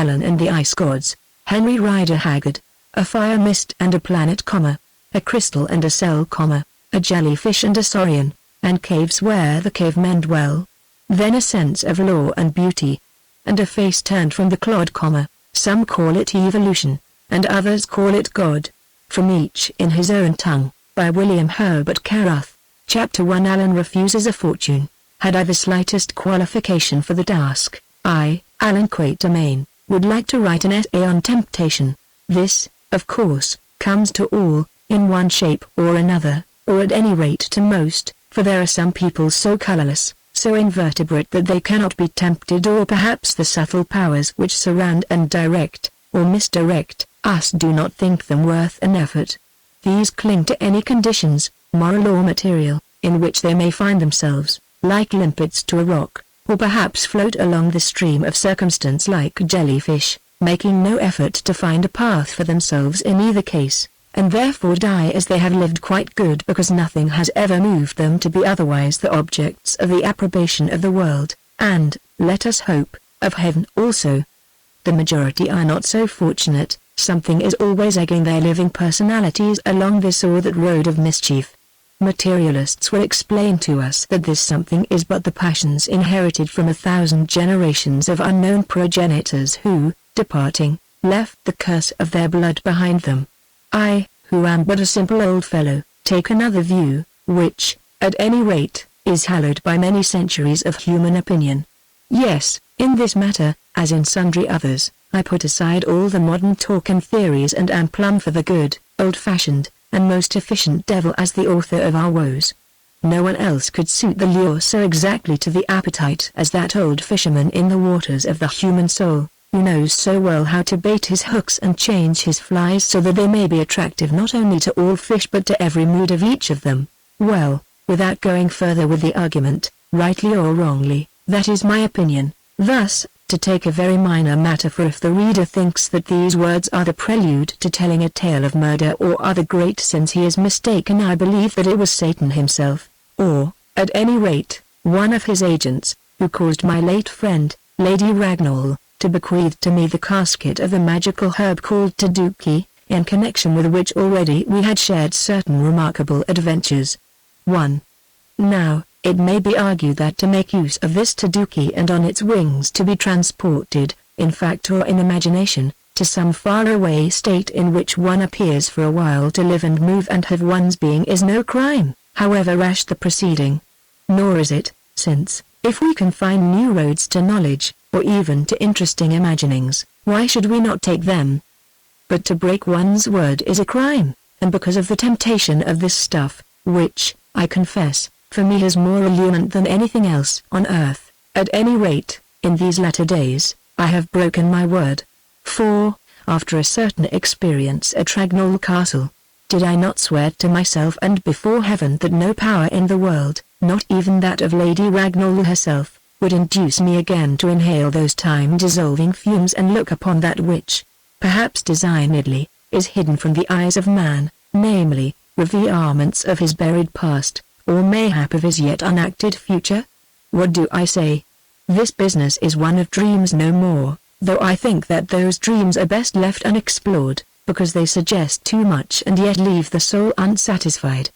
Allan and the Ice Gods, Henry Rider Haggard, a fire mist and a planet, a crystal and a cell, a jellyfish and a saurian, and caves where the cavemen dwell. Then a sense of law and beauty, and a face turned from the clod, some call it evolution, and others call it God. From Each in His Own Tongue, by William Herbert Carruth. Chapter 1. Allan refuses a fortune. Had I the slightest qualification for the task, I, Allan Quatermain, would like to write an essay on temptation. This, of course, comes to all, in one shape or another, or at any rate to most, for there are some people so colorless, so invertebrate that they cannot be tempted, or perhaps the subtle powers which surround and direct, or misdirect, us do not think them worth an effort. These cling to any conditions, moral or material, in which they may find themselves, like limpets to a rock, or perhaps float along the stream of circumstance like jellyfish, making no effort to find a path for themselves in either case, and therefore die as they have lived quite good because nothing has ever moved them to be otherwise the objects of the approbation of the world, and, let us hope, of heaven also. The majority are not so fortunate. Something is always egging their living personalities along this or that road of mischief. Materialists will explain to us that this something is but the passions inherited from 1,000 generations of unknown progenitors who, departing, left the curse of their blood behind them. I, who am but a simple old fellow, take another view, which, at any rate, is hallowed by many centuries of human opinion. Yes, in this matter, as in sundry others, I put aside all the modern talk and theories and am plumb for the good, old-fashioned, and most efficient devil as the author of our woes. No one else could suit the lure so exactly to the appetite as that old fisherman in the waters of the human soul, who knows so well how to bait his hooks and change his flies so that they may be attractive not only to all fish but to every mood of each of them. Well, without going further with the argument, rightly or wrongly, that is my opinion. Thus, to take a very minor matter, for if the reader thinks that these words are the prelude to telling a tale of murder or other great sins, he is mistaken. I believe that it was Satan himself, or, at any rate, one of his agents, who caused my late friend, Lady Ragnall, to bequeath to me the casket of the magical herb called Taduki, in connection with which already we had shared certain remarkable adventures. 1. Now, it may be argued that to make use of this Taduki and on its wings to be transported, in fact or in imagination, to some faraway state in which one appears for a while to live and move and have one's being, is no crime, however rash the proceeding. Nor is it, since, if we can find new roads to knowledge, or even to interesting imaginings, why should we not take them? But to break one's word is a crime, and because of the temptation of this stuff, which, I confess, for me is more allurement than anything else on earth, at any rate, in these latter days, I have broken my word. For, after a certain experience at Ragnall Castle, did I not swear to myself and before heaven that no power in the world, not even that of Lady Ragnall herself, would induce me again to inhale those time-dissolving fumes and look upon that which, perhaps designedly, is hidden from the eyes of man, namely, revealments of his buried past, or mayhap of his yet unacted future? What do I say? This business is one of dreams no more, though I think that those dreams are best left unexplored, because they suggest too much and yet leave the soul unsatisfied.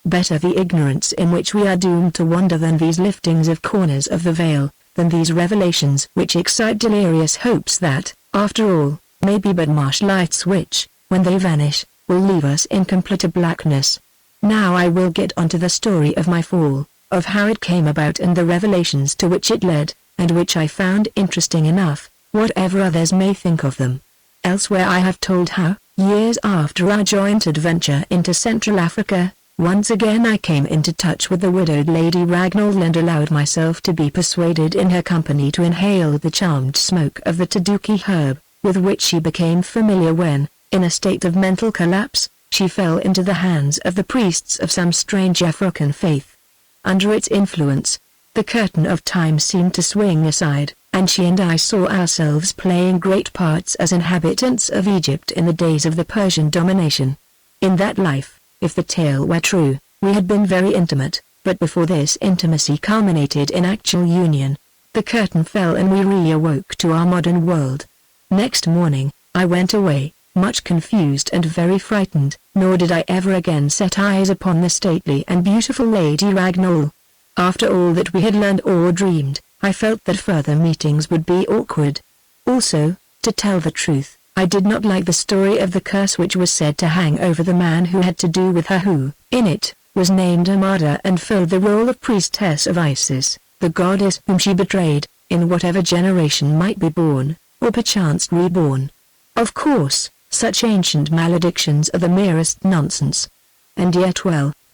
Better the ignorance in which we are doomed to wander than these liftings of corners of the veil, than these revelations which excite delirious hopes that, after all, may be but marsh lights which, when they vanish, will leave us in complete blackness. Now I will get on to the story of my fall, of how it came about and the revelations to which it led, and which I found interesting enough, whatever others may think of them. Elsewhere I have told how, years after our joint adventure into Central Africa, once again I came into touch with the widowed Lady Ragnall and allowed myself to be persuaded in her company to inhale the charmed smoke of the Taduki herb, with which she became familiar when, in a state of mental collapse, she fell into the hands of the priests of some strange African faith. Under its influence, the curtain of time seemed to swing aside, and she and I saw ourselves playing great parts as inhabitants of Egypt in the days of the Persian domination. In that life, if the tale were true, we had been very intimate, but before this intimacy culminated in actual union, the curtain fell and we re-awoke to our modern world. Next morning, I went away, much confused and very frightened, nor did I ever again set eyes upon the stately and beautiful Lady Ragnall. After all that we had learned or dreamed, I felt that further meetings would be awkward. Also, to tell the truth, I did not like the story of the curse which was said to hang over the man who had to do with her who, in it, was named Amada and filled the role of priestess of Isis, the goddess whom she betrayed, in whatever generation might be born, or perchance reborn. Of course, such ancient maledictions are the merest nonsense. And yet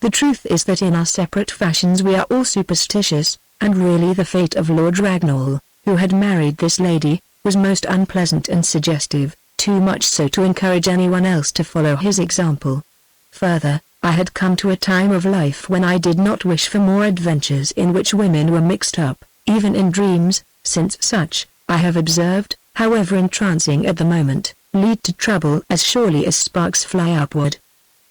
the truth is that in our separate fashions we are all superstitious, and really the fate of Lord Ragnall, who had married this lady, was most unpleasant and suggestive, too much so to encourage anyone else to follow his example. Further, I had come to a time of life when I did not wish for more adventures in which women were mixed up, even in dreams, since such, I have observed, however entrancing at the moment, lead to trouble as surely as sparks fly upward.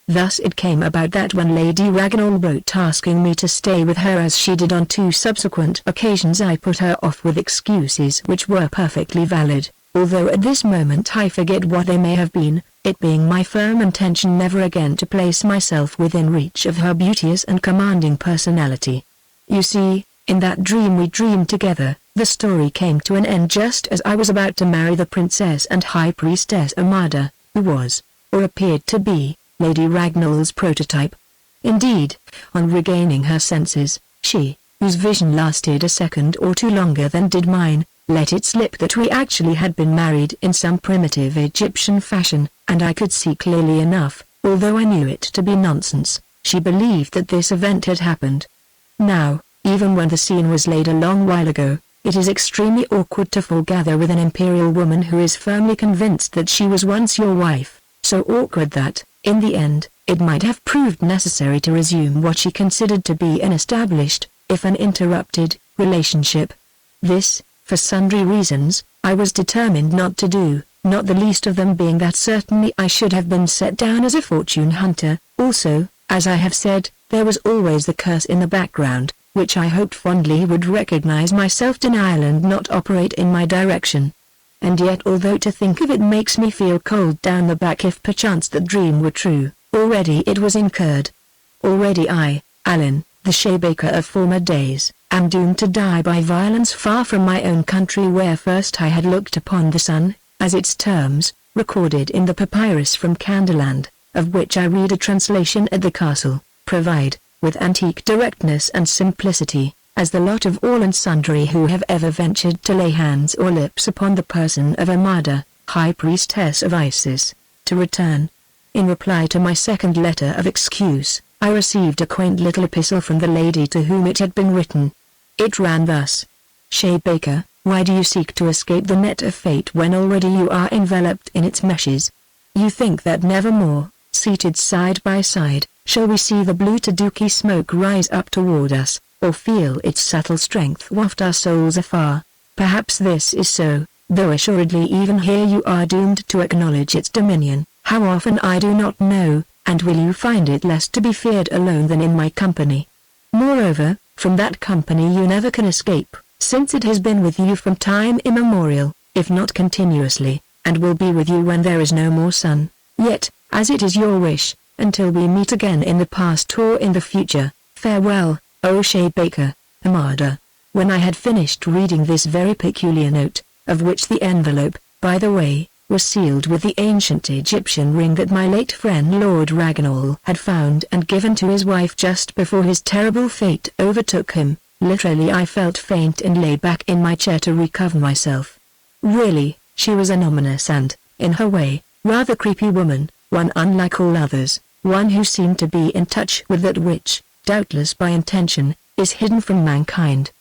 Thus it came about that when Lady Ragnall wrote asking me to stay with her as she did on 2 subsequent occasions, I put her off with excuses which were perfectly valid, although at this moment I forget what they may have been, it being my firm intention never again to place myself within reach of her beauteous and commanding personality. You see, in that dream we dreamed together, the story came to an end just as I was about to marry the princess and high priestess Amada, who was, or appeared to be, Lady Ragnall's prototype. Indeed, on regaining her senses, she, whose vision lasted a second or two longer than did mine, let it slip that we actually had been married in some primitive Egyptian fashion, and I could see clearly enough, although I knew it to be nonsense, she believed that this event had happened. Now, even when the scene was laid a long while ago, it is extremely awkward to foregather with an imperial woman who is firmly convinced that she was once your wife, so awkward that, in the end, it might have proved necessary to resume what she considered to be an established, if an interrupted, relationship. This, for sundry reasons, I was determined not to do, not the least of them being that certainly I should have been set down as a fortune hunter. Also, as I have said, there was always the curse in the background, which I hoped fondly would recognize my self-denial and not operate in my direction. And yet although to think of it makes me feel cold down the back if perchance the dream were true, already it was incurred. Already I, Allan, the Shabaker of former days, am doomed to die by violence far from my own country where first I had looked upon the sun, as its terms, recorded in the papyrus from Canderland, of which I read a translation at the castle, provide, with antique directness and simplicity, as the lot of all and sundry who have ever ventured to lay hands or lips upon the person of Amada, high priestess of Isis, to return. In reply to my second letter of excuse, I received a quaint little epistle from the lady to whom it had been written. It ran thus: Shabaker, why do you seek to escape the net of fate when already you are enveloped in its meshes? You think that nevermore, seated side by side, shall we see the blue Taduki smoke rise up toward us, or feel its subtle strength waft our souls afar. Perhaps this is so, though assuredly even here you are doomed to acknowledge its dominion. How often I do not know, and will you find it less to be feared alone than in my company? Moreover, from that company you never can escape, since it has been with you from time immemorial, if not continuously, and will be with you when there is no more sun. Yet, as it is your wish, until we meet again in the past or in the future, farewell, O Shabaker, Amada. When I had finished reading this very peculiar note, of which the envelope, by the way, was sealed with the ancient Egyptian ring that my late friend Lord Ragnall had found and given to his wife just before his terrible fate overtook him, literally I felt faint and lay back in my chair to recover myself. Really, she was an ominous and, in her way, rather creepy woman, one unlike all others, one who seemed to be in touch with that which, doubtless by intention, is hidden from mankind.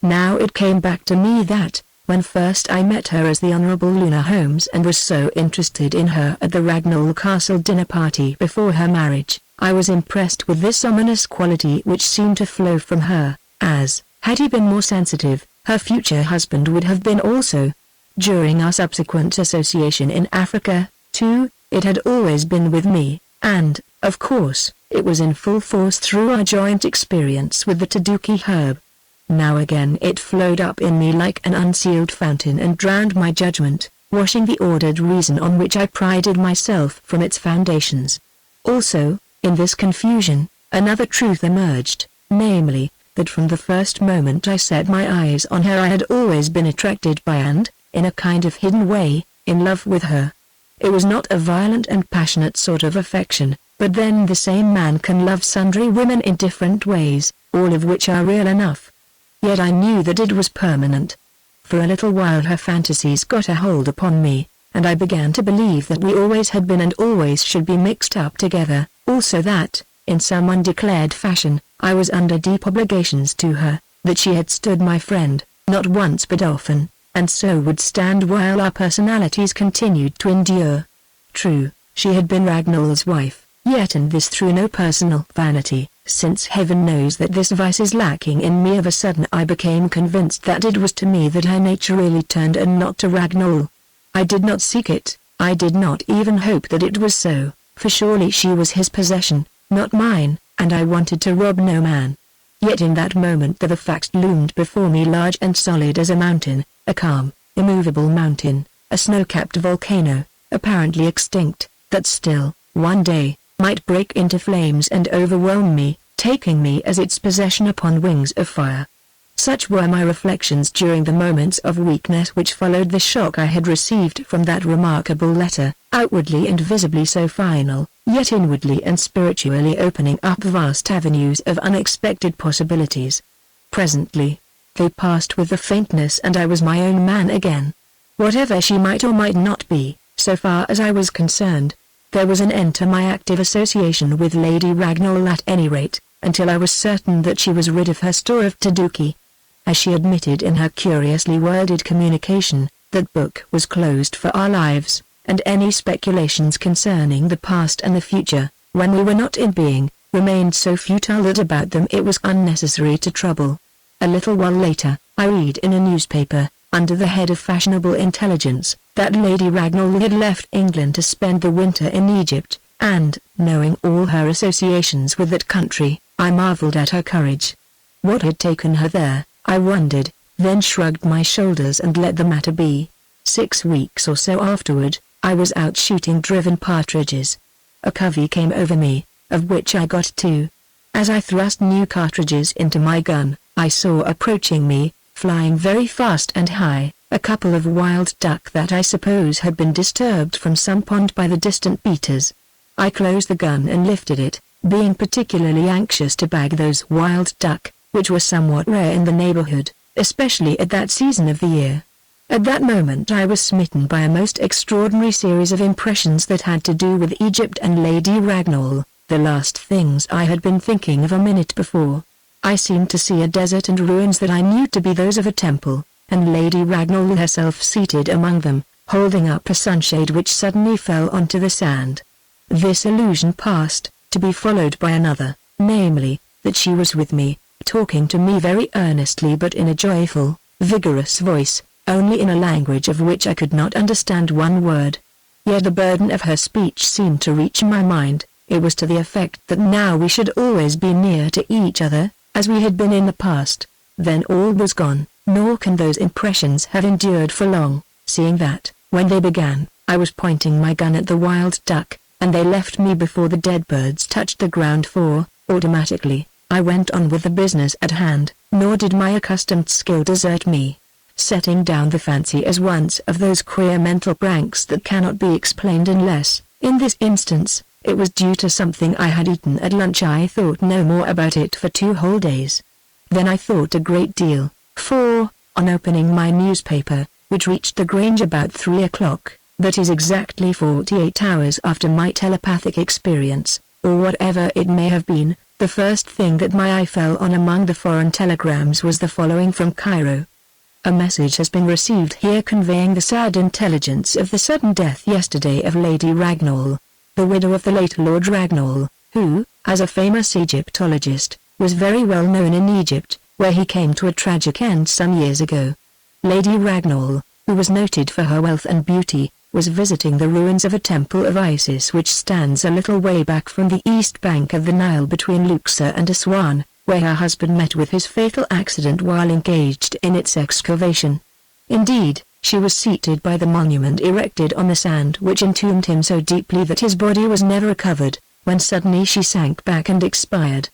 Now it came back to me that, when first I met her as the Honourable Luna Holmes and was so interested in her at the Ragnall Castle dinner party before her marriage, I was impressed with this ominous quality which seemed to flow from her, as, had he been more sensitive, her future husband would have been also. During our subsequent association in Africa, too, it had always been with me, and, of course, it was in full force through our joint experience with the Taduki herb. Now again it flowed up in me like an unsealed fountain and drowned my judgment, washing the ordered reason on which I prided myself from its foundations. Also, in this confusion, another truth emerged, namely, that from the first moment I set my eyes on her I had always been attracted by and, in a kind of hidden way, in love with her. It was not a violent and passionate sort of affection, but then the same man can love sundry women in different ways, all of which are real enough. Yet I knew that it was permanent. For a little while her fantasies got a hold upon me, and I began to believe that we always had been and always should be mixed up together, also that, in some undeclared fashion, I was under deep obligations to her, that she had stood my friend, not once but often, and so would stand while our personalities continued to endure. True, she had been Ragnall's wife, yet and this through no personal vanity, since heaven knows that this vice is lacking in me. Of a sudden I became convinced that it was to me that her nature really turned and not to Ragnall. I did not seek it, I did not even hope that it was so, for surely she was his possession, not mine, and I wanted to rob no man. Yet in that moment the fact loomed before me large and solid as a mountain, a calm, immovable mountain, a snow-capped volcano, apparently extinct, that still, one day, might break into flames and overwhelm me, taking me as its possession upon wings of fire. Such were my reflections during the moments of weakness which followed the shock I had received from that remarkable letter, outwardly and visibly so final, yet inwardly and spiritually opening up vast avenues of unexpected possibilities. Presently, they passed with the faintness and I was my own man again. Whatever she might or might not be, so far as I was concerned, there was an end to my active association with Lady Ragnall at any rate, until I was certain that she was rid of her store of taduki. As she admitted in her curiously worded communication, that book was closed for our lives, and any speculations concerning the past and the future, when we were not in being, remained so futile that about them it was unnecessary to trouble. A little while later, I read in a newspaper, under the head of fashionable intelligence, that Lady Ragnall had left England to spend the winter in Egypt, and, knowing all her associations with that country, I marveled at her courage. What had taken her there, I wondered, then shrugged my shoulders and let the matter be. 6 weeks or so afterward, I was out shooting driven partridges. A covey came over me, of which I got 2. As I thrust new cartridges into my gun, I saw approaching me, flying very fast and high, a couple of wild duck that I suppose had been disturbed from some pond by the distant beaters. I closed the gun and lifted it, being particularly anxious to bag those wild duck, which were somewhat rare in the neighborhood, especially at that season of the year. At that moment I was smitten by a most extraordinary series of impressions that had to do with Egypt and Lady Ragnall, the last things I had been thinking of a minute before. I seemed to see a desert and ruins that I knew to be those of a temple, and Lady Ragnall herself seated among them, holding up a sunshade which suddenly fell onto the sand. This illusion passed, to be followed by another, namely, that she was with me, talking to me very earnestly but in a joyful, vigorous voice, only in a language of which I could not understand one word. Yet the burden of her speech seemed to reach my mind. It was to the effect that now we should always be near to each other, as we had been in the past. Then all was gone, nor can those impressions have endured for long, seeing that, when they began, I was pointing my gun at the wild duck, and they left me before the dead birds touched the ground for, automatically, I went on with the business at hand, nor did my accustomed skill desert me. Setting down the fancy as once of those queer mental pranks that cannot be explained unless, in this instance, it was due to something I had eaten at lunch. I thought no more about it for 2 whole days. Then I thought a great deal, for, on opening my newspaper, which reached the Grange about 3 o'clock, that is exactly 48 hours after my telepathic experience, or whatever it may have been, the first thing that my eye fell on among the foreign telegrams was the following from Cairo. A message has been received here conveying the sad intelligence of the sudden death yesterday of Lady Ragnall, the widow of the late Lord Ragnall, who, as a famous Egyptologist, was very well known in Egypt, where he came to a tragic end some years ago. Lady Ragnall, who was noted for her wealth and beauty, was visiting the ruins of a temple of Isis which stands a little way back from the east bank of the Nile between Luxor and Aswan, where her husband met with his fatal accident while engaged in its excavation. Indeed, She was seated by the monument erected on the sand which entombed him so deeply that his body was never recovered, when suddenly she sank back and expired.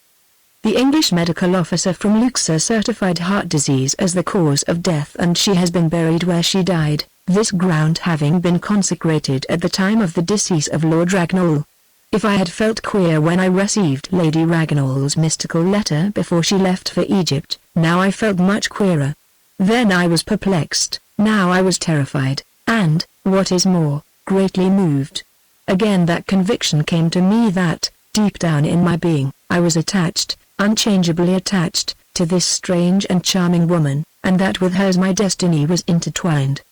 The English medical officer from Luxor certified heart disease as the cause of death, and she has been buried where she died, this ground having been consecrated at the time of the decease of Lord Ragnall. If I had felt queer when I received Lady Ragnall's mystical letter before she left for Egypt, now I felt much queerer. Then I was perplexed, now I was terrified, and, what is more, greatly moved. Again that conviction came to me that, deep down in my being, I was attached, unchangeably attached, to this strange and charming woman, and that with hers my destiny was intertwined.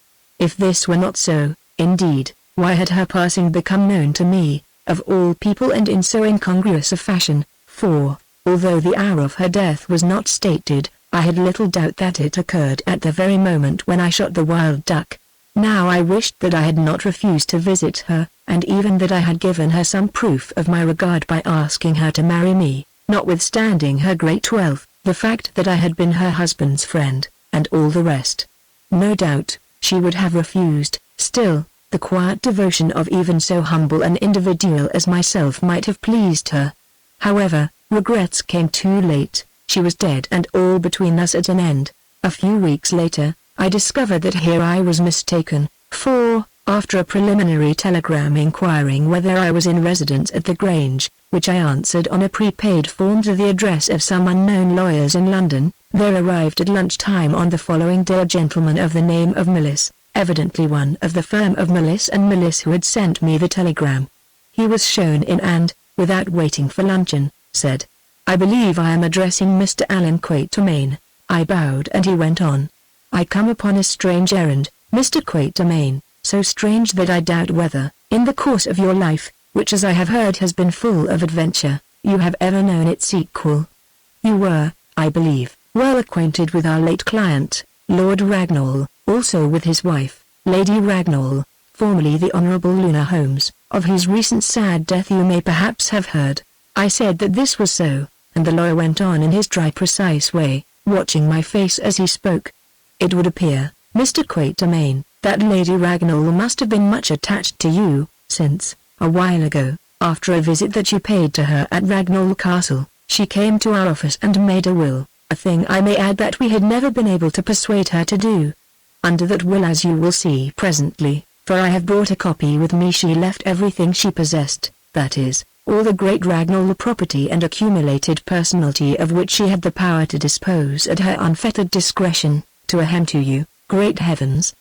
If this were not so, indeed, why had her passing become known to me, of all people, and in so incongruous a fashion? For, although the hour of her death was not stated, I had little doubt that it occurred at the very moment when I shot the wild duck. Now I wished that I had not refused to visit her, and even that I had given her some proof of my regard by asking her to marry me, notwithstanding her great wealth, the fact that I had been her husband's friend, and all the rest. No doubt, she would have refused. Still, the quiet devotion of even so humble an individual as myself might have pleased her. However, regrets came too late. She was dead, and all between us at an end. A few weeks later, I discovered that here I was mistaken, for, after a preliminary telegram inquiring whether I was in residence at the Grange, which I answered on a prepaid form to the address of some unknown lawyers in London, there arrived at lunchtime on the following day a gentleman of the name of Millis, evidently one of the firm of Millis and Millis who had sent me the telegram. He was shown in and, without waiting for luncheon, said, "I believe I am addressing Mr. Allan Quatermain." I bowed and he went on. "I come upon a strange errand, Mr. Quatermain, so strange that I doubt whether, in the course of your life, which as I have heard has been full of adventure, you have ever known its sequel. You were, I believe, well acquainted with our late client, Lord Ragnall, also with his wife, Lady Ragnall, formerly the Honourable Luna Holmes, of whose recent sad death you may perhaps have heard." I said that this was so, and the lawyer went on in his dry precise way, watching my face as he spoke. "It would appear, Mr. Quatermain, that Lady Ragnall must have been much attached to you, since, a while ago, after a visit that you paid to her at Ragnall Castle, she came to our office and made a will, a thing I may add that we had never been able to persuade her to do. Under that will, as you will see presently, for I have brought a copy with me, she left everything she possessed, that is, all the great Ragnall property and accumulated personalty of which she had the power to dispose at her unfettered discretion, to a hem to you." "Great heavens!"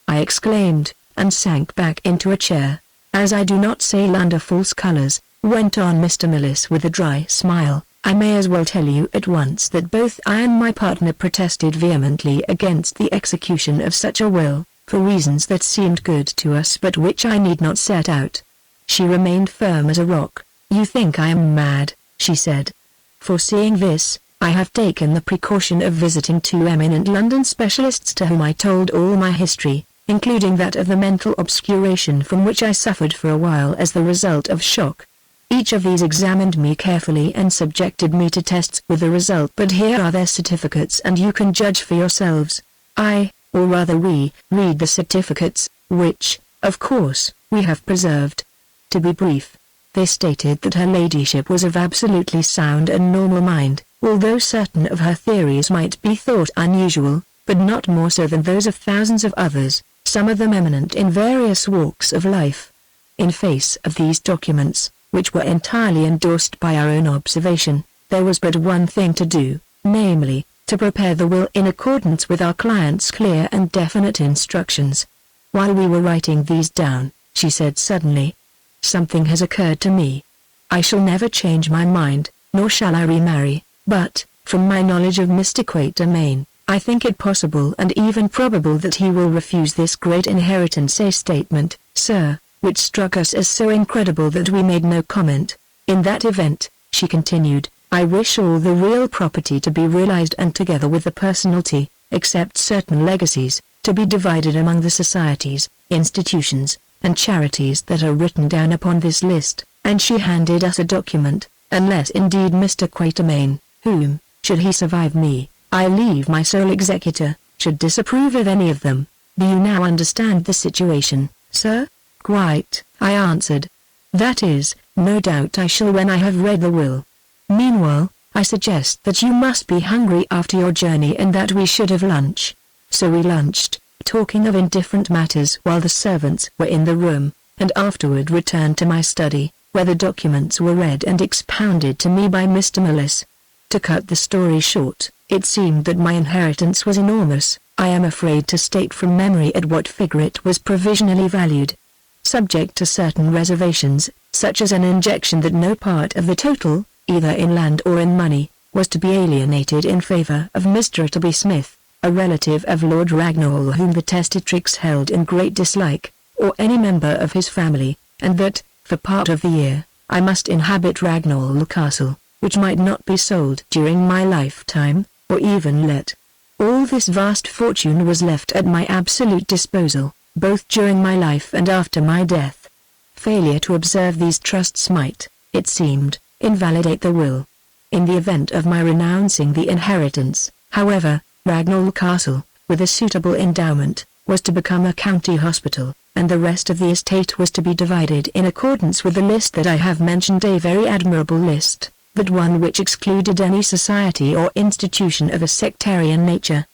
I exclaimed, and sank back into a chair. "As I do not sail under false colors," went on Mr. Millis with a dry smile, "I may as well tell you at once that both I and my partner protested vehemently against the execution of such a will, for reasons that seemed good to us but which I need not set out." She remained firm as a rock. "You think I am mad," she said. "Foreseeing this, I have taken the precaution of visiting two eminent London specialists to whom I told all my history, including that of the mental obscuration from which I suffered for a while as the result of shock. Each of these examined me carefully and subjected me to tests with the result. But here are their certificates and you can judge for yourselves. Or rather we, read the certificates, which, of course, we have preserved. To be brief, they stated that her ladyship was of absolutely sound and normal mind, although certain of her theories might be thought unusual, but not more so than those of thousands of others, some of them eminent in various walks of life. In face of these documents, which were entirely endorsed by our own observation, there was but one thing to do, namely, to prepare the will in accordance with our client's clear and definite instructions. While we were writing these down, she said suddenly, "Something has occurred to me. I shall never change my mind, nor shall I remarry, but, from my knowledge of Mr. Quatermain, I think it possible and even probable that he will refuse this great inheritance." A statement, sir, which struck us as so incredible that we made no comment. "In that event," she continued, "I wish all the real property to be realized and together with the personalty, except certain legacies, to be divided among the societies, institutions, and charities that are written down upon this list," and she handed us a document, "unless indeed Mr. Quatermain, whom, should he survive me, I leave my sole executor, should disapprove of any of them." Do you now understand the situation, sir? Quite, I answered. That is, no doubt I shall when I have read the will. Meanwhile, I suggest that you must be hungry after your journey and that we should have lunch. So we lunched, talking of indifferent matters while the servants were in the room, and afterward returned to my study, where the documents were read and expounded to me by Mr. Millis. To cut the story short, it seemed that my inheritance was enormous. I am afraid to state from memory at what figure it was provisionally valued. Subject to certain reservations, such as an injection that no part of the total, either in land or in money, was to be alienated in favor of Mr. Utterby Smith, a relative of Lord Ragnall whom the testatrix held in great dislike, or any member of his family, and that, for part of the year, I must inhabit Ragnall Castle, which might not be sold during my lifetime, or even let. All this vast fortune was left at my absolute disposal, both during my life and after my death. Failure to observe these trusts might, it seemed, invalidate the will. In the event of my renouncing the inheritance, however, Ragnall Castle, with a suitable endowment, was to become a county hospital, and the rest of the estate was to be divided in accordance with the list that I have mentioned, a very admirable list, but one which excluded any society or institution of a sectarian nature.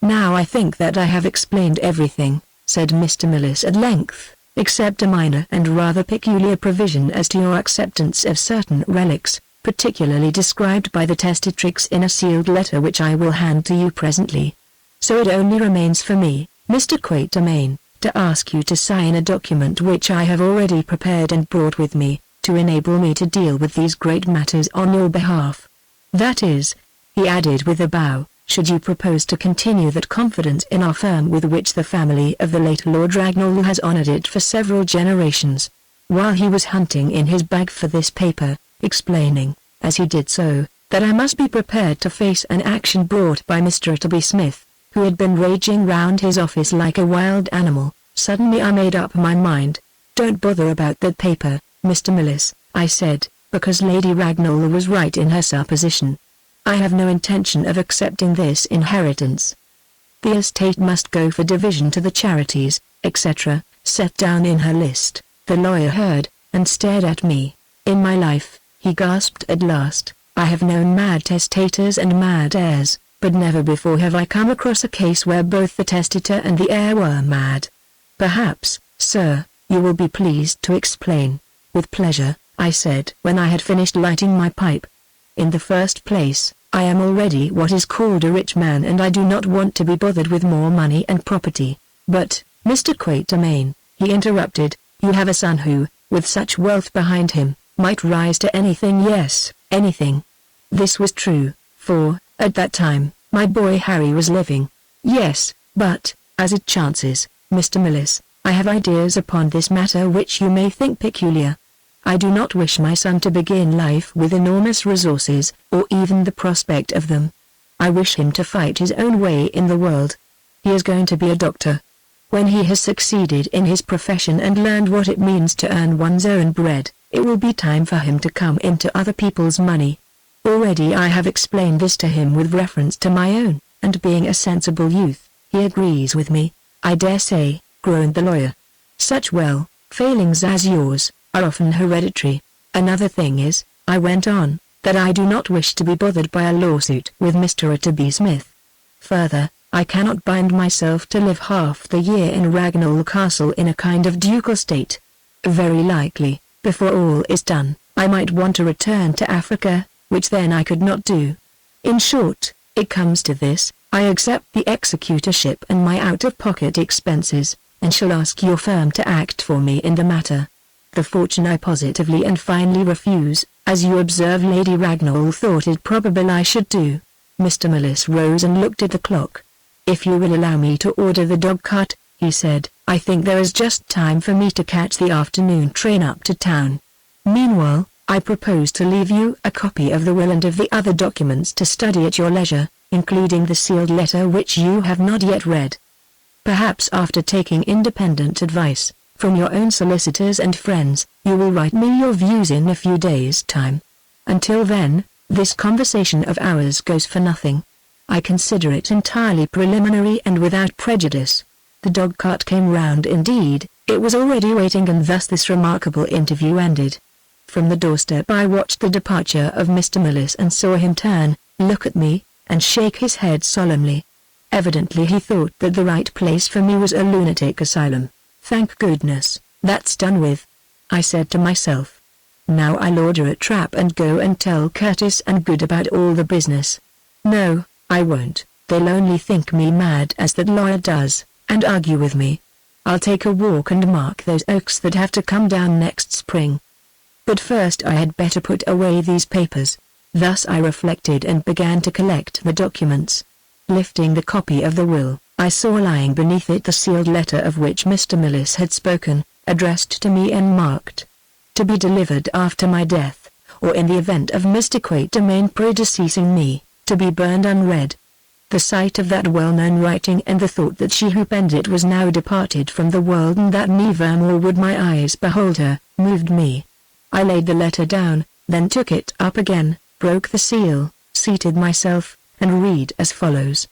Now I think that I have explained everything, said Mr. Millis at length, except a minor and rather peculiar provision as to your acceptance of certain relics, particularly described by the testatrix in a sealed letter which I will hand to you presently. So it only remains for me, Mr. Quatermain, to ask you to sign a document which I have already prepared and brought with me, to enable me to deal with these great matters on your behalf. That is, he added with a bow, should you propose to continue that confidence in our firm with which the family of the late Lord Ragnall has honoured it for several generations. While he was hunting in his bag for this paper, explaining, as he did so, that I must be prepared to face an action brought by Mr. Utterby Smith, who had been raging round his office like a wild animal, suddenly I made up my mind. Don't bother about that paper, Mr. Millis, I said, because Lady Ragnall was right in her supposition. I have no intention of accepting this inheritance. The estate must go for division to the charities, etc., set down in her list. The lawyer heard, and stared at me. In my life, he gasped at last, I have known mad testators and mad heirs, but never before have I come across a case where both the testator and the heir were mad. Perhaps, sir, you will be pleased to explain. With pleasure, I said when I had finished lighting my pipe. In the first place, I am already what is called a rich man and I do not want to be bothered with more money and property. But, Mr. Quatermain, he interrupted, you have a son who, with such wealth behind him, might rise to anything. Yes, anything. This was true, for, at that time, my boy Harry was living. Yes, but, as it chances, Mr. Millis, I have ideas upon this matter which you may think peculiar. I do not wish my son to begin life with enormous resources, or even the prospect of them. I wish him to fight his own way in the world. He is going to be a doctor. When he has succeeded in his profession and learned what it means to earn one's own bread, it will be time for him to come into other people's money. Already I have explained this to him with reference to my own, and being a sensible youth, he agrees with me, I dare say, groaned the lawyer. Such failings as yours are often hereditary. Another thing is, I went on, that I do not wish to be bothered by a lawsuit with Mr. Utterby Smith. Further, I cannot bind myself to live half the year in Ragnall Castle in a kind of ducal state. Very likely, before all is done, I might want to return to Africa, which then I could not do. In short, it comes to this, I accept the executorship and my out-of-pocket expenses, and shall ask your firm to act for me in the matter. The fortune I positively and finally refuse, as you observe Lady Ragnall thought it probable I should do. Mr. Millis rose and looked at the clock. If you will allow me to order the dog-cart, he said, I think there is just time for me to catch the afternoon train up to town. Meanwhile, I propose to leave you a copy of the will and of the other documents to study at your leisure, including the sealed letter which you have not yet read. Perhaps after taking independent advice from your own solicitors and friends, you will write me your views in a few days' time. Until then, this conversation of ours goes for nothing. I consider it entirely preliminary and without prejudice. The dog cart came round indeed, it was already waiting, and thus this remarkable interview ended. From the doorstep I watched the departure of Mr. Millis and saw him turn, look at me, and shake his head solemnly. Evidently he thought that the right place for me was a lunatic asylum. Thank goodness, that's done with, I said to myself. Now I'll order a trap and go and tell Curtis and Good about all the business. No, I won't, they'll only think me mad as that lawyer does, and argue with me. I'll take a walk and mark those oaks that have to come down next spring. But first I had better put away these papers. Thus I reflected and began to collect the documents. Lifting the copy of the will, I saw lying beneath it the sealed letter of which Mr. Millis had spoken, addressed to me and marked, "To be delivered after my death, or in the event of Mr. Quatermain predeceasing me, to be burned unread." The sight of that well-known writing and the thought that she who penned it was now departed from the world and that nevermore would my eyes behold her, moved me. I laid the letter down, then took it up again, broke the seal, seated myself, and read as follows.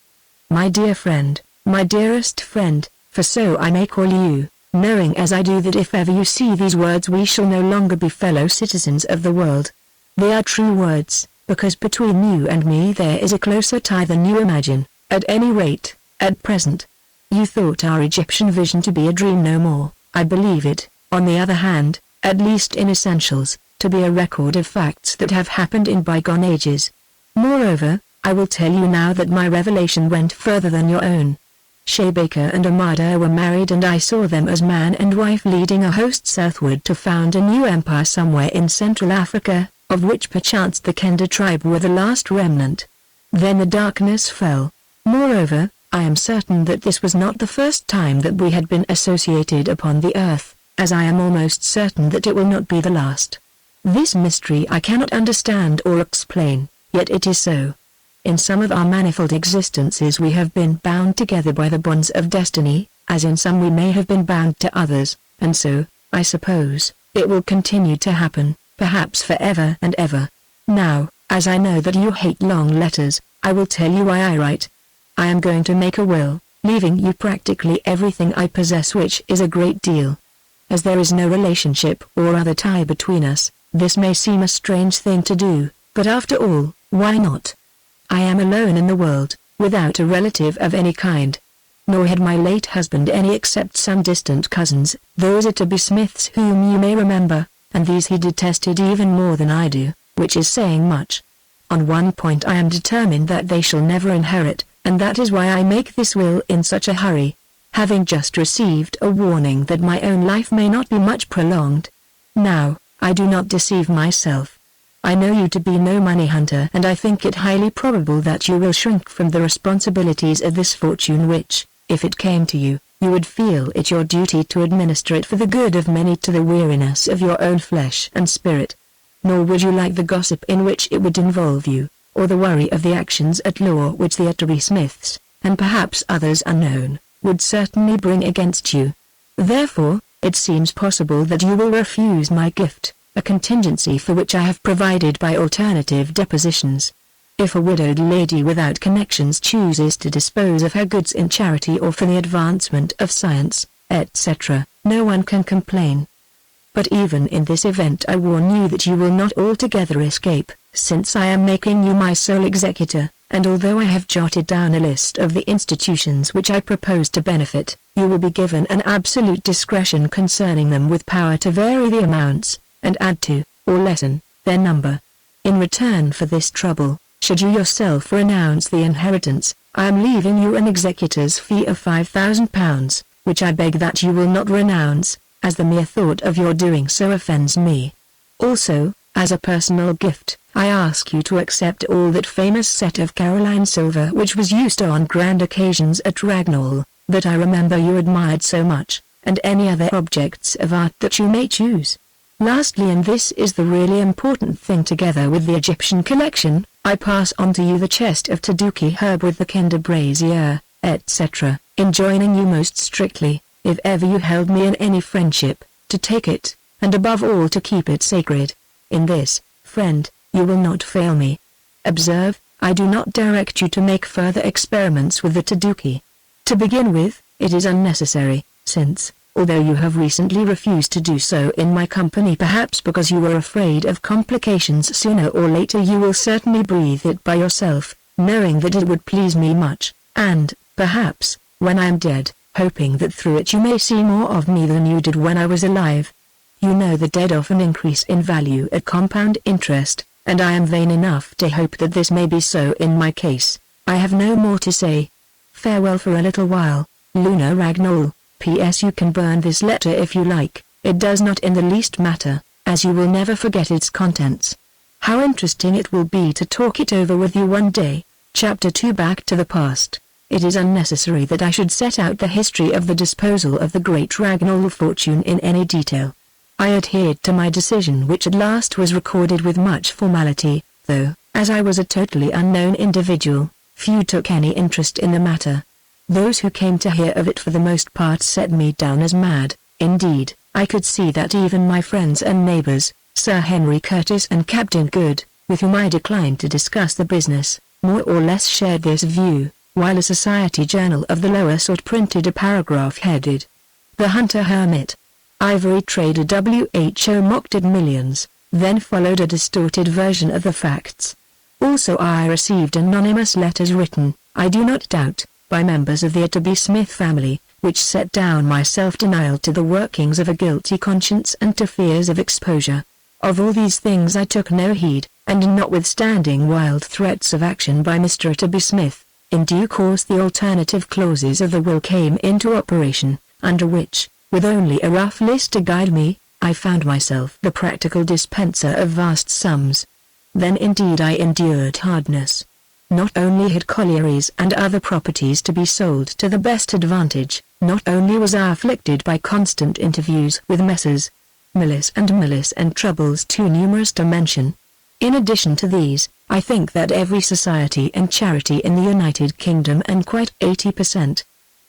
"My dear friend, my dearest friend, for so I may call you, knowing as I do that if ever you see these words we shall no longer be fellow citizens of the world. They are true words, because between you and me there is a closer tie than you imagine, at any rate, at present. You thought our Egyptian vision to be a dream no more, I believe it, on the other hand, at least in essentials, to be a record of facts that have happened in bygone ages. Moreover, I will tell you now that my revelation went further than your own. Shea Baker and Amada were married and I saw them as man and wife leading a host southward to found a new empire somewhere in Central Africa, of which perchance the Kenda tribe were the last remnant. Then the darkness fell. Moreover, I am certain that this was not the first time that we had been associated upon the earth, as I am almost certain that it will not be the last. This mystery I cannot understand or explain, yet it is so. In some of our manifold existences we have been bound together by the bonds of destiny, as in some we may have been bound to others, and so, I suppose, it will continue to happen, perhaps forever and ever. Now, as I know that you hate long letters, I will tell you why I write. I am going to make a will, leaving you practically everything I possess, which is a great deal. As there is no relationship or other tie between us, this may seem a strange thing to do, but after all, why not? I am alone in the world, without a relative of any kind. Nor had my late husband any except some distant cousins, those are to be Smiths whom you may remember, and these he detested even more than I do, which is saying much. On one point I am determined that they shall never inherit, and that is why I make this will in such a hurry, having just received a warning that my own life may not be much prolonged. Now, I do not deceive myself. I know you to be no money hunter, and I think it highly probable that you will shrink from the responsibilities of this fortune which, if it came to you, you would feel it your duty to administer it for the good of many to the weariness of your own flesh and spirit. Nor would you like the gossip in which it would involve you, or the worry of the actions at law which the Atterbury Smiths, and perhaps others unknown, would certainly bring against you. Therefore, it seems possible that you will refuse my gift, a contingency for which I have provided by alternative depositions. If a widowed lady without connections chooses to dispose of her goods in charity or for the advancement of science, etc., no one can complain. But even in this event I warn you that you will not altogether escape, since I am making you my sole executor, and although I have jotted down a list of the institutions which I propose to benefit, you will be given an absolute discretion concerning them with power to vary the amounts, and add to, or lessen, their number. In return for this trouble, should you yourself renounce the inheritance, I am leaving you an executor's fee of £5,000, which I beg that you will not renounce, as the mere thought of your doing so offends me. Also, as a personal gift, I ask you to accept all that famous set of Caroline silver which was used on grand occasions at Ragnall, that I remember you admired so much, and any other objects of art that you may choose. Lastly, and this is the really important thing, together with the Egyptian collection, I pass on to you the chest of Taduki herb with the Kenda brazier, etc., enjoining you most strictly, if ever you held me in any friendship, to take it, and above all to keep it sacred. In this, friend, you will not fail me. Observe, I do not direct you to make further experiments with the Taduki. To begin with, It is unnecessary, since, although you have recently refused to do so in my company, perhaps because you were afraid of complications, sooner or later you will certainly breathe it by yourself, knowing that it would please me much, and, perhaps, when I am dead, hoping that through it you may see more of me than you did when I was alive. You know the dead often increase in value at compound interest, and I am vain enough to hope that this may be so in my case. I have no more to say. Farewell for a little while, Luna Ragnall. P.S. You can burn this letter if you like, it does not in the least matter, as you will never forget its contents. How interesting it will be to talk it over with you one day. Chapter 2 Back to the Past. It is unnecessary that I should set out the history of the disposal of the great Ragnall fortune in any detail. I adhered to my decision, which at last was recorded with much formality, though, as I was a totally unknown individual, few took any interest in the matter. Those who came to hear of it for the most part set me down as mad. Indeed, I could see that even my friends and neighbors, Sir Henry Curtis and Captain Good, with whom I declined to discuss the business, more or less shared this view, while a society journal of the lower sort printed a paragraph headed, "The Hunter Hermit. Ivory Trader WHO mocked at millions," then followed a distorted version of the facts. Also I received anonymous letters written, I do not doubt, by members of the Atterby Smith family, which set down my self-denial to the workings of a guilty conscience and to fears of exposure. Of all these things I took no heed, and notwithstanding wild threats of action by Mr. Atterby Smith, in due course the alternative clauses of the will came into operation, under which, with only a rough list to guide me, I found myself the practical dispenser of vast sums. Then indeed I endured hardness. Not only had collieries and other properties to be sold to the best advantage, not only was I afflicted by constant interviews with Messrs. Millis and troubles too numerous to mention. In addition to these, I think that every society and charity in the United Kingdom and quite 80%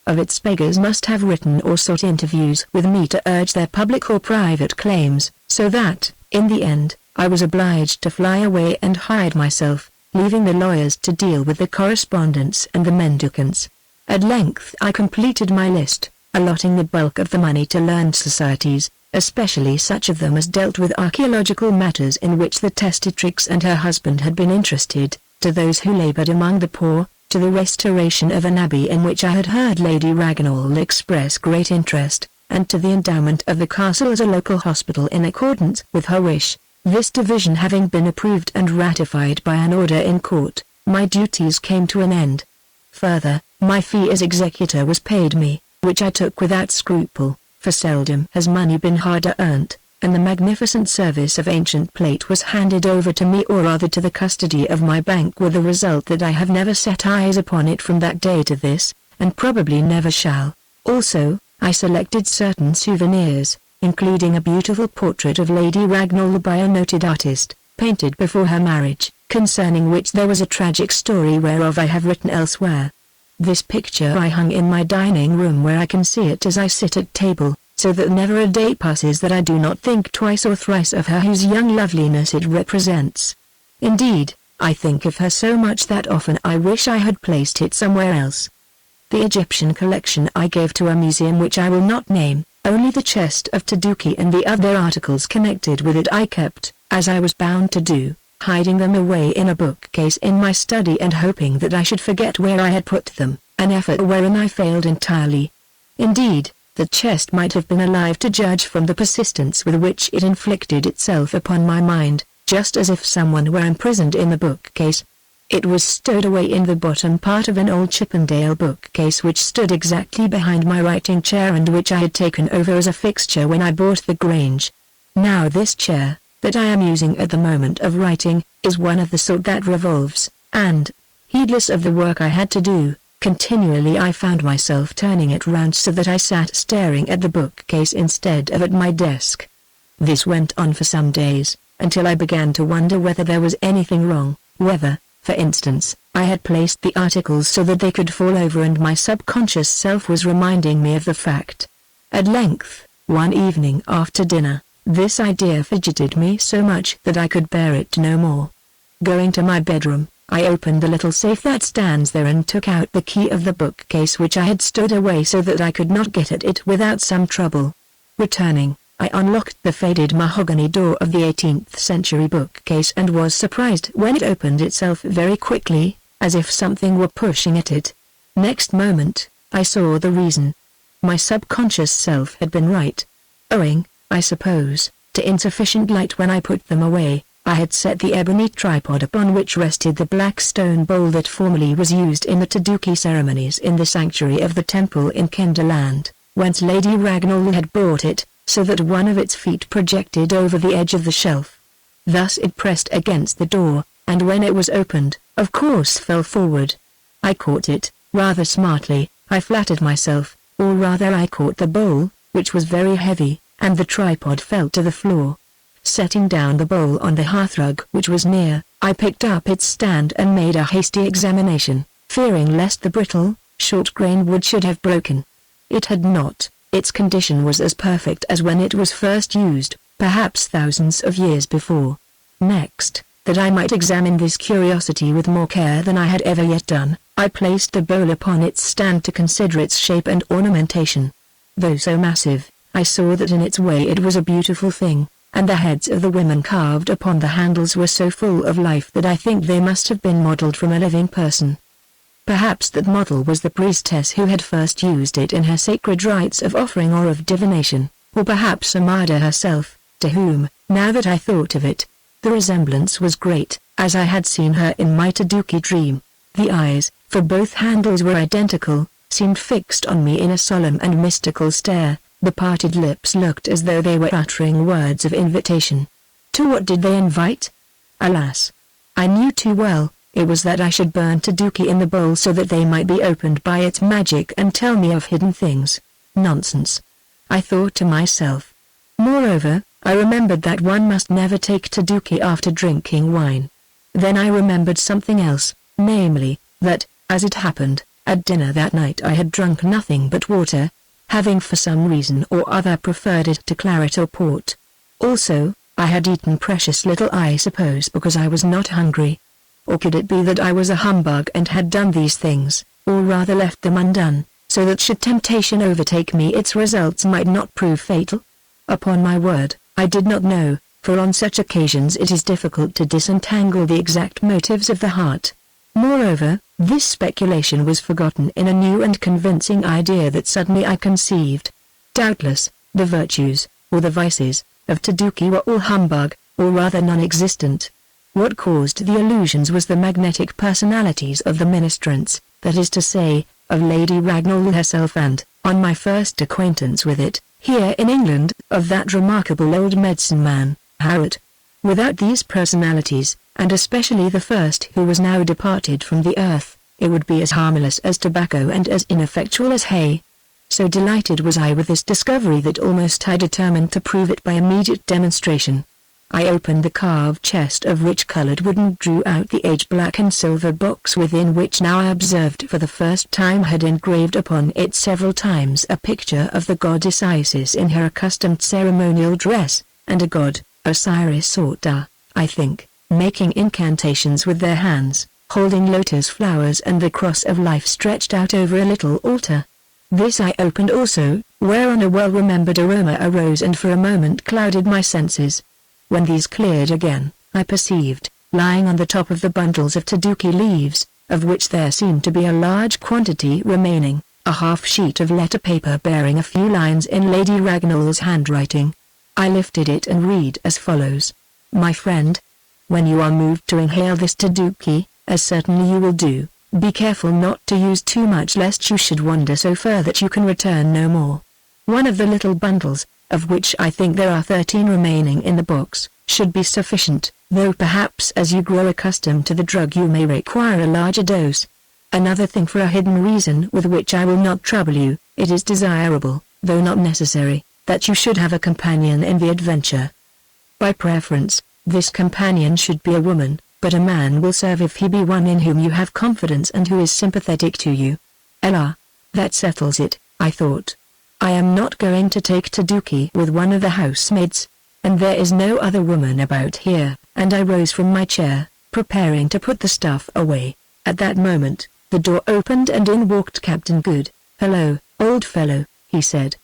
of its beggars must have written or sought interviews with me to urge their public or private claims, so that, in the end, I was obliged to fly away and hide myself, leaving the lawyers to deal with the correspondence and the mendicants. At length I completed my list, allotting the bulk of the money to learned societies, especially such of them as dealt with archaeological matters in which the testatrix and her husband had been interested, to those who laboured among the poor, to the restoration of an abbey in which I had heard Lady Ragnall express great interest, and to the endowment of the castle as a local hospital in accordance with her wish. This division having been approved and ratified by an order in court, my duties came to an end. Further, my fee as executor was paid me, which I took without scruple, for seldom has money been harder earned, and the magnificent service of ancient plate was handed over to me, or rather to the custody of my bank, with the result that I have never set eyes upon it from that day to this, and probably never shall. Also, I selected certain souvenirs, including a beautiful portrait of Lady Ragnall by a noted artist, painted before her marriage, concerning which there was a tragic story whereof I have written elsewhere. This picture I hung in my dining room, where I can see it as I sit at table, so that never a day passes that I do not think twice or thrice of her whose young loveliness it represents. Indeed, I think of her so much that often I wish I had placed it somewhere else. The Egyptian collection I gave to a museum which I will not name. Only the chest of Taduki and the other articles connected with it I kept, as I was bound to do, hiding them away in a bookcase in my study and hoping that I should forget where I had put them, an effort wherein I failed entirely. Indeed, the chest might have been alive to judge from the persistence with which it inflicted itself upon my mind, just as if someone were imprisoned in the bookcase. It was stowed away in the bottom part of an old Chippendale bookcase which stood exactly behind my writing chair, and which I had taken over as a fixture when I bought the Grange. Now this chair, that I am using at the moment of writing, is one of the sort that revolves, and, heedless of the work I had to do, continually I found myself turning it round so that I sat staring at the bookcase instead of at my desk. This went on for some days, until I began to wonder whether there was anything wrong, whether, for instance, I had placed the articles so that they could fall over, and my subconscious self was reminding me of the fact. At length, one evening after dinner, this idea fidgeted me so much that I could bear it no more. Going to my bedroom, I opened the little safe that stands there and took out the key of the bookcase which I had stored away so that I could not get at it without some trouble. Returning, I unlocked the faded mahogany door of the 18th century bookcase and was surprised when it opened itself very quickly, as if something were pushing at it. Next moment, I saw the reason. My subconscious self had been right. Owing, I suppose, to insufficient light when I put them away, I had set the ebony tripod upon which rested the black stone bowl that formerly was used in the Taduki ceremonies in the sanctuary of the temple in Kenderland, whence Lady Ragnall had brought it, so that one of its feet projected over the edge of the shelf. Thus it pressed against the door, and when it was opened, of course fell forward. I caught it, rather smartly, I flattered myself, or rather I caught the bowl, which was very heavy, and the tripod fell to the floor. Setting down the bowl on the hearthrug which was near, I picked up its stand and made a hasty examination, fearing lest the brittle, short-grained wood should have broken. It had not. Its condition was as perfect as when it was first used, perhaps thousands of years before. Next, that I might examine this curiosity with more care than I had ever yet done, I placed the bowl upon its stand to consider its shape and ornamentation. Though so massive, I saw that in its way it was a beautiful thing, and the heads of the women carved upon the handles were so full of life that I think they must have been modeled from a living person. Perhaps that model was the priestess who had first used it in her sacred rites of offering or of divination, or perhaps Amada herself, to whom, now that I thought of it, the resemblance was great, as I had seen her in my Taduki dream. The eyes, for both handles were identical, seemed fixed on me in a solemn and mystical stare. The parted lips looked as though they were uttering words of invitation. To what did they invite? Alas! I knew too well, it was that I should burn Taduki in the bowl so that they might be opened by its magic and tell me of hidden things. Nonsense! I thought to myself. Moreover, I remembered that one must never take Taduki after drinking wine. Then I remembered something else, namely, that, as it happened, at dinner that night I had drunk nothing but water, having for some reason or other preferred it to claret or port. Also, I had eaten precious little, I suppose because I was not hungry. Or could it be that I was a humbug and had done these things, or rather left them undone, so that should temptation overtake me its results might not prove fatal? Upon my word, I did not know, for on such occasions it is difficult to disentangle the exact motives of the heart. Moreover, this speculation was forgotten in a new and convincing idea that suddenly I conceived. Doubtless, the virtues, or the vices, of Taduki were all humbug, or rather non-existent. What caused the illusions was the magnetic personalities of the ministrants, that is to say, of Lady Ragnall herself and, on my first acquaintance with it, here in England, of that remarkable old medicine man, Haggard. Without these personalities, and especially the first who was now departed from the earth, it would be as harmless as tobacco and as ineffectual as hay. So delighted was I with this discovery that almost I determined to prove it by immediate demonstration. I opened the carved chest of rich-colored wood and drew out the aged black and silver box within which now I observed for the first time had engraved upon it several times a picture of the goddess Isis in her accustomed ceremonial dress, and a god, Osiris or Da, I think, making incantations with their hands, holding lotus flowers and the cross of life stretched out over a little altar. This I opened also, whereon a well-remembered aroma arose and for a moment clouded my senses. When these cleared again, I perceived, lying on the top of the bundles of Taduki leaves, of which there seemed to be a large quantity remaining, a half-sheet of letter paper bearing a few lines in Lady Ragnall's handwriting. I lifted it and read as follows. My friend, when you are moved to inhale this Taduki, as certainly you will do, be careful not to use too much lest you should wander so far that you can return no more. One of the little bundles, of which I think there are 13 remaining in the box, should be sufficient, though perhaps as you grow accustomed to the drug you may require a larger dose. Another thing, for a hidden reason with which I will not trouble you, it is desirable, though not necessary, that you should have a companion in the adventure. By preference, this companion should be a woman, but a man will serve if he be one in whom you have confidence and who is sympathetic to you. Ella, that settles it, I thought. I am not going to take Taduki with one of the housemaids, and there is no other woman about here, and I rose from my chair. preparing to put the stuff away. At that moment, the door opened and in walked Captain Good. "Hello, old fellow," he said.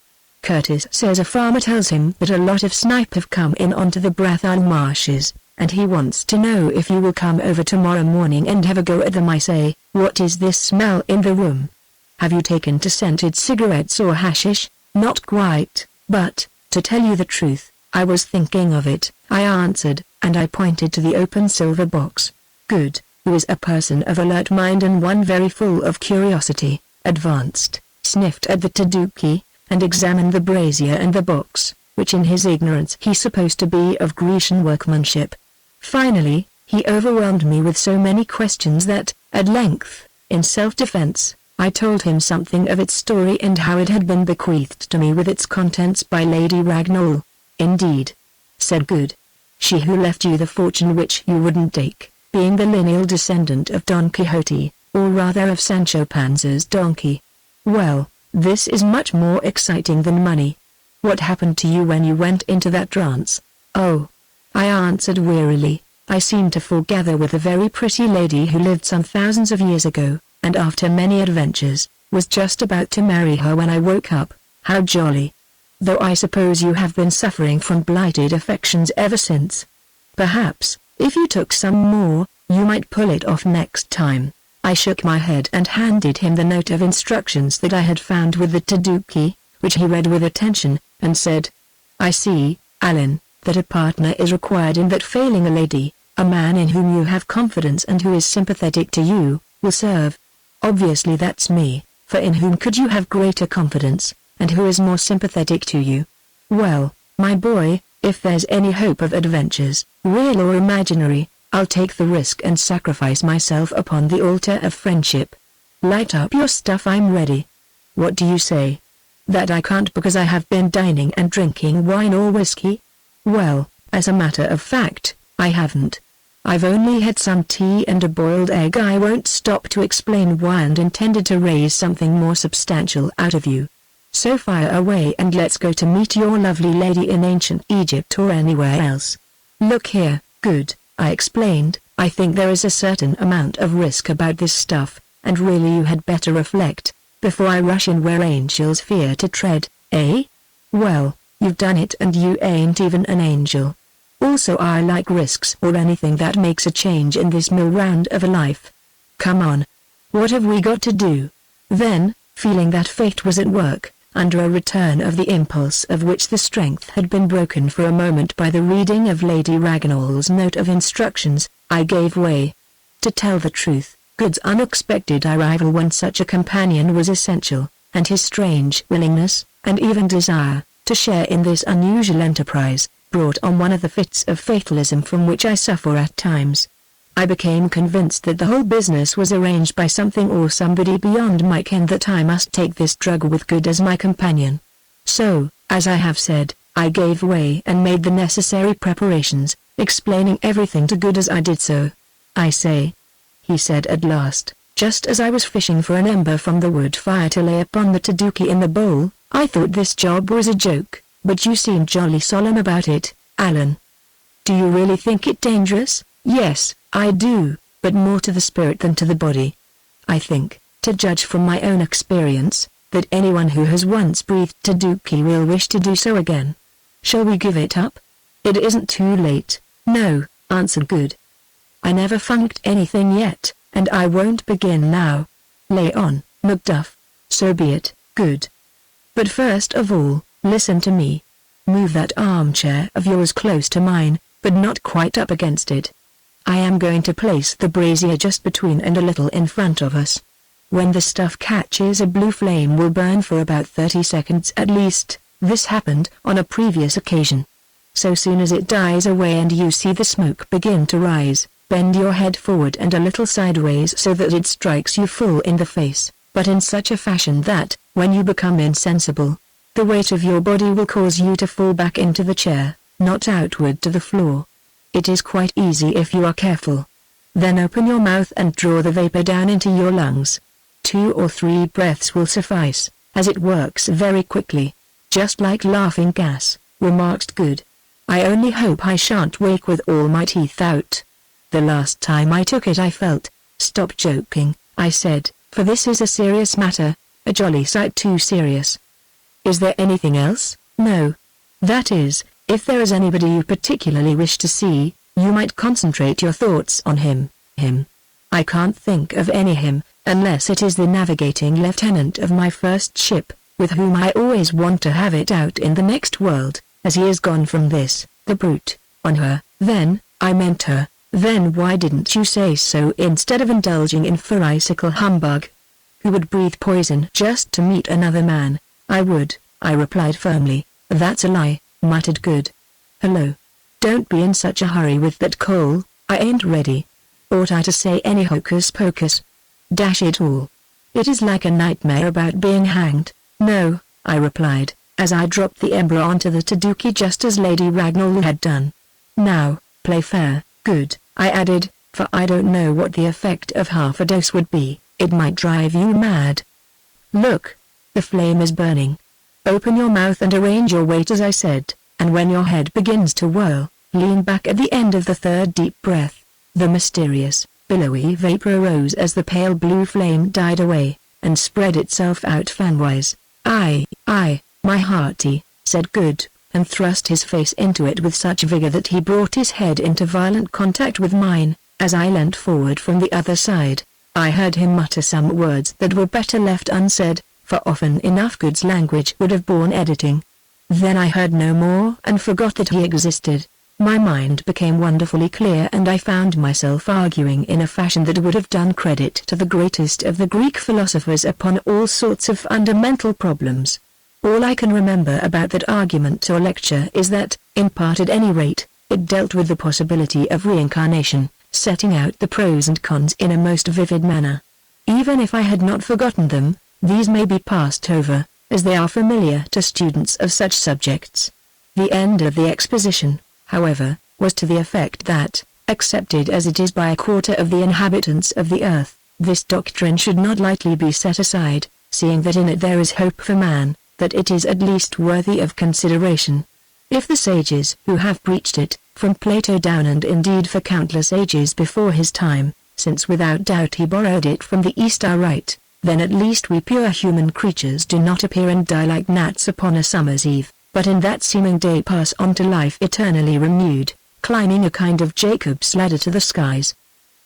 "Curtis says a farmer tells him that a lot of snipe have come in onto the Brathal marshes, and he wants to know if you will come over tomorrow morning and have a go at them." I say, "What is this smell in the room? Have you taken to scented cigarettes or hashish?" "Not quite, but, to tell you the truth, I was thinking of it," I answered, and I pointed to the open silver box. Good, who is a person of alert mind and one very full of curiosity, advanced, sniffed at the taduki, and examined the brazier and the box, which in his ignorance he supposed to be of Grecian workmanship. Finally, he overwhelmed me with so many questions that, at length, in self-defense, I told him something of its story and how it had been bequeathed to me with its contents by Lady Ragnall. "Indeed," said Good. "She who left you the fortune which you wouldn't take, being the lineal descendant of Don Quixote, or rather of Sancho Panza's donkey. Well, this is much more exciting than money. What happened to you when you went into that trance?" "Oh," I answered wearily, "I seemed to foregather with a very pretty lady who lived some thousands of years ago, and after many adventures, was just about to marry her when I woke up." "How jolly. Though I suppose you have been suffering from blighted affections ever since. Perhaps, if you took some more, you might pull it off next time." I shook my head and handed him the note of instructions that I had found with the taduki, which he read with attention, and said, "I see, Allan, that a partner is required and that failing a lady, a man in whom you have confidence and who is sympathetic to you, will serve. Obviously that's me, for in whom could you have greater confidence, and who is more sympathetic to you? Well, my boy, if there's any hope of adventures, real or imaginary, I'll take the risk and sacrifice myself upon the altar of friendship. Light up your stuff, I'm ready." "What do you say? That I can't because I have been dining and drinking wine or whiskey?" "Well, as a matter of fact, I haven't. I've only had some tea and a boiled egg." I won't stop to explain why and intended to raise something more substantial out of you. So fire away and let's go to meet your lovely lady in ancient Egypt or anywhere else. "Look here, Good," I explained, "I think there is a certain amount of risk about this stuff, and really you had better reflect, before I rush in where angels fear to tread, eh? Well, you've done it and you ain't even an angel. Also I like risks or anything that makes a change in this mill round of a life. Come on. What have we got to do?" Then, feeling that fate was at work, under a return of the impulse of which the strength had been broken for a moment by the reading of Lady Ragnall's note of instructions, I gave way. To tell the truth, Good's unexpected arrival when such a companion was essential, and his strange willingness, and even desire, to share in this unusual enterprise, brought on one of the fits of fatalism from which I suffer at times. I became convinced that the whole business was arranged by something or somebody beyond my ken, that I must take this drug with Good as my companion. So, as I have said, I gave way and made the necessary preparations, explaining everything to Good as I did so. "I say," he said at last, just as I was fishing for an ember from the wood fire to lay upon the taduki in the bowl, "I thought this job was a joke, but you seem jolly solemn about it, Allan. Do you really think it dangerous?" "Yes, I do, but more to the spirit than to the body. I think, to judge from my own experience, that anyone who has once breathed taduki will wish to do so again. Shall we give it up?" "It isn't too late." "No," answered Good. "I never funked anything yet, and I won't begin now. Lay on, Macduff." "So be it, Good. But first of all, listen to me. Move that armchair of yours close to mine, but not quite up against it. I am going to place the brazier just between and a little in front of us. When the stuff catches a blue flame will burn for about 30 seconds at least. This happened on a previous occasion. So soon as it dies away and you see the smoke begin to rise, bend your head forward and a little sideways so that it strikes you full in the face, but in such a fashion that, when you become insensible, the weight of your body will cause you to fall back into the chair, not outward to the floor. It is quite easy if you are careful. Then open your mouth and draw the vapor down into your lungs. 2 or 3 breaths will suffice, as it works very quickly, just like laughing gas," remarked Good. "I only hope I shan't wake with all my teeth out." The last time I took it I felt. Stop joking, I said, for this is a serious matter, a jolly sight too serious. Is there anything else? No. That is, if there is anybody you particularly wish to see, you might concentrate your thoughts on him. I can't think of any him, unless it is the navigating lieutenant of my first ship, with whom I always want to have it out in the next world, as he is gone from this, the brute, on her. Then, I meant her. Then why didn't you say so instead of indulging in pharisaical humbug? Who would breathe poison just to meet another man? I would, I replied firmly. That's a lie, muttered Good. Hello. Don't be in such a hurry with that coal, I ain't ready. Ought I to say any hocus pocus? Dash it all. It is like a nightmare about being hanged. No, I replied, as I dropped the ember onto the taduki just as Lady Ragnall had done. Now, play fair, Good, I added, for I don't know what the effect of half a dose would be. It might drive you mad. Look. The flame is burning. Open your mouth and arrange your weight as I said, and when your head begins to whirl, lean back at the end of the third deep breath. The mysterious, billowy vapor arose as the pale blue flame died away, and spread itself out fanwise. Aye, my hearty, said Good, and thrust his face into it with such vigor that he brought his head into violent contact with mine, as I leant forward from the other side. I heard him mutter some words that were better left unsaid, for often enough Good's language would have borne editing. Then I heard no more and forgot that he existed. My mind became wonderfully clear and I found myself arguing in a fashion that would have done credit to the greatest of the Greek philosophers upon all sorts of fundamental problems. All I can remember about that argument or lecture is that, in part at any rate, it dealt with the possibility of reincarnation, setting out the pros and cons in a most vivid manner. Even if I had not forgotten them, these may be passed over, as they are familiar to students of such subjects. The end of the exposition, however, was to the effect that, accepted as it is by a quarter of the inhabitants of the earth, this doctrine should not lightly be set aside, seeing that in it there is hope for man, that it is at least worthy of consideration. If the sages who have preached it, from Plato down and indeed for countless ages before his time, since without doubt he borrowed it from the East are right, then at least we pure human creatures do not appear and die like gnats upon a summer's eve, but in that seeming day pass on to life eternally renewed, climbing a kind of Jacob's ladder to the skies.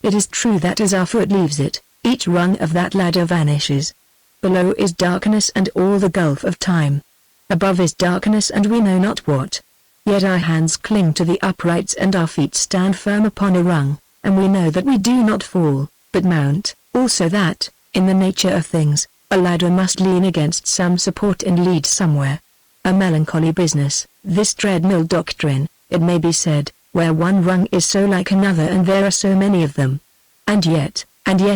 It is true that as our foot leaves it, each rung of that ladder vanishes. Below is darkness and all the gulf of time. Above is darkness and we know not what. Yet our hands cling to the uprights and our feet stand firm upon a rung, and we know that we do not fall, but mount, also that, in the nature of things, a ladder must lean against some support and lead somewhere. A melancholy business, this treadmill doctrine, it may be said, where one rung is so like another and there are so many of them. And yet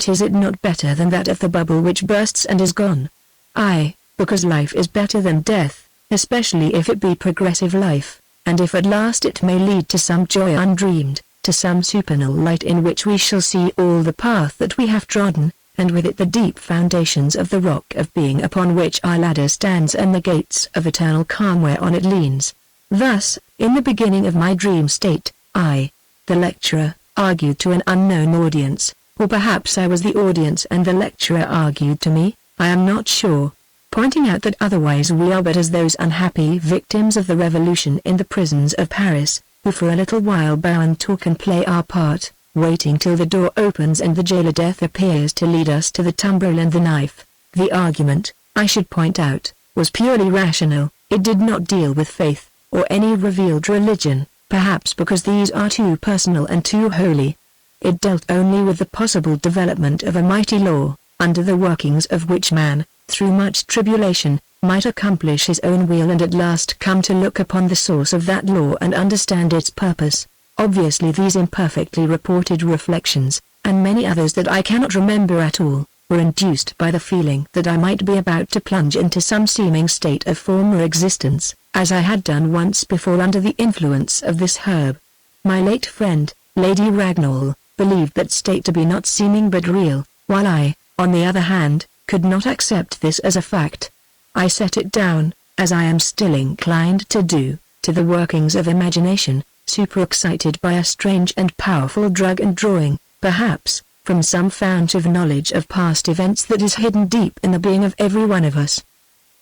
is it not better than that of the bubble which bursts and is gone? Aye, because life is better than death, especially if it be progressive life, and if at last it may lead to some joy undreamed, to some supernal light in which we shall see all the path that we have trodden, and with it the deep foundations of the rock of being upon which our ladder stands and the gates of eternal calm whereon it leans. Thus, in the beginning of my dream state, I, the lecturer, argued to an unknown audience, or perhaps I was the audience and the lecturer argued to me, I am not sure, pointing out that otherwise we are but as those unhappy victims of the revolution in the prisons of Paris, who for a little while bow and talk and play our part, waiting till the door opens and the jailer Death appears to lead us to the tumbril and the knife. The argument, I should point out, was purely rational, it did not deal with faith, or any revealed religion, perhaps because these are too personal and too holy. It dealt only with the possible development of a mighty law, under the workings of which man, through much tribulation, might accomplish his own will and at last come to look upon the source of that law and understand its purpose. Obviously these imperfectly reported reflections, and many others that I cannot remember at all, were induced by the feeling that I might be about to plunge into some seeming state of former existence, as I had done once before under the influence of this herb. My late friend, Lady Ragnall, believed that state to be not seeming but real, while I, on the other hand, could not accept this as a fact. I set it down, as I am still inclined to do, to the workings of imagination, super excited by a strange and powerful drug and drawing, perhaps, from some fount of knowledge of past events that is hidden deep in the being of every one of us.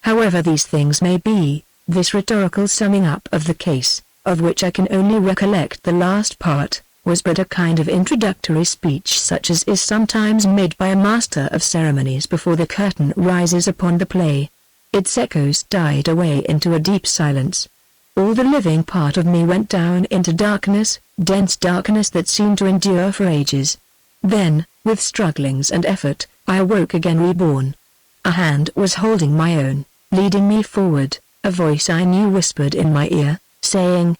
However these things may be, this rhetorical summing up of the case, of which I can only recollect the last part, was but a kind of introductory speech such as is sometimes made by a master of ceremonies before the curtain rises upon the play. Its echoes died away into a deep silence. All the living part of me went down into darkness, dense darkness that seemed to endure for ages. Then, with strugglings and effort, I awoke again reborn. A hand was holding my own, leading me forward, a voice I knew whispered in my ear, saying,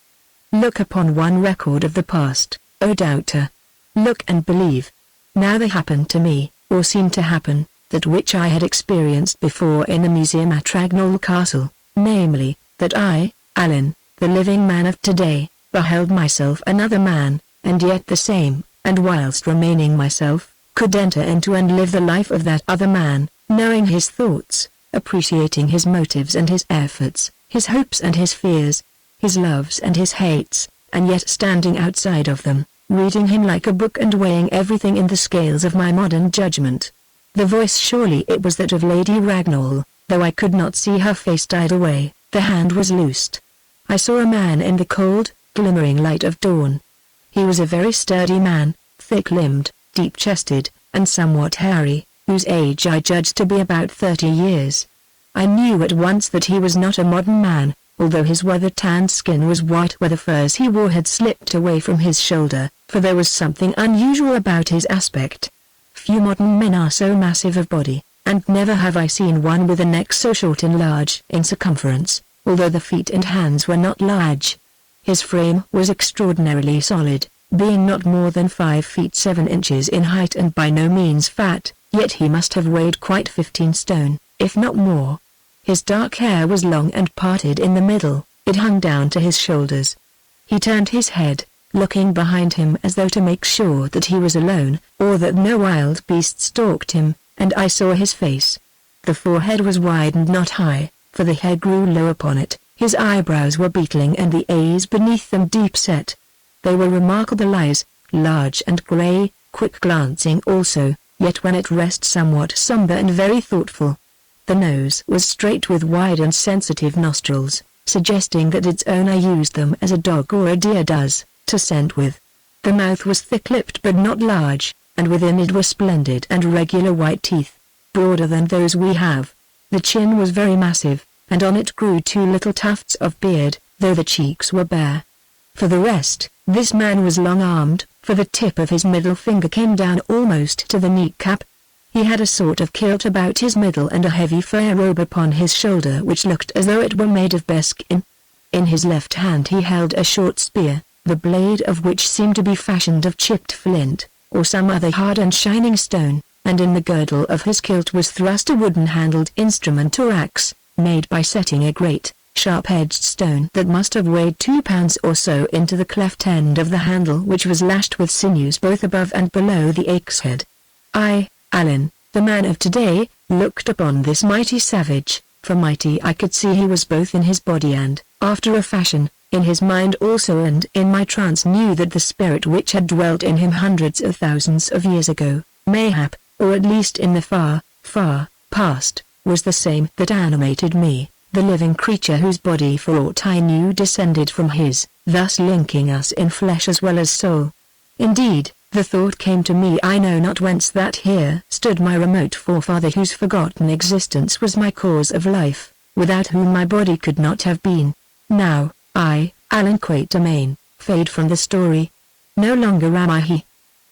"Look upon one record of the past, O doubter. Look and believe." Now there happened to me, or seemed to happen, that which I had experienced before in the museum at Ragnall Castle, namely, that I, Allan, the living man of today, beheld myself another man, and yet the same, and whilst remaining myself, could enter into and live the life of that other man, knowing his thoughts, appreciating his motives and his efforts, his hopes and his fears, his loves and his hates, and yet standing outside of them, reading him like a book and weighing everything in the scales of my modern judgment. The voice surely it was that of Lady Ragnall, though I could not see her face died away, the hand was loosed. I saw a man in the cold, glimmering light of dawn. He was a very sturdy man, thick-limbed, deep-chested, and somewhat hairy, whose age I judged to be about 30 years. I knew at once that he was not a modern man, although his weather-tanned skin was white where the furs he wore had slipped away from his shoulder, for there was something unusual about his aspect. Few modern men are so massive of body, and never have I seen one with a neck so short and large in circumference, although the feet and hands were not large. His frame was extraordinarily solid, being not more than 5 feet 7 inches in height and by no means fat, yet he must have weighed quite 15 stone, if not more. His dark hair was long and parted in the middle, it hung down to his shoulders. He turned his head, looking behind him as though to make sure that he was alone, or that no wild beast stalked him, and I saw his face. The forehead was wide and not high, for the hair grew low upon it, his eyebrows were beetling and the A's beneath them deep set. They were remarkable eyes, large and grey, quick glancing also, yet when at rest somewhat sombre and very thoughtful. The nose was straight with wide and sensitive nostrils, suggesting that its owner used them as a dog or a deer does, to scent with. The mouth was thick-lipped but not large, and within it were splendid and regular white teeth, broader than those we have. The chin was very massive, and on it grew 2 little tufts of beard, though the cheeks were bare. For the rest, this man was long-armed, for the tip of his middle finger came down almost to the kneecap. He had a sort of kilt about his middle and a heavy fur robe upon his shoulder which looked as though it were made of bearskin. In his left hand he held a short spear, the blade of which seemed to be fashioned of chipped flint, or some other hard and shining stone, and in the girdle of his kilt was thrust a wooden-handled instrument or axe, made by setting a great, sharp-edged stone that must have weighed 2 pounds or so into the cleft end of the handle which was lashed with sinews both above and below the axe head. I, Allan, the man of today, looked upon this mighty savage, for mighty I could see he was both in his body and, after a fashion, in his mind also, and in my trance knew that the spirit which had dwelt in him hundreds of thousands of years ago, mayhap, or at least in the far, far past, was the same that animated me, the living creature whose body for aught I knew descended from his, thus linking us in flesh as well as soul. Indeed, the thought came to me I know not whence that here stood my remote forefather whose forgotten existence was my cause of life, without whom my body could not have been. Now, I, Allan Quatermain, fade from the story. No longer am I he.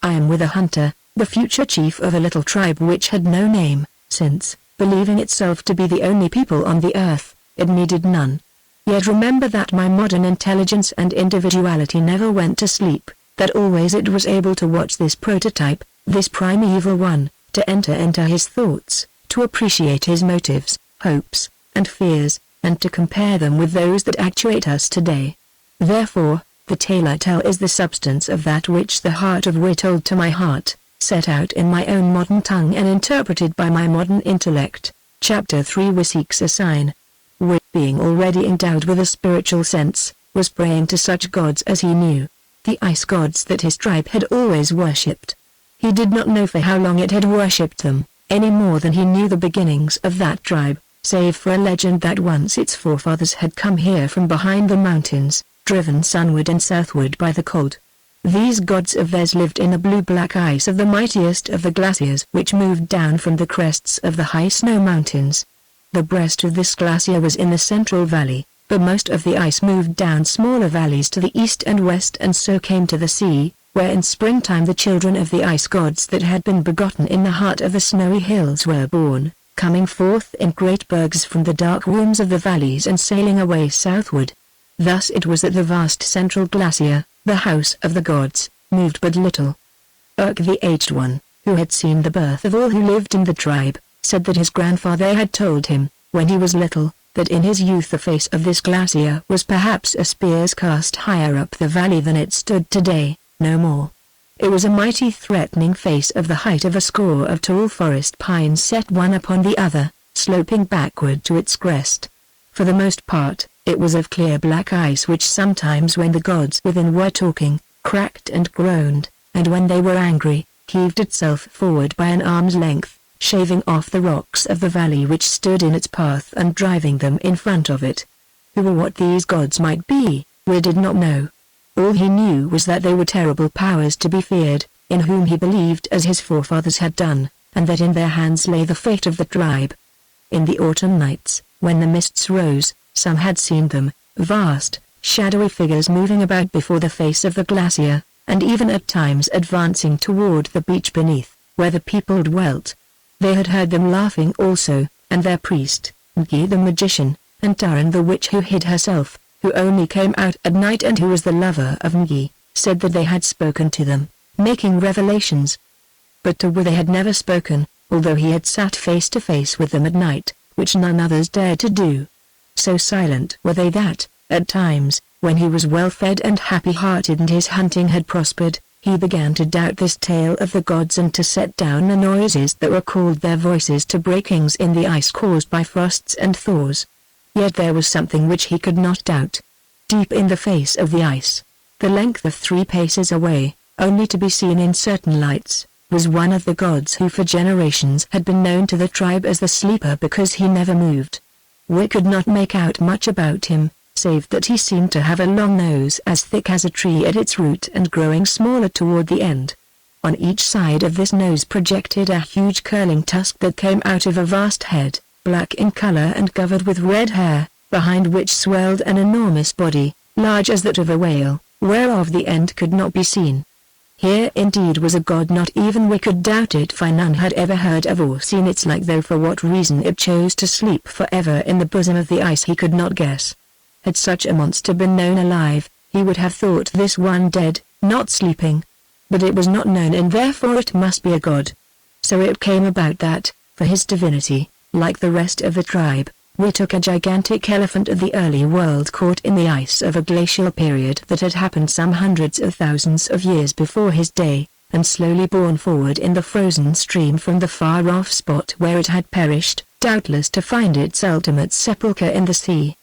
I am with a hunter, the future chief of a little tribe which had no name, since, believing itself to be the only people on the earth, it needed none. Yet remember that my modern intelligence and individuality never went to sleep, that always it was able to watch this prototype, this primeval one, to enter into his thoughts, to appreciate his motives, hopes, and fears, and to compare them with those that actuate us today. Therefore, the tale I tell is the substance of that which the heart of wit told to my heart, set out in my own modern tongue and interpreted by my modern intellect. Chapter 3 We seeks a sign. Wit being already endowed with a spiritual sense, was praying to such gods as he knew, the ice gods that his tribe had always worshipped. He did not know for how long it had worshipped them, any more than he knew the beginnings of that tribe, save for a legend that once its forefathers had come here from behind the mountains, driven sunward and southward by the cold. These gods of theirs lived in the blue-black ice of the mightiest of the glaciers which moved down from the crests of the high snow mountains. The breast of this glacier was in the central valley, but most of the ice moved down smaller valleys to the east and west and so came to the sea, where in springtime the children of the ice gods that had been begotten in the heart of the snowy hills were born, coming forth in great bergs from the dark wombs of the valleys and sailing away southward. Thus it was that the vast central glacier, the house of the gods, moved but little. Urk the aged one, who had seen the birth of all who lived in the tribe, said that his grandfather had told him, when he was little, that in his youth the face of this glacier was perhaps a spear's cast higher up the valley than it stood today, no more. It was a mighty threatening face of the height of a score of tall forest pines set one upon the other, sloping backward to its crest. For the most part, it was of clear black ice which sometimes when the gods within were talking, cracked and groaned, and when they were angry, heaved itself forward by an arm's length, shaving off the rocks of the valley which stood in its path and driving them in front of it. Who or what these gods might be, we did not know. All he knew was that they were terrible powers to be feared, in whom he believed as his forefathers had done, and that in their hands lay the fate of the tribe. In the autumn nights, when the mists rose, some had seen them, vast, shadowy figures moving about before the face of the glacier, and even at times advancing toward the beach beneath, where the people dwelt. They had heard them laughing also, and their priest, Ngi the magician, and Taran the witch who hid herself, who only came out at night and who was the lover of Ngi, said that they had spoken to them, making revelations. But to Wu they had never spoken, although he had sat face to face with them at night, which none others dared to do. So silent were they that, at times, when he was well-fed and happy-hearted and his hunting had prospered, he began to doubt this tale of the gods and to set down the noises that were called their voices to breakings in the ice caused by frosts and thaws. Yet there was something which he could not doubt. Deep in the face of the ice, the length of 3 paces away, only to be seen in certain lights, was one of the gods who for generations had been known to the tribe as the Sleeper because he never moved. We could not make out much about him, save that he seemed to have a long nose as thick as a tree at its root and growing smaller toward the end. On each side of this nose projected a huge curling tusk that came out of a vast head, black in color and covered with red hair, behind which swelled an enormous body, large as that of a whale, whereof the end could not be seen. Here indeed was a god not even we could doubt it, for none had ever heard of or seen its like, though for what reason it chose to sleep forever in the bosom of the ice he could not guess. Had such a monster been known alive, he would have thought this one dead, not sleeping. But it was not known and therefore it must be a god. So it came about that, for his divinity, like the rest of the tribe, we took a gigantic elephant of the early world caught in the ice of a glacial period that had happened some hundreds of thousands of years before his day, and slowly borne forward in the frozen stream from the far-off spot where it had perished, doubtless to find its ultimate sepulchre in the sea.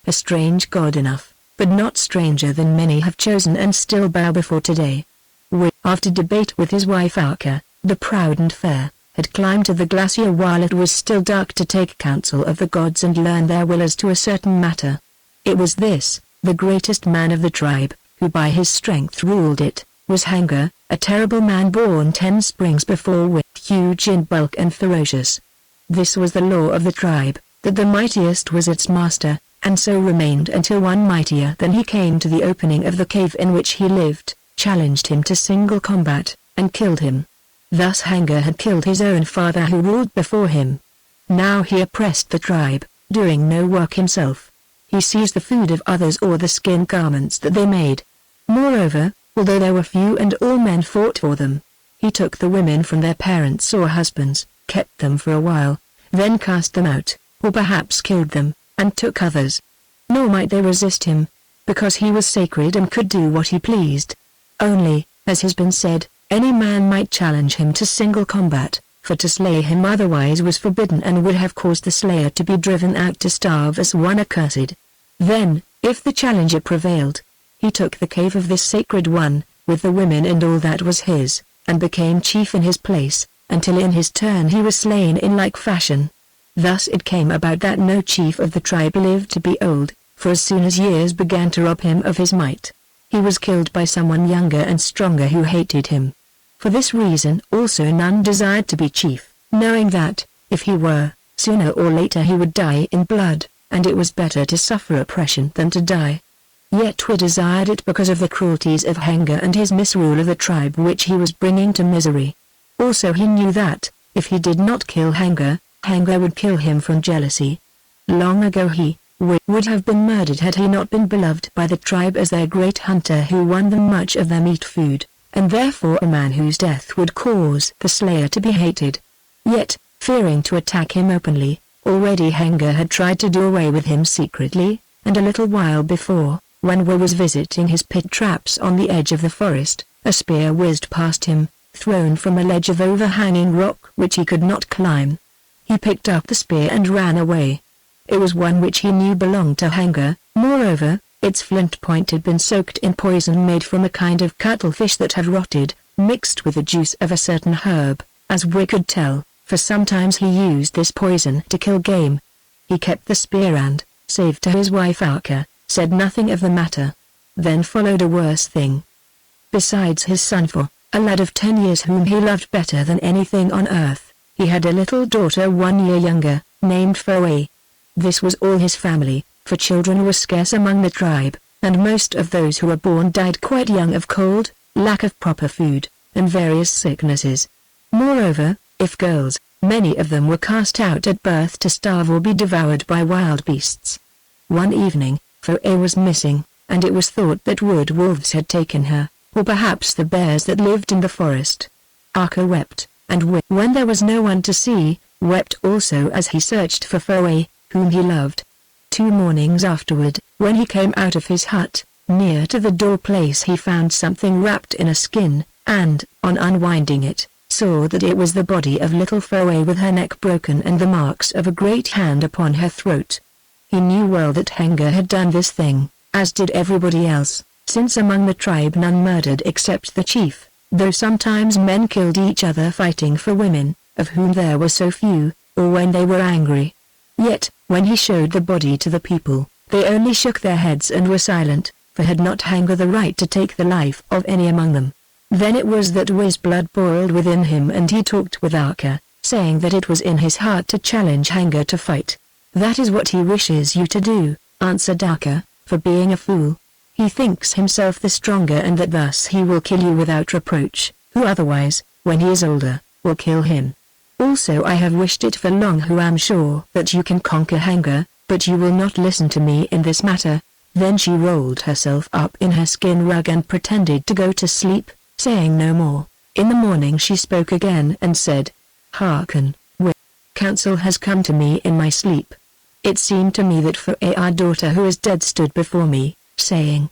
A strange god enough, but not stranger than many have chosen and still bow before today. We, after debate with his wife Arka, the proud and fair, had climbed to the glacier while it was still dark to take counsel of the gods and learn their will as to a certain matter. It was this, the greatest man of the tribe, who by his strength ruled it, was Haggard, a terrible man born 10 springs before with huge in bulk and ferocious. This was the law of the tribe, that the mightiest was its master, and so remained until one mightier than he came to the opening of the cave in which he lived, challenged him to single combat, and killed him. Thus Haggard had killed his own father who ruled before him. Now he oppressed the tribe, doing no work himself. He seized the food of others or the skin garments that they made. Moreover, although there were few and all men fought for them, he took the women from their parents or husbands, kept them for a while, then cast them out, or perhaps killed them, and took others. Nor might they resist him, because he was sacred and could do what he pleased. Only, as has been said, any man might challenge him to single combat, for to slay him otherwise was forbidden and would have caused the slayer to be driven out to starve as one accursed. Then, If the challenger prevailed, he took the cave of this sacred one, with the women and all that was his, and became chief in his place, until in his turn he was slain in like fashion. Thus it came about that no chief of the tribe lived to be old, for as soon as years began to rob him of his might, he was killed by someone younger and stronger who hated him. For this reason also none desired to be chief, knowing that, if he were, sooner or later he would die in blood, and it was better to suffer oppression than to die. Yet we desired it because of the cruelties of Haggard and his misrule of the tribe which he was bringing to misery. Also he knew that, if he did not kill Haggard, Haggard would kill him from jealousy. Long ago he would have been murdered had he not been beloved by the tribe as their great hunter who won them much of their meat food, and therefore a man whose death would cause the slayer to be hated. Yet, fearing to attack him openly, already Haggard had tried to do away with him secretly, and a little while before, when Will was visiting his pit traps on the edge of the forest, a spear whizzed past him, thrown from a ledge of overhanging rock which he could not climb. He picked up the spear and ran away. It was one which he knew belonged to Haggard. Moreover, its flint point had been soaked in poison made from a kind of cuttlefish that had rotted, mixed with the juice of a certain herb, as we could tell, for sometimes he used this poison to kill game. He kept the spear and, save to his wife Alka, said nothing of the matter. Then followed a worse thing. Besides his son for, a lad of 10 years whom he loved better than anything on earth, he had a little daughter 1 year younger, named Foe. This was all his family, for children were scarce among the tribe, and most of those who were born died quite young of cold, lack of proper food, and various sicknesses. Moreover, if girls, many of them were cast out at birth to starve or be devoured by wild beasts. One evening, Foe was missing, and it was thought that wood wolves had taken her, or perhaps the bears that lived in the forest. Alka wept, and when there was no one to see, wept also as he searched for Foe, whom he loved. 2 mornings afterward, when he came out of his hut, near to the door place he found something wrapped in a skin, and, on unwinding it, saw that it was the body of little Foe with her neck broken and the marks of a great hand upon her throat. He knew well that Haggard had done this thing, as did everybody else, since among the tribe none murdered except the chief, though sometimes men killed each other fighting for women, of whom there were so few, or when they were angry. Yet, when he showed the body to the people, they only shook their heads and were silent, for had not Haggard the right to take the life of any among them. Then it was that Will's blood boiled within him and he talked with Alka, saying that it was in his heart to challenge Haggard to fight. "That is what he wishes you to do," answered Alka, "for being a fool. He thinks himself the stronger and that thus he will kill you without reproach, who otherwise, when he is older, will kill him. Also I have wished it for long who am sure that you can conquer Haggard, but you will not listen to me in this matter." Then she rolled herself up in her skin rug and pretended to go to sleep, saying no more. In the morning she spoke again and said, "Hearken, Will. Counsel has come to me in my sleep. It seemed to me that Foe our daughter who is dead stood before me, saying,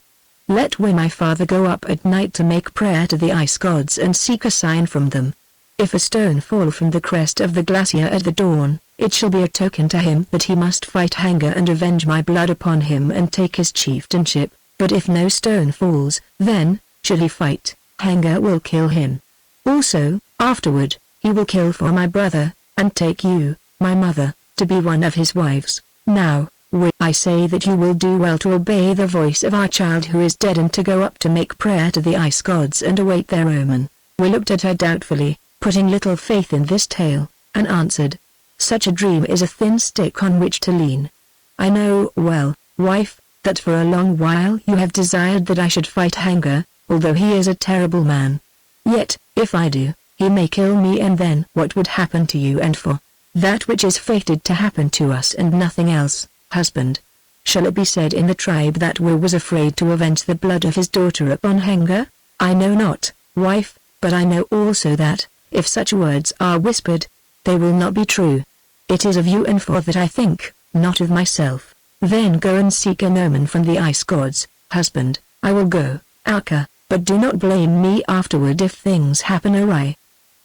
'Let Will my father go up at night to make prayer to the ice gods and seek a sign from them. If a stone fall from the crest of the glacier at the dawn, it shall be a token to him that he must fight Haggard and avenge my blood upon him and take his chieftainship, but if no stone falls, then, should he fight, Haggard will kill him. Also, afterward, he will kill for my brother, and take you, my mother, to be one of his wives. Now, Will, I say that you will do well to obey the voice of our child who is dead and to go up to make prayer to the ice gods and await their omen.'" Will looked at her doubtfully, putting little faith in this tale, and answered, "Such a dream is a thin stick on which to lean. I know well, wife, that for a long while you have desired that I should fight Haggard, although he is a terrible man. Yet, if I do, he may kill me and then what would happen to you and for that which is fated to happen to us and nothing else, husband? Shall it be said in the tribe that Will was afraid to avenge the blood of his daughter upon Haggard? I know not, wife, but I know also that, if such words are whispered, they will not be true. It is of you and for that I think, not of myself. Then go and seek an omen from the ice gods, husband." "I will go, Alka, but do not blame me afterward if things happen awry."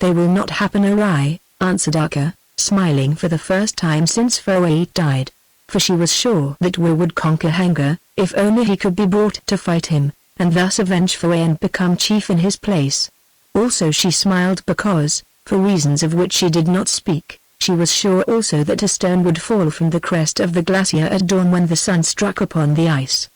"They will not happen awry," answered Alka, smiling for the first time since Foe died. for she was sure that we would conquer Haggard, if only he could be brought to fight him, and thus avenge Foy and become chief in his place. Also she smiled because, for reasons of which she did not speak, she was sure also that a stone would fall from the crest of the glacier at dawn when the sun struck upon the ice.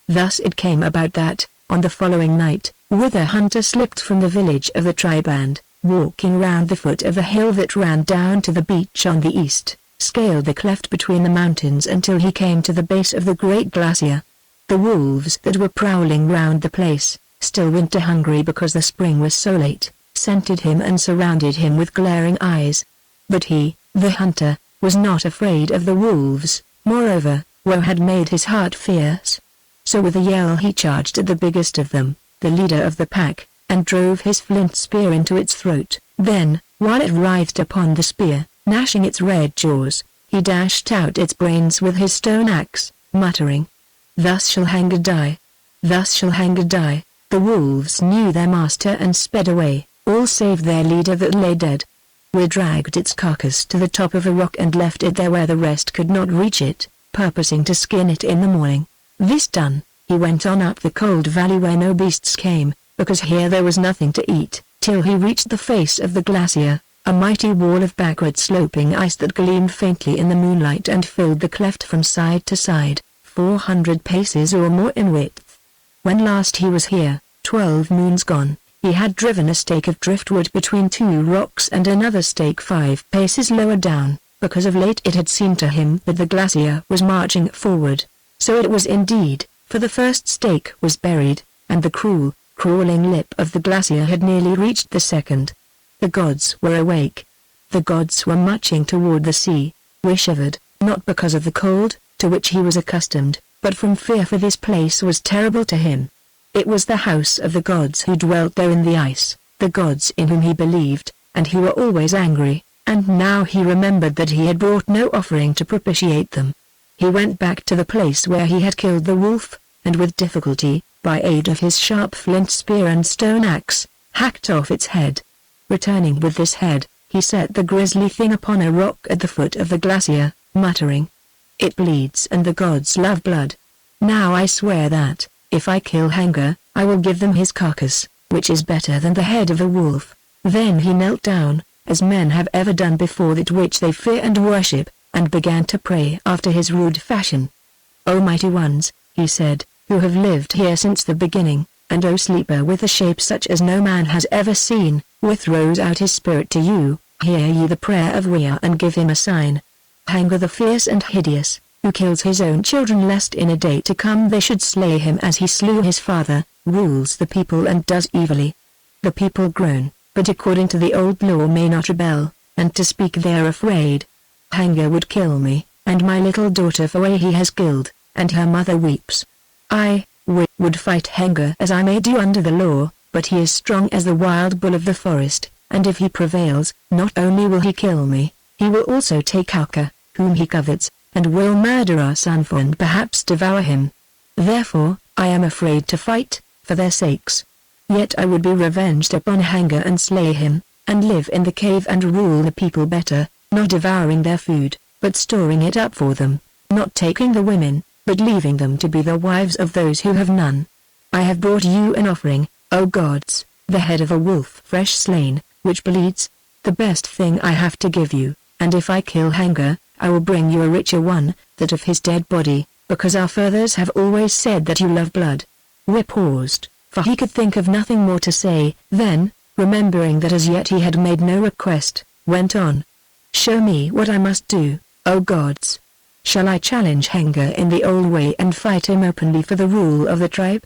Thus it came about that, on the following night, Wither Hunter slipped from the village of the tribe and, walking round the foot of the hill that ran down to the beach on the east, scaled the cleft between the mountains until he came to the base of the great glacier. The wolves that were prowling round the place, still winter-hungry because the spring was so late, scented him and surrounded him with glaring eyes. But he, the hunter, was not afraid of the wolves. Moreover, woe had made his heart fierce. So with a yell he charged at the biggest of them, the leader of the pack, and drove his flint spear into its throat. Then, while it writhed upon the spear, gnashing its red jaws, he dashed out its brains with his stone axe, muttering, "Thus shall Haggard die. Thus shall Haggard die." The wolves knew their master and sped away, all save their leader that lay dead. We dragged its carcass to the top of a rock and left it there where the rest could not reach it, purposing to skin it in the morning. This done, he went on up the cold valley where no beasts came, because here there was nothing to eat, till he reached the face of the glacier, a mighty wall of backward sloping ice that gleamed faintly in the moonlight and filled the cleft from side to side, 400 paces or more in width. When last he was here, 12 moons gone, he had driven a stake of driftwood between two rocks and another stake 5 paces lower down, because of late it had seemed to him that the glacier was marching forward. So it was indeed, for the first stake was buried, and the crawling lip of the glacier had nearly reached the second. The gods were awake. The gods were marching toward the sea. We shivered, not because of the cold, to which he was accustomed, but from fear, for this place was terrible to him. It was the house of the gods who dwelt there in the ice, the gods in whom he believed, and who were always angry, and now he remembered that he had brought no offering to propitiate them. He went back to the place where he had killed the wolf, and with difficulty, by aid of his sharp flint spear and stone axe, hacked off its head. Returning with this head, he set the grisly thing upon a rock at the foot of the glacier, muttering, "It bleeds and the gods love blood. Now I swear that, if I kill Haggard, I will give them his carcass, which is better than the head of a wolf." Then he knelt down, as men have ever done before that which they fear and worship, and began to pray after his rude fashion. "O mighty ones," he said, "who have lived here since the beginning, and O sleeper with a shape such as no man has ever seen, who throws out his spirit to you, hear ye the prayer of Weir and give him a sign. Haggard the fierce and hideous, who kills his own children lest in a day to come they should slay him as he slew his father, rules the people and does evilly. The people groan, but according to the old law may not rebel, and to speak they are afraid. Haggard would kill me, and my little daughter Foy he has killed, and her mother weeps. I would fight Haggard as I may do under the law, but he is strong as the wild bull of the forest, and if he prevails, not only will he kill me, he will also take Haggard, whom he covets, and will murder our son and perhaps devour him. Therefore, I am afraid to fight, for their sakes. Yet I would be revenged upon Haggard and slay him, and live in the cave and rule the people better, not devouring their food, but storing it up for them, not taking the women, but leaving them to be the wives of those who have none. I have brought you an offering, O gods, the head of a wolf fresh slain, which bleeds, the best thing I have to give you, and if I kill Haggard, I will bring you a richer one, that of his dead body, because our fathers have always said that you love blood." We paused, for he could think of nothing more to say, then, remembering that as yet he had made no request, went on. "Show me what I must do, O gods. Shall I challenge Haggard in the old way and fight him openly for the rule of the tribe?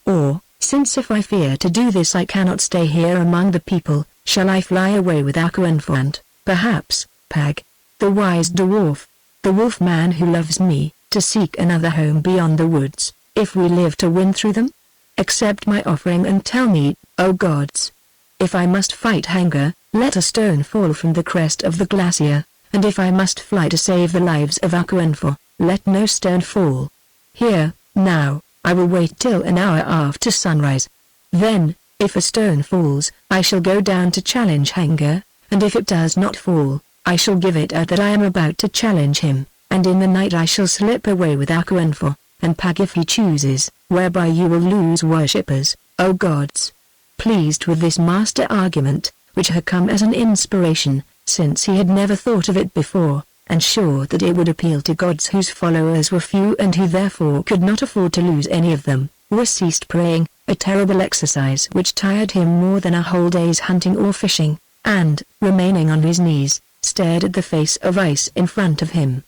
Or, since if I fear to do this I cannot stay here among the people, shall I fly away with Audiobooks and, perhaps, Pag, the wise dwarf, the wolf man who loves me, to seek another home beyond the woods, if we live to win through them? Accept my offering and tell me, O gods. If I must fight Haggard, let a stone fall from the crest of the glacier, and if I must fly to save the lives of Audiobooks, let no stone fall. Here, now, I will wait till an hour after sunrise. Then, if a stone falls, I shall go down to challenge Haggard, and if it does not fall, I shall give it out that I am about to challenge him, and in the night I shall slip away with Aquanfor, and Pag if he chooses, whereby you will lose worshippers, O gods." Pleased with this master argument, which had come as an inspiration, since he had never thought of it before, and sure that it would appeal to gods whose followers were few and who therefore could not afford to lose any of them, War ceased praying, a terrible exercise which tired him more than a whole day's hunting or fishing, and, remaining on his knees, stared at the face of ice in front of him.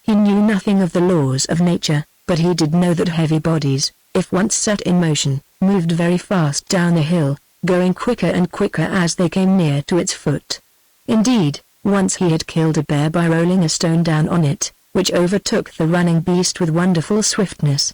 He knew nothing of the laws of nature, but he did know that heavy bodies, if once set in motion, moved very fast down the hill, going quicker and quicker as they came near to its foot. Indeed, once he had killed a bear by rolling a stone down on it, which overtook the running beast with wonderful swiftness.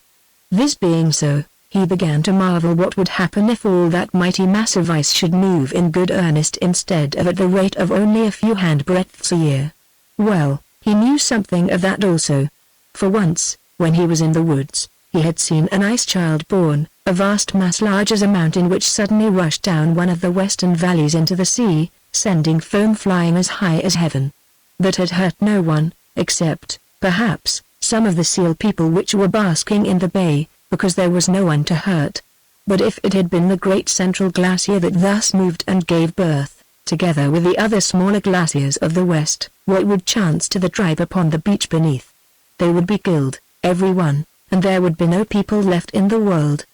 This being so, he began to marvel what would happen if all that mighty mass of ice should move in good earnest instead of at the rate of only a few handbreadths a year. Well, he knew something of that also. For once, when he was in the woods, he had seen an ice child born, a vast mass large as a mountain which suddenly rushed down one of the western valleys into the sea, sending foam flying as high as heaven. That had hurt no one, except, perhaps, some of the seal people which were basking in the bay, because there was no one to hurt. But if it had been the great central glacier that thus moved and gave birth, together with the other smaller glaciers of the west, what would chance to the tribe upon the beach beneath? They would be killed, every one, and there would be no people left in the world.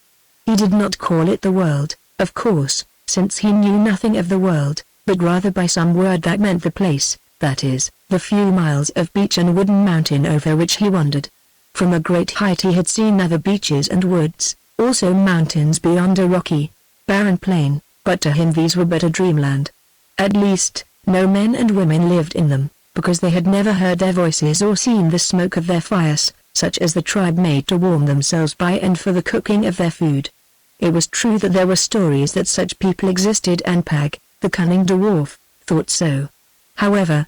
He did not call it the world, of course, since he knew nothing of the world, but rather by some word that meant the place, that is, the few miles of beach and wooden mountain over which he wandered. From a great height he had seen other beaches and woods, also mountains beyond a rocky, barren plain, but to him these were but a dreamland. At least, no men and women lived in them, because they had never heard their voices or seen the smoke of their fires, such as the tribe made to warm themselves by and for the cooking of their food. It was true that there were stories that such people existed, and Pag, the cunning dwarf, thought so. However,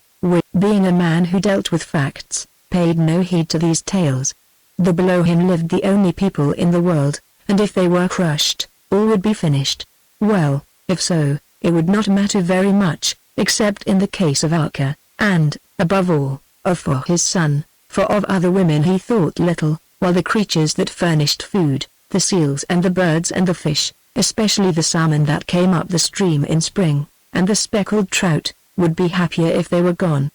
being a man who dealt with facts, paid no heed to these tales. The below him lived the only people in the world, and if they were crushed, all would be finished. Well, if so, it would not matter very much, except in the case of Alka, and, above all, of for his son, for of other women he thought little, while the creatures that furnished food, the seals and the birds and the fish, especially the salmon that came up the stream in spring, and the speckled trout, would be happier if they were gone.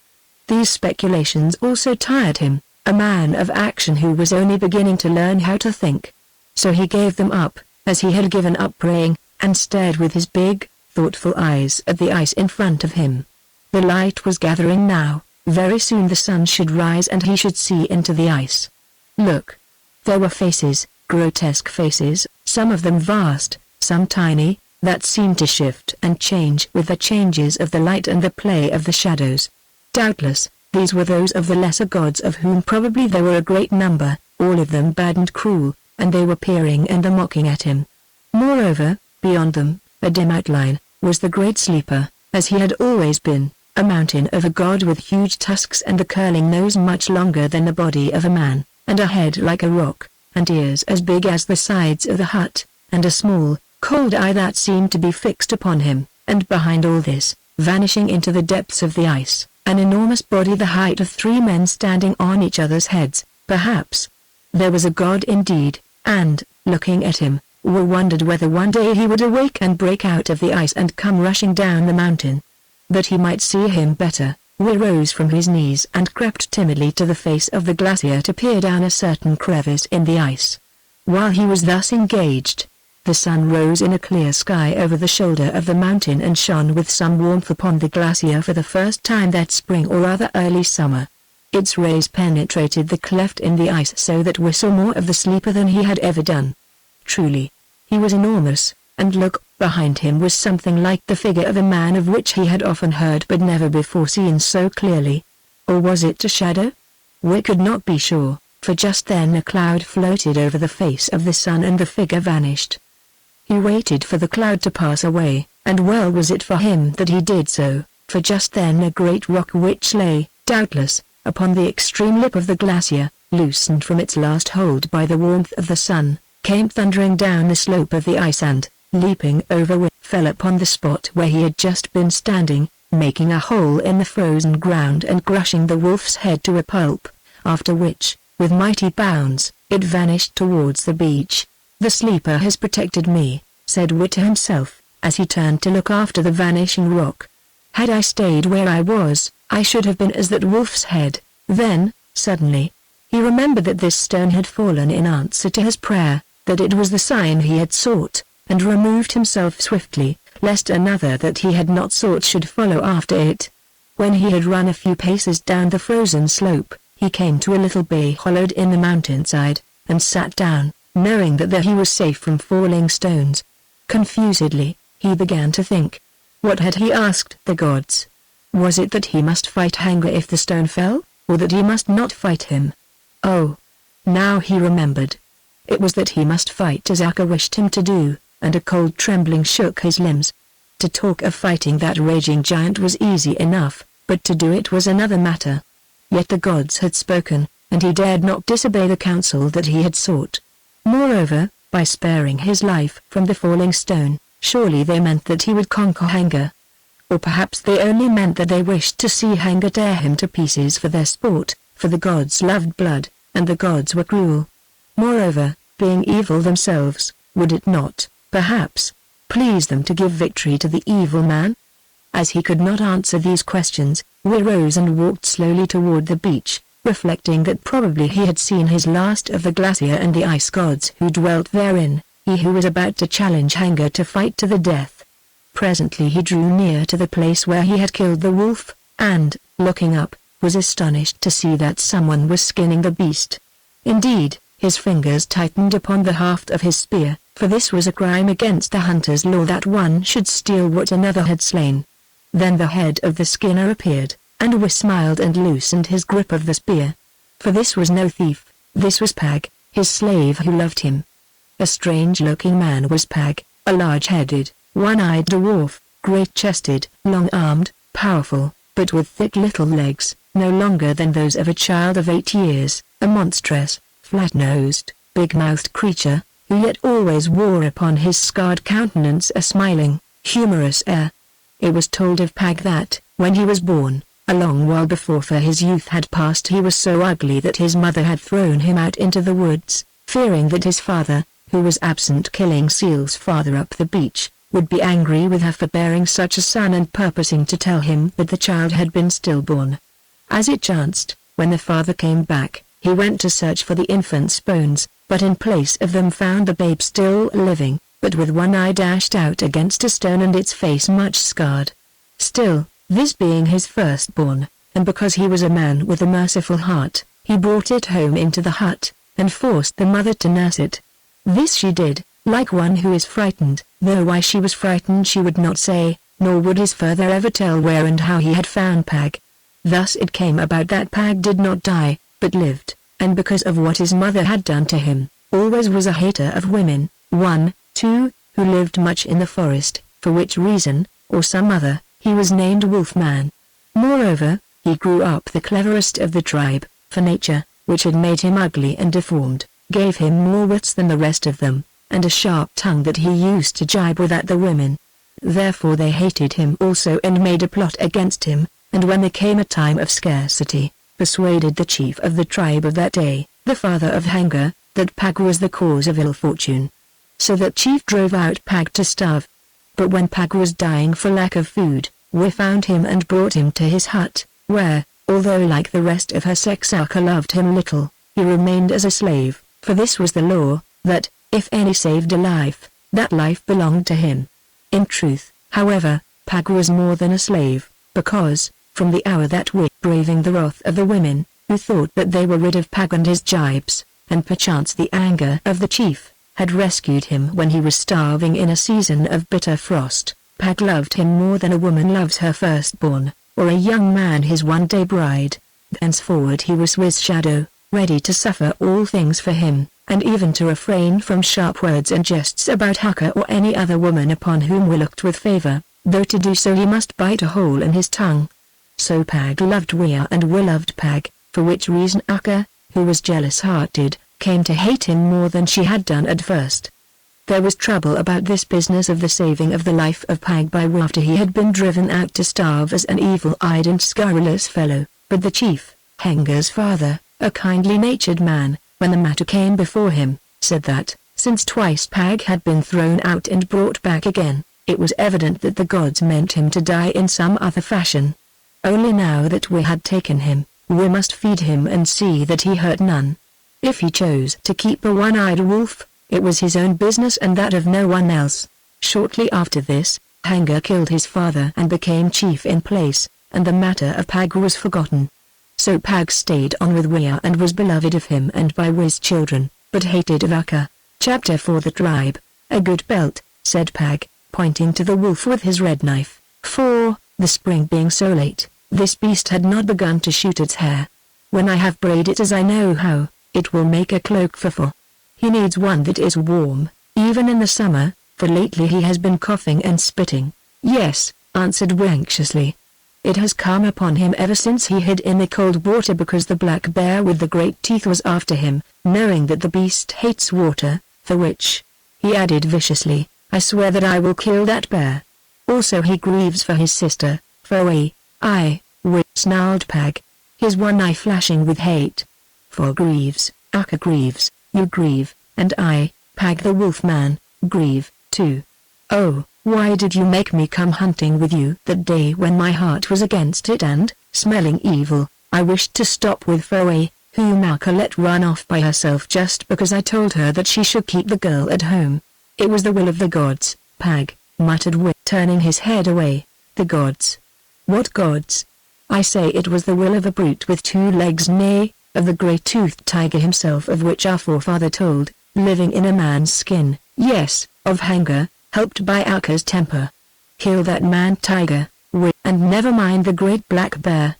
These speculations also tired him, a man of action who was only beginning to learn how to think. So he gave them up, as he had given up praying, and stared with his big, thoughtful eyes at the ice in front of him. The light was gathering now, very soon the sun should rise and he should see into the ice. Look! There were faces, grotesque faces, some of them vast, some tiny, that seemed to shift and change with the changes of the light and the play of the shadows. Doubtless, these were those of the lesser gods, of whom probably there were a great number, all of them bad and cruel, and they were peering and mocking at him. Moreover, beyond them, a dim outline, was the great sleeper, as he had always been, a mountain of a god with huge tusks and a curling nose much longer than the body of a man, and a head like a rock, and ears as big as the sides of the hut, and a small, cold eye that seemed to be fixed upon him, and behind all this, vanishing into the depths of the ice, an enormous body the height of 3 men standing on each other's heads, perhaps. There was a god indeed, and, looking at him, Will wondered whether one day he would awake and break out of the ice and come rushing down the mountain. That he might see him better, Will rose from his knees and crept timidly to the face of the glacier to peer down a certain crevice in the ice. While he was thus engaged, the sun rose in a clear sky over the shoulder of the mountain and shone with some warmth upon the glacier for the first time that spring or rather early summer. Its rays penetrated the cleft in the ice so that Will saw more of the sleeper than he had ever done. Truly, he was enormous, and look, behind him was something like the figure of a man of which he had often heard but never before seen so clearly. Or was it a shadow? Will could not be sure, for just then a cloud floated over the face of the sun and the figure vanished. He waited for the cloud to pass away, and well was it for him that he did so, for just then a great rock which lay, doubtless, upon the extreme lip of the glacier, loosened from its last hold by the warmth of the sun, came thundering down the slope of the ice and, leaping over Will, fell upon the spot where he had just been standing, making a hole in the frozen ground and crushing the wolf's head to a pulp, after which, with mighty bounds, it vanished towards the beach. "The sleeper has protected me," said Wit to himself, as he turned to look after the vanishing rock. "Had I stayed where I was, I should have been as that wolf's head." Then, suddenly, he remembered that this stone had fallen in answer to his prayer, that it was the sign he had sought, and removed himself swiftly, lest another that he had not sought should follow after it. When he had run a few paces down the frozen slope, he came to a little bay hollowed in the mountainside, and sat down, knowing that there he was safe from falling stones. Confusedly, he began to think. What had he asked the gods? Was it that he must fight Haggard if the stone fell, or that he must not fight him? Oh! Now he remembered. It was that he must fight as Akka wished him to do, and a cold trembling shook his limbs. To talk of fighting that raging giant was easy enough, but to do it was another matter. Yet the gods had spoken, and he dared not disobey the counsel that he had sought. Moreover, by sparing his life from the falling stone, surely they meant that he would conquer Haggard. Or perhaps they only meant that they wished to see Haggard tear him to pieces for their sport, for the gods loved blood, and the gods were cruel. Moreover, being evil themselves, would it not, perhaps, please them to give victory to the evil man? As he could not answer these questions, Will rose and walked slowly toward the beach, reflecting that probably he had seen his last of the glacier and the ice gods who dwelt therein, he who was about to challenge Haggard to fight to the death. Presently he drew near to the place where he had killed the wolf, and, looking up, was astonished to see that someone was skinning the beast. Indeed, his fingers tightened upon the haft of his spear, for this was a crime against the hunter's law that one should steal what another had slain. Then the head of the skinner appeared, and Wis smiled and loosened his grip of the spear. For this was no thief, this was Pag, his slave who loved him. A strange-looking man was Pag, a large-headed, one-eyed dwarf, great-chested, long-armed, powerful, but with thick little legs, no longer than those of a child of 8 years, a monstrous, flat-nosed, big-mouthed creature, who yet always wore upon his scarred countenance a smiling, humorous air. It was told of Pag that, when he was born, a long while before for his youth had passed, he was so ugly that his mother had thrown him out into the woods, fearing that his father, who was absent killing seals farther up the beach, would be angry with her for bearing such a son and purposing to tell him that the child had been stillborn. As it chanced, when the father came back, he went to search for the infant's bones, but in place of them found the babe still living, but with one eye dashed out against a stone and its face much scarred. Still, this being his firstborn, and because he was a man with a merciful heart, he brought it home into the hut, and forced the mother to nurse it. This she did, like one who is frightened, though why she was frightened she would not say, nor would his father ever tell where and how he had found Pag. Thus it came about that Pag did not die, but lived, and because of what his mother had done to him, always was a hater of women, one, too, who lived much in the forest, for which reason, or some other, he was named Wolfman. Moreover, he grew up the cleverest of the tribe, for nature, which had made him ugly and deformed, gave him more wits than the rest of them, and a sharp tongue that he used to jibe with at the women. Therefore they hated him also and made a plot against him, and when there came a time of scarcity, persuaded the chief of the tribe of that day, the father of Haggard, that Pag was the cause of ill fortune. So that chief drove out Pag to starve. But when Pag was dying for lack of food, we found him and brought him to his hut, where, although like the rest of her sex Akka loved him little, he remained as a slave, for this was the law, that, if any saved a life, that life belonged to him. In truth, however, Pag was more than a slave, because, from the hour that we, braving the wrath of the women, who thought that they were rid of Pag and his jibes, and perchance the anger of the chief, had rescued him when he was starving in a season of bitter frost, Pag loved him more than a woman loves her firstborn, or a young man his one-day bride. Thenceforward he was Wiz's shadow, ready to suffer all things for him, and even to refrain from sharp words and jests about Haggard or any other woman upon whom we looked with favor, though to do so he must bite a hole in his tongue. So Pag loved Wea and we loved Pag, for which reason Akka, who was jealous-hearted, came to hate him more than she had done at first. There was trouble about this business of the saving of the life of Pag by Wea after he had been driven out to starve as an evil-eyed and scurrilous fellow, but the chief, Haggard's father, a kindly-natured man, when the matter came before him, said that, since twice Pag had been thrown out and brought back again, it was evident that the gods meant him to die in some other fashion. Only now that we had taken him, we must feed him and see that he hurt none. If he chose to keep a one-eyed wolf, it was his own business and that of no one else. Shortly after this, Haggard killed his father and became chief in place, and the matter of Pag was forgotten. So Pag stayed on with Wea and was beloved of him and by Wea's children, but hated of Akka. Chapter 4. The tribe. A good belt, said Pag, pointing to the wolf with his red knife, for, the spring being so late, this beast had not begun to shoot its hair. When I have braided it as I know how, it will make a cloak for. He needs one that is warm, even in the summer, for lately he has been coughing and spitting. Yes, answered Wea anxiously. It has come upon him ever since he hid in the cold water because the black bear with the great teeth was after him, knowing that the beast hates water, for which, he added viciously, I swear that I will kill that bear. Also he grieves for his sister, for Wea, snarled Pag, his one eye flashing with hate. For grieves, Akka grieves, you grieve, and I, Pag the wolfman, grieve, too. Oh, why did you make me come hunting with you that day when my heart was against it and, smelling evil, I wished to stop with Foe, whom Akka let run off by herself just because I told her that she should keep the girl at home. It was the will of the gods, Pag, muttered Wea, turning his head away. The gods? What gods? I say it was the will of a brute with 2 legs, nay, of the grey-toothed tiger himself of which our forefather told, living in a man's skin, yes, of Haggard, helped by Akka's temper. Kill that man-tiger, Wea, and never mind the great black bear.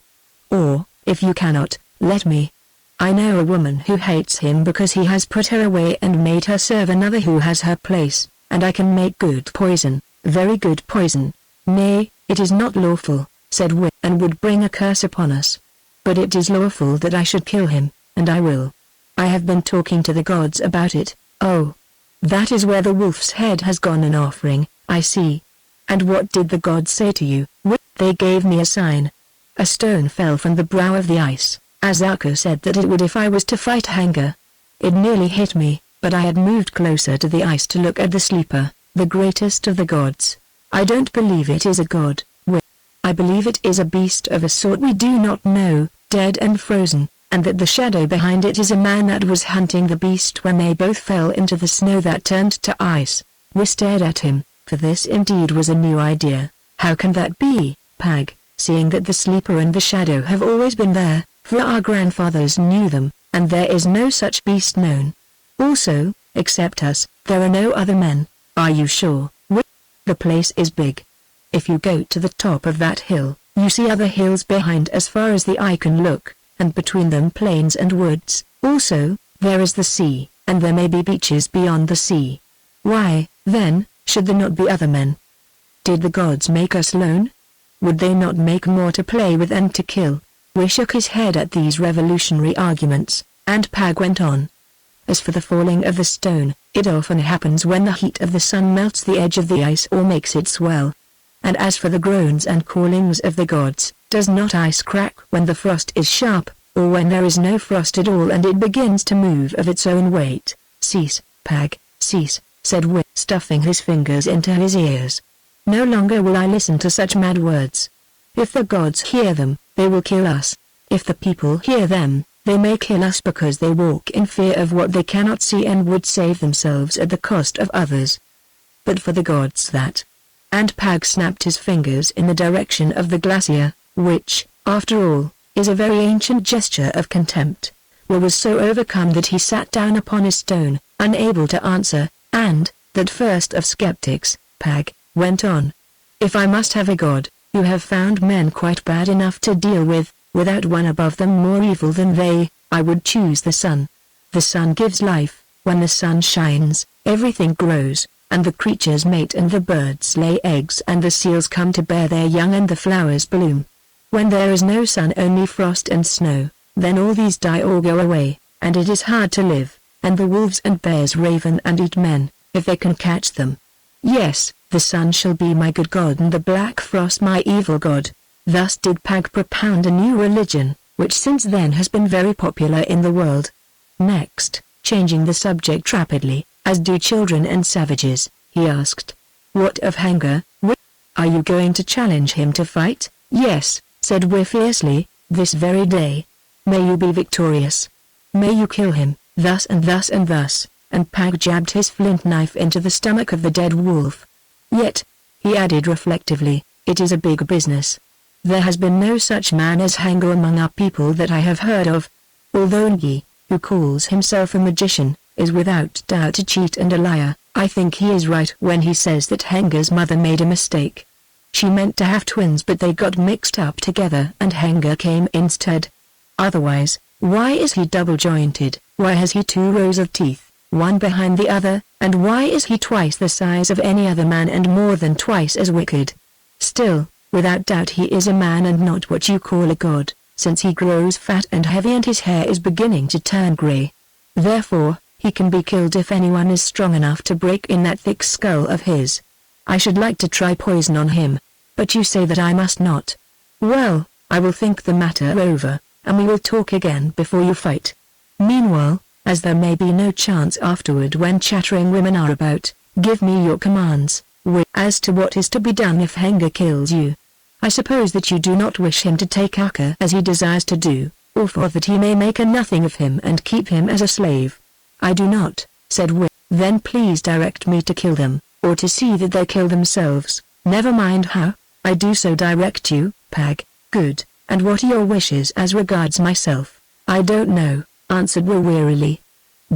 Or, if you cannot, let me. I know a woman who hates him because he has put her away and made her serve another who has her place, and I can make good poison, very good poison. Nay, it is not lawful, said Wea, and would bring a curse upon us. But it is lawful that I should kill him, and I will. I have been talking to the gods about it. Oh, that is where the wolf's head has gone an offering, I see. And what did the gods say to you? Wea, they gave me a sign. A stone fell from the brow of the ice, as Akka said that it would if I was to fight Haggard. It nearly hit me, but I had moved closer to the ice to look at the sleeper, the greatest of the gods. I don't believe it is a god, Wea. I believe it is a beast of a sort we do not know, dead and frozen, and that the shadow behind it is a man that was hunting the beast when they both fell into the snow that turned to ice. We stared at him, for this indeed was a new idea. How can that be, Pag, seeing that the sleeper and the shadow have always been there, for our grandfathers knew them, and there is no such beast known. Also, except us, there are no other men. Are you sure? Wea? The place is big. If you go to the top of that hill, you see other hills behind as far as the eye can look, and between them plains and woods. Also, there is the sea, and there may be beaches beyond the sea. Why, then, should there not be other men? Did the gods make us lone? Would they not make more to play with and to kill? Wea shook his head at these revolutionary arguments, and Pag went on. As for the falling of the stone, it often happens when the heat of the sun melts the edge of the ice or makes it swell. And as for the groans and callings of the gods, does not ice crack when the frost is sharp, or when there is no frost at all and it begins to move of its own weight? Cease, Pag, cease, said Wea, stuffing his fingers into his ears. No longer will I listen to such mad words. If the gods hear them, they will kill us. If the people hear them, they may kill us because they walk in fear of what they cannot see and would save themselves at the cost of others. But for the gods that... And Pag snapped his fingers in the direction of the glacier, which, after all, is a very ancient gesture of contempt. Wea was so overcome that he sat down upon his stone, unable to answer, and, that first of skeptics, Pag, went on. If I must have a god, you have found men quite bad enough to deal with, without one above them more evil than they, I would choose the sun. The sun gives life. When the sun shines, everything grows, and the creatures mate and the birds lay eggs and the seals come to bear their young and the flowers bloom. When there is no sun, only frost and snow, then all these die or go away, and it is hard to live, and the wolves and bears raven and eat men, if they can catch them. Yes, the sun shall be my good god and the black frost my evil god. Thus did Pag propound a new religion, which since then has been very popular in the world. Next, changing the subject rapidly, as do children and savages, he asked, "What of Haggard? Are you going to challenge him to fight?" "Yes," said Wi fiercely, "this very day. May you be victorious. May you kill him, thus and thus and thus," and Pag jabbed his flint knife into the stomach of the dead wolf. "Yet," he added reflectively, "it is a big business. There has been no such man as Haggard among our people that I have heard of. Although Ngi, who calls himself a magician, is without doubt a cheat and a liar, I think he is right when he says that Haggard's mother made a mistake. She meant to have twins but they got mixed up together and Haggard came instead. Otherwise, why is he double-jointed, why has he 2 rows of teeth, one behind the other, and why is he twice the size of any other man and more than twice as wicked? Still, without doubt he is a man and not what you call a god, since he grows fat and heavy and his hair is beginning to turn grey. Therefore, he can be killed if anyone is strong enough to break in that thick skull of his. I should like to try poison on him, but you say that I must not. Well, I will think the matter over, and we will talk again before you fight. Meanwhile, as there may be no chance afterward when chattering women are about, give me your commands, as to what is to be done if Haggard kills you. I suppose that you do not wish him to take Akka as he desires to do, or for that he may make a nothing of him and keep him as a slave." "I do not," said Wi. "Then please direct me to kill them, or to see that they kill themselves, never mind how. I do so direct you, Pag." "Good, and what are your wishes as regards myself?" "I don't know," answered Wi wearily.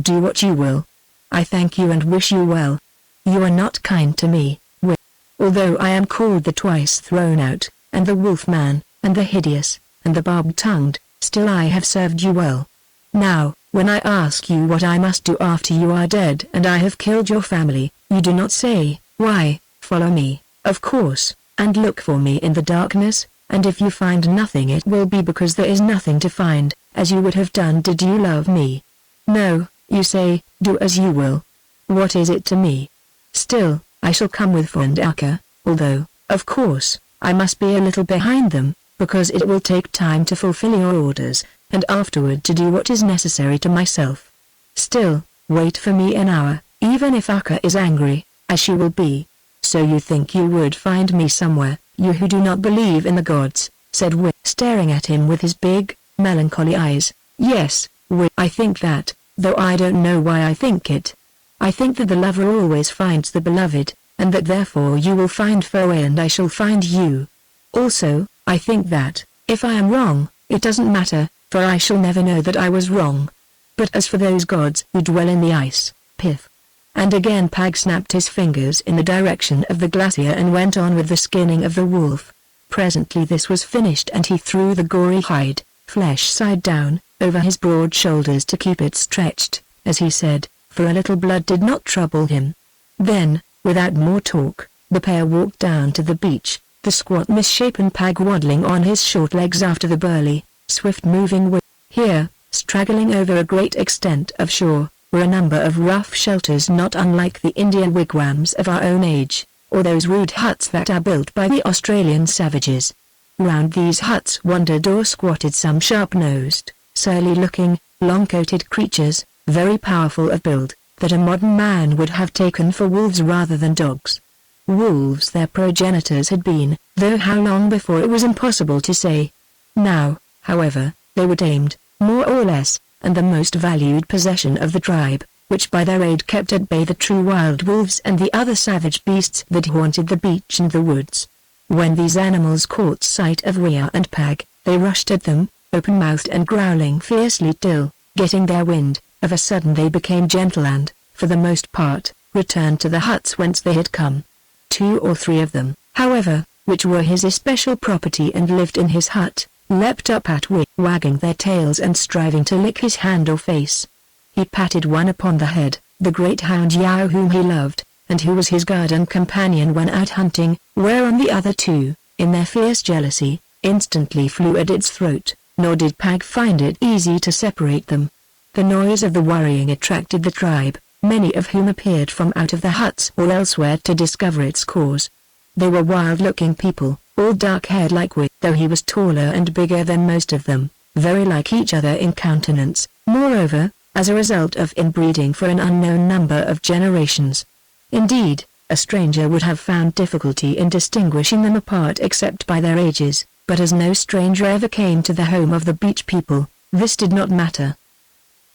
"Do what you will. I thank you and wish you well. You are not kind to me, Wi. Although I am called the twice thrown out, and the wolf man, and the hideous, and the barbed-tongued, still I have served you well. Now, when I ask you what I must do after you are dead and I have killed your family, you do not say, 'Why, follow me,' of course, and look for me in the darkness, and if you find nothing it will be because there is nothing to find, as you would have done did you love me. No, you say, 'Do as you will.' What is it to me? Still, I shall come with friend Akka, although, of course, I must be a little behind them, because it will take time to fulfill your orders, and afterward to do what is necessary to myself. Still, wait for me an hour, even if Akka is angry, as she will be." "So you think you would find me somewhere, you who do not believe in the gods," said Wi, staring at him with his big, melancholy eyes. "Yes, Wi, I think that, though I don't know why I think it. I think that the lover always finds the beloved, and that therefore you will find Foe and I shall find you. Also, I think that, if I am wrong, it doesn't matter, for I shall never know that I was wrong. But as for those gods who dwell in the ice, piff." And again Pag snapped his fingers in the direction of the glacier and went on with the skinning of the wolf. Presently this was finished and he threw the gory hide, flesh side down, over his broad shoulders to keep it stretched, as he said, for a little blood did not trouble him. Then, without more talk, the pair walked down to the beach, the squat misshapen Pag waddling on his short legs after the burly, swift-moving Wi. Here, straggling over a great extent of shore, were a number of rough shelters not unlike the Indian wigwams of our own age, or those rude huts that are built by the Australian savages. Round these huts wandered or squatted some sharp-nosed, surly-looking, long-coated creatures, very powerful of build, that a modern man would have taken for wolves rather than dogs. Wolves their progenitors had been, though how long before it was impossible to say. Now, however, they were tamed, more or less, and the most valued possession of the tribe, which by their aid kept at bay the true wild wolves and the other savage beasts that haunted the beach and the woods. When these animals caught sight of Rhea and Pag, they rushed at them, open-mouthed and growling fiercely till, getting their wind, of a sudden they became gentle and, for the most part, returned to the huts whence they had come. 2 or 3 of them, however, which were his especial property and lived in his hut, leapt up at Wi, wagging their tails and striving to lick his hand or face. He patted one upon the head, the great hound Yao whom he loved, and who was his guard and companion when out hunting, whereon the other 2, in their fierce jealousy, instantly flew at its throat, nor did Pag find it easy to separate them. The noise of the worrying attracted the tribe, many of whom appeared from out of the huts or elsewhere to discover its cause. They were wild-looking people, all dark-haired like Wi, though he was taller and bigger than most of them, very like each other in countenance, moreover, as a result of inbreeding for an unknown number of generations. Indeed, a stranger would have found difficulty in distinguishing them apart except by their ages, but as no stranger ever came to the home of the beach people, this did not matter.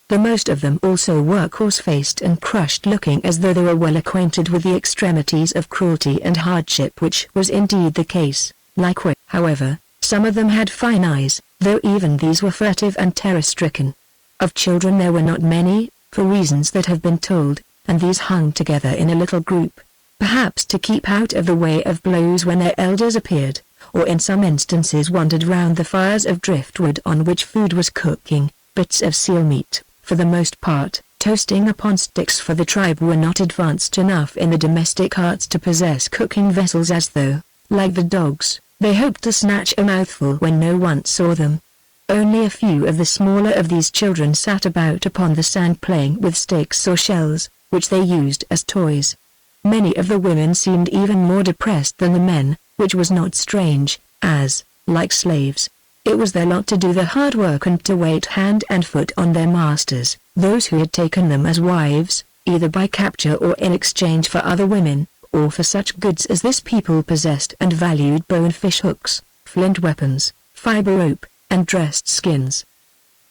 The most of them also were coarse-faced and crushed-looking, as though they were well acquainted with the extremities of cruelty and hardship, which was indeed the case. Likewise, however, some of them had fine eyes, though even these were furtive and terror-stricken. Of children there were not many, for reasons that have been told, and these hung together in a little group, perhaps to keep out of the way of blows when their elders appeared, or in some instances wandered round the fires of driftwood on which food was cooking, bits of seal meat, for the most part, toasting upon sticks, for the tribe were not advanced enough in the domestic arts to possess cooking vessels, as though, like the dogs, they hoped to snatch a mouthful when no one saw them. Only a few of the smaller of these children sat about upon the sand playing with sticks or shells, which they used as toys. Many of the women seemed even more depressed than the men, which was not strange, as, like slaves, it was their lot to do the hard work and to wait hand and foot on their masters, those who had taken them as wives, either by capture or in exchange for other women, or for such goods as this people possessed and valued: bow and fish hooks, flint weapons, fiber rope, and dressed skins.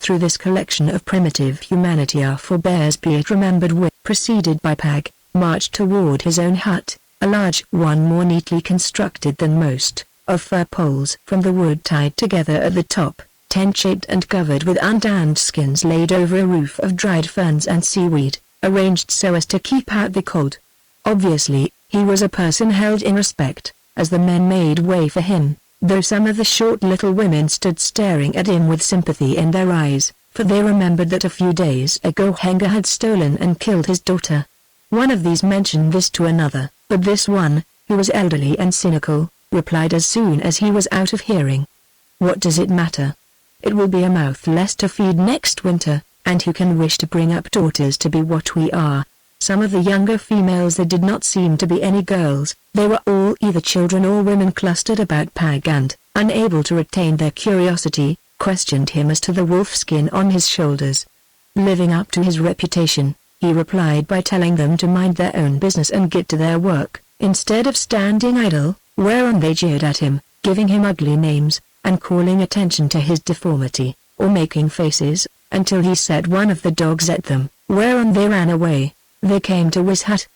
Through this collection of primitive humanity our forebears, be it remembered, were, preceded by Pag, marched toward his own hut, a large one more neatly constructed than most, of fir poles from the wood tied together at the top, tent-shaped and covered with untanned skins laid over a roof of dried ferns and seaweed, arranged so as to keep out the cold. Obviously, he was a person held in respect, as the men made way for him, though some of the short little women stood staring at him with sympathy in their eyes, for they remembered that a few days ago Haggard had stolen and killed his daughter. One of these mentioned this to another, but this one, who was elderly and cynical, replied as soon as he was out of hearing. "What does it matter? It will be a mouth less to feed next winter, and who can wish to bring up daughters to be what we are?" Some of the younger females, there did not seem to be any girls, they were all either children or women, clustered about Pag and, unable to retain their curiosity, questioned him as to the wolf skin on his shoulders. Living up to his reputation, he replied by telling them to mind their own business and get to their work, instead of standing idle, whereon they jeered at him, giving him ugly names, and calling attention to his deformity, or making faces, until he set one of the dogs at them, whereon they ran away. They came to his hut.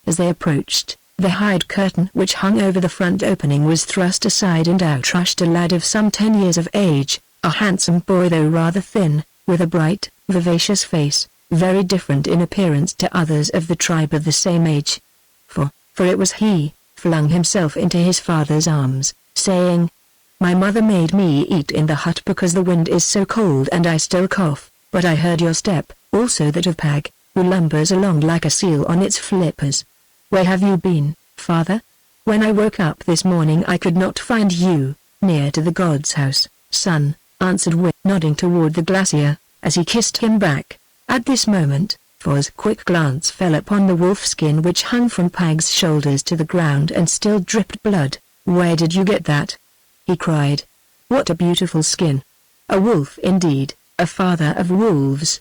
As they approached, the hide curtain which hung over the front opening was thrust aside, and out rushed a lad of some 10 years of age, a handsome boy though rather thin, with a bright, vivacious face, very different in appearance to others of the tribe of the same age. For it was he, flung himself into his father's arms, saying, "My mother made me eat in the hut because the wind is so cold and I still cough, but I heard your step, also that of Pag, who lumbers along like a seal on its flippers. Where have you been, father? When I woke up this morning I could not find you." "Near to the god's house, son," answered Will, nodding toward the glacier, as he kissed him back. At this moment, Fo's quick glance fell upon the wolf skin which hung from Pag's shoulders to the ground and still dripped blood. "Where did you get that?" he cried. "What a beautiful skin! A wolf indeed, a father of wolves.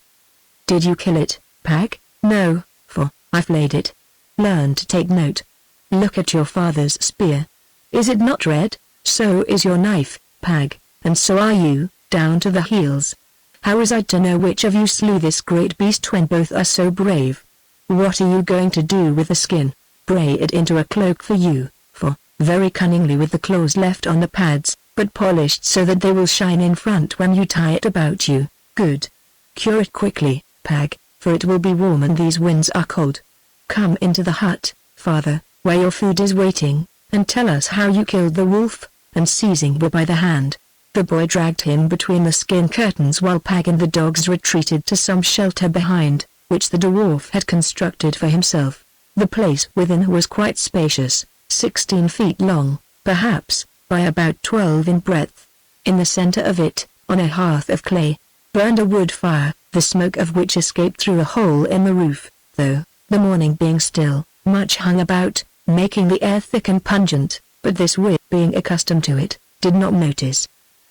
Did you kill it, Pag?" "No, for I flayed it. Learn to take note. Look at your father's spear. Is it not red? So is your knife, Pag, and so are you, down to the heels. How was I to know which of you slew this great beast when both are so brave? What are you going to do with the skin? Braid it into a cloak for you, for, very cunningly with the claws left on the pads, but polished so that they will shine in front when you tie it about you. Good. Cure it quickly, Pag, for it will be warm and these winds are cold. Come into the hut, father, where your food is waiting, and tell us how you killed the wolf." And seizing Will by the hand, the boy dragged him between the skin curtains while Pag and the dogs retreated to some shelter behind, which the dwarf had constructed for himself. The place within was quite spacious, 16 feet long, perhaps, by about 12 in breadth. In the center of it, on a hearth of clay, burned a wood fire, the smoke of which escaped through a hole in the roof, though, the morning being still, much hung about, making the air thick and pungent, but this Will, being accustomed to it, did not notice.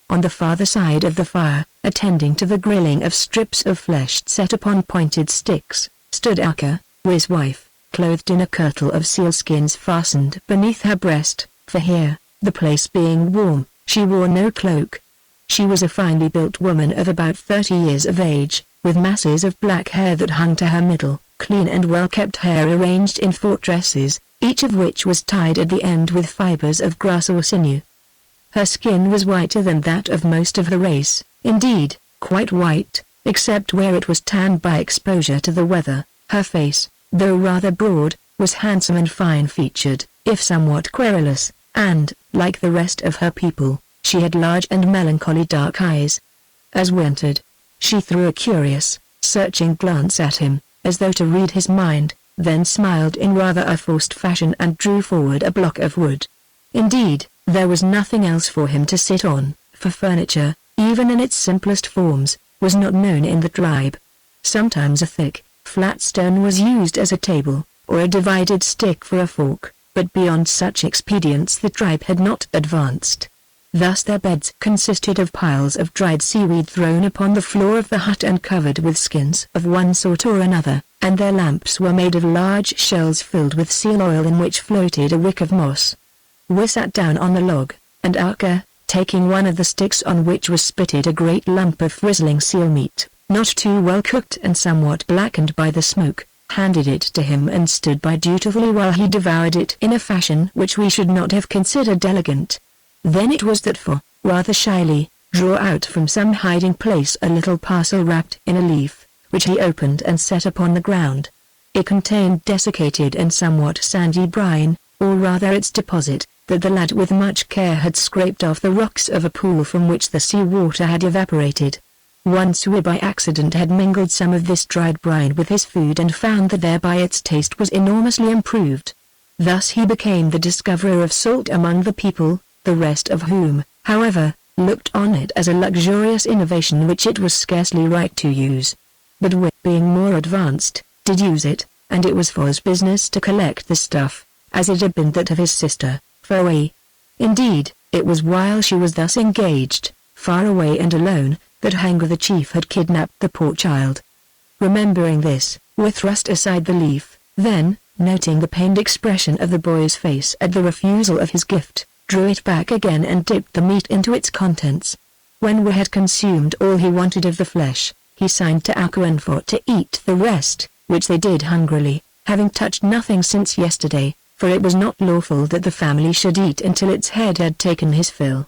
On the farther side of the fire, attending to the grilling of strips of flesh set upon pointed sticks, stood Akka, his wife, clothed in a kirtle of sealskins fastened beneath her breast, for here, the place being warm, she wore no cloak. She was a finely built woman of about 30 years of age, with masses of black hair that hung to her middle, clean and well-kept hair arranged in 4 tresses, each of which was tied at the end with fibers of grass or sinew. Her skin was whiter than that of most of the race, indeed, quite white, except where it was tanned by exposure to the weather. Her face, though rather broad, was handsome and fine-featured, if somewhat querulous, and, like the rest of her people, she had large and melancholy dark eyes. As we entered, she threw a curious, searching glance at him, as though to read his mind, then smiled in rather a forced fashion and drew forward a block of wood. Indeed, there was nothing else for him to sit on, for furniture, even in its simplest forms, was not known in the tribe. Sometimes a thick, flat stone was used as a table, or a divided stick for a fork, but beyond such expedients the tribe had not advanced. Thus their beds consisted of piles of dried seaweed thrown upon the floor of the hut and covered with skins of one sort or another, and their lamps were made of large shells filled with seal oil in which floated a wick of moss. We sat down on the log, and Akka, taking one of the sticks on which was spitted a great lump of frizzling seal meat, not too well cooked and somewhat blackened by the smoke, handed it to him and stood by dutifully while he devoured it in a fashion which we should not have considered elegant. Then it was that for, rather shyly, drew out from some hiding place a little parcel wrapped in a leaf, which he opened and set upon the ground. It contained desiccated and somewhat sandy brine, or rather its deposit, that the lad with much care had scraped off the rocks of a pool from which the sea water had evaporated. Once we by accident had mingled some of this dried brine with his food and found that thereby its taste was enormously improved. Thus he became the discoverer of salt among the people, the rest of whom, however, looked on it as a luxurious innovation which it was scarcely right to use. But we, being more advanced, did use it, and it was Fo's business to collect the stuff, as it had been that of his sister, Foe. Indeed, it was while she was thus engaged, far away and alone, that Haggard the chief had kidnapped the poor child. Remembering this, we thrust aside the leaf, then, noting the pained expression of the boy's face at the refusal of his gift, drew it back again and dipped the meat into its contents. When we had consumed all he wanted of the flesh, he signed to Akka and Fo to eat the rest, which they did hungrily, having touched nothing since yesterday, for it was not lawful that the family should eat until its head had taken his fill.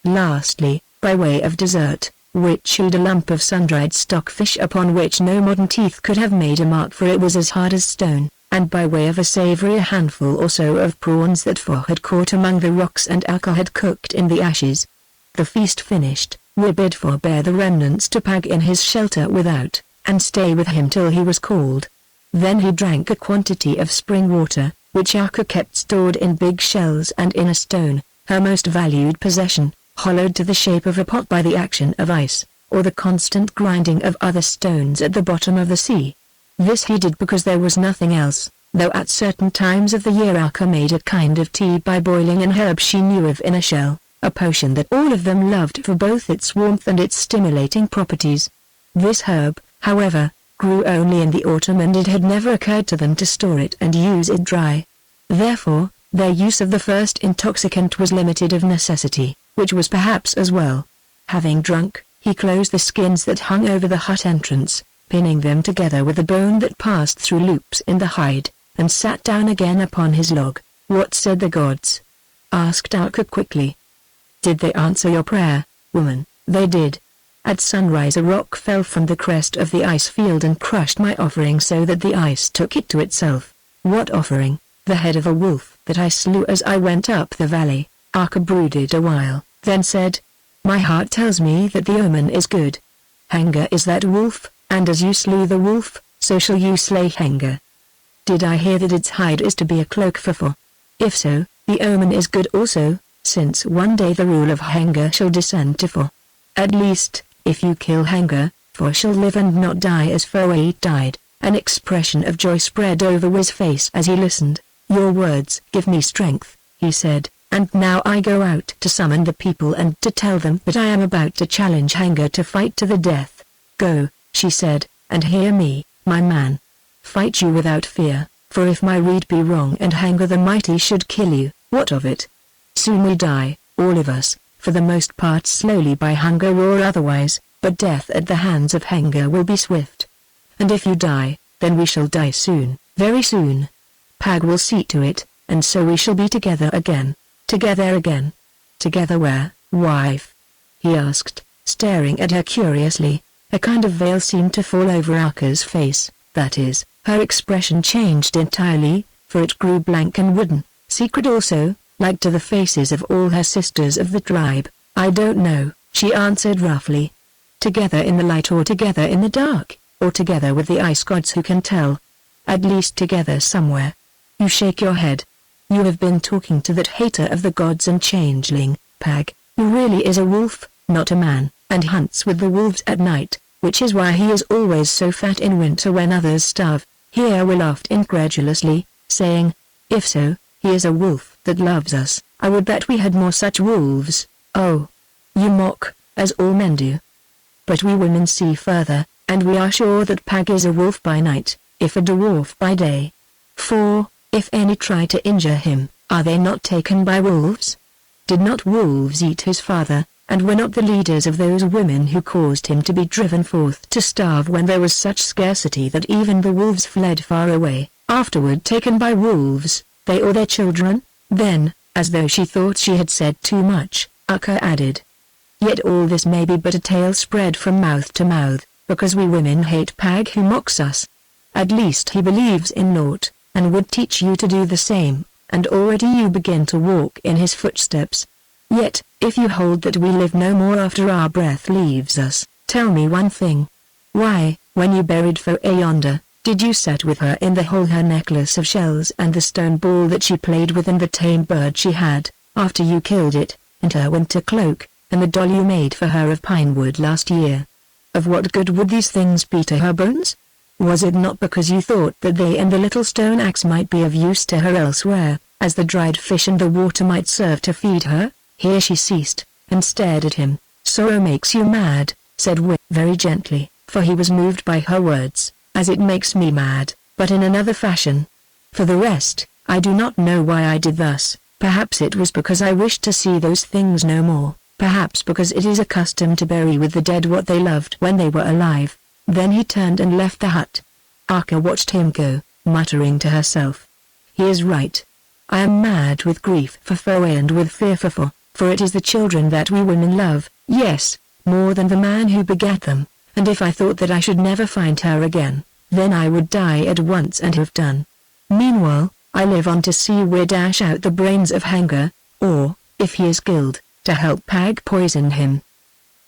Lastly, by way of dessert, we chewed a lump of sun-dried stockfish upon which no modern teeth could have made a mark, for it was as hard as stone, and by way of a savory a handful or so of prawns that Fo had caught among the rocks and Akka had cooked in the ashes. The feast finished, we bid Fo bear the remnants to Pag in his shelter without, and stay with him till he was called. Then he drank a quantity of spring water, which Akka kept stored in big shells and in a stone, her most valued possession, hollowed to the shape of a pot by the action of ice, or the constant grinding of other stones at the bottom of the sea. This he did because there was nothing else, though at certain times of the year Akka made a kind of tea by boiling an herb she knew of in a shell, a potion that all of them loved for both its warmth and its stimulating properties. This herb, however, grew only in the autumn and it had never occurred to them to store it and use it dry. Therefore, their use of the first intoxicant was limited of necessity, which was perhaps as well. Having drunk, he closed the skins that hung over the hut entrance, pinning them together with a bone that passed through loops in the hide, and sat down again upon his log. "What said the gods?" asked Akka quickly. "Did they answer your prayer, woman?" "They did. At sunrise a rock fell from the crest of the ice field and crushed my offering so that the ice took it to itself." "What offering?" "The head of a wolf that I slew as I went up the valley." Akka brooded a while, then said, "My heart tells me that the omen is good. Haggard is that wolf, and as you slew the wolf, so shall you slay Haggard. Did I hear that its hide is to be a cloak for Fo? If so, the omen is good also, since one day the rule of Haggard shall descend to Fo. At least, if you kill Haggard, Fo shall live and not die as Foe died." An expression of joy spread over his face as he listened. "Your words give me strength," he said, and now I go out to summon the people and to tell them that I am about to challenge Haggard to fight to the death. Go, she said, and hear me, my man. Fight you without fear, for if my rede be wrong and Haggard the mighty should kill you, what of it? Soon we die, all of us, for the most part slowly by hunger or otherwise, but death at the hands of Haggard will be swift. And if you die, then we shall die soon, very soon. Pag will see to it, and so we shall be together again. Together again. Together where, wife? He asked, staring at her curiously. A kind of veil seemed to fall over Aka's face, that is, her expression changed entirely, for it grew blank and wooden, secret also, like to the faces of all her sisters of the tribe. I don't know, she answered roughly. Together in the light or together in the dark, or together with the ice gods, who can tell? At least together somewhere. You shake your head. You have been talking to that hater of the gods and changeling, Pag, who really is a wolf, not a man, and hunts with the wolves at night, which is why he is always so fat in winter when others starve. Here we laughed incredulously, saying, if so, he is a wolf that loves us. I would bet we had more such wolves. Oh. You mock, as all men do. But we women see further, and we are sure that Pag is a wolf by night, if a dwarf by day. For, if any try to injure him, are they not taken by wolves? Did not wolves eat his father, and were not the leaders of those women who caused him to be driven forth to starve when there was such scarcity that even the wolves fled far away, afterward taken by wolves, they or their children? Then, as though she thought she had said too much, Akka added. Yet all this may be but a tale spread from mouth to mouth, because we women hate Pag who mocks us. At least he believes in naught, and would teach you to do the same, and already you begin to walk in his footsteps. Yet, if you hold that we live no more after our breath leaves us, tell me one thing. Why, when you buried Foe yonder, did you set with her in the hole her necklace of shells and the stone ball that she played with and the tame bird she had, after you killed it, and her winter cloak, and the doll you made for her of pine wood last year? Of what good would these things be to her bones? Was it not because you thought that they and the little stone axe might be of use to her elsewhere, as the dried fish and the water might serve to feed her? Here she ceased, and stared at him. Sorrow makes you mad, said Wit very gently, for he was moved by her words, as it makes me mad, but in another fashion. For the rest, I do not know why I did thus. Perhaps it was because I wished to see those things no more, perhaps because it is a custom to bury with the dead what they loved when they were alive. Then he turned and left the hut. Akka watched him go, muttering to herself. He is right. I am mad with grief for Foe and with fear for it is the children that we women love, yes, more than the man who begat them, and if I thought that I should never find her again, then I would die at once and have done. Meanwhile, I live on to see we dash out the brains of Haggard, or, if he is killed, to help Pag poison him.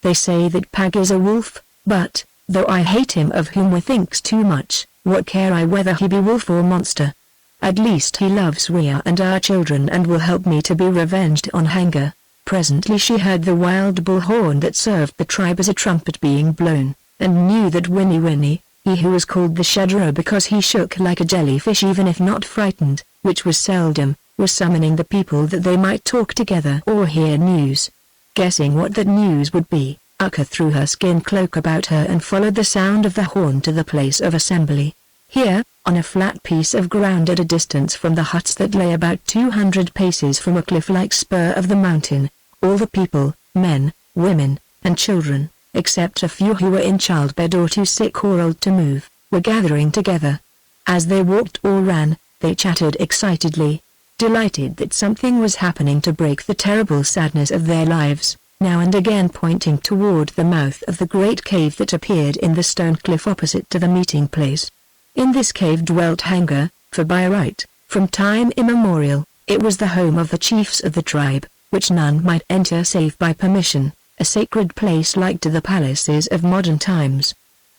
They say that Pag is a wolf, but, though I hate him of whom we thinks too much, what care I whether he be wolf or monster? At least he loves we and our children and will help me to be revenged on Haggard. Presently she heard the wild bull horn that served the tribe as a trumpet being blown, and knew that Winnie, he who was called the Shudderer because he shook like a jellyfish even if not frightened, which was seldom, was summoning the people that they might talk together or hear news. Guessing what that news would be, Akka threw her skin cloak about her and followed the sound of the horn to the place of assembly. Here, on a flat piece of ground at a distance from the huts that lay about 200 paces from a cliff-like spur of the mountain, all the people, men, women, and children, except a few who were in childbed or too sick or old to move, were gathering together. As they walked or ran, they chattered excitedly, delighted that something was happening to break the terrible sadness of their lives, now and again pointing toward the mouth of the great cave that appeared in the stone cliff opposite to the meeting place. In this cave dwelt Haggard, for by right, from time immemorial, it was the home of the chiefs of the tribe, which none might enter save by permission, a sacred place like to the palaces of modern times.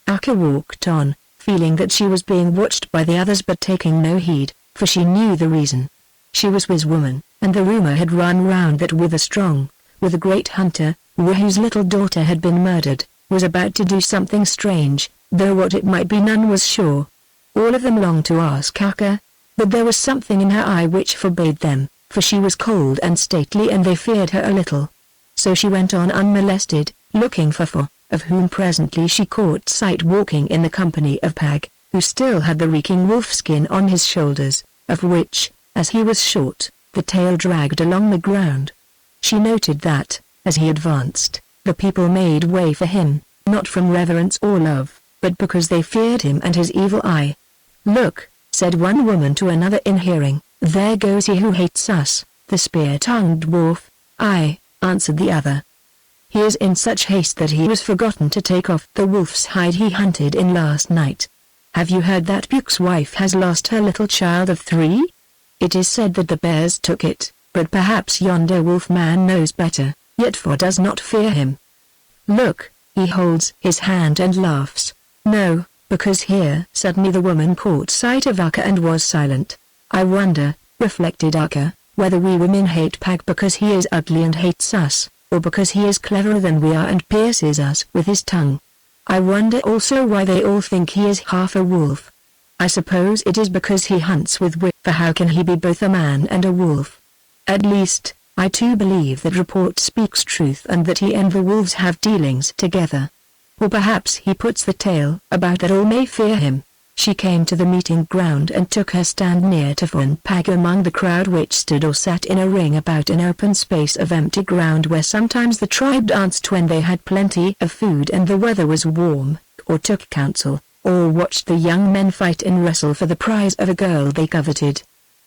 Akka walked on, feeling that she was being watched by the others but taking no heed, for she knew the reason. She was Wiz woman, and the rumor had run round that with a great hunter, whose little daughter had been murdered, was about to do something strange, though what it might be none was sure. All of them longed to ask Akka, but there was something in her eye which forbade them, for she was cold and stately and they feared her a little. So she went on unmolested, looking for, of whom presently she caught sight walking in the company of Pag, who still had the reeking wolfskin on his shoulders, of which, as he was short, the tail dragged along the ground. She noted that, as he advanced, the people made way for him, not from reverence or love, but because they feared him and his evil eye. "Look," said one woman to another in hearing, "there goes he who hates us, the spear-tongued dwarf." "Aye," answered the other. "He is in such haste that he was forgotten to take off the wolf's hide he hunted in last night. Have you heard that Buke's wife has lost her little child of 3? It is said that the bears took it, but perhaps yonder wolf man knows better, yet does not fear him. Look, he holds his hand and laughs. No, because here." Suddenly the woman caught sight of Akka and was silent. "I wonder," reflected Akka, "whether we women hate Pag because he is ugly and hates us, or because he is cleverer than we are and pierces us with his tongue. I wonder also why they all think he is half a wolf. I suppose it is because he hunts with wit, for how can he be both a man and a wolf? At least, I too believe that report speaks truth and that he and the wolves have dealings together. Or perhaps he puts the tale about that all may fear him." She came to the meeting ground and took her stand near to Fun Pag among the crowd which stood or sat in a ring about an open space of empty ground where sometimes the tribe danced when they had plenty of food and the weather was warm, or took counsel, or watched the young men fight and wrestle for the prize of a girl they coveted.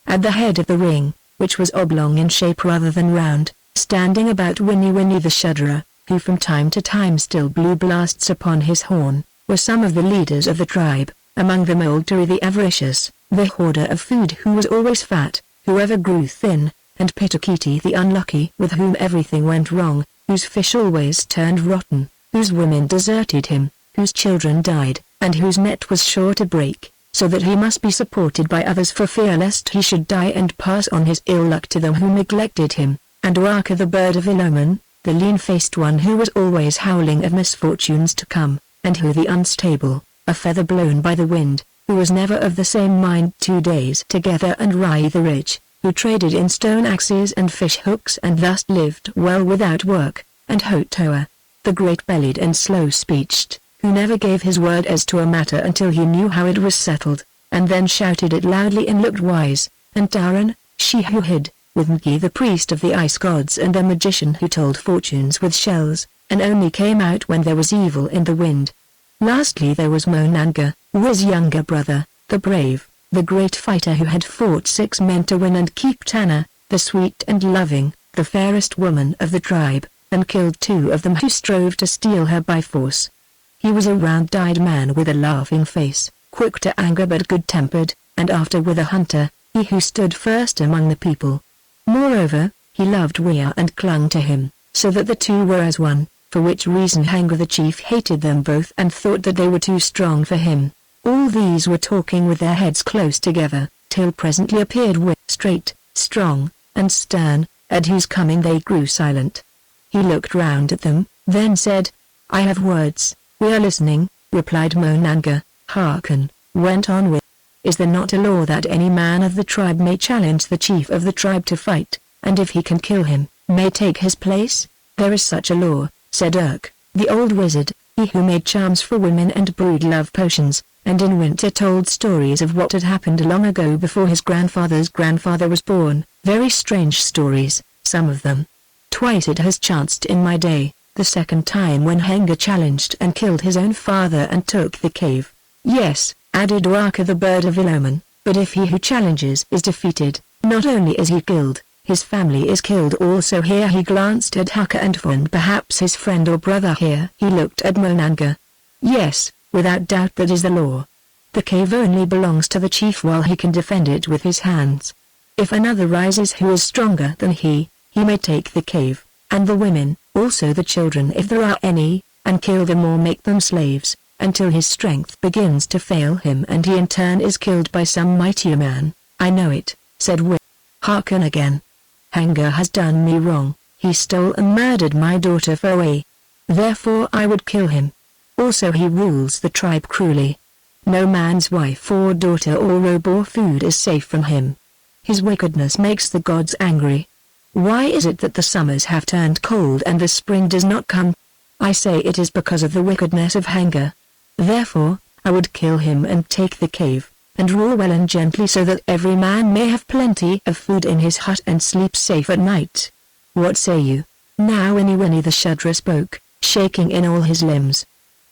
At the head of the ring, which was oblong in shape rather than round, standing about Winnie the Shudderer, who from time to time still blew blasts upon his horn, were some of the leaders of the tribe. Among them old Turi the avaricious, the hoarder of food who was always fat, who ever grew thin, and Pitakiti the unlucky with whom everything went wrong, whose fish always turned rotten, whose women deserted him, whose children died, and whose net was sure to break, so that he must be supported by others for fear lest he should die and pass on his ill luck to them who neglected him, and Waka the bird of ill omen, the lean-faced one who was always howling of misfortunes to come, and who the unstable, a feather blown by the wind, who was never of the same mind 2 days together, and Rai the rich, who traded in stone axes and fish hooks and thus lived well without work, and Hotoa, the great-bellied and slow-speeched, who never gave his word as to a matter until he knew how it was settled, and then shouted it loudly and looked wise, and Taran, she who hid, with Ngi the priest of the ice gods and the magician who told fortunes with shells, and only came out when there was evil in the wind. Lastly there was Monanga, Wi's younger brother, the brave, the great fighter who had fought 6 men to win and keep Tana, the sweet and loving, the fairest woman of the tribe, and killed 2 of them who strove to steal her by force. He was a round-eyed man with a laughing face, quick to anger but good-tempered, and after with a hunter, he who stood first among the people. Moreover, he loved Wia and clung to him, so that the two were as one, for which reason Haggard the chief hated them both and thought that they were too strong for him. All these were talking with their heads close together, till presently appeared Wia, straight, strong, and stern, at whose coming they grew silent. He looked round at them, then said, "I have words." "We are listening," replied Monanga. "Hearken," went on Wia. "Is there not a law that any man of the tribe may challenge the chief of the tribe to fight, and if he can kill him, may take his place?" "There is such a law," said Urk, the old wizard, he who made charms for women and brewed love potions, and in winter told stories of what had happened long ago before his grandfather's grandfather was born, very strange stories, some of them. "Twice it has chanced in my day, the second time when Haggard challenged and killed his own father and took the cave." "Yes," added Waka the bird of ill omen, "but if he who challenges is defeated, not only is he killed, his family is killed also." Here he glanced at Haka and Fun, perhaps his friend or brother. Here he looked at Monanga. "Yes, without doubt that is the law. The cave only belongs to the chief while he can defend it with his hands. If another rises who is stronger than he may take the cave, and the women, also the children if there are any, and kill them or make them slaves, until his strength begins to fail him and he in turn is killed by some mightier man." "I know it," said Wi. "Hearken again. Haggard has done me wrong, he stole and murdered my daughter Foe. Therefore I would kill him. Also he rules the tribe cruelly. No man's wife or daughter or robe or food is safe from him. His wickedness makes the gods angry. Why is it that the summers have turned cold and the spring does not come? I say it is because of the wickedness of Haggard. Therefore, I would kill him and take the cave, and rule well and gently so that every man may have plenty of food in his hut and sleep safe at night. What say you? Now Winnie the Shudder spoke, shaking in all his limbs.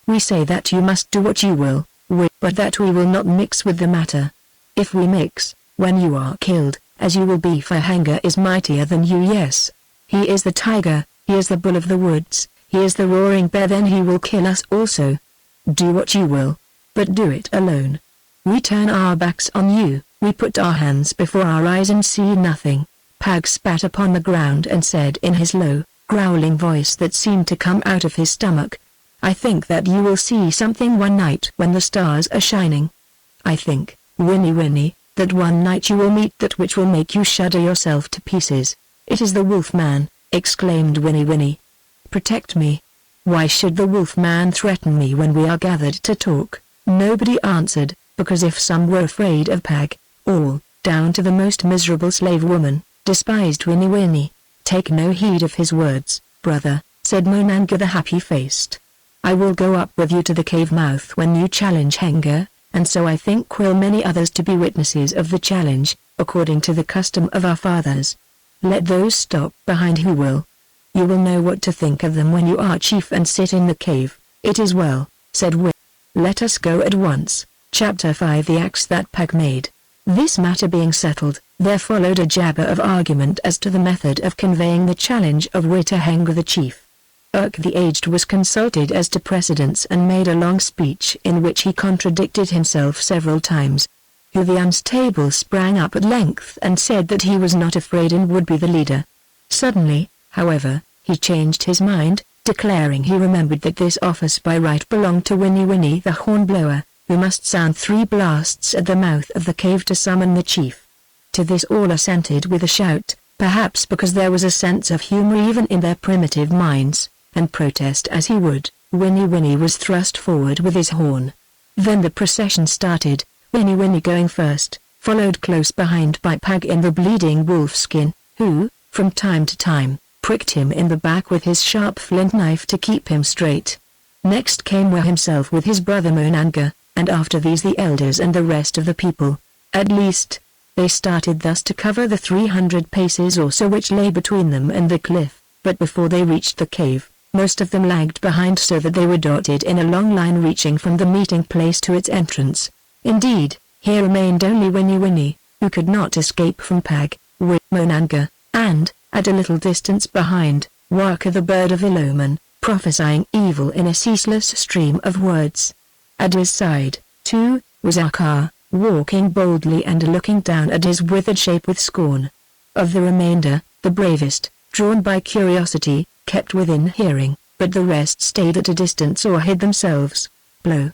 We say that you must do what you will, but that we will not mix with the matter. If we mix, when you are killed, as you will be, for Haggard is mightier than you. Yes. He is the tiger, he is the bull of the woods, he is the roaring bear, then he will kill us also. Do what you will, but do it alone. We turn our backs on you, we put our hands before our eyes and see nothing. Pag spat upon the ground and said in his low, growling voice that seemed to come out of his stomach, I think that you will see something one night when the stars are shining. I think, Winnie, that one night you will meet that which will make you shudder yourself to pieces. It is the Wolfman, exclaimed Winnie. Protect me. Why should the Wolfman threaten me when we are gathered to talk? Nobody answered, because if some were afraid of Pag, all, down to the most miserable slave woman, despised Winnie. Take no heed of his words, brother, said Monanga the happy-faced. I will go up with you to the cave mouth when you challenge Haggard, and so I think will many others to be witnesses of the challenge, according to the custom of our fathers. Let those stop behind who will. You will know what to think of them when you are chief and sit in the cave. It is well, said Will. Let us go at once. Chapter 5 The Axe that Pag made. This matter being settled, there followed a jabber of argument as to the method of conveying the challenge of to Haggard the chief. The aged was consulted as to precedents and made a long speech in which he contradicted himself several times. The unstable sprang up at length and said that he was not afraid and would be the leader. Suddenly, however, he changed his mind, declaring he remembered that this office by right belonged to Winnie the hornblower, who must sound 3 blasts at the mouth of the cave to summon the chief. To this all assented with a shout, perhaps because there was a sense of humor even in their primitive minds, and protest as he would, Winnie was thrust forward with his horn. Then the procession started, Winnie going first, followed close behind by Pag in the bleeding wolfskin, who, from time to time, pricked him in the back with his sharp flint knife to keep him straight. Next came Will himself with his brother Monanga, and after these the elders and the rest of the people. At least, they started thus to cover the 300 paces or so which lay between them and the cliff, but before they reached the cave, most of them lagged behind so that they were dotted in a long line reaching from the meeting place to its entrance. Indeed, here remained only Winnie, who could not escape from Pag, Monanga, and, at a little distance behind, Waka the bird of ill omen, prophesying evil in a ceaseless stream of words. At his side, too, was Akar, walking boldly and looking down at his withered shape with scorn. Of the remainder, the bravest, drawn by curiosity, kept within hearing, but the rest stayed at a distance or hid themselves. Blow!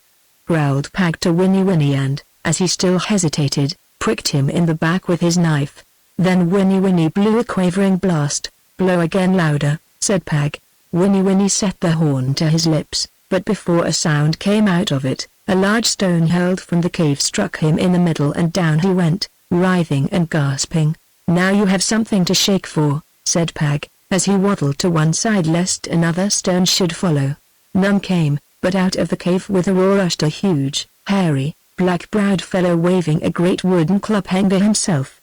Growled Pag to Winnie and, as he still hesitated, pricked him in the back with his knife. Then Winnie blew a quavering blast. Blow again louder, said Pag. Winnie set the horn to his lips, but before a sound came out of it, a large stone hurled from the cave struck him in the middle and down he went, writhing and gasping. Now you have something to shake for, said Pag, as he waddled to one side lest another stone should follow. None came, but out of the cave with a roar rushed a huge, hairy, black-browed fellow waving a great wooden club. Haggard himself.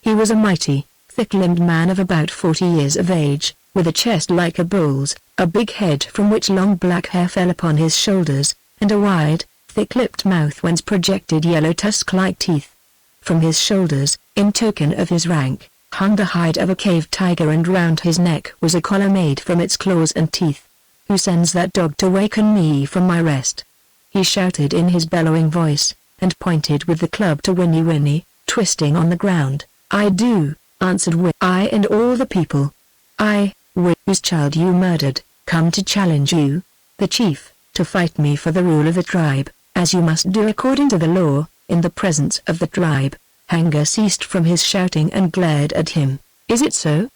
He was a mighty, thick-limbed man of about 40 years of age, with a chest like a bull's, a big head from which long black hair fell upon his shoulders, and a wide, thick-lipped mouth whence projected yellow tusk-like teeth. From his shoulders, in token of his rank, hung the hide of a cave tiger, and round his neck was a collar made from its claws and teeth. Who sends that dog to waken me from my rest? He shouted in his bellowing voice, and pointed with the club to Winnie, twisting on the ground. I do, answered I and all the people. I, whose child you murdered, come to challenge you, the chief, to fight me for the rule of the tribe, as you must do according to the law, in the presence of the tribe. Haggard ceased from his shouting and glared at him. Is it so?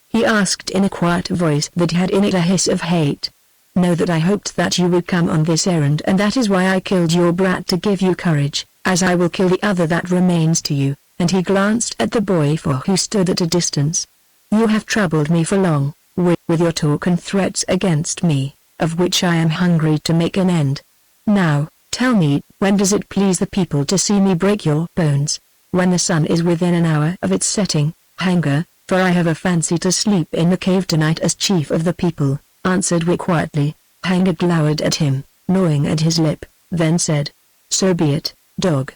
He asked in a quiet voice that had in it a hiss of hate. Know that I hoped that you would come on this errand, and that is why I killed your brat to give you courage, as I will kill the other that remains to you. and he glanced at the boy who stood at a distance. "You have troubled me for long, with your talk and threats against me, of which I am hungry to make an end. Now, tell me, when does it please the people to see me break your bones?" "When the sun is within an hour of its setting, Haggard, for I have a fancy to sleep in the cave tonight as chief of the people," answered Wick quietly. Haggard glowered at him, gnawing at his lip, then said, "So be it, dog.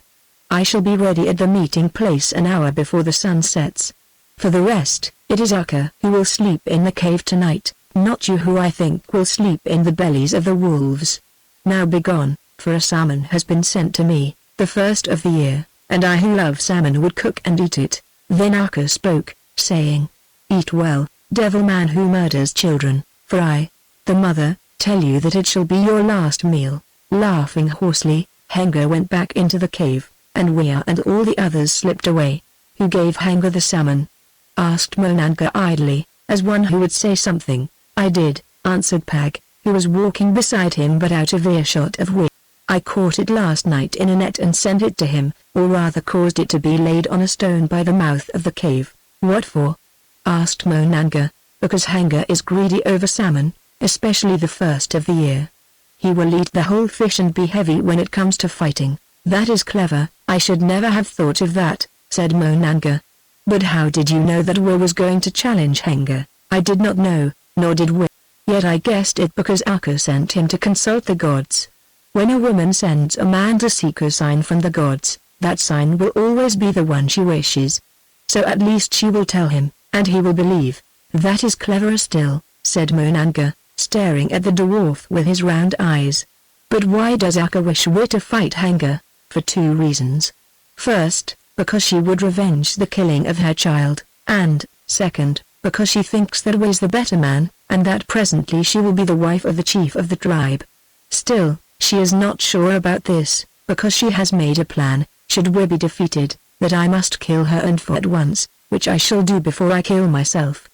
I shall be ready at the meeting place an hour before the sun sets. For the rest, it is Akka who will sleep in the cave tonight, not you, who I think will sleep in the bellies of the wolves. Now begone, for a salmon has been sent to me, the first of the year, and I who love salmon would cook and eat it." Then Akka spoke, saying, "Eat well, devil man who murders children, for I, the mother, tell you that it shall be your last meal." Laughing hoarsely, Haggard went back into the cave, and Wea and all the others slipped away. "Who gave Haggard the salmon?" asked Monanga idly, as one who would say something. "I did," answered Pag, who was walking beside him but out of earshot of Wick. "I caught it last night in a net and sent it to him, or rather caused it to be laid on a stone by the mouth of the cave." "What for?" asked Monanga. "Because Haggard is greedy over salmon, especially the first of the year. He will eat the whole fish and be heavy when it comes to fighting." "That is clever. I should never have thought of that," said Monanga. "But how did you know that Will was going to challenge Haggard?" "I did not know, nor did Will. Yet I guessed it because Akka sent him to consult the gods. When a woman sends a man to seek a sign from the gods, that sign will always be the one she wishes. So at least she will tell him, and he will believe." "That is cleverer still," said Monanga, staring at the dwarf with his round eyes. "But why does Akka wish Will to fight Haggard?" "For two reasons. First, because she would revenge the killing of her child, and, second, because she thinks that Will is the better man, and that presently she will be the wife of the chief of the tribe. Still, she is not sure about this, because she has made a plan, should Will be defeated, that I must kill her and for at once, which I shall do before I kill myself.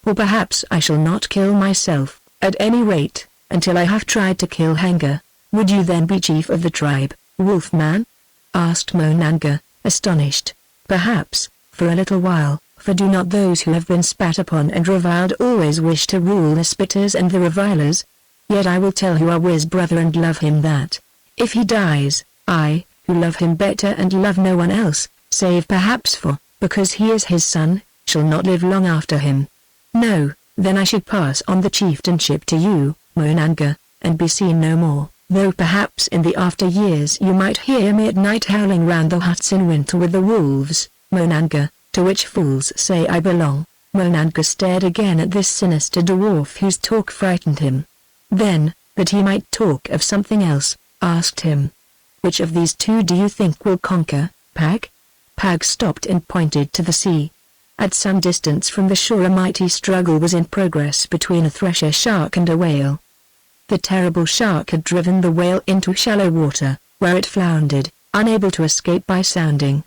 Or perhaps I shall not kill myself, at any rate, until I have tried to kill Haggard." "Would you then be chief of the tribe, Wolfman?" asked Monanga, astonished. "Perhaps, for a little while, for do not those who have been spat upon and reviled always wish to rule the spitters and the revilers? Yet I will tell you are Will's brother and love him that, if he dies, I, who love him better and love no one else, save perhaps because he is his son, shall not live long after him. No, then I should pass on the chieftainship to you, Monanga, and be seen no more. Though perhaps in the after years you might hear me at night howling round the huts in winter with the wolves, Monanga, to which fools say I belong." Monanga stared again at this sinister dwarf whose talk frightened him. Then, that he might talk of something else, asked him, "Which of these two do you think will conquer, Pag?" Pag stopped and pointed to the sea. At some distance from the shore a mighty struggle was in progress between a thresher shark and a whale. The terrible shark had driven the whale into shallow water, where it floundered, unable to escape by sounding.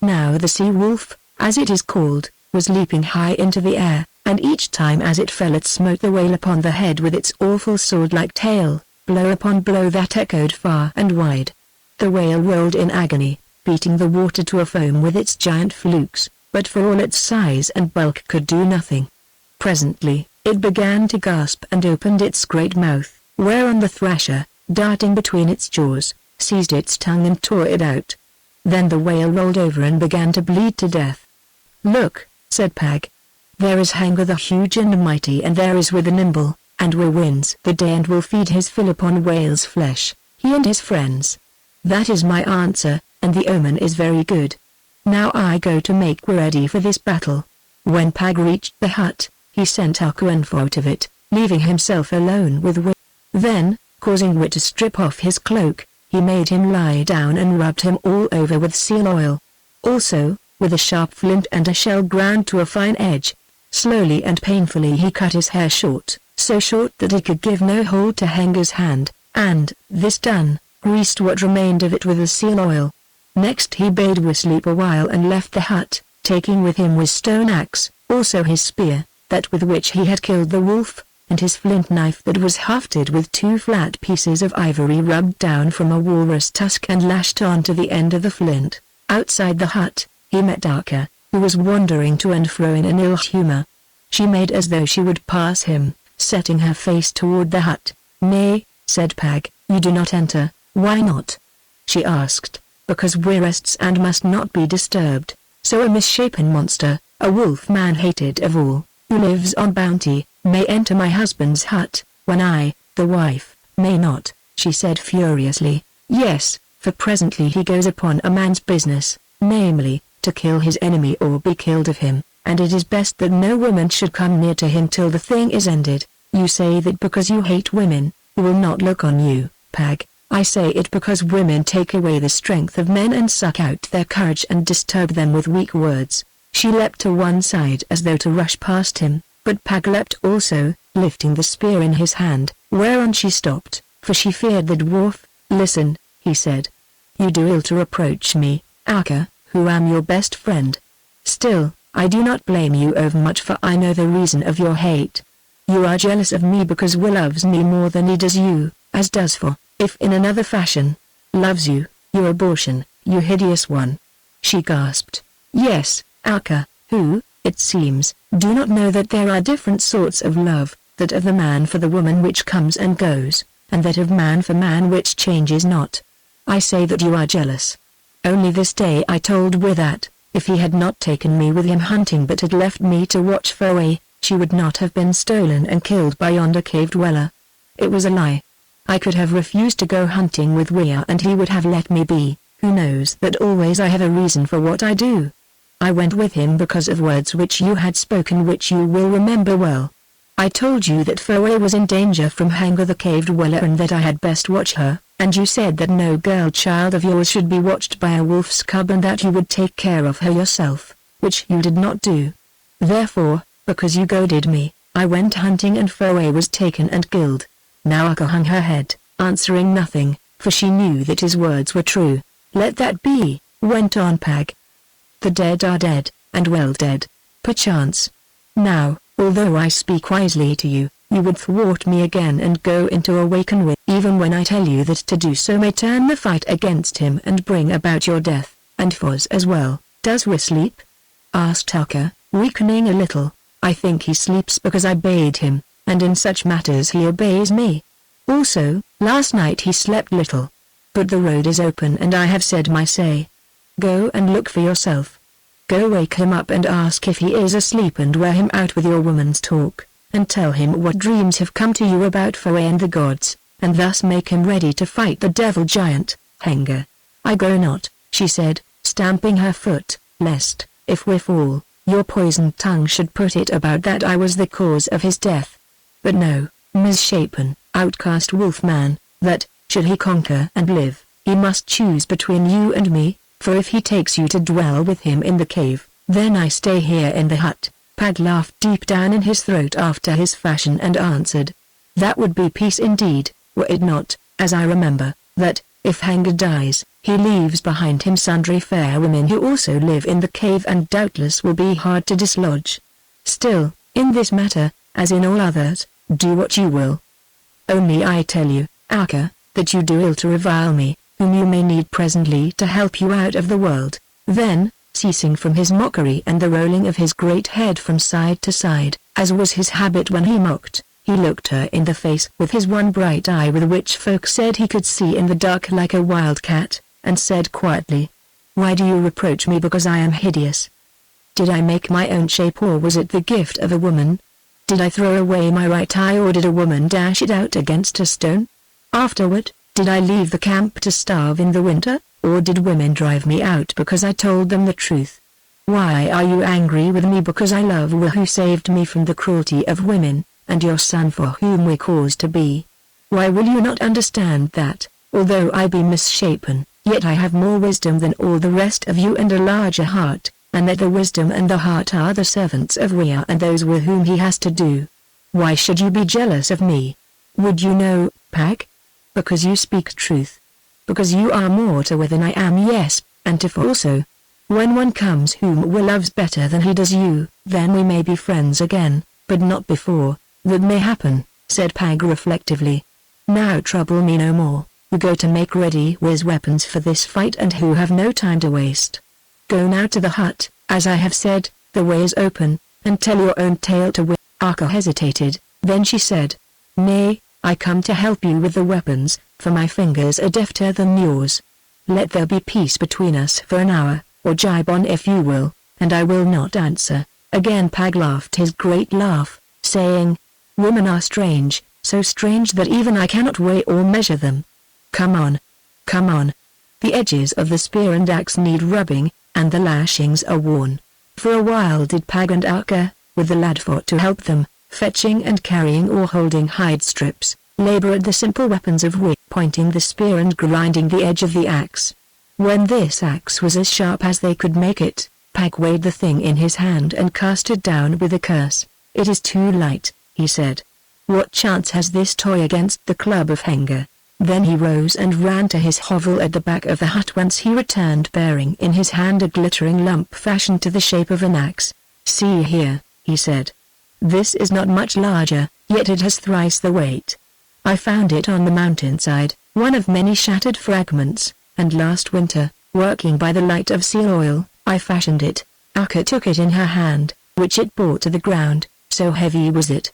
Now the sea wolf, as it is called, was leaping high into the air, and each time as it fell it smote the whale upon the head with its awful sword-like tail, blow upon blow that echoed far and wide. The whale rolled in agony, beating the water to a foam with its giant flukes, but for all its size and bulk could do nothing. Presently, it began to gasp and opened its great mouth, whereon the thrasher, darting between its jaws, seized its tongue and tore it out. Then the whale rolled over and began to bleed to death. "Look," said Pag. "There is Haggard the huge and mighty, and there is Will the nimble, and Will wins the day and will feed his fill upon whale's flesh, he and his friends. That is my answer, and the omen is very good. Now I go to make ready for this battle." When Pag reached the hut, he sent Akuenfo out of it, leaving himself alone with Will. Then, causing Wit to strip off his cloak, he made him lie down and rubbed him all over with seal oil. Also, with a sharp flint and a shell ground to a fine edge, slowly and painfully he cut his hair short, so short that it could give no hold to Haggard's hand, and, this done, greased what remained of it with the seal oil. Next he bade Will sleep a while and left the hut, taking with him his stone axe, also his spear, that with which he had killed the wolf, and his flint knife that was hafted with 2 flat pieces of ivory rubbed down from a walrus tusk and lashed on to the end of the flint. Outside the hut, he met Arka, who was wandering to and fro in an ill humor. She made as though she would pass him, setting her face toward the hut. "Nay," said Pag, "you do not enter." "Why not?" she asked. "Because we're guests and must not be disturbed. So a misshapen monster, a wolf man hated of all, who lives on bounty, may enter my husband's hut, when I, the wife, may not," she said furiously. "Yes, for presently he goes upon a man's business, namely, to kill his enemy or be killed of him, and it is best that no woman should come near to him till the thing is ended. You say that because you hate women, who will not look on you, Pag. I say it because women take away the strength of men and suck out their courage and disturb them with weak words." She leapt to one side as though to rush past him, but Pag leapt also, lifting the spear in his hand, whereon she stopped, for she feared the dwarf. "Listen," he said. "You do ill to reproach me, Arka, who am your best friend. Still, I do not blame you overmuch, for I know the reason of your hate. You are jealous of me because Will loves me more than he does you, as does for, if in another fashion, loves you, you abortion, you hideous one." She gasped. "Yes, Arka, who, it seems, do not know that there are different sorts of love, that of the man for the woman which comes and goes, and that of man for man which changes not. I say that you are jealous. Only this day I told Will that, if he had not taken me with him hunting but had left me to watch Foe, she would not have been stolen and killed by yonder cave dweller. It was a lie. I could have refused to go hunting with Rhea and he would have let me be. Who knows that always I have a reason for what I do? I went with him because of words which you had spoken which you will remember well. I told you that Foe was in danger from Haggard the cave dweller and that I had best watch her, and you said that no girl child of yours should be watched by a wolf's cub and that you would take care of her yourself, which you did not do. Therefore, because you goaded me, I went hunting and Foe was taken and killed." Now Arka hung her head, answering nothing, for she knew that his words were true. "Let that be," went on Pag. "The dead are dead, and well dead, perchance. Now, although I speak wisely to you, you would thwart me again and go into awaken with, even when I tell you that to do so may turn the fight against him and bring about your death, and Foz as well." "Does we sleep?" asked Arka, weakening a little. "I think he sleeps because I bade him, and in such matters he obeys me. Also, last night he slept little. But the road is open and I have said my say. Go and look for yourself. Go wake him up and ask if he is asleep and wear him out with your woman's talk, and tell him what dreams have come to you about Foe and the gods, and thus make him ready to fight the devil giant, Haggard." "I go not," she said, stamping her foot, "lest, if we fall, your poisoned tongue should put it about that I was the cause of his death. But no, misshapen, outcast wolf-man, that, should he conquer and live, he must choose between you and me, for if he takes you to dwell with him in the cave, then I stay here in the hut." Pag laughed deep down in his throat after his fashion and answered, "That would be peace indeed, were it not, as I remember, that, if Haggard dies, he leaves behind him sundry fair women who also live in the cave and doubtless will be hard to dislodge. Still, in this matter, as in all others, do what you will. Only I tell you, Arka, that you do ill to revile me, whom you may need presently to help you out of the world." Then, ceasing from his mockery and the rolling of his great head from side to side, as was his habit when he mocked, he looked her in the face with his one bright eye with which folk said he could see in the dark like a wild cat, and said quietly, "Why do you reproach me because I am hideous? Did I make my own shape or was it the gift of a woman? Did I throw away my right eye or did a woman dash it out against a stone? Afterward, did I leave the camp to starve in the winter, or did women drive me out because I told them the truth? Why are you angry with me because I love Will who saved me from the cruelty of women, and your son for whom we caused to be? Why will you not understand that, although I be misshapen, yet I have more wisdom than all the rest of you and a larger heart, and that the wisdom and the heart are the servants of Rhea and those with whom he has to do? Why should you be jealous of me? Would you know, Pag? Because you speak truth. Because you are more to Will than I am, yes, and to Foe also. When one comes whom Will loves better than he does you, then we may be friends again, but not before. That may happen," said Pag reflectively. "Now trouble me no more, who go to make ready Will's weapons for this fight and who have no time to waste. Go now to the hut, as I have said, the way is open, and tell your own tale to wit. Akka hesitated, then she said, Nay, I come to help you with the weapons, for my fingers are defter than yours. Let there be peace between us for an hour, or jibe on if you will, and I will not answer. Again Pag laughed his great laugh, saying, Women are strange, so strange that even I cannot weigh or measure them. Come on. Come on. The edges of the spear and axe need rubbing, and the lashings are worn. For a while did Pag and Akka, with the lad for to help them, fetching and carrying or holding hide strips, labor at the simple weapons of wit, pointing the spear and grinding the edge of the axe. When this axe was as sharp as they could make it, Pag weighed the thing in his hand and cast it down with a curse. It is too light, he said. What chance has this toy against the club of Haggard? Then he rose and ran to his hovel at the back of the hut, whence he returned bearing in his hand a glittering lump fashioned to the shape of an axe. See here, he said. This is not much larger, yet it has thrice the weight. I found it on the mountainside, one of many shattered fragments, and last winter, working by the light of seal oil, I fashioned it. Akka took it in her hand, which it bore to the ground, so heavy was it.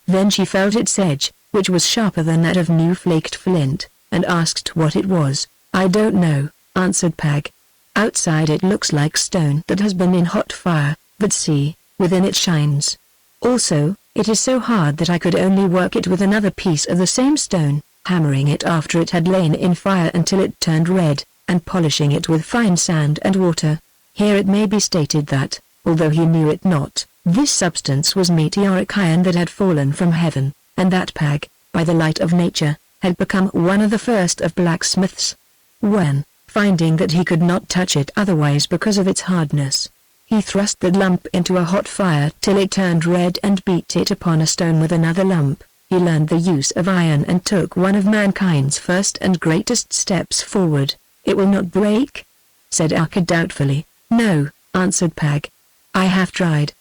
Then she felt its edge, which was sharper than that of new flaked flint, and asked what it was. I don't know, answered Pag. Outside it looks like stone that has been in hot fire, but see, within it shines. Also, it is so hard that I could only work it with another piece of the same stone, hammering it after it had lain in fire until it turned red, and polishing it with fine sand and water. Here it may be stated that, although he knew it not, this substance was meteoric iron that had fallen from heaven, and that Pag, by the light of nature, had become one of the first of blacksmiths. When, finding that he could not touch it otherwise because of its hardness, he thrust the lump into a hot fire till it turned red and beat it upon a stone with another lump, he learned the use of iron and took one of mankind's first and greatest steps forward. It will not break? Said Akka doubtfully. No, answered Pag. I have tried.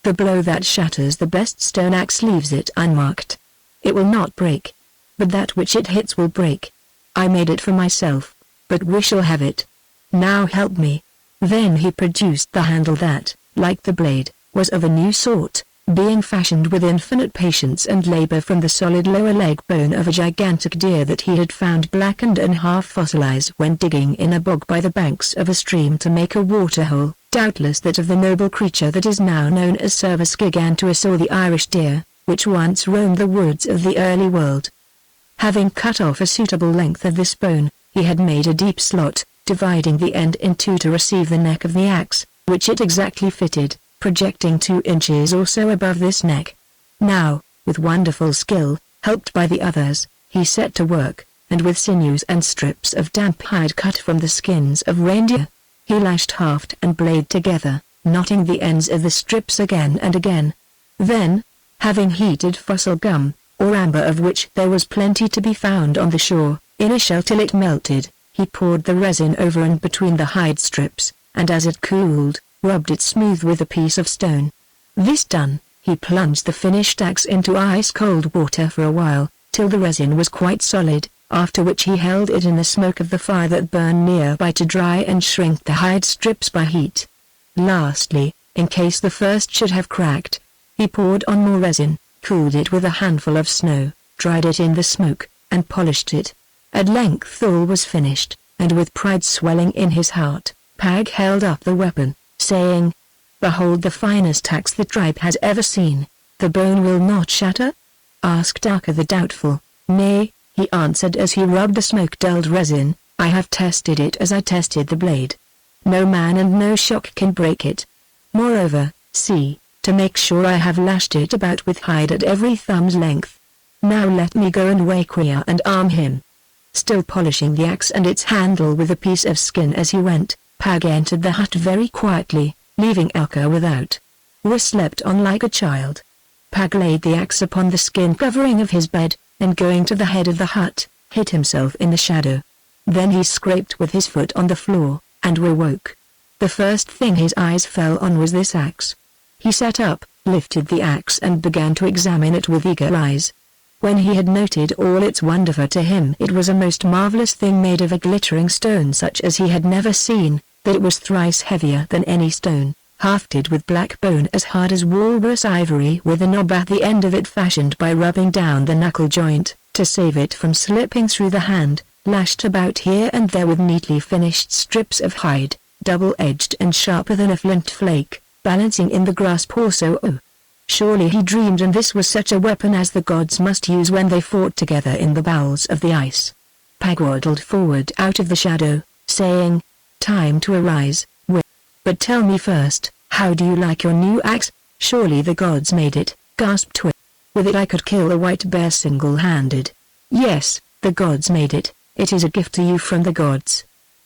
The blow that shatters the best stone axe leaves it unmarked. It will not break. But that which it hits will break. I made it for myself, but we shall have it. Now help me. Then he produced the handle that, like the blade, was of a new sort, being fashioned with infinite patience and labor from the solid lower leg bone of a gigantic deer that he had found blackened and half fossilized when digging in a bog by the banks of a stream to make a waterhole, doubtless that of the noble creature that is now known as Cervus giganteus or the Irish deer, which once roamed the woods of the early world. Having cut off a suitable length of this bone, he had made a deep slot, dividing the end in two to receive the neck of the axe, which it exactly fitted, projecting 2 inches or so above this neck. Now, with wonderful skill, helped by the others, he set to work, and with sinews and strips of damp hide cut from the skins of reindeer, he lashed haft and blade together, knotting the ends of the strips again and again. Then, having heated fossil gum, or amber of which there was plenty to be found on the shore, in a shell till it melted, he poured the resin over and between the hide strips, and as it cooled, rubbed it smooth with a piece of stone. This done, he plunged the finished axe into ice-cold water for a while, till the resin was quite solid, after which he held it in the smoke of the fire that burned nearby to dry and shrink the hide strips by heat. Lastly, in case the first should have cracked, he poured on more resin, cooled it with a handful of snow, dried it in the smoke, and polished it. At length all was finished, and with pride swelling in his heart, Pag held up the weapon, saying, Behold the finest axe the tribe has ever seen. The bone will not shatter? Asked Akka the doubtful. Nay, he answered as he rubbed the smoke-dulled resin, I have tested it as I tested the blade. No man and no shock can break it. Moreover, see, to make sure I have lashed it about with hide at every thumb's length. Now let me go and wake Kriya and arm him. Still polishing the axe and its handle with a piece of skin as he went, Pag entered the hut very quietly, leaving Akka without. Was slept on like a child. Pag laid the axe upon the skin covering of his bed, and going to the head of the hut, hid himself in the shadow. Then he scraped with his foot on the floor, and awoke. The first thing his eyes fell on was this axe. He sat up, lifted the axe and began to examine it with eager eyes. When he had noted all its wonder, to him it was a most marvelous thing made of a glittering stone such as he had never seen, that it was thrice heavier than any stone, hafted with black bone as hard as walrus ivory, with a knob at the end of it fashioned by rubbing down the knuckle joint, to save it from slipping through the hand, lashed about here and there with neatly finished strips of hide, double-edged and sharper than a flint flake, balancing in the grasp also. Oh! Surely he dreamed, and this was such a weapon as the gods must use when they fought together in the bowels of the ice. Pag waddled forward out of the shadow, saying, "Time to arise, Wi. But tell me first, how do you like your new axe?" "Surely the gods made it," gasped Wi. "With it I could kill a white bear single-handed." "Yes, the gods made it. It is a gift to you from the gods.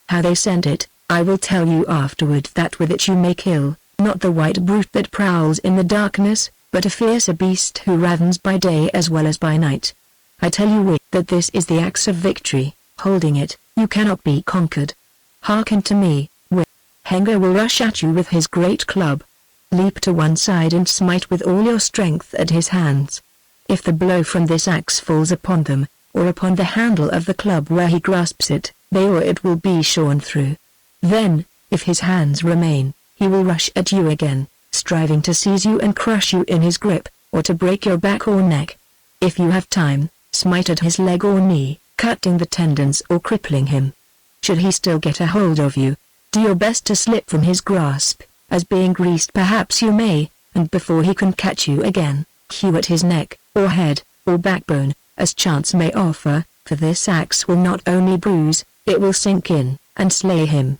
How they sent it, I will tell you afterward. That with it you may kill, not the white brute that prowls in the darkness, but a fiercer beast who ravens by day as well as by night. I tell you, Wi, that this is the axe of victory. Holding it, you cannot be conquered. Hearken to me, Wi. Haggard will rush at you with his great club. Leap to one side and smite with all your strength at his hands. If the blow from this axe falls upon them, or upon the handle of the club where he grasps it, they or it will be shorn through. Then, if his hands remain, he will rush at you again, striving to seize you and crush you in his grip, or to break your back or neck. If you have time, smite at his leg or knee, cutting the tendons or crippling him. Should he still get a hold of you, do your best to slip from his grasp, as being greased perhaps you may, and before he can catch you again, hew at his neck, or head, or backbone, as chance may offer, for this axe will not only bruise, it will sink in, and slay him.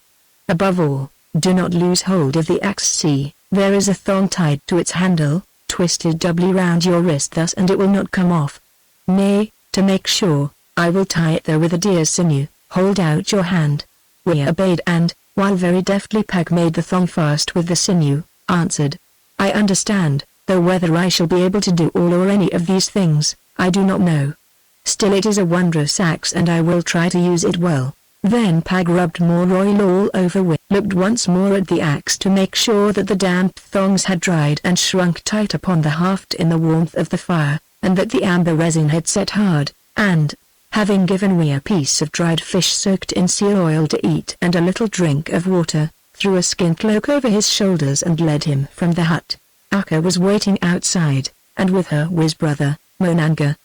Above all, do not lose hold of the axe. See, there is a thong tied to its handle, twisted doubly round your wrist thus, and it will not come off. Nay, to make sure, I will tie it there with a deer's sinew. Hold out your hand." Wi obeyed and, while very deftly Pag made the thong fast with the sinew, answered, "I understand, though whether I shall be able to do all or any of these things, I do not know. Still it is a wondrous axe and I will try to use it well." Then Pag rubbed more oil all over Wi, looked once more at the axe to make sure that the damp thongs had dried and shrunk tight upon the haft in the warmth of the fire, and that the amber resin had set hard, and, having given Wi a piece of dried fish soaked in seal oil to eat and a little drink of water, threw a skin cloak over his shoulders and led him from the hut. Akka was waiting outside, and with her Wi's brother, Monanga.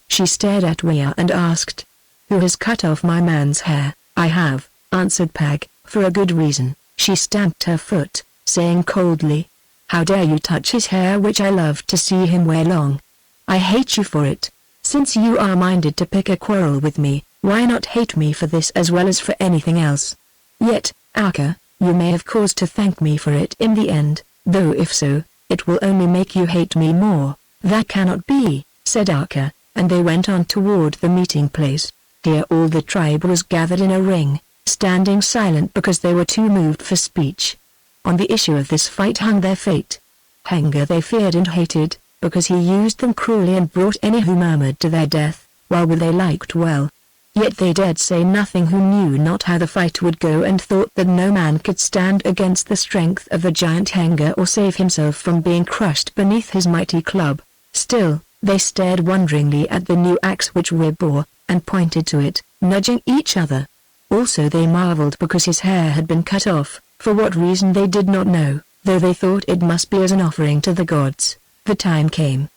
She stared at Wi and asked, "Who has cut off my man's hair?" "I have," answered Pag, "for a good reason." She stamped her foot, saying coldly, "How dare you touch his hair which I love to see him wear long? I hate you for it. Since you are minded to pick a quarrel with me, why not hate me for this as well as for anything else? Yet, Akka, you may have cause to thank me for it in the end, though if so, it will only make you hate me more." "That cannot be," said Akka, and they went on toward the meeting place. Here all the tribe was gathered in a ring, standing silent because they were too moved for speech. On the issue of this fight hung their fate. Haggard they feared and hated, because he used them cruelly and brought any who murmured to their death, while Wi they liked well. Yet they dared say nothing who knew not how the fight would go and thought that no man could stand against the strength of the giant Haggard or save himself from being crushed beneath his mighty club. Still, they stared wonderingly at the new axe which Wi bore, and pointed to it, nudging each other. Also they marveled because his hair had been cut off, for what reason they did not know, though they thought it must be as an offering to the gods. The time came.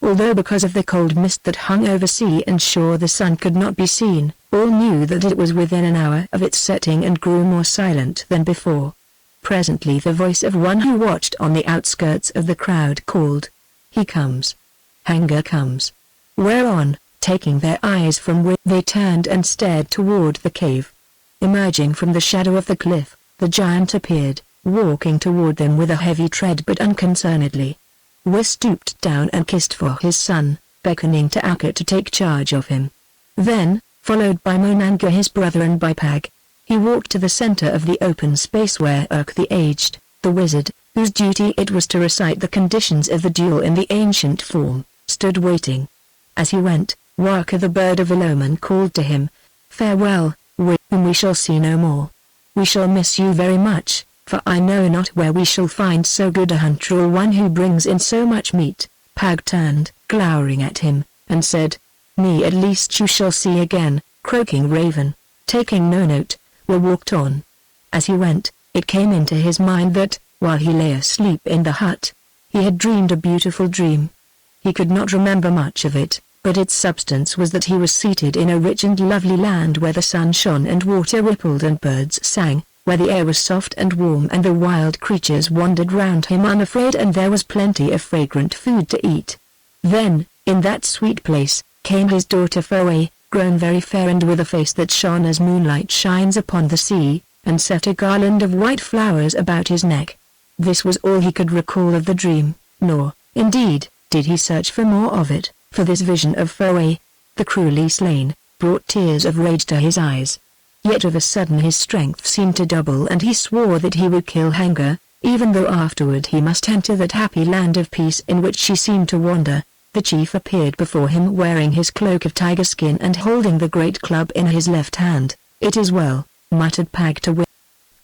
Although because of the cold mist that hung over sea and shore the sun could not be seen, all knew that it was within an hour of its setting and grew more silent than before. Presently the voice of one who watched on the outskirts of the crowd called, "He comes. Haggard comes." Whereon, taking their eyes from Wi, they turned and stared toward the cave. Emerging from the shadow of the cliff, the giant appeared, walking toward them with a heavy tread but unconcernedly. Wi stooped down and kissed for his son, beckoning to Akka to take charge of him. Then, followed by Monanga his brother and by Pag, he walked to the center of the open space where Urk the Aged, the wizard, whose duty it was to recite the conditions of the duel in the ancient form, stood waiting. As he went, Waka the bird of Iloman called to him, "Farewell, Wi, whom we shall see no more. We shall miss you very much, for I know not where we shall find so good a hunter or one who brings in so much meat." Pag turned, glowering at him, and said, "Me at least you shall see again, croaking raven." Taking no note, Wi walked on. As he went, it came into his mind that, while he lay asleep in the hut, he had dreamed a beautiful dream. He could not remember much of it, but its substance was that he was seated in a rich and lovely land where the sun shone and water rippled and birds sang, where the air was soft and warm and the wild creatures wandered round him unafraid and there was plenty of fragrant food to eat. Then, in that sweet place, came his daughter Foe, grown very fair and with a face that shone as moonlight shines upon the sea, and set a garland of white flowers about his neck. This was all he could recall of the dream, nor, indeed, did he search for more of it, for this vision of Foe, the cruelly slain, brought tears of rage to his eyes. Yet of a sudden his strength seemed to double and he swore that he would kill Haggard, even though afterward he must enter that happy land of peace in which she seemed to wander. The chief appeared before him wearing his cloak of tiger skin and holding the great club in his left hand. "It is well," muttered Pag to Will.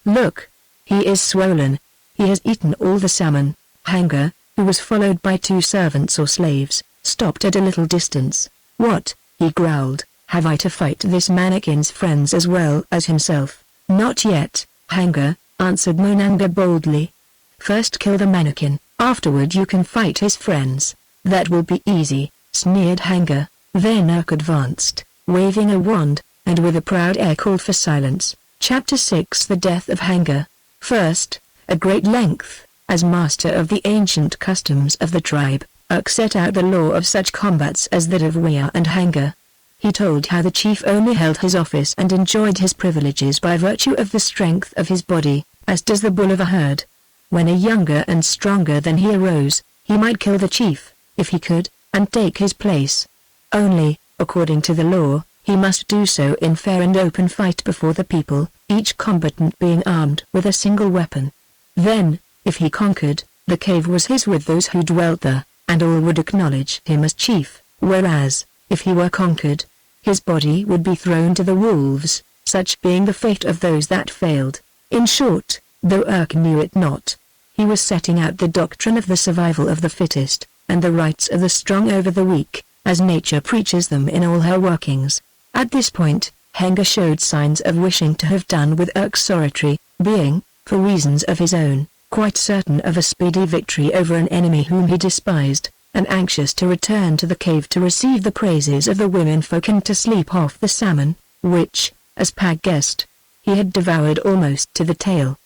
"Look! He is swollen. He has eaten all the salmon." Haggard, who was followed by 2 servants or slaves, stopped at a little distance. "What?" he growled. "Have I to fight this mannequin's friends as well as himself?" "Not yet, Haggard," answered Monanga boldly. "First kill the mannequin, afterward you can fight his friends." "That will be easy," sneered Haggard. Then Urk advanced, waving a wand, and with a proud air called for silence. Chapter 6 The Death of Haggard. First, at great length, as master of the ancient customs of the tribe, Urk set out the law of such combats as that of Weir and Haggard. He told how the chief only held his office and enjoyed his privileges by virtue of the strength of his body, as does the bull of a herd. When a younger and stronger than he arose, he might kill the chief, if he could, and take his place. Only, according to the law, he must do so in fair and open fight before the people, each combatant being armed with a single weapon. Then, if he conquered, the cave was his with those who dwelt there, and all would acknowledge him as chief, whereas, if he were conquered, his body would be thrown to the wolves, such being the fate of those that failed. In short, though Urk knew it not, he was setting out the doctrine of the survival of the fittest, and the rights of the strong over the weak, as nature preaches them in all her workings. At this point, Haggard showed signs of wishing to have done with Urk's oratory, being, for reasons of his own, quite certain of a speedy victory over an enemy whom he despised, and anxious to return to the cave to receive the praises of the women folk and to sleep off the salmon, which, as Pag guessed, he had devoured almost to the tail.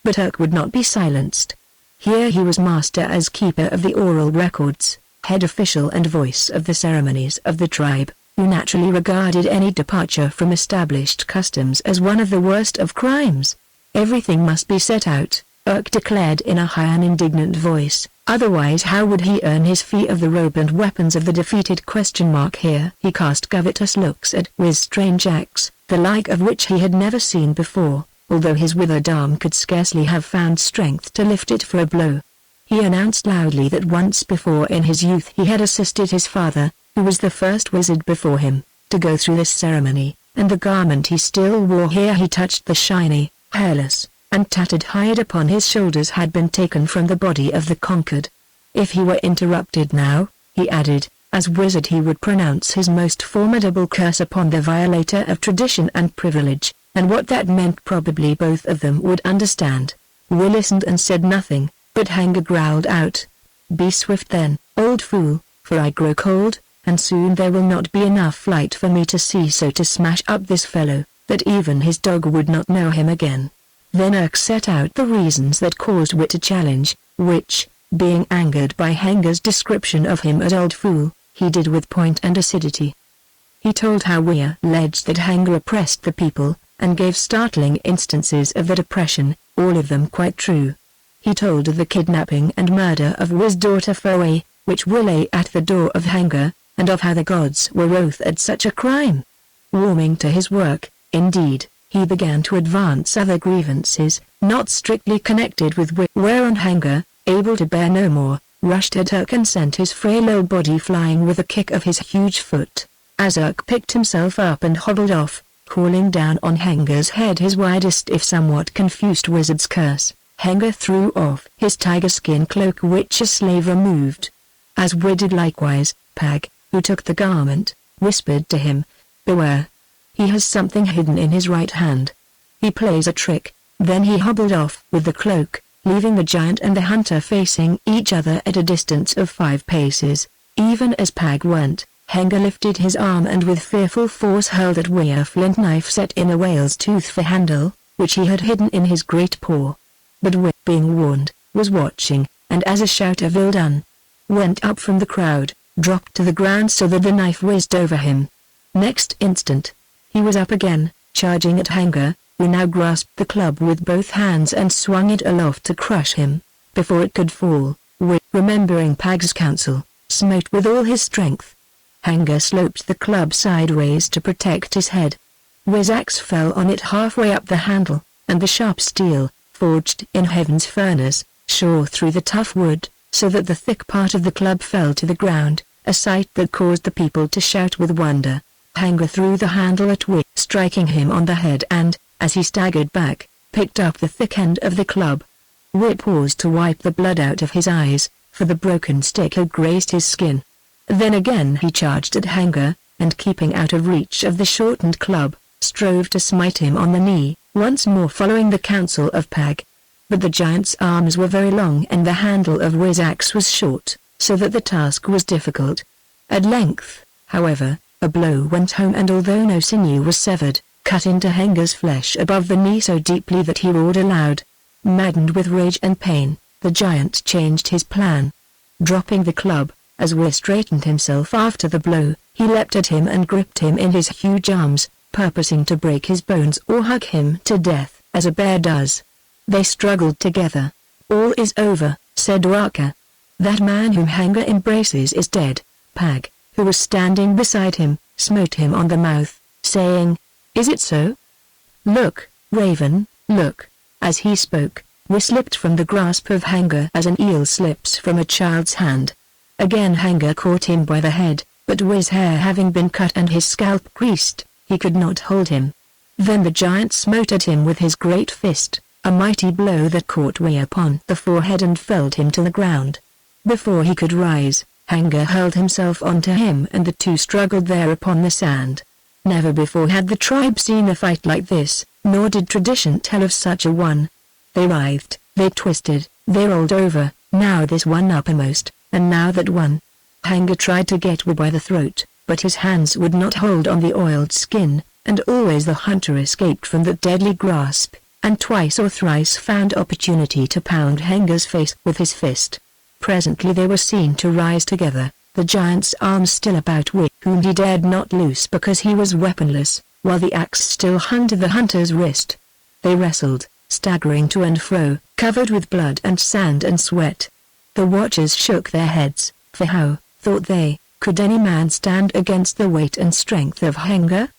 But Urk would not be silenced. Here he was master as keeper of the oral records, head official and voice of the ceremonies of the tribe, who naturally regarded any departure from established customs as one of the worst of crimes. Everything must be set out, Urk declared in a high and indignant voice, otherwise how would he earn his fee of the robe and weapons of the defeated? Here he cast covetous looks at Wiz's strange axe, the like of which he had never seen before, although his withered arm could scarcely have found strength to lift it for a blow. He announced loudly that once before in his youth he had assisted his father, who was the first wizard before him, to go through this ceremony, and the garment he still wore. Here he touched the shiny, hairless, and tattered hide upon his shoulders had been taken from the body of the conquered. If he were interrupted now, he added, as wizard he would pronounce his most formidable curse upon the violator of tradition and privilege, and what that meant probably both of them would understand. Will listened and said nothing, but Haggard growled out, "Be swift then, old fool, for I grow cold, and soon there will not be enough light for me to see, so to smash up this fellow, that even his dog would not know him again." Then Urk set out the reasons that caused Wit to challenge, which, being angered by Haggard's description of him as old fool, he did with point and acidity. He told how Weir alleged that Haggard oppressed the people, and gave startling instances of that oppression, all of them quite true. He told of the kidnapping and murder of Wiz's daughter Foe, which were lay at the door of Haggard, and of how the gods were wroth at such a crime. Warming to his work, indeed, he began to advance other grievances, not strictly connected with Wit, whereon Haggard, able to bear no more, rushed at Urk and sent his frail old body flying with a kick of his huge foot. As Urk picked himself up and hobbled off, calling down on Haggard's head his widest if somewhat confused wizard's curse, Haggard threw off his tiger skin cloak which a slave removed. As Wit did likewise, Pag, who took the garment, whispered to him, "Beware. He has something hidden in his right hand. He plays a trick." Then he hobbled off with the cloak, leaving the giant and the hunter facing each other at a distance of 5 paces. Even as Pag went, Haggard lifted his arm and with fearful force hurled at Wei a flint knife set in a whale's tooth for handle, which he had hidden in his great paw. But Wei, being warned, was watching, and as a shout of "Ill done!" went up from the crowd, dropped to the ground so that the knife whizzed over him. Next instant, he was up again, charging at Haggard, who now grasped the club with both hands and swung it aloft to crush him. Before it could fall, Wei, remembering Pag's counsel, smote with all his strength. Haggard sloped the club sideways to protect his head. Wei's axe fell on it halfway up the handle, and the sharp steel, forged in heaven's furnace, shore through the tough wood, so that the thick part of the club fell to the ground, a sight that caused the people to shout with wonder. Haggard threw the handle at Wei, striking him on the head and, as he staggered back, picked up the thick end of the club. Wei paused to wipe the blood out of his eyes, for the broken stick had grazed his skin. Then again he charged at Haggard, and keeping out of reach of the shortened club, strove to smite him on the knee, once more following the counsel of Pag. But the giant's arms were very long and the handle of Wei's axe was short, so that the task was difficult. At length, however, a blow went home and although no sinew was severed, cut into Haggard's flesh above the knee so deeply that he roared aloud. Maddened with rage and pain, the giant changed his plan. Dropping the club, as Wei straightened himself after the blow, he leapt at him and gripped him in his huge arms, purposing to break his bones or hug him to death, as a bear does. They struggled together. "All is over," said Waka. "That man whom Haggard embraces is dead." Pag, who was standing beside him, smote him on the mouth, saying, "Is it so? Look, Raven, look." As he spoke, Wei slipped from the grasp of Haggard as an eel slips from a child's hand. Again Haggard caught him by the head, but Wei's hair having been cut and his scalp greased, he could not hold him. Then the giant smote at him with his great fist, a mighty blow that caught Wei upon the forehead and felled him to the ground. Before he could rise, Haggard hurled himself onto him and the two struggled there upon the sand. Never before had the tribe seen a fight like this, nor did tradition tell of such a one. They writhed, they twisted, they rolled over, now this one uppermost, and now that one. Haggard tried to get Wei by the throat, but his hands would not hold on the oiled skin, and always the hunter escaped from that deadly grasp, and twice or thrice found opportunity to pound Haggard's face with his fist. Presently they were seen to rise together, the giant's arms still about Wei, whom he dared not loose because he was weaponless, while the axe still hung to the hunter's wrist. They wrestled, staggering to and fro, covered with blood and sand and sweat. The watchers shook their heads, for how, thought they, could any man stand against the weight and strength of Haggard?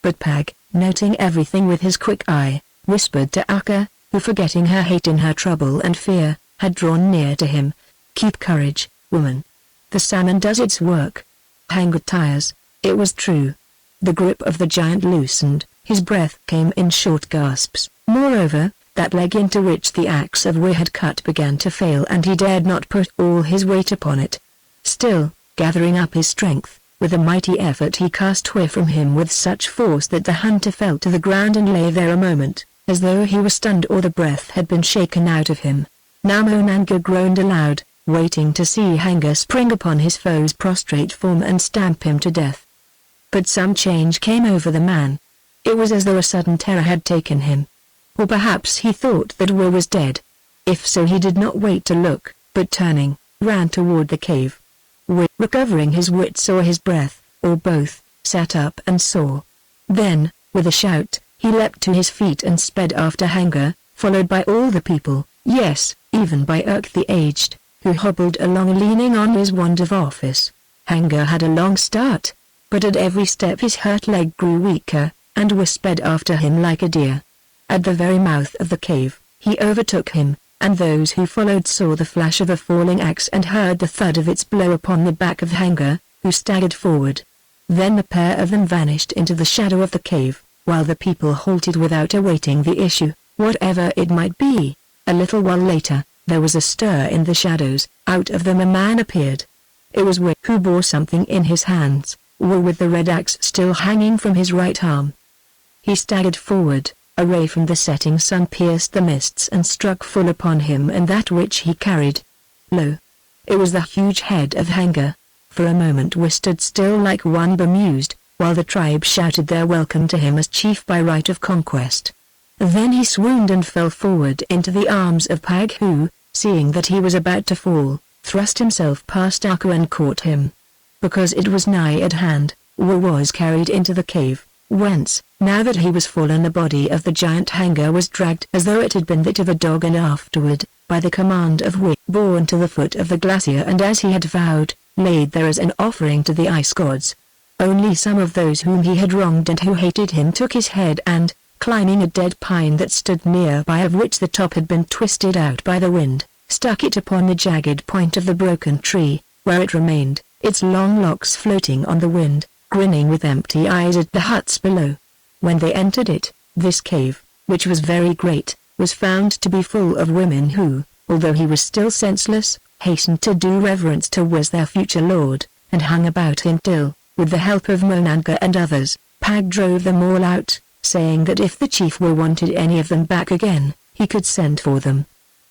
But Pag, noting everything with his quick eye, whispered to Akka, who forgetting her hate in her trouble and fear, had drawn near to him, "Keep courage, woman. The salmon does its work. Haggard tires." It was true. The grip of the giant loosened, his breath came in short gasps. Moreover, that leg into which the axe of Wei had cut began to fail and he dared not put all his weight upon it. Still, gathering up his strength, with a mighty effort he cast Wei from him with such force that the hunter fell to the ground and lay there a moment, as though he were stunned or the breath had been shaken out of him. Now Monanga groaned aloud, waiting to see Haggard spring upon his foe's prostrate form and stamp him to death. But some change came over the man. It was as though a sudden terror had taken him. Or perhaps he thought that Wei was dead. If so he did not wait to look, but turning, ran toward the cave. Wei, recovering his wits or his breath, or both, sat up and saw. Then, with a shout, he leapt to his feet and sped after Haggard, followed by all the people, yes, even by Urk the aged, who hobbled along leaning on his wand of office. Haggard had a long start, but at every step his hurt leg grew weaker, and Wei sped after him like a deer. At the very mouth of the cave, he overtook him, and those who followed saw the flash of a falling axe and heard the thud of its blow upon the back of Haggard, who staggered forward. Then the pair of them vanished into the shadow of the cave, while the people halted without awaiting the issue, whatever it might be. A little while later, there was a stir in the shadows, out of them a man appeared. It was Wei, who bore something in his hands, with the red axe still hanging from his right arm. He staggered forward, a ray from the setting sun pierced the mists and struck full upon him and that which he carried. Lo! It was the huge head of Haggard. For a moment we stood still like one bemused, while the tribe shouted their welcome to him as chief by right of conquest. Then he swooned and fell forward into the arms of Pag, who, seeing that he was about to fall, thrust himself past Akka and caught him. Because it was nigh at hand, Wa was carried into the cave, whence, now that he was fallen, the body of the giant Haggard was dragged as though it had been that of a dog, and afterward, by the command of Wa, borne to the foot of the glacier, and as he had vowed, laid there as an offering to the ice gods. Only some of those whom he had wronged and who hated him took his head and, climbing a dead pine that stood nearby, of which the top had been twisted out by the wind, stuck it upon the jagged point of the broken tree, where it remained, its long locks floating on the wind, grinning with empty eyes at the huts below. When they entered it, this cave, which was very great, was found to be full of women who, although he was still senseless, hastened to do reverence to Wa, their future lord, and hung about him till, with the help of Monanga and others, Pag drove them all out, saying that if the chief Wa wanted any of them back again, he could send for them.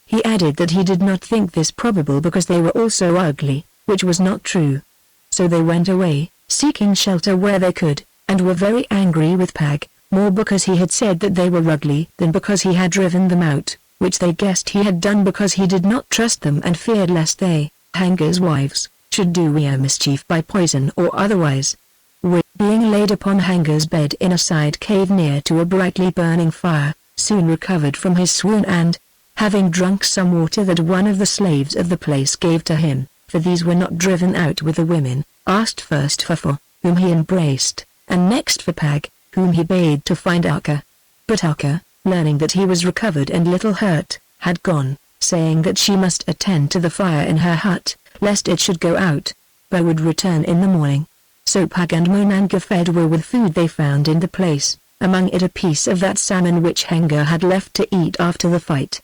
He added that he did not think this probable because they were all so ugly, which was not true. So they went away, seeking shelter where they could, and were very angry with Pag, more because he had said that they were ugly than because he had driven them out, which they guessed he had done because he did not trust them and feared lest they, Haggard's wives, should do Wa mischief by poison or otherwise. Wa, being laid upon Haggard's bed in a side cave near to a brightly burning fire, soon recovered from his swoon and, having drunk some water that one of the slaves of the place gave to him, for these were not driven out with the women, asked first for Fa, whom he embraced, and next for Pag, whom he bade to find Akka. But Akka, learning that he was recovered and little hurt, had gone, saying that she must attend to the fire in her hut, lest it should go out, but would return in the morning. So Pag and Monanga fed Wa with food they found in the place, among it a piece of that salmon which Haggard had left to eat after the fight.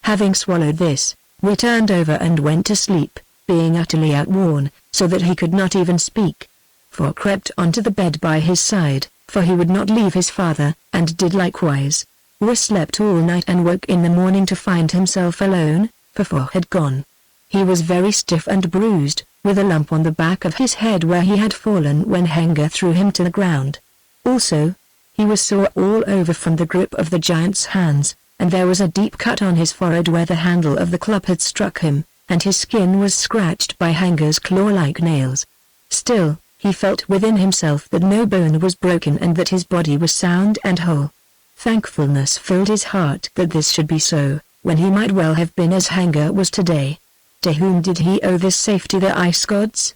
Having swallowed this, Wa turned over and went to sleep, being utterly outworn, so that he could not even speak. Fa crept onto the bed by his side, for he would not leave his father, and did likewise. Wa slept all night and woke in the morning to find himself alone, for Fa had gone. He was very stiff and bruised, with a lump on the back of his head where he had fallen when Haggard threw him to the ground. Also, he was sore all over from the grip of the giant's hands, and there was a deep cut on his forehead where the handle of the club had struck him, and his skin was scratched by Haggard's claw-like nails. Still, he felt within himself that no bone was broken and that his body was sound and whole. Thankfulness filled his heart that this should be so, when he might well have been as Haggard was today. To whom did he owe this safety? The ice gods?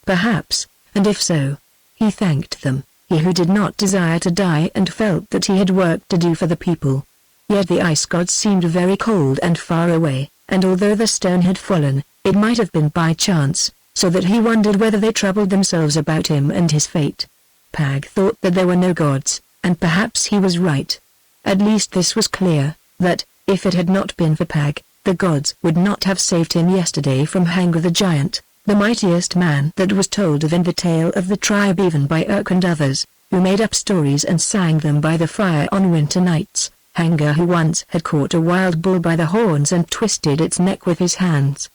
Perhaps, and if so, he thanked them, he who did not desire to die and felt that he had work to do for the people. Yet the ice gods seemed very cold and far away, and although the stone had fallen, it might have been by chance, so that he wondered whether they troubled themselves about him and his fate. Pag thought that there were no gods, and perhaps he was right. At least this was clear, that, if it had not been for Pag, the gods would not have saved him yesterday from Haggard the giant, the mightiest man that was told of in the tale of the tribe, even by Urk and others, who made up stories and sang them by the fire on winter nights. Haggard, who once had caught a wild bull by the horns and twisted its neck with his hands.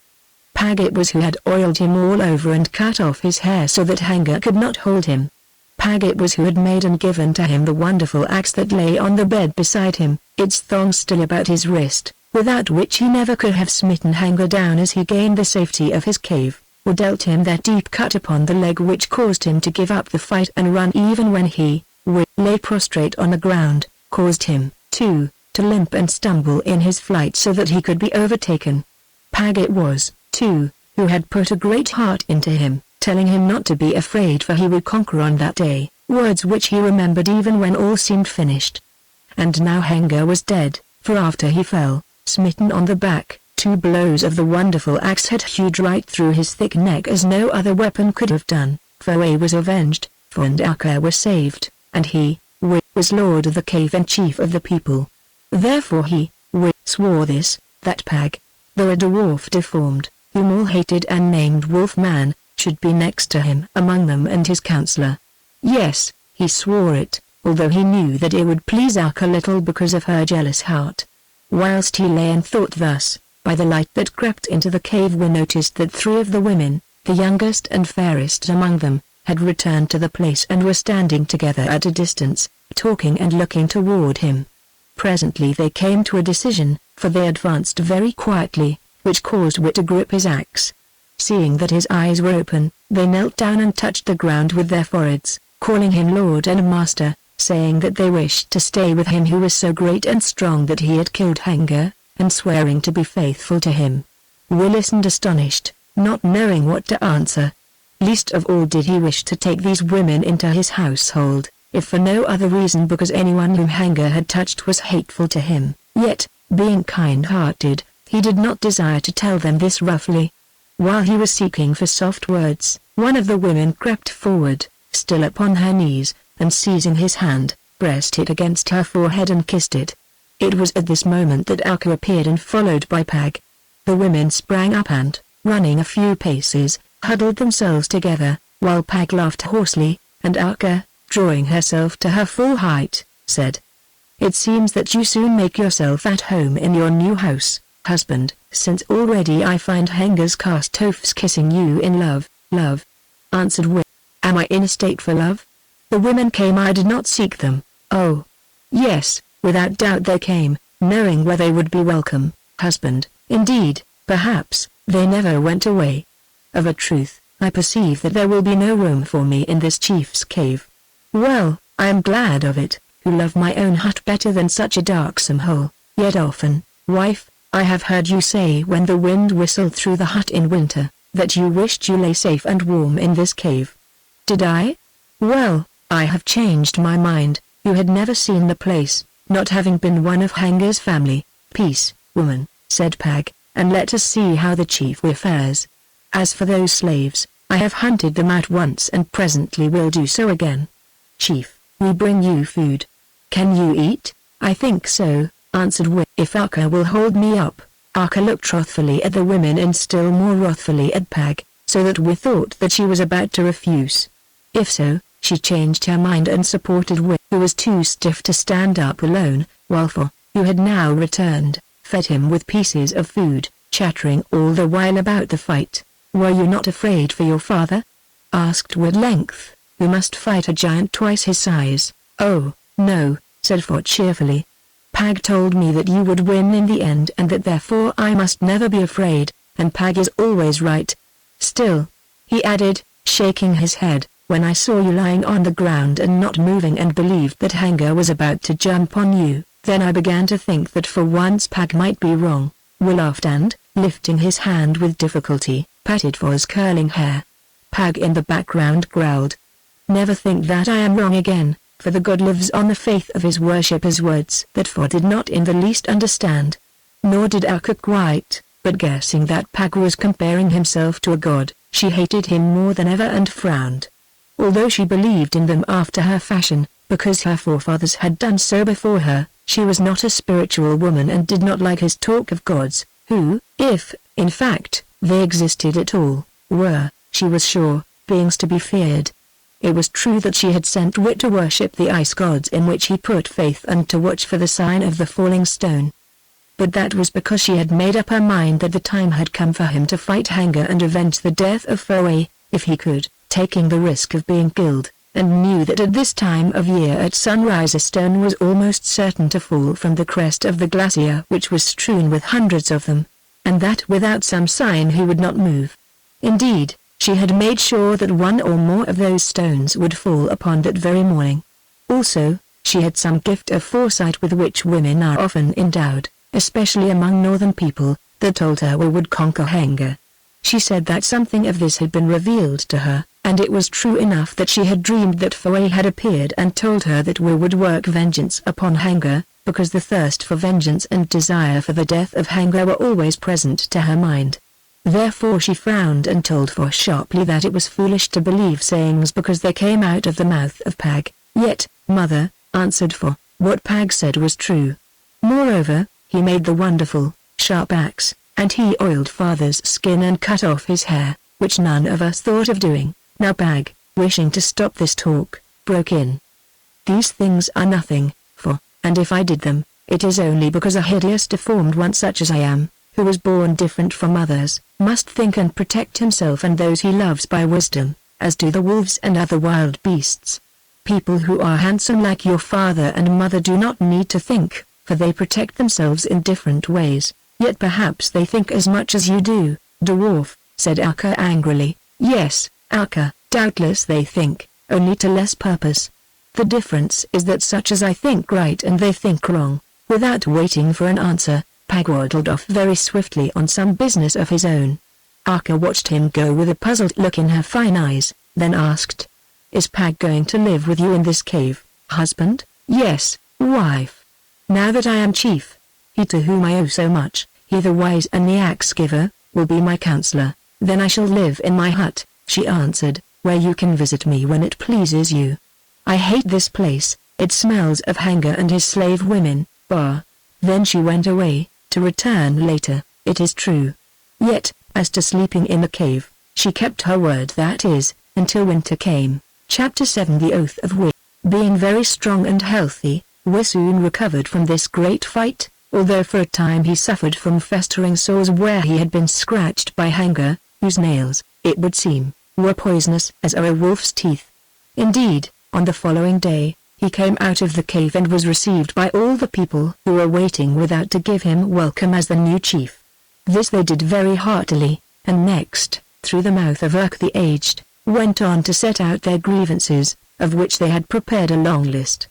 Pag it was who had oiled him all over and cut off his hair so that Haggard could not hold him. Pag it was who had made and given to him the wonderful axe that lay on the bed beside him, its thong still about his wrist, without which he never could have smitten Haggard down as he gained the safety of his cave, or dealt him that deep cut upon the leg which caused him to give up the fight and run even when he, lay prostrate on the ground, caused him, too, to limp and stumble in his flight so that he could be overtaken. Pag it was, too, who had put a great heart into him, telling him not to be afraid for he would conquer on that day, words which he remembered even when all seemed finished. And now Haggard was dead, for after he fell, smitten on the back, 2 blows of the wonderful axe had hewed right through his thick neck as no other weapon could have done, for Wa was avenged, Fa and Akka were saved, and he, Wa, was lord of the cave and chief of the people. Therefore he, Wa, swore this, that Pag, though a dwarf deformed, whom all hated and named Wolf-man, should be next to him among them and his counselor. Yes, he swore it, although he knew that it would please Alka little because of her jealous heart. Whilst he lay and thought thus, by the light that crept into the cave we noticed that 3 of the women, the youngest and fairest among them, had returned to the place and were standing together at a distance, talking and looking toward him. Presently they came to a decision, for they advanced very quietly, which caused Wit to grip his axe. Seeing that his eyes were open, they knelt down and touched the ground with their foreheads, calling him Lord and Master, saying that they wished to stay with him who was so great and strong that he had killed Haggard, and swearing to be faithful to him. Will listened astonished, not knowing what to answer. Least of all did he wish to take these women into his household, if for no other reason because anyone whom Haggard had touched was hateful to him. Yet, being kind-hearted, he did not desire to tell them this roughly. While he was seeking for soft words, one of the women crept forward, still upon her knees, and seizing his hand, pressed it against her forehead and kissed it. It was at this moment that Alka appeared and followed by Pag. The women sprang up and, running a few paces, huddled themselves together, while Pag laughed hoarsely, and Alka, drawing herself to her full height, said, "It seems that you soon make yourself at home in your new house, husband, since already I find Haggard's cast oaths kissing you in love, answered Wit. Am I in a state for love? The women came, I did not seek them. Oh, yes, without doubt they came, knowing where they would be welcome, husband. Indeed, perhaps, they never went away. Of a truth, I perceive that there will be no room for me in this chief's cave. Well, I am glad of it, who love my own hut better than such a darksome hole. Yet often, wife, I have heard you say when the wind whistled through the hut in winter, that you wished you lay safe and warm in this cave. Did I? Well, I have changed my mind. You had never seen the place, not having been one of Haggard's family. Peace, woman, said Pag, and let us see how the chief fares. As for those slaves, I have hunted them out once and presently will do so again. Chief, we bring you food. Can you eat? I think so, answered Wit. If Alka will hold me up. Alka looked wrathfully at the women and still more wrathfully at Pag, so that Wit thought that she was about to refuse. If so, she changed her mind and supported Wit, who was too stiff to stand up alone, while For, who had now returned, fed him with pieces of food, chattering all the while about the fight. Were you not afraid for your father? Asked Wit at length, who must fight a giant twice his size. Oh, no, said For cheerfully. Pag told me that you would win in the end and that therefore I must never be afraid, and Pag is always right. Still, he added, shaking his head, when I saw you lying on the ground and not moving and believed that Haggard was about to jump on you, then I began to think that for once Pag might be wrong. Will laughed and, lifting his hand with difficulty, patted For's curling hair. Pag in the background growled, "Never think that I am wrong again, for the god lives on the faith of his worshippers." Words that For did not in the least understand. Nor did Alka quite, but guessing that Pag was comparing himself to a god, she hated him more than ever and frowned. Although she believed in them after her fashion, because her forefathers had done so before her, she was not a spiritual woman and did not like his talk of gods, who, if, in fact, they existed at all, were, she was sure, beings to be feared. It was true that she had sent Wit to worship the ice gods in which he put faith and to watch for the sign of the falling stone. But that was because she had made up her mind that the time had come for him to fight Haggard and avenge the death of Foe, if he could, taking the risk of being killed, and knew that at this time of year at sunrise a stone was almost certain to fall from the crest of the glacier which was strewn with hundreds of them, and that without some sign he would not move. Indeed, she had made sure that one or more of those stones would fall upon that very morning. Also, she had some gift of foresight with which women are often endowed, especially among northern people, that told her we would conquer Haggard. She said that something of this had been revealed to her, and it was true enough that she had dreamed that Foe had appeared and told her that we would work vengeance upon Haggard, because the thirst for vengeance and desire for the death of Haggard were always present to her mind. Therefore she frowned and told For sharply that it was foolish to believe sayings because they came out of the mouth of Pag. Yet, mother, answered For, what Pag said was true. Moreover, he made the wonderful, sharp axe, and he oiled father's skin and cut off his hair, which none of us thought of doing. Now Pag, wishing to stop this talk, broke in. These things are nothing, and if I did them, it is only because a hideous deformed one such as I am, who was born different from others, must think and protect himself and those he loves by wisdom, as do the wolves and other wild beasts. People who are handsome like your father and mother do not need to think, for they protect themselves in different ways, yet perhaps they think as much as you do, dwarf, said Alka angrily. Yes, Alka, doubtless they think, only to less purpose. The difference is that such as I think right and they think wrong. Without waiting for an answer, Pag waddled off very swiftly on some business of his own. Alka watched him go with a puzzled look in her fine eyes, then asked, "Is Pag going to live with you in this cave, husband?" "Yes, wife. Now that I am chief, he to whom I owe so much, he the wise and the axe-giver, will be my counselor. Then I shall live in my hut," she answered, "where you can visit me when it pleases you. I hate this place, it smells of Haggard and his slave women, bah." Then she went away, to return later, it is true. Yet, as to sleeping in the cave, she kept her word, that is, until winter came. Chapter 7 The Oath of Wi. Being very strong and healthy, Wi soon recovered from this great fight, although for a time he suffered from festering sores where he had been scratched by Haggard, whose nails, it would seem, were poisonous as are a wolf's teeth. Indeed, on the following day, he came out of the cave and was received by all the people who were waiting without to give him welcome as the new chief. This they did very heartily, and next, through the mouth of Urk the Aged, went on to set out their grievances, of which they had prepared a long list.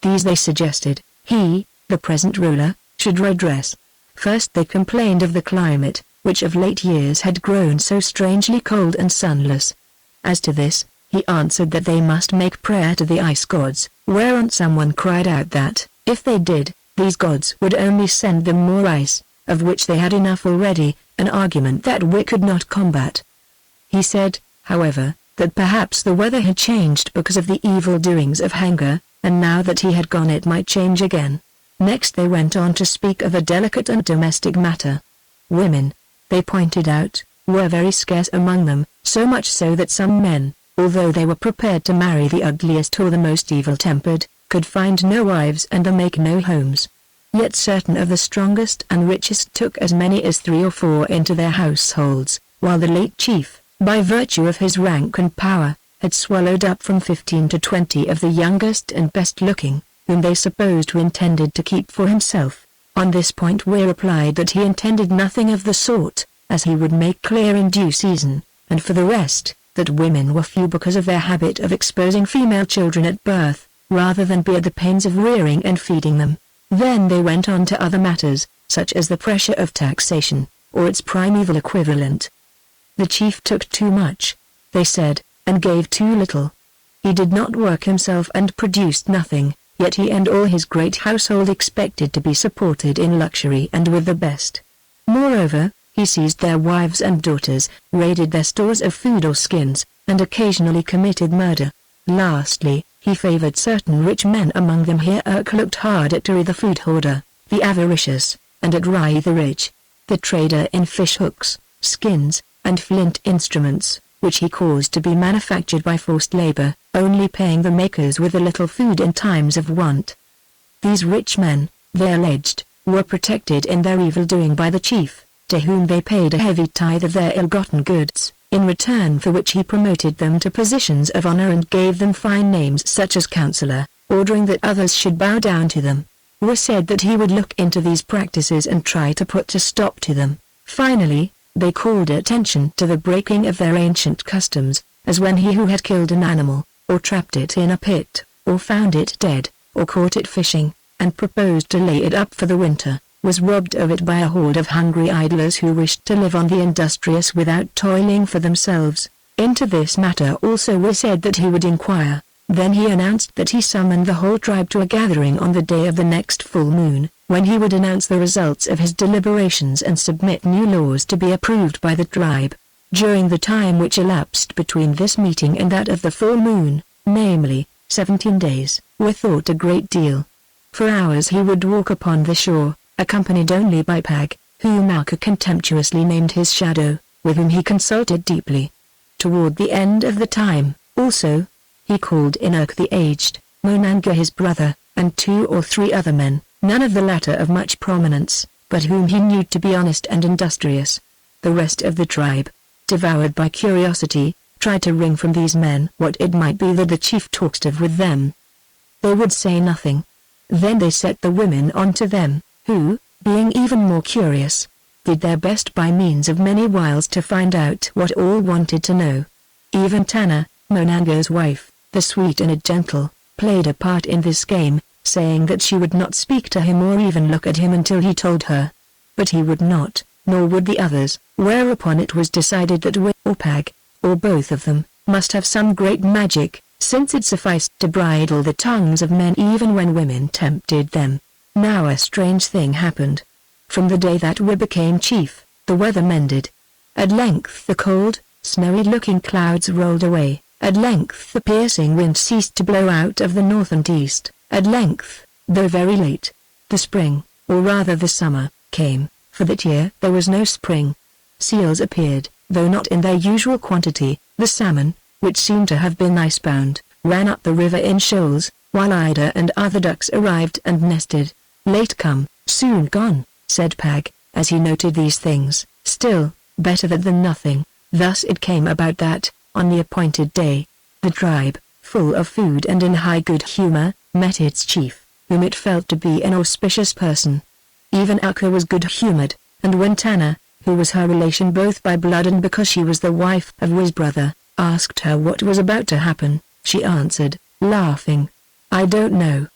These they suggested, he, the present ruler, should redress. First they complained of the climate, which of late years had grown so strangely cold and sunless. As to this, he answered that they must make prayer to the ice gods, whereon someone cried out that, if they did, these gods would only send them more ice, of which they had enough already, an argument that we could not combat. He said, however, that perhaps the weather had changed because of the evil doings of Haggard, and now that he had gone it might change again. Next they went on to speak of a delicate and domestic matter. Women, they pointed out, were very scarce among them, so much so that some men, although they were prepared to marry the ugliest or the most evil-tempered, could find no wives and make no homes. Yet certain of the strongest and richest took as many as 3 or 4 into their households, while the late chief, by virtue of his rank and power, had swallowed up from 15 to 20 of the youngest and best-looking, whom they supposed he intended to keep for himself. On this point we replied that he intended nothing of the sort, as he would make clear in due season, and for the rest, that women were few because of their habit of exposing female children at birth, rather than bear the pains of rearing and feeding them. Then they went on to other matters, such as the pressure of taxation, or its primeval equivalent. The chief took too much, they said, and gave too little. He did not work himself and produced nothing, yet he and all his great household expected to be supported in luxury and with the best. Moreover, he seized their wives and daughters, raided their stores of food or skins, and occasionally committed murder. Lastly, he favored certain rich men among them. Here Urk looked hard at Uri the food hoarder, the avaricious, and at Rai the rich, the trader in fish hooks, skins, and flint instruments, which he caused to be manufactured by forced labor, only paying the makers with a little food in times of want. These rich men, they alleged, were protected in their evil-doing by the chief, to whom they paid a heavy tithe of their ill-gotten goods, in return for which he promoted them to positions of honor and gave them fine names such as counselor, ordering that others should bow down to them. It was said that he would look into these practices and try to put a stop to them. Finally, they called attention to the breaking of their ancient customs, as when he who had killed an animal, or trapped it in a pit, or found it dead, or caught it fishing, and proposed to lay it up for the winter, was robbed of it by a horde of hungry idlers who wished to live on the industrious without toiling for themselves. Into this matter also was said that he would inquire. Then he announced that he summoned the whole tribe to a gathering on the day of the next full moon, when he would announce the results of his deliberations and submit new laws to be approved by the tribe. During the time which elapsed between this meeting and that of the full moon, namely, 17 days, were thought a great deal. For hours he would walk upon the shore, accompanied only by Pag, whom Alka contemptuously named his shadow, with whom he consulted deeply. Toward the end of the time, also, he called in Urk the Aged, Monanga his brother, and 2 or 3 other men, none of the latter of much prominence, but whom he knew to be honest and industrious. The rest of the tribe, devoured by curiosity, tried to wring from these men what it might be that the chief talked of with them. They would say nothing. Then they set the women on to them, who, being even more curious, did their best by means of many wiles to find out what all wanted to know. Even Tana, Monanga's wife, the sweet and gentle, played a part in this game, saying that she would not speak to him or even look at him until he told her. But he would not, nor would the others, whereupon it was decided that Wi or Pag, or both of them, must have some great magic, since it sufficed to bridle the tongues of men even when women tempted them. Now a strange thing happened. From the day that Wi became chief, the weather mended. At length the cold, snowy-looking clouds rolled away. At length the piercing wind ceased to blow out of the north and east. At length, though very late, the spring, or rather the summer, came, for that year there was no spring. Seals appeared, though not in their usual quantity. The salmon, which seemed to have been icebound, ran up the river in shoals, while eider and other ducks arrived and nested. Late come, soon gone, said Pag, as he noted these things. Still, better that than nothing. Thus it came about that, on the appointed day, the tribe, full of food and in high good humor, met its chief, whom it felt to be an auspicious person. Even Akka was good-humored, and when Tana, who was her relation both by blood and because she was the wife of Wi's brother, asked her what was about to happen, she answered, laughing, "I don't know.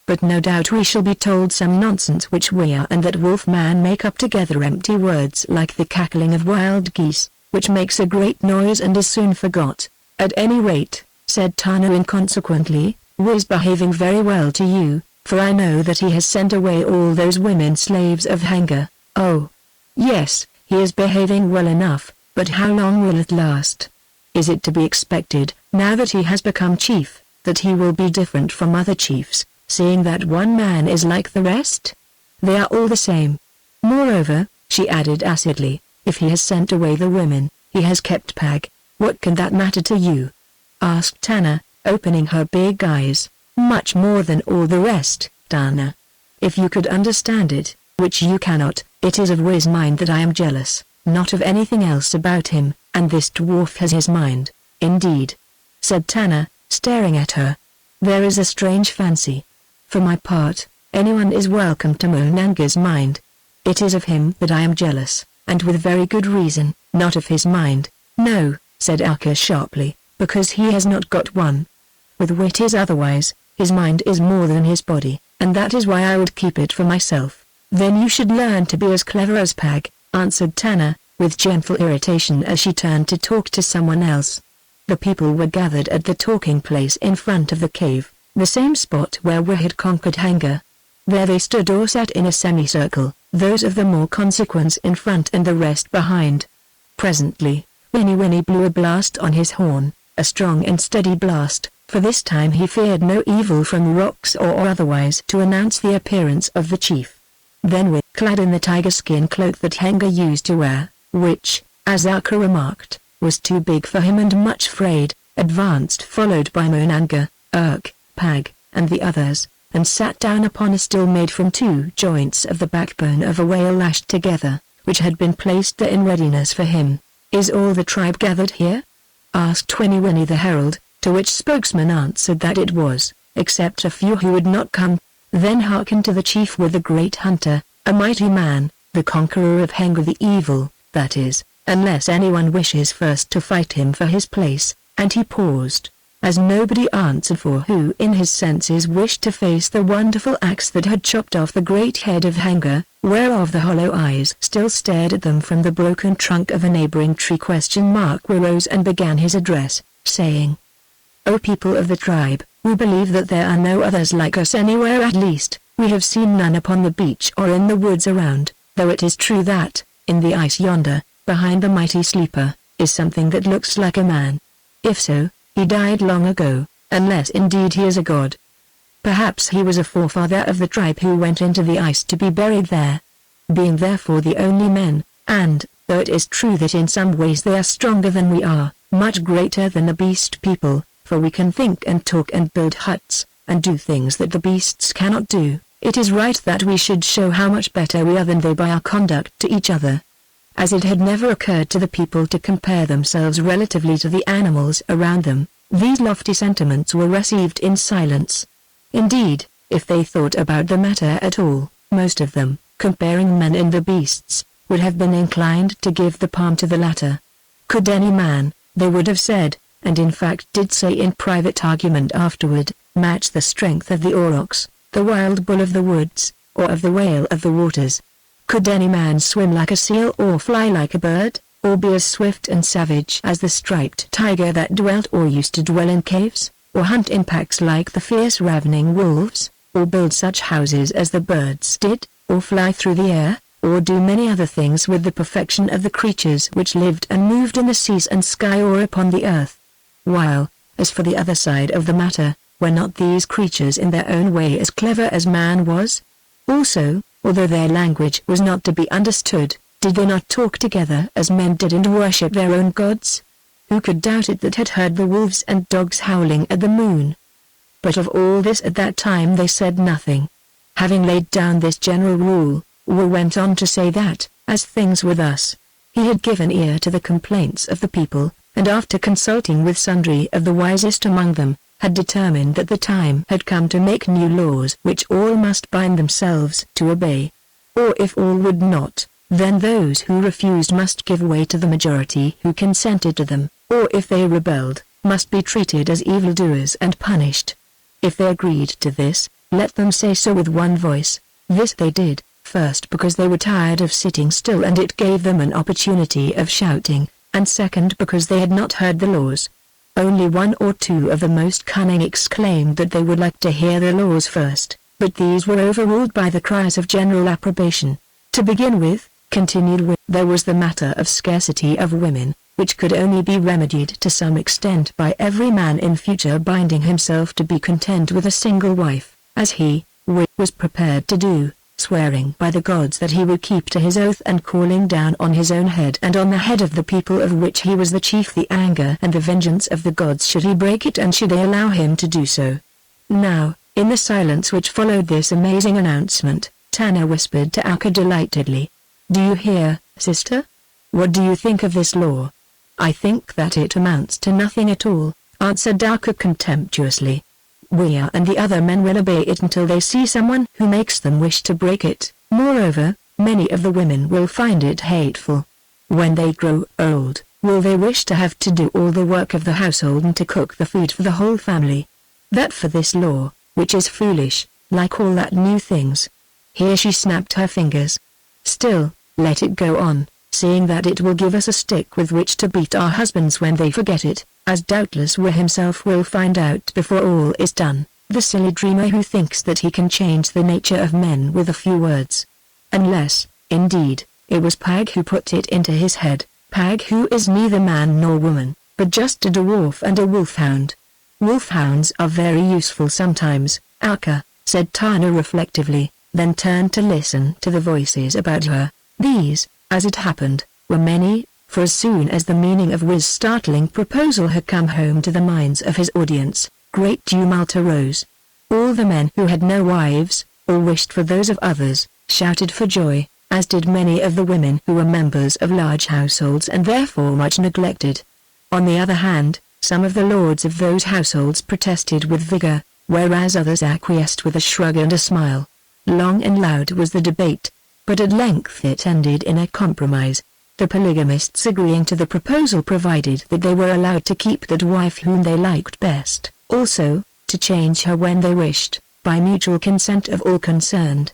But no doubt we shall be told some nonsense which we are and that Wolfman make up together empty words like the cackling of wild geese, which makes a great noise and is soon forgot. At any rate," said Tana inconsequently, "Wi's behaving very well to you, for I know that he has sent away all those women slaves of Haggard." "Oh, yes, he is behaving well enough, but how long will it last? Is it to be expected, now that he has become chief, that he will be different from other chiefs, seeing that one man is like the rest? They are all the same. Moreover," she added acidly, "if he has sent away the women, he has kept Pag. What can that matter to you?" asked Tana, opening her big eyes. "Much more than all the rest, Tana. If you could understand it, which you cannot, it is of Wi's mind that I am jealous, not of anything else about him, and this dwarf has his mind." "Indeed," said Tana, staring at her. "There is a strange fancy. For my part, anyone is welcome to Monanga's mind. It is of him that I am jealous, and with very good reason, not of his mind." "No," said Akka sharply, "because he has not got one. With Wit is otherwise, his mind is more than his body, and that is why I would keep it for myself." "Then you should learn to be as clever as Pag," answered Tana, with gentle irritation as she turned to talk to someone else. The people were gathered at the talking place in front of the cave, the same spot where we had conquered Haggard. There they stood or sat in a semicircle, those of the more consequence in front and the rest behind. Presently, Winnie blew a blast on his horn, a strong and steady blast, for this time he feared no evil from rocks or otherwise to announce the appearance of the chief. Then Wi, clad in the tiger skin cloak that Haggard used to wear, which, as Akka remarked, was too big for him and much frayed, advanced followed by Monanga, Pag, and the others, and sat down upon a stool made from 2 joints of the backbone of a whale lashed together, which had been placed there in readiness for him. "Is all the tribe gathered here?" asked Winnie the herald, to which spokesman answered that it was, except a few who would not come. Then hearken to the chief with the great hunter, a mighty man, the conqueror of Haggard the evil, that is, unless anyone wishes first to fight him for his place, and he paused, as nobody answered for who in his senses wished to face the wonderful axe that had chopped off the great head of Haggard, whereof the hollow eyes still stared at them from the broken trunk of a neighboring tree. Wi rose and began his address, saying, "O people of the tribe, we believe that there are no others like us anywhere, at least, we have seen none upon the beach or in the woods around, though it is true that, in the ice yonder, behind the mighty sleeper, is something that looks like a man. If so, he died long ago, unless indeed he is a god. Perhaps he was a forefather of the tribe who went into the ice to be buried there. Being therefore the only men, and, though it is true that in some ways they are stronger than we are, much greater than the beast people, for we can think and talk and build huts, and do things that the beasts cannot do, it is right that we should show how much better we are than they by our conduct to each other. As it had never occurred to the people to compare themselves relatively to the animals around them, these lofty sentiments were received in silence. Indeed, if they thought about the matter at all, most of them, comparing men and the beasts, would have been inclined to give the palm to the latter. Could any man, they would have said, and in fact did say in private argument afterward, match the strength of the aurochs, the wild bull of the woods, or of the whale of the waters? Could any man swim like a seal or fly like a bird, or be as swift and savage as the striped tiger that dwelt or used to dwell in caves, or hunt in packs like the fierce ravening wolves, or build such houses as the birds did, or fly through the air, or do many other things with the perfection of the creatures which lived and moved in the seas and sky or upon the earth? While, as for the other side of the matter, were not these creatures in their own way as clever as man was? Also, although their language was not to be understood, did they not talk together as men did and worship their own gods? Who could doubt it that had heard the wolves and dogs howling at the moon? But of all this at that time they said nothing. Having laid down this general rule, Will went on to say that, as things were thus, he had given ear to the complaints of the people, and after consulting with sundry of the wisest among them, had determined that the time had come to make new laws which all must bind themselves to obey. Or if all would not, then those who refused must give way to the majority who consented to them, or if they rebelled, must be treated as evildoers and punished. If they agreed to this, let them say so with one voice. This they did, first because they were tired of sitting still and it gave them an opportunity of shouting, and second because they had not heard the laws. Only one or two of the most cunning exclaimed that they would like to hear the laws first, but these were overruled by the cries of general approbation. To begin with, continued Will, there was the matter of scarcity of women, which could only be remedied to some extent by every man in future binding himself to be content with a single wife, as he, Will, was prepared to do, swearing by the gods that he would keep to his oath and calling down on his own head and on the head of the people of which he was the chief the anger and the vengeance of the gods should he break it and should they allow him to do so. Now, in the silence which followed this amazing announcement, Tanner whispered to Akka delightedly, "Do you hear, sister? What do you think of this law?" "I think that it amounts to nothing at all," answered Akka contemptuously. "We and the other men will obey it until they see someone who makes them wish to break it. Moreover, many of the women will find it hateful. When they grow old, will they wish to have to do all the work of the household and to cook the food for the whole family? That for this law, which is foolish, like all that new things." Here she snapped her fingers. "Still, let it go on, seeing that it will give us a stick with which to beat our husbands when they forget it, as doubtless Will himself will find out before all is done, the silly dreamer who thinks that he can change the nature of men with a few words. Unless, indeed, it was Pag who put it into his head, Pag who is neither man nor woman, but just a dwarf and a wolfhound." "Wolfhounds are very useful sometimes, Akka," said Tana reflectively, then turned to listen to the voices about her. These, as it happened, were many, for as soon as the meaning of Will's startling proposal had come home to the minds of his audience, great tumult arose. All the men who had no wives, or wished for those of others, shouted for joy, as did many of the women who were members of large households and therefore much neglected. On the other hand, some of the lords of those households protested with vigor, whereas others acquiesced with a shrug and a smile. Long and loud was the debate, but at length it ended in a compromise, the polygamists agreeing to the proposal provided that they were allowed to keep that wife whom they liked best, also, to change her when they wished, by mutual consent of all concerned.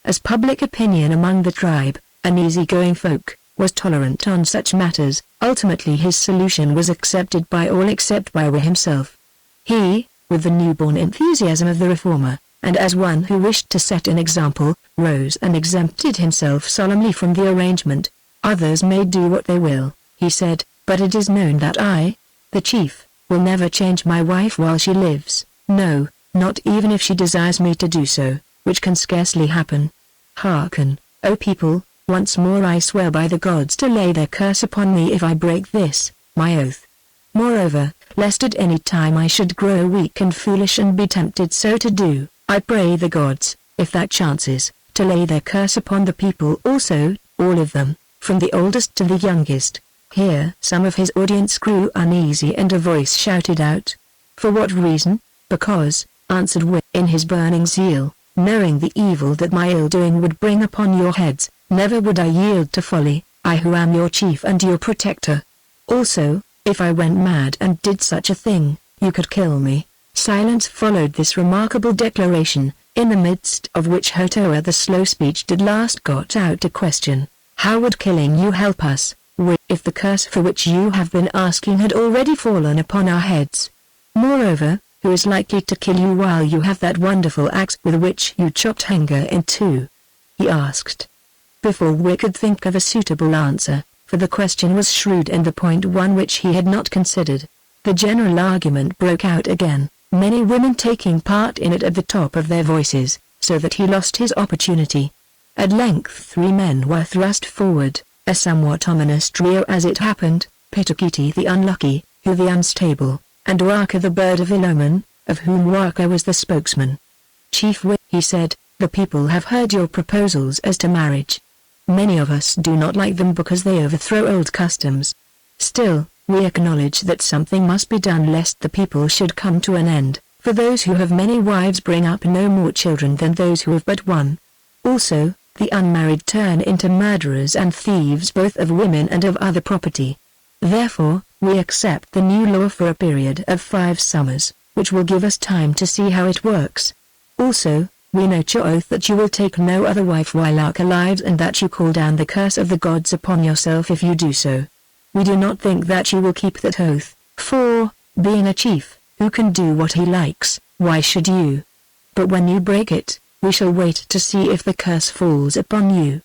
As public opinion among the tribe, an easy-going folk, was tolerant on such matters, ultimately his solution was accepted by all except by Will himself. He, with the newborn enthusiasm of the reformer, and as one who wished to set an example, rose and exempted himself solemnly from the arrangement. "Others may do what they will," he said, "but it is known that I, the chief, will never change my wife while she lives, no, not even if she desires me to do so, which can scarcely happen. Hearken, O people, once more I swear by the gods to lay their curse upon me if I break this, my oath." Moreover, lest at any time I should grow weak and foolish and be tempted so to do, I pray the gods, if that chances, to lay their curse upon the people also, all of them, from the oldest to the youngest." Here some of his audience grew uneasy and a voice shouted out, "For what reason?" "Because," answered Wi, in his burning zeal, "knowing the evil that my ill-doing would bring upon your heads, never would I yield to folly, I who am your chief and your protector. Also, if I went mad and did such a thing, you could kill me." Silence followed this remarkable declaration, in the midst of which Hotoa the slow-speeched at last got out a question. "How would killing you help us, if the curse for which you have been asking had already fallen upon our heads? Moreover, who is likely to kill you while you have that wonderful axe with which you chopped Haggard in two?" he asked. Before we could think of a suitable answer, for the question was shrewd and the point one which he had not considered, the general argument broke out again, many women taking part in it at the top of their voices, so that he lost his opportunity. At length 3 men were thrust forward, a somewhat ominous trio as it happened, Pitakiti the Unlucky, Hu the Unstable, and Waka the Bird of Ill Omen, of whom Waka was the spokesman. "Chief Wi," he said, "the people have heard your proposals as to marriage. Many of us do not like them because they overthrow old customs. Still, we acknowledge that something must be done lest the people should come to an end, for those who have many wives bring up no more children than those who have but one. Also, the unmarried turn into murderers and thieves both of women and of other property. Therefore, we accept the new law for a period of 5 summers, which will give us time to see how it works. Also, we note your oath that you will take no other wife while Ark alive and that you call down the curse of the gods upon yourself if you do so. We do not think that you will keep that oath, for, being a chief, who can do what he likes, why should you? But when you break it, we shall wait to see if the curse falls upon you.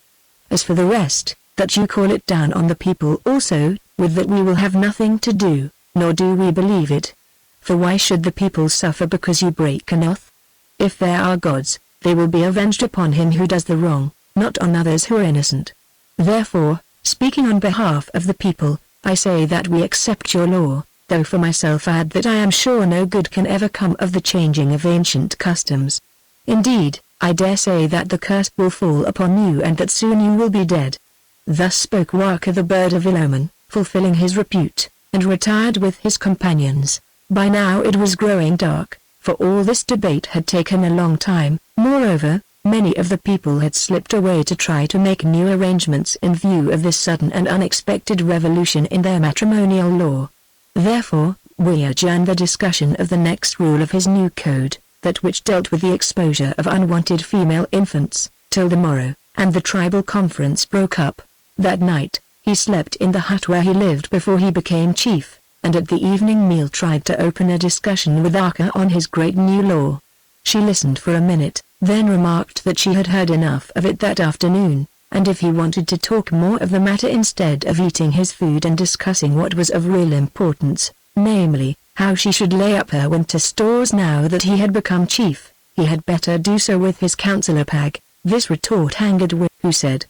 As for the rest, that you call it down on the people also, with that we will have nothing to do, nor do we believe it. For why should the people suffer because you break an oath? If there are gods, they will be avenged upon him who does the wrong, not on others who are innocent. Therefore, speaking on behalf of the people, I say that we accept your law, though for myself add that I am sure no good can ever come of the changing of ancient customs. Indeed, I dare say that the curse will fall upon you and that soon you will be dead." Thus spoke Waka the Bird of Ill Omen, fulfilling his repute, and retired with his companions. By now it was growing dark, for all this debate had taken a long time. Moreover, many of the people had slipped away to try to make new arrangements in view of this sudden and unexpected revolution in their matrimonial law. Therefore, we adjourned the discussion of the next rule of his new code, that which dealt with the exposure of unwanted female infants, till the morrow, and the tribal conference broke up. That night, he slept in the hut where he lived before he became chief, and at the evening meal tried to open a discussion with Arka on his great new law. She listened for a minute, then remarked that she had heard enough of it that afternoon, and if he wanted to talk more of the matter instead of eating his food and discussing what was of real importance, namely, how she should lay up her winter stores now that he had become chief, he had better do so with his counselor Pag. This retort angered Wi, who said,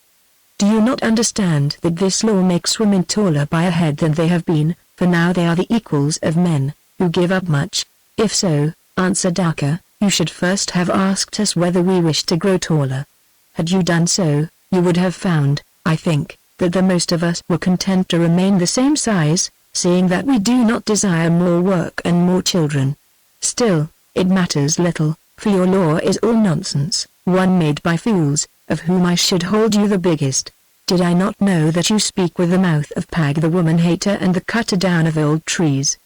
"Do you not understand that this law makes women taller by a head than they have been, for now they are the equals of men, who give up much? If so," answered Arka, "you should first have asked us whether we wished to grow taller. Had you done so, you would have found, I think, that the most of us were content to remain the same size, seeing that we do not desire more work and more children. Still, it matters little, for your law is all nonsense, one made by fools, of whom I should hold you the biggest. Did I not know that you speak with the mouth of Pag the woman-hater and the cutter down of old trees?"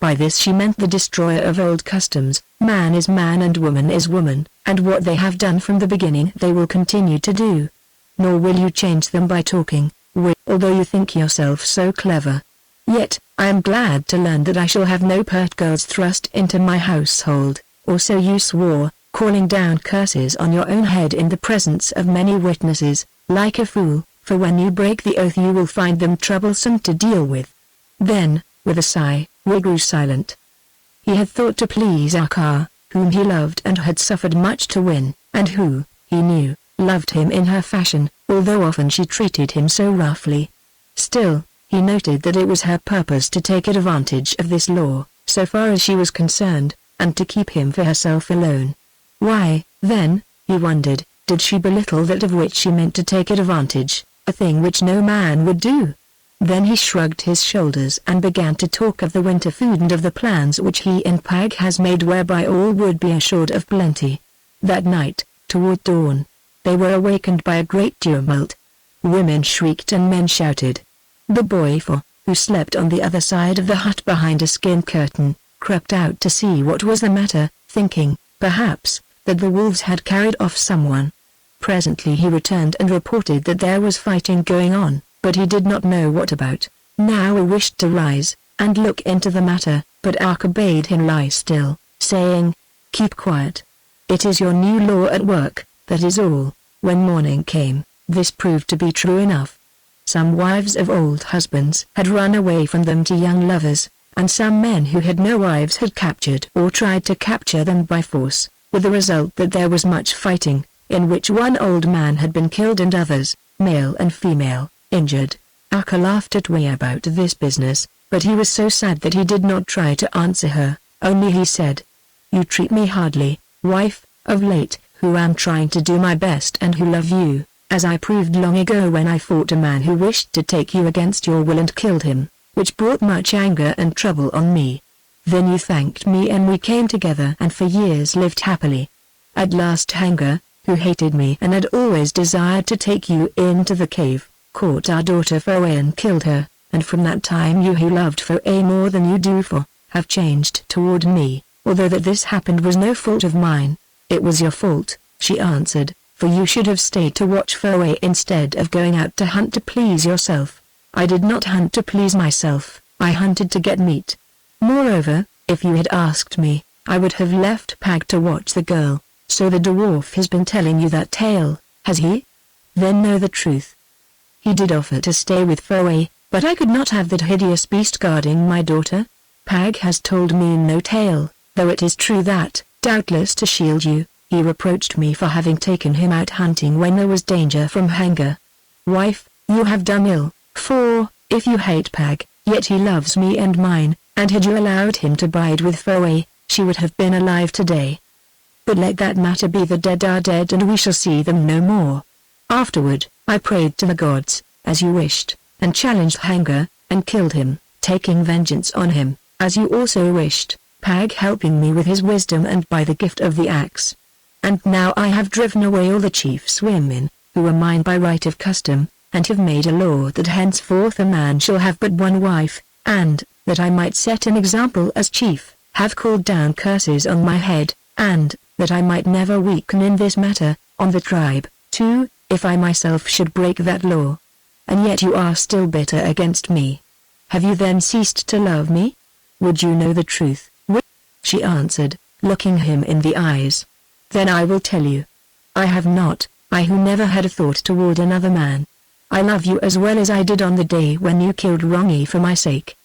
By this she meant the destroyer of old customs. Man is man and woman is woman, and what they have done from the beginning they will continue to do. Nor will you change them by talking, although you think yourself so clever. Yet, I am glad to learn that I shall have no pert girls thrust into my household, or so you swore, calling down curses on your own head in the presence of many witnesses, like a fool, for when you break the oath you will find them troublesome to deal with. Then, with a sigh, Wi grew silent. He had thought to please Akar, whom he loved and had suffered much to win, and who, he knew, loved him in her fashion, although often she treated him so roughly. Still, He noted that it was her purpose to take advantage of this law, so far as she was concerned, and to keep him for herself alone. Why, then, he wondered, did she belittle that of which she meant to take advantage, a thing which no man would do? Then he shrugged his shoulders and began to talk of the winter food and of the plans which he and Pag has made whereby all would be assured of plenty. That night, toward dawn, they were awakened by a great tumult. Women shrieked and men shouted. The boy, who slept on the other side of the hut behind a skin curtain, crept out to see what was the matter, thinking, perhaps, that the wolves had carried off someone. Presently he returned and reported that there was fighting going on, but he did not know what about. Now he wished to rise and look into the matter, but Arka bade him lie still, saying, "Keep quiet. It is your new law at work, that is all." When morning came, this proved to be true enough. Some wives of old husbands had run away from them to young lovers, and some men who had no wives had captured or tried to capture them by force, with the result that there was much fighting, in which one old man had been killed and others, male and female, injured. Arka laughed at Wei about this business, but he was so sad that he did not try to answer her, only he said, "You treat me hardly, wife, of late, who am trying to do my best and who love you, as I proved long ago when I fought a man who wished to take you against your will and killed him, which brought much anger and trouble on me. Then you thanked me and we came together and for years lived happily. At last Haggard, who hated me and had always desired to take you into the cave, caught our daughter Foe and killed her, and from that time you who loved Foe more than you do have changed toward me, although that this happened was no fault of mine." "It was your fault," she answered, "for you should have stayed to watch Foe instead of going out to hunt to please yourself." "I did not hunt to please myself, I hunted to get meat. Moreover, if you had asked me, I would have left Pag to watch the girl." "So the dwarf has been telling you that tale, has he? Then know the truth." "He did offer to stay with Foe, but I could not have that hideous beast guarding my daughter. Pag has told me no tale, though it is true that, doubtless to shield you, he reproached me for having taken him out hunting when there was danger from Haggard. Wife, you have done ill, for, if you hate Pag, yet he loves me and mine, and had you allowed him to bide with Foe, she would have been alive today. But let that matter be, the dead are dead and we shall see them no more. Afterward, I prayed to the gods, as you wished, and challenged Haggard, and killed him, taking vengeance on him, as you also wished, Pag helping me with his wisdom and by the gift of the axe. And now I have driven away all the chief's women, who are mine by right of custom, and have made a law that henceforth a man shall have but one wife, and, that I might set an example as chief, have called down curses on my head, and, that I might never weaken in this matter, on the tribe, too, if I myself should break that law. And yet you are still bitter against me. Have you then ceased to love me? Would you know the truth?" She answered, looking him in the eyes. "Then I will tell you. I have not, I who never had a thought toward another man. I love you as well as I did on the day when you killed Rongi for my sake.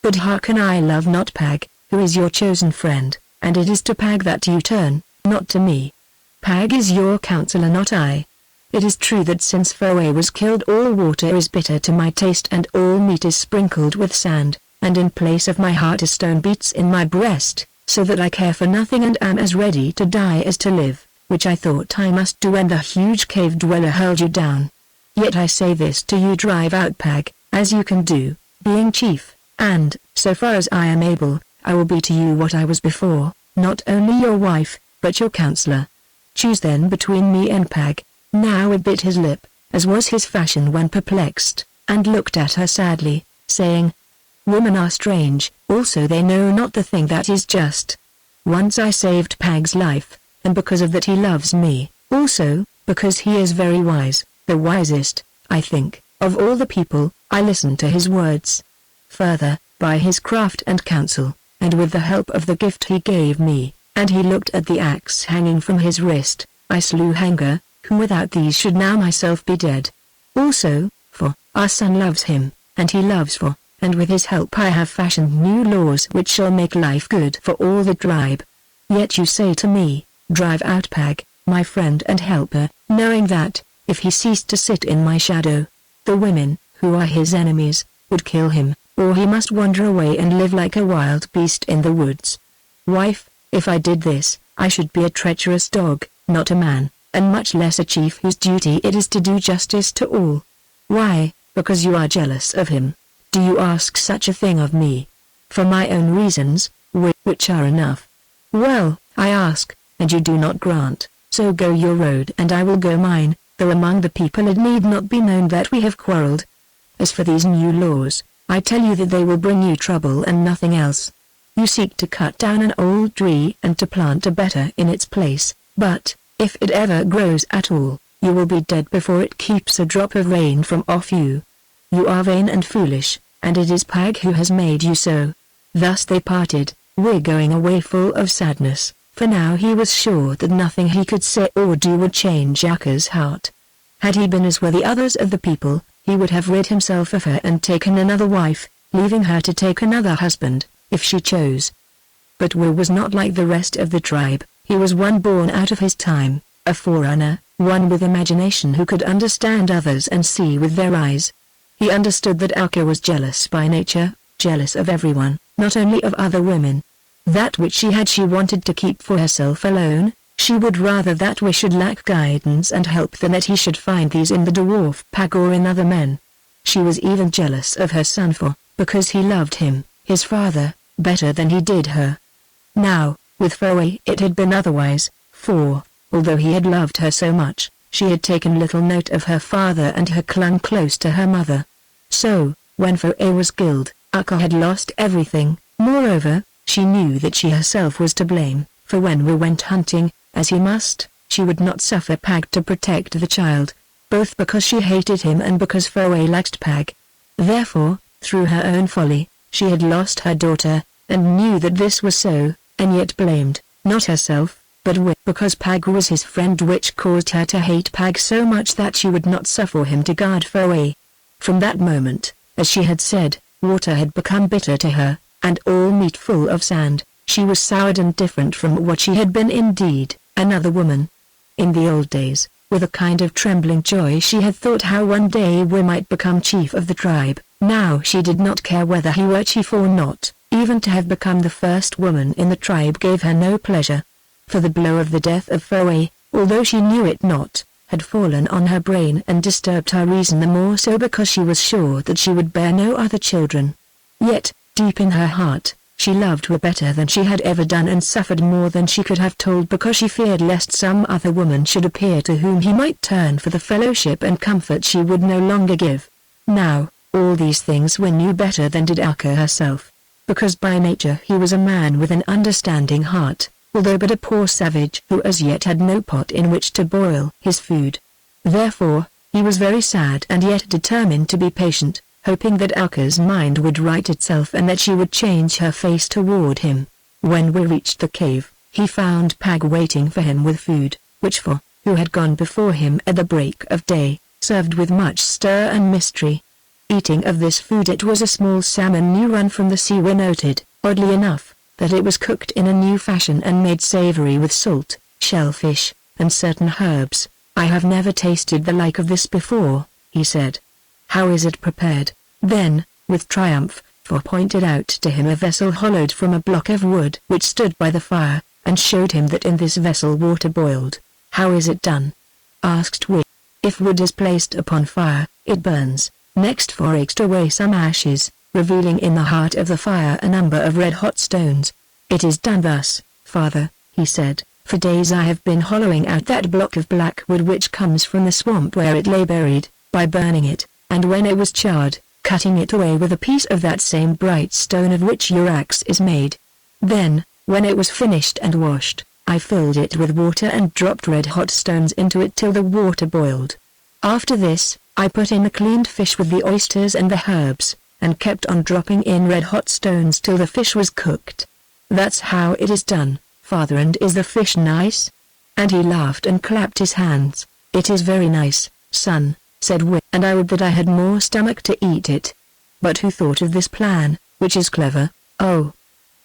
But hearken, I love not Pag, who is your chosen friend, and it is to Pag that you turn, not to me. Pag is your counselor, not I. It is true that since Foe was killed all water is bitter to my taste and all meat is sprinkled with sand, and in place of my heart a stone beats in my breast, so that I care for nothing and am as ready to die as to live, which I thought I must do when the huge cave dweller hurled you down. Yet I say this to you, drive out Pag, as you can do, being chief, and, so far as I am able, I will be to you what I was before, not only your wife, but your counselor. Choose then between me and Pag." Now it bit his lip, as was his fashion when perplexed, and looked at her sadly, saying, "Women are strange, also they know not the thing that is just. Once I saved Pag's life, and because of that he loves me, also, because he is very wise, the wisest, I think, of all the people, I listen to his words. Further, by his craft and counsel, and with the help of the gift he gave me, and he looked at the axe hanging from his wrist, I slew Haggard, who without these should now myself be dead. Also, for, our son loves him, and he loves for, and with his help I have fashioned new laws which shall make life good for all the tribe. Yet you say to me, drive out Pag, my friend and helper, knowing that, if he ceased to sit in my shadow, the women, who are his enemies, would kill him, or he must wander away and live like a wild beast in the woods. Wife, if I did this, I should be a treacherous dog, not a man, and much less a chief whose duty it is to do justice to all. Why? Because you are jealous of him. Do you ask such a thing of me? For my own reasons, which are enough. Well, I ask, and you do not grant, so go your road and I will go mine, though among the people it need not be known that we have quarreled. As for these new laws, I tell you that they will bring you trouble and nothing else. You seek to cut down an old tree and to plant a better in its place, but, if it ever grows at all, you will be dead before it keeps a drop of rain from off you. You are vain and foolish, and it is Pag who has made you so. Thus they parted, Wig going away full of sadness, for now he was sure that nothing he could say or do would change Akka's heart. Had he been as were the others of the people, he would have rid himself of her and taken another wife, leaving her to take another husband, if she chose. But Will was not like the rest of the tribe. He was one born out of his time, a forerunner, one with imagination who could understand others and see with their eyes. He understood that Akka was jealous by nature, jealous of everyone, not only of other women. That which she had she wanted to keep for herself alone. She would rather that we should lack guidance and help than that he should find these in the dwarf Pag or in other men. She was even jealous of her son because he loved him, his father, better than he did her. Now, with Foe it had been otherwise, for, although he had loved her so much, she had taken little note of her father and had clung close to her mother. So, when Foe was killed, Akka had lost everything. Moreover, she knew that she herself was to blame, for when we went hunting, as he must, she would not suffer Pag to protect the child, both because she hated him and because Foe liked Pag. Therefore, through her own folly, she had lost her daughter, and knew that this was so, and yet blamed, not herself, but Wig because Pag was his friend, which caused her to hate Pag so much that she would not suffer him to guard Foe. From that moment, as she had said, water had become bitter to her, and all meat full of sand. She was soured and different from what she had been indeed, another woman. In the old days, with a kind of trembling joy she had thought how one day we might become chief of the tribe. Now she did not care whether he were chief or not, even to have become the first woman in the tribe gave her no pleasure. For the blow of the death of Foe, although she knew it not, had fallen on her brain and disturbed her reason the more so because she was sure that she would bear no other children. Yet, deep in her heart, she loved her better than she had ever done and suffered more than she could have told because she feared lest some other woman should appear to whom he might turn for the fellowship and comfort she would no longer give. Now, all these things we knew better than did Akka herself, because by nature he was a man with an understanding heart, although but a poor savage who as yet had no pot in which to boil his food. Therefore, he was very sad and yet determined to be patient, hoping that Akka's mind would right itself and that she would change her face toward him. When we reached the cave, he found Pag waiting for him with food, which who had gone before him at the break of day, served with much stir and mystery. Eating of this food it was a small salmon new run from the sea. We noted, oddly enough, that it was cooked in a new fashion and made savory with salt, shellfish, and certain herbs. I have never tasted the like of this before, he said. How is it prepared? Then, with triumph, pointed out to him a vessel hollowed from a block of wood which stood by the fire, and showed him that in this vessel water boiled. How is it done? Asked Wig. If wood is placed upon fire, it burns. Next foraged away some ashes, revealing in the heart of the fire a number of red-hot stones. It is done thus, father, he said. For days I have been hollowing out that block of black wood which comes from the swamp where it lay buried, by burning it, and when it was charred, cutting it away with a piece of that same bright stone of which your axe is made. Then, when it was finished and washed, I filled it with water and dropped red-hot stones into it till the water boiled. After this, I put in the cleaned fish with the oysters and the herbs, and kept on dropping in red-hot stones till the fish was cooked. That's how it is done, father. And is the fish nice? And he laughed and clapped his hands. It is very nice, son, said Wig, and I would that I had more stomach to eat it. But who thought of this plan, which is clever? Oh,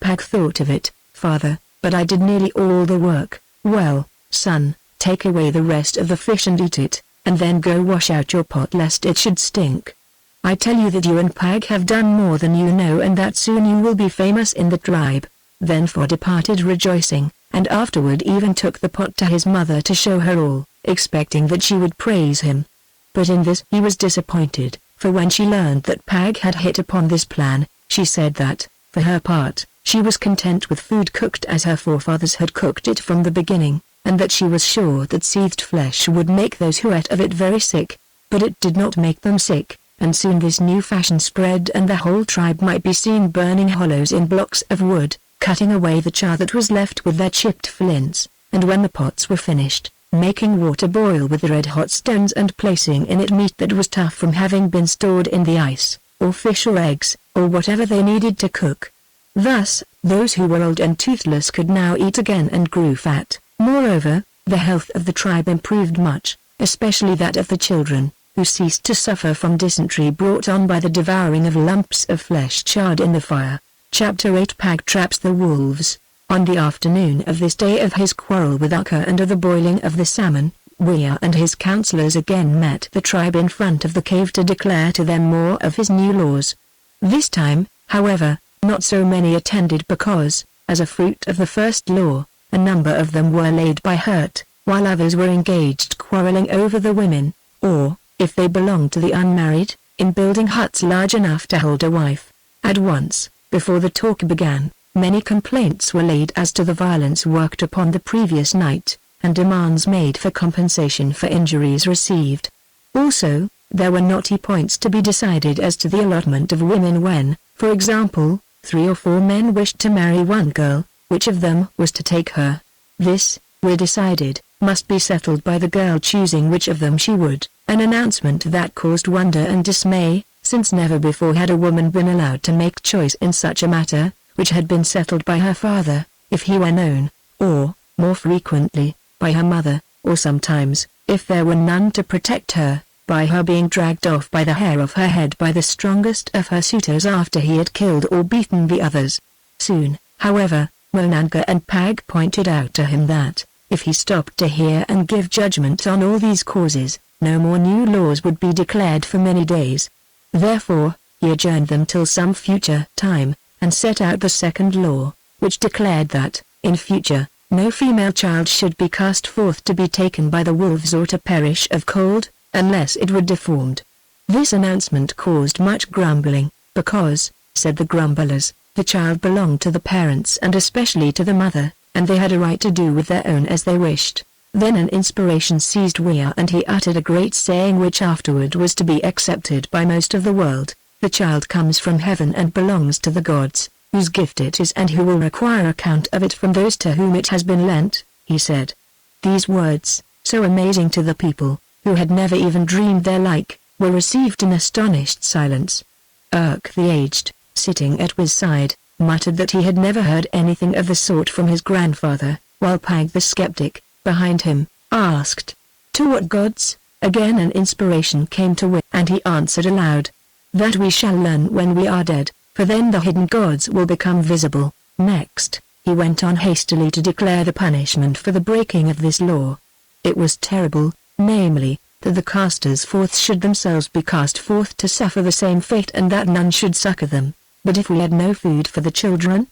Pag thought of it, father, but I did nearly all the work. Well, son, take away the rest of the fish and eat it, and then go wash out your pot lest it should stink. I tell you that you and Pag have done more than you know, and that soon you will be famous in the tribe." Then Thor departed rejoicing, and afterward even took the pot to his mother to show her all, expecting that she would praise him. But in this he was disappointed, for when she learned that Pag had hit upon this plan, she said that, for her part, she was content with food cooked as her forefathers had cooked it from the beginning, and that she was sure that seethed flesh would make those who ate of it very sick. But it did not make them sick, and soon this new fashion spread, and the whole tribe might be seen burning hollows in blocks of wood, cutting away the char that was left with their chipped flints, and when the pots were finished, making water boil with the red-hot stones and placing in it meat that was tough from having been stored in the ice, or fish or eggs, or whatever they needed to cook. Thus, those who were old and toothless could now eat again and grew fat. Moreover, the health of the tribe improved much, especially that of the children, who ceased to suffer from dysentery brought on by the devouring of lumps of flesh charred in the fire. Chapter 8 Pag traps the wolves. On the afternoon of this day of his quarrel with Akka and of the boiling of the salmon, Wea and his counselors again met the tribe in front of the cave to declare to them more of his new laws. This time, however, not so many attended because, as a fruit of the first law, a number of them were laid by hurt, while others were engaged quarreling over the women, or, if they belonged to the unmarried, in building huts large enough to hold a wife. At once, before the talk began, many complaints were laid as to the violence worked upon the previous night, and demands made for compensation for injuries received. Also, there were knotty points to be decided as to the allotment of women when, for example, 3 or 4 men wished to marry one girl, which of them was to take her. This, we decided, must be settled by the girl choosing which of them she would, an announcement that caused wonder and dismay, since never before had a woman been allowed to make choice in such a matter, which had been settled by her father, if he were known, or, more frequently, by her mother, or sometimes, if there were none to protect her, by her being dragged off by the hair of her head by the strongest of her suitors after he had killed or beaten the others. Soon, however, Monanga and Pag pointed out to him that, if he stopped to hear and give judgment on all these causes, no more new laws would be declared for many days. Therefore, he adjourned them till some future time, and set out the second law, which declared that, in future, no female child should be cast forth to be taken by the wolves or to perish of cold, unless it were deformed. This announcement caused much grumbling, because, said the grumblers, the child belonged to the parents and especially to the mother, and they had a right to do with their own as they wished. Then an inspiration seized Wea and he uttered a great saying which afterward was to be accepted by most of the world: "The child comes from heaven and belongs to the gods, whose gift it is and who will require account of it from those to whom it has been lent," he said. These words, so amazing to the people, who had never even dreamed their like, were received in astonished silence. Urk the aged, sitting at Wea's side, muttered that he had never heard anything of the sort from his grandfather, while Pag the skeptic, behind him, asked, "To what gods?" Again an inspiration came to Wea, and he answered aloud, "That we shall learn when we are dead, for then the hidden gods will become visible." Next, he went on hastily to declare the punishment for the breaking of this law. It was terrible, namely, that the casters forth should themselves be cast forth to suffer the same fate and that none should succor them. "But if we had no food for the children?"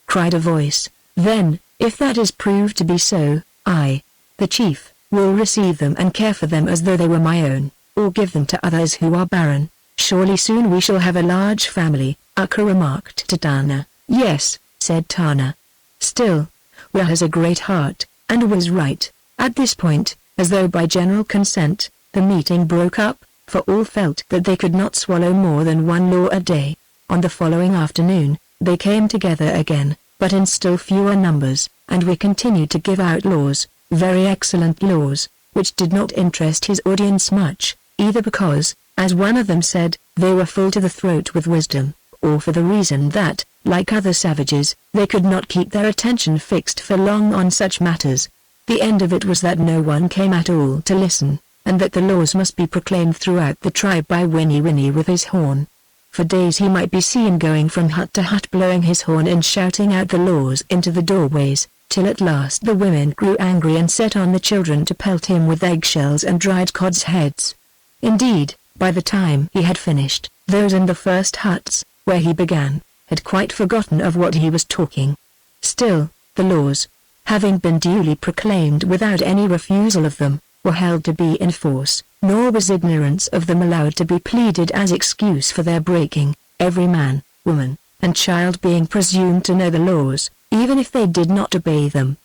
cried a voice. "Then, if that is proved to be so, I, the chief, will receive them and care for them as though they were my own, or give them to others who are barren. Surely soon we shall have a large family," Akka remarked to Tana. "Yes," said Tana. "Still, Wea has a great heart, and was right." At this point, as though by general consent, the meeting broke up, for all felt that they could not swallow more than one law a day. On the following afternoon, they came together again, but in still fewer numbers, and we continued to give out laws, very excellent laws, which did not interest his audience much, either because, as one of them said, they were full to the throat with wisdom, or for the reason that, like other savages, they could not keep their attention fixed for long on such matters. The end of it was that no one came at all to listen, and that the laws must be proclaimed throughout the tribe by Winnie Winnie with his horn. For days he might be seen going from hut to hut blowing his horn and shouting out the laws into the doorways, till at last the women grew angry and set on the children to pelt him with eggshells and dried cod's heads. Indeed, by the time he had finished, Those in the first huts, where he began, had quite forgotten of what he was talking. Still, the laws, having been duly proclaimed without any refusal of them, were held to be in force, nor was ignorance of them allowed to be pleaded as excuse for their breaking, every man, woman, and child being presumed to know the laws, even if they did not obey them.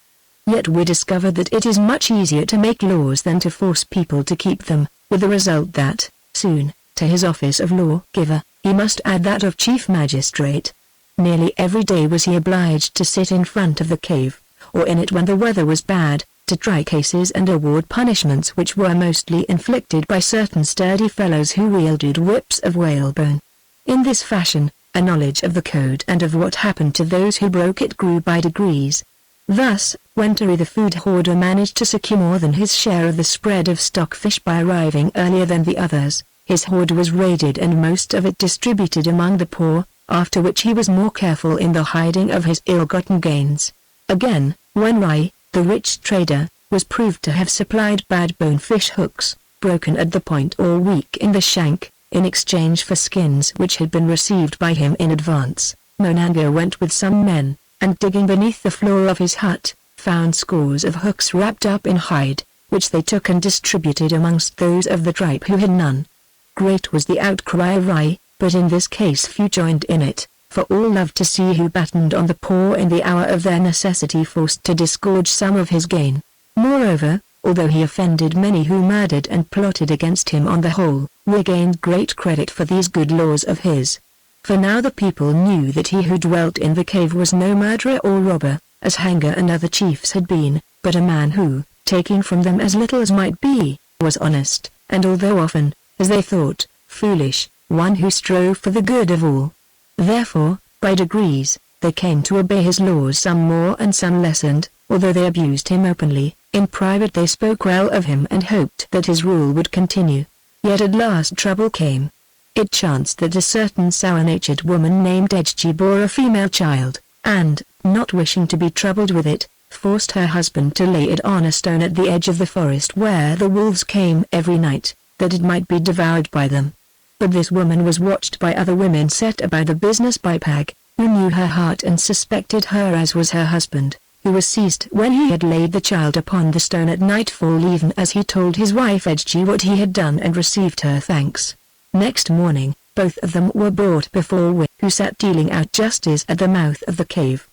Yet we discover that it is much easier to make laws than to force people to keep them, with the result that, soon, to his office of lawgiver, he must add that of chief magistrate. Nearly every day was he obliged to sit in front of the cave, or in it when the weather was bad, to try cases and award punishments which were mostly inflicted by certain sturdy fellows who wielded whips of whalebone. In this fashion, a knowledge of the code and of what happened to those who broke it grew by degrees. Thus, when Terry the food hoarder managed to secure more than his share of the spread of stockfish by arriving earlier than the others, his hoard was raided and most of it distributed among the poor, after which he was more careful in the hiding of his ill-gotten gains. Again, when Rai, the rich trader, was proved to have supplied bad bone fish hooks, broken at the point or weak in the shank, in exchange for skins which had been received by him in advance, Monanga went with some men, and digging beneath the floor of his hut, found scores of hooks wrapped up in hide, which they took and distributed amongst those of the tribe who had none. Great was the outcry of Rai, but in this case few joined in it, for all loved to see who battened on the poor in the hour of their necessity forced to disgorge some of his gain. Moreover, although he offended many who murdered and plotted against him on the whole, we gained great credit for these good laws of his. For now the people knew that he who dwelt in the cave was no murderer or robber, as Haggard and other chiefs had been, but a man who, taking from them as little as might be, was honest, and although often, as they thought, foolish, one who strove for the good of all. Therefore, by degrees, they came to obey his laws, some more and some less, and, although they abused him openly, in private they spoke well of him and hoped that his rule would continue. Yet at last trouble came. It chanced that a certain sour-natured woman named Edgy bore a female child, and, not wishing to be troubled with it, forced her husband to lay it on a stone at the edge of the forest where the wolves came every night, that it might be devoured by them. But this woman was watched by other women set about the business by Pag, who knew her heart and suspected her as was her husband, who was seized when he had laid the child upon the stone at nightfall, even as he told his wife Edgy what he had done and received her thanks. Next morning, both of them were brought before Wi, who sat dealing out justice at the mouth of the cave.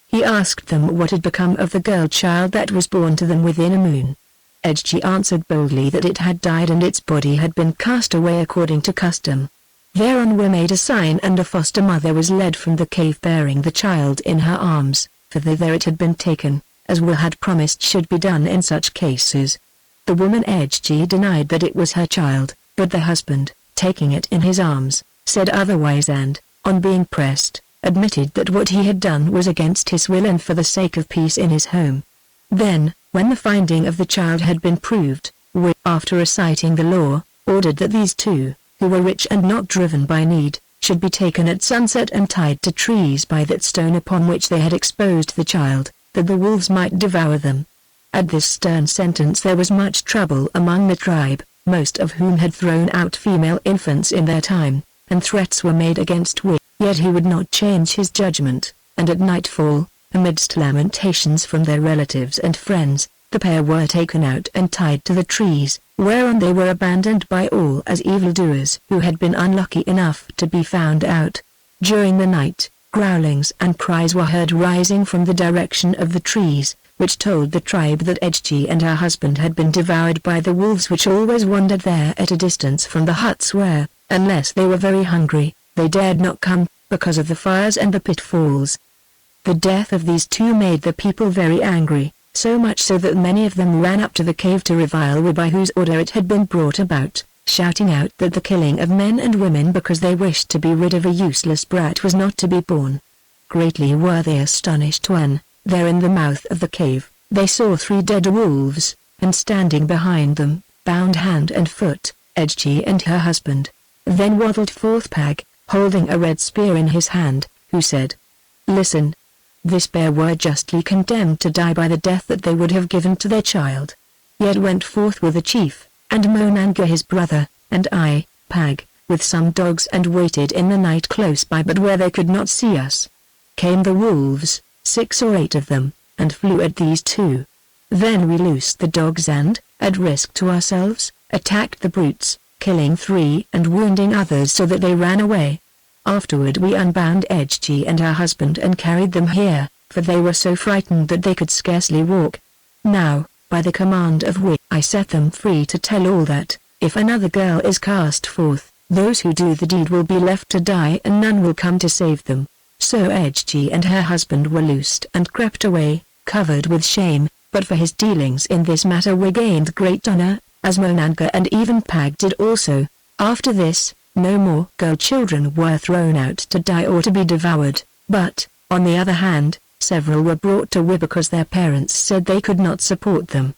He asked them what had become of the girl child that was born to them within a moon. Edgy answered boldly that it had died and its body had been cast away according to custom. Thereon Wi made a sign and a foster mother was led from the cave bearing the child in her arms, for thither it had been taken, as Wi had promised should be done in such cases. The woman Edgy denied that it was her child, but the husband, taking it in his arms, said otherwise and, on being pressed, admitted that what he had done was against his will and for the sake of peace in his home. Then, when the finding of the child had been proved, Wi, after reciting the law, ordered that these two, who were rich and not driven by need, should be taken at sunset and tied to trees by that stone upon which they had exposed the child, that the wolves might devour them. At this stern sentence there was much trouble among the tribe, most of whom had thrown out female infants in their time, and threats were made against Wi, yet he would not change his judgment, and at nightfall, amidst lamentations from their relatives and friends, the pair were taken out and tied to the trees, whereon they were abandoned by all as evildoers who had been unlucky enough to be found out. During the night, growlings and cries were heard rising from the direction of the trees, which told the tribe that Edgy and her husband had been devoured by the wolves which always wandered there at a distance from the huts where, unless they were very hungry, they dared not come, because of the fires and the pitfalls. The death of these two made the people very angry, so much so that many of them ran up to the cave to revile Wi by whose order it had been brought about, shouting out that the killing of men and women because they wished to be rid of a useless brat was not to be borne. Greatly were they astonished when, there in the mouth of the cave, they saw 3 dead wolves, and standing behind them, bound hand and foot, Edgy and her husband. Then waddled forth Pag, holding a red spear in his hand, who said, "Listen. This pair were justly condemned to die by the death that they would have given to their child. Yet went forth with the chief, and Monanga his brother, and I, Pag, with some dogs and waited in the night close by but where they could not see us. Came the wolves, 6 or 8 of them, and flew at these 2. Then we loosed the dogs and, at risk to ourselves, attacked the brutes, killing 3 and wounding others so that they ran away. Afterward we unbound Edgy and her husband and carried them here, for they were so frightened that they could scarcely walk. Now, by the command of we, I set them free to tell all that, if another girl is cast forth, those who do the deed will be left to die and none will come to save them. So Edgy and her husband were loosed and crept away, covered with shame, but for his dealings in this matter we gained great honor, as Monanga and even Pag did also. After this, no more girl children were thrown out to die or to be devoured, but, on the other hand, several were brought to we because their parents said they could not support them.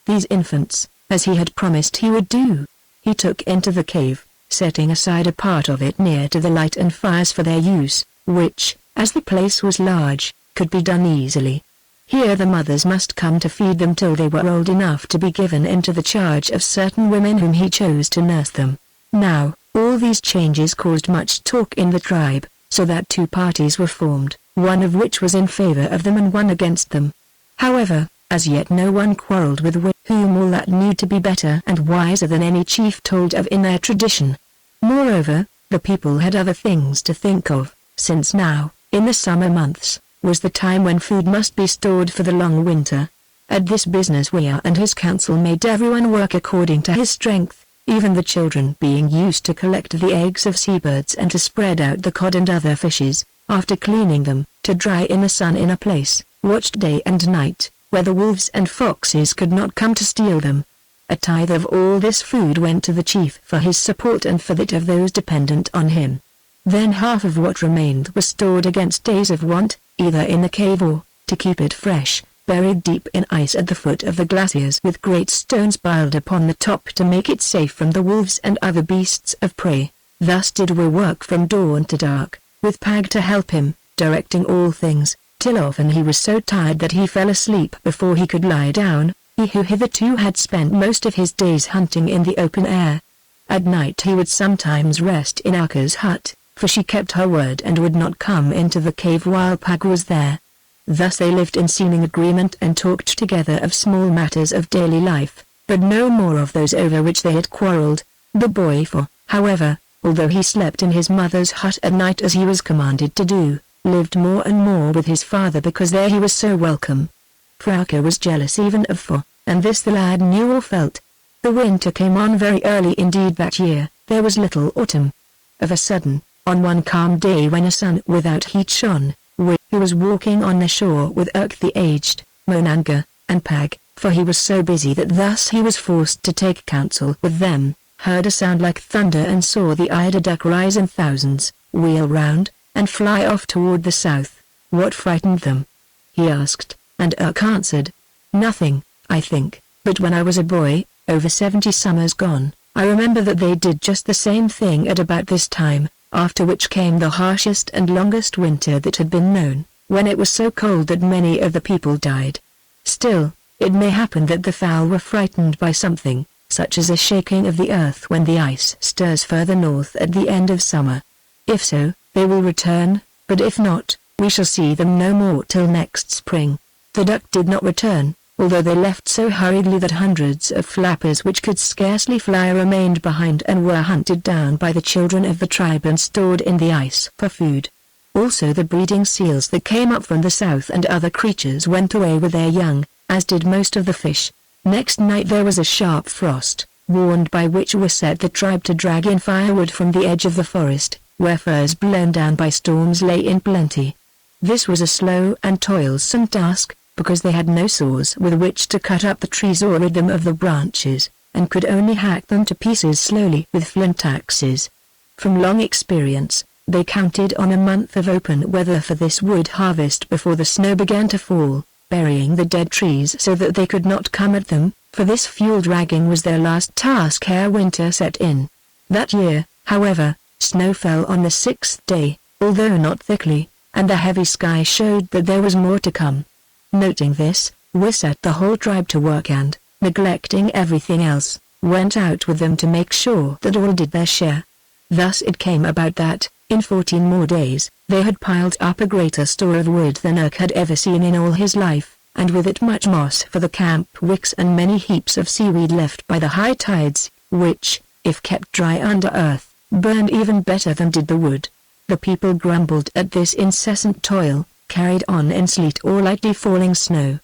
These infants, as he had promised he would do, he took into the cave, setting aside a part of it near to the light and fires for their use, which, as the place was large, could be done easily. Here the mothers must come to feed them till they were old enough to be given into the charge of certain women whom he chose to nurse them. Now, all these changes caused much talk in the tribe, so that 2 parties were formed, one of which was in favor of them and one against them. However, as yet no one quarreled with we, whom all that knew to be better and wiser than any chief told of in their tradition. Moreover, the people had other things to think of, since now, in the summer months, was the time when food must be stored for the long winter. At this business Wea and his council made everyone work according to his strength, even the children being used to collect the eggs of seabirds and to spread out the cod and other fishes, after cleaning them, to dry in the sun in a place, watched day and night, where the wolves and foxes could not come to steal them. A tithe of all this food went to the chief for his support and for that of those dependent on him. Then half of what remained was stored against days of want, either in the cave or, to keep it fresh, buried deep in ice at the foot of the glaciers with great stones piled upon the top to make it safe from the wolves and other beasts of prey. Thus did we work from dawn to dark, with Pag to help him, directing all things, till often he was so tired that he fell asleep before he could lie down, he who hitherto had spent most of his days hunting in the open air. At night he would sometimes rest in Aka's hut, for she kept her word and would not come into the cave while Pag was there. Thus they lived in seeming agreement and talked together of small matters of daily life, but no more of those over which they had quarreled. The boy however, although he slept in his mother's hut at night as he was commanded to do, lived more and more with his father because there he was so welcome. Frauke was jealous even of and this the lad knew or felt. The winter came on very early indeed that year, there was little autumn. Of a sudden, on one calm day when a sun without heat shone, who was walking on the shore with Urk the aged, Monanga, and Pag, for he was so busy that thus he was forced to take counsel with them, heard a sound like thunder and saw the eider duck rise in thousands, wheel round, and fly off toward the south. What frightened them? He asked, and Urk answered, nothing, I think, but when I was a boy, over 70 summers gone, I remember that they did just the same thing at about this time, after which came the harshest and longest winter that had been known, when it was so cold that many of the people died. Still, it may happen that the fowl were frightened by something, such as a shaking of the earth when the ice stirs further north at the end of summer. If so, they will return, but if not, we shall see them no more till next spring. The duck did not return, although they left so hurriedly that hundreds of flappers which could scarcely fly remained behind and were hunted down by the children of the tribe and stored in the ice for food. Also the breeding seals that came up from the south and other creatures went away with their young, as did most of the fish. Next night there was a sharp frost, warned by which we set the tribe to drag in firewood from the edge of the forest, where firs blown down by storms lay in plenty. This was a slow and toilsome task, because they had no saws with which to cut up the trees or rid them of the branches, and could only hack them to pieces slowly with flint axes. From long experience, they counted on a month of open weather for this wood harvest before the snow began to fall, burying the dead trees so that they could not come at them, for this fuel dragging was their last task ere winter set in. That year, however, snow fell on the 6th day, although not thickly, and the heavy sky showed that there was more to come. Noting this, we set the whole tribe to work and, neglecting everything else, went out with them to make sure that all did their share. Thus it came about that, in 14 more days, they had piled up a greater store of wood than Urk had ever seen in all his life, and with it much moss for the camp wicks and many heaps of seaweed left by the high tides, which, if kept dry under earth, burned even better than did the wood. The people grumbled at this incessant toil, carried on in sleet or lightly falling snow.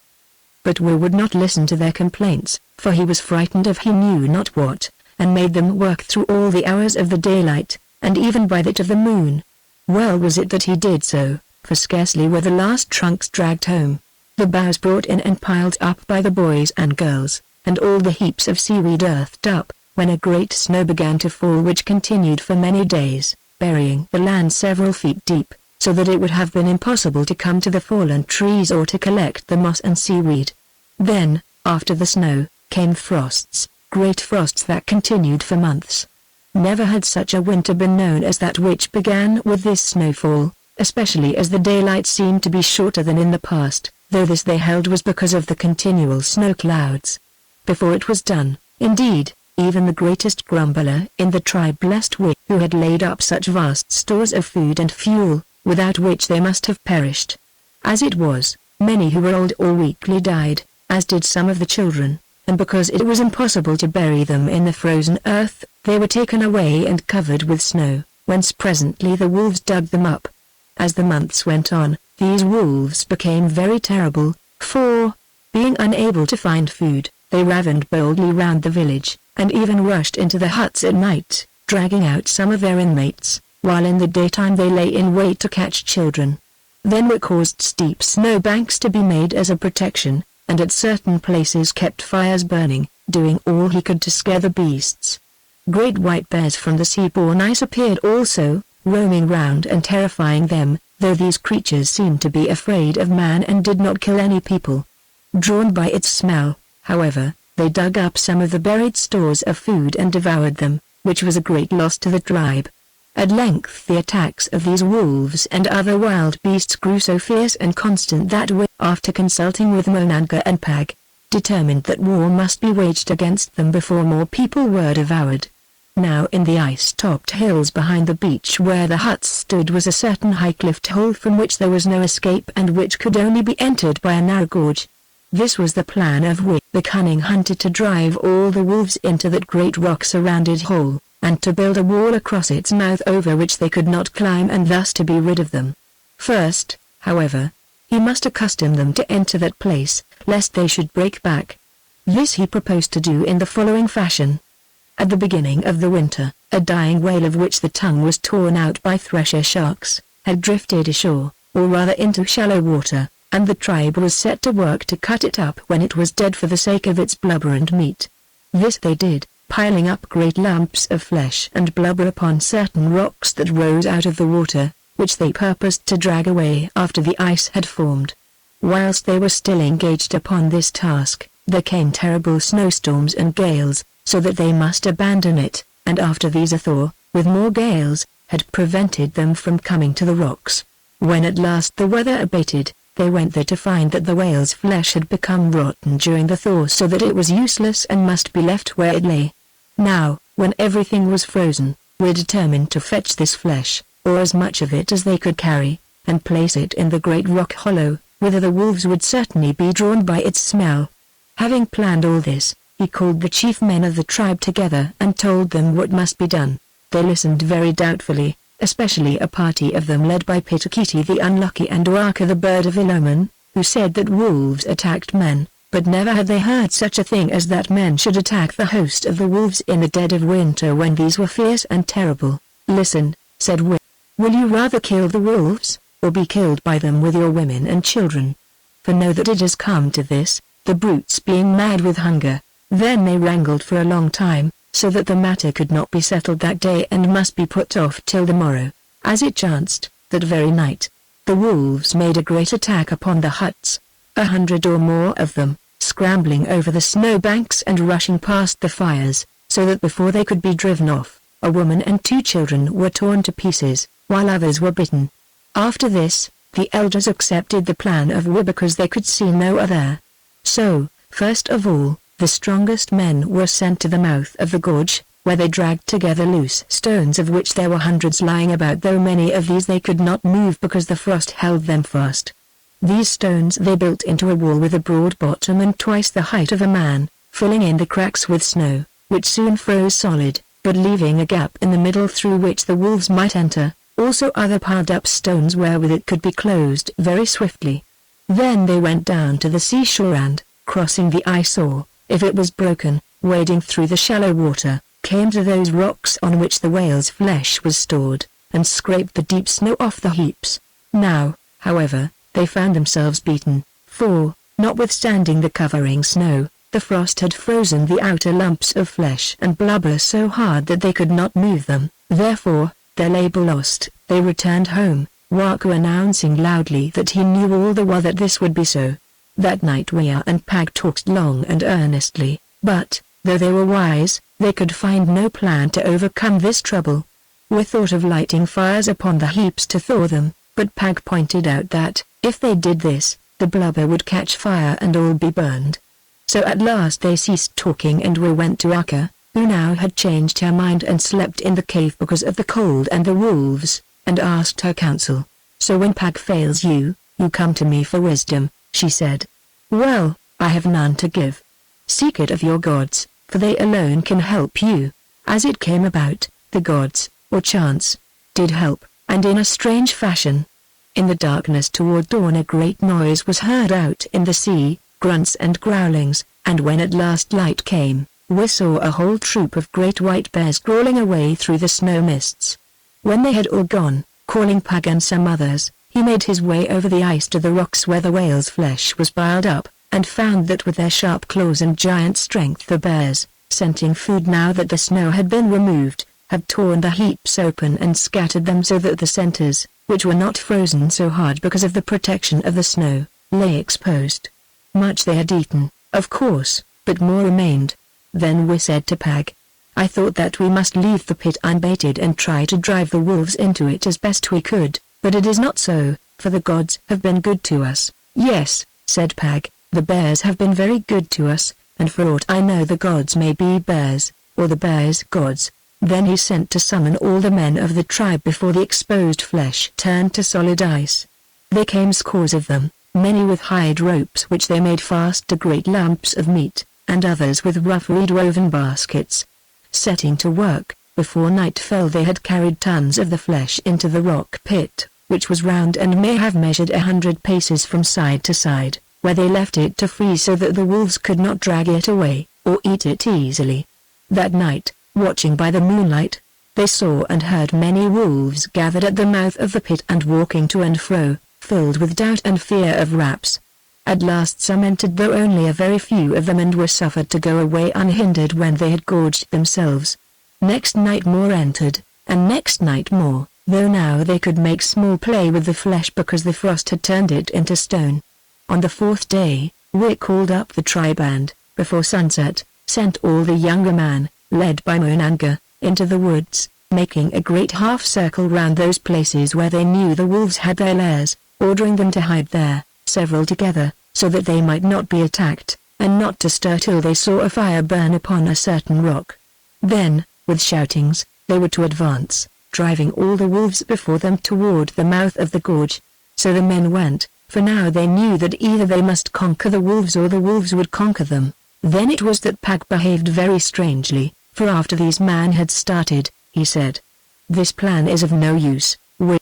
But Wu would not listen to their complaints, for he was frightened of he knew not what, and made them work through all the hours of the daylight, and even by that of the moon. Well was it that he did so, for scarcely were the last trunks dragged home, the boughs brought in and piled up by the boys and girls, and all the heaps of seaweed earthed up, when a great snow began to fall which continued for many days, burying the land several feet deep, so that it would have been impossible to come to the fallen trees or to collect the moss and seaweed. Then, after the snow, came frosts, great frosts that continued for months. Never had such a winter been known as that which began with this snowfall, especially as the daylight seemed to be shorter than in the past, though this they held was because of the continual snow clouds. Before it was done, indeed, even the greatest grumbler in the tribe blessed Wi, who had laid up such vast stores of food and fuel, without which they must have perished. As it was, many who were old or weakly died, as did some of the children, and because it was impossible to bury them in the frozen earth, they were taken away and covered with snow, whence presently the wolves dug them up. As the months went on, these wolves became very terrible, for, being unable to find food, they ravened boldly round the village, and even rushed into the huts at night, dragging out some of their inmates, while in the daytime they lay in wait to catch children. Then were caused steep snow banks to be made as a protection, and at certain places kept fires burning, doing all he could to scare the beasts. Great white bears from the sea-born ice appeared also, roaming round and terrifying them, though these creatures seemed to be afraid of man and did not kill any people. Drawn by its smell, however, they dug up some of the buried stores of food and devoured them, which was a great loss to the tribe. At length the attacks of these wolves and other wild beasts grew so fierce and constant that we, after consulting with Monanga and Pag, determined that war must be waged against them before more people were devoured. Now in the ice-topped hills behind the beach where the huts stood was a certain high-cliffed hole from which there was no escape and which could only be entered by a narrow gorge. This was the plan of Wi, the cunning hunter, to drive all the wolves into that great rock-surrounded hole, and to build a wall across its mouth over which they could not climb, and thus to be rid of them. First, however, he must accustom them to enter that place, lest they should break back. This he proposed to do in the following fashion. At the beginning of the winter, a dying whale of which the tongue was torn out by thresher sharks, had drifted ashore, or rather into shallow water, and the tribe was set to work to cut it up when it was dead for the sake of its blubber and meat. This they did, piling up great lumps of flesh and blubber upon certain rocks that rose out of the water, which they purposed to drag away after the ice had formed. Whilst they were still engaged upon this task, there came terrible snowstorms and gales, so that they must abandon it, and after these a thaw, with more gales, had prevented them from coming to the rocks. When at last the weather abated, they went there to find that the whale's flesh had become rotten during the thaw, so that it was useless and must be left where it lay. Now, when everything was frozen, we determined to fetch this flesh, or as much of it as they could carry, and place it in the great rock hollow, whither the wolves would certainly be drawn by its smell. Having planned all this, he called the chief men of the tribe together and told them what must be done. They listened very doubtfully, especially a party of them led by Pitakiti the Unlucky and Waka the Bird of Ill Omen, who said that wolves attacked men, but never had they heard such a thing as that men should attack the host of the wolves in the dead of winter when these were fierce and terrible. Listen, said Will. Will you rather kill the wolves, or be killed by them with your women and children? For know that it has come to this, the brutes being mad with hunger. Then they wrangled for a long time, so that the matter could not be settled that day and must be put off till the morrow. As it chanced, that very night, the wolves made a great attack upon the huts, 100 or more of them, scrambling over the snow banks and rushing past the fires, so that before they could be driven off, a woman and 2 children were torn to pieces, while others were bitten. After this, the elders accepted the plan of Wi because they could see no other. So, first of all, the strongest men were sent to the mouth of the gorge, where they dragged together loose stones of which there were hundreds lying about, though many of these they could not move because the frost held them fast. These stones they built into a wall with a broad bottom and twice the height of a man, filling in the cracks with snow, which soon froze solid, but leaving a gap in the middle through which the wolves might enter, also other piled up stones wherewith it could be closed very swiftly. Then they went down to the seashore and, crossing the ice or, if it was broken, wading through the shallow water, came to those rocks on which the whale's flesh was stored, and scraped the deep snow off the heaps. Now, however, they found themselves beaten, for, notwithstanding the covering snow, the frost had frozen the outer lumps of flesh and blubber so hard that they could not move them. Therefore, their labor lost, they returned home, Waku announcing loudly that he knew all the while that this would be so. That night Wea and Pag talked long and earnestly, but, though they were wise, they could find no plan to overcome this trouble. We thought of lighting fires upon the heaps to thaw them, but Pag pointed out that, if they did this, the blubber would catch fire and all be burned. So at last they ceased talking and we went to Akka, who now had changed her mind and slept in the cave because of the cold and the wolves, and asked her counsel. So when Pag fails you come to me for wisdom, she said. Well, I have none to give. Seek it of your gods, for they alone can help you. As it came about, the gods, or chance, did help, and in a strange fashion. In the darkness toward dawn a great noise was heard out in the sea, grunts and growlings, and when at last light came, we saw a whole troop of great white bears crawling away through the snow mists. When they had all gone, calling Pag and some others, he made his way over the ice to the rocks where the whale's flesh was piled up, and found that with their sharp claws and giant strength the bears, scenting food now that the snow had been removed, had torn the heaps open and scattered them so that the centers, which were not frozen so hard because of the protection of the snow, lay exposed. Much they had eaten, of course, but more remained. Then we said to Pag, I thought that we must leave the pit unbaited and try to drive the wolves into it as best we could, but it is not so, for the gods have been good to us. Yes, said Pag, the bears have been very good to us, and for aught I know the gods may be bears, or the bears gods. Then he sent to summon all the men of the tribe before the exposed flesh turned to solid ice. They came scores of them, many with hide ropes which they made fast to great lumps of meat, and others with rough reed-woven baskets. Setting to work, before night fell they had carried tons of the flesh into the rock pit, which was round and may have measured 100 paces from side to side, where they left it to freeze so that the wolves could not drag it away, or eat it easily. That night, watching by the moonlight, they saw and heard many wolves gathered at the mouth of the pit and walking to and fro, filled with doubt and fear of raps. At last some entered, though only a very few of them, and were suffered to go away unhindered when they had gorged themselves. Next night more entered, and next night more, though now they could make small play with the flesh because the frost had turned it into stone. On the fourth day, we called up the tribe and, before sunset, sent all the younger men, led by Monanga, into the woods, making a great half-circle round those places where they knew the wolves had their lairs, ordering them to hide there, several together, so that they might not be attacked, and not to stir till they saw a fire burn upon a certain rock. Then, with shoutings, they were to advance, driving all the wolves before them toward the mouth of the gorge. So the men went, for now they knew that either they must conquer the wolves or the wolves would conquer them. Then it was that Pag behaved very strangely, for after these men had started, he said, "This plan is of no use,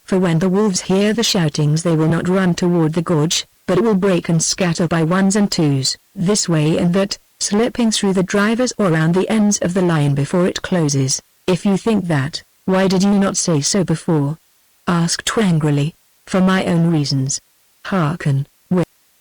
for when the wolves hear the shoutings they will not run toward the gorge, but it will break and scatter by ones and twos, this way and that, slipping through the drivers or round the ends of the line before it closes. If you think that, why did you not say so before?" Asked angrily. "For my own reasons. Hearken,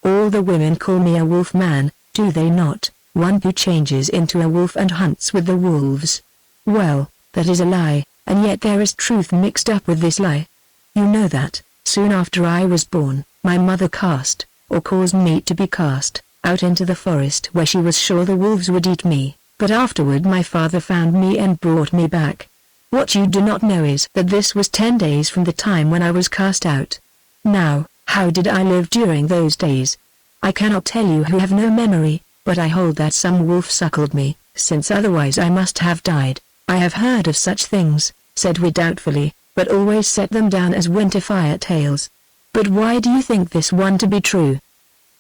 all the women call me a wolf man, do they not, one who changes into a wolf and hunts with the wolves? Well, that is a lie, and yet there is truth mixed up with this lie. You know that, soon after I was born, my mother cast, or caused me to be cast, out into the forest where she was sure the wolves would eat me, but afterward my father found me and brought me back. What you do not know is that this was 10 days from the time when I was cast out. Now, how did I live during those days? I cannot tell you who have no memory, but I hold that some wolf suckled me, since otherwise I must have died. "I have heard of such things," said we doubtfully, "but always set them down as winter fire tales. But why do you think this one to be true?"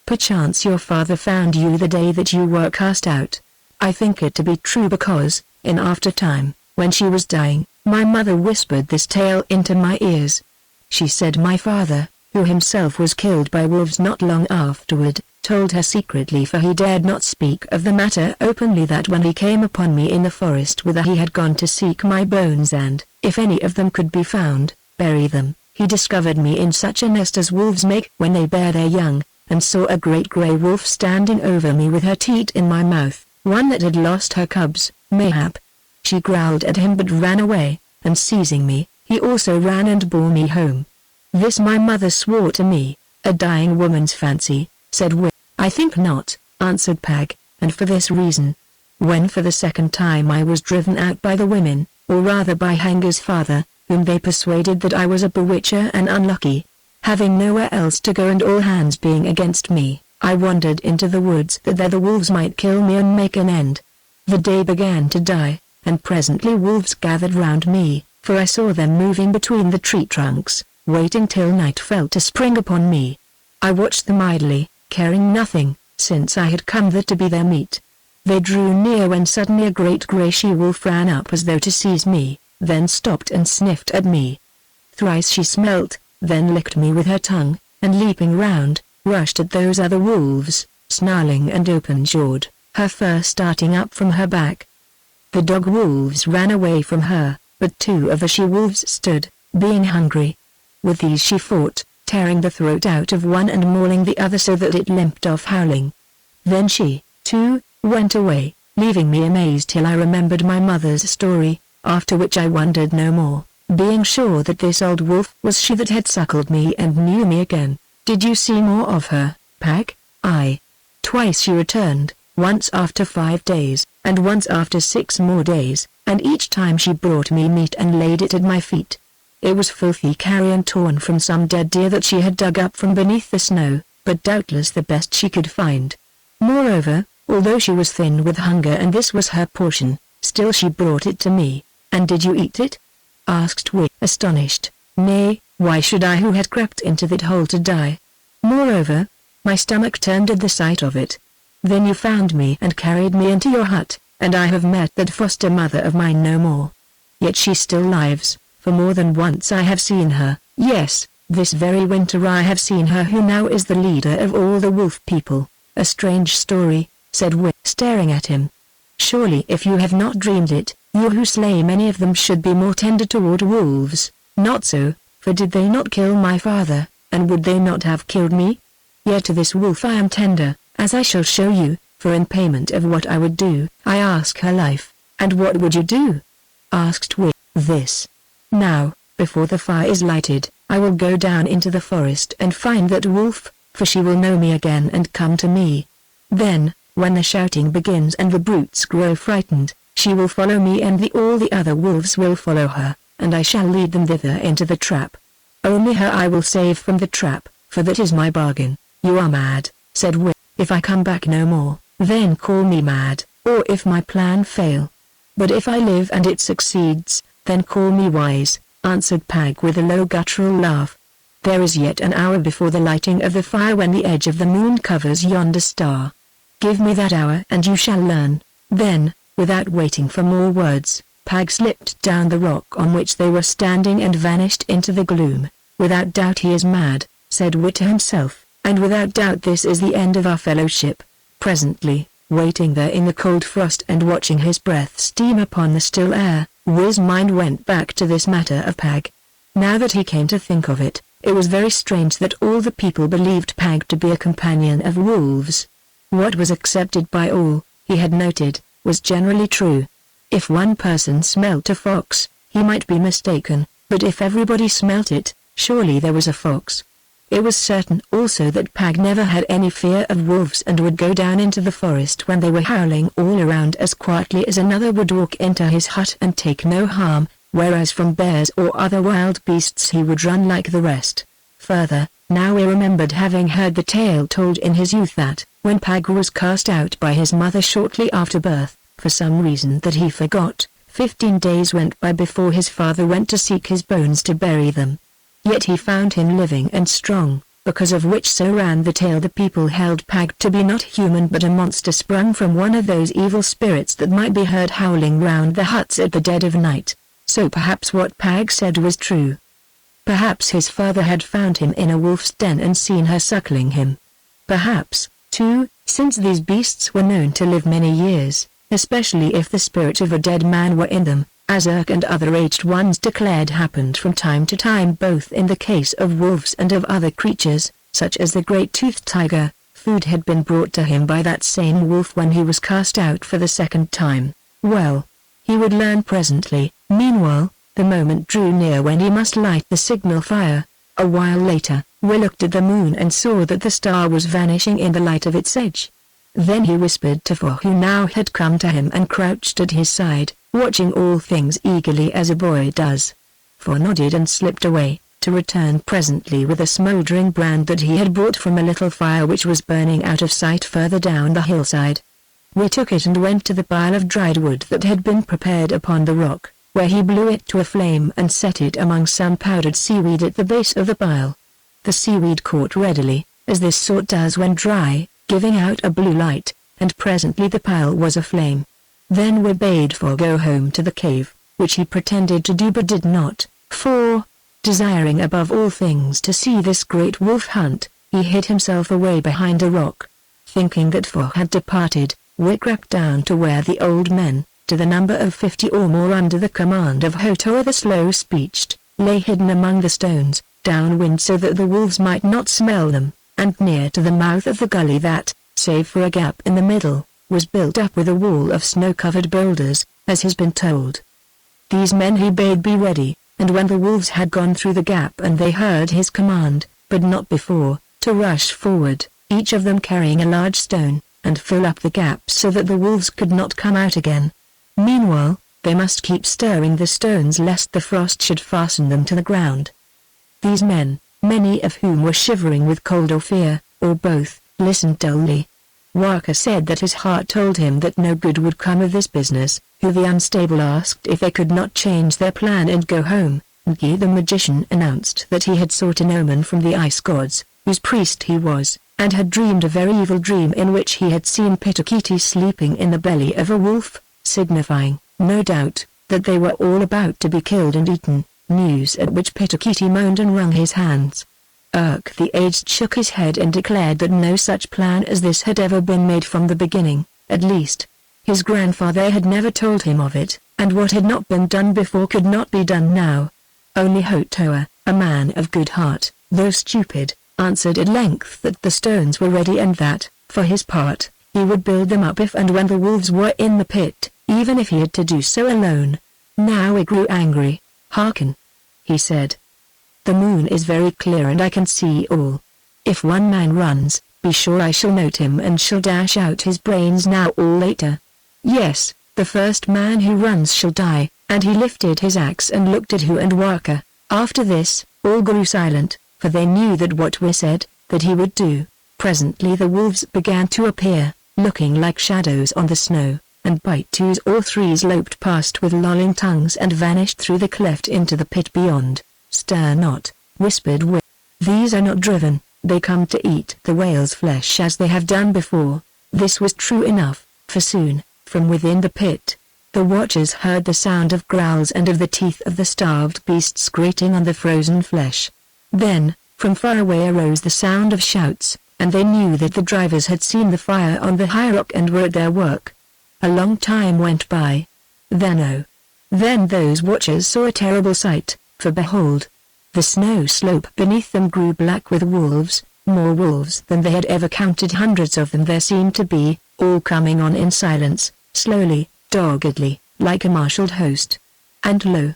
"Perchance your father found you the day that you were cast out." "I think it to be true because, in after time, when she was dying, my mother whispered this tale into my ears. She said my father, who himself was killed by wolves not long afterward, told her secretly, for he dared not speak of the matter openly, that when he came upon me in the forest whither he had gone to seek my bones and, if any of them could be found, bury them, he discovered me in such a nest as wolves make when they bear their young, and saw a great grey wolf standing over me with her teat in my mouth, one that had lost her cubs, mayhap. She growled at him but ran away, and seizing me, he also ran and bore me home. This my mother swore to me, a dying woman's fancy," said we. "I think not," answered Pag, "and for this reason. When for the second time I was driven out by the women, or rather by Haggard's father, whom they persuaded that I was a bewitcher and unlucky, having nowhere else to go and all hands being against me, I wandered into the woods that there the wolves might kill me and make an end. The day began to die, and presently wolves gathered round me, for I saw them moving between the tree trunks, waiting till night fell to spring upon me. I watched them idly, caring nothing, since I had come there to be their meat. They drew near when suddenly a great grey she-wolf ran up as though to seize me, then stopped and sniffed at me. Thrice she smelt, then licked me with her tongue, and leaping round, rushed at those other wolves, snarling and open-jawed, her fur starting up from her back. The dog-wolves ran away from her, but two of the she-wolves stood, being hungry. With these she fought, tearing the throat out of one and mauling the other so that it limped off howling. Then she, too, went away, leaving me amazed till I remembered my mother's story, after which I wondered no more, being sure that this old wolf was she that had suckled me and knew me again. "Did you see more of her, Pag?" "Aye. Twice she returned, once after 5 days, and once after 6 more days, and each time she brought me meat and laid it at my feet. It was filthy carrion torn from some dead deer that she had dug up from beneath the snow, but doubtless the best she could find. Moreover, although she was thin with hunger and this was her portion, still she brought it to me." "And did you eat it?" asked we, astonished. "Nay, why should I who had crept into that hole to die? Moreover, my stomach turned at the sight of it. Then you found me and carried me into your hut, and I have met that foster mother of mine no more. Yet she still lives, for more than once I have seen her. Yes, this very winter I have seen her, who now is the leader of all the wolf people." "A strange story," said we, staring at him. "Surely if you have not dreamed it, you who slay many of them should be more tender toward wolves." "Not so, for did they not kill my father, and would they not have killed me? Yet to this wolf I am tender, as I shall show you, for in payment of what I would do, I ask her life." "And what would you do?" asked we. "This. Now, before the fire is lighted, I will go down into the forest and find that wolf, for she will know me again and come to me. Then, when the shouting begins and the brutes grow frightened, she will follow me and all the other wolves will follow her, and I shall lead them thither into the trap. Only her I will save from the trap, for that is my bargain." "You are mad," said we. "If I come back no more, then call me mad, or if my plan fail. But if I live and it succeeds, then call me wise," answered Pag with a low guttural laugh. "There is yet an hour before the lighting of the fire when the edge of the moon covers yonder star. Give me that hour and you shall learn." Then, without waiting for more words, Pag slipped down the rock on which they were standing and vanished into the gloom. "Without doubt he is mad," said Wit to himself, "and without doubt this is the end of our fellowship." Presently, waiting there in the cold frost and watching his breath steam upon the still air, Wiz's mind went back to this matter of Pag. Now that he came to think of it, it was very strange that all the people believed Pag to be a companion of wolves. What was accepted by all, he had noted, was generally true. If one person smelt a fox, he might be mistaken, but if everybody smelt it, surely there was a fox. It was certain also that Pag never had any fear of wolves and would go down into the forest when they were howling all around as quietly as another would walk into his hut and take no harm, whereas from bears or other wild beasts he would run like the rest. Further, now he remembered having heard the tale told in his youth that, when Pag was cast out by his mother shortly after birth, for some reason that he forgot, 15 days went by before his father went to seek his bones to bury them. Yet he found him living and strong, because of which so ran the tale the people held Pag to be not human but a monster sprung from one of those evil spirits that might be heard howling round the huts at the dead of night. So perhaps what Pag said was true. Perhaps his father had found him in a wolf's den and seen her suckling him. Perhaps, too, since these beasts were known to live many years, especially if the spirit of a dead man were in them, as Urk and other aged ones declared happened from time to time both in the case of wolves and of other creatures, such as the great-toothed tiger, food had been brought to him by that same wolf when he was cast out for the second time. Well, he would learn presently. Meanwhile, the moment drew near when he must light the signal fire. A while later, we looked at the moon and saw that the star was vanishing in the light of its edge. Then he whispered to For, who now had come to him and crouched at his side, watching all things eagerly as a boy does. For nodded and slipped away, to return presently with a smouldering brand that he had brought from a little fire which was burning out of sight further down the hillside. We took it and went to the pile of dried wood that had been prepared upon the rock, where he blew it to a flame and set it among some powdered seaweed at the base of the pile. The seaweed caught readily, as this sort does when dry, giving out a blue light, and presently the pile was aflame. Then we bade For go home to the cave, which he pretended to do but did not, for, desiring above all things to see this great wolf hunt, he hid himself away behind a rock. Thinking that For had departed, we crept down to where the old men, to the number of 50 or more under the command of Hotoa the slow-speeched, lay hidden among the stones, downwind so that the wolves might not smell them, and near to the mouth of the gully that, save for a gap in the middle, was built up with a wall of snow-covered boulders, as has been told. These men he bade be ready, and when the wolves had gone through the gap and they heard his command, but not before, to rush forward, each of them carrying a large stone, and fill up the gap so that the wolves could not come out again. Meanwhile, they must keep stirring the stones lest the frost should fasten them to the ground. These men, many of whom were shivering with cold or fear, or both, listened dully. Walker said that his heart told him that no good would come of this business, who the unstable asked if they could not change their plan and go home, and Gi the magician announced that he had sought an omen from the ice gods, whose priest he was, and had dreamed a very evil dream in which he had seen Pitakiti sleeping in the belly of a wolf, signifying, no doubt, that they were all about to be killed and eaten, news at which Pitakiti moaned and wrung his hands. Urk the aged shook his head and declared that no such plan as this had ever been made from the beginning, at least. His grandfather had never told him of it, and what had not been done before could not be done now. Only Hotoa, a man of good heart, though stupid, answered at length that the stones were ready and that, for his part, he would build them up if and when the wolves were in the pit, even if he had to do so alone. Now he grew angry. "Hearken," he said. "The moon is very clear and I can see all. If one man runs, be sure I shall note him and shall dash out his brains now or later. Yes, the first man who runs shall die," and he lifted his axe and looked at Hu and Waka. After this, all grew silent, for they knew that what we said, that he would do. Presently the wolves began to appear, looking like shadows on the snow, and by twos or threes loped past with lolling tongues and vanished through the cleft into the pit beyond. "Stir not," whispered Wi. "These are not driven, they come to eat the whale's flesh as they have done before." This was true enough, for soon, from within the pit, the watchers heard the sound of growls and of the teeth of the starved beasts grating on the frozen flesh. Then, from far away arose the sound of shouts, and they knew that the drivers had seen the fire on the high rock and were at their work. A long time went by. Then those watchers saw a terrible sight, for behold, the snow slope beneath them grew black with wolves, more wolves than they had ever counted. Hundreds of them there seemed to be, all coming on in silence, slowly, doggedly, like a marshaled host. And lo!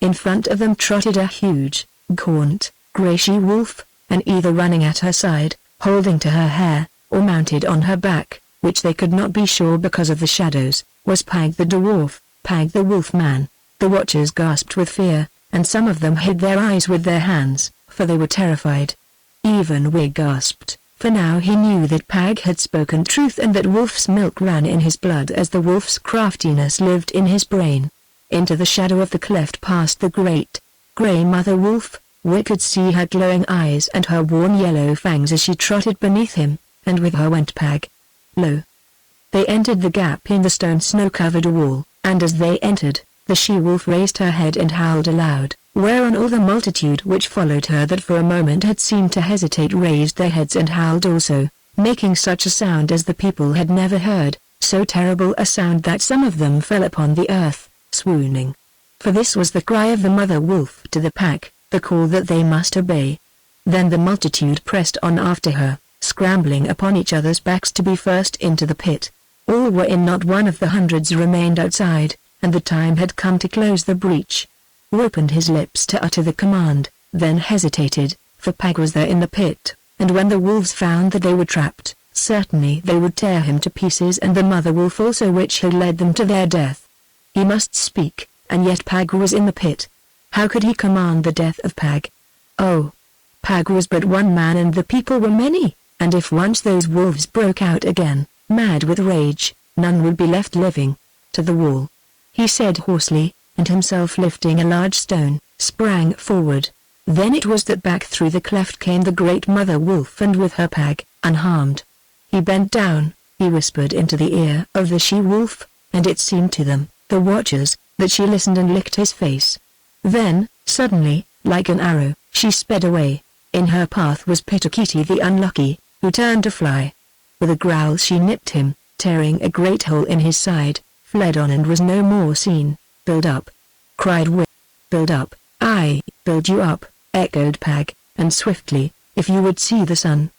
in front of them trotted a huge, gaunt, grey she-wolf, and either running at her side, holding to her hair, or mounted on her back, which they could not be sure because of the shadows, was Pag the dwarf, Pag the wolf-man. The watchers gasped with fear, and some of them hid their eyes with their hands, for they were terrified. Even we gasped, for now he knew that Pag had spoken truth and that wolf's milk ran in his blood as the wolf's craftiness lived in his brain. into the shadow of the cleft past the great, grey mother wolf. We could see her glowing eyes and her worn yellow fangs as she trotted beneath him, and with her went Pag. Lo! They entered the gap in the stone snow-covered wall, and as they entered, the she-wolf raised her head and howled aloud, whereon all the multitude which followed her that for a moment had seemed to hesitate raised their heads and howled also, making such a sound as the people had never heard, so terrible a sound that some of them fell upon the earth, swooning. For this was the cry of the mother wolf to the pack, the call that they must obey. Then the multitude pressed on after her, scrambling upon each other's backs to be first into the pit. All were in, not one of the hundreds remained outside, and the time had come to close the breach. Who opened his lips to utter the command, then hesitated, for Pag was there in the pit, and when the wolves found that they were trapped, certainly they would tear him to pieces, and the mother wolf also which had led them to their death. He must speak, and yet Pag was in the pit. How could he command the death of Pag? Oh! Pag was but one man and the people were many, and if once those wolves broke out again, mad with rage, none would be left living. To the wall, he said hoarsely, and himself lifting a large stone, sprang forward. Then it was that back through the cleft came the great mother wolf, and with her Pag, unharmed. He bent down, he whispered into the ear of the she-wolf, and it seemed to them, the watchers, that she listened and licked his face. Then, suddenly, like an arrow, she sped away. In her path was Pitakiti the unlucky, who turned to fly. With a growl she nipped him, tearing a great hole in his side, fled on and was no more seen. Build up! Cried Wi. Build up! I build you up, echoed Pag, and swiftly, if you would see the sun.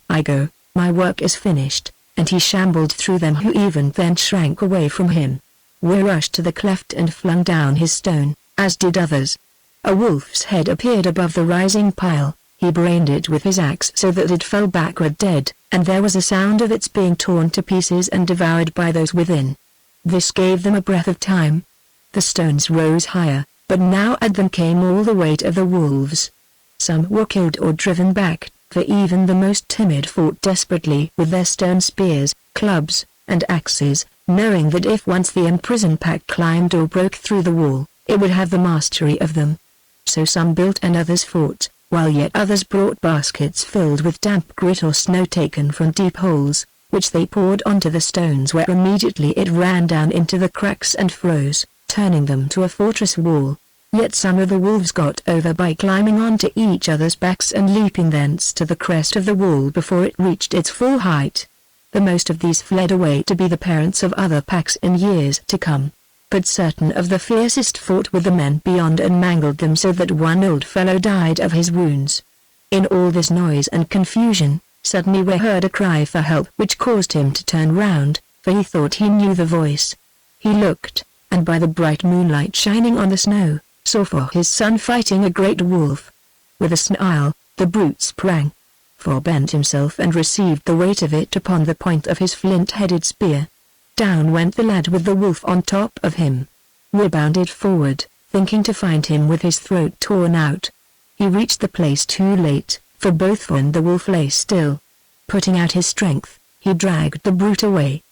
I go, my work is finished, and he shambled through them who even then shrank away from him. Wi rushed to the cleft and flung down his stone, as did others. A wolf's head appeared above the rising pile. He brained it with his axe so that it fell backward dead, and there was a sound of its being torn to pieces and devoured by those within. This gave them a breath of time. The stones rose higher, but now at them came all the weight of the wolves. Some were killed or driven back, for even the most timid fought desperately with their stone spears, clubs, and axes, knowing that if once the imprisoned pack climbed or broke through the wall, it would have the mastery of them. So some built and others fought, while yet others brought baskets filled with damp grit or snow taken from deep holes, which they poured onto the stones, where immediately it ran down into the cracks and froze, turning them to a fortress wall. Yet some of the wolves got over by climbing onto each other's backs and leaping thence to the crest of the wall before it reached its full height. The most of these fled away to be the parents of other packs in years to come. But certain of the fiercest fought with the men beyond and mangled them so that one old fellow died of his wounds. In all this noise and confusion, suddenly we heard a cry for help which caused him to turn round, for he thought he knew the voice. He looked, and by the bright moonlight shining on the snow, saw for his son fighting a great wolf. With a snarl, the brute sprang, forbent himself and received the weight of it upon the point of his flint-headed spear. Down went the lad with the wolf on top of him. We bounded forward, thinking to find him with his throat torn out. He reached the place too late, for both and the wolf lay still. Putting out his strength, he dragged the brute away.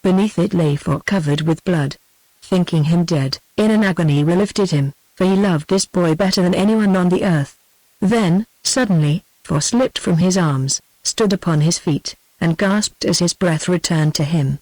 Beneath it lay Fort covered with blood. Thinking him dead, in an agony we lifted him, for he loved this boy better than anyone on the earth. Then, suddenly, Fort slipped from his arms, stood upon his feet, and gasped as his breath returned to him.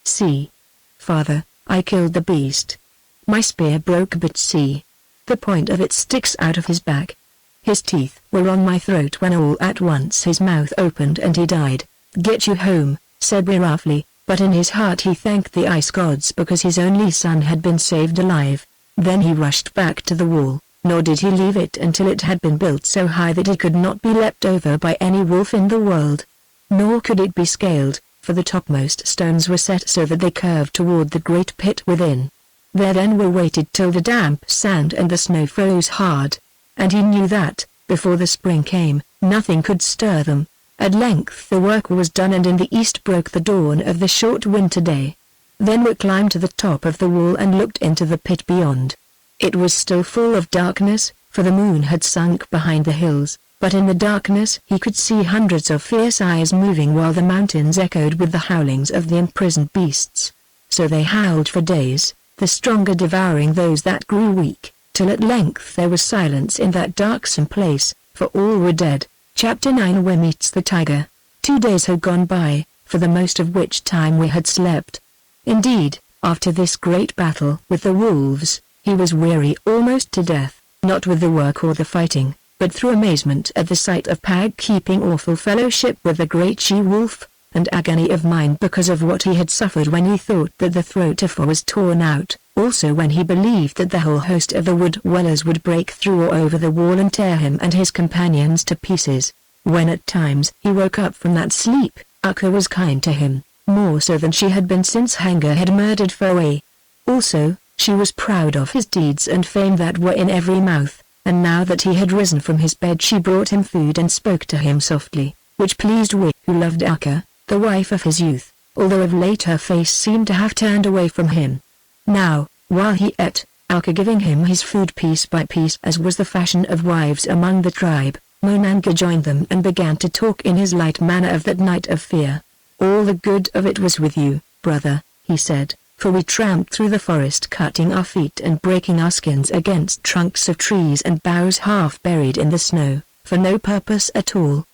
See, father, I killed the beast. My spear broke, but see, the point of it sticks out of his back. His teeth were on my throat when all at once his mouth opened and he died. Get you home, said we roughly, but in his heart he thanked the ice gods because his only son had been saved alive. Then he rushed back to the wall, nor did he leave it until it had been built so high that it could not be leapt over by any wolf in the world. Nor could it be scaled, for the topmost stones were set so that they curved toward the great pit within. There then we waited till the damp sand and the snow froze hard, and he knew that, before the spring came, nothing could stir them. At length the work was done, and in the east broke the dawn of the short winter day. Then we climbed to the top of the wall and looked into the pit beyond. It was still full of darkness, for the moon had sunk behind the hills, but in the darkness he could see hundreds of fierce eyes moving while the mountains echoed with the howlings of the imprisoned beasts. So they howled for days, the stronger devouring those that grew weak, till at length there was silence in that darksome place, for all were dead. Chapter 9 Where Meets the Tiger. 2 days had gone by, for the most of which time we had slept. Indeed, after this great battle with the wolves, he was weary almost to death, not with the work or the fighting, but through amazement at the sight of Pag keeping awful fellowship with the great she-wolf, and agony of mind because of what he had suffered when he thought that the throat of her was torn out, also when he believed that the whole host of the wood-dwellers would break through or over the wall and tear him and his companions to pieces. When at times he woke up from that sleep, Akka was kind to him, more so than she had been since Haggard had murdered Foe. Also, she was proud of his deeds and fame that were in every mouth, and now that he had risen from his bed she brought him food and spoke to him softly, which pleased Wick, who loved Akka, the wife of his youth, although of late her face seemed to have turned away from him. Now, while he ate, Akka giving him his food piece by piece as was the fashion of wives among the tribe, Monanga joined them and began to talk in his light manner of that night of fear. All the good of it was with you, brother, he said, for we tramped through the forest cutting our feet and breaking our skins against trunks of trees and boughs half buried in the snow, for no purpose at all.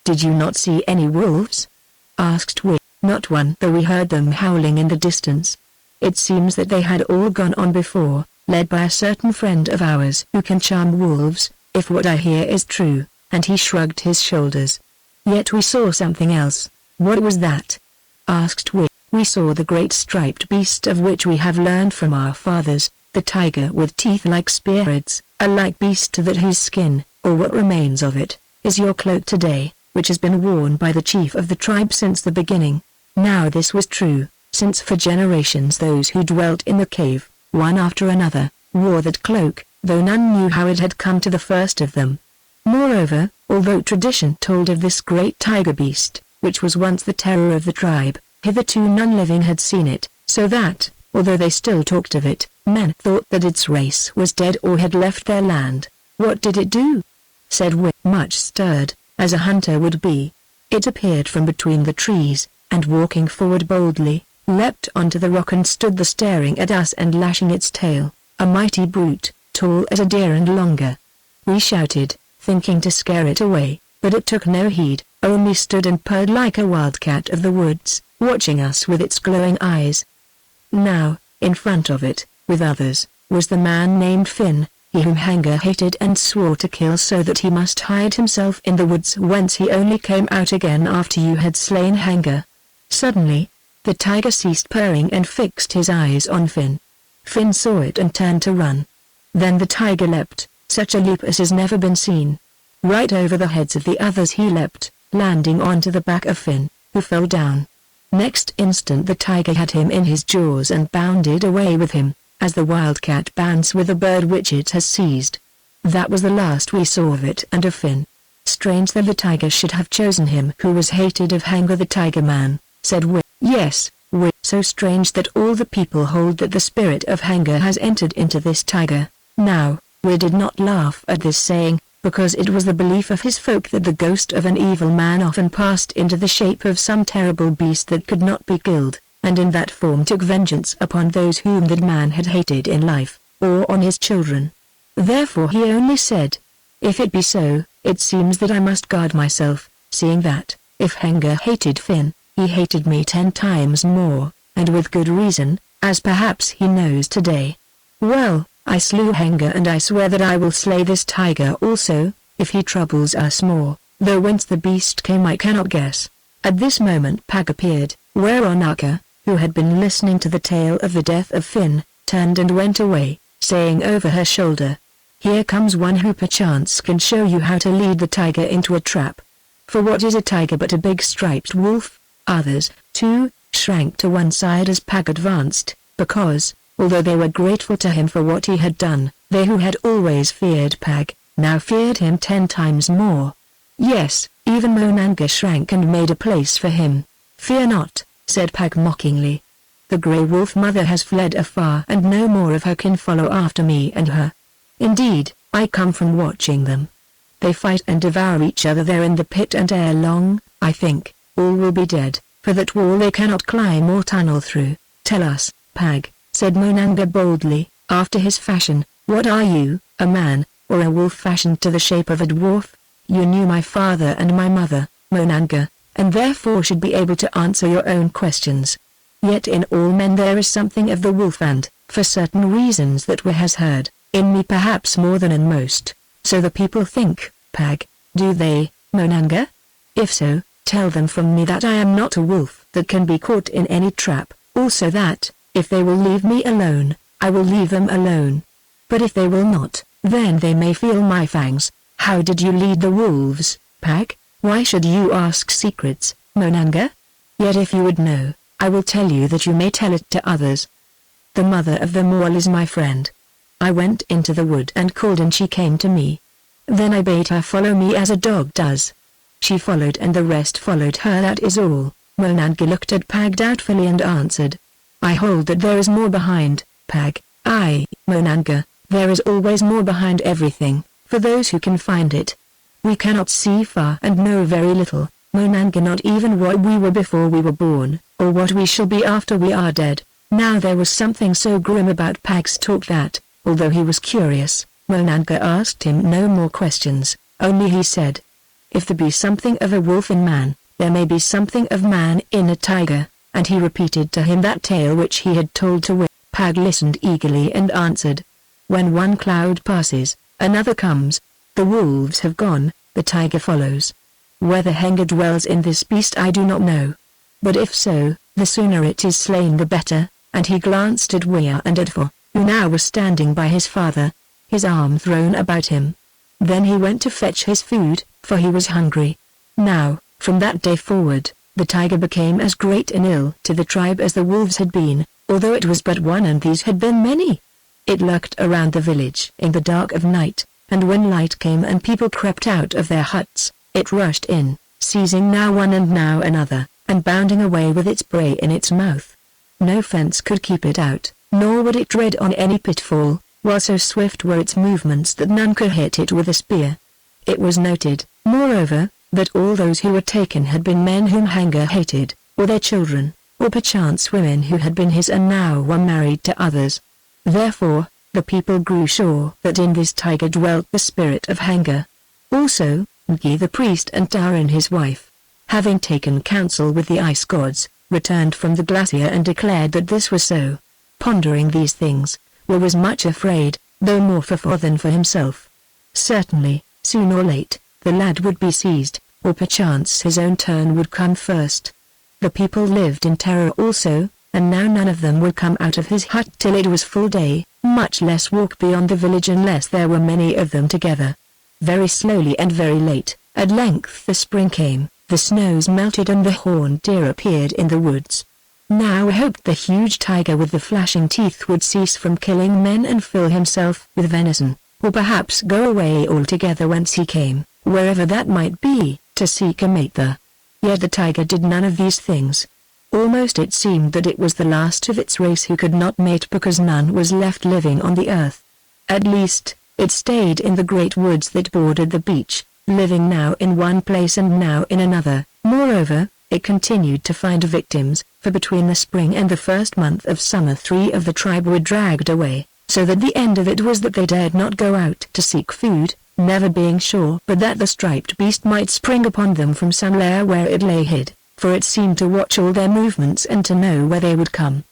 Did you not see any wolves? Asked Wick. Not one, though we heard them howling in the distance. It seems that they had all gone on before, led by a certain friend of ours who can charm wolves, if what I hear is true, and he shrugged his shoulders. Yet we saw something else. What was that? Asked Wick. We saw the great striped beast of which we have learned from our fathers, the tiger with teeth like spearheads, a like beast that whose skin, or what remains of it, is your cloak today, which has been worn by the chief of the tribe since the beginning. Now this was true, since for generations those who dwelt in the cave, one after another, wore that cloak, though none knew how it had come to the first of them. Moreover, although tradition told of this great tiger beast, which was once the terror of the tribe, hitherto none living had seen it, so that, although they still talked of it, men thought that its race was dead or had left their land. What did it do? Said Wick, much stirred, as a hunter would be. It appeared from between the trees, and walking forward boldly, leapt onto the rock and stood there staring at us and lashing its tail, a mighty brute, tall as a deer and longer. We shouted, thinking to scare it away, but it took no heed, only stood and purred like a wildcat of the woods, watching us with its glowing eyes. Now, in front of it, with others, was the man named Finn, he whom Haggard hated and swore to kill so that he must hide himself in the woods whence he only came out again after you had slain Haggard. Suddenly, the tiger ceased purring and fixed his eyes on Finn. Finn saw it and turned to run. Then the tiger leapt, such a leap as has never been seen. Right over the heads of the others he leapt, landing onto the back of Finn, who fell down. Next instant the tiger had him in his jaws and bounded away with him, as the wildcat bounds with a bird which it has seized. That was the last we saw of it and of Finn. Strange that the tiger should have chosen him who was hated of Haggard the tiger man, said Wick. Yes, Wick. So strange that all the people hold that the spirit of Haggard has entered into this tiger. Now, we did not laugh at this saying, because it was the belief of his folk that the ghost of an evil man often passed into the shape of some terrible beast that could not be killed, and in that form took vengeance upon those whom that man had hated in life, or on his children. Therefore he only said, if it be so, it seems that I must guard myself, seeing that, if Haggard hated Finn, he hated me 10 times more, and with good reason, as perhaps he knows today. Well, I slew Haggard and I swear that I will slay this tiger also, if he troubles us more, though whence the beast came I cannot guess. At this moment Pag appeared, whereon Akka, who had been listening to the tale of the death of Finn, turned and went away, saying over her shoulder, here comes one who perchance can show you how to lead the tiger into a trap. For what is a tiger but a big striped wolf? Others, too, shrank to one side as Pag advanced, because, although they were grateful to him for what he had done, they who had always feared Pag, now feared him 10 times more. Yes, even Monanga shrank and made a place for him. Fear not, said Pag mockingly. The grey wolf mother has fled afar and no more of her can follow after me and her. Indeed, I come from watching them. They fight and devour each other there in the pit and ere long, I think, all will be dead, for that wall they cannot climb or tunnel through. Tell us, Pag, said Monanga boldly, after his fashion. "What are you, a man, or a wolf fashioned to the shape of a dwarf? You knew my father and my mother, Monanga, and therefore should be able to answer your own questions. Yet in all men there is something of the wolf and, for certain reasons that we has heard, in me perhaps more than in most. So the people think, Pag, do they, Monanga? If so, tell them from me that I am not a wolf that can be caught in any trap, also that, if they will leave me alone, I will leave them alone. But if they will not, then they may feel my fangs. How did you lead the wolves, Pag? Why should you ask secrets, Monanga? Yet if you would know, I will tell you that you may tell it to others. The mother of them all is my friend. I went into the wood and called and she came to me. Then I bade her follow me as a dog does. She followed and the rest followed her, that is all." Monanga looked at Pag doubtfully and answered. "I hold that there is more behind, Pag." "Aye, Monanga, there is always more behind everything, for those who can find it. We cannot see far and know very little, Monanga, not even what we were before we were born, or what we shall be after we are dead." Now there was something so grim about Pag's talk that, although he was curious, Monanga asked him no more questions, only he said, "If there be something of a wolf in man, there may be something of man in a tiger," and he repeated to him that tale which he had told to Will. Pag listened eagerly and answered, "When one cloud passes, another comes. The wolves have gone, the tiger follows. Whether Haggard dwells in this beast I do not know. But if so, the sooner it is slain the better," and he glanced at Wea and at Fo, who now was standing by his father, his arm thrown about him. Then he went to fetch his food, for he was hungry. Now, from that day forward, the tiger became as great an ill to the tribe as the wolves had been, although it was but one and these had been many. It lurked around the village in the dark of night, and when light came and people crept out of their huts, it rushed in, seizing now one and now another, and bounding away with its prey in its mouth. No fence could keep it out, nor would it tread on any pitfall, while so swift were its movements that none could hit it with a spear. It was noted, moreover, that all those who were taken had been men whom Haggard hated, or their children, or perchance women who had been his and now were married to others. Therefore, the people grew sure that in this tiger dwelt the spirit of Haggard. Also, Ngi the priest and Taran his wife, having taken counsel with the ice gods, returned from the glacier and declared that this was so. Pondering these things, Will was much afraid, though more for Fo than for himself. Certainly, soon or late, the lad would be seized, or perchance his own turn would come first. The people lived in terror also, and now none of them would come out of his hut till it was full day, much less walk beyond the village unless there were many of them together. Very slowly and very late, at length the spring came, the snows melted and the horned deer appeared in the woods. Now I hoped the huge tiger with the flashing teeth would cease from killing men and fill himself with venison, or perhaps go away altogether whence he came, wherever that might be, to seek a mate there. Yet the tiger did none of these things. Almost it seemed that it was the last of its race who could not mate because none was left living on the earth. At least, it stayed in the great woods that bordered the beach, living now in one place and now in another. Moreover, it continued to find victims, for between the spring and the first month of summer 3 of the tribe were dragged away, so that the end of it was that they dared not go out to seek food, never being sure but that the striped beast might spring upon them from some lair where it lay hid, for it seemed to watch all their movements and to know where they would come.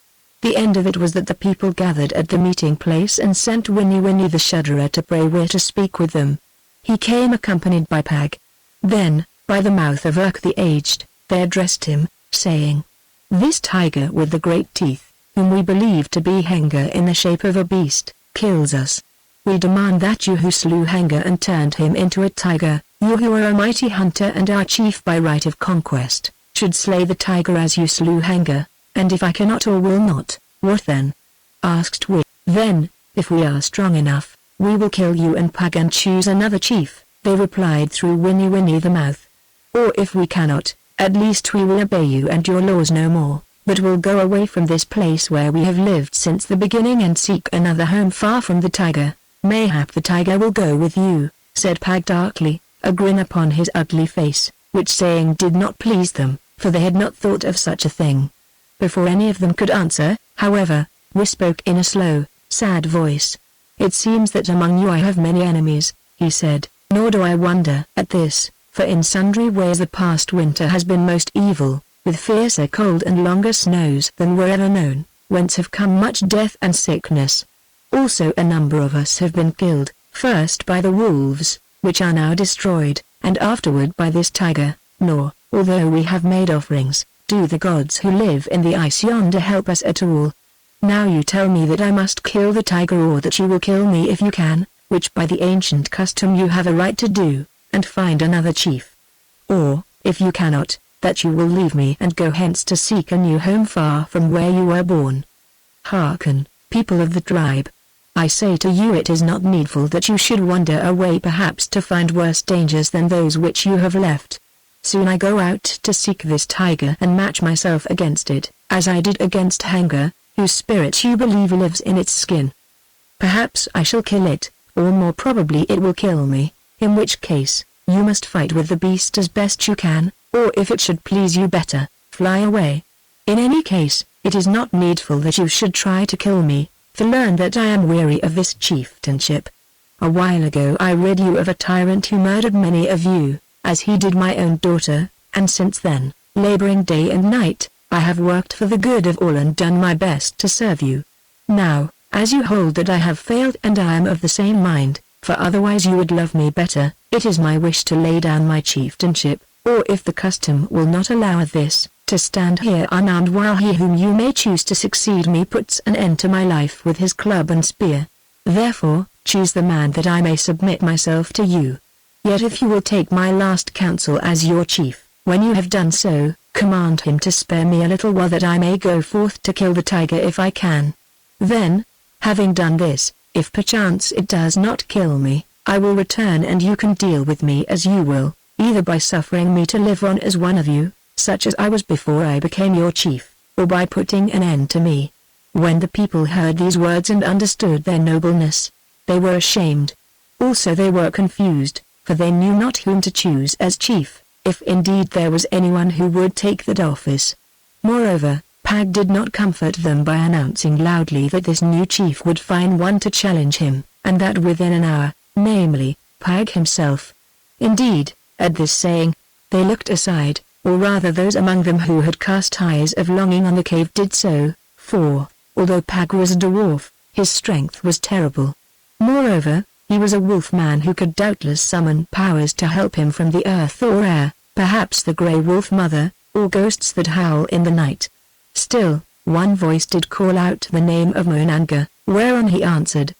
The end of it was that the people gathered at the meeting place and sent Winnie the Shudderer to pray where to speak with them. He came accompanied by Pag. Then, by the mouth of Urk the Aged, they addressed him, saying, "This tiger with the great teeth, whom we believe to be Haggard in the shape of a beast, kills us. We demand that you who slew Haggard and turned him into a tiger, you who are a mighty hunter and our chief by right of conquest, should slay the tiger as you slew Haggard, and if I cannot or will not, what then?" asked we. "Then, if we are strong enough, we will kill you and Pag and choose another chief," they replied through Winnie the Mouth. "Or if we cannot, at least we will obey you and your laws no more, but will go away from this place where we have lived since the beginning and seek another home far from the tiger. Mayhap the tiger will go with you," said Pag darkly, a grin upon his ugly face, which saying did not please them, for they had not thought of such a thing. Before any of them could answer, however, Wi spoke in a slow, sad voice. It seems that among you I have many enemies, he said, nor do I wonder at this, for in sundry ways the past winter has been most evil, with fiercer cold and longer snows than were ever known, whence have come much death and sickness. Also a number of us have been killed, first by the wolves, which are now destroyed, and afterward by this tiger, nor, although we have made offerings, do the gods who live in the ice yonder help us at all. Now you tell me that I must kill the tiger or that you will kill me if you can, which by the ancient custom you have a right to do, and find another chief. Or, if you cannot, that you will leave me and go hence to seek a new home far from where you were born. Hearken, people of the tribe. I say to you it is not needful that you should wander away perhaps to find worse dangers than those which you have left. Soon I go out to seek this tiger and match myself against it, as I did against Haggard, whose spirit you believe lives in its skin. Perhaps I shall kill it, or more probably it will kill me, in which case, you must fight with the beast as best you can, or if it should please you better, fly away. In any case, it is not needful that you should try to kill me, for learn that I am weary of this chieftainship. A while ago I rid you of a tyrant who murdered many of you, as he did my own daughter, and since then, laboring day and night, I have worked for the good of all and done my best to serve you. Now, as you hold that I have failed and I am of the same mind, for otherwise you would love me better, it is my wish to lay down my chieftainship, or if the custom will not allow this, to stand here unarmed while he whom you may choose to succeed me puts an end to my life with his club and spear. Therefore, choose the man that I may submit myself to you. Yet if you will take my last counsel as your chief, when you have done so, command him to spare me a little while that I may go forth to kill the tiger if I can. Then, having done this, if perchance it does not kill me, I will return and you can deal with me as you will, either by suffering me to live on as one of you, such as I was before I became your chief, or by putting an end to me. When the people heard these words and understood their nobleness, they were ashamed. Also they were confused, for they knew not whom to choose as chief, if indeed there was anyone who would take that office. Moreover, Pag did not comfort them by announcing loudly that this new chief would find one to challenge him, and that within an hour, namely, Pag himself. Indeed, at this saying, they looked aside, or rather those among them who had cast eyes of longing on the cave did so, for, although Pag was a dwarf, his strength was terrible. Moreover, he was a wolf man who could doubtless summon powers to help him from the earth or air, perhaps the grey wolf mother, or ghosts that howl in the night. Still, one voice did call out the name of Monanga, whereon he answered,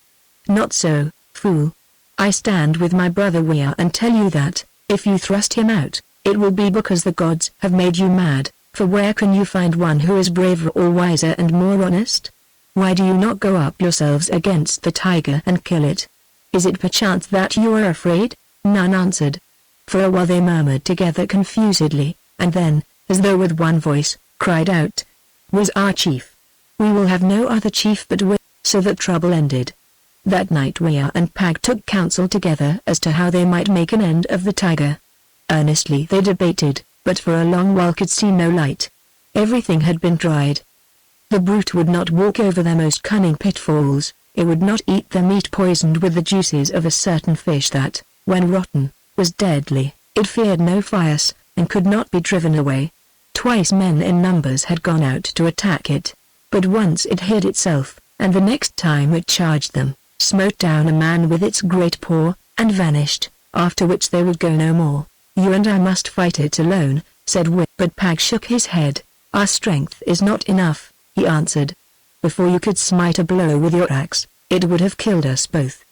"Not so, fool. I stand with my brother Wea and tell you that, if you thrust him out, it will be because the gods have made you mad, for where can you find one who is braver or wiser and more honest? Why do you not go up yourselves against the tiger and kill it? Is it perchance that you are afraid?" None answered. For a while they murmured together confusedly, and then, as though with one voice, cried out, "Was our chief? We will have no other chief but we." So that trouble ended. That night Wea and Pag took counsel together as to how they might make an end of the tiger. Earnestly they debated, but for a long while could see no light. Everything had been tried. The brute would not walk over their most cunning pitfalls, it would not eat their meat poisoned with the juices of a certain fish that, when rotten, was deadly, it feared no fires, and could not be driven away. Twice men in numbers had gone out to attack it, but once it hid itself, and the next time it charged them, smote down a man with its great paw, and vanished, after which they would go no more. "You and I must fight it alone," said Whip. But Pag shook his head. "Our strength is not enough," he answered. "Before you could smite a blow with your axe, it would have killed us both.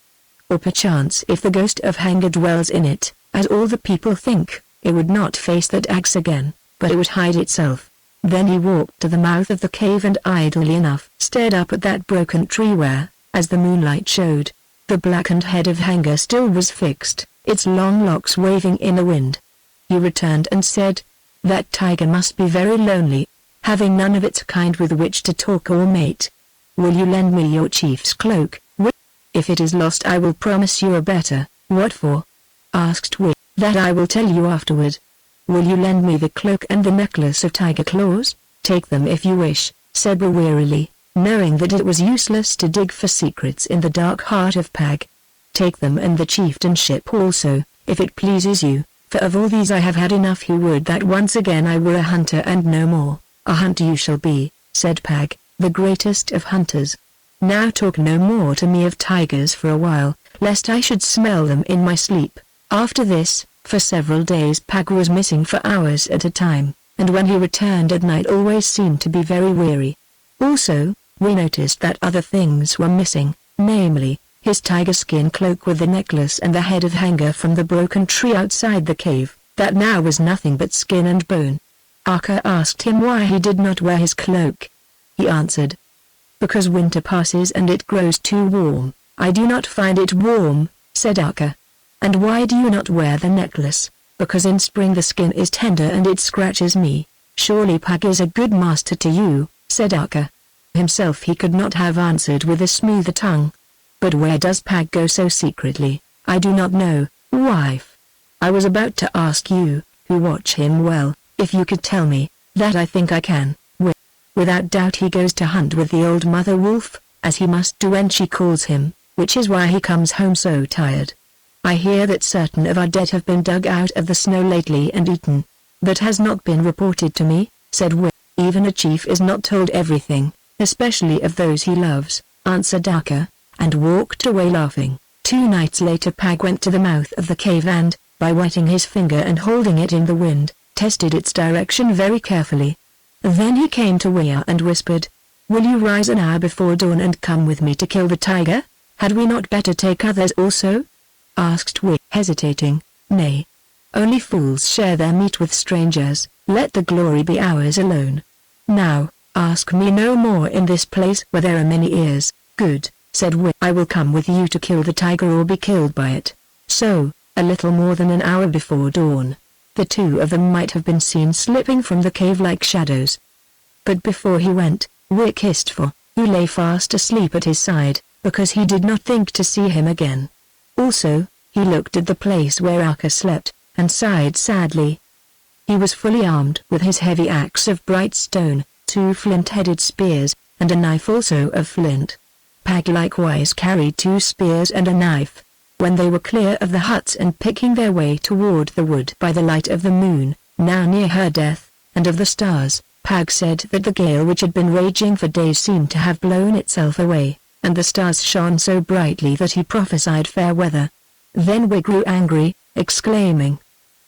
Or perchance if the ghost of Haggard dwells in it, as all the people think, it would not face that axe again, but it would hide itself." Then he walked to the mouth of the cave and idly enough stared up at that broken tree where, as the moonlight showed, the blackened head of Haggard still was fixed, its long locks waving in the wind. He returned and said, "That tiger must be very lonely, having none of its kind with which to talk or mate. Will you lend me your chief's cloak, Whip? If it is lost I will promise you a better." "What for?" asked Whip. "That I will tell you afterward." "Will you lend me the cloak and the necklace of tiger claws?" "Take them if you wish," said Whip wearily. knowing that it was useless to dig for secrets in the dark heart of Pag. "Take them and the chieftainship also, if it pleases you, for of all these I have had enough. He would that once again I were a hunter and no more." "A hunter you shall be," said Pag, "the greatest of hunters. Now talk no more to me of tigers for a while, lest I should smell them in my sleep." After this, for several days Pag was missing for hours at a time, and when he returned at night always seemed to be very weary. Also, we noticed that other things were missing, namely, his tiger skin cloak with the necklace and the head of Haggard from the broken tree outside the cave, that now was nothing but skin and bone. Akka asked him why he did not wear his cloak. He answered, "Because winter passes and it grows too warm." "I do not find it warm," said Akka. "And why do you not wear the necklace?" "Because in spring the skin is tender and it scratches me." "Surely Pag is a good master to you," said Akka. Himself he could not have answered with a smoother tongue. "But where does Pag go so secretly?" "I do not know, wife. I was about to ask you, who watch him well, if you could tell me." "That I think I can. Without doubt he goes to hunt with the old mother wolf, as he must do when she calls him, which is why he comes home so tired. I hear that certain of our dead have been dug out of the snow lately and eaten." "That has not been reported to me," said Wick. "Even a chief is not told everything, especially of those he loves," answered Akka, and walked away laughing. 2 nights later Pag went to the mouth of the cave and, by wetting his finger and holding it in the wind, tested its direction very carefully. Then he came to Wea and whispered, "Will you rise an hour before dawn and come with me to kill the tiger? Had we not better take others also?" asked Wea, hesitating. "Nay. Only fools share their meat with strangers. Let the glory be ours alone. Now, ask me no more in this place where there are many ears." "Good," said Wea. "I will come with you to kill the tiger or be killed by it." So, a little more than an hour before dawn, the 2 of them might have been seen slipping from the cave like shadows. But before he went, Wick hissed for, who lay fast asleep at his side, because he did not think to see him again. Also, he looked at the place where Akka slept, and sighed sadly. He was fully armed with his heavy axe of bright stone, 2 flint-headed spears, and a knife also of flint. Pag likewise carried 2 spears and a knife. When they were clear of the huts and picking their way toward the wood by the light of the moon, now near her death, and of the stars, Pag said that the gale which had been raging for days seemed to have blown itself away, and the stars shone so brightly that he prophesied fair weather. Then Wig grew angry, exclaiming,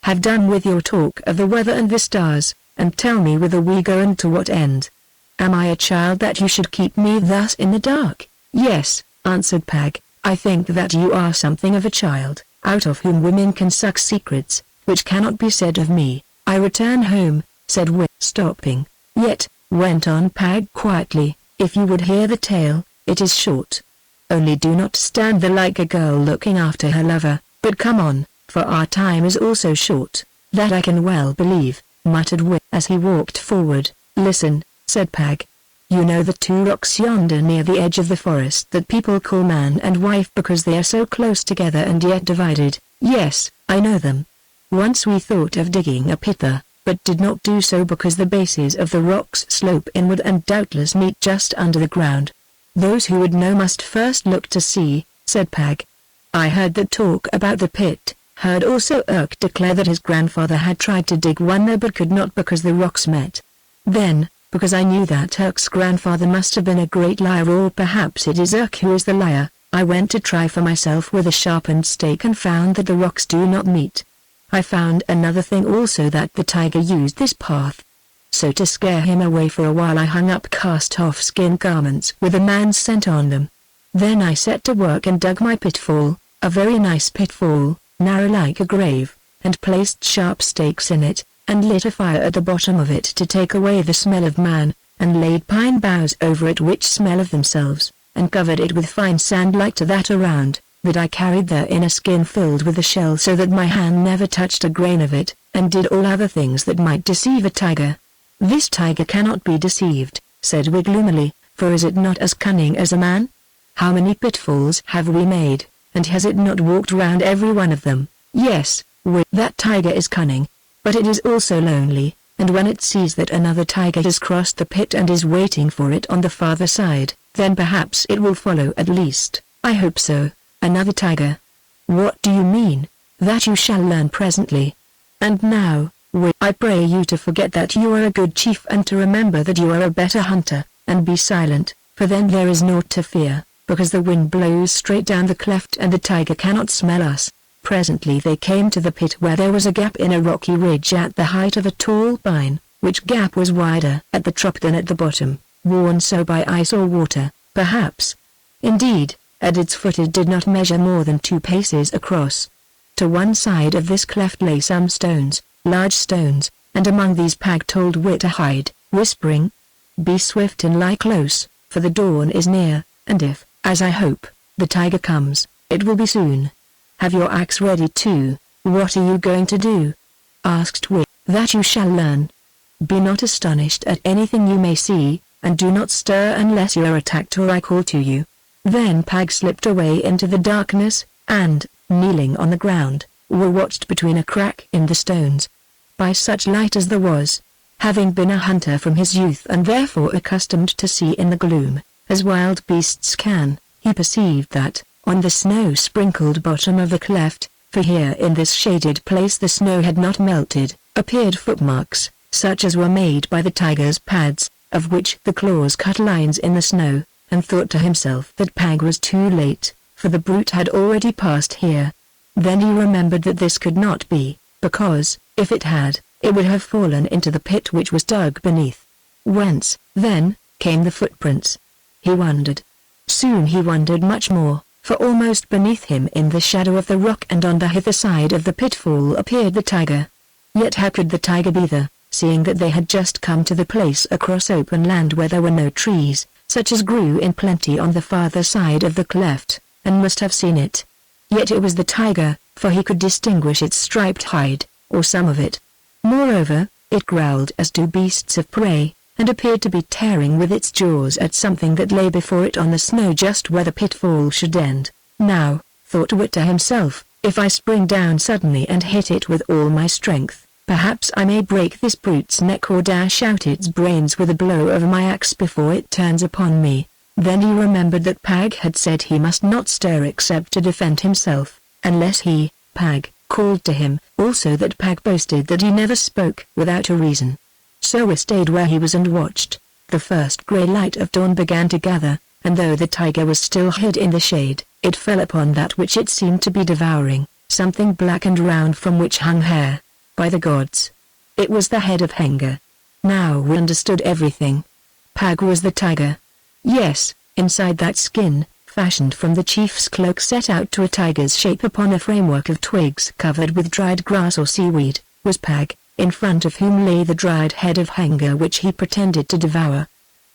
"Have done with your talk of the weather and the stars, and tell me whither we go and to what end. Am I a child that you should keep me thus in the dark?" "Yes," answered Pag, "I think that you are something of a child, out of whom women can suck secrets, which cannot be said of me." "I return home," said Wick, stopping. "Yet," went on Pag quietly, "if you would hear the tale, it is short. Only do not stand there like a girl looking after her lover, but come on, for our time is also short." "That I can well believe," muttered Wick as he walked forward. "Listen," said Pag. "You know the 2 rocks yonder near the edge of the forest that people call man and wife because they are so close together and yet divided?" "Yes, I know them. Once we thought of digging a pit there, but did not do so because the bases of the rocks slope inward and doubtless meet just under the ground." "Those who would know must first look to see," said Pag. "I heard that talk about the pit, heard also Urk declare that his grandfather had tried to dig one there but could not because the rocks met. Then, because I knew that Urk's grandfather must have been a great liar, or perhaps it is Urk who is the liar, I went to try for myself with a sharpened stake and found that the rocks do not meet. I found another thing also, that the tiger used this path. So to scare him away for a while I hung up cast-off skin garments with a man's scent on them. Then I set to work and dug my pitfall, a very nice pitfall, narrow like a grave, and placed sharp stakes in it, and lit a fire at the bottom of it to take away the smell of man, and laid pine boughs over it which smell of themselves, and covered it with fine sand like to that around, that I carried there in a skin filled with a shell so that my hand never touched a grain of it, and did all other things that might deceive a tiger." "This tiger cannot be deceived," said Wig gloomily, "for is it not as cunning as a man? How many pitfalls have we made, and has it not walked round every one of them?" "Yes, Wig, that tiger is cunning, but it is also lonely, and when it sees that another tiger has crossed the pit and is waiting for it on the farther side, then perhaps it will follow at least. I hope so. Another tiger. What do you mean? That you shall learn presently. And now, I pray you to forget that you are a good chief and to remember that you are a better hunter, and be silent, for then there is naught to fear, because the wind blows straight down the cleft and the tiger cannot smell us. Presently they came to the pit where there was a gap in a rocky ridge at the height of a tall pine, which gap was wider at the top than at the bottom, worn so by ice or water, perhaps. Indeed, at its foot it did not measure more than 2 paces across. To one side of this cleft lay some stones, large stones, and among these Pag told Wit to hide, whispering, "Be swift and lie close, for the dawn is near, and if, as I hope, the tiger comes, it will be soon. Have your axe ready too." "What are you going to do?" asked Wit. "That you shall learn. Be not astonished at anything you may see, and do not stir unless you are attacked or I call to you." Then Pag slipped away into the darkness, and, kneeling on the ground, were watched between a crack in the stones. By such light as there was, having been a hunter from his youth and therefore accustomed to see in the gloom, as wild beasts can, he perceived that, on the snow-sprinkled bottom of the cleft, for here in this shaded place the snow had not melted, appeared footmarks, such as were made by the tiger's pads, of which the claws cut lines in the snow, and thought to himself that Pag was too late, for the brute had already passed here. Then he remembered that this could not be, because, if it had, it would have fallen into the pit which was dug beneath. Whence, then, came the footprints? He wondered. Soon he wondered much more, for almost beneath him in the shadow of the rock and on the hither side of the pitfall appeared the tiger. Yet how could the tiger be there, seeing that they had just come to the place across open land where there were no trees, such as grew in plenty on the farther side of the cleft, and must have seen it. Yet it was the tiger, for he could distinguish its striped hide, or some of it. Moreover, it growled as do beasts of prey, and appeared to be tearing with its jaws at something that lay before it on the snow just where the pitfall should end. Now, thought Wit to himself, if I spring down suddenly and hit it with all my strength, perhaps I may break this brute's neck or dash out its brains with a blow of my axe before it turns upon me. Then he remembered that Pag had said he must not stir except to defend himself, unless he, Pag, called to him, also that Pag boasted that he never spoke without a reason. So he stayed where he was and watched. The first grey light of dawn began to gather, and though the tiger was still hid in the shade, it fell upon that which it seemed to be devouring, something black and round from which hung hair. By the gods! It was the head of Haggard. Now we understood everything. Pag was the tiger. Yes, inside that skin, fashioned from the chief's cloak set out to a tiger's shape upon a framework of twigs covered with dried grass or seaweed, was Pag, in front of whom lay the dried head of Haggard which he pretended to devour.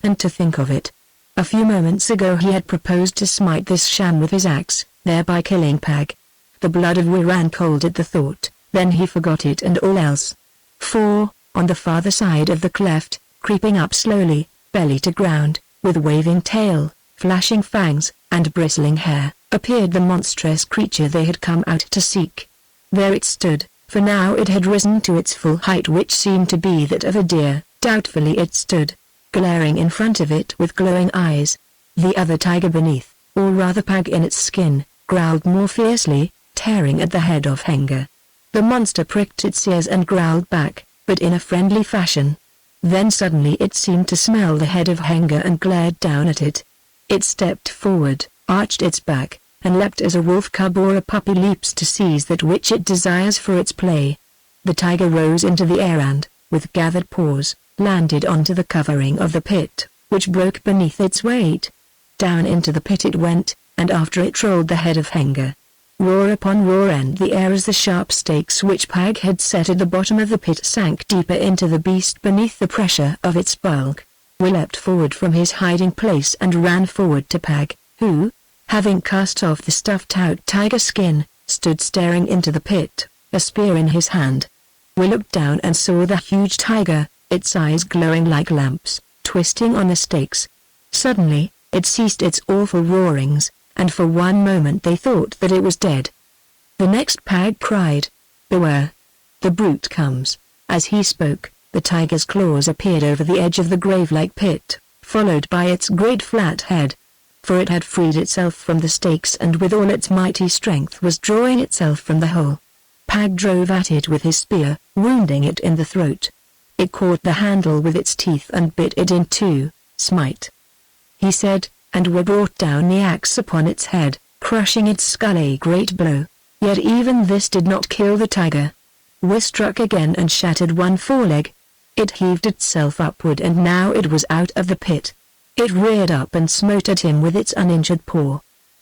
And to think of it! A few moments ago he had proposed to smite this sham with his axe, thereby killing Pag. The blood of Wit ran cold at the thought, then he forgot it and all else. For, on the farther side of the cleft, creeping up slowly, belly to ground, with waving tail, flashing fangs, and bristling hair, appeared the monstrous creature they had come out to seek. There it stood, for now it had risen to its full height which seemed to be that of a deer. Doubtfully it stood, glaring in front of it with glowing eyes. The other tiger beneath, or rather Pag in its skin, growled more fiercely, tearing at the head of Haggard. The monster pricked its ears and growled back, but in a friendly fashion. Then suddenly it seemed to smell the head of Haggard and glared down at it. It stepped forward, arched its back, and leapt as a wolf cub or a puppy leaps to seize that which it desires for its play. The tiger rose into the air and, with gathered paws, landed onto the covering of the pit, which broke beneath its weight. Down into the pit it went, and after it rolled the head of Haggard. Roar upon roar rent the air as the sharp stakes which Pag had set at the bottom of the pit sank deeper into the beast beneath the pressure of its bulk. Will leapt forward from his hiding place and ran forward to Pag, who, having cast off the stuffed-out tiger skin, stood staring into the pit, a spear in his hand. Will looked down and saw the huge tiger, its eyes glowing like lamps, twisting on the stakes. Suddenly, it ceased its awful roarings, and for one moment they thought that it was dead. The next Pag cried, "Beware! The brute comes!" As he spoke, the tiger's claws appeared over the edge of the grave-like pit, followed by its great flat head. For it had freed itself from the stakes and with all its mighty strength was drawing itself from the hole. Pag drove at it with his spear, wounding it in the throat. It caught the handle with its teeth and bit it in two. "Smite," he said, and brought down the axe upon its head, crushing its skull a great blow. Yet even this did not kill the tiger. Struck again and shattered one foreleg. It heaved itself upward and now it was out of the pit. It reared up and smote at him with its uninjured paw.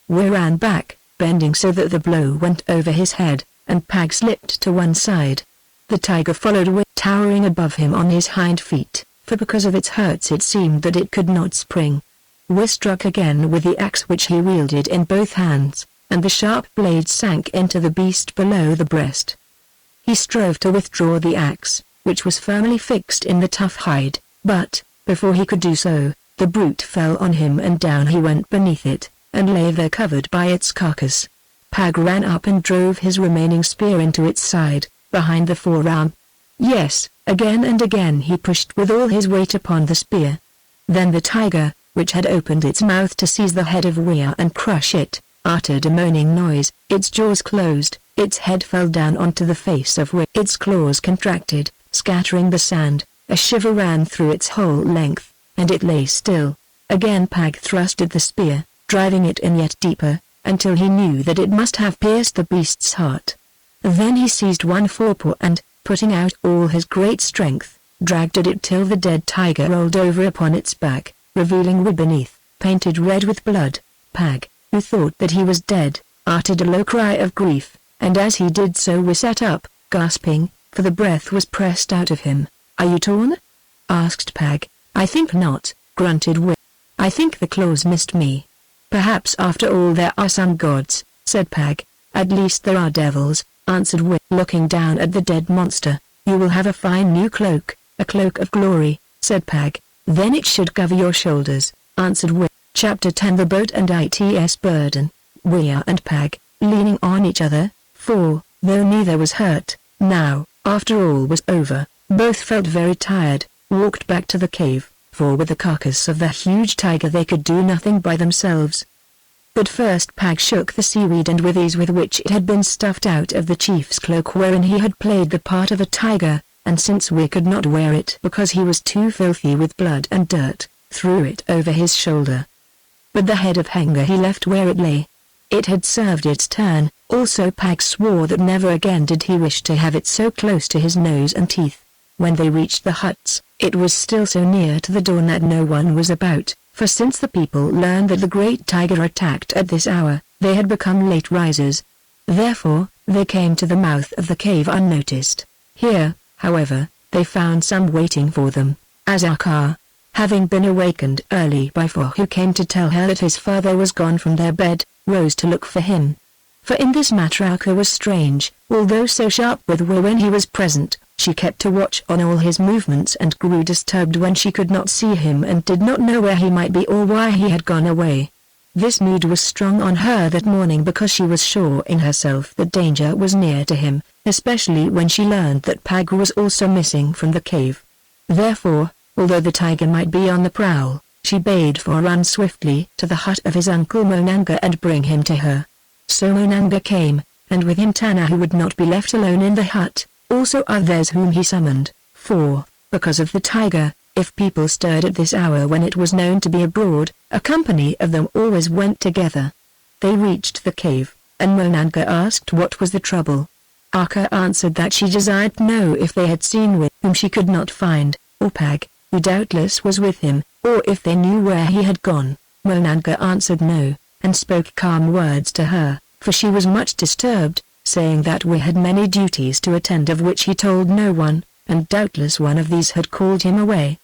Ran back, bending so that the blow went over his head, and Pag slipped to one side. The tiger followed towering above him on his hind feet, for because of its hurts it seemed that it could not spring. Struck again with the axe which he wielded in both hands, and the sharp blade sank into the beast below the breast. He strove to withdraw the axe, which was firmly fixed in the tough hide, but, before he could do so, the brute fell on him and down he went beneath it, and lay there covered by its carcass. Pag ran up and drove his remaining spear into its side, behind the forearm. Yes, again and again he pushed with all his weight upon the spear. Then the tiger, which had opened its mouth to seize the head of Weir and crush it, uttered a moaning noise, its jaws closed, its head fell down onto the face of Weir. Its claws contracted, scattering the sand, a shiver ran through its whole length, and it lay still. Again Pag thrusted the spear, driving it in yet deeper, until he knew that it must have pierced the beast's heart. Then he seized one forepaw and, putting out all his great strength, dragged at it till the dead tiger rolled over upon its back, revealing Weir beneath, painted red with blood. Pag, who thought that he was dead, uttered a low cry of grief, and as he did so Weir sat up, gasping, for the breath was pressed out of him. "Are you torn?" asked Pag. "I think not," grunted Weir. "I think the claws missed me." "Perhaps after all there are some gods," said Pag. "At least there are devils," answered Weir, looking down at the dead monster. "You will have a fine new cloak, a cloak of glory," said Pag. "Then it should cover your shoulders," answered Weir. Chapter 10 The Boat and Its Burden. Weir and Pag, leaning on each other, for, though neither was hurt, now, after all was over, both felt very tired, walked back to the cave, for with the carcass of the huge tiger they could do nothing by themselves. But first Pag shook the seaweed and withes with which it had been stuffed out of the chief's cloak wherein he had played the part of a tiger, and since Weir could not wear it because he was too filthy with blood and dirt, threw it over his shoulder. But the head of Haggard he left where it lay. It had served its turn. Also Pag swore that never again did he wish to have it so close to his nose and teeth. When they reached the huts, it was still so near to the dawn that no one was about, for since the people learned that the great tiger attacked at this hour, they had become late risers. Therefore, they came to the mouth of the cave unnoticed. Here, however, they found some waiting for them, as Allan, having been awakened early by Four who came to tell her that his father was gone from their bed, rose to look for him. For in this matter Alka was strange, although so sharp with Weir when he was present, she kept a watch on all his movements and grew disturbed when she could not see him and did not know where he might be or why he had gone away. This mood was strong on her that morning because she was sure in herself that danger was near to him, especially when she learned that Pag was also missing from the cave. Therefore, although the tiger might be on the prowl, she bade Four run swiftly to the hut of his uncle Monanga and bring him to her. So Monanga came, and with him Tana who would not be left alone in the hut, also others whom he summoned, for, because of the tiger, if people stirred at this hour when it was known to be abroad, a company of them always went together. They reached the cave, and Monanga asked what was the trouble. Alka answered that she desired to know if they had seen Weir, whom she could not find, or Pag, who doubtless was with him, or if they knew where he had gone. Monanga answered no, and spoke calm words to her, for she was much disturbed, saying that Weir had many duties to attend of which he told no one, and doubtless one of these had called him away.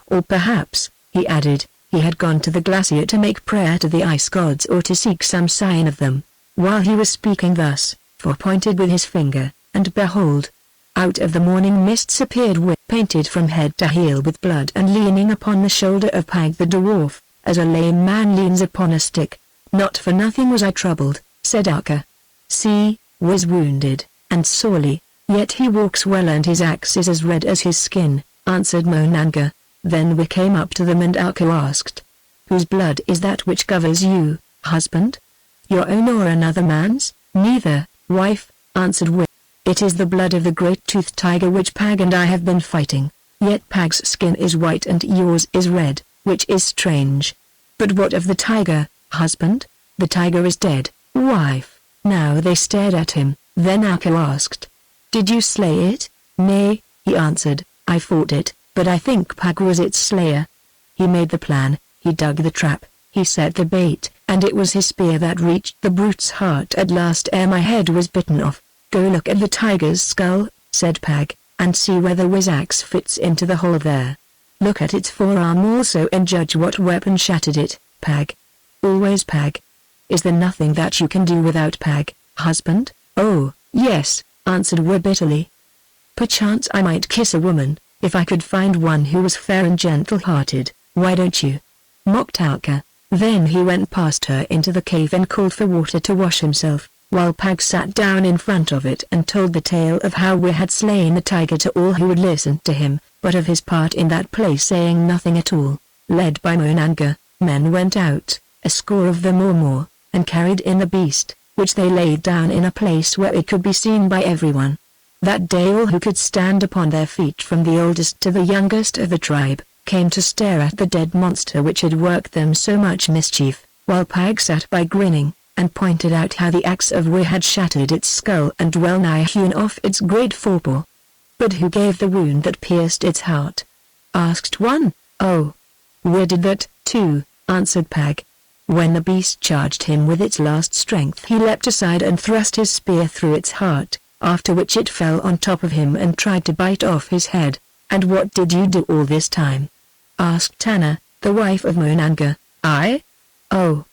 Or perhaps, he added, he had gone to the glacier to make prayer to the ice gods or to seek some sign of them. While he was speaking thus, Four pointed with his finger, and behold, out of the morning mists appeared Weir, painted from head to heel with blood and leaning upon the shoulder of Pag the dwarf, as a lame man leans upon a stick. "Not for nothing was I troubled," said Alka. "See, Weir's wounded, and sorely, yet he walks well and his axe is as red as his skin," answered Monanga. Then we came up to them and Alko asked, "Whose blood is that which covers you, husband? Your own or another man's?" "Neither, wife," answered we. "It is the blood of the great-toothed tiger which Pag and I have been fighting. Yet Pag's skin is white and yours is red, which is strange." "But what of the tiger, husband?" "The tiger is dead, wife." Now they stared at him. Then Alko asked, "Did you slay it?" "Nay," he answered, "I fought it, but I think Pag was its slayer." He made the plan, he dug the trap, he set the bait, and it was his spear that reached the brute's heart at last ere my head was bitten off. "Go look at the tiger's skull," said Pag, "and see whether his axe fits into the hole there. Look at its forearm also and judge what weapon shattered it, Pag." "Always Pag. Is there nothing that you can do without Pag, husband?" "Oh, yes," answered we bitterly. "Perchance I might kiss a woman, if I could find one who was fair and gentle-hearted. Why don't you?" mocked Alka. Then he went past her into the cave and called for water to wash himself, while Pag sat down in front of it and told the tale of how we had slain the tiger to all who would listen to him, but of his part in that place saying nothing at all. Led by Monanga, men went out, a score of them or more, and carried in the beast, which they laid down in a place where it could be seen by everyone. That day all who could stand upon their feet from the oldest to the youngest of the tribe, came to stare at the dead monster which had worked them so much mischief, while Pag sat by grinning, and pointed out how the axe of we had shattered its skull and well-nigh hewn off its great forepaw. "But who gave the wound that pierced its heart?" asked one. "Oh, we did that, too," answered Pag. When the beast charged him with its last strength he leapt aside and thrust his spear through its heart, after which it fell on top of him and tried to bite off his head. "And what did you do all this time?" asked Tana, the wife of Monanga. "I? Oh,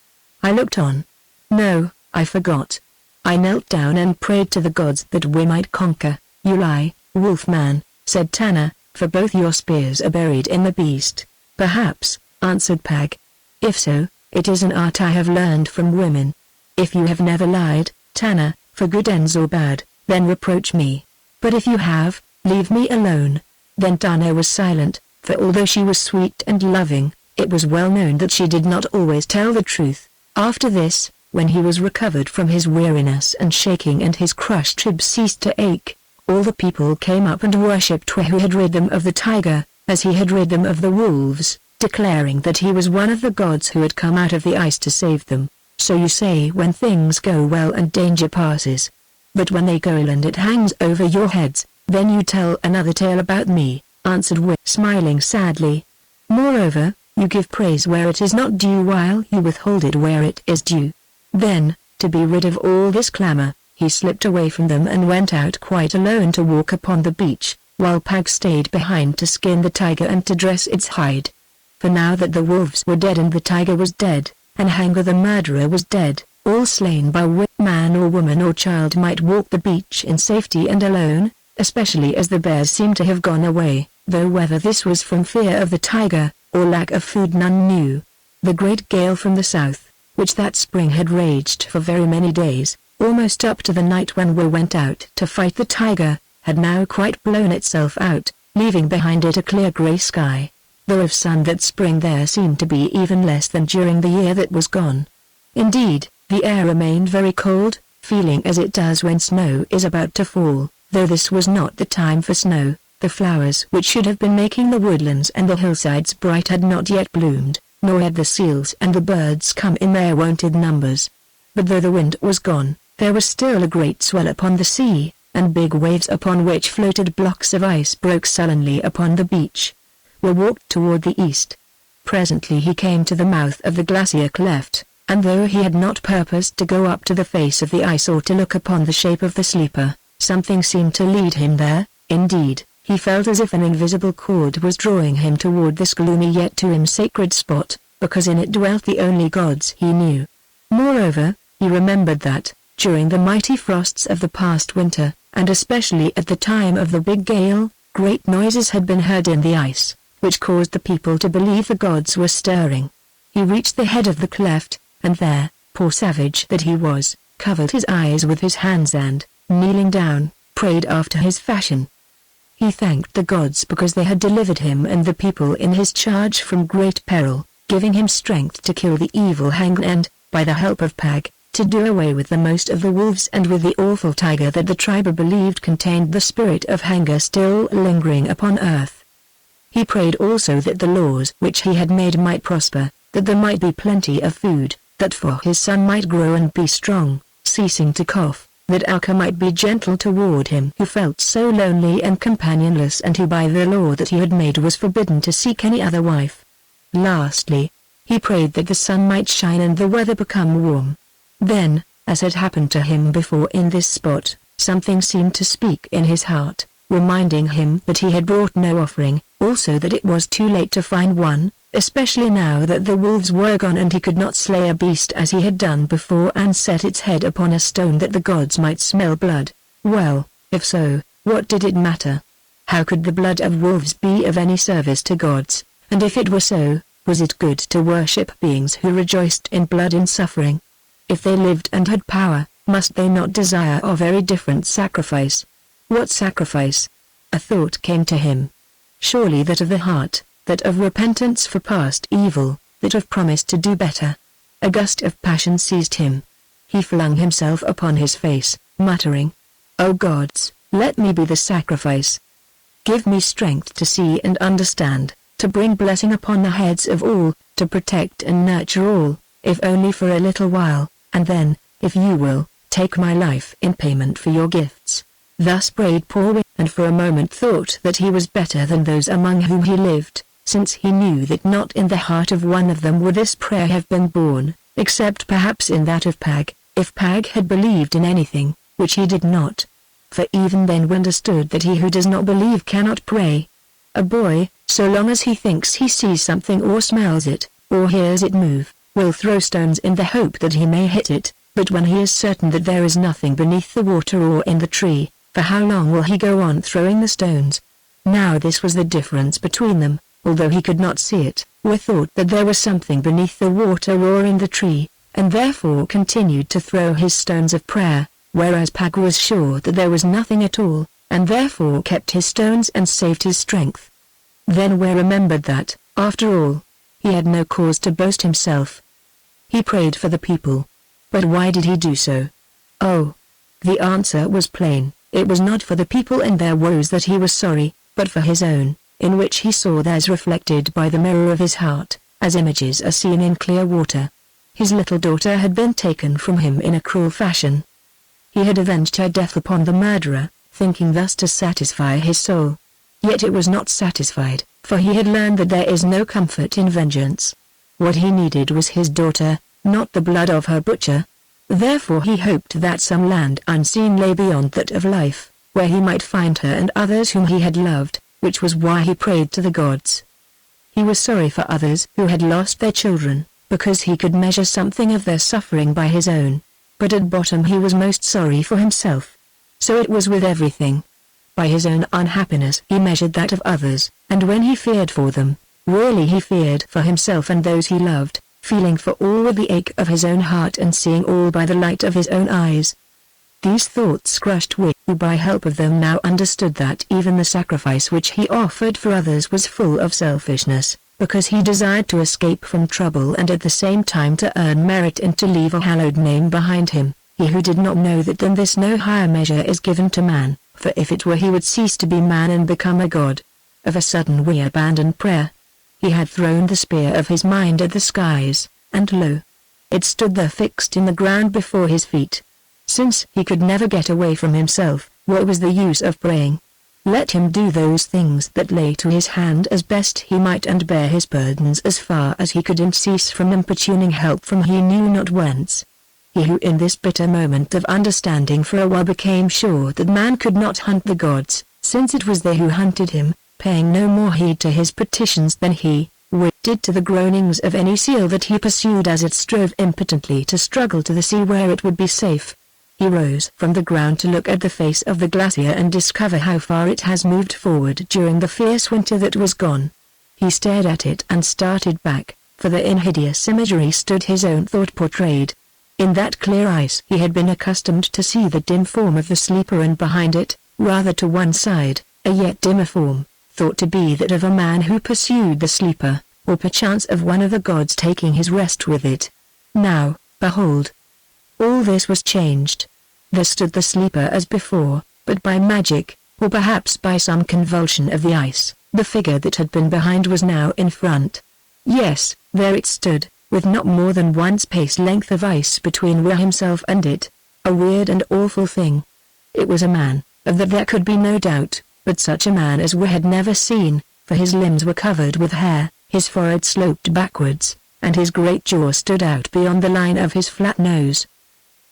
I looked on. No, I forgot. I knelt down and prayed to the gods that we might conquer." "You lie, Wolfman," said Tana, "for both your spears are buried in the beast." "Perhaps," answered Pag. "If so, it is an art I have learned from women. If you have never lied, Tana, for good ends or bad, then reproach me. But if you have, leave me alone." Then Tana was silent, for although she was sweet and loving, it was well known that she did not always tell the truth. After this, when he was recovered from his weariness and shaking and his crushed ribs ceased to ache, all the people came up and worshipped who had rid them of the tiger, as he had rid them of the wolves, declaring that he was one of the gods who had come out of the ice to save them. "So you say when things go well and danger passes. But when they go ill and it hangs over your heads, then you tell another tale about me," answered Wit, smiling sadly. "Moreover, you give praise where it is not due while you withhold it where it is due." Then, to be rid of all this clamor, he slipped away from them and went out quite alone to walk upon the beach, while Pag stayed behind to skin the tiger and to dress its hide. For now that the wolves were dead and the tiger was dead, and Haggard the murderer was dead, all slain by Wit, man or woman or child might walk the beach in safety and alone, especially as the bears seemed to have gone away, though whether this was from fear of the tiger, or lack of food none knew. The great gale from the south, which that spring had raged for very many days, almost up to the night when we went out to fight the tiger, had now quite blown itself out, leaving behind it a clear grey sky. Though of sun that spring there seemed to be even less than during the year that was gone. Indeed, the air remained very cold, feeling as it does when snow is about to fall, though this was not the time for snow. The flowers which should have been making the woodlands and the hillsides bright had not yet bloomed, nor had the seals and the birds come in their wonted numbers. But though the wind was gone, there was still a great swell upon the sea, and big waves upon which floated blocks of ice broke sullenly upon the beach. We walked toward the east. Presently he came to the mouth of the glacier cleft, and though he had not purposed to go up to the face of the ice or to look upon the shape of the sleeper, something seemed to lead him there. Indeed, he felt as if an invisible cord was drawing him toward this gloomy yet to him sacred spot, because in it dwelt the only gods he knew. Moreover, he remembered that, during the mighty frosts of the past winter, and especially at the time of the big gale, great noises had been heard in the ice, which caused the people to believe the gods were stirring. He reached the head of the cleft, and there, poor savage that he was, covered his eyes with his hands and, kneeling down, prayed after his fashion. He thanked the gods because they had delivered him and the people in his charge from great peril, giving him strength to kill the evil Haggard and, by the help of Pag, to do away with the most of the wolves and with the awful tiger that the tribe believed contained the spirit of Haggard still lingering upon earth. He prayed also that the laws which he had made might prosper, that there might be plenty of food, that for his son might grow and be strong, ceasing to cough, that Alka might be gentle toward him who felt so lonely and companionless and who by the law that he had made was forbidden to seek any other wife. Lastly, he prayed that the sun might shine and the weather become warm. Then, as had happened to him before in this spot, something seemed to speak in his heart, reminding him that he had brought no offering, also that it was too late to find one, especially now that the wolves were gone and he could not slay a beast as he had done before and set its head upon a stone that the gods might smell blood. Well, if so, what did it matter? How could the blood of wolves be of any service to gods, and if it were so, was it good to worship beings who rejoiced in blood and suffering? If they lived and had power, must they not desire a very different sacrifice? What sacrifice? A thought came to him. Surely that of the heart, that of repentance for past evil, that of promise to do better. A gust of passion seized him. He flung himself upon his face, muttering, "O gods, let me be the sacrifice. Give me strength to see and understand, to bring blessing upon the heads of all, to protect and nurture all, if only for a little while, and then, if you will, take my life in payment for your gifts." Thus prayed poor Will, and for a moment thought that he was better than those among whom he lived, since he knew that not in the heart of one of them would this prayer have been born, except perhaps in that of Pag, if Pag had believed in anything, which he did not. For even then Will understood that he who does not believe cannot pray. A boy, so long as he thinks he sees something or smells it, or hears it move, will throw stones in the hope that he may hit it, but when he is certain that there is nothing beneath the water or in the tree, for how long will he go on throwing the stones? Now this was the difference between them, although he could not see it, Will thought that there was something beneath the water or in the tree, and therefore continued to throw his stones of prayer, whereas Pag was sure that there was nothing at all, and therefore kept his stones and saved his strength. Then Will remembered that, after all, he had no cause to boast himself. He prayed for the people. But why did he do so? Oh! The answer was plain. It was not for the people and their woes that he was sorry, but for his own, in which he saw theirs reflected by the mirror of his heart, as images are seen in clear water. His little daughter had been taken from him in a cruel fashion. He had avenged her death upon the murderer, thinking thus to satisfy his soul. Yet it was not satisfied, for he had learned that there is no comfort in vengeance. What he needed was his daughter, not the blood of her butcher. Therefore he hoped that some land unseen lay beyond that of life, where he might find her and others whom he had loved, which was why he prayed to the gods. He was sorry for others who had lost their children, because he could measure something of their suffering by his own. But at bottom he was most sorry for himself. So it was with everything. By his own unhappiness he measured that of others, and when he feared for them, really he feared for himself and those he loved, feeling for all with the ache of his own heart and seeing all by the light of his own eyes. These thoughts crushed Will, who by help of them now understood that even the sacrifice which he offered for others was full of selfishness, because he desired to escape from trouble and at the same time to earn merit and to leave a hallowed name behind him, he who did not know that than this no higher measure is given to man, for if it were he would cease to be man and become a god. Of a sudden Will abandoned prayer. He had thrown the spear of his mind at the skies, and lo! It stood there fixed in the ground before his feet. Since he could never get away from himself, what was the use of praying? Let him do those things that lay to his hand as best he might and bear his burdens as far as he could and cease from importuning help from he knew not whence. He who in this bitter moment of understanding for a while became sure that man could not hunt the gods, since it was they who hunted him, paying no more heed to his petitions than he, Will, did to the groanings of any seal that he pursued as it strove impotently to struggle to the sea where it would be safe. He rose from the ground to look at the face of the glacier and discover how far it has moved forward during the fierce winter that was gone. He stared at it and started back, for there in hideous imagery stood his own thought portrayed. In that clear ice he had been accustomed to see the dim form of the sleeper and behind it, rather to one side, a yet dimmer form, thought to be that of a man who pursued the sleeper, or perchance of one of the gods taking his rest with it. Now, behold, all this was changed. There stood the sleeper as before, but by magic, or perhaps by some convulsion of the ice, the figure that had been behind was now in front. Yes, there it stood, with not more than one's pace length of ice between himself and it. A weird and awful thing. It was a man, of that there could be no doubt, but such a man as we had never seen, for his limbs were covered with hair, his forehead sloped backwards, and his great jaw stood out beyond the line of his flat nose.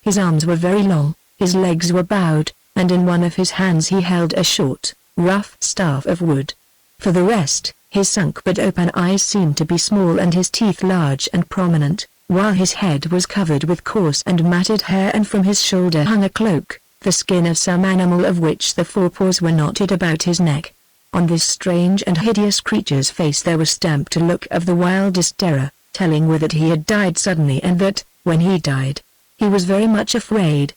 His arms were very long, his legs were bowed, and in one of his hands he held a short, rough staff of wood. For the rest, his sunk but open eyes seemed to be small and his teeth large and prominent, while his head was covered with coarse and matted hair and from his shoulder hung a cloak, the skin of some animal of which the forepaws were knotted about his neck. On this strange and hideous creature's face there was stamped a look of the wildest terror, telling that he had died suddenly and that, when he died, he was very much afraid.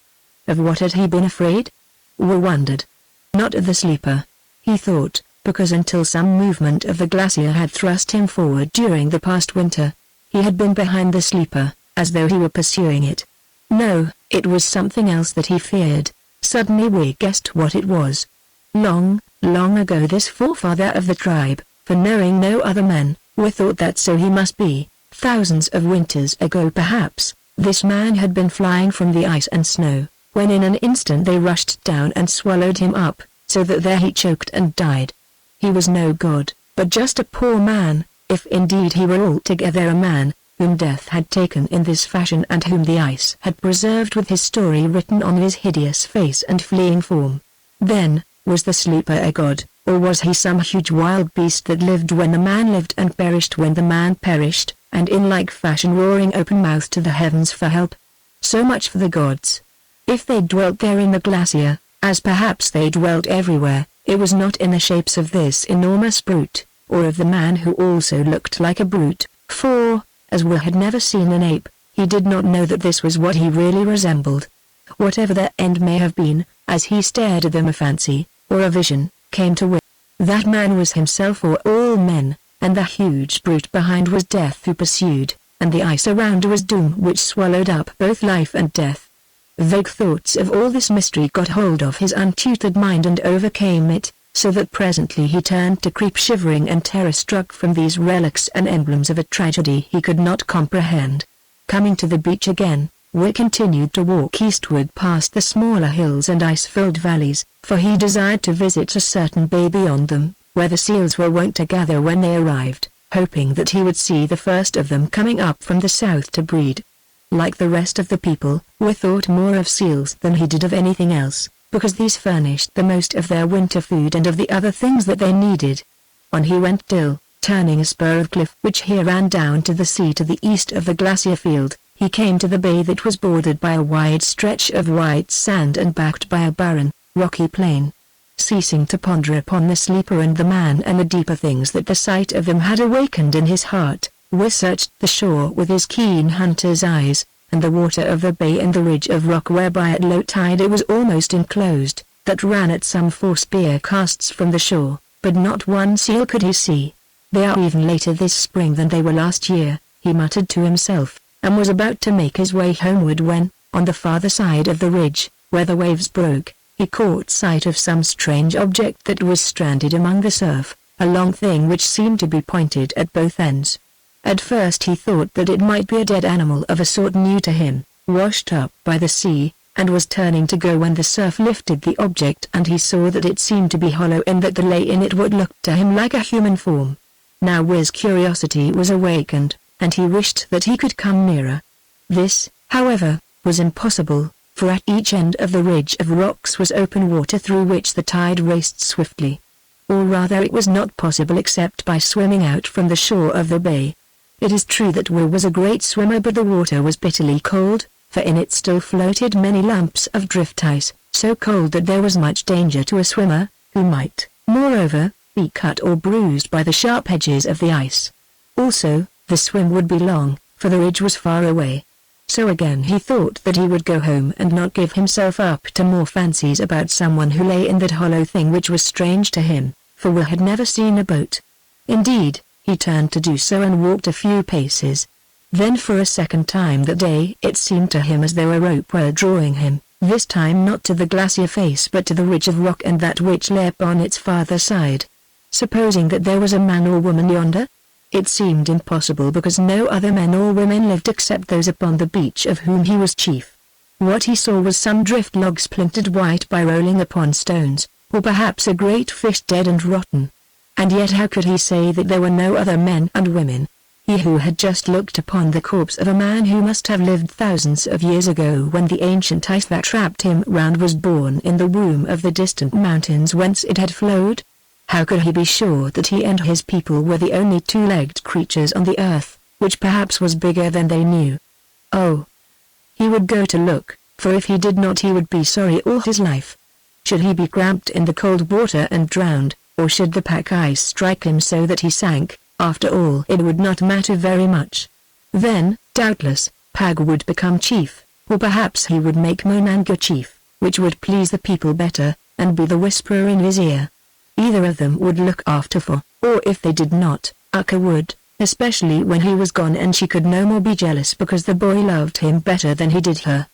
Of what had he been afraid? We wondered. Not of the sleeper, he thought, because until some movement of the glacier had thrust him forward during the past winter, he had been behind the sleeper, as though he were pursuing it. No, it was something else that he feared. Suddenly we guessed what it was. Long, long ago this forefather of the tribe, for knowing no other men, we thought that so he must be, thousands of winters ago perhaps, this man had been flying from the ice and snow, when in an instant they rushed down and swallowed him up, so that there he choked and died. He was no god, but just a poor man, if indeed he were altogether a man, whom death had taken in this fashion and whom the ice had preserved with his story written on his hideous face and fleeing form. Then, was the sleeper a god, or was he some huge wild beast that lived when the man lived and perished when the man perished, and in like fashion roaring open-mouthed to the heavens for help? So much for the gods. If they dwelt there in the glacier, as perhaps they dwelt everywhere, it was not in the shapes of this enormous brute, or of the man who also looked like a brute, for, as Will had never seen an ape, he did not know that this was what he really resembled. Whatever their end may have been, as he stared at them a fancy, or a vision, came to Will. That man was himself or all men, and the huge brute behind was death who pursued, and the ice around was doom which swallowed up both life and death. Vague thoughts of all this mystery got hold of his untutored mind and overcame it, so that presently he turned to creep shivering and terror-struck from these relics and emblems of a tragedy he could not comprehend. Coming to the beach again, Will continued to walk eastward past the smaller hills and ice-filled valleys, for he desired to visit a certain bay beyond them, where the seals were wont to gather when they arrived, hoping that he would see the first of them coming up from the south to breed. Like the rest of the people, Will thought more of seals than he did of anything else, because these furnished the most of their winter food and of the other things that they needed. On he went till, turning a spur of cliff which here ran down to the sea to the east of the glacier field, he came to the bay that was bordered by a wide stretch of white sand and backed by a barren, rocky plain. Ceasing to ponder upon the sleeper and the man and the deeper things that the sight of them had awakened in his heart, Will searched the shore with his keen hunter's eyes, and the water of the bay and the ridge of rock whereby at low tide it was almost enclosed, that ran at some 4 spear casts from the shore, but not one seal could he see. They are even later this spring than they were last year, he muttered to himself, and was about to make his way homeward when, on the farther side of the ridge, where the waves broke, he caught sight of some strange object that was stranded among the surf, a long thing which seemed to be pointed at both ends. At first he thought that it might be a dead animal of a sort new to him, washed up by the sea, and was turning to go when the surf lifted the object and he saw that it seemed to be hollow and that there lay in it what looked to him like a human form. Now Will's curiosity was awakened, and he wished that he could come nearer. This, however, was impossible, for at each end of the ridge of rocks was open water through which the tide raced swiftly. Or rather it was not possible except by swimming out from the shore of the bay. It is true that Will was a great swimmer, but the water was bitterly cold, for in it still floated many lumps of drift ice, so cold that there was much danger to a swimmer, who might, moreover, be cut or bruised by the sharp edges of the ice. Also, the swim would be long, for the ridge was far away. So again he thought that he would go home and not give himself up to more fancies about someone who lay in that hollow thing which was strange to him, for Will had never seen a boat. Indeed, he turned to do so and walked a few paces. Then for a second time that day it seemed to him as though a rope were drawing him, this time not to the glacier face but to the ridge of rock and that which lay upon its farther side. Supposing that there was a man or woman yonder? It seemed impossible because no other men or women lived except those upon the beach of whom he was chief. What he saw was some drift logs splintered white by rolling upon stones, or perhaps a great fish dead and rotten. And yet how could he say that there were no other men and women? He who had just looked upon the corpse of a man who must have lived thousands of years ago when the ancient ice that wrapped him round was born in the womb of the distant mountains whence it had flowed? How could he be sure that he and his people were the only two-legged creatures on the earth, which perhaps was bigger than they knew? Oh! He would go to look, for if he did not he would be sorry all his life. Should he be cramped in the cold water and drowned, or should the pack ice strike him so that he sank? After all it would not matter very much. Then, doubtless, Pag would become chief, or perhaps he would make Monanga chief, which would please the people better, and be the whisperer in his ear. Either of them would look after for, or if they did not, Akka would, especially when he was gone and she could no more be jealous because the boy loved him better than he did her.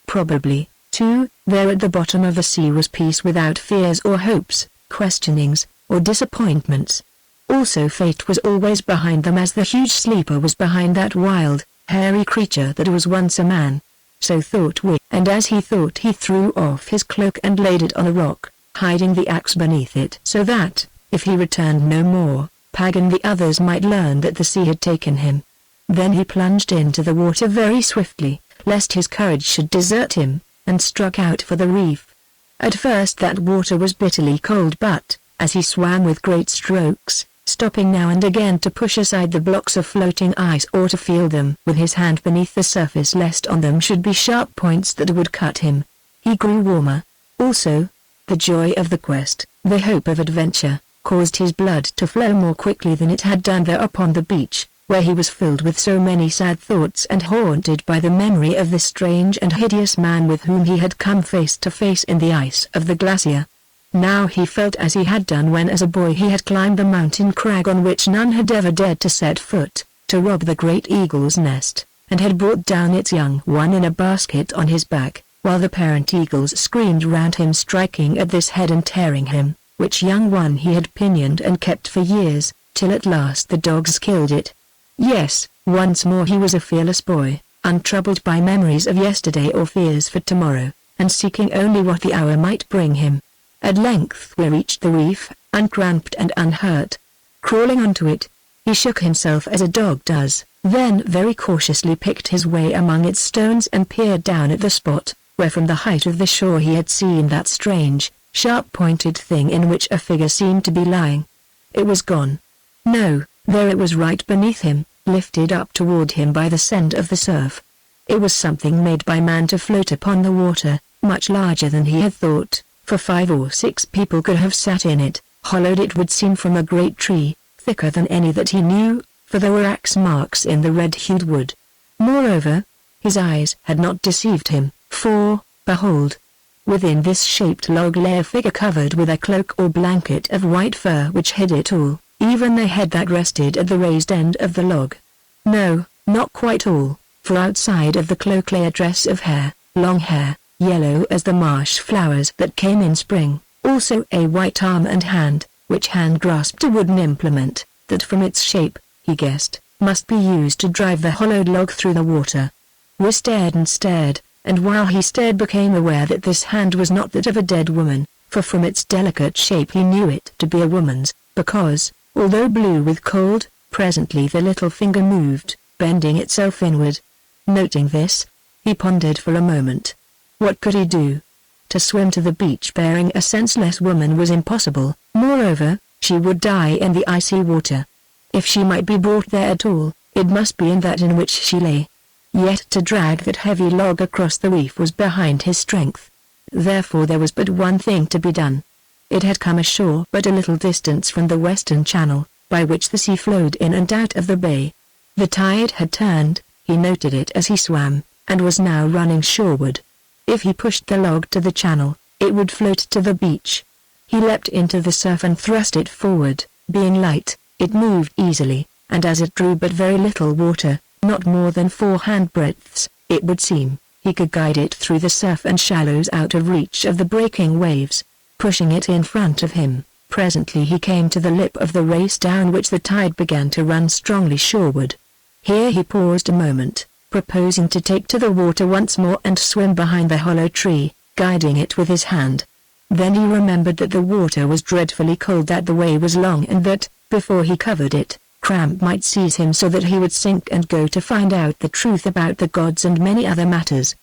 Probably, too, there at the bottom of the sea was peace without fears or hopes, questionings, or disappointments. Also fate was always behind them as the huge sleeper was behind that wild, hairy creature that was once a man. So thought Will, and as he thought he threw off his cloak and laid it on a rock, hiding the axe beneath it so that, if he returned no more, Pag and the others might learn that the sea had taken him. Then he plunged into the water very swiftly, lest his courage should desert him, and struck out for the reef. At first that water was bitterly cold but, as he swam with great strokes, stopping now and again to push aside the blocks of floating ice or to feel them with his hand beneath the surface lest on them should be sharp points that would cut him, he grew warmer. Also, the joy of the quest, the hope of adventure, caused his blood to flow more quickly than it had done there upon the beach, where he was filled with so many sad thoughts and haunted by the memory of the strange and hideous man with whom he had come face to face in the ice of the glacier. Now he felt as he had done when as a boy he had climbed the mountain crag on which none had ever dared to set foot, to rob the great eagle's nest, and had brought down its young one in a basket on his back, while the parent eagles screamed round him striking at this head and tearing him, which young one he had pinioned and kept for years, till at last the dogs killed it. Yes, once more he was a fearless boy, untroubled by memories of yesterday or fears for tomorrow, and seeking only what the hour might bring him. At length we reached the reef, uncramped and unhurt. Crawling onto it, he shook himself as a dog does, then very cautiously picked his way among its stones and peered down at the spot, where from the height of the shore he had seen that strange, sharp-pointed thing in which a figure seemed to be lying. It was gone. No, there it was right beneath him, lifted up toward him by the scent of the surf. It was something made by man to float upon the water, much larger than he had thought, for 5 or 6 people could have sat in it, hollowed it would seem from a great tree, thicker than any that he knew, for there were axe marks in the red-hued wood. Moreover, his eyes had not deceived him, for, behold, within this shaped log lay a figure covered with a cloak or blanket of white fur which hid it all, even the head that rested at the raised end of the log. No, not quite all, for outside of the cloak lay a dress of hair, long hair, yellow as the marsh flowers that came in spring, also a white arm and hand, which hand grasped a wooden implement, that from its shape, he guessed, must be used to drive the hollowed log through the water. Will stared and stared, and while he stared became aware that this hand was not that of a dead woman, for from its delicate shape he knew it to be a woman's, because, although blue with cold, presently the little finger moved, bending itself inward. Noting this, he pondered for a moment. What could he do? To swim to the beach bearing a senseless woman was impossible, moreover, she would die in the icy water. If she might be brought there at all, it must be in that in which she lay. Yet to drag that heavy log across the reef was behind his strength. Therefore there was but one thing to be done. It had come ashore but a little distance from the western channel, by which the sea flowed in and out of the bay. The tide had turned, he noted it as he swam, and was now running shoreward. If he pushed the log to the channel, it would float to the beach. He leapt into the surf and thrust it forward. Being light, it moved easily, and as it drew but very little water, not more than 4 handbreadths, it would seem, he could guide it through the surf and shallows out of reach of the breaking waves, pushing it in front of him. Presently he came to the lip of the race down which the tide began to run strongly shoreward. Here he paused a moment, proposing to take to the water once more and swim behind the hollow tree, guiding it with his hand. Then he remembered that the water was dreadfully cold, that the way was long, and that, before he covered it, cramp might seize him so that he would sink and go to find out the truth about the gods and many other matters.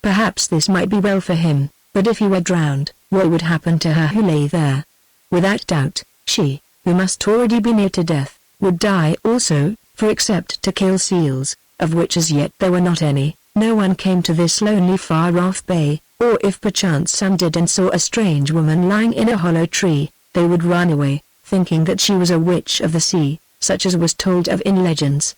Perhaps this might be well for him, but if he were drowned, what would happen to her who lay there? Without doubt, she, who must already be near to death, would die also, for except to kill seals, of which as yet there were not any, no one came to this lonely far-off bay, or if perchance some did and saw a strange woman lying in a hollow tree, they would run away, thinking that she was a witch of the sea, such as was told of in legends.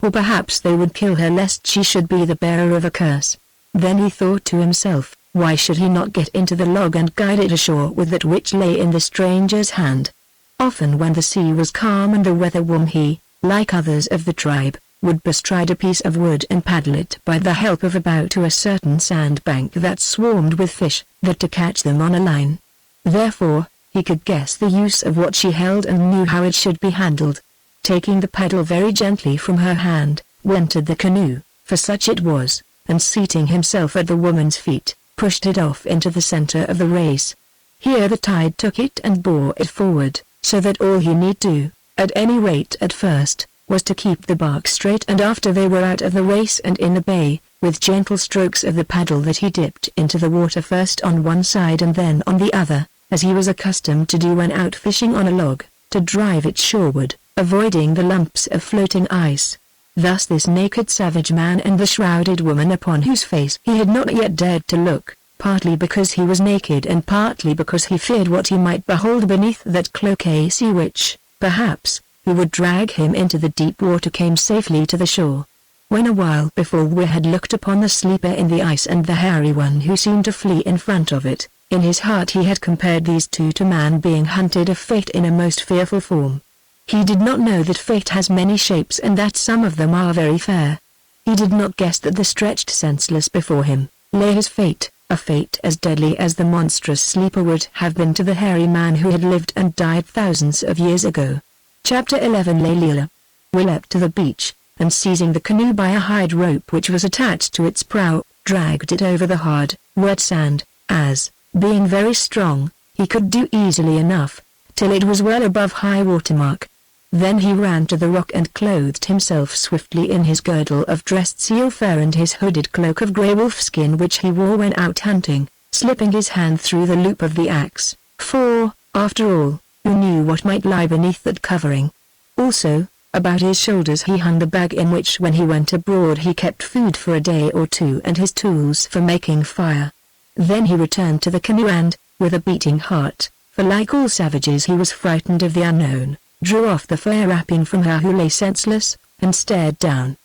Or perhaps they would kill her lest she should be the bearer of a curse. Then he thought to himself, why should he not get into the log and guide it ashore with that which lay in the stranger's hand? Often when the sea was calm and the weather warm, he, like others of the tribe, would bestride a piece of wood and paddle it by the help of a bow to a certain sandbank that swarmed with fish, that to catch them on a line. Therefore, he could guess the use of what she held and knew how it should be handled. Taking the paddle very gently from her hand, entered the canoe, for such it was, and seating himself at the woman's feet, pushed it off into the center of the race. Here the tide took it and bore it forward, so that all he need do, at any rate at first, was to keep the bark straight, and after they were out of the race and in the bay, with gentle strokes of the paddle that he dipped into the water first on one side and then on the other, as he was accustomed to do when out fishing on a log, to drive it shoreward, avoiding the lumps of floating ice. Thus this naked savage man and the shrouded woman upon whose face he had not yet dared to look, partly because he was naked and partly because he feared what he might behold beneath that cloak, a sea witch, perhaps, who would drag him into the deep water, came safely to the shore. When a while before we had looked upon the sleeper in the ice and the hairy one who seemed to flee in front of it, in his heart he had compared these two to man being hunted of fate in a most fearful form. He did not know that fate has many shapes and that some of them are very fair. He did not guess that the stretched senseless before him, lay his fate, a fate as deadly as the monstrous sleeper would have been to the hairy man who had lived and died thousands of years ago. Chapter 11. Leila. We leapt to the beach, and seizing the canoe by a hide rope which was attached to its prow, dragged it over the hard, wet sand, as, being very strong, he could do easily enough, till it was well above high water mark. Then he ran to the rock and clothed himself swiftly in his girdle of dressed seal fur and his hooded cloak of grey wolf skin which he wore when out hunting, slipping his hand through the loop of the axe, for, after all, who knew what might lie beneath that covering? Also, about his shoulders he hung the bag in which when he went abroad he kept food for a day or two and his tools for making fire. Then he returned to the canoe and, with a beating heart, for like all savages he was frightened of the unknown, drew off the fur wrapping from her who lay senseless, and stared down.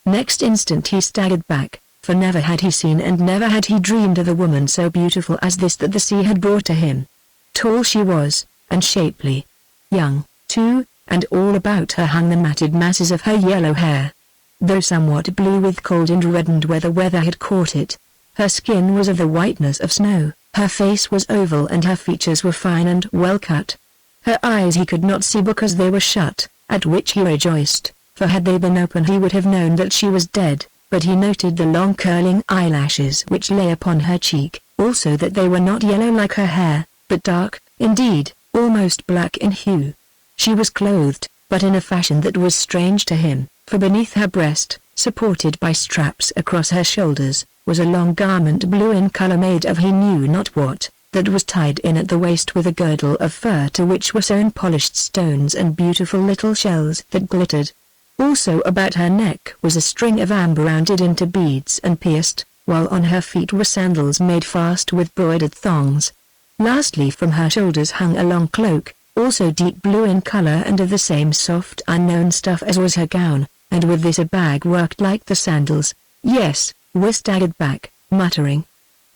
Next instant he staggered back, for never had he seen and never had he dreamed of a woman so beautiful as this that the sea had brought to him. Tall she was, and shapely. Young, too, and all about her hung the matted masses of her yellow hair. Though somewhat blue with cold and reddened where the weather had caught it, her skin was of the whiteness of snow, her face was oval and her features were fine and well cut. Her eyes he could not see because they were shut, at which he rejoiced, for had they been open he would have known that she was dead, but he noted the long curling eyelashes which lay upon her cheek, also that they were not yellow like her hair, but dark, indeed, almost black in hue. She was clothed, but in a fashion that was strange to him, for beneath her breast, supported by straps across her shoulders, was a long garment blue in color made of he knew not what, that was tied in at the waist with a girdle of fur to which were sewn polished stones and beautiful little shells that glittered. Also about her neck was a string of amber rounded into beads and pierced, while on her feet were sandals made fast with broidered thongs. Lastly from her shoulders hung a long cloak, also deep blue in color and of the same soft unknown stuff as was her gown, and with this a bag worked like the sandals, yes, Wi staggered back, muttering.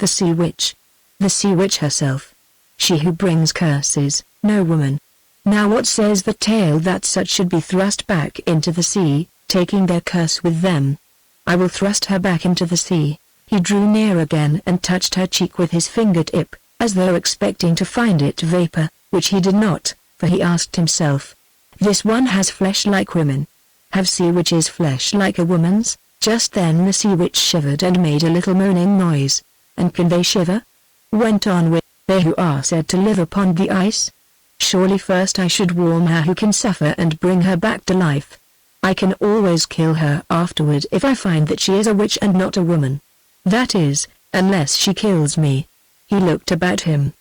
The sea witch. The sea witch herself. She who brings curses, no woman. Now what says the tale that such should be thrust back into the sea, taking their curse with them? I will thrust her back into the sea. He drew near again and touched her cheek with his fingertip, as though expecting to find it vapor, which he did not, for he asked himself, this one has flesh like women. Have sea witches flesh like a woman's? Just then the sea witch shivered and made a little moaning noise. And can they shiver? Went on with, they who are said to live upon the ice? Surely first I should warm her who can suffer and bring her back to life. I can always kill her afterward if I find that she is a witch and not a woman. That is, unless she kills me. He looked about him.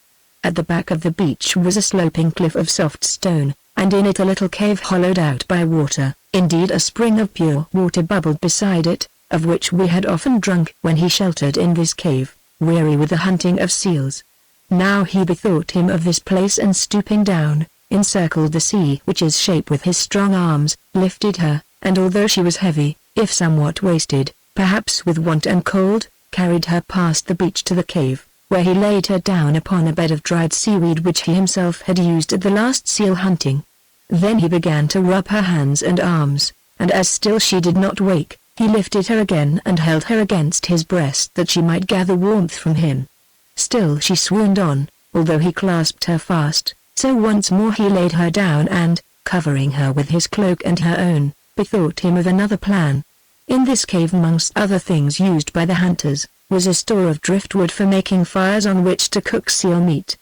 At the back of the beach was a sloping cliff of soft stone, and in it a little cave hollowed out by water. Indeed a spring of pure water bubbled beside it, of which we had often drunk when he sheltered in this cave, weary with the hunting of seals. Now he bethought him of this place and stooping down, encircled the sea witch's shape with his strong arms, lifted her, and although she was heavy, if somewhat wasted, perhaps with want and cold, carried her past the beach to the cave, where he laid her down upon a bed of dried seaweed which he himself had used at the last seal hunting. Then he began to rub her hands and arms, and as still she did not wake, he lifted her again and held her against his breast that she might gather warmth from him. Still she swooned on, although he clasped her fast, so once more he laid her down and, covering her with his cloak and her own, bethought him of another plan. In this cave amongst other things used by the hunters, was a store of driftwood for making fires on which to cook seal meat.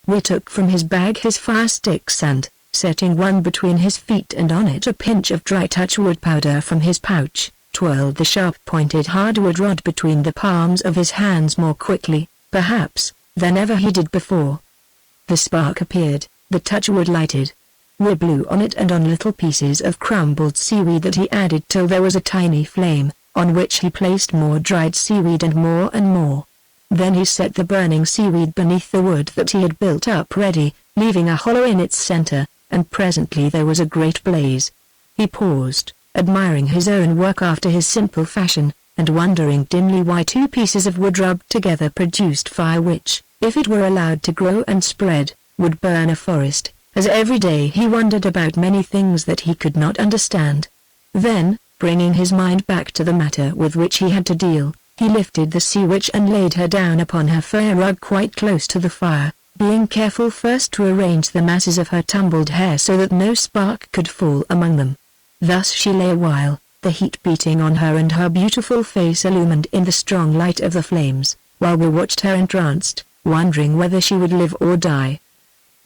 We took from his bag his fire sticks and, setting one between his feet and on it a pinch of dry touchwood powder from his pouch, twirled the sharp-pointed hardwood rod between the palms of his hands more quickly, perhaps, than ever he did before. The spark appeared, the touchwood lighted. We blew on it and on little pieces of crumbled seaweed that he added till there was a tiny flame, on which he placed more dried seaweed and more. Then he set the burning seaweed beneath the wood that he had built up ready, leaving a hollow in its center, and presently there was a great blaze. He paused, admiring his own work after his simple fashion, and wondering dimly why two pieces of wood rubbed together produced fire which, if it were allowed to grow and spread, would burn a forest, as every day he wondered about many things that he could not understand. Then, bringing his mind back to the matter with which he had to deal, he lifted the sea witch and laid her down upon her fur rug quite close to the fire, being careful first to arrange the masses of her tumbled hair so that no spark could fall among them. Thus she lay a while, the heat beating on her and her beautiful face illumined in the strong light of the flames, while we watched her entranced, wondering whether she would live or die.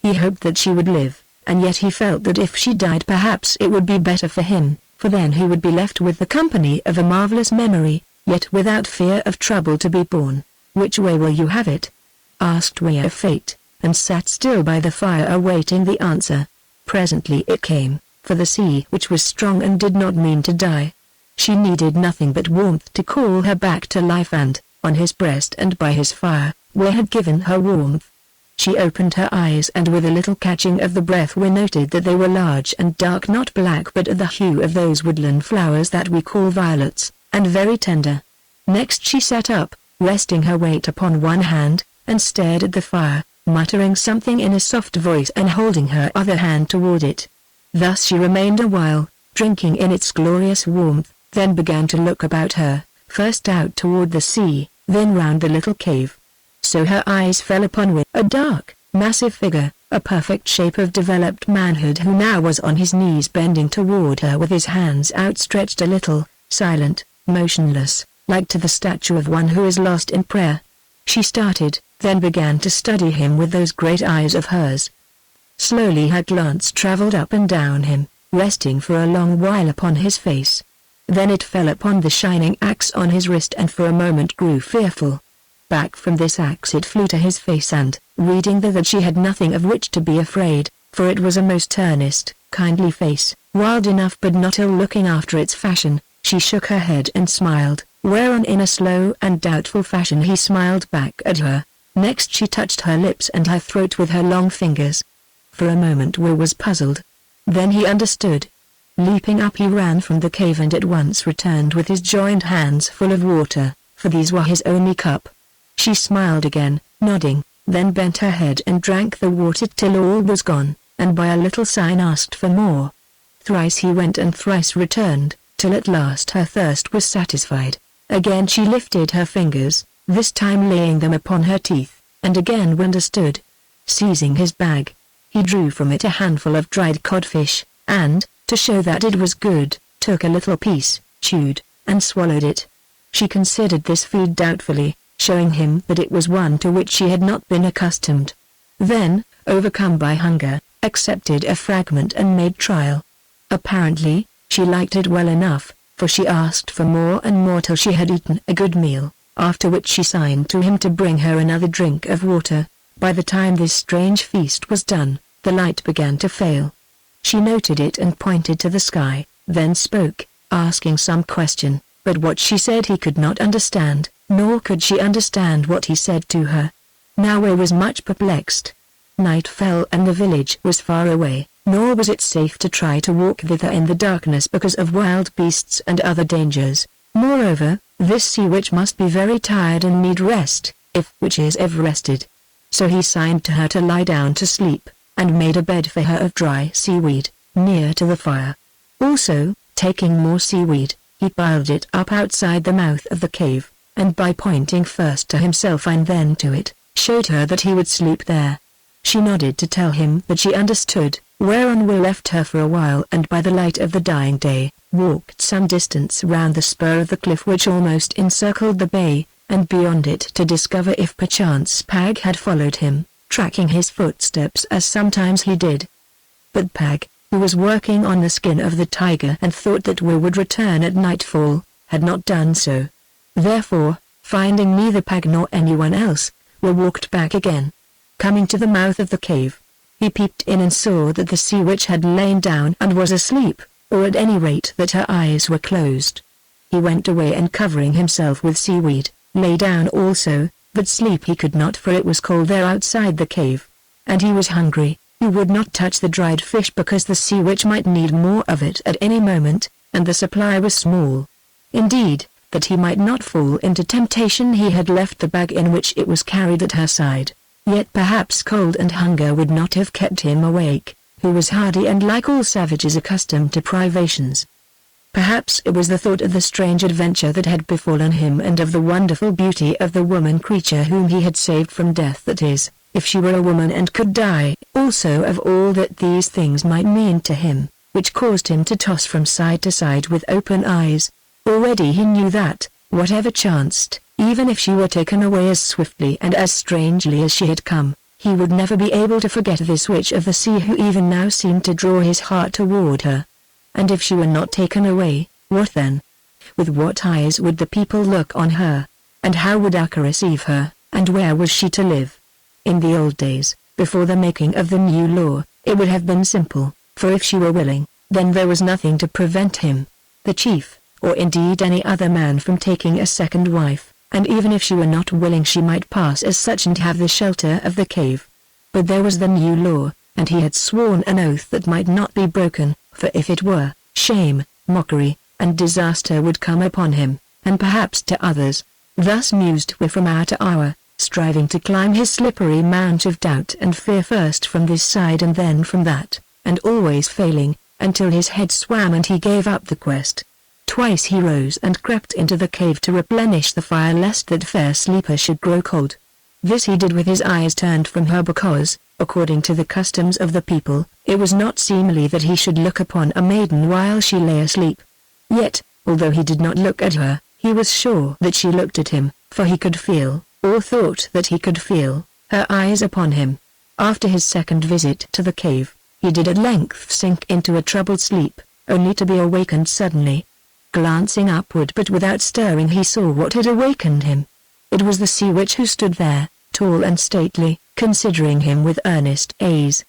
He hoped that she would live, and yet he felt that if she died perhaps it would be better for him, for then he would be left with the company of a marvelous memory, yet without fear of trouble to be borne. "Which way will you have it?" asked we of Fate, and sat still by the fire awaiting the answer. Presently it came, for the sea which was strong and did not mean to die. She needed nothing but warmth to call her back to life and, on his breast and by his fire, we had given her warmth. She opened her eyes and with a little catching of the breath we noted that they were large and dark, not black but of the hue of those woodland flowers that we call violets, and very tender. Next she sat up, resting her weight upon one hand, and stared at the fire, muttering something in a soft voice and holding her other hand toward it. Thus she remained a while, drinking in its glorious warmth, then began to look about her, first out toward the sea, then round the little cave. So her eyes fell upon a dark, massive figure, a perfect shape of developed manhood who now was on his knees bending toward her with his hands outstretched a little, silent, motionless, like to the statue of one who is lost in prayer. She started, then began to study him with those great eyes of hers. Slowly her glance traveled up and down him, resting for a long while upon his face. Then it fell upon the shining axe on his wrist and for a moment grew fearful. Back from this axe it flew to his face and, reading that she had nothing of which to be afraid, for it was a most earnest, kindly face, wild enough but not ill-looking after its fashion, she shook her head and smiled, whereon in a slow and doubtful fashion he smiled back at her. Next she touched her lips and her throat with her long fingers. For a moment Will was puzzled. Then he understood. Leaping up he ran from the cave and at once returned with his joined hands full of water, for these were his only cup. She smiled again, nodding, then bent her head and drank the water till all was gone, and by a little sign asked for more. Thrice he went and thrice returned, till at last her thirst was satisfied. Again she lifted her fingers, this time laying them upon her teeth, and again understood. Seizing his bag, he drew from it a handful of dried codfish, and, to show that it was good, took a little piece, chewed, and swallowed it. She considered this food doubtfully, showing him that it was one to which she had not been accustomed. Then, overcome by hunger, accepted a fragment and made trial. Apparently, she liked it well enough, for she asked for more and more till she had eaten a good meal, after which she signed to him to bring her another drink of water. By the time this strange feast was done, the light began to fail. She noted it and pointed to the sky, then spoke, asking some question, but what she said he could not understand, nor could she understand what he said to her. Now he was much perplexed. Night fell and the village was far away, nor was it safe to try to walk thither in the darkness because of wild beasts and other dangers. Moreover, this sea witch must be very tired and need rest, if witches ever rested. So he signed to her to lie down to sleep, and made a bed for her of dry seaweed, near to the fire. Also, taking more seaweed, he piled it up outside the mouth of the cave, and by pointing first to himself and then to it, showed her that he would sleep there. She nodded to tell him that she understood, whereon Will left her for a while and by the light of the dying day, walked some distance round the spur of the cliff which almost encircled the bay, and beyond it to discover if perchance Pag had followed him, tracking his footsteps as sometimes he did. But Pag, who was working on the skin of the tiger and thought that Will would return at nightfall, had not done so. Therefore, finding neither Pag nor anyone else, Will walked back again. Coming to the mouth of the cave, he peeped in and saw that the sea witch had lain down and was asleep, or at any rate that her eyes were closed. He went away and covering himself with seaweed, lay down also, but sleep he could not for it was cold there outside the cave. And he was hungry, he would not touch the dried fish because the sea witch might need more of it at any moment, and the supply was small. Indeed, that he might not fall into temptation he had left the bag in which it was carried at her side. Yet perhaps cold and hunger would not have kept him awake, who was hardy and like all savages accustomed to privations. Perhaps it was the thought of the strange adventure that had befallen him and of the wonderful beauty of the woman creature whom he had saved from death, that is, if she were a woman and could die, also of all that these things might mean to him, which caused him to toss from side to side with open eyes. Already he knew that, whatever chanced, even if she were taken away as swiftly and as strangely as she had come, he would never be able to forget this witch of the sea who even now seemed to draw his heart toward her. And if she were not taken away, what then? With what eyes would the people look on her? And how would Akka receive her, and where was she to live? In the old days, before the making of the new law, it would have been simple, for if she were willing, then there was nothing to prevent him, the chief, or indeed any other man from taking a second wife. And even if she were not willing she might pass as such and have the shelter of the cave. But there was the new law, and he had sworn an oath that might not be broken, for if it were, shame, mockery, and disaster would come upon him, and perhaps to others. Thus mused Will from hour to hour, striving to climb his slippery mount of doubt and fear first from this side and then from that, and always failing, until his head swam and he gave up the quest. Twice he rose and crept into the cave to replenish the fire lest that fair sleeper should grow cold. This he did with his eyes turned from her because, according to the customs of the people, it was not seemly that he should look upon a maiden while she lay asleep. Yet, although he did not look at her, he was sure that she looked at him, for he could feel, or thought that he could feel, her eyes upon him. After his second visit to the cave, he did at length sink into a troubled sleep, only to be awakened suddenly. Glancing upward but without stirring he saw what had awakened him. It was the sea witch who stood there, tall and stately, considering him with earnest gaze.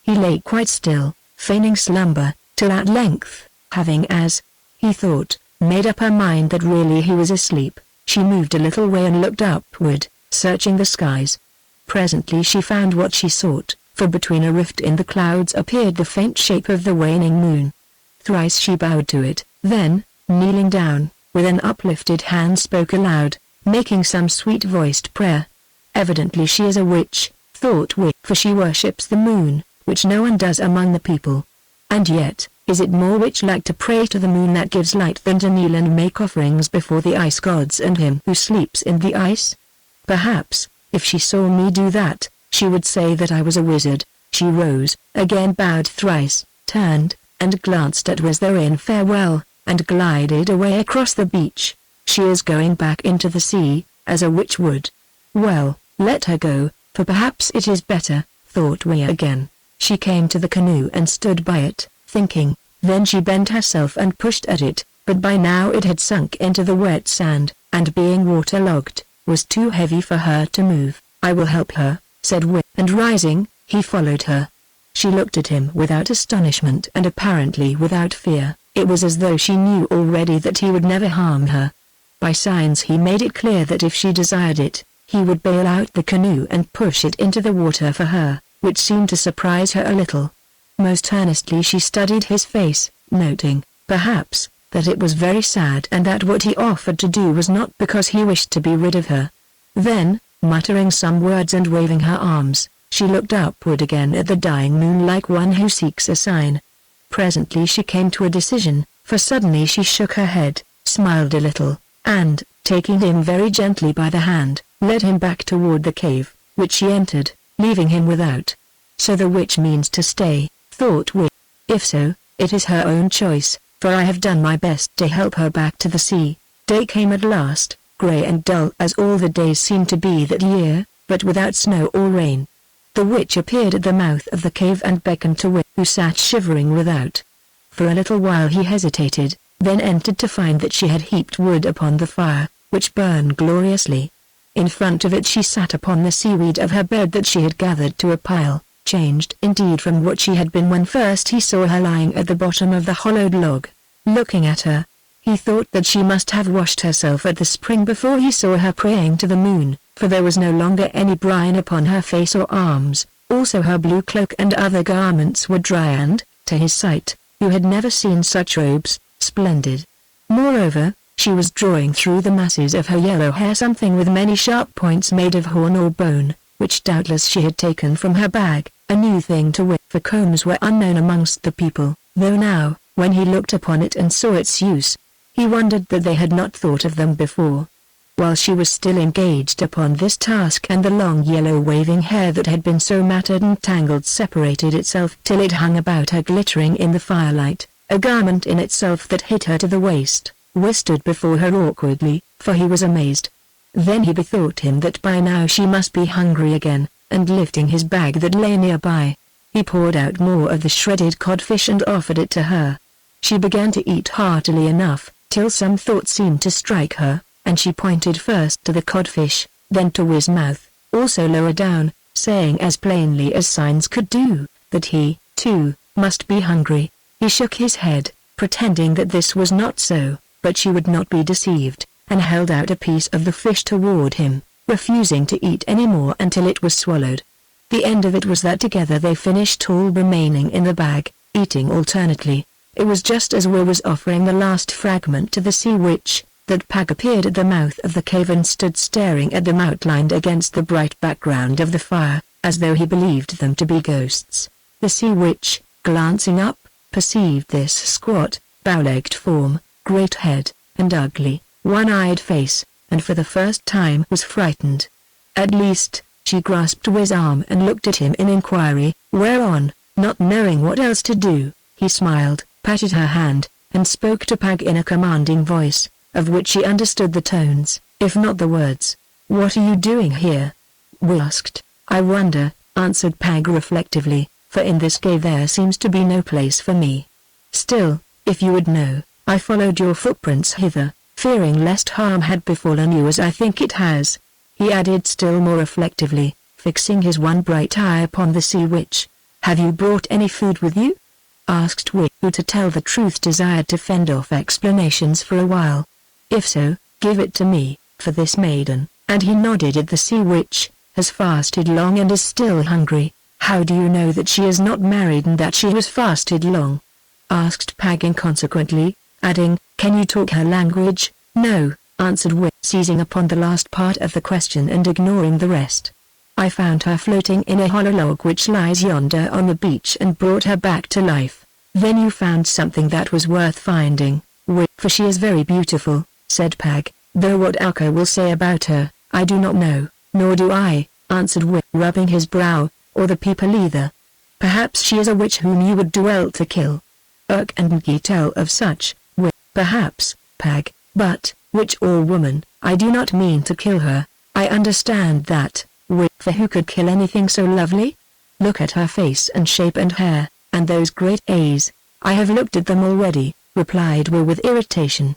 He lay quite still, feigning slumber, till at length, having as, he thought, made up her mind that really he was asleep, she moved a little way and looked upward, searching the skies. Presently she found what she sought, for between a rift in the clouds appeared the faint shape of the waning moon. Thrice she bowed to it, then, kneeling down, with an uplifted hand spoke aloud, making some sweet-voiced prayer. Evidently she is a witch, thought Wit, for she worships the moon, which no one does among the people. And yet, is it more witch-like to pray to the moon that gives light than to kneel and make offerings before the ice gods and him who sleeps in the ice? Perhaps, if she saw me do that, she would say that I was a wizard. She rose, again bowed thrice, turned, and glanced at Wizard in farewell, and glided away across the beach. She is going back into the sea, as a witch would. Well, let her go, for perhaps it is better, thought Wea again. She came to the canoe and stood by it, thinking. Then she bent herself and pushed at it, but by now it had sunk into the wet sand, and being waterlogged, was too heavy for her to move. I will help her, said Wea, and rising, he followed her. She looked at him without astonishment and apparently without fear. It was as though she knew already that he would never harm her. By signs he made it clear that if she desired it, he would bail out the canoe and push it into the water for her, which seemed to surprise her a little. Most earnestly she studied his face, noting, perhaps, that it was very sad and that what he offered to do was not because he wished to be rid of her. Then, muttering some words and waving her arms, she looked upward again at the dying moon like one who seeks a sign. Presently she came to a decision, for suddenly she shook her head, smiled a little, and, taking him very gently by the hand, led him back toward the cave, which she entered, leaving him without. So the witch means to stay, thought Wit. If so, it is her own choice, for I have done my best to help her back to the sea. Day came at last, grey and dull as all the days seemed to be that year, but without snow or rain. The witch appeared at the mouth of the cave and beckoned to Wit, who sat shivering without. For a little while he hesitated, then entered to find that she had heaped wood upon the fire, which burned gloriously. In front of it she sat upon the seaweed of her bed that she had gathered to a pile, changed indeed from what she had been when first he saw her lying at the bottom of the hollowed log. Looking at her, he thought that she must have washed herself at the spring before he saw her praying to the moon, for there was no longer any brine upon her face or arms. Also her blue cloak and other garments were dry and, to his sight, who had never seen such robes, splendid. Moreover, she was drawing through the masses of her yellow hair something with many sharp points made of horn or bone, which doubtless she had taken from her bag, a new thing to Wit, for combs were unknown amongst the people, though now, when he looked upon it and saw its use, he wondered that they had not thought of them before. While she was still engaged upon this task and the long yellow waving hair that had been so matted and tangled separated itself till it hung about her glittering in the firelight, a garment in itself that hit her to the waist, stood before her awkwardly, for he was amazed. Then he bethought him that by now she must be hungry again, and lifting his bag that lay nearby, he poured out more of the shredded codfish and offered it to her. She began to eat heartily enough, till some thought seemed to strike her, and she pointed first to the codfish, then to his mouth, also lower down, saying as plainly as signs could do, that he, too, must be hungry. He shook his head, pretending that this was not so, but she would not be deceived, and held out a piece of the fish toward him, refusing to eat any more until it was swallowed. The end of it was that together they finished all remaining in the bag, eating alternately. It was just as Will was offering the last fragment to the sea witch, that Pag appeared at the mouth of the cave and stood staring at them outlined against the bright background of the fire, as though he believed them to be ghosts. The sea witch, glancing up, perceived this squat, bow-legged form, great head, and ugly, one-eyed face, and for the first time was frightened. At least, she grasped Will's arm and looked at him in inquiry, whereon, not knowing what else to do, he smiled, patted her hand, and spoke to Pag in a commanding voice, of which she understood the tones, if not the words. "What are you doing here?" Will asked. "I wonder," answered Pag reflectively, "for in this cave there seems to be no place for me. Still, if you would know, I followed your footprints hither, fearing lest harm had befallen you as I think it has," he added still more reflectively, fixing his one bright eye upon the sea witch. "Have you brought any food with you?" asked Will, who to tell the truth desired to fend off explanations for a while. "If so, give it to me, for this maiden," and he nodded at the sea witch, "has fasted long and is still hungry." "How do you know that she is not married and that she has fasted long?" asked Pag inconsequently, adding, "Can you talk her language?" "No, answered Wi, seizing upon the last part of the question and ignoring the rest. I found her floating in a hollow log which lies yonder on the beach and brought her back to life. Then you found something that was worth finding, Wi, for she is very beautiful, said Pag, though what Alka will say about her, I do not know, nor do I, answered Wi, rubbing his brow, or the people either. Perhaps she is a witch whom you would do well to kill. Urk and Mgi tell of such, Wi, perhaps, Pag, but, witch or woman, I do not mean to kill her, I understand that, Wi, for who could kill anything so lovely? Look at her face and shape and hair, and those great eyes. I have looked at them already, replied Wi with irritation.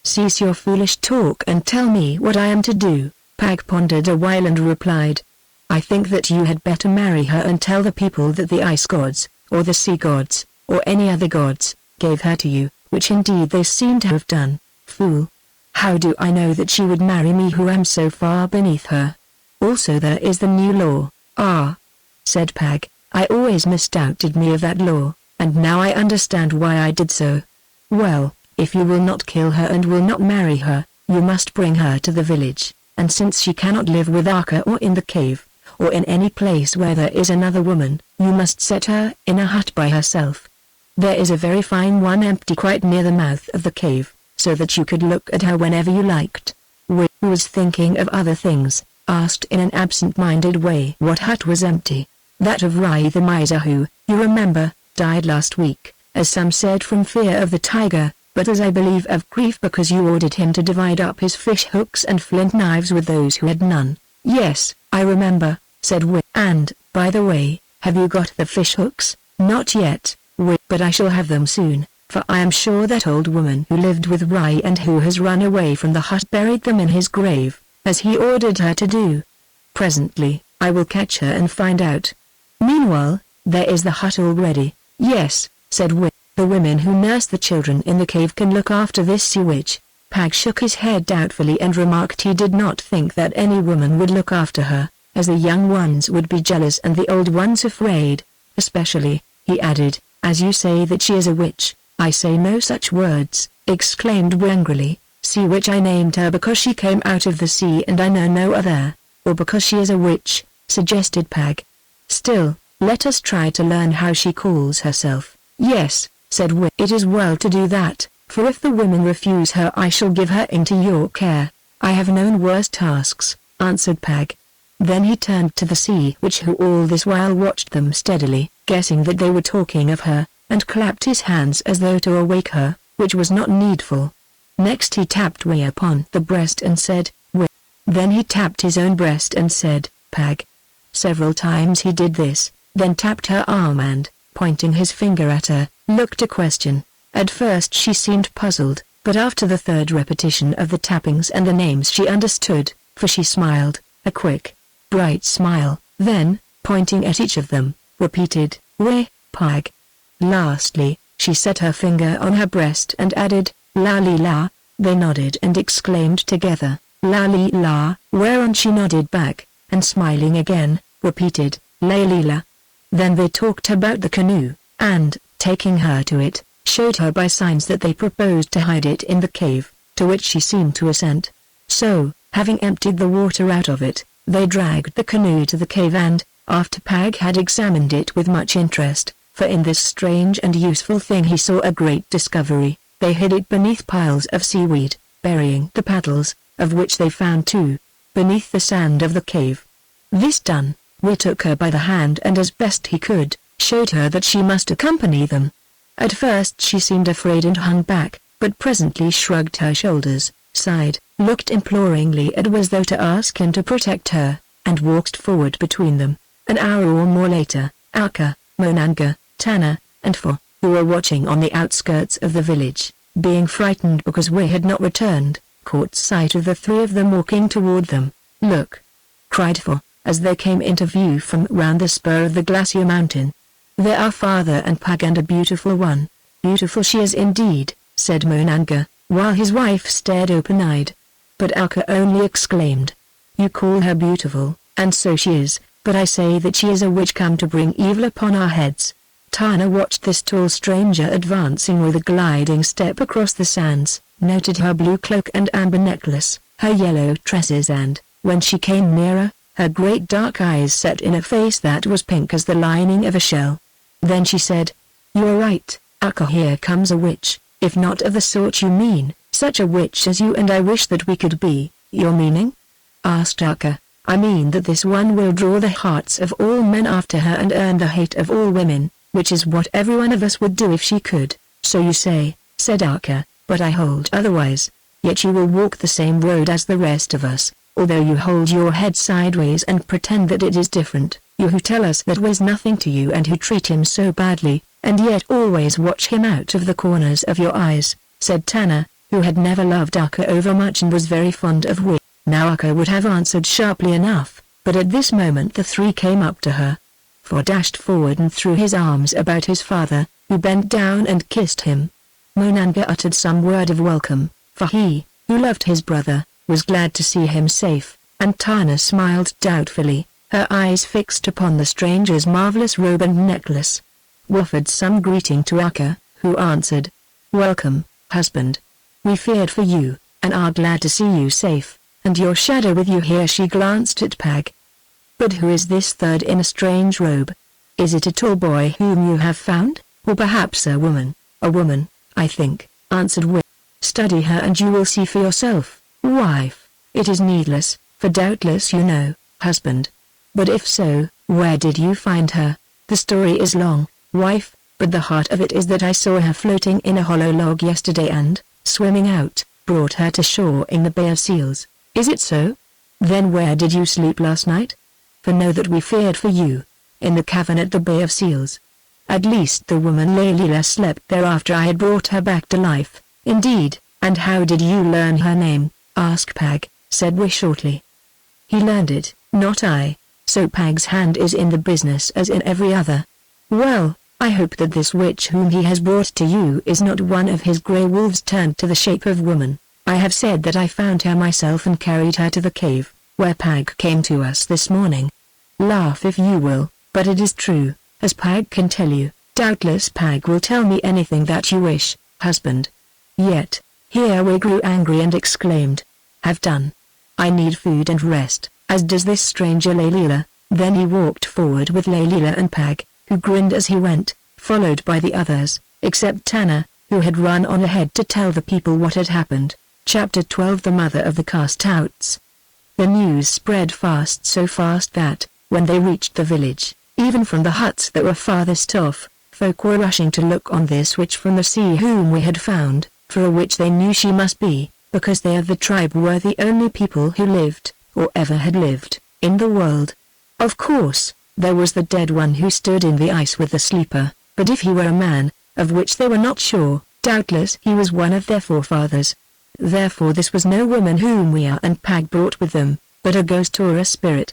Cease your foolish talk and tell me what I am to do. Pag pondered a while and replied, I think that you had better marry her and tell the people that the ice gods, or the sea gods, or any other gods, gave her to you, which indeed they seem to have done. Fool! How do I know that she would marry me who am so far beneath her? Also there is the new law. Ah! said Pag, I always misdoubted me of that law, and now I understand why I did so. Well, if you will not kill her and will not marry her, you must bring her to the village, and since she cannot live with Arka or in the cave, or in any place where there is another woman, you must set her in a hut by herself. There is a very fine one empty quite near the mouth of the cave, so that you could look at her whenever you liked. Wi, who was thinking of other things, asked in an absent-minded way what hut was empty. That of Rai the miser who, you remember, died last week, as some said from fear of the tiger, but as I believe of grief because you ordered him to divide up his fish hooks and flint knives with those who had none. Yes, I remember, said Wi. And, by the way, have you got the fish hooks? Not yet, Wi, but I shall have them soon, for I am sure that old woman who lived with Rai and who has run away from the hut buried them in his grave, as he ordered her to do. Presently, I will catch her and find out. Meanwhile, there is the hut already. Yes, said Wi, the women who nurse the children in the cave can look after this sea witch. Pag shook his head doubtfully and remarked he did not think that any woman would look after her, as the young ones would be jealous and the old ones afraid. Especially, he added, as you say that she is a witch. I say no such words, exclaimed Wi angrily. Sea witch I named her because she came out of the sea and I know no other, or because she is a witch, suggested Pag. Still, let us try to learn how she calls herself. Yes, said Wi, it is well to do that, for if the women refuse her I shall give her into your care. I have known worse tasks, answered Pag. Then he turned to the sea witch who all this while watched them steadily, guessing that they were talking of her, and clapped his hands as though to awake her, which was not needful. Next he tapped Wi upon the breast and said, Wi. Then he tapped his own breast and said, Pag. Several times he did this, then tapped her arm and, pointing his finger at her, looked a question. At first she seemed puzzled, but after the third repetition of the tappings and the names she understood, for she smiled, a quick, bright smile, then, pointing at each of them, repeated, Wi, Pag. Lastly, she set her finger on her breast and added, La li la. They nodded and exclaimed together, La li la, whereon she nodded back, and smiling again, repeated, La li la. Then they talked about the canoe, and, taking her to it, showed her by signs that they proposed to hide it in the cave, to which she seemed to assent. So, having emptied the water out of it, they dragged the canoe to the cave and, after Pag had examined it with much interest, for in this strange and useful thing he saw a great discovery, they hid it beneath piles of seaweed, burying the paddles, of which they found 2, beneath the sand of the cave. This done, Wi took her by the hand and as best he could, showed her that she must accompany them. At first she seemed afraid and hung back, but presently shrugged her shoulders, sighed, looked imploringly at Wi as though to ask him to protect her, and walked forward between them. An hour or more later, Alka, Monanga, Tana, and Fo, who were watching on the outskirts of the village, being frightened because Wi had not returned, caught sight of the 3 of them walking toward them. Look! cried Fo, as they came into view from round the spur of the glacier mountain. There are father and Pag and a beautiful one. Beautiful she is indeed, said Monanga, while his wife stared open-eyed. But Alka only exclaimed, You call her beautiful, and so she is, but I say that she is a witch come to bring evil upon our heads. Tana watched this tall stranger advancing with a gliding step across the sands, noted her blue cloak and amber necklace, her yellow tresses and, when she came nearer, her great dark eyes set in a face that was pink as the lining of a shell. Then she said, "You're right, Akka. Here comes a witch, if not of the sort you mean, such a witch as you and I wish that we could be." "Your meaning?" asked Akka. "I mean that this one will draw the hearts of all men after her and earn the hate of all women, which is what every one of us would do if she could." "So you say," said Akka, "but I hold otherwise. Yet you will walk the same road as the rest of us, although you hold your head sideways and pretend that it is different, you who tell us that weighs nothing to you and who treat him so badly, and yet always watch him out of the corners of your eyes," said Tana, who had never loved Akka overmuch and was very fond of wit. Now Akka would have answered sharply enough, but at this moment the three came up to her. For dashed forward and threw his arms about his father, who bent down and kissed him. Monanga uttered some word of welcome, for he, who loved his brother, was glad to see him safe, and Tana smiled doubtfully, her eyes fixed upon the stranger's marvelous robe and necklace. Waffered some greeting to Akka, who answered, "Welcome, husband. We feared for you, and are glad to see you safe, and your shadow with you here." She glanced at Pag. "But who is this third in a strange robe? Is it a tall boy whom you have found, or perhaps a woman?" "A woman, I think," answered Will. "Study her and you will see for yourself, wife. It is needless, for doubtless you know, husband. But if so, where did you find her?" "The story is long, wife, but the heart of it is that I saw her floating in a hollow log yesterday and, swimming out, brought her to shore in the Bay of Seals." "Is it so? Then where did you sleep last night? For know that we feared for you. In the cavern at the Bay of Seals. At least the woman Layla slept there after I had brought her back to life." "Indeed, and how did you learn her name?" asked Pag, said Wish shortly. "He learned it, not I, so Pag's hand is in the business as in every other." "Well, I hope that this witch whom he has brought to you is not one of his grey wolves turned to the shape of woman. I have said that I found her myself and carried her to the cave, where Pag came to us this morning. Laugh if you will, but it is true, as Pag can tell you. Doubtless Pag will tell me anything that you wish, husband." Yet, here we grew angry and exclaimed, "Have done. I need food and rest, as does this stranger Layla." Then he walked forward with Layla and Pag, who grinned as he went, followed by the others, except Tana, who had run on ahead to tell the people what had happened. Chapter 12. The Mother of the Cast-Outs. The news spread fast, so fast that, when they reached the village, even from the huts that were farthest off, folk were rushing to look on this witch from the sea whom we had found, for a witch they knew she must be, because they of the tribe were the only people who lived, or ever had lived, in the world. Of course, there was the dead one who stood in the ice with the sleeper, but if he were a man, of which they were not sure, doubtless he was one of their forefathers. Therefore this was no woman whom Wea and Pag brought with them, but a ghost or a spirit.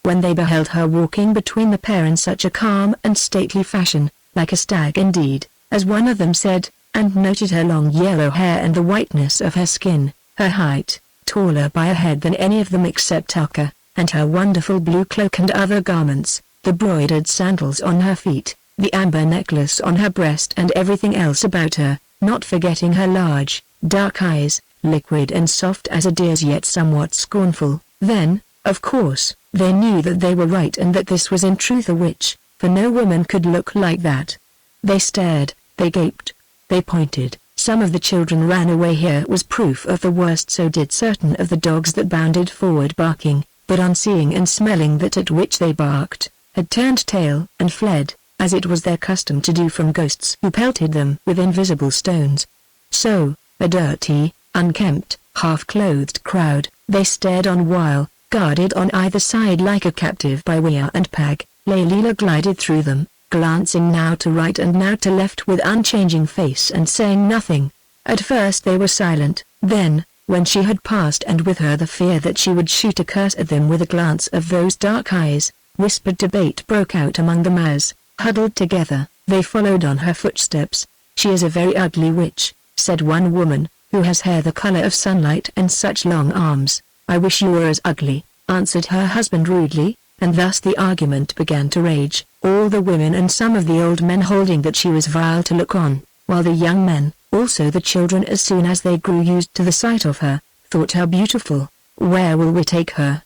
When they beheld her walking between the pair in such a calm and stately fashion, like a stag indeed, as one of them said, and noted her long yellow hair and the whiteness of her skin, her height, taller by a head than any of them except Akka, and her wonderful blue cloak and other garments, the broidered sandals on her feet, the amber necklace on her breast and everything else about her, not forgetting her large, dark eyes, liquid and soft as a deer's yet somewhat scornful, then, of course, they knew that they were right and that this was in truth a witch, for no woman could look like that. They stared, they gaped, they pointed, some of the children ran away. Here was proof of the worst, so did certain of the dogs that bounded forward barking, but on seeing and smelling that at which they barked, had turned tail and fled, as it was their custom to do from ghosts who pelted them with invisible stones. So, a dirty, unkempt, half-clothed crowd, they stared on while, guarded on either side like a captive by Wea and Pag, Layla glided through them, glancing now to right and now to left with unchanging face and saying nothing. At first they were silent, then, when she had passed and with her the fear that she would shoot a curse at them with a glance of those dark eyes, whispered debate broke out among them as, huddled together, they followed on her footsteps. "She is a very ugly witch," said one woman, "who has hair the color of sunlight and such long arms." "I wish you were as ugly," answered her husband rudely. and thus the argument began to rage, all the women and some of the old men holding that she was vile to look on, while the young men, also the children as soon as they grew used to the sight of her, thought her beautiful. "Where will we take her?"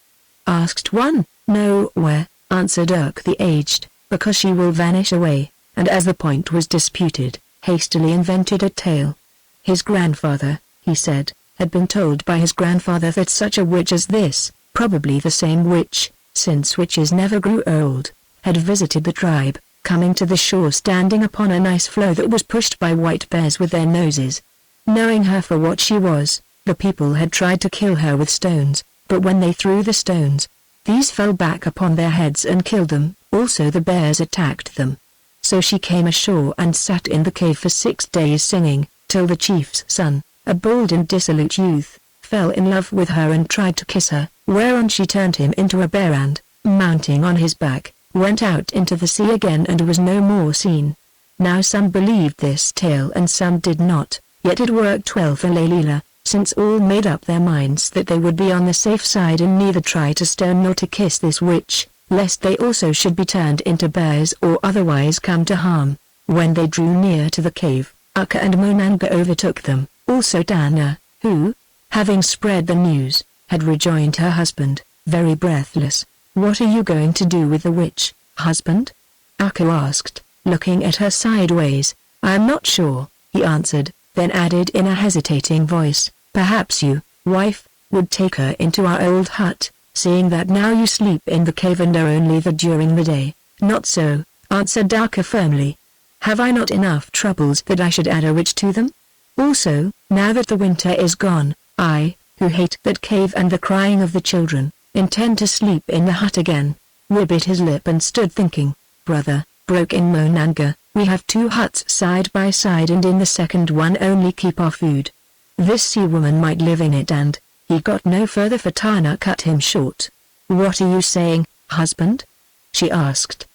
asked one. "Nowhere," answered Urk the aged, "because she will vanish away," and as the point was disputed, hastily invented a tale. His grandfather, he said, had been told by his grandfather that such a witch as this, probably the same witch, since witches never grew old, had visited the tribe, coming to the shore standing upon an ice floe that was pushed by white bears with their noses. Knowing her for what she was, the people had tried to kill her with stones, but when they threw the stones, these fell back upon their heads and killed them, also the bears attacked them. So she came ashore and sat in the cave for 6 days singing, till the chief's son, a bold and dissolute youth, fell in love with her and tried to kiss her, whereon she turned him into a bear and, mounting on his back, went out into the sea again and was no more seen. Now some believed this tale and some did not, yet it worked well for Layla, since all made up their minds that they would be on the safe side and neither try to stone nor to kiss this witch, lest they also should be turned into bears or otherwise come to harm. When they drew near to the cave, Akka and Monanga overtook them, also Dana, who, having spread the news, had rejoined her husband, very breathless. "What are you going to do with the witch, husband?" Akka asked, looking at her sideways. "I am not sure," he answered, then added in a hesitating voice, "Perhaps you, wife, would take her into our old hut, seeing that now you sleep in the cave and are only there during the day." "Not so," answered Akka firmly. "Have I not enough troubles that I should add a witch to them? Also, now that the winter is gone, I, who hate that cave and the crying of the children, intend to sleep in the hut again." We bit his lip and stood thinking. "Brother," broke in Monanga, "we have 2 huts side by side and in the second one only keep our food. This sea woman might live in it and—" He got no further for Tana cut him short. "What are you saying, husband?" she asked.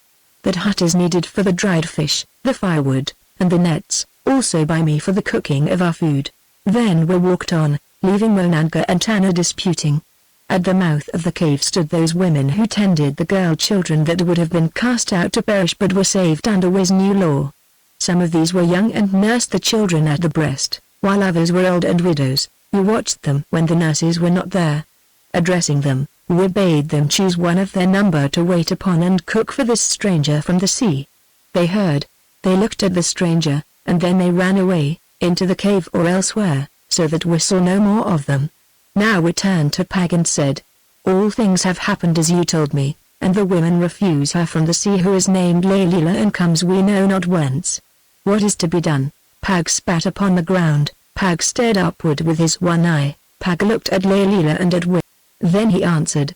"That hut is needed for the dried fish, the firewood, and the nets, also by me for the cooking of our food." Then we walked on, leaving Monanga and Tana disputing. At the mouth of the cave stood those women who tended the girl children that would have been cast out to perish but were saved under Wi's new law. Some of these were young and nursed the children at the breast, while others were old and widows, who watched them when the nurses were not there. Addressing them, we bade them choose one of their number to wait upon and cook for this stranger from the sea. They heard, they looked at the stranger, and then they ran away, into the cave or elsewhere, so that we saw no more of them. Now we turned to Pag and said, "All things have happened as you told me, and the women refuse her from the sea who is named Layla and comes we know not whence. What is to be done?" Pag spat upon the ground. Pag stared upward with his one eye. Pag looked at Layla and at Wi. Then he answered,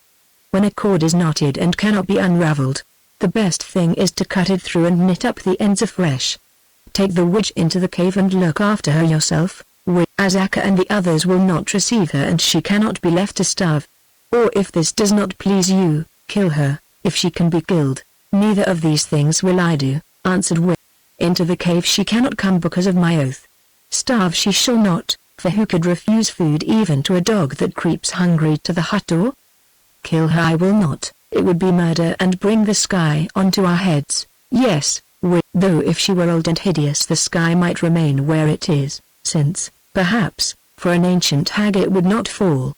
"When a cord is knotted and cannot be unraveled, the best thing is to cut it through and knit up the ends afresh. Take the witch into the cave and look after her yourself, as Akka and the others will not receive her and she cannot be left to starve. Or if this does not please you, kill her, if she can be killed." "Neither of these things will I do," answered Wi. "Into the cave she cannot come because of my oath. Starve she shall not, for who could refuse food even to a dog that creeps hungry to the hut door? Kill her I will not, it would be murder and bring the sky onto our heads. Yes, though if she were old and hideous the sky might remain where it is, since, perhaps, for an ancient hag it would not fall.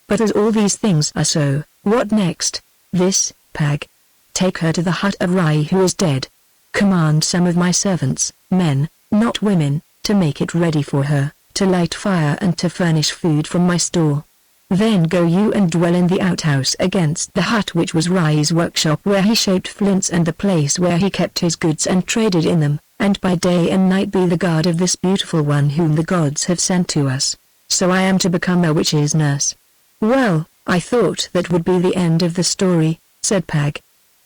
But as all these things are so, what next? This, Pag. Take her to the hut of Rai who is dead. Command some of my servants, men, not women, to make it ready for her, to light fire and to furnish food from my store. Then go you and dwell in the outhouse against the hut which was Rai's workshop where he shaped flints and the place where he kept his goods and traded in them, and by day and night be the guard of this beautiful one whom the gods have sent to us. So I am to become a witch's nurse." "Well, I thought that would be the end of the story," said Pag.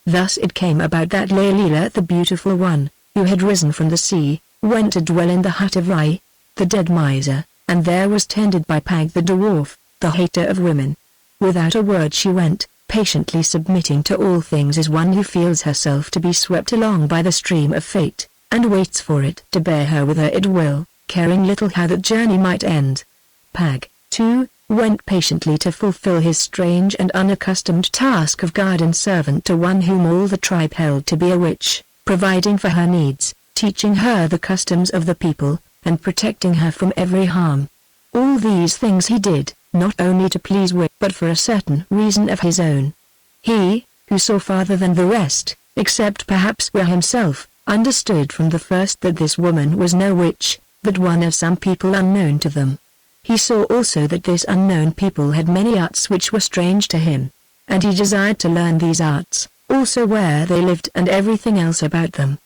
Thus it came about that Layla the beautiful one, who had risen from the sea, went to dwell in the hut of Rai, the dead miser, and there was tended by Pag the dwarf, the hater of women. Without a word she went, patiently submitting to all things as one who feels herself to be swept along by the stream of fate, and waits for it to bear her whither it will, caring little how that journey might end. Pag, too, went patiently to fulfill his strange and unaccustomed task of garden servant to one whom all the tribe held to be a witch, providing for her needs, teaching her the customs of the people, and protecting her from every harm. All these things he did, not only to please Witch but for a certain reason of his own. He, who saw farther than the rest, except perhaps Witch himself, understood from the first that this woman was no witch, but one of some people unknown to them. He saw also that this unknown people had many arts which were strange to him, and he desired to learn these arts, also where they lived and everything else about them.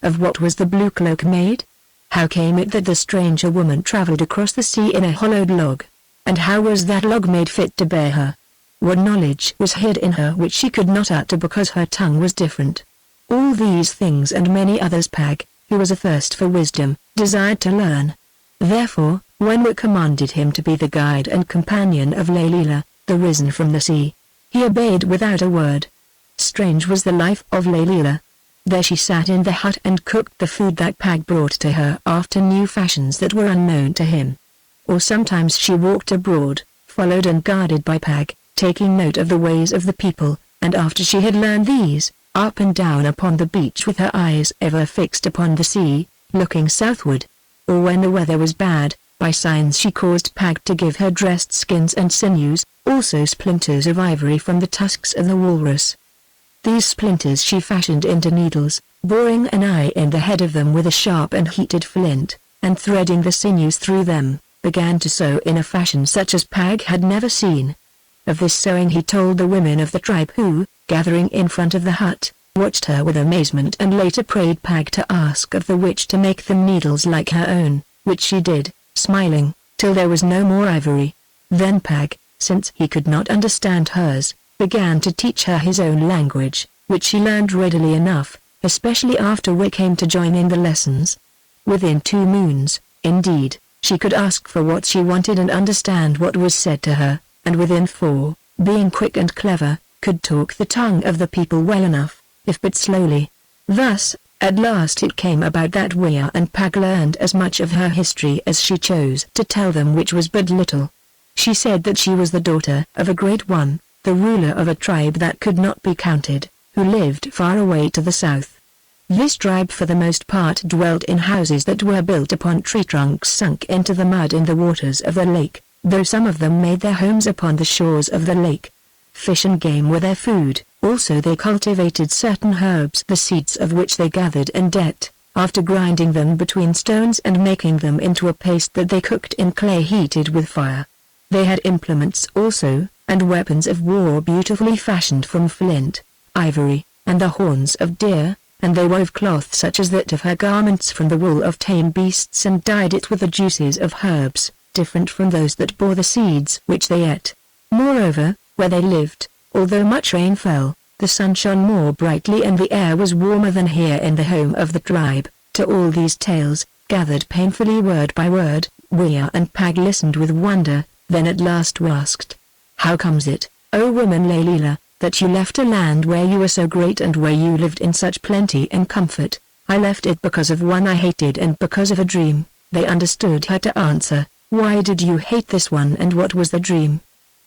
Of what was the blue cloak made? How came it that the stranger woman traveled across the sea in a hollowed log? And how was that log made fit to bear her? What knowledge was hid in her which she could not utter because her tongue was different? All these things and many others Pag, who was athirst for wisdom, desired to learn. Therefore, when Wit commanded him to be the guide and companion of Layla, the risen from the sea, he obeyed without a word. Strange was the life of Layla. There she sat in the hut and cooked the food that Pag brought to her after new fashions that were unknown to him. Or sometimes she walked abroad, followed and guarded by Pag, taking note of the ways of the people, and after she had learned these, up and down upon the beach with her eyes ever fixed upon the sea, looking southward. Or when the weather was bad, by signs she caused Pag to give her dressed skins and sinews, also splinters of ivory from the tusks of the walrus. These splinters she fashioned into needles, boring an eye in the head of them with a sharp and heated flint, and threading the sinews through them, began to sew in a fashion such as Pag had never seen. Of this sewing he told the women of the tribe who, gathering in front of the hut, watched her with amazement and later prayed Pag to ask of the witch to make them needles like her own, which she did, smiling, till there was no more ivory. Then Pag, since he could not understand hers, began to teach her his own language, which she learned readily enough, especially after Wit came to join in the lessons. Within 2 moons, indeed, she could ask for what she wanted and understand what was said to her, and within 4, being quick and clever, could talk the tongue of the people well enough, if but slowly. Thus, at last it came about that Wea and Pag learned as much of her history as she chose to tell them, which was but little. She said that she was the daughter of a great one, the ruler of a tribe that could not be counted, who lived far away to the south. This tribe for the most part dwelt in houses that were built upon tree trunks sunk into the mud in the waters of the lake, though some of them made their homes upon the shores of the lake. Fish and game were their food, also they cultivated certain herbs the seeds of which they gathered and ate, after grinding them between stones and making them into a paste that they cooked in clay heated with fire. They had implements also, and weapons of war beautifully fashioned from flint, ivory, and the horns of deer, and they wove cloth such as that of her garments from the wool of tame beasts and dyed it with the juices of herbs, different from those that bore the seeds which they ate. Moreover, where they lived, although much rain fell, the sun shone more brightly and the air was warmer than here in the home of the tribe. To all these tales, gathered painfully word by word, Wea and Pag listened with wonder, then at last asked, "How comes it, O woman Layla, that you left a land where you were so great and where you lived in such plenty and comfort?" "I left it because of one I hated and because of a dream." They understood her to answer, "Why did you hate this one and what was the dream?"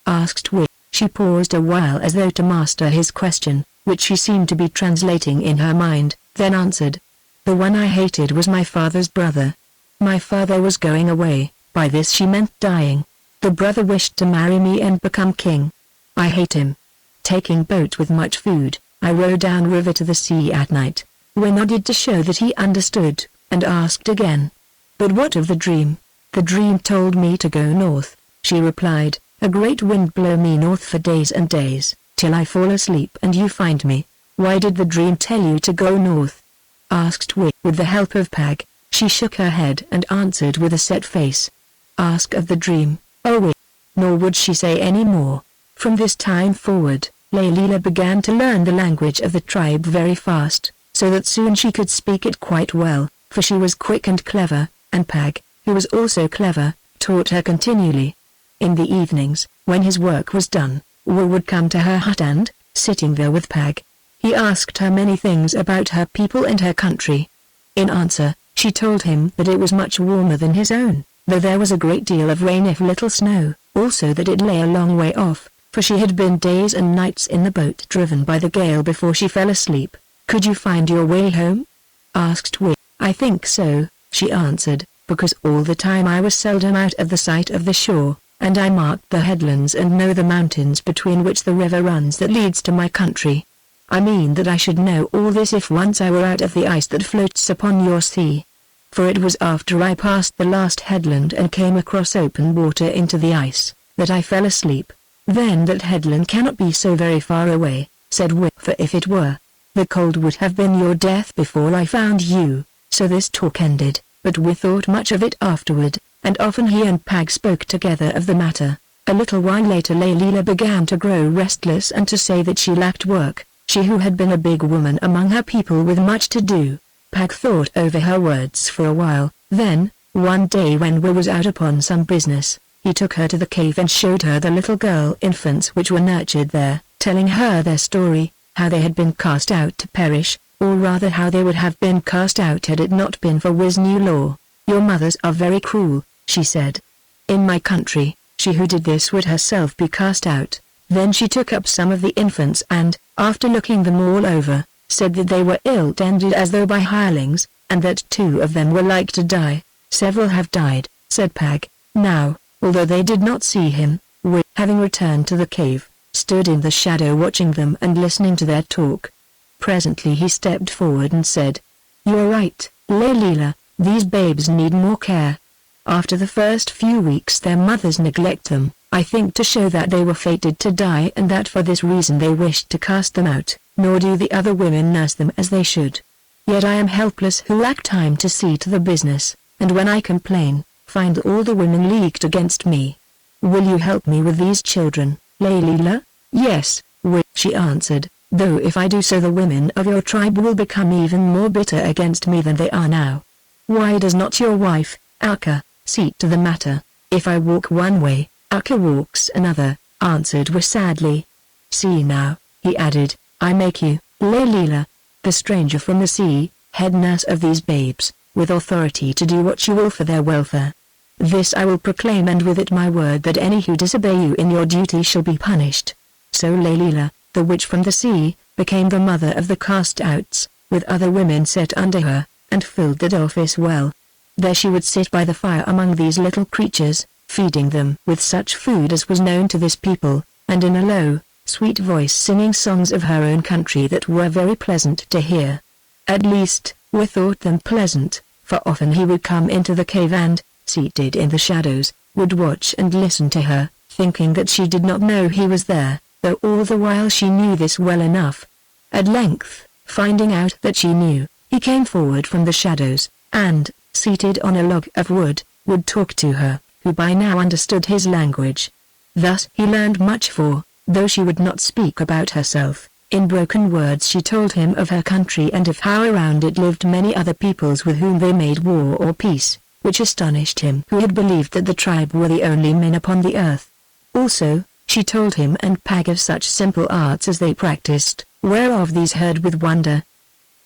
Asked Wea. She paused a while as though to master his question, which she seemed to be translating in her mind, then answered, "The one I hated was my father's brother. My father was going away," by this she meant dying. "The brother wished to marry me and become king. I hate him." Taking boat with much food, I rowed down river to the sea at night. We nodded to show that he understood, and asked again, "But what of the dream?" "The dream told me to go north," she replied. "A great wind blow me north for days and days, till I fall asleep and you find me." "Why did the dream tell you to go north?" asked Wea. With the help of Pag, she shook her head and answered with a set face, "Ask of the dream, O Wea." Nor would she say any more. From this time forward, Layla began to learn the language of the tribe very fast, so that soon she could speak it quite well, for she was quick and clever, and Pag, who was also clever, taught her continually. In the evenings, when his work was done, Wea would come to her hut and, sitting there with Pag, he asked her many things about her people and her country. In answer, she told him that it was much warmer than his own, though there was a great deal of rain if little snow. also that it lay a long way off, for she had been days and nights in the boat driven by the gale before she fell asleep. "Could you find your way home?" asked Wit. "I think so," she answered, "because all the time I was seldom out of the sight of the shore, and I marked the headlands and know the mountains between which the river runs that leads to my country. I mean that I should know all this if once I were out of the ice that floats upon your sea. For it was after I passed the last headland and came across open water into the ice, that I fell asleep." "Then that headland cannot be so very far away," said Wit, "for if it were, the cold would have been your death before I found you." So this talk ended, but Wit thought much of it afterward, and often he and Pag spoke together of the matter. A little while later Leila began to grow restless and to say that she lacked work, she who had been a big woman among her people with much to do. Pag thought over her words for a while, then, one day when Will was out upon some business, he took her to the cave and showed her the little girl infants which were nurtured there, telling her their story, how they had been cast out to perish, or rather how they would have been cast out had it not been for Wiz's new law. "Your mothers are very cruel," she said. "In my country, she who did this would herself be cast out." Then she took up some of the infants and, after looking them all over, said that they were ill-tended as though by hirelings, and that 2 of them were like to die. "Several have died," said Pag. Now, although they did not see him, Wiz, having returned to the cave, stood in the shadow watching them and listening to their talk. Presently he stepped forward and said, "You are right, Leila, these babes need more care. After the first few weeks their mothers neglect them, I think to show that they were fated to die and that for this reason they wished to cast them out, nor do the other women nurse them as they should. Yet I am helpless who lack time to see to the business, and when I complain, find all the women leagued against me. Will you help me with these children, Leila?" "Yes, Will," she answered, "though if I do so the women of your tribe will become even more bitter against me than they are now." "Why does not your wife, Akka, see to the matter? If I walk one way, Akka walks another," answered Wiz sadly. "See now," he added, "I make you, Leila, the stranger from the sea, head nurse of these babes, with authority to do what you will for their welfare. This I will proclaim and with it my word that any who disobey you in your duty shall be punished." So Leila, the witch from the sea, became the mother of the cast-outs, with other women set under her, and filled that office well. There she would sit by the fire among these little creatures, feeding them with such food as was known to this people, and in a low, sweet voice singing songs of her own country that were very pleasant to hear. At least, we thought them pleasant, for often he would come into the cave and, seated in the shadows, would watch and listen to her, thinking that she did not know he was there, though all the while she knew this well enough. At length, finding out that she knew, he came forward from the shadows, and, seated on a log of wood, would talk to her, who by now understood his language. Thus he learned much for, though she would not speak about herself, in broken words she told him of her country and of how around it lived many other peoples with whom they made war or peace, which astonished him who had believed that the tribe were the only men upon the earth. Also, she told him and Pag of such simple arts as they practiced, whereof these heard with wonder.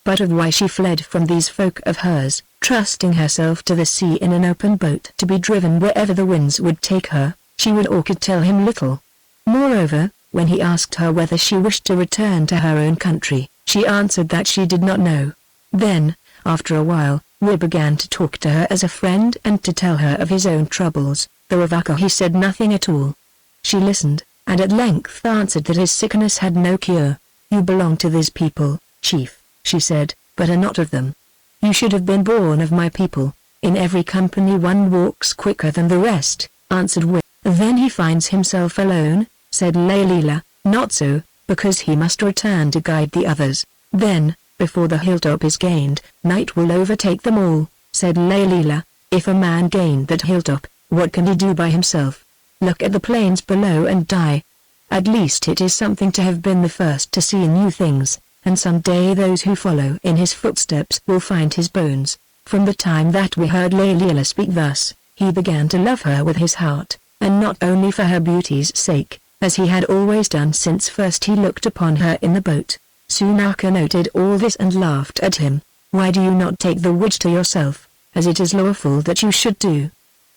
But of why she fled from these folk of hers, trusting herself to the sea in an open boat to be driven wherever the winds would take her, she would or could tell him little. Moreover, when he asked her whether she wished to return to her own country, she answered that she did not know. Then, after a while, Will began to talk to her as a friend and to tell her of his own troubles, though of Akka he said nothing at all. She listened, and at length answered that his sickness had no cure. "You belong to this people, chief," she said, "but are not of them. You should have been born of my people. In every company one walks quicker than the rest," answered Will. "Then he finds himself alone," said Leila. "Not so, because he must return to guide the others. Then, before the hilltop is gained, night will overtake them all," said Leila. "If a man gain that hilltop, what can he do by himself? Look at the plains below and die. At least it is something to have been the first to see new things, and some day those who follow in his footsteps will find his bones." From the time that we heard Leila speak thus, he began to love her with his heart, and not only for her beauty's sake, as he had always done since first he looked upon her in the boat. Soon Akka noted all this and laughed at him. "Why do you not take the witch to yourself, as it is lawful that you should do?"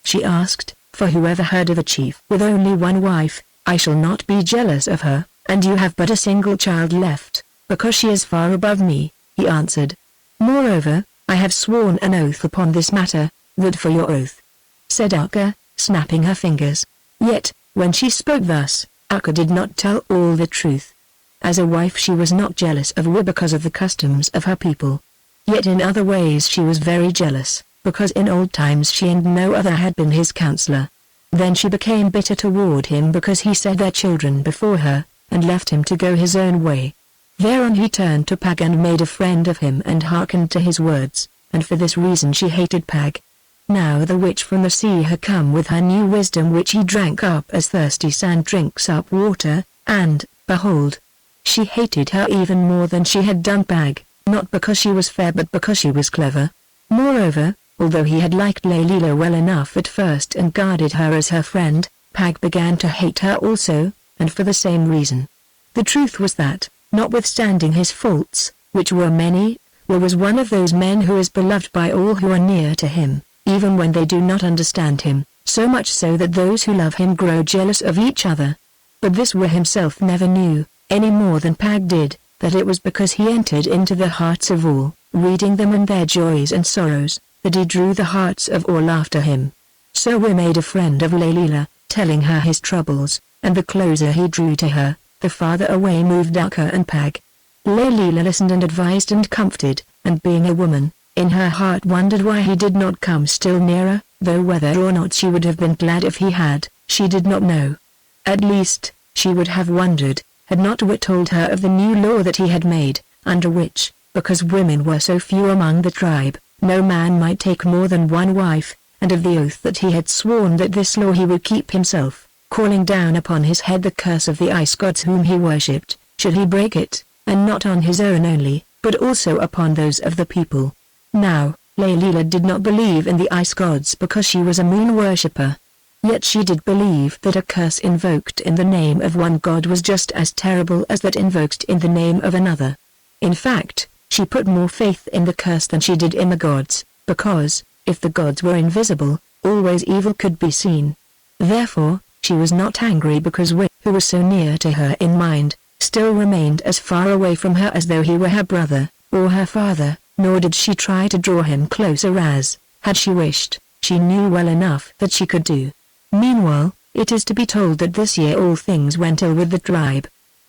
she asked, for whoever heard of a chief with only one wife? I shall not be jealous of her, and you have but a single child left, because she is far above me," he answered. "Moreover, I have sworn an oath upon this matter, that for your oath," said Akka, snapping her fingers. Yet, when she spoke thus, Akka did not tell all the truth. As a wife she was not jealous of Wu because of the customs of her people. Yet in other ways she was very jealous, because in old times she and no other had been his counselor. Then she became bitter toward him because he set their children before her, and left him to go his own way. Thereon he turned to Pag and made a friend of him and hearkened to his words, and for this reason she hated Pag. Now the witch from the sea had come with her new wisdom which he drank up as thirsty sand drinks up water, and, behold, she hated her even more than she had done Pag, not because she was fair but because she was clever. Moreover, although he had liked Layla well enough at first and guarded her as her friend, Pag began to hate her also, and for the same reason. The truth was that, notwithstanding his faults, which were many, Wu was one of those men who is beloved by all who are near to him, even when they do not understand him, so much so that those who love him grow jealous of each other. But this Wu himself never knew, any more than Pag did, that it was because he entered into the hearts of all, reading them and their joys and sorrows, that he drew the hearts of all after him. So Wu made a friend of Layla, telling her his troubles, and the closer he drew to her, the farther away moved Akka and Pag. Layla listened and advised and comforted, and being a woman, in her heart wondered why he did not come still nearer, though whether or not she would have been glad if he had, she did not know. At least, she would have wondered, had not Wu told her of the new law that he had made, under which, because women were so few among the tribe, no man might take more than one wife, and of the oath that he had sworn that this law he would keep himself, calling down upon his head the curse of the ice gods whom he worshipped, should he break it, and not on his own only, but also upon those of the people. Now, Layla did not believe in the ice gods because she was a moon worshipper. Yet she did believe that a curse invoked in the name of one god was just as terrible as that invoked in the name of another. In fact, she put more faith in the curse than she did in the gods, because, if the gods were invisible, always evil could be seen. Therefore, she was not angry because Wu, who was so near to her in mind, still remained as far away from her as though he were her brother, or her father, nor did she try to draw him closer as, had she wished, she knew well enough that she could do. Meanwhile, it is to be told that this year all things went ill with the tribe.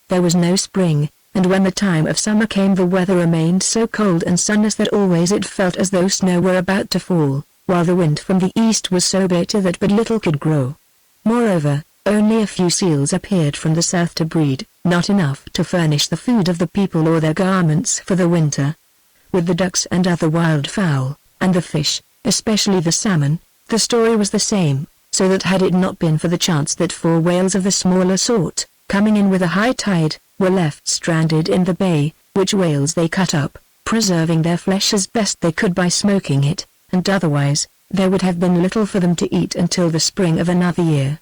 There was no spring, and when the time of summer came the weather remained so cold and sunless that always it felt as though snow were about to fall, while the wind from the east was so bitter that but little could grow. Moreover, only a few seals appeared from the south to breed, not enough to furnish the food of the people or their garments for the winter. With the ducks and other wild fowl, and the fish, especially the salmon, the story was the same, so that had it not been for the chance that 4 whales of the smaller sort, coming in with a high tide, were left stranded in the bay, which whales they cut up, preserving their flesh as best they could by smoking it, and otherwise, there would have been little for them to eat until the spring of another year.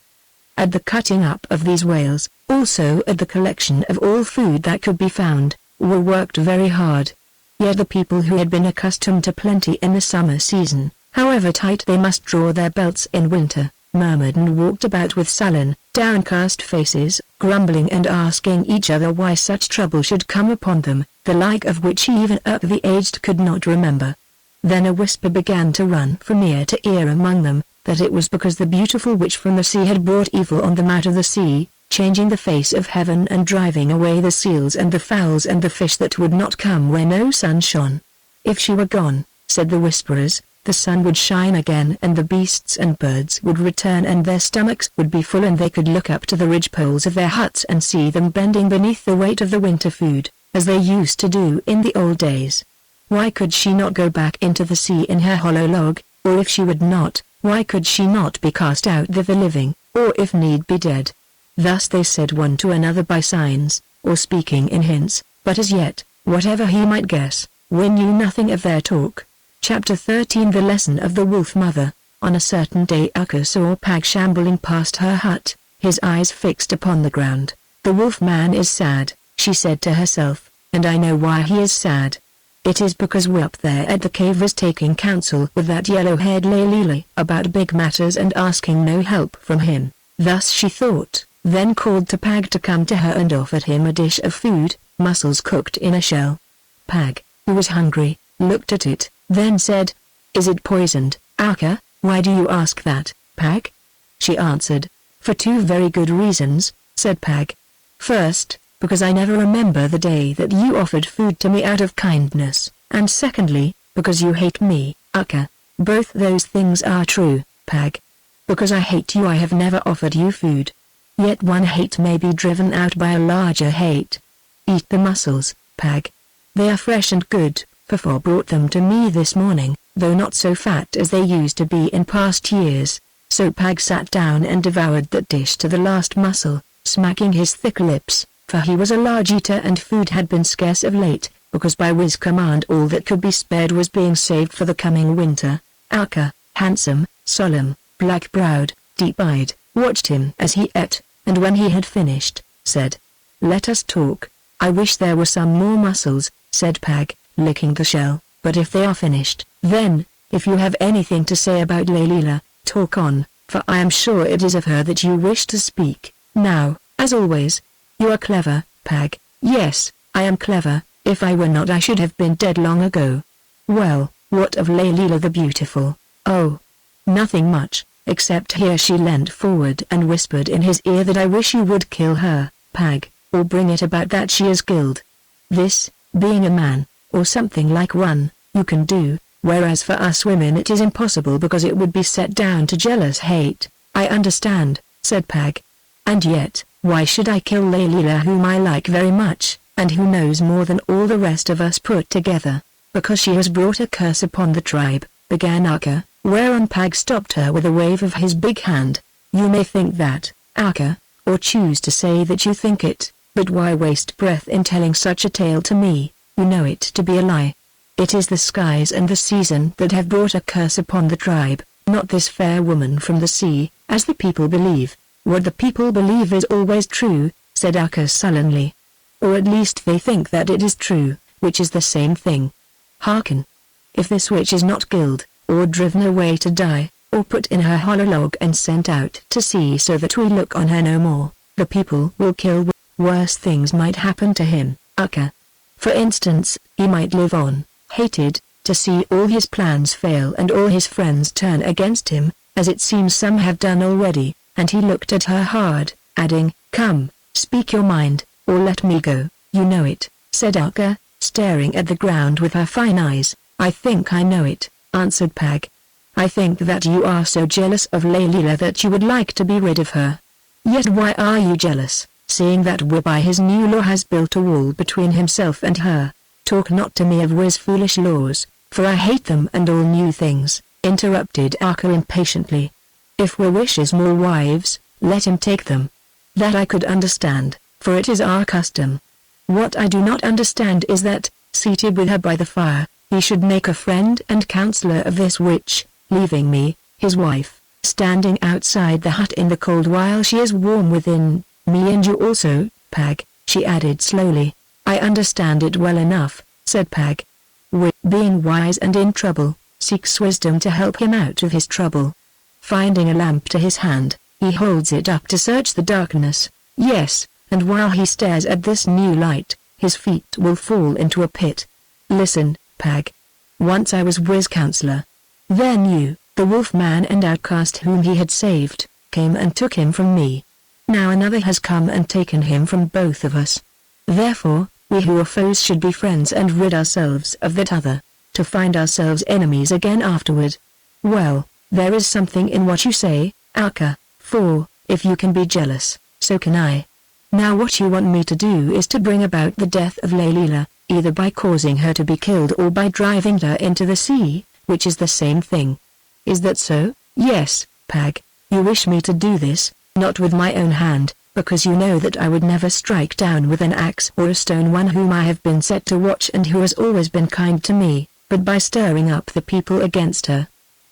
At the cutting up of these whales, also at the collection of all food that could be found, Wu worked very hard. Yet the people who had been accustomed to plenty in the summer season, however tight they must draw their belts in winter, murmured and walked about with sullen, downcast faces, grumbling and asking each other why such trouble should come upon them, the like of which even the aged could not remember. Then a whisper began to run from ear to ear among them, that it was because the beautiful witch from the sea had brought evil on them out of the sea, changing the face of heaven and driving away the seals and the fowls and the fish that would not come where no sun shone. If she were gone, said the whisperers, the sun would shine again and the beasts and birds would return and their stomachs would be full and they could look up to the ridgepoles of their huts and see them bending beneath the weight of the winter food, as they used to do in the old days. Why could she not go back into the sea in her hollow log, or if she would not, why could she not be cast out thither living, or if need be dead? Thus they said one to another by signs, or speaking in hints, but as yet, whatever he might guess, Wu knew nothing of their talk. Chapter 13 The Lesson of the Wolf Mother. On a certain day Akka saw Pag shambling past her hut, his eyes fixed upon the ground. The wolf man is sad, she said to herself, and I know why he is sad. It is because we're up there at the cave was taking counsel with that yellow-haired Layla about big matters and asking no help from him. Thus she thought, then called to Pag to come to her and offered him a dish of food, mussels cooked in a shell. Pag, who was hungry, looked at it, then said, "Is it poisoned, Alka? Why do you ask that, Pag?" She answered, "For two very good reasons," said Pag. "First, because I never remember the day that you offered food to me out of kindness, and secondly, because you hate me, Alka." "Both those things are true, Pag. Because I hate you I have never offered you food. Yet one hate may be driven out by a larger hate. Eat the mussels, Pag. They are fresh and good, Fafo brought them to me this morning, though not so fat as they used to be in past years." So Pag sat down and devoured that dish to the last mussel, smacking his thick lips, for he was a large eater and food had been scarce of late, because by Wiz's command all that could be spared was being saved for the coming winter. Alka, handsome, solemn, black-browed, deep-eyed, watched him as he ate, and when he had finished, said, "Let us talk." "I wish there were some more mussels," said Pag, licking the shell, "but if they are finished, then, if you have anything to say about Layla, talk on, for I am sure it is of her that you wish to speak. Now, as always, you are clever, Pag." "Yes, I am clever, if I were not I should have been dead long ago." "Well, what of Layla the beautiful?" "Oh, nothing much, except," here she leant forward and whispered in his ear, "that I wish you would kill her, Pag, or bring it about that she is killed. This, being a man, or something like one, you can do, whereas for us women it is impossible because it would be set down to jealous hate." "I understand," said Pag. "And yet, why should I kill Layla whom I like very much, and who knows more than all the rest of us put together?" "Because she has brought a curse upon the tribe," began Alka, whereon Pag stopped her with a wave of his big hand. "You may think that, Alka, or choose to say that you think it, but why waste breath in telling such a tale to me? You know it to be a lie. It is the skies and the season that have brought a curse upon the tribe, not this fair woman from the sea, as the people believe." "What the people believe is always true," said Alka sullenly. "Or at least they think that it is true, which is the same thing. Hearken. If this witch is not killed, or driven away to die, or put in her hollow log and sent out to sea so that we look on her no more, the people will kill. Worse things might happen to him, Alka. For instance, he might live on, hated, to see all his plans fail and all his friends turn against him, as it seems some have done already," and he looked at her hard, adding, "Come, speak your mind, or let me go." "You know it," said Alka, staring at the ground with her fine eyes. "I think I know it," answered Pag. "I think that you are so jealous of Layla that you would like to be rid of her. Yet why are you jealous, seeing that Wi by his new law has built a wall between himself and her?" "Talk not to me of Wi's foolish laws, for I hate them and all new things," interrupted Alka impatiently. "If Wi wishes more wives, let him take them. That I could understand, for it is our custom. What I do not understand is that, seated with her by the fire, he should make a friend and counselor of this witch, leaving me, his wife, standing outside the hut in the cold while she is warm within. Me and you also, Pag," she added slowly. "I understand it well enough," said Pag. "Wi, being wise and in trouble, seeks wisdom to help him out of his trouble. Finding a lamp to his hand, he holds it up to search the darkness. Yes, and while he stares at this new light, his feet will fall into a pit. Listen, Pag. Once I was Wi's counselor. Then you, the wolf man and outcast whom he had saved, came and took him from me. Now another has come and taken him from both of us. Therefore, we who are foes should be friends and rid ourselves of that other, to find ourselves enemies again afterward. Well, there is something in what you say, Alka, for, if you can be jealous, so can I. Now what you want me to do is to bring about the death of Layla, either by causing her to be killed or by driving her into the sea, which is the same thing. Is that so?" "Yes, Pag, you wish me to do this, not with my own hand, because you know that I would never strike down with an axe or a stone one whom I have been set to watch and who has always been kind to me, but by stirring up the people against her."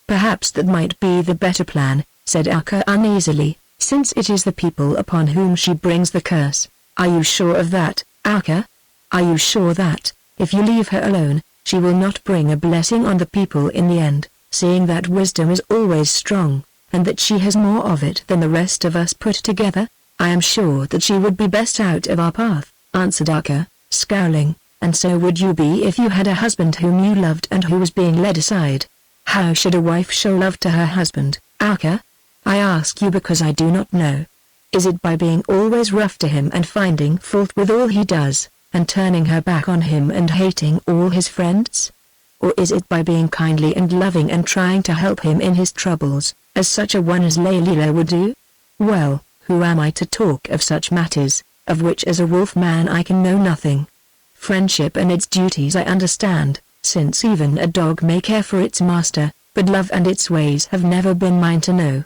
"Perhaps that might be the better plan," said Alka uneasily, "since it is the people upon whom she brings the curse. Are you sure of that, Alka? Are you sure that, if you leave her alone, she will not bring a blessing on the people in the end, seeing that wisdom is always strong, and that she has more of it than the rest of us put together. I am sure that she would be best out of our path," answered Akka, scowling, "and so would you be if you had a husband whom you loved and who was being led aside. How should a wife show love to her husband, Akka? I ask you because I do not know. Is it by being always rough to him and finding fault with all he does, and turning her back on him and hating all his friends? Or is it by being kindly and loving and trying to help him in his troubles, as such a one as Layla would do? Well, who am I to talk of such matters, of which as a wolf man I can know nothing? Friendship and its duties I understand, since even a dog may care for its master, but love and its ways have never been mine to know.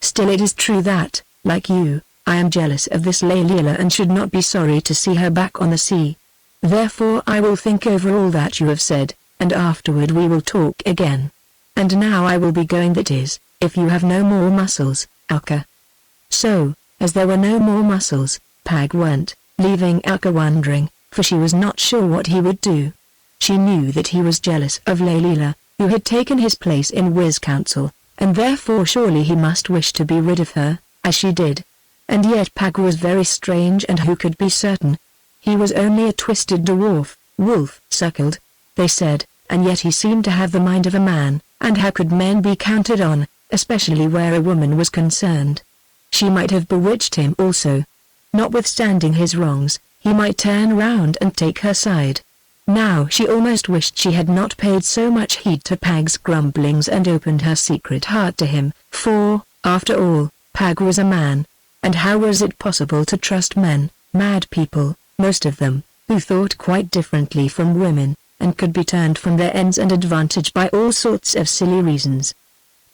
Still it is true that, like you, I am jealous of this Layla and should not be sorry to see her back on the sea. Therefore I will think over all that you have said, and afterward we will talk again. And now I will be going, that is, if you have no more muscles, Akka." So, as there were no more muscles, Pag went, leaving Akka wondering, for she was not sure what he would do. She knew that he was jealous of Layla, who had taken his place in Wiz Council, and therefore surely he must wish to be rid of her, as she did. And yet Pag was very strange, and who could be certain? He was only a twisted dwarf, wolf suckled, they said, and yet he seemed to have the mind of a man, and how could men be counted on, especially where a woman was concerned? She might have bewitched him also. Notwithstanding his wrongs, he might turn round and take her side. Now she almost wished she had not paid so much heed to Pag's grumblings and opened her secret heart to him, for, after all, Pag was a man. And how was it possible to trust men, mad people, most of them, who thought quite differently from women, and could be turned from their ends and advantage by all sorts of silly reasons?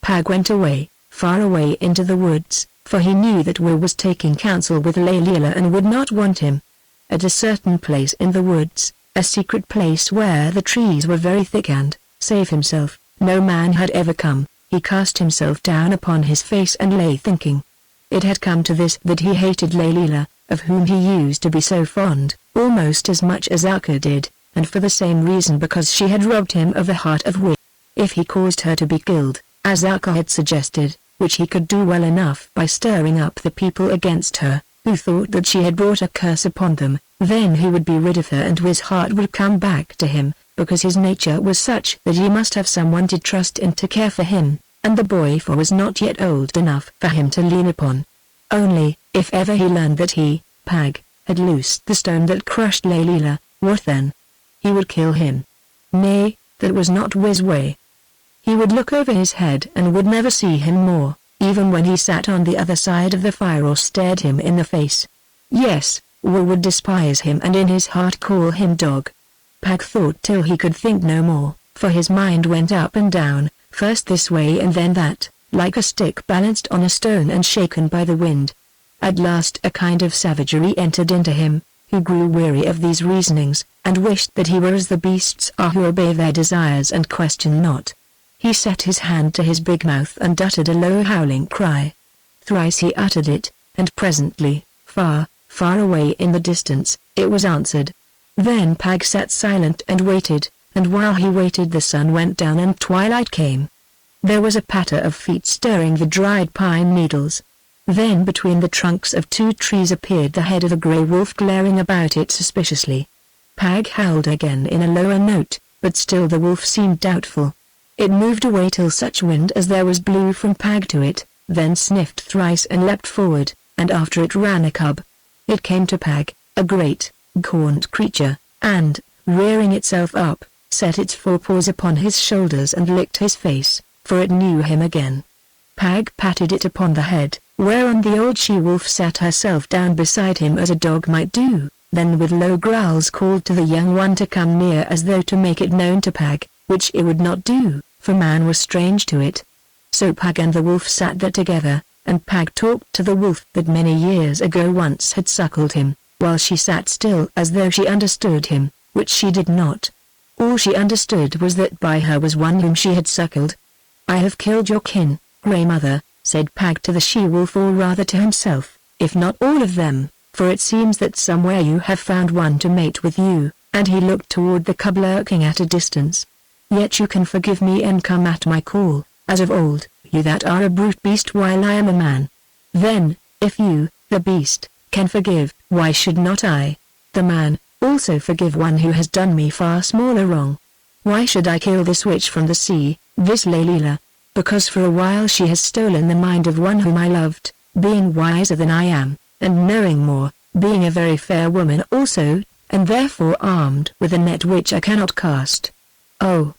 Pag went away, far away into the woods, for he knew that Will was taking counsel with Layla and would not want him. At a certain place in the woods, a secret place where the trees were very thick and, save himself, no man had ever come, he cast himself down upon his face and lay thinking. It had come to this that he hated Layla, of whom he used to be so fond, almost as much as Akka did, and for the same reason, because she had robbed him of the heart of Will. If he caused her to be killed, as Akka had suggested, which he could do well enough by stirring up the people against her, who thought that she had brought a curse upon them, then he would be rid of her and his heart would come back to him, because his nature was such that he must have someone to trust and to care for him, and the boy was not yet old enough for him to lean upon. Only, if ever he learned that he, Pag, had loosed the stone that crushed Layla, what then? He would kill him. Nay, that was not Wiz's way. He would look over his head and would never see him more, even when he sat on the other side of the fire or stared him in the face. Yes, Will would despise him and in his heart call him dog. Pag thought till he could think no more, for his mind went up and down, first this way and then that, like a stick balanced on a stone and shaken by the wind. At last a kind of savagery entered into him, who grew weary of these reasonings, and wished that he were as the beasts are who obey their desires and question not. He set his hand to his big mouth and uttered a low howling cry. Thrice he uttered it, and presently, far, far away in the distance, it was answered. Then Pag sat silent and waited, and while he waited the sun went down and twilight came. There was a patter of feet stirring the dried pine needles. Then between the trunks of two trees appeared the head of a grey wolf glaring about it suspiciously. Pag howled again in a lower note, but still the wolf seemed doubtful. It moved away till such wind as there was blew from Pag to it, then sniffed thrice and leapt forward, and after it ran a cub. It came to Pag, a great, gaunt creature, and, rearing itself up, set its forepaws upon his shoulders and licked his face, for it knew him again. Pag patted it upon the head, whereon the old she-wolf sat herself down beside him as a dog might do, then with low growls called to the young one to come near as though to make it known to Pag, which it would not do, for man was strange to it. So Pag and the wolf sat there together, and Pag talked to the wolf that many years ago once had suckled him, while she sat still as though she understood him, which she did not. All she understood was that by her was one whom she had suckled. "I have killed your kin, Grey Mother," said Pag to the she-wolf, or rather to himself, "if not all of them, for it seems that somewhere you have found one to mate with you, and he looked toward the cub lurking at a distance. Yet you can forgive me and come at my call, as of old, you that are a brute beast while I am a man. Then, if you, the beast, can forgive, why should not I, the man, also forgive one who has done me far smaller wrong? Why should I kill this witch from the sea, this Layla? Because for a while she has stolen the mind of one whom I loved, being wiser than I am, and knowing more, being a very fair woman also, and therefore armed with a net which I cannot cast. Oh,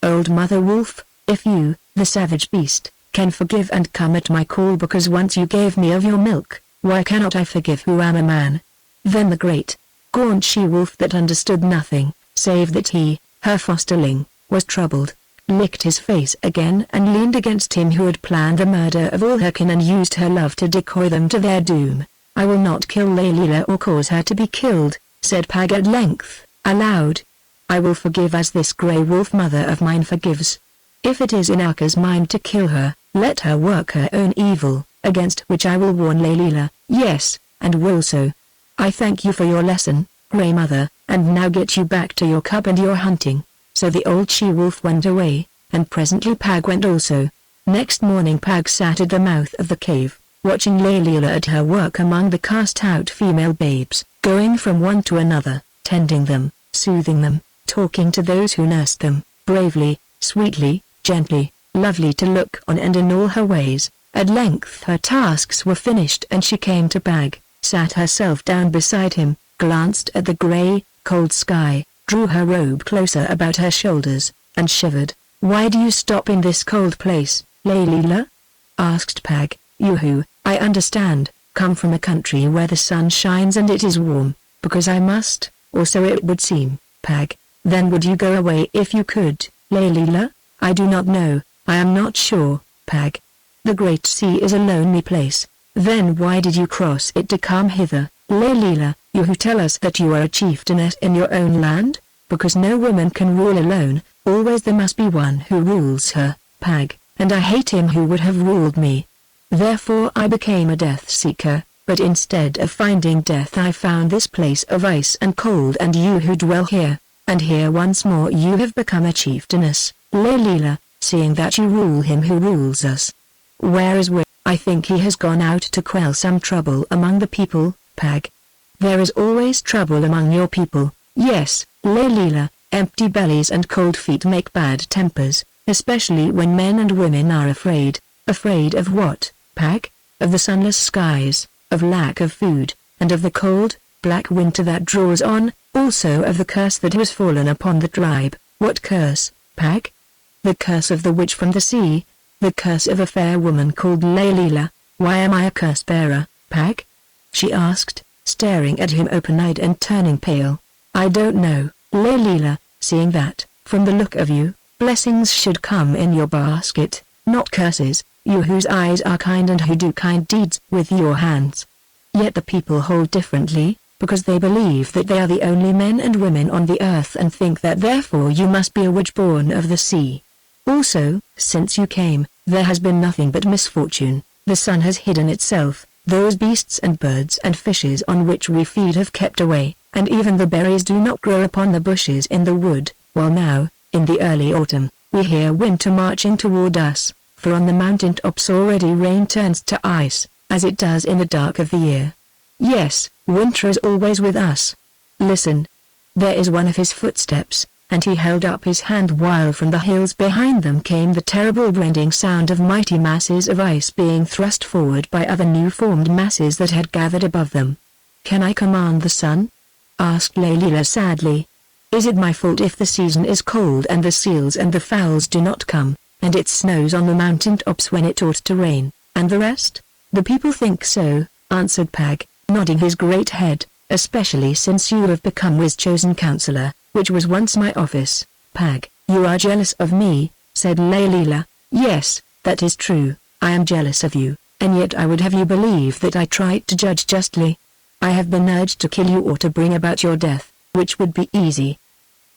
old mother wolf, if you, the savage beast, can forgive and come at my call because once you gave me of your milk, why cannot I forgive who am a man? Then the great, gaunt she-wolf that understood nothing, save that he, her fosterling, was troubled, licked his face again and leaned against him who had planned the murder of all her kin and used her love to decoy them to their doom. I will not kill Layla or cause her to be killed, said Pag at length, aloud. I will forgive as this grey wolf mother of mine forgives. If it is in Aka's mind to kill her, let her work her own evil, against which I will warn Layla, yes, and will so. I thank you for your lesson, Grey Mother, and now get you back to your cub and your hunting. So the old she-wolf went away, and presently Pag went also. Next morning Pag sat at the mouth of the cave, watching Layla at her work among the cast-out female babes, going from one to another, tending them, soothing them, talking to those who nursed them, bravely, sweetly, gently, lovely to look on and in all her ways. At length her tasks were finished and she came to Pag, sat herself down beside him, glanced at the grey, cold sky, drew her robe closer about her shoulders, and shivered. Why do you stop in this cold place, Layla? Asked Pag. You who, I understand, come from a country where the sun shines and it is warm, because I must, or so it would seem, Pag. Then would you go away if you could, Layla? I do not know, I am not sure, Pag. The great sea is a lonely place. Then why did you cross it to come hither, Layla, you who tell us that you are a chieftainess in your own land? Because no woman can rule alone, always there must be one who rules her, Pag, and I hate him who would have ruled me. Therefore I became a death seeker, but instead of finding death I found this place of ice and cold and you who dwell here, and here once more you have become a chieftainess, Layla, seeing that you rule him who rules us. Where is Wi? I think he has gone out to quell some trouble among the people, Pag. There is always trouble among your people, yes, Layla, empty bellies and cold feet make bad tempers, especially when men and women are afraid. Afraid of what, Pag? Of the sunless skies, of lack of food, and of the cold, black winter that draws on, also of the curse that has fallen upon the tribe. What curse, Pag? The curse of the witch from the sea, the curse of a fair woman called Layla. Why am I a curse bearer, Pag? She asked, staring at him open-eyed and turning pale. I don't know, Layla, seeing that, from the look of you, blessings should come in your basket, not curses, you whose eyes are kind and who do kind deeds with your hands. Yet the people hold differently, because they believe that they are the only men and women on the earth and think that therefore you must be a witch born of the sea. Also, since you came, there has been nothing but misfortune. The sun has hidden itself, those beasts and birds and fishes on which we feed have kept away, and even the berries do not grow upon the bushes in the wood, while now, in the early autumn, we hear winter marching toward us, for on the mountain tops already rain turns to ice, as it does in the dark of the year. Yes, winter is always with us. Listen. There is one of his footsteps, and he held up his hand while from the hills behind them came the terrible rending sound of mighty masses of ice being thrust forward by other new-formed masses that had gathered above them. Can I command the sun? Asked Layla sadly. Is it my fault if the season is cold and the seals and the fowls do not come, and it snows on the mountain tops when it ought to rain, and the rest? The people think so, answered Pag, nodding his great head, especially since you have become Wiz's chosen counselor, which was once my office. Pag, you are jealous of me, said Layla. Yes, that is true, I am jealous of you, and yet I would have you believe that I tried to judge justly. I have been urged to kill you or to bring about your death, which would be easy.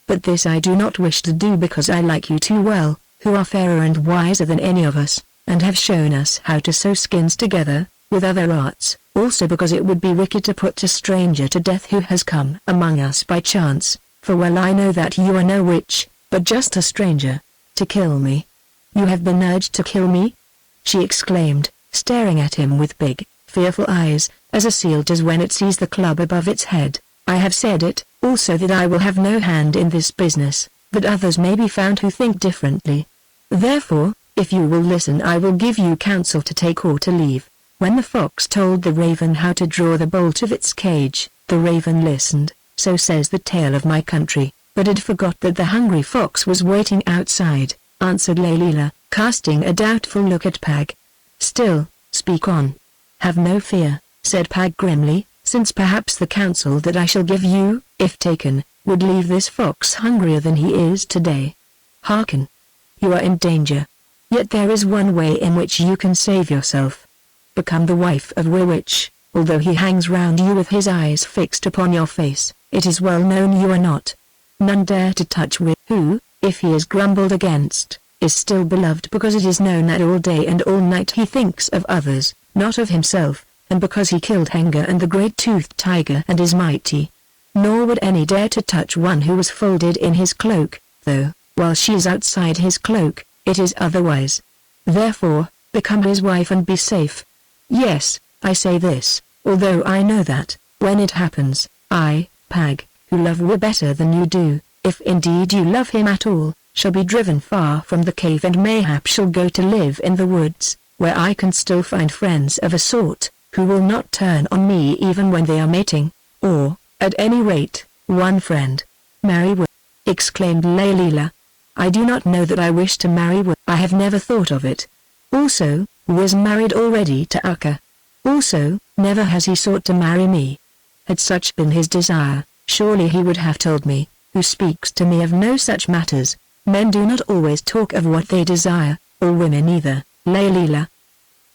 But this I do not wish to do because I like you too well, who are fairer and wiser than any of us, and have shown us how to sew skins together, with other arts, also because it would be wicked to put a stranger to death who has come among us by chance, for well I know that you are no witch, but just a stranger. To kill me? You have been urged to kill me?" she exclaimed, staring at him with big, fearful eyes, as a seal does when it sees the club above its head. "I have said it, also that I will have no hand in this business, but others may be found who think differently. Therefore, if you will listen I will give you counsel to take or to leave." When the fox told the raven how to draw the bolt of its cage, the raven listened. "So says the tale of my country, but it forgot that the hungry fox was waiting outside," answered Layla, casting a doubtful look at Pag. "Still, speak on." "Have no fear," said Pag grimly, "since perhaps the counsel that I shall give you, if taken, would leave this fox hungrier than he is today. Hearken. You are in danger. Yet there is one way in which you can save yourself. Become the wife of a witch. Although he hangs round you with his eyes fixed upon your face, it is well known you are not. None dare to touch with who, if he is grumbled against, is still beloved because it is known that all day and all night he thinks of others, not of himself, and because he killed Haggard and the great-toothed tiger and is mighty. Nor would any dare to touch one who was folded in his cloak, though, while she is outside his cloak, it is otherwise. Therefore, become his wife and be safe. Yes, I say this, although I know that, when it happens, I, Pag, who love you better than you do, if indeed you love him at all, shall be driven far from the cave and mayhap shall go to live in the woods, where I can still find friends of a sort, who will not turn on me even when they are mating, or, at any rate, one friend. Marry Will, exclaimed Layla. I do not know that I wish to marry Will. I have never thought of it. Also, was married already to Akka. Also, never has he sought to marry me. Had such been his desire, surely he would have told me, who speaks to me of no such matters. Men do not always talk of what they desire, or women either, Layla.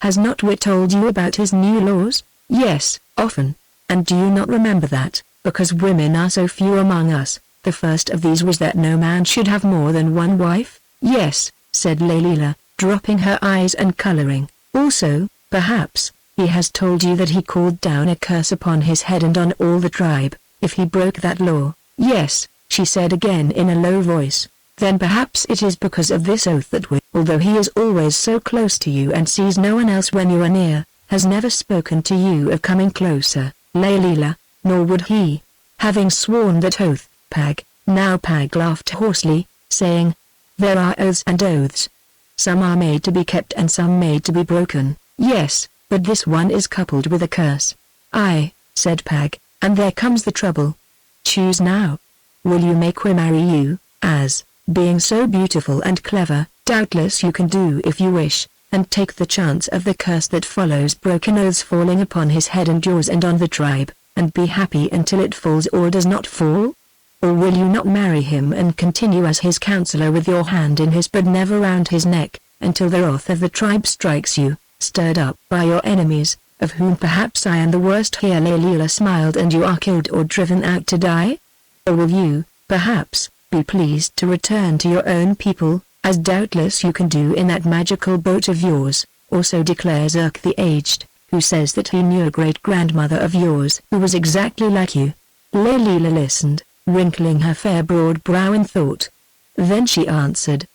Has not Wit told you about his new laws? Yes, often. And do you not remember that, because women are so few among us, the first of these was that no man should have more than one wife? Yes, said Layla, dropping her eyes and coloring. Also, perhaps, he has told you that he called down a curse upon his head and on all the tribe, if he broke that law. Yes, she said again in a low voice. Then perhaps it is because of this oath that Wit, although he is always so close to you and sees no one else when you are near, has never spoken to you of coming closer, Layla, nor would he, having sworn that oath, Pag. Now Pag laughed hoarsely, saying, there are oaths and oaths. Some are made to be kept and some made to be broken, yes, but this one is coupled with a curse. Aye, said Pag, and there comes the trouble. Choose now. Will you make her marry you, as, being so beautiful and clever, doubtless you can do if you wish, and take the chance of the curse that follows broken oaths falling upon his head and yours and on the tribe, and be happy until it falls or does not fall? Or will you not marry him and continue as his counselor with your hand in his but never round his neck, until the wrath of the tribe strikes you, stirred up by your enemies, of whom perhaps I am the worst? Here Layla smiled. And you are killed or driven out to die? Or will you, perhaps, be pleased to return to your own people, as doubtless you can do in that magical boat of yours? Also declares Urk the Aged, who says that he knew a great-grandmother of yours who was exactly like you. Layla listened, wrinkling her fair broad brow in thought. Then she answered,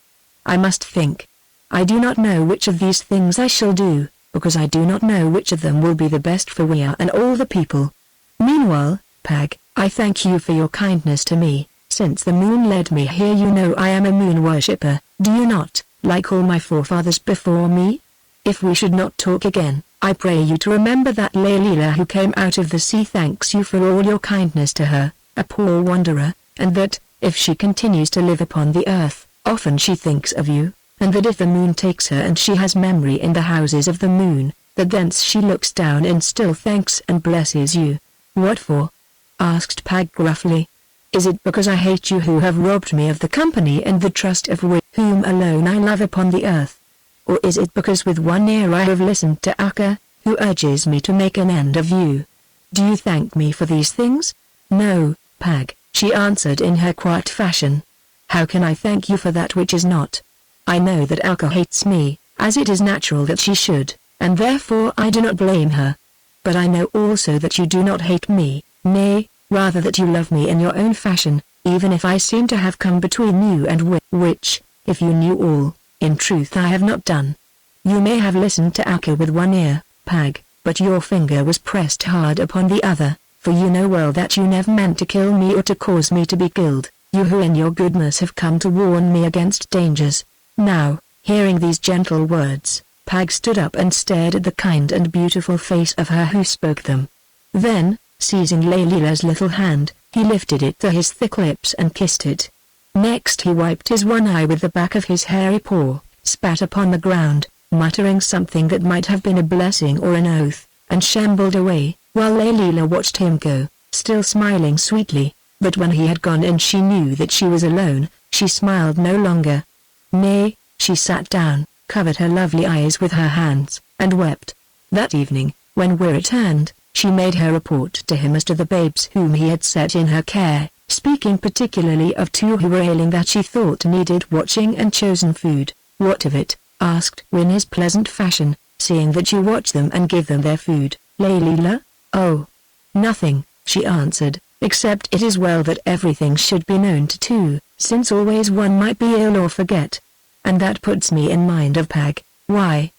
I must think. I do not know which of these things I shall do, because I do not know which of them will be the best for we and all the people. Meanwhile, Pag, I thank you for your kindness to me, since the moon led me here. You know I am a moon worshipper, do you not, like all my forefathers before me? If we should not talk again, I pray you to remember that Layla who came out of the sea thanks you for all your kindness to her, a poor wanderer, and that, if she continues to live upon the earth, often she thinks of you, and that if the moon takes her and she has memory in the houses of the moon, that thence she looks down and still thanks and blesses you. What for? Asked Pag gruffly. Is it because I hate you who have robbed me of the company and the trust of whom alone I love upon the earth? Or is it because with one ear I have listened to Akka, who urges me to make an end of you? Do you thank me for these things? No, Pag, she answered in her quiet fashion. How can I thank you for that which is not? I know that Akka hates me, as it is natural that she should, and therefore I do not blame her. But I know also that you do not hate me, nay, rather that you love me in your own fashion, even if I seem to have come between you and which, if you knew all, in truth I have not done. You may have listened to Akka with one ear, Pag, but your finger was pressed hard upon the other, for you know well that you never meant to kill me or to cause me to be killed, you who in your goodness have come to warn me against dangers. Now, hearing these gentle words, Pag stood up and stared at the kind and beautiful face of her who spoke them. Then, seizing Laylila's little hand, he lifted it to his thick lips and kissed it. Next he wiped his one eye with the back of his hairy paw, spat upon the ground, muttering something that might have been a blessing or an oath, and shambled away, while Laylila watched him go, still smiling sweetly, but when he had gone and she knew that she was alone, she smiled no longer. Nay, she sat down, covered her lovely eyes with her hands, and wept. That evening, when we returned, she made her report to him as to the babes whom he had set in her care, speaking particularly of 2 who were ailing that she thought needed watching and chosen food. What of it? Asked in his pleasant fashion, seeing that you watch them and give them their food, Laylila? Oh, nothing, she answered, except it is well that everything should be known to 2, since always one might be ill or forget. And that puts me in mind of Pag. Why?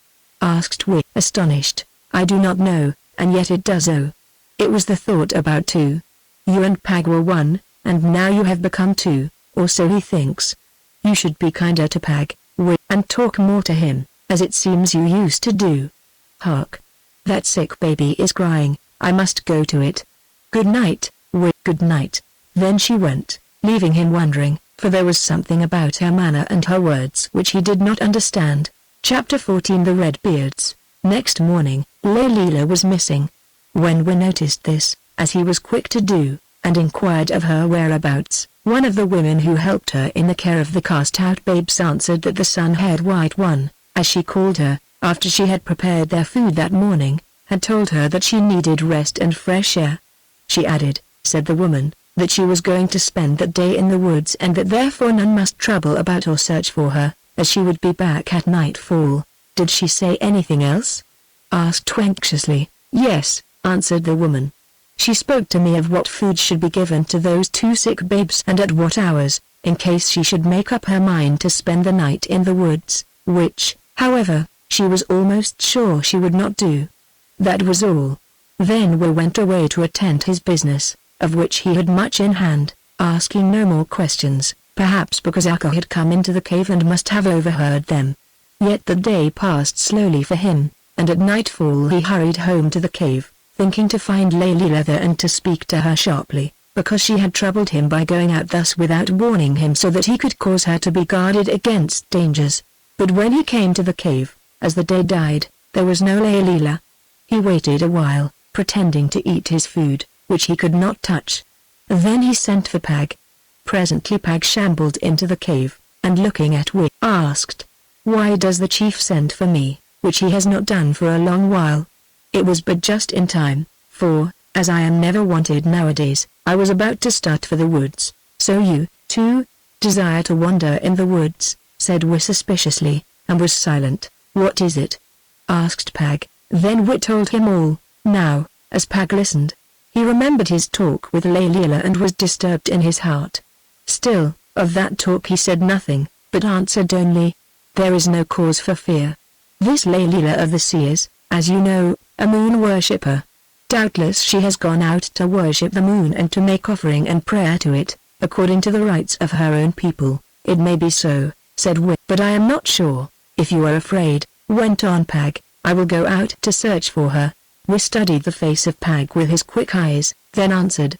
Asked we, astonished. I do not know, and yet it does. Oh. It was the thought about 2. You and Pag were 1, and now you have become 2, or so he thinks. You should be kinder to Pag, and talk more to him, as it seems you used to do. Hark! That sick baby is crying, I must go to it. Good night, good night. Then she went, leaving him wondering, for there was something about her manner and her words which he did not understand. Chapter 14 The Redbeards. Next morning, Laylila was missing. When we noticed this, as he was quick to do, and inquired of her whereabouts, one of the women who helped her in the care of the cast-out babes answered that the sun-haired white one, as she called her, after she had prepared their food that morning, had told her that she needed rest and fresh air. She added, said the woman, that she was going to spend that day in the woods and that therefore none must trouble about or search for her, as she would be back at nightfall. Did she say anything else? Asked anxiously. Yes, answered the woman. She spoke to me of what food should be given to those 2 sick babes and at what hours, in case she should make up her mind to spend the night in the woods, which, however, she was almost sure she would not do. That was all. Then Will went away to attend his business, of which he had much in hand, asking no more questions, perhaps because Akka had come into the cave and must have overheard them. Yet the day passed slowly for him, and at nightfall he hurried home to the cave, thinking to find Laylila there and to speak to her sharply, because she had troubled him by going out thus without warning him so that he could cause her to be guarded against dangers. But when he came to the cave, as the day died, there was no Laylila. He waited a while, pretending to eat his food, which he could not touch. Then he sent for Pag. Presently Pag shambled into the cave, and looking at Wee, asked, "Why does the chief send for me, which he has not done for a long while?" It was but just in time, for, as I am never wanted nowadays, I was about to start for the woods. "So you, too, desire to wander in the woods?" said Wee suspiciously, and was silent. "What is it?" asked Pag. Then Wee told him all. Now, as Pag listened, he remembered his talk with Laylila and was disturbed in his heart. Still, of that talk he said nothing, but answered only, "There is no cause for fear. This Laylila of the sea is, as you know, a moon worshipper. Doubtless she has gone out to worship the moon and to make offering and prayer to it, according to the rites of her own people." "It may be so," said Wee, "but I am not sure." "If you are afraid," went on Pag, "I will go out to search for her." Wee studied the face of Pag with his quick eyes, then answered,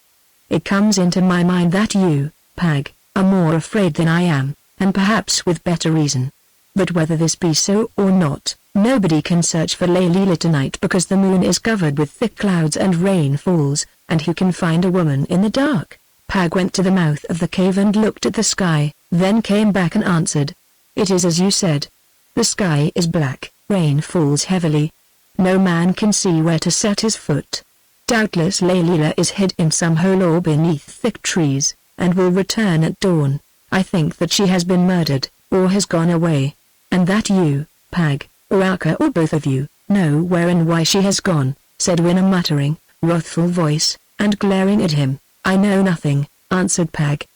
"It comes into my mind that you, Pag, are more afraid than I am, and perhaps with better reason. But whether this be so or not, nobody can search for Laylila tonight because the moon is covered with thick clouds and rain falls, and who can find a woman in the dark?" Pag went to the mouth of the cave and looked at the sky, then came back and answered, "It is as you said. The sky is black, rain falls heavily. No man can see where to set his foot. Doubtless Laylila is hid in some hole or beneath thick trees, and will return at dawn. I think that she has been murdered, or has gone away, and that you, Pag, or Akka or both of you, know where and why she has gone," said Wee in a muttering, wrathful voice, and glaring at him. "I know nothing," answered Pag.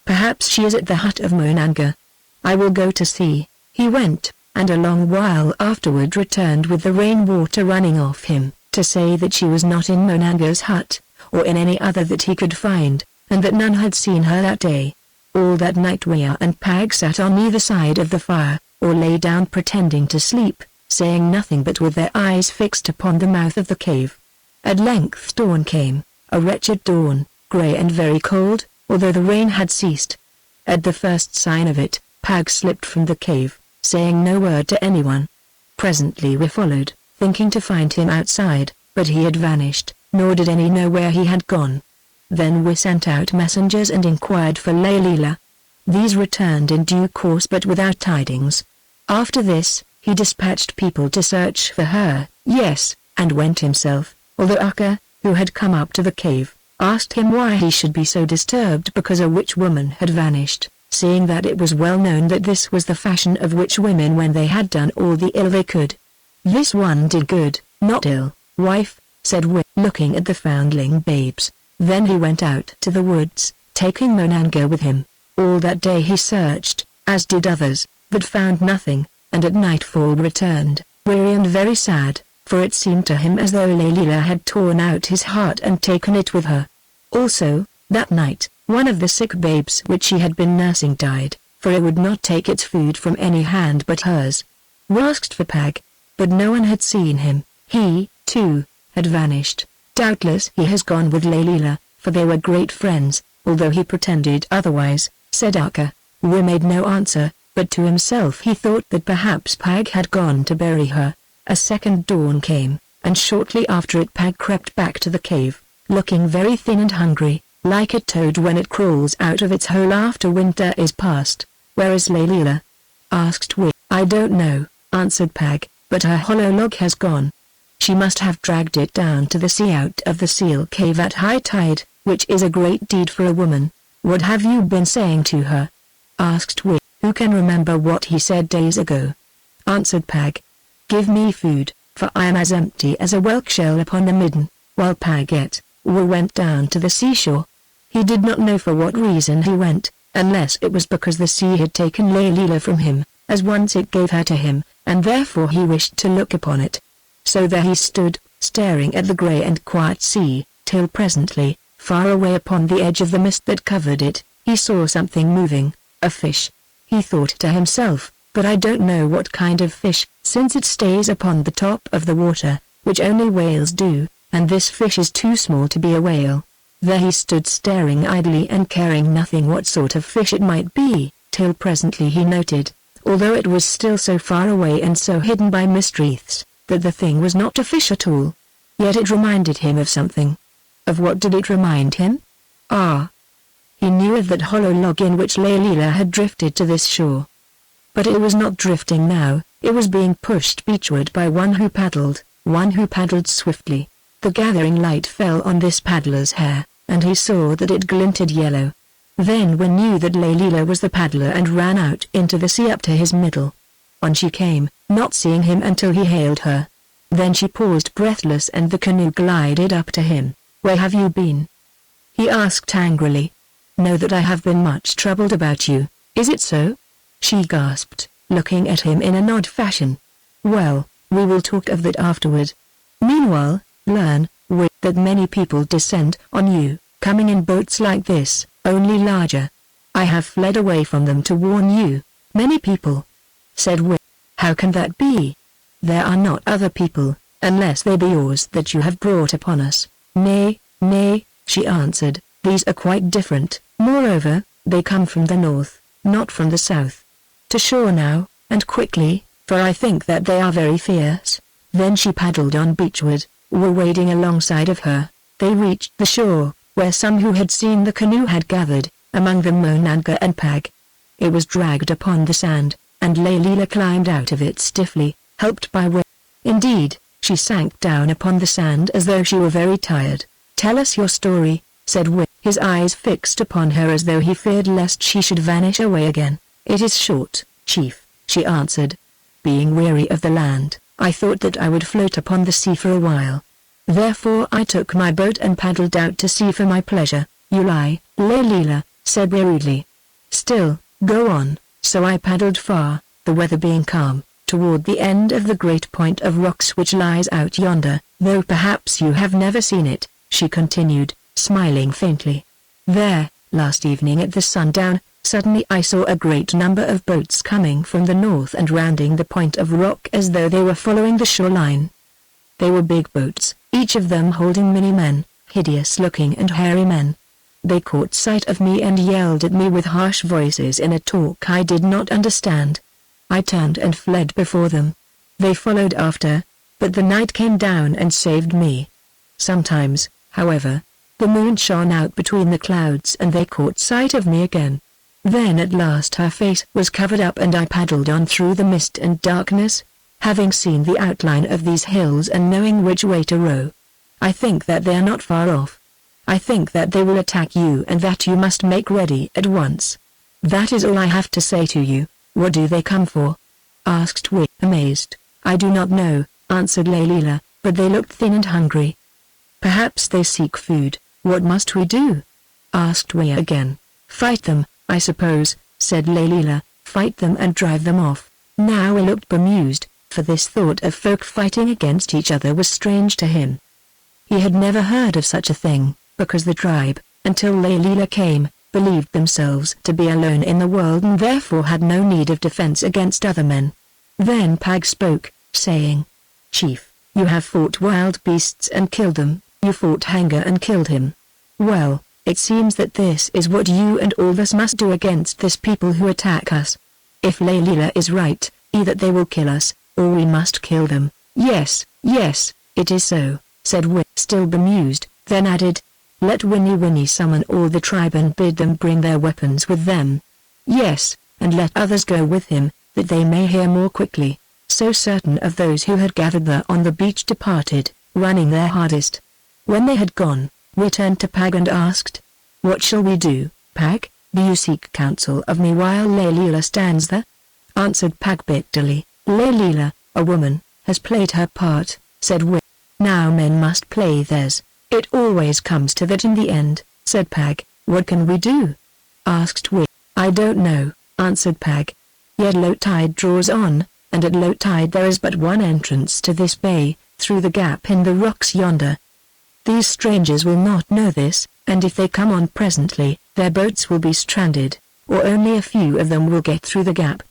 Perhaps she is at the hut of Monanga. I will go to see." He went, and a long while afterward returned with the rainwater running off him, to say that she was not in Monanga's hut, or in any other that he could find, and that none had seen her that day. All that night Rhea and Pag sat on either side of the fire, or lay down pretending to sleep, saying nothing but with their eyes fixed upon the mouth of the cave. At length dawn came, a wretched dawn, grey and very cold, although the rain had ceased. At the first sign of it, Pag slipped from the cave, saying no word to anyone. Presently we followed, thinking to find him outside, but he had vanished, nor did any know where he had gone. Then we sent out messengers and inquired for Leila. These returned in due course but without tidings. After this, he dispatched people to search for her, yes, and went himself, although Akka, who had come up to the cave, asked him why he should be so disturbed because a witch woman had vanished, seeing that it was well known that this was the fashion of witch women when they had done all the ill they could. "This one did good, not ill, wife," said Wit, looking at the foundling babes. Then he went out to the woods, taking Monanga with him. All that day he searched, as did others, but found nothing, and at nightfall returned, weary and very sad, for it seemed to him as though Leila had torn out his heart and taken it with her. Also, that night, one of the sick babes which she had been nursing died, for it would not take its food from any hand but hers. We asked for Pag, but no one had seen him. He, too, had vanished. "Doubtless he has gone with Leila, for they were great friends, although he pretended otherwise," said Akka. We made no answer, but to himself he thought that perhaps Pag had gone to bury her. A second dawn came, and shortly after it Pag crept back to the cave, looking very thin and hungry, like a toad when it crawls out of its hole after winter is past. "Where is Leila?" asked we. "I don't know," answered Pag, "but her hollow log has gone. She must have dragged it down to the sea out of the seal cave at high tide, which is a great deed for a woman." "What have you been saying to her?" asked we. "Who can remember what he said days ago?" answered Pag. "Give me food, for I am as empty as a whelk shell upon the midden." While Pag ate, we went down to the seashore. He did not know for what reason he went, unless it was because the sea had taken Leila from him, as once it gave her to him, and therefore he wished to look upon it. So there he stood, staring at the grey and quiet sea, till presently, far away upon the edge of the mist that covered it, he saw something moving, a fish. He thought to himself, "But I don't know what kind of fish, since it stays upon the top of the water, which only whales do, and this fish is too small to be a whale." There he stood staring idly and caring nothing what sort of fish it might be, till presently he noted, although it was still so far away and so hidden by mist wreaths, that the thing was not a fish at all. Yet it reminded him of something. Of what did it remind him? He knew of that hollow log in which Leila had drifted to this shore. But it was not drifting now, it was being pushed beachward by one who paddled swiftly. The gathering light fell on this paddler's hair, and he saw that it glinted yellow. Then one knew that Leila was the paddler and ran out into the sea up to his middle. On she came, not seeing him until he hailed her. Then she paused breathless and the canoe glided up to him. "Where have you been?" he asked angrily. "Know that I have been much troubled about you, is it so?" she gasped, looking at him in an odd fashion. "Well, we will talk of that afterward. Meanwhile, learn, that many people descend on you, coming in boats like this, only larger. I have fled away from them to warn you." "Many people?" said Wit. "How can that be? There are not other people, unless they be yours that you have brought upon us." Nay, she answered, "these are quite different. Moreover, they come from the north, not from the south. To shore now, and quickly, for I think that they are very fierce." Then she paddled on beachward, were wading alongside of her. They reached the shore, where some who had seen the canoe had gathered, among them Monanga and Pag. It was dragged upon the sand, and Leila climbed out of it stiffly, helped by Wit. Indeed, she sank down upon the sand as though she were very tired. "Tell us your story," said Wit, his eyes fixed upon her as though he feared lest she should vanish away again. "It is short, chief," she answered. "Being weary of the land, I thought that I would float upon the sea for a while. Therefore I took my boat and paddled out to sea for my pleasure." "You lie, Leila," said we rudely. Still, go on. So I paddled far, the weather being calm, toward the end of the great point of rocks which lies out yonder, though perhaps you have never seen it, she continued, smiling faintly. There, last evening at the sundown, suddenly I saw a great number of boats coming from the north and rounding the point of rock as though they were following the shoreline. They were big boats, each of them holding many men, hideous-looking and hairy men. They caught sight of me and yelled at me with harsh voices in a talk I did not understand. I turned and fled before them. They followed after, but the night came down and saved me. Sometimes, however, the moon shone out between the clouds and they caught sight of me again. Then at last her face was covered up and I paddled on through the mist and darkness, having seen the outline of these hills and knowing which way to row. I think that they are not far off. I think that they will attack you and that you must make ready at once. That is all I have to say to you. What do they come for? Asked Wei, amazed. I do not know, answered Layla, but they looked thin and hungry. Perhaps they seek food. What must we do? Asked Wei again. Fight them, I suppose, said Layla, fight them and drive them off. Now he looked bemused, for this thought of folk fighting against each other was strange to him. He had never heard of such a thing, because the tribe, until Layla came, believed themselves to be alone in the world and therefore had no need of defense against other men. Then Pag spoke, saying, Chief, you have fought wild beasts and killed them, you fought Haggard and killed him. Well, it seems that this is what you and all of us must do against this people who attack us. If Layla is right, either they will kill us, or we must kill them. Yes, it is so, said Wit, still bemused, then added, let Winnie summon all the tribe and bid them bring their weapons with them. Yes, and let others go with him, that they may hear more quickly. So certain of those who had gathered there on the beach departed, running their hardest. When they had gone, we turned to Pag and asked, what shall we do, Pag? Do you seek counsel of me while Layla stands there? Answered Pag bitterly, Layla, a woman, has played her part, said Wit. Now men must play theirs. It always comes to that in the end, said Pag. What can we do? Asked Wit. I don't know, answered Pag. Yet low tide draws on, and at low tide there is but one entrance to this bay, through the gap in the rocks yonder. These strangers will not know this, and if they come on presently, their boats will be stranded, or only a few of them will get through the gap.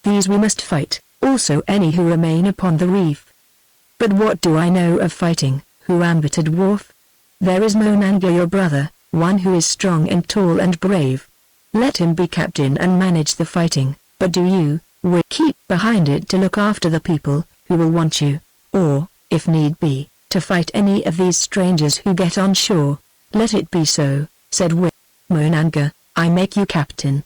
These we must fight, also any who remain upon the reef. But what do I know of fighting, who am but a dwarf? There is Monanga your brother, one who is strong and tall and brave. Let him be captain and manage the fighting, but do you, Wit, keep behind it to look after the people, who will want you, or, if need be, to fight any of these strangers who get on shore. Let it be so, said Wit. Monanga, I make you captain.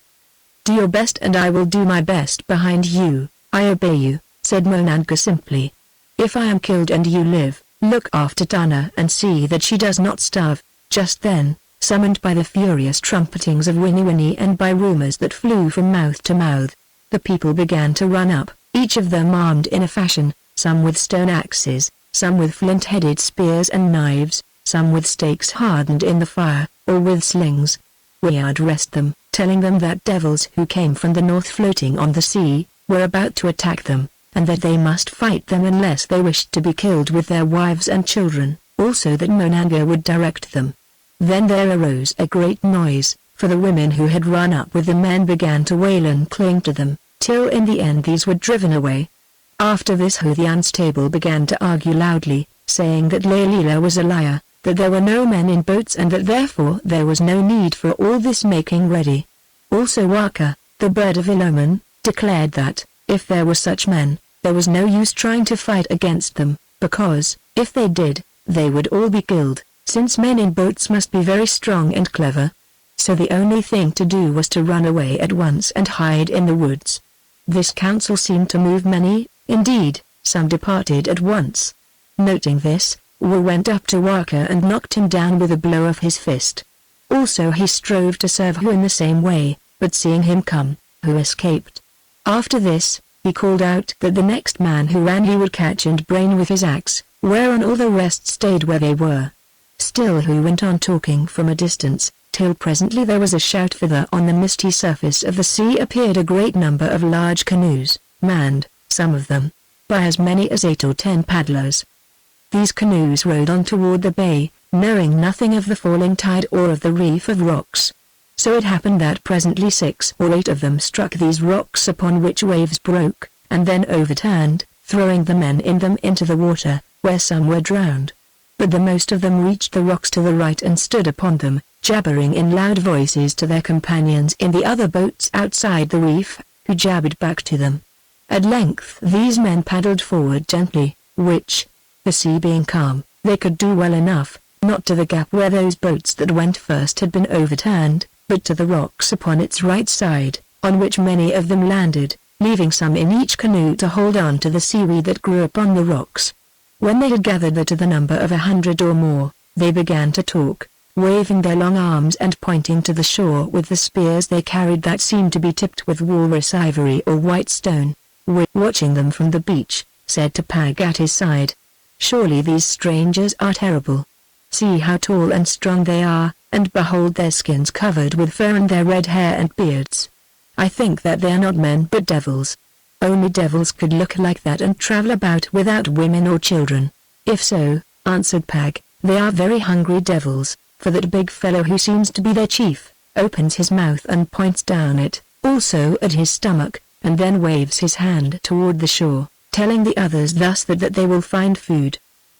Do your best and I will do my best behind you. I obey you, said Monanga simply. If I am killed and you live, look after Tana and see that she does not starve. Just then, summoned by the furious trumpetings of Winnie and by rumors that flew from mouth to mouth, the people began to run up, each of them armed in a fashion, some with stone axes, some with flint-headed spears and knives, some with stakes hardened in the fire, or with slings. We addressed them, telling them that devils who came from the north floating on the sea, were about to attack them, and that they must fight them unless they wished to be killed with their wives and children, also that Monanga would direct them. Then there arose a great noise, for the women who had run up with the men began to wail and cling to them, till in the end these were driven away. After this the unstable began to argue loudly, saying that Layla was a liar, that there were no men in boats and that therefore there was no need for all this making ready. Also Waka, the bird of ill omen, declared that, if there were such men, there was no use trying to fight against them, because, if they did, they would all be killed, since men in boats must be very strong and clever. So the only thing to do was to run away at once and hide in the woods. This counsel seemed to move many, indeed, some departed at once. Noting this, Wu went up to Waka and knocked him down with a blow of his fist. Also he strove to serve Hu in the same way, but seeing him come, Hu escaped. After this, he called out that the next man who ran he would catch and brain with his axe, whereon all the rest stayed where they were. Still Hu went on talking from a distance, till presently there was a shout further on the misty surface of the sea appeared a great number of large canoes, manned, some of them, by as many as 8 or 10 paddlers. These canoes rowed on toward the bay, knowing nothing of the falling tide or of the reef of rocks. So it happened that presently 6 or 8 of them struck these rocks upon which waves broke, and then overturned, throwing the men in them into the water, where some were drowned. But the most of them reached the rocks to the right and stood upon them, jabbering in loud voices to their companions in the other boats outside the reef, who jabbered back to them. At length these men paddled forward gently, which, the sea being calm, they could do well enough, not to the gap where those boats that went first had been overturned, but to the rocks upon its right side, on which many of them landed, leaving some in each canoe to hold on to the seaweed that grew upon the rocks. When they had gathered there to the number of 100 or more, they began to talk, waving their long arms and pointing to the shore with the spears they carried that seemed to be tipped with walrus ivory or white stone. Which, watching them from the beach, said to Pag at his side, "Surely these strangers are terrible. See how tall and strong they are, and behold their skins covered with fur and their red hair and beards. I think that they are not men but devils. Only devils could look like that and travel about without women or children." "If so," answered Pag, "they are very hungry devils, for that big fellow who seems to be their chief, opens his mouth and points down it, also at his stomach, and then waves his hand toward the shore, telling the others thus that they will find food.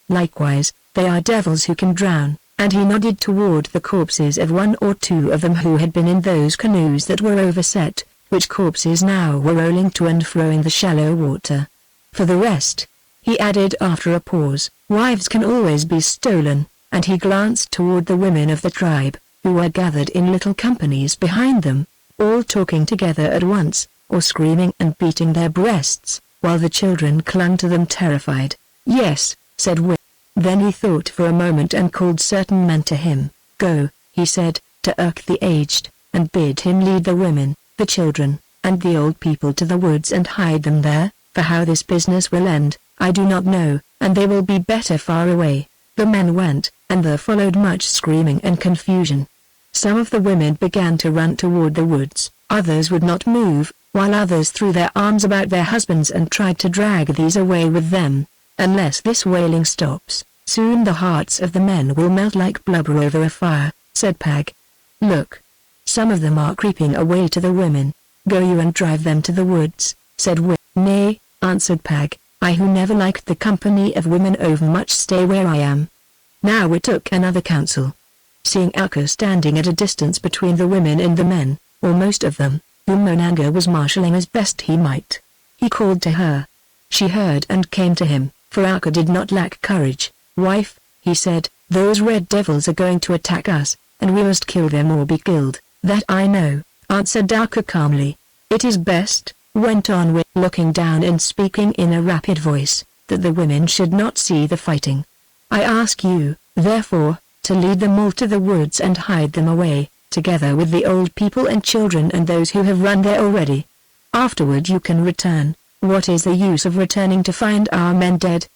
Likewise, they are devils who can drown," and he nodded toward the corpses of 1 or 2 of them who had been in those canoes that were overset, which corpses now were rolling to and fro in the shallow water. "For the rest," he added after a pause, "wives can always be stolen," and he glanced toward the women of the tribe, who were gathered in little companies behind them, all talking together at once, or screaming and beating their breasts, while the children clung to them terrified. "Yes," said Will. Then he thought for a moment and called certain men to him. "Go," he said, "to Urk the aged, and bid him lead the women, the children, and the old people to the woods and hide them there, for how this business will end, I do not know, and they will be better far away." The men went, and there followed much screaming and confusion. Some of the women began to run toward the woods, others would not move, while others threw their arms about their husbands and tried to drag these away with them. "Unless this wailing stops, soon the hearts of the men will melt like blubber over a fire," said Pag. "Look. Some of them are creeping away to the women. Go you and drive them to the woods," said Will. "Nay," answered Pag, "I who never liked the company of women overmuch stay where I am." Now we took another counsel. Seeing Alka standing at a distance between the women and the men, or most of them, whom Monanga was marshalling as best he might, he called to her. She heard and came to him, for Alka did not lack courage. "Wife," he said, "those red devils are going to attack us, and we must kill them or be killed." "That I know," answered Alka calmly. "It is best," went on Will, looking down and speaking in a rapid voice, "that the women should not see the fighting. I ask you, therefore, to lead them all to the woods and hide them away, together with the old people and children and those who have run there already. Afterward you can return. What is the use of returning to find our men dead?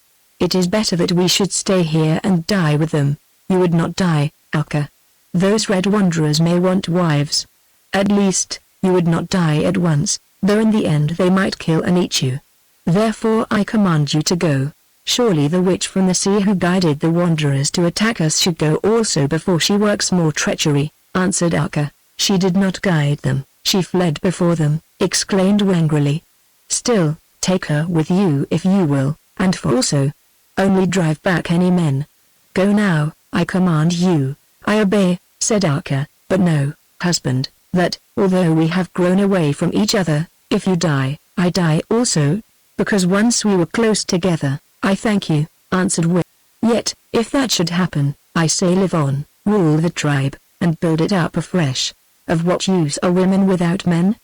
It is better that we should stay here and die with them." "You would not die, Alka. Those red wanderers may want wives. At least, you would not die at once, though in the end they might kill and eat you. Therefore I command you to go. Surely the witch from the sea who guided the wanderers to attack us should go also before she works more treachery," answered Alka. "She did not guide them, she fled before them," exclaimed angrily. "Still, take her with you if you will, and for also. Only drive back any men. Go now, I command you." "I obey," said Alka, "but know, husband, that, although we have grown away from each other, if you die, I die also, because once we were close together." "I thank you," answered Will. "Yet, if that should happen, I say live on, rule the tribe, and build it up afresh. Of what use are women without men?"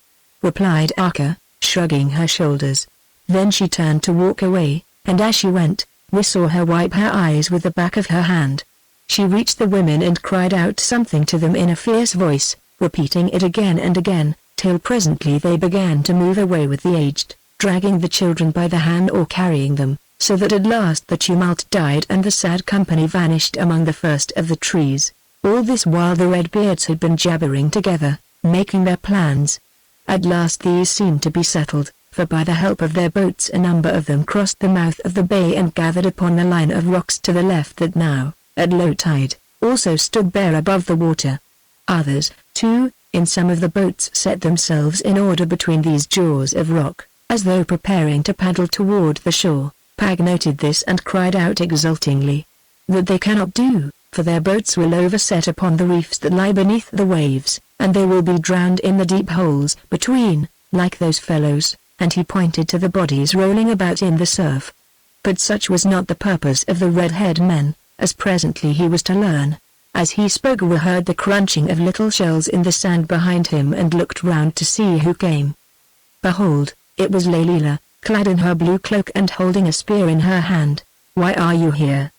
replied Alka, shrugging her shoulders. Then she turned to walk away, and as she went, we saw her wipe her eyes with the back of her hand. She reached the women and cried out something to them in a fierce voice, repeating it again and again, till presently they began to move away with the aged, dragging the children by the hand or carrying them, so that at last the tumult died and the sad company vanished among the first of the trees. All this while the Redbeards had been jabbering together, making their plans. At last these seemed to be settled, for by the help of their boats a number of them crossed the mouth of the bay and gathered upon the line of rocks to the left that now, at low tide, also stood bare above the water. Others, too, in some of the boats set themselves in order between these jaws of rock, as though preparing to paddle toward the shore. Pag noted this and cried out exultingly. That they cannot do, for their boats will overset upon the reefs that lie beneath the waves, and they will be drowned in the deep holes between, like those fellows, and he pointed to the bodies rolling about in the surf. But such was not the purpose of the red-haired men, as presently he was to learn. As he spoke we heard the crunching of little shells in the sand behind him and looked round to see who came. Behold, it was Leila, clad in her blue cloak and holding a spear in her hand. "Why are you here?"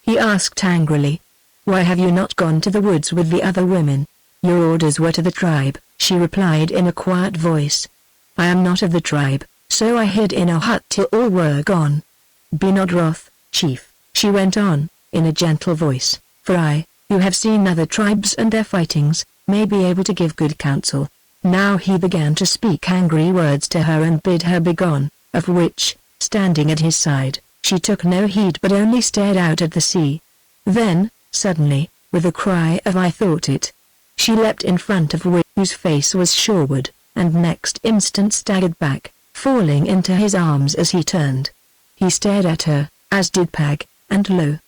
he asked angrily. "Why have you not gone to the woods with the other women?" "Your orders were to the tribe," she replied in a quiet voice. "I am not of the tribe, so I hid in a hut till all were gone." "Be not wroth, chief," she went on, in a gentle voice, "for I, who have seen other tribes and their fightings, may be able to give good counsel." Now he began to speak angry words to her and bid her begone, of which, standing at his side, she took no heed but only stared out at the sea. Then, suddenly, with a cry of "I thought it," she leapt in front of Wick, whose face was shoreward, and next instant staggered back, falling into his arms as he turned. He stared at her, as did Pag, and lo!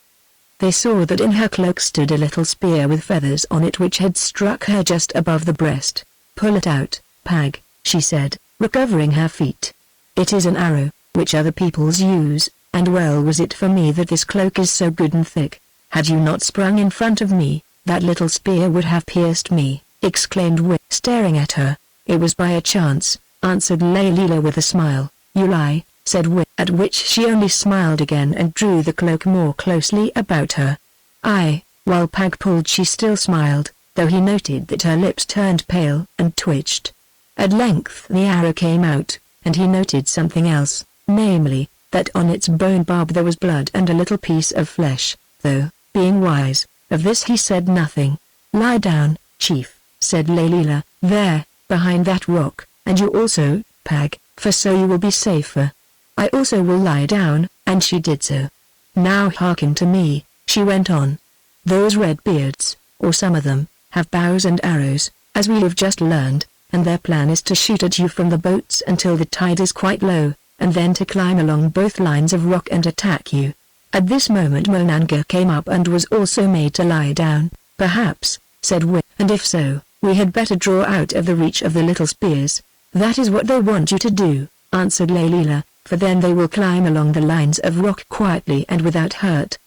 They saw that in her cloak stood a little spear with feathers on it which had struck her just above the breast. "Pull it out, Pag," she said, recovering her feet. "It is an arrow, which other peoples use, and well was it for me that this cloak is so good and thick. Had you not sprung in front of me, that little spear would have pierced me," exclaimed Wick, staring at her. "It was by a chance," answered Leila with a smile. "You lie," said Wick, at which she only smiled again and drew the cloak more closely about her. "Aye," while Pag pulled she still smiled, though he noted that her lips turned pale and twitched. At length the arrow came out, and he noted something else, namely, that on its bone barb there was blood and a little piece of flesh, though, being wise, of this he said nothing. "Lie down, chief," said Leila, "there, behind that rock, and you also, Pag, for so you will be safer." "I also will lie down," and she did so. "Now hearken to me," she went on. "Those Redbeards, or some of them, have bows and arrows, as we have just learned, and their plan is to shoot at you from the boats until the tide is quite low, and then to climb along both lines of rock and attack you." At this moment Monanga came up and was also made to lie down. "Perhaps," said Wick, "and if so, we had better draw out of the reach of the little spears." "That is what they want you to do," answered Leila, "for then they will climb along the lines of rock quietly and without hurt."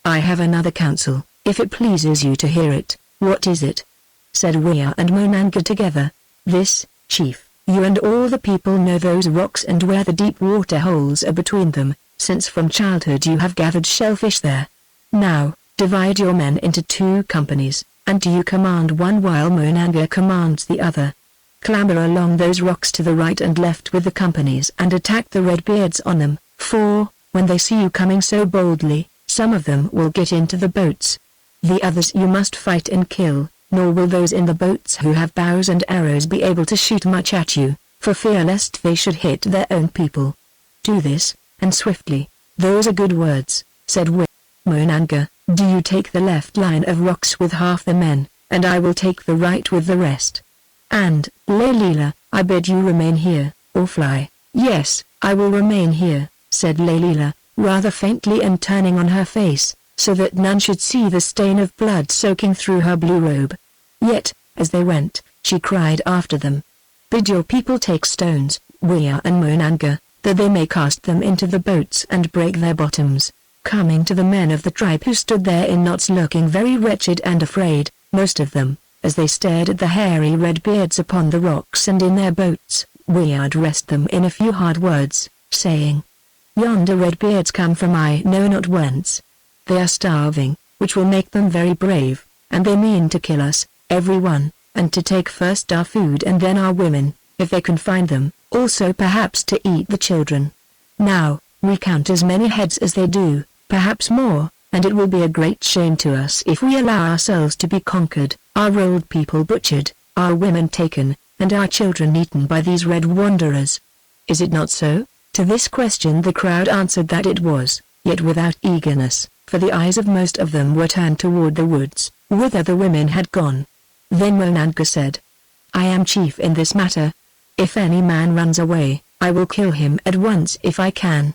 "I have another counsel, if it pleases you to hear it." "What is it?" said Wea and Monanga together. "This, chief, you and all the people know those rocks and where the deep water holes are between them, since from childhood you have gathered shellfish there. Now, divide your men into 2 companies, and do you command one while Monanga commands the other. Clamber along those rocks to the right and left with the companies and attack the Redbeards on them, for, when they see you coming so boldly, some of them will get into the boats. The others you must fight and kill, nor will those in the boats who have bows and arrows be able to shoot much at you, for fear lest they should hit their own people. Do this, and swiftly." "Those are good words," said Wick. "Monanga, do you take the left line of rocks with half the men, and I will take the right with the rest. And, Leila, I bid you remain here, or fly." "Yes, I will remain here," said Leila, rather faintly and turning on her face, so that none should see the stain of blood soaking through her blue robe. Yet, as they went, she cried after them, "Bid your people take stones, Wea and Monanga, that they may cast them into the boats and break their bottoms." Coming to the men of the tribe who stood there in knots looking very wretched and afraid, most of them, as they stared at the hairy Redbeards upon the rocks and in their boats, Wea addressed them in a few hard words, saying, "Yonder Redbeards come from I know not whence. They are starving, which will make them very brave, and they mean to kill us, every one, and to take first our food and then our women, if they can find them, also perhaps to eat the children. Now, we count as many heads as they do, perhaps more, and it will be a great shame to us if we allow ourselves to be conquered, our old people butchered, our women taken, and our children eaten by these red wanderers. Is it not so?" To this question the crowd answered that it was, yet without eagerness, for the eyes of most of them were turned toward the woods, whither the women had gone. Then Monanga said, "I am chief in this matter. If any man runs away, I will kill him at once if I can.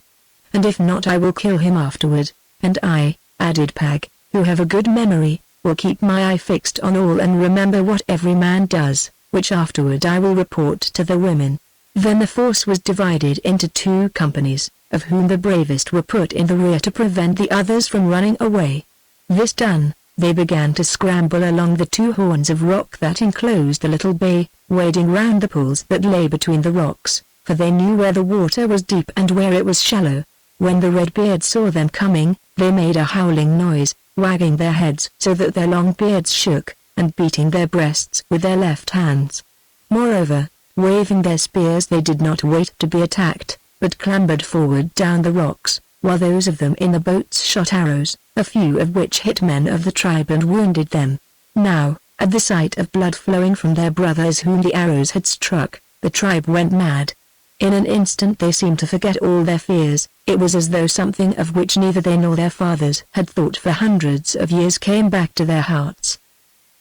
And if not, I will kill him afterward, and I," added Pag, "who have a good memory, will keep my eye fixed on all and remember what every man does, which afterward I will report to the women." Then the force was divided into 2 companies, of whom the bravest were put in the rear to prevent the others from running away. This done, they began to scramble along the 2 horns of rock that enclosed the little bay, wading round the pools that lay between the rocks, for they knew where the water was deep and where it was shallow. When the Redbeards saw them coming, they made a howling noise, wagging their heads so that their long beards shook, and beating their breasts with their left hands. Moreover, waving their spears, they did not wait to be attacked, but clambered forward down the rocks, while those of them in the boats shot arrows, a few of which hit men of the tribe and wounded them. Now, at the sight of blood flowing from their brothers whom the arrows had struck, the tribe went mad. In an instant they seemed to forget all their fears. It was as though something of which neither they nor their fathers had thought for hundreds of years came back to their hearts.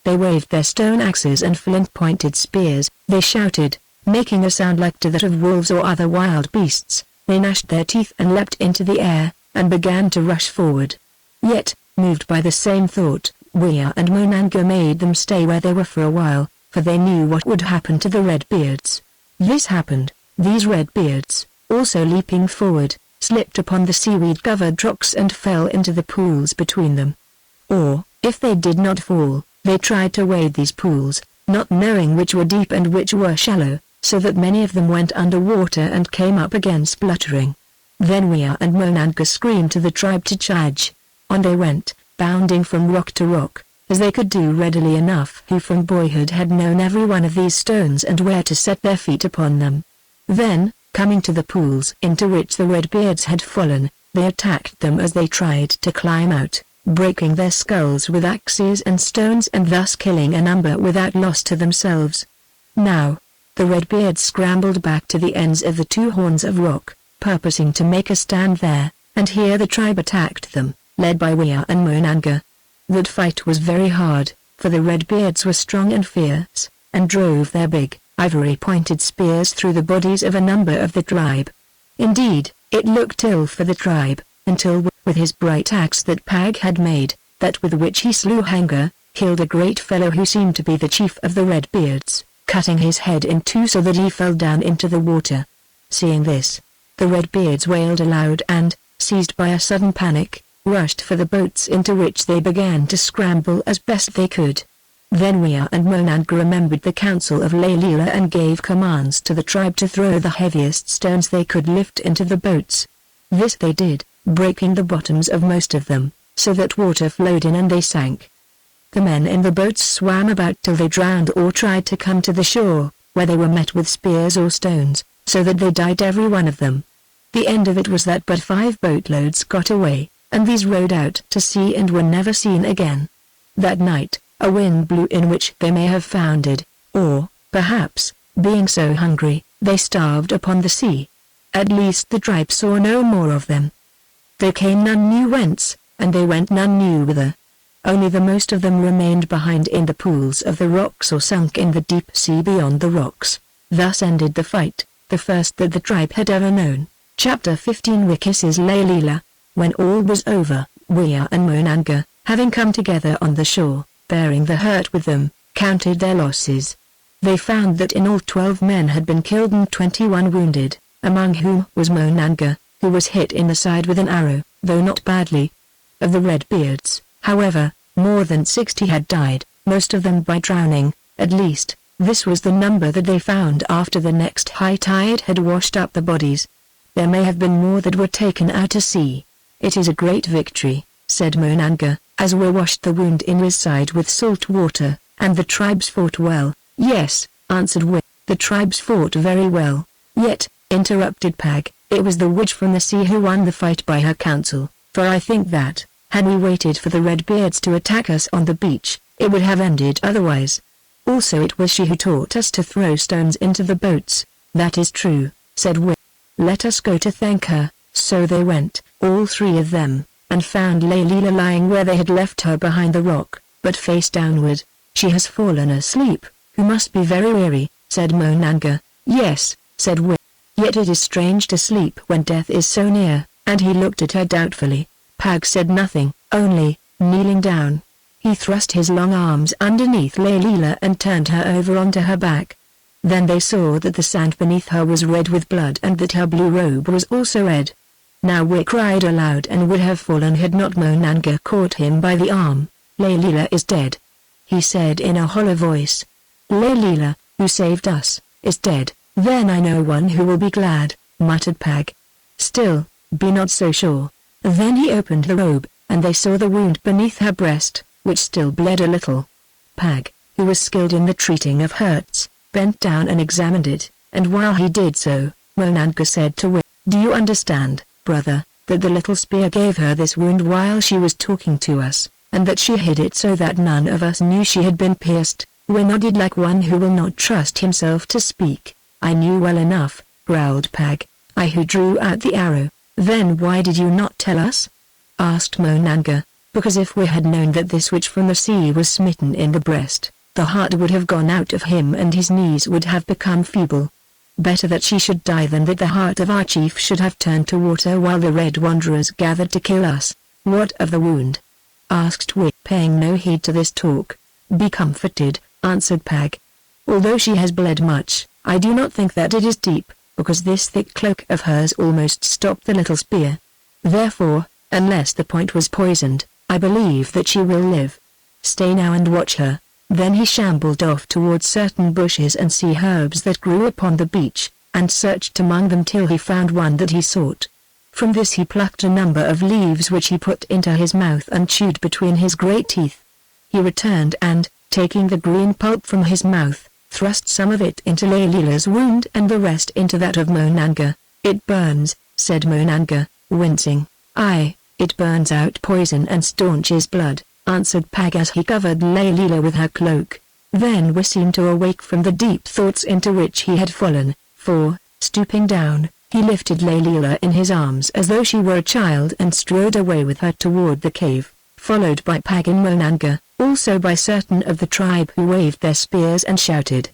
They waved their stone axes and flint-pointed spears, they shouted, making a sound like to that of wolves or other wild beasts. They gnashed their teeth and leapt into the air, and began to rush forward. Yet, moved by the same thought, Wea and Monanga made them stay where they were for a while, for they knew what would happen to the Redbeards. This happened. These Redbeards, also leaping forward, slipped upon the seaweed-covered rocks and fell into the pools between them. Or, if they did not fall, they tried to wade these pools, not knowing which were deep and which were shallow, so that many of them went under water and came up again spluttering. Then Wea and Monanga screamed to the tribe to charge. On they went, bounding from rock to rock, as they could do readily enough who from boyhood had known every one of these stones and where to set their feet upon them. Then, coming to the pools into which the Redbeards had fallen, they attacked them as they tried to climb out, breaking their skulls with axes and stones and thus killing a number without loss to themselves. Now, the Redbeards scrambled back to the ends of the 2 horns of rock, purposing to make a stand there, and here the tribe attacked them, led by Wea and Monanga. That fight was very hard, for the Redbeards were strong and fierce, and drove their big, ivory-pointed spears through the bodies of a number of the tribe. Indeed, it looked ill for the tribe, until with his bright axe that Pag had made, that with which he slew Haggard, killed a great fellow who seemed to be the chief of the Redbeards, cutting his head in 2 so that he fell down into the water. Seeing this, the Redbeards wailed aloud and, seized by a sudden panic, rushed for the boats into which they began to scramble as best they could. Then Wea and Monanga remembered the counsel of Laylila and gave commands to the tribe to throw the heaviest stones they could lift into the boats. This they did, breaking the bottoms of most of them, so that water flowed in and they sank. The men in the boats swam about till they drowned or tried to come to the shore, where they were met with spears or stones, so that they died every one of them. The end of it was that but 5 boatloads got away, and these rowed out to sea and were never seen again. That night, a wind blew in which they may have foundered, or, perhaps, being so hungry, they starved upon the sea. At least the tribe saw no more of them. They came none knew whence, and they went none knew whither. Only the most of them remained behind in the pools of the rocks or sunk in the deep sea beyond the rocks. Thus ended the fight, the first that the tribe had ever known. Chapter 15 Wikisses Laylila. When all was over, Wea and Monanga, having come together on the shore, bearing the hurt with them, counted their losses. They found that in all 12 men had been killed and 21 wounded, among whom was Monanga, who was hit in the side with an arrow, though not badly. Of the Redbeards, however, more than 60 had died, most of them by drowning, at least. This was the number that they found after the next high tide had washed up the bodies. There may have been more that were taken out to sea. It is a great victory, said Monanga, as we washed the wound in his side with salt water, and the tribes fought well. Yes, answered we, the tribes fought very well. Yet, interrupted Pag, it was the witch from the sea who won the fight by her counsel, for I think that, Had we waited for the Redbeards to attack us on the beach, it would have ended otherwise. Also it was she who taught us to throw stones into the boats." "That is true," said Wick. "Let us go to thank her." So they went, all three of them, and found Layla lying where they had left her behind the rock, but face downward. "She has fallen asleep, who must be very weary," said Monanga. "Yes," said Wick. "Yet it is strange to sleep when death is so near," and he looked at her doubtfully. Pag said nothing, only, kneeling down, he thrust his long arms underneath Layla and turned her over onto her back. Then they saw that the sand beneath her was red with blood and that her blue robe was also red. Now Wick cried aloud and would have fallen had not Monanga caught him by the arm. "Layla is dead," he said in a hollow voice. "Layla, who saved us, is dead." "Then I know one who will be glad," muttered Pag. "Still, be not so sure." Then he opened the robe, and they saw the wound beneath her breast, which still bled a little. Pag, who was skilled in the treating of hurts, bent down and examined it, and while he did so, Monanga said to Wick, "Do you understand, brother, that the little spear gave her this wound while she was talking to us, and that she hid it so that none of us knew she had been pierced?" Wick nodded like one who will not trust himself to speak. "I knew well enough," growled Pag. "I who drew out the arrow." "Then why did you not tell us?" asked Monanga. "Because if we had known that this witch from the sea was smitten in the breast, the heart would have gone out of him and his knees would have become feeble. Better that she should die than that the heart of our chief should have turned to water while the Red Wanderers gathered to kill us." "What of the wound?" asked Wick, paying no heed to this talk. "Be comforted," answered Pag. "Although she has bled much, I do not think that it is deep, because this thick cloak of hers almost stopped the little spear. Therefore, unless the point was poisoned, I believe that she will live. Stay now and watch her." Then he shambled off towards certain bushes and sea herbs that grew upon the beach, and searched among them till he found one that he sought. From this he plucked a number of leaves which he put into his mouth and chewed between his great teeth. He returned and, taking the green pulp from his mouth, thrust some of it into Layla's wound and the rest into that of Monanga. "It burns," said Monanga, wincing. "Aye, it burns out poison and staunches blood," answered Pag as he covered Layla with her cloak. Then we seemed to awake from the deep thoughts into which he had fallen, for, stooping down, he lifted Layla in his arms as though she were a child and strode away with her toward the cave, followed by Pag and Monanga, also by certain of the tribe who waved their spears and shouted.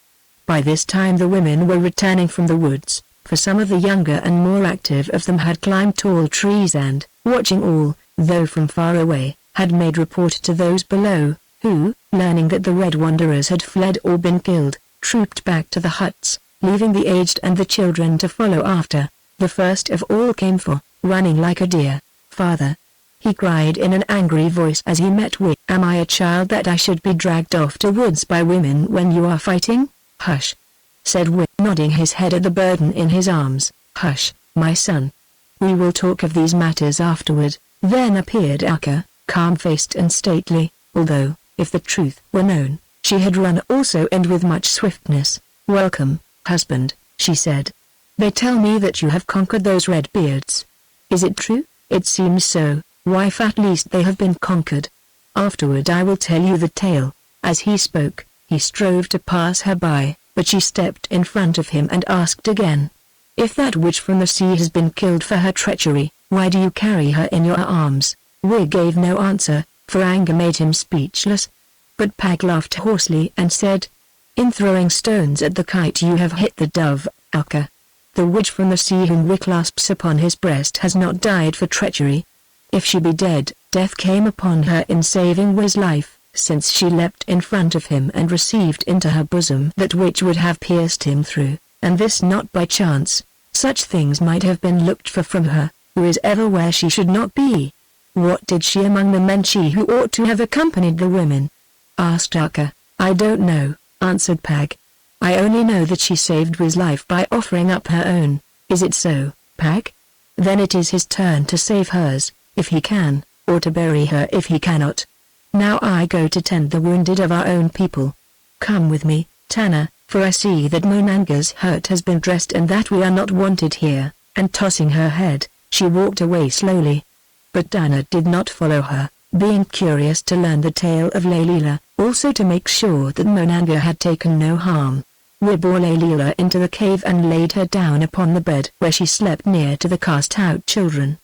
By this time the women were returning from the woods, for some of the younger and more active of them had climbed tall trees and, watching all, though from far away, had made report to those below, who, learning that the Red Wanderers had fled or been killed, trooped back to the huts, leaving the aged and the children to follow after. The first of all came for, running like a deer. "Father!" he cried in an angry voice as he met Wick. "Am I a child that I should be dragged off to woods by women when you are fighting?" "Hush!" said Wick, nodding his head at the burden in his arms. "Hush, my son. We will talk of these matters afterward." Then appeared Akka, calm-faced and stately, although, if the truth were known, she had run also and with much swiftness. "Welcome, husband," she said. "They tell me that you have conquered those Redbeards. Is it true?" "It seems so, wife. At least they have been conquered. Afterward I will tell you the tale." As he spoke, he strove to pass her by, but she stepped in front of him and asked again, "If that witch from the sea has been killed for her treachery, why do you carry her in your arms?" Wick gave no answer, for anger made him speechless. But Pag laughed hoarsely and said, "In throwing stones at the kite you have hit the dove, Akka. The witch from the sea whom Wick clasps upon his breast has not died for treachery. If she be dead, death came upon her in saving Wick's life, since she leapt in front of him and received into her bosom that which would have pierced him through, and this not by chance. Such things might have been looked for from her, who is ever where she should not be." "What did she among the men, she who ought to have accompanied the women?" asked Akka. "I don't know," answered Pag. "I only know that she saved Wick's life by offering up her own." "Is it so, Pag? Then it is his turn to save hers, if he can, or to bury her if he cannot. Now I go to tend the wounded of our own people. Come with me, Tanner, for I see that Monanga's hurt has been dressed and that we are not wanted here," and tossing her head, she walked away slowly. But Dana did not follow her, being curious to learn the tale of Layla, also to make sure that Monanga had taken no harm. We bore Layla into the cave and laid her down upon the bed where she slept near to the cast-out children.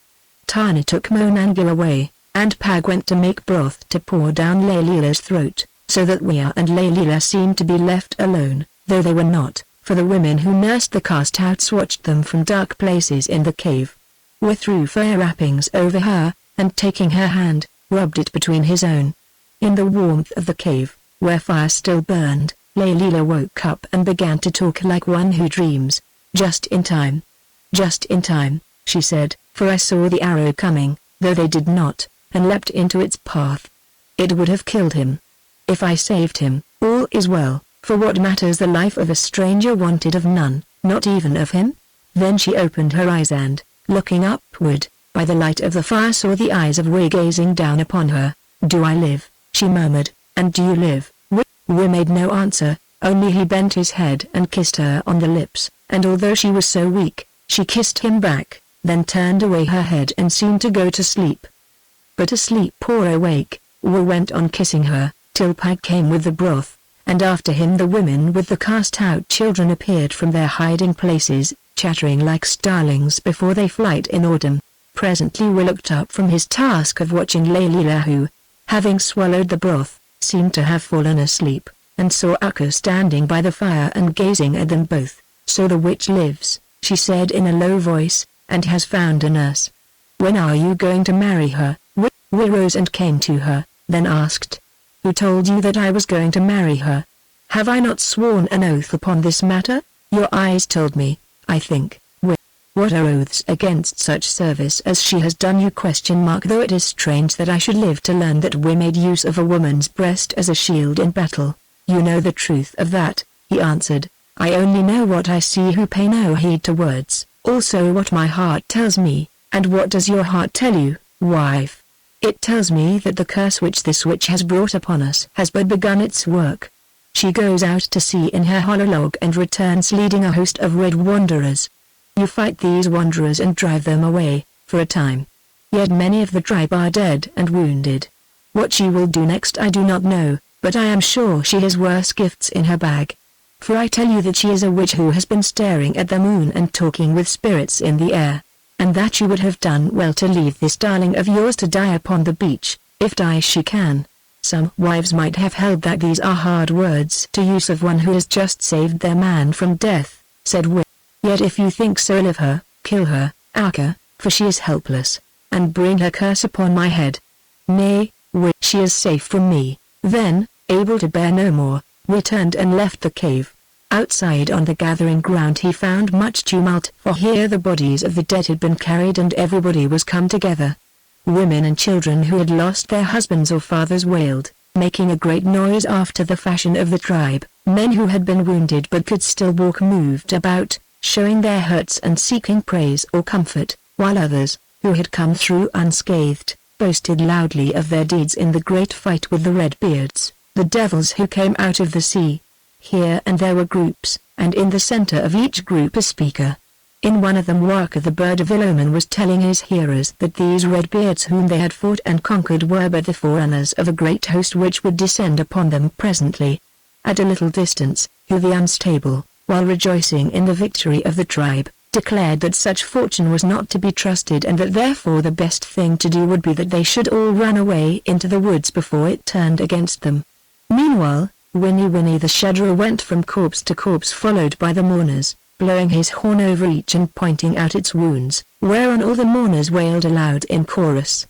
Tana took Monanga away, and Pag went to make broth to pour down Layla's throat, so that Wea and Layla seemed to be left alone, though they were not, for the women who nursed the cast-outs watched them from dark places in the cave. We threw fire wrappings over her, and taking her hand, rubbed it between his own. In the warmth of the cave, where fire still burned, Layla woke up and began to talk like one who dreams. Just in time. Just in time, she said, for I saw the arrow coming, though they did not, and leapt into its path. It would have killed him. If I saved him, all is well, for what matters the life of a stranger wanted of none, not even of him? Then she opened her eyes and, looking upward, by the light of the fire saw the eyes of Wei gazing down upon her. Do I live? She murmured, and do you live? Wei made no answer, only he bent his head and kissed her on the lips, and although she was so weak, she kissed him back, then turned away her head and seemed to go to sleep. But asleep or awake, Wei went on kissing her, till Pag came with the broth, and after him the women with the cast-out children appeared from their hiding places, chattering like starlings before they flight in autumn. Presently Wei looked up from his task of watching Layla who, having swallowed the broth, seemed to have fallen asleep, and saw Akka standing by the fire and gazing at them both. So the witch lives, she said in a low voice, and has found a nurse. When are you going to marry her? Wei rose and came to her, then asked. Who told you that I was going to marry her? Have I not sworn an oath upon this matter? Your eyes told me, I think. What are oaths against such service as she has done you ? Though it is strange that I should live to learn that we made use of a woman's breast as a shield in battle. You know the truth of that, he answered. I only know what I see who pay no heed to words, also what my heart tells me. And what does your heart tell you, wife? It tells me that the curse which this witch has brought upon us has but begun its work. She goes out to sea in her hollow log and returns leading a host of red wanderers. You fight these wanderers and drive them away, for a time. Yet many of the tribe are dead and wounded. What she will do next I do not know, but I am sure she has worse gifts in her bag. For I tell you that she is a witch who has been staring at the moon and talking with spirits in the air. And that you would have done well to leave this darling of yours to die upon the beach, if die she can. Some wives might have held that these are hard words to use of one who has just saved their man from death, said Wei. Yet if you think so live her, kill her, Akka, for she is helpless, and bring her curse upon my head. Nay, Wei, she is safe from me. Then, able to bear no more, Wei turned and left the cave. Outside on the gathering ground he found much tumult, for here the bodies of the dead had been carried and everybody was come together. Women and children who had lost their husbands or fathers wailed, making a great noise after the fashion of the tribe. Men who had been wounded but could still walk moved about, showing their hurts and seeking praise or comfort, while others, who had come through unscathed, boasted loudly of their deeds in the great fight with the Redbeards, the devils who came out of the sea. Here and there were groups, and in the center of each group a speaker. In one of them Waka the bird of Ill-Omen was telling his hearers that these Redbeards whom they had fought and conquered were but the forerunners of a great host which would descend upon them presently. At a little distance, who the unstable, while rejoicing in the victory of the tribe, declared that such fortune was not to be trusted and that therefore the best thing to do would be that they should all run away into the woods before it turned against them. Meanwhile, Winnie the Shudderer went from corpse to corpse followed by the mourners, blowing his horn over each and pointing out its wounds, whereon all the mourners wailed aloud in chorus.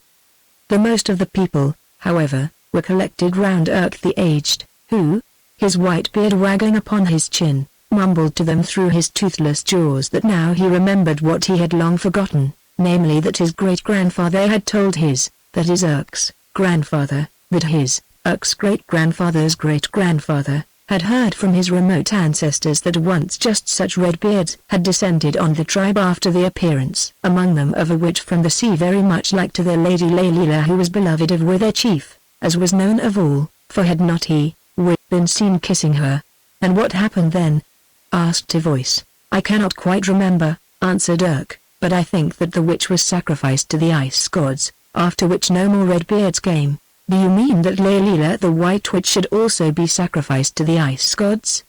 The most of the people, however, were collected round Urk the Aged, who, his white beard waggling upon his chin, mumbled to them through his toothless jaws that now he remembered what he had long forgotten, namely that his great-grandfather had told his, that is Urk's, grandfather, that his, Urk's great-grandfather's great-grandfather, had heard from his remote ancestors that once just such Redbeards had descended on the tribe after the appearance among them of a witch from the sea very much like to their lady Layla who was beloved of their chief, as was known of all, for had not he, been seen kissing her? And what happened then? Asked a voice. I cannot quite remember, answered Urk, but I think that the witch was sacrificed to the ice gods, after which no more Redbeards came. Do you mean that Layla the White Witch should also be sacrificed to the ice gods?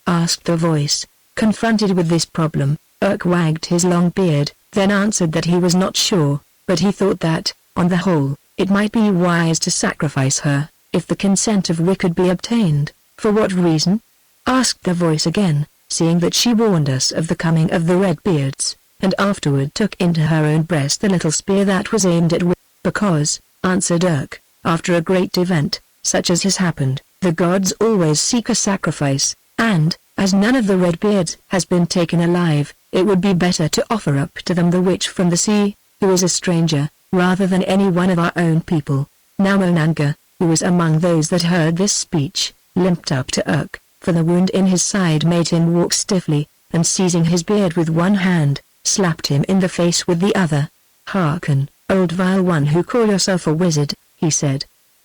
Asked the voice. Confronted with this problem, Urk wagged his long beard, then answered that he was not sure, but he thought that, on the whole, it might be wise to sacrifice her, if the consent of Wick could be obtained. For what reason? Asked the voice again, seeing that she warned us of the coming of the Redbeards, and afterward took into her own breast the little spear that was aimed at Wick. Because, answered Urk, after a great event, such as has happened, the gods always seek a sacrifice, and, as none of the Redbeards has been taken alive, it would be better to offer up to them the witch from the sea, who is a stranger, rather than any one of our own people. Now Monanga, who was among those that heard this speech, limped up to Urk, for the wound in his side made him walk stiffly, and seizing his beard with one hand, slapped him in the face with the other. "Hearken, old vile one who call yourself a wizard," he said.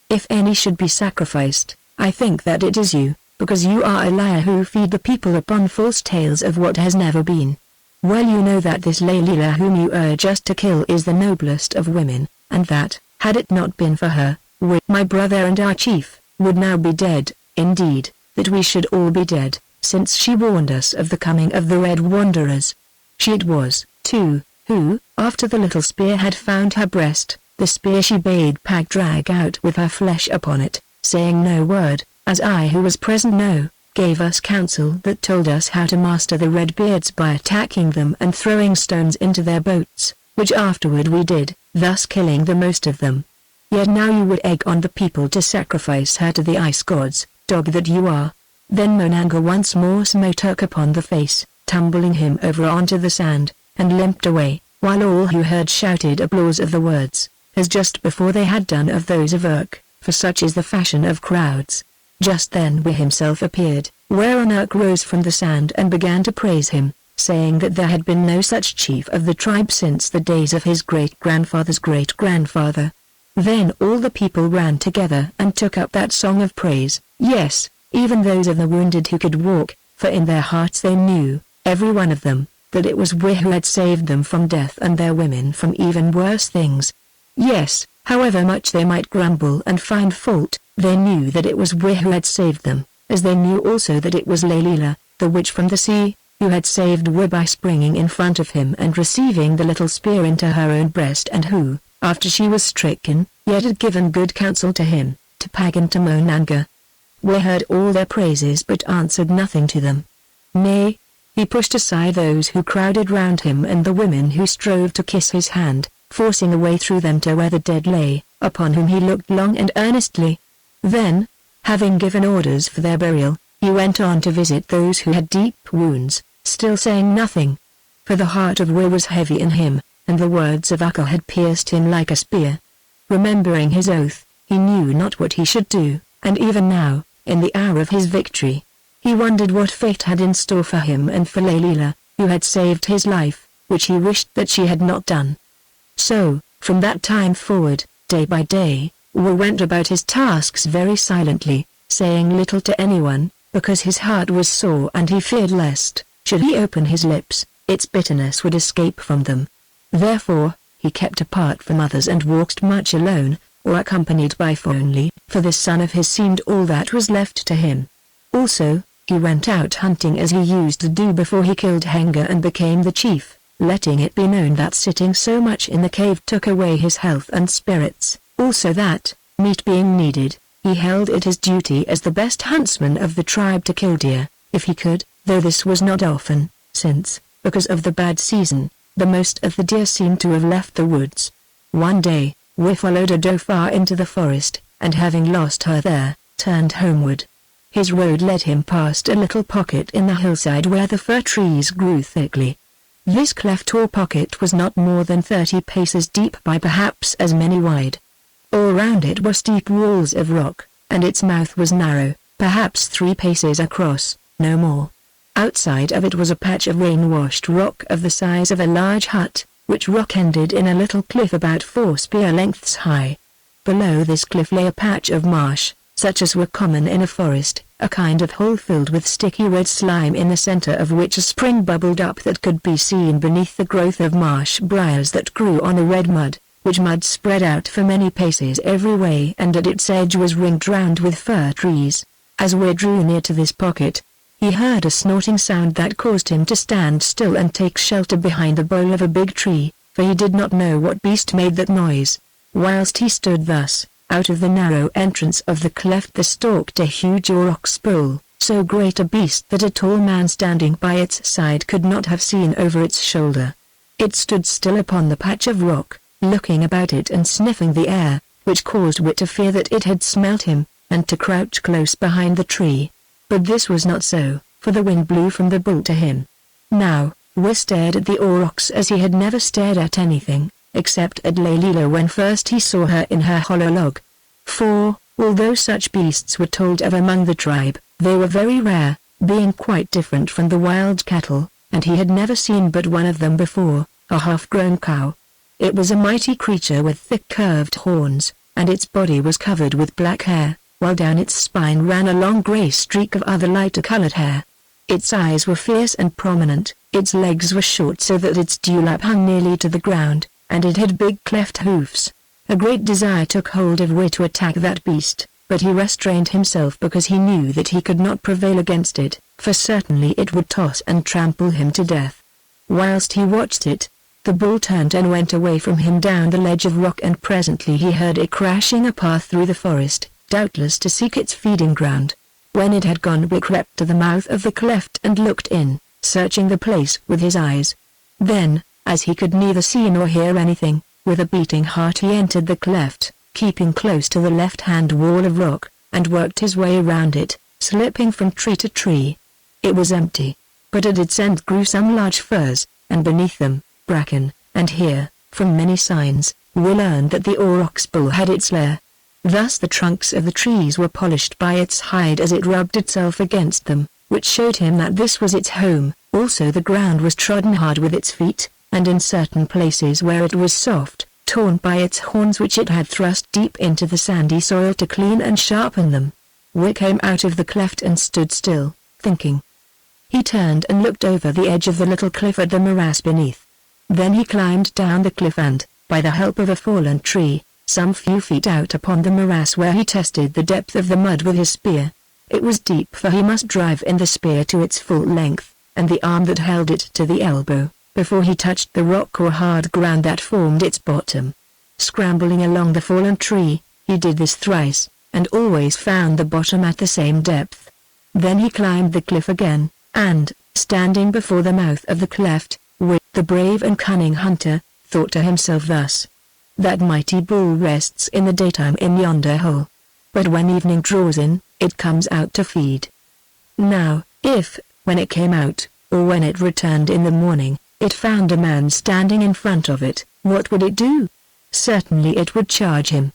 "If any should be sacrificed, I think that it is you, because you are a liar who feed the people upon false tales of what has never been. Well, you know that this Layla whom you urge us to kill is the noblest of women, and that, had it not been for her, we, my brother and our chief, would now be dead. Indeed, that we should all be dead, since she warned us of the coming of the Red Wanderers. She it was, too, who, after the little spear had found her breast, the spear she bade Pag drag out with her flesh upon it, saying no word, as I who was present know, gave us counsel that told us how to master the Redbeards by attacking them and throwing stones into their boats, which afterward we did, thus killing the most of them. Yet now you would egg on the people to sacrifice her to the ice gods, dog that you are." Then Monanga once more smote Urk upon the face, tumbling him over onto the sand, and limped away, while all who heard shouted applause of the words, as just before they had done of those of Urk, for such is the fashion of crowds. Just then Wi himself appeared, whereon Urk rose from the sand and began to praise him, saying that there had been no such chief of the tribe since the days of his great-grandfather's great-grandfather. Then all the people ran together and took up that song of praise, yes, even those of the wounded who could walk, for in their hearts they knew, every one of them, that it was Wi who had saved them from death and their women from even worse things. Yes, however much they might grumble and find fault, they knew that it was Wi who had saved them, as they knew also that it was Layla, the witch from the sea, who had saved Wi by springing in front of him and receiving the little spear into her own breast, and who, after she was stricken, yet had given good counsel to him, to Pag and to Monanga. Wi heard all their praises but answered nothing to them. Nay, he pushed aside those who crowded round him and the women who strove to kiss his hand, forcing a way through them to where the dead lay, upon whom he looked long and earnestly. Then, having given orders for their burial, he went on to visit those who had deep wounds, still saying nothing. For the heart of Wi was heavy in him, and the words of Ukko had pierced him like a spear. Remembering his oath, he knew not what he should do, and even now, in the hour of his victory, he wondered what fate had in store for him and for Layla, who had saved his life, which he wished that she had not done. So, from that time forward, day by day, Wi went about his tasks very silently, saying little to anyone, because his heart was sore and he feared lest, should he open his lips, its bitterness would escape from them. Therefore, he kept apart from others and walked much alone, or accompanied by four only, for this son of his seemed all that was left to him. Also, he went out hunting as he used to do before he killed Haggard and became the chief, letting it be known that sitting so much in the cave took away his health and spirits, also that, meat being needed, he held it his duty as the best huntsman of the tribe to kill deer, if he could, though this was not often, since, because of the bad season, the most of the deer seemed to have left the woods. One day, Wi followed a doe far into the forest, and having lost her there, turned homeward. His road led him past a little pocket in the hillside where the fir trees grew thickly. This cleft or pocket was not more than 30 paces deep by perhaps as many wide. All round it were steep walls of rock, and its mouth was narrow, perhaps 3 paces across, no more. Outside of it was a patch of rain-washed rock of the size of a large hut, which rock ended in a little cliff about 4 spear lengths high. Below this cliff lay a patch of marsh, such as were common in a forest, a kind of hole filled with sticky red slime in the center of which a spring bubbled up that could be seen beneath the growth of marsh briars that grew on the red mud. which mud spread out for many paces every way, and at its edge was ringed round with fir trees. As Wit drew near to this pocket, he heard a snorting sound that caused him to stand still and take shelter behind the bole of a big tree, for he did not know what beast made that noise. Whilst he stood thus, out of the narrow entrance of the cleft there stalked a huge aurochs bull, so great a beast that a tall man standing by its side could not have seen over its shoulder. It stood still upon the patch of rock, looking about it and sniffing the air, which caused Wit to fear that it had smelt him, and to crouch close behind the tree. But this was not so, for the wind blew from the bull to him. Now, Wit stared at the aurochs as he had never stared at anything, except at Layla when first he saw her in her hollow log. For, although such beasts were told of among the tribe, they were very rare, being quite different from the wild cattle, and he had never seen but one of them before, a half-grown cow. It was a mighty creature with thick curved horns, and its body was covered with black hair, while down its spine ran a long grey streak of other lighter-coloured hair. Its eyes were fierce and prominent, its legs were short so that its dewlap hung nearly to the ground, and it had big cleft hoofs. A great desire took hold of Wit to attack that beast, but he restrained himself because he knew that he could not prevail against it, for certainly it would toss and trample him to death. Whilst he watched it, the bull turned and went away from him down the ledge of rock, and presently he heard it crashing a path through the forest, doubtless to seek its feeding ground. When it had gone, Wit crept to the mouth of the cleft and looked in, searching the place with his eyes. Then, as he could neither see nor hear anything, with a beating heart he entered the cleft, keeping close to the left-hand wall of rock, and worked his way around it, slipping from tree to tree. It was empty, but at its end grew some large firs, and beneath them, bracken, and here, from many signs, we learned that the aurochs bull had its lair. Thus the trunks of the trees were polished by its hide as it rubbed itself against them, which showed him that this was its home. Also the ground was trodden hard with its feet, and in certain places where it was soft, torn by its horns which it had thrust deep into the sandy soil to clean and sharpen them. Wit came out of the cleft and stood still, thinking. He turned and looked over the edge of the little cliff at the morass beneath. Then he climbed down the cliff and, by the help of a fallen tree, some few feet out upon the morass, where he tested the depth of the mud with his spear. It was deep, for he must drive in the spear to its full length, and the arm that held it to the elbow, before he touched the rock or hard ground that formed its bottom. Scrambling along the fallen tree, he did this thrice, and always found the bottom at the same depth. Then he climbed the cliff again, and, standing before the mouth of the cleft, Wit, the brave and cunning hunter, thought to himself thus. That mighty bull rests in the daytime in yonder hole. But when evening draws in, it comes out to feed. Now, if, when it came out, or when it returned in the morning, it found a man standing in front of it, what would it do? Certainly it would charge him.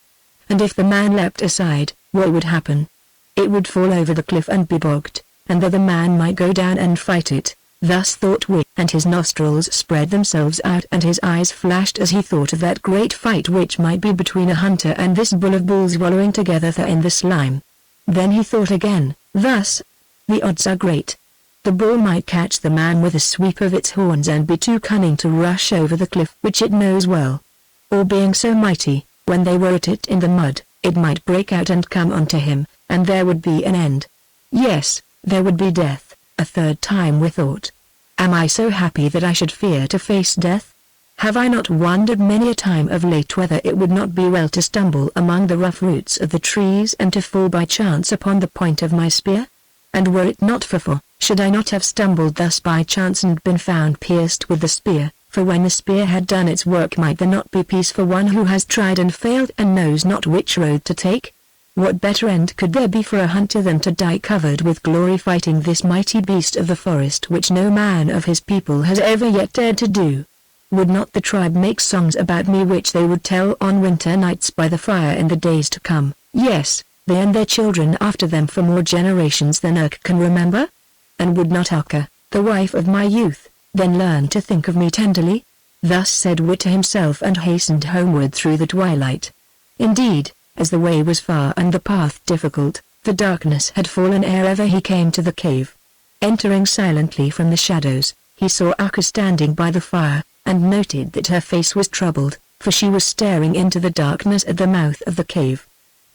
And if the man leapt aside, what would happen? It would fall over the cliff and be bogged, and the man might go down and fight it. Thus thought Wit, and his nostrils spread themselves out and his eyes flashed as he thought of that great fight which might be between a hunter and this bull of bulls wallowing together there in the slime. Then he thought again, thus, the odds are great. The bull might catch the man with a sweep of its horns and be too cunning to rush over the cliff which it knows well. Or being so mighty, when they were at it in the mud, it might break out and come onto him, and there would be an end. Yes, there would be death. A third time we thought. Am I so happy that I should fear to face death? Have I not wondered many a time of late whether it would not be well to stumble among the rough roots of the trees and to fall by chance upon the point of my spear? And were it not for, should I not have stumbled thus by chance and been found pierced with the spear? For when the spear had done its work, might there not be peace for one who has tried and failed and knows not which road to take? What better end could there be for a hunter than to die covered with glory fighting this mighty beast of the forest which no man of his people has ever yet dared to do? Would not the tribe make songs about me which they would tell on winter nights by the fire in the days to come? Yes, they and their children after them for more generations than Urk can remember? And would not Alka, the wife of my youth, then learn to think of me tenderly? Thus said Wit to himself and hastened homeward through the twilight. Indeed, as the way was far and the path difficult, the darkness had fallen ere ever he came to the cave. Entering silently from the shadows, he saw Akka standing by the fire, and noted that her face was troubled, for she was staring into the darkness at the mouth of the cave.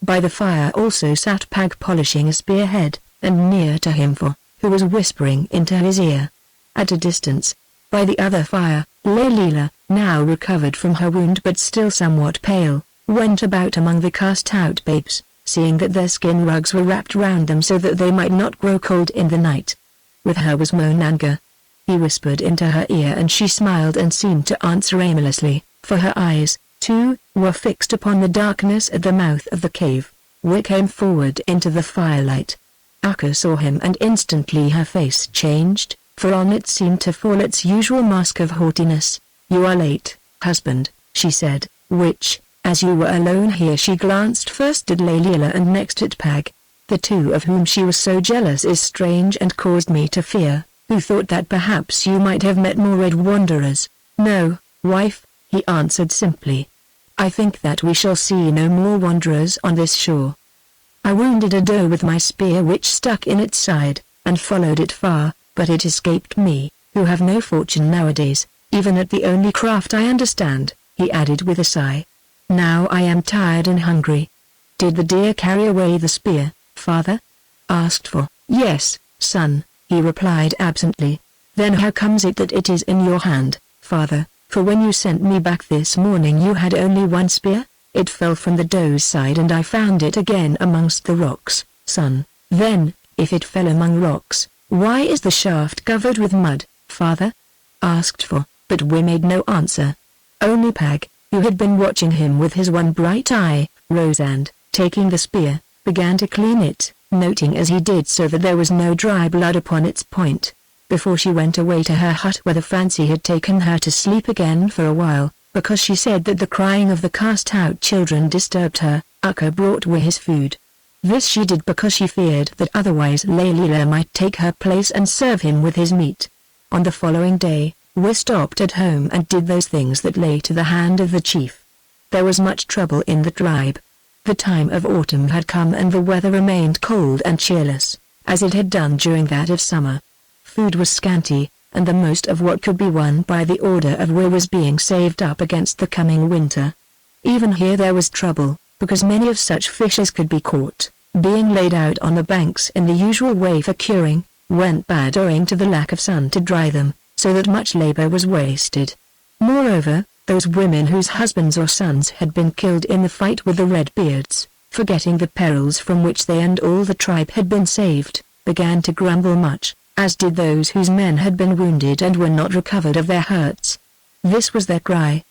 By the fire also sat Pag polishing a spearhead, and near to him who was whispering into his ear. At a distance, by the other fire, lay Leela, now recovered from her wound but still somewhat pale, went about among the cast-out babes, seeing that their skin rugs were wrapped round them so that they might not grow cold in the night. With her was Monanga. He whispered into her ear and she smiled and seemed to answer aimlessly, for her eyes, too, were fixed upon the darkness at the mouth of the cave. Wick came forward into the firelight. Akka saw him and instantly her face changed, for on it seemed to fall its usual mask of haughtiness. "You are late, husband," she said, which, as you were alone here, she glanced first at Leila and next at Pag. "The two of whom she was so jealous is strange and caused me to fear, who thought that perhaps you might have met more red wanderers." "No, wife," he answered simply. "I think that we shall see no more wanderers on this shore. I wounded a doe with my spear which stuck in its side, and followed it far, but it escaped me, who have no fortune nowadays, even at the only craft I understand," he added with a sigh. "Now I am tired and hungry." "Did the deer carry away the spear, father?" asked for. "Yes, son," he replied absently. "Then how comes it that it is in your hand, father, for when you sent me back this morning you had only one spear? It fell from the doe's side and I found it again amongst the rocks, son." "Then, if it fell among rocks, why is the shaft covered with mud, father?" asked for, but we made no answer. Only Pag, who had been watching him with his one bright eye, rose and, taking the spear, began to clean it, noting as he did so that there was no dry blood upon its point. Before she went away to her hut where the fancy had taken her to sleep again for a while, because she said that the crying of the cast-out children disturbed her, Akka brought Wi his food. This she did because she feared that otherwise Leila might take her place and serve him with his meat. On the following day, Wi stopped at home and did those things that lay to the hand of the chief. There was much trouble in the tribe. The time of autumn had come and the weather remained cold and cheerless, as it had done during that of summer. Food was scanty, and the most of what could be won by the order of Wi was being saved up against the coming winter. Even here there was trouble, because many of such fish as could be caught, being laid out on the banks in the usual way for curing, went bad owing to the lack of sun to dry them, so that much labor was wasted. Moreover, those women whose husbands or sons had been killed in the fight with the Redbeards, forgetting the perils from which they and all the tribe had been saved, began to grumble much, as did those whose men had been wounded and were not recovered of their hurts. This was their cry.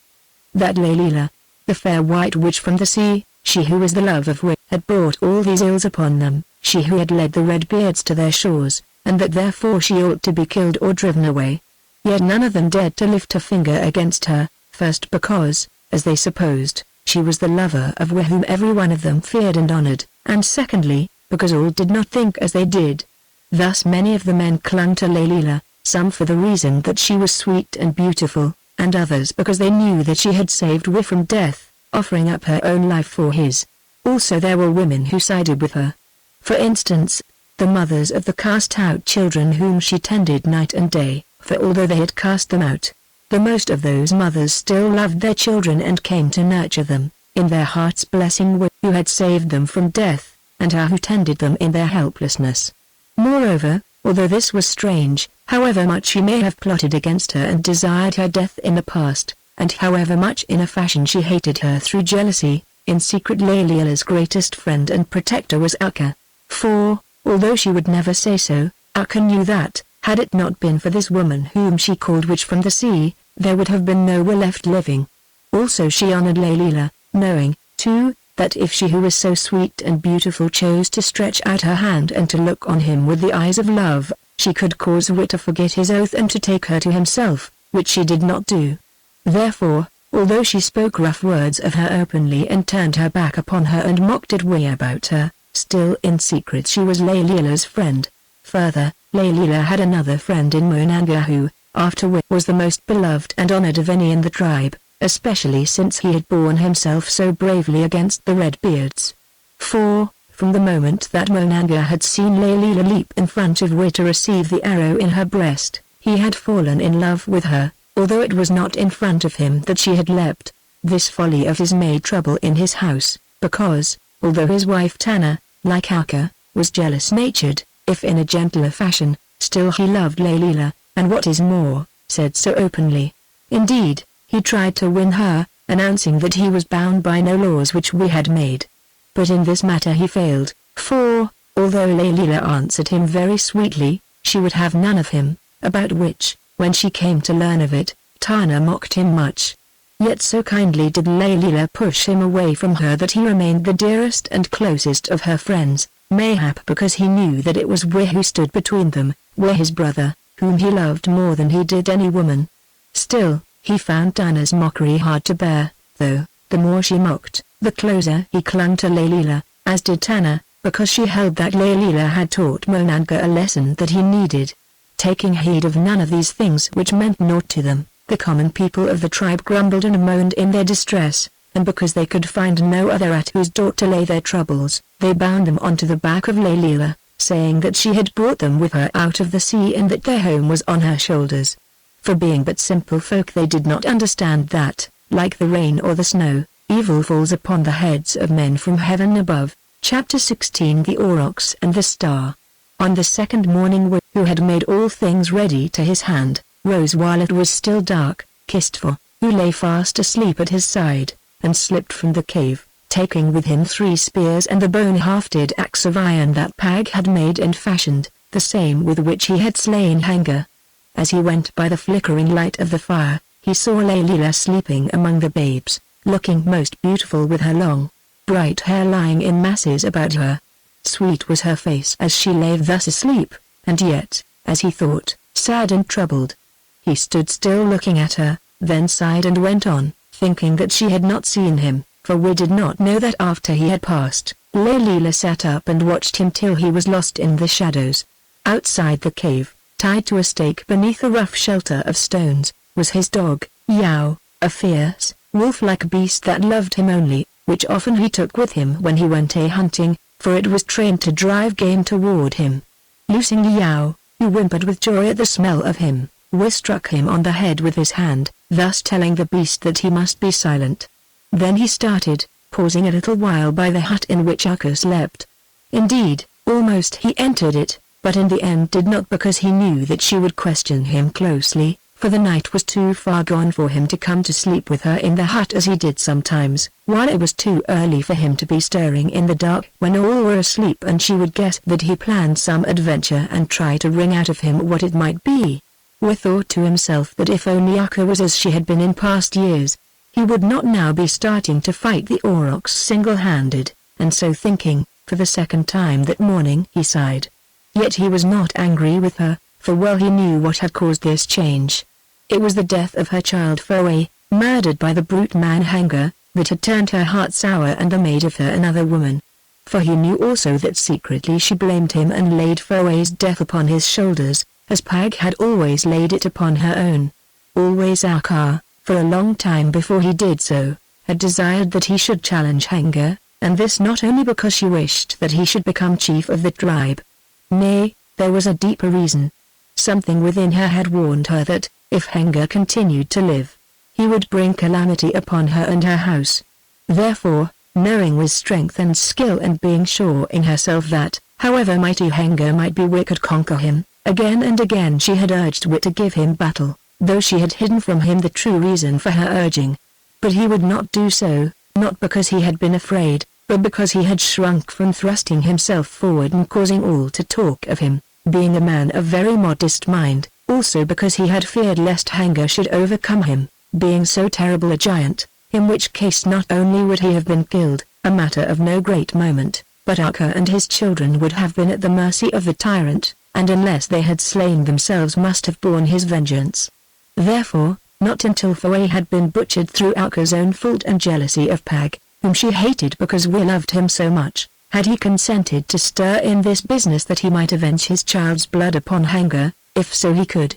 That Leila, the fair white witch from the sea, she who was the love of Wi, had brought all these ills upon them, she who had led the Redbeards to their shores, and that therefore she ought to be killed or driven away. Yet none of them dared to lift a finger against her, first because, as they supposed, she was the lover of Wi whom every one of them feared and honored, and secondly, because all did not think as they did. Thus many of the men clung to Leila, some for the reason that she was sweet and beautiful, and others because they knew that she had saved Wi from death, offering up her own life for his. Also there were women who sided with her. For instance, the mothers of the cast-out children whom she tended night and day, for although they had cast them out, the most of those mothers still loved their children and came to nurture them, in their hearts blessing Wi who had saved them from death, and her who tended them in their helplessness. Moreover, although this was strange, however much she may have plotted against her and desired her death in the past, and however much in a fashion she hated her through jealousy, in secret Leila's greatest friend and protector was Akka. For, although she would never say so, Akka knew that, had it not been for this woman whom she called Witch from the Sea, there would have been no Wi left living. Also she honored Leila, knowing, too, that if she who was so sweet and beautiful chose to stretch out her hand and to look on him with the eyes of love, she could cause Wi to forget his oath and to take her to himself, which she did not do. Therefore, although she spoke rough words of her openly and turned her back upon her and mocked at Wi about her, still in secret she was Leila's friend. Further, Leila had another friend in Monanga who, after Wi, was the most beloved and honored of any in the tribe, especially since he had borne himself so bravely against the Redbeards. For, from the moment that Monanga had seen Leila leap in front of Wi to receive the arrow in her breast, he had fallen in love with her, although it was not in front of him that she had leapt. This folly of his made trouble in his house, because, although his wife Tana, like Haggard, was jealous-natured, if in a gentler fashion, still he loved Layla, and what is more, said so openly. Indeed, he tried to win her, announcing that he was bound by no laws which we had made. But in this matter he failed, for, although Layla answered him very sweetly, she would have none of him, about which, when she came to learn of it, Tana mocked him much. Yet so kindly did Layla push him away from her that he remained the dearest and closest of her friends, mayhap because he knew that it was we who stood between them, we his brother, whom he loved more than he did any woman. Still, he found Tana's mockery hard to bear, though, the more she mocked, the closer he clung to Layla, as did Tana, because she held that Layla had taught Monanga a lesson that he needed. Taking heed of none of these things which meant naught to them, the common people of the tribe grumbled and moaned in their distress, and because they could find no other at whose door to lay their troubles, they bound them onto the back of Layla, saying that she had brought them with her out of the sea and that their home was on her shoulders. For being but simple folk they did not understand that, like the rain or the snow, evil falls upon the heads of men from heaven above. Chapter 16 The Aurochs and the Star. On the second morning who had made all things ready to his hand, rose while it was still dark, kissed for, who lay fast asleep at his side, and slipped from the cave, taking with him 3 spears and the bone-hafted axe of iron that Pag had made and fashioned, the same with which he had slain Haggard. As he went by the flickering light of the fire, he saw Layla sleeping among the babes, looking most beautiful with her long, bright hair lying in masses about her. Sweet was her face as she lay thus asleep, and yet, as he thought, sad and troubled. He stood still looking at her, then sighed and went on, thinking that she had not seen him, for we did not know that after he had passed, Layla sat up and watched him till he was lost in the shadows. Outside the cave, tied to a stake beneath a rough shelter of stones, was his dog, Yao, a fierce, wolf-like beast that loved him only, which often he took with him when he went a-hunting, for it was trained to drive game toward him. Loosing Yao, who whimpered with joy at the smell of him, We struck him on the head with his hand, thus telling the beast that he must be silent. Then he started, pausing a little while by the hut in which Haggard slept. Indeed, almost he entered it, but in the end did not because he knew that she would question him closely, for the night was too far gone for him to come to sleep with her in the hut as he did sometimes, while it was too early for him to be stirring in the dark when all were asleep and she would guess that he planned some adventure and try to wring out of him what it might be. We thought to himself that if only Haggard was as she had been in past years, he would not now be starting to fight the Aurochs single-handed, and so thinking, for the second time that morning he sighed. Yet he was not angry with her, for well he knew what had caused this change. It was the death of her child Foe, murdered by the brute man Haggard, that had turned her heart sour and made of her another woman. For he knew also that secretly she blamed him and laid Foe's death upon his shoulders, as Pag had always laid it upon her own. Always Haggard, for a long time before he did so, had desired that he should challenge Haggard, and this not only because she wished that he should become chief of the tribe. Nay, there was a deeper reason. Something within her had warned her that, if Haggard continued to live, he would bring calamity upon her and her house. Therefore, knowing with strength and skill and being sure in herself that, however mighty Haggard might be, we could conquer him, again and again she had urged Wit to give him battle, though she had hidden from him the true reason for her urging. But he would not do so, not because he had been afraid, but because he had shrunk from thrusting himself forward and causing all to talk of him, being a man of very modest mind, also because he had feared lest Haggard should overcome him, being so terrible a giant, in which case not only would he have been killed, a matter of no great moment, but Haggard and his children would have been at the mercy of the tyrant, and unless they had slain themselves must have borne his vengeance. Therefore, not until Foe had been butchered through Haggard's own fault and jealousy of Pag, whom she hated because we loved him so much, had he consented to stir in this business that he might avenge his child's blood upon Haggard, if so he could.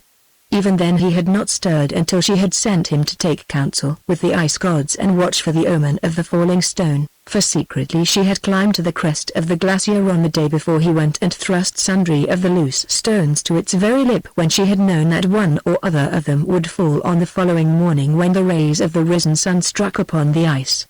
Even then he had not stirred until she had sent him to take counsel with the ice gods and watch for the omen of the falling stone, for secretly she had climbed to the crest of the glacier on the day before he went and thrust sundry of the loose stones to its very lip when she had known that one or other of them would fall on the following morning when the rays of the risen sun struck upon the ice.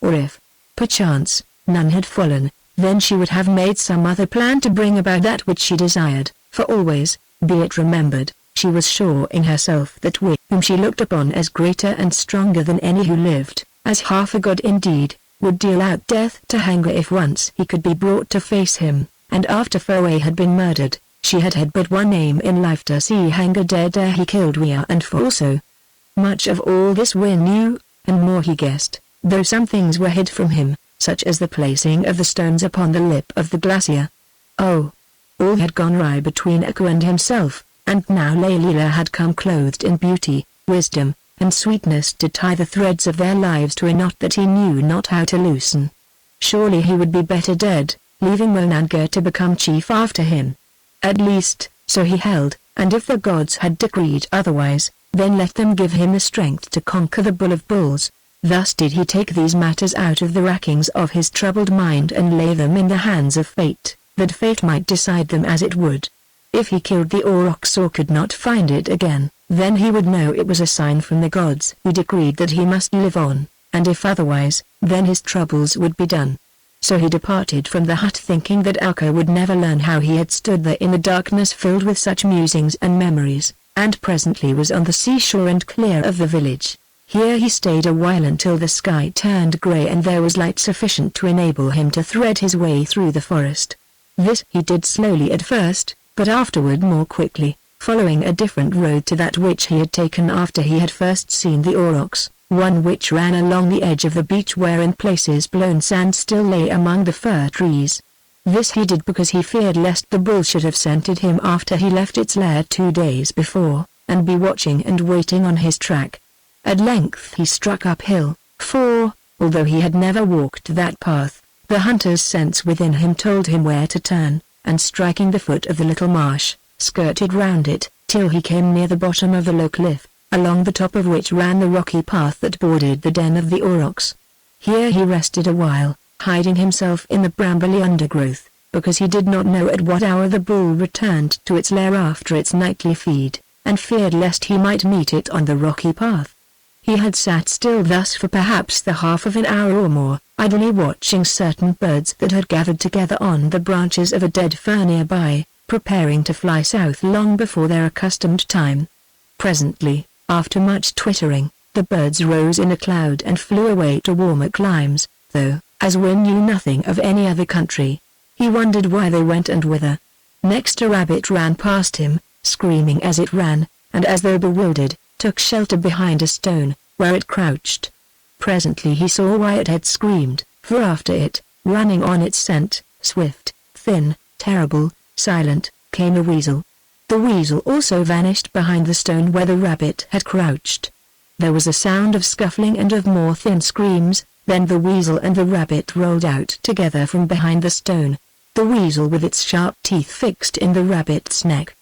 Or if, perchance, none had fallen, then she would have made some other plan to bring about that which she desired, for always, be it remembered, she was sure in herself that we, whom she looked upon as greater and stronger than any who lived, as half a god indeed, would deal out death to Haggard if once he could be brought to face him, and after Foe had been murdered, she had had but one aim in life, to see Haggard dead ere he killed Weir and fall also. Much of all this Weir knew, and more he guessed, though some things were hid from him, such as the placing of the stones upon the lip of the glacier. Oh! All had gone awry between Echo and himself, and now Layla had come clothed in beauty, wisdom, and sweetness to tie the threads of their lives to a knot that he knew not how to loosen. Surely he would be better dead, leaving Haggard to become chief after him. At least, so he held, and if the gods had decreed otherwise, then let them give him the strength to conquer the Bull of Bulls. Thus did he take these matters out of the rackings of his troubled mind and lay them in the hands of fate, that fate might decide them as it would. If he killed the aurochs or could not find it again, then he would know it was a sign from the gods who decreed that he must live on, and if otherwise, then his troubles would be done. So he departed from the hut thinking that Alka would never learn how he had stood there in the darkness filled with such musings and memories, and presently was on the seashore and clear of the village. Here he stayed a while until the sky turned grey and there was light sufficient to enable him to thread his way through the forest. This he did slowly at first, but afterward more quickly, following a different road to that which he had taken after he had first seen the aurochs, one which ran along the edge of the beach where in places blown sand still lay among the fir trees. This he did because he feared lest the bull should have scented him after he left its lair 2 days before, and be watching and waiting on his track. At length he struck uphill, for, although he had never walked that path, the hunter's sense within him told him where to turn, and striking the foot of the little marsh, skirted round it, till he came near the bottom of the low cliff, along the top of which ran the rocky path that bordered the den of the aurochs. Here he rested a while, hiding himself in the brambly undergrowth, because he did not know at what hour the bull returned to its lair after its nightly feed, and feared lest he might meet it on the rocky path. He had sat still thus for perhaps the half of an hour or more, idly watching certain birds that had gathered together on the branches of a dead fir nearby, preparing to fly south long before their accustomed time. Presently, after much twittering, the birds rose in a cloud and flew away to warmer climes, though, as Wynne knew nothing of any other country, he wondered why they went and whither. Next a rabbit ran past him, screaming as it ran, and as though bewildered, took shelter behind a stone, where it crouched. Presently he saw why it had screamed, for after it, running on its scent, swift, thin, terrible, silent, came a weasel. The weasel also vanished behind the stone where the rabbit had crouched. There was a sound of scuffling and of more thin screams, then the weasel and the rabbit rolled out together from behind the stone, the weasel with its sharp teeth fixed in the rabbit's neck.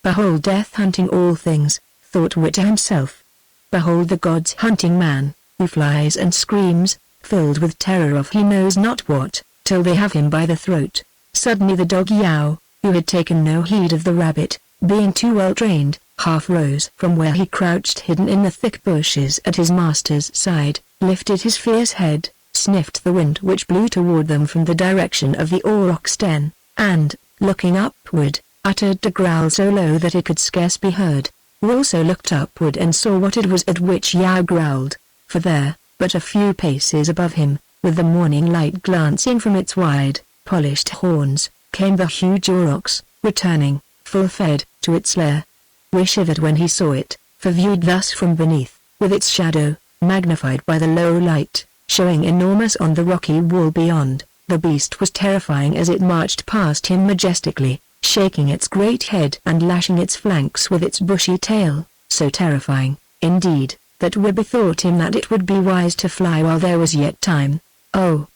Behold death hunting all things, thought Wit to himself. Behold the gods hunting man, who flies and screams, filled with terror of he knows not what, till they have him by the throat. Suddenly the dog Yao, who had taken no heed of the rabbit, being too well trained, half rose from where he crouched hidden in the thick bushes at his master's side, lifted his fierce head, sniffed the wind which blew toward them from the direction of the aurochs' den, and, looking upward, uttered a growl so low that it could scarce be heard. Who also looked upward and saw what it was at which Yao growled, for there, but a few paces above him, with the morning light glancing from its wide, polished horns, came the huge aurochs, returning, full-fed, to its lair. We shivered when he saw it, for viewed thus from beneath, with its shadow, magnified by the low light, showing enormous on the rocky wall beyond, the beast was terrifying as it marched past him majestically, shaking its great head and lashing its flanks with its bushy tail, so terrifying, indeed, that we bethought him that it would be wise to fly while there was yet time. Oh!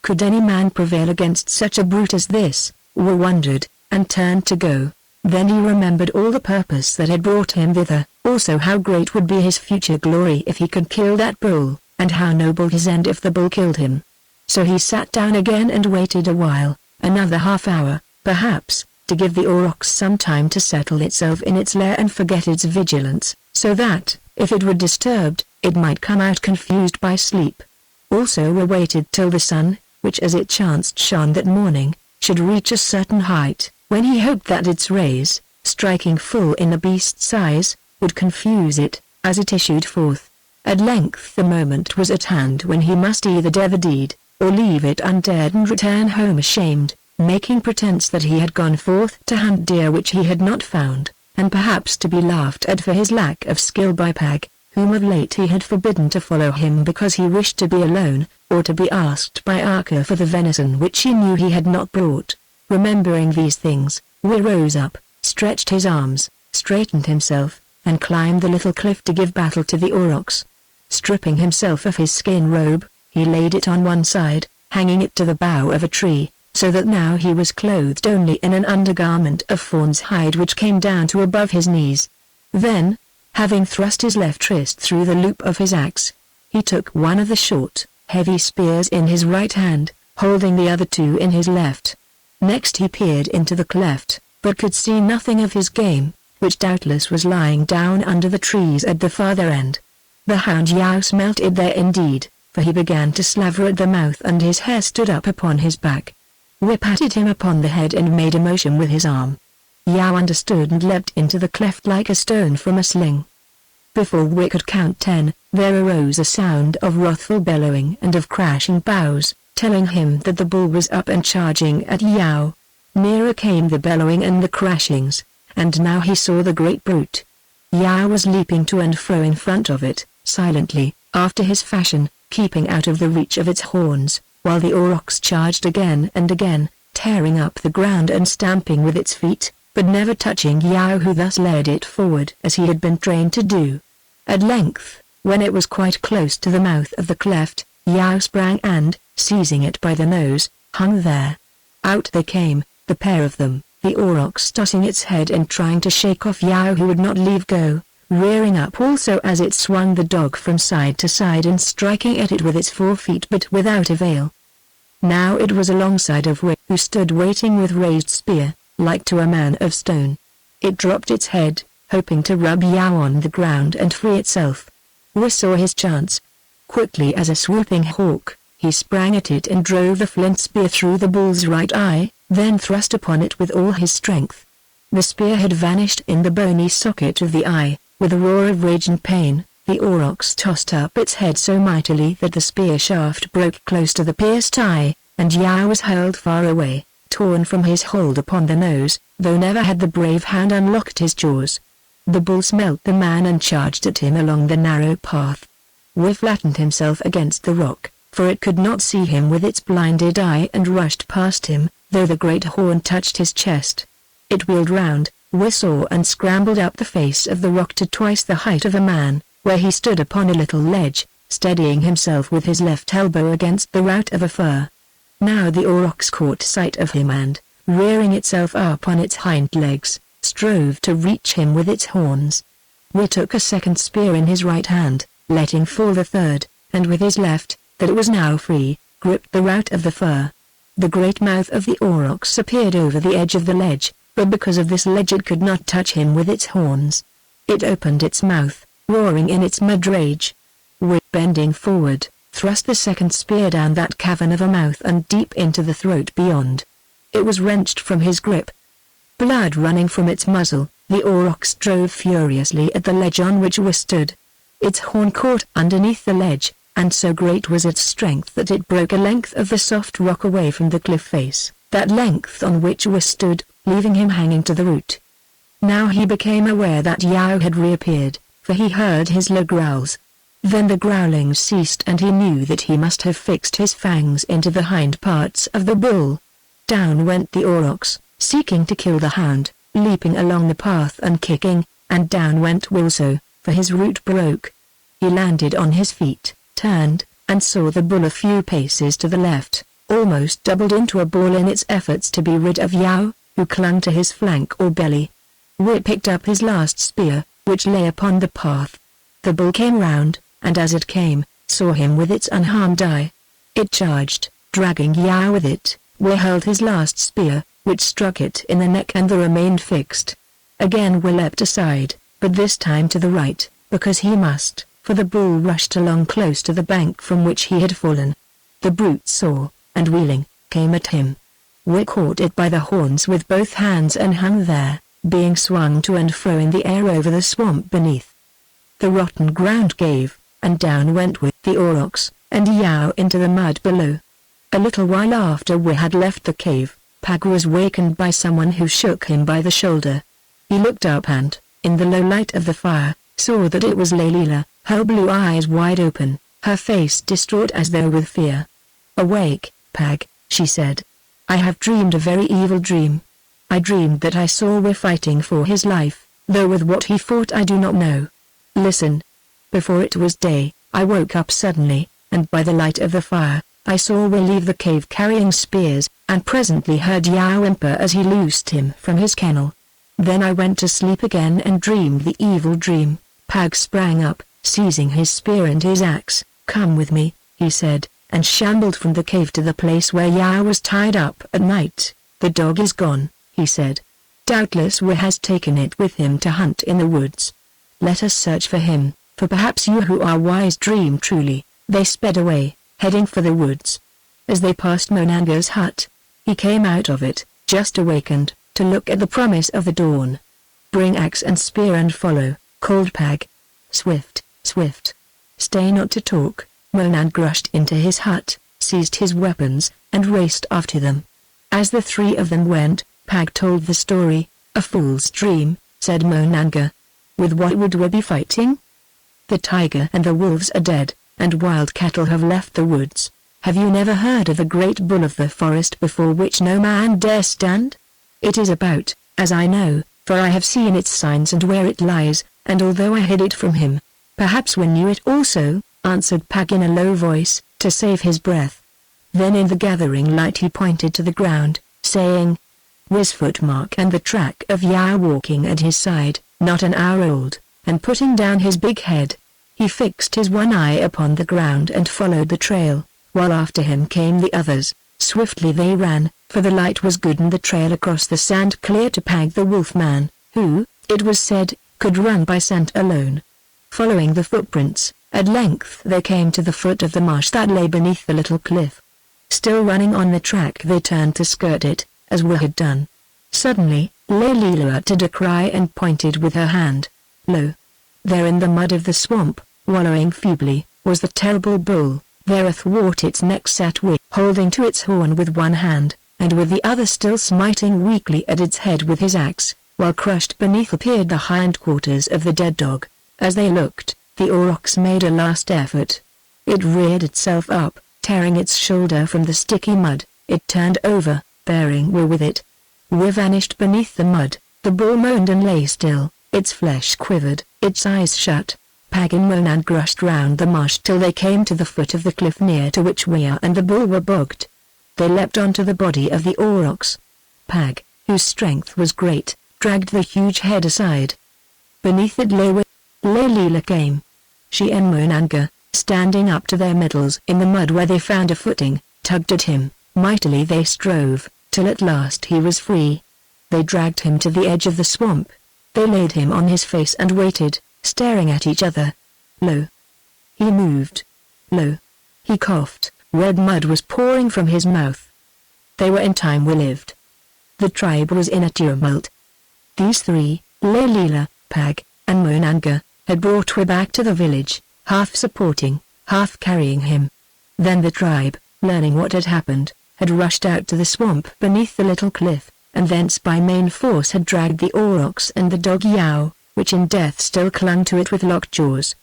Could any man prevail against such a brute as this? We wondered, and turned to go. Then he remembered all the purpose that had brought him thither, also how great would be his future glory if he could kill that bull, and how noble his end if the bull killed him. So he sat down again and waited a while, another half hour, perhaps, to give the aurochs some time to settle itself in its lair and forget its vigilance, so that, if it were disturbed, it might come out confused by sleep. Also he waited till the sun, which as it chanced shone that morning, should reach a certain height, when he hoped that its rays, striking full in the beast's eyes, would confuse it, as it issued forth. At length the moment was at hand when he must either dare the deed, or leave it undared and return home ashamed, making pretence that he had gone forth to hunt deer which he had not found, and perhaps to be laughed at for his lack of skill by Peg, whom of late he had forbidden to follow him because he wished to be alone, or to be asked by Archer for the venison which he knew he had not brought. Remembering these things, Will rose up, stretched his arms, straightened himself, and climbed the little cliff to give battle to the aurochs. Stripping himself of his skin robe, he laid it on one side, hanging it to the bough of a tree, so that now he was clothed only in an undergarment of fawn's hide which came down to above his knees. Then, having thrust his left wrist through the loop of his axe, he took one of the short, heavy spears in his right hand, holding the other two in his left. Next he peered into the cleft, but could see nothing of his game, which doubtless was lying down under the trees at the farther end. The hound Yao smelt it there indeed, for he began to slaver at the mouth and his hair stood up upon his back. Whip patted him upon the head and made a motion with his arm. Yao understood and leapt into the cleft like a stone from a sling. Before Wick could count 10, there arose a sound of wrathful bellowing and of crashing boughs, telling him that the bull was up and charging at Yao. Nearer came the bellowing and the crashings, and now he saw the great brute. Yao was leaping to and fro in front of it, silently, after his fashion, keeping out of the reach of its horns, while the aurochs charged again and again, tearing up the ground and stamping with its feet, but never touching Yao, who thus led it forward as he had been trained to do. At length, when it was quite close to the mouth of the cleft, Yao sprang and, seizing it by the nose, hung there. Out they came, the pair of them, the aurochs tossing its head and trying to shake off Yao, who would not leave go, rearing up also as it swung the dog from side to side and striking at it with its 4 feet but without avail. Now it was alongside of Wick, who stood waiting with raised spear, like to a man of stone. It dropped its head, hoping to rub Yao on the ground and free itself. Wick saw his chance. Quickly as a swooping hawk, he sprang at it and drove the flint spear through the bull's right eye, then thrust upon it with all his strength. The spear had vanished in the bony socket of the eye. With a roar of rage and pain, the aurochs tossed up its head so mightily that the spear shaft broke close to the pierced eye, and Yao was hurled far away, torn from his hold upon the nose, though never had the brave hound unlocked his jaws. The bull smelt the man and charged at him along the narrow path. Wick flattened himself against the rock, for it could not see him with its blinded eye, and rushed past him, though the great horn touched his chest. It wheeled round, whistled and scrambled up the face of the rock to twice the height of a man, where he stood upon a little ledge, steadying himself with his left elbow against the root of a fir. Now the aurochs caught sight of him and, rearing itself up on its hind legs, strove to reach him with its horns. Wick took a second spear in his right hand, letting fall the third, and with his left, that it was now free, gripped the root of the fir. The great mouth of the aurochs appeared over the edge of the ledge, but because of this ledge it could not touch him with its horns. It opened its mouth, roaring in its mad rage. Wick, bending forward, thrust the second spear down that cavern of a mouth and deep into the throat beyond. It was wrenched from his grip. Blood running from its muzzle, the aurochs drove furiously at the ledge on which Wick stood. Its horn caught underneath the ledge, and so great was its strength that it broke a length of the soft rock away from the cliff face, that length on which Wick stood, leaving him hanging to the root. Now he became aware that Yao had reappeared, for he heard his low growls. Then the growling ceased and he knew that he must have fixed his fangs into the hind parts of the bull. Down went the aurochs, seeking to kill the hound, leaping along the path and kicking, and down went Wick also, for his root broke. He landed on his feet, turned, and saw the bull a few paces to the left, almost doubled into a ball in its efforts to be rid of Yao, who clung to his flank or belly, Wi picked up his last spear, which lay upon the path. The bull came round, and as it came, saw him with its unharmed eye. It charged, dragging Yao with it. Wi hurled his last spear, which struck it in the neck and the remained fixed. Again Wi leapt aside, but this time to the right, because he must, for the bull rushed along close to the bank from which he had fallen. The brute saw, and wheeling, came at him. Wi caught it by the horns with both hands and hung there, being swung to and fro in the air over the swamp beneath. The rotten ground gave, and down went with the aurochs, and Yao into the mud below. A little while after Wi had left the cave, Pag was wakened by someone who shook him by the shoulder. He looked up and, in the low light of the fire, saw that it was Leila, her blue eyes wide open, her face distraught as though with fear. "Awake, Pag," she said. "I have dreamed a very evil dream. I dreamed that I saw Wi fighting for his life, though with what he fought I do not know. Listen. Before it was day, I woke up suddenly, and by the light of the fire, I saw Wi leave the cave carrying spears, and presently heard Yao whimper as he loosed him from his kennel. Then I went to sleep again and dreamed the evil dream." Pag sprang up, seizing his spear and his axe. "Come with me," he said, and shambled from the cave to the place where Yao was tied up at night. "The dog is gone," he said. "Doubtless Wi has taken it with him to hunt in the woods. Let us search for him, for perhaps you who are wise dream truly." They sped away, heading for the woods. As they passed Monanga's hut, he came out of it, just awakened, to look at the promise of the dawn. "Bring axe and spear and follow," called Pag. "Swift, swift. Stay not to talk." Monang rushed into his hut, seized his weapons, and raced after them. As the three of them went, Pag told the story. "A fool's dream," said Monanga. "With what would we be fighting? The tiger and the wolves are dead, and wild cattle have left the woods. Have you never heard of the great bull of the forest before which no man dare stand? It is about, as I know, for I have seen its signs and where it lies, and although I hid it from him, perhaps we knew it also," answered Pag in a low voice, to save his breath. Then in the gathering light he pointed to the ground, saying, "Wi's footmark and the track of Yao walking at his side, not an hour old," and putting down his big head, he fixed his one eye upon the ground and followed the trail, while after him came the others. Swiftly they ran, for the light was good and the trail across the sand clear to Pag the wolfman, who, it was said, could run by scent alone. Following the footprints, at length they came to the foot of the marsh that lay beneath the little cliff. Still running on the track they turned to skirt it, as Wi had done. Suddenly, Leila uttered a cry and pointed with her hand. Lo! There in the mud of the swamp, wallowing feebly, was the terrible bull. There athwart its neck sat Wi, holding to its horn with one hand, and with the other still smiting weakly at its head with his axe, while crushed beneath appeared the hindquarters of the dead dog. As they looked, the aurochs made a last effort. It reared itself up, tearing its shoulder from the sticky mud. It turned over, bearing Wi with it. Wi vanished beneath the mud. The bull moaned and lay still, its flesh quivered, its eyes shut. Pag and Monang rushed round the marsh till they came to the foot of the cliff near to which Wi and the bull were bogged. They leapt onto the body of the aurochs. Pag, whose strength was great, dragged the huge head aside. Beneath it lay Wi. Leila came. She and Monanga, standing up to their middles in the mud where they found a footing, tugged at him. Mightily they strove, till at last he was free. They dragged him to the edge of the swamp. They laid him on his face and waited, staring at each other. Lo! He moved. Lo! He coughed. Red mud was pouring from his mouth. They were in time we lived. The tribe was in a tumult. These three, Leila, Pag, and Monanga, had brought Wi back to the village, half supporting, half carrying him. Then the tribe, learning what had happened, had rushed out to the swamp beneath the little cliff, and thence by main force had dragged the aurochs and the dog Yao, which in death still clung to it with locked jaws.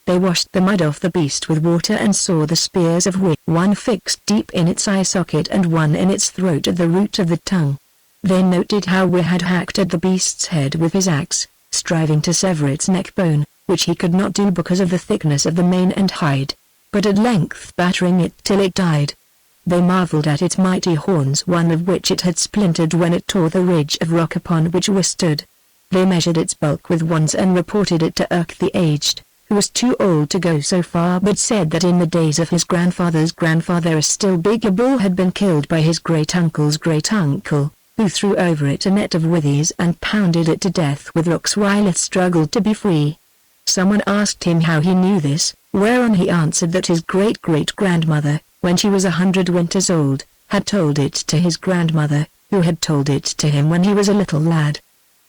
They washed the mud off the beast with water and saw the spears of Wi, one fixed deep in its eye socket and one in its throat at the root of the tongue. They noted how Wi had hacked at the beast's head with his axe, striving to sever its neck bone, which he could not do because of the thickness of the mane and hide, but at length battering it till it died. They marveled at its mighty horns, one of which it had splintered when it tore the ridge of rock upon which Wi stood. They measured its bulk with wands and reported it to Urk the Aged, who was too old to go so far but said that in the days of his grandfather's grandfather a still bigger bull had been killed by his great-uncle's great-uncle, who threw over it a net of withies and pounded it to death with rocks while it struggled to be free. Someone asked him how he knew this, whereon he answered that his great-great-grandmother, when she was 100 winters old, had told it to his grandmother, who had told it to him when he was a little lad.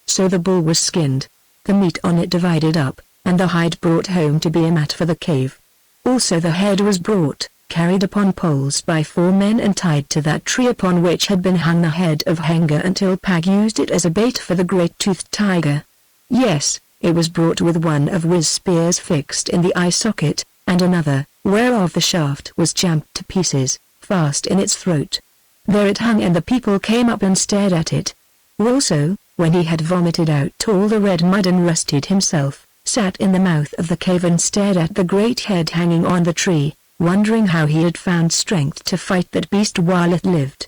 So the bull was skinned, the meat on it divided up, and the hide brought home to be a mat for the cave. Also the head was brought, carried upon poles by 4 men and tied to that tree upon which had been hung the head of Haggard until Pag used it as a bait for the great-toothed tiger. Yes, it was brought with one of Wiz's spears fixed in the eye socket, and another, whereof the shaft was champed to pieces, fast in its throat. There it hung and the people came up and stared at it. Also, when he had vomited out all the red mud and rested himself, sat in the mouth of the cave and stared at the great head hanging on the tree, wondering how he had found strength to fight that beast while it lived.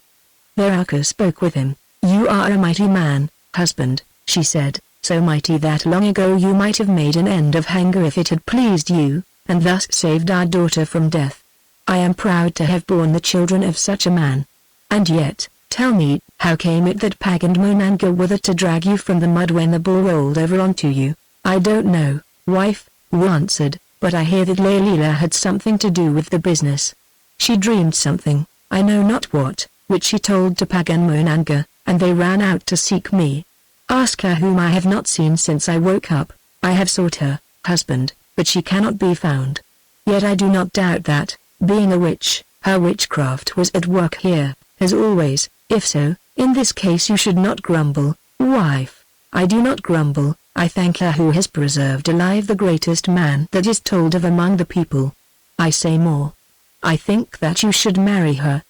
Thereafter spoke with him. "You are a mighty man, husband," she said, "so mighty that long ago you might have made an end of Haggard if it had pleased you, and thus saved our daughter from death. I am proud to have borne the children of such a man. And yet, tell me, how came it that Pag and Monanga were there to drag you from the mud when the bull rolled over onto you?" "I don't know, wife," Wu answered, "but I hear that Leila had something to do with the business. She dreamed something, I know not what, which she told to Pag and Monanga, and they ran out to seek me. Ask her whom I have not seen since I woke up. I have sought her, husband, but she cannot be found. Yet I do not doubt that, being a witch, her witchcraft was at work here, as always. If so, in this case you should not grumble, wife." "I do not grumble, I thank her who has preserved alive the greatest man that is told of among the people. I say more. I think that you should marry her,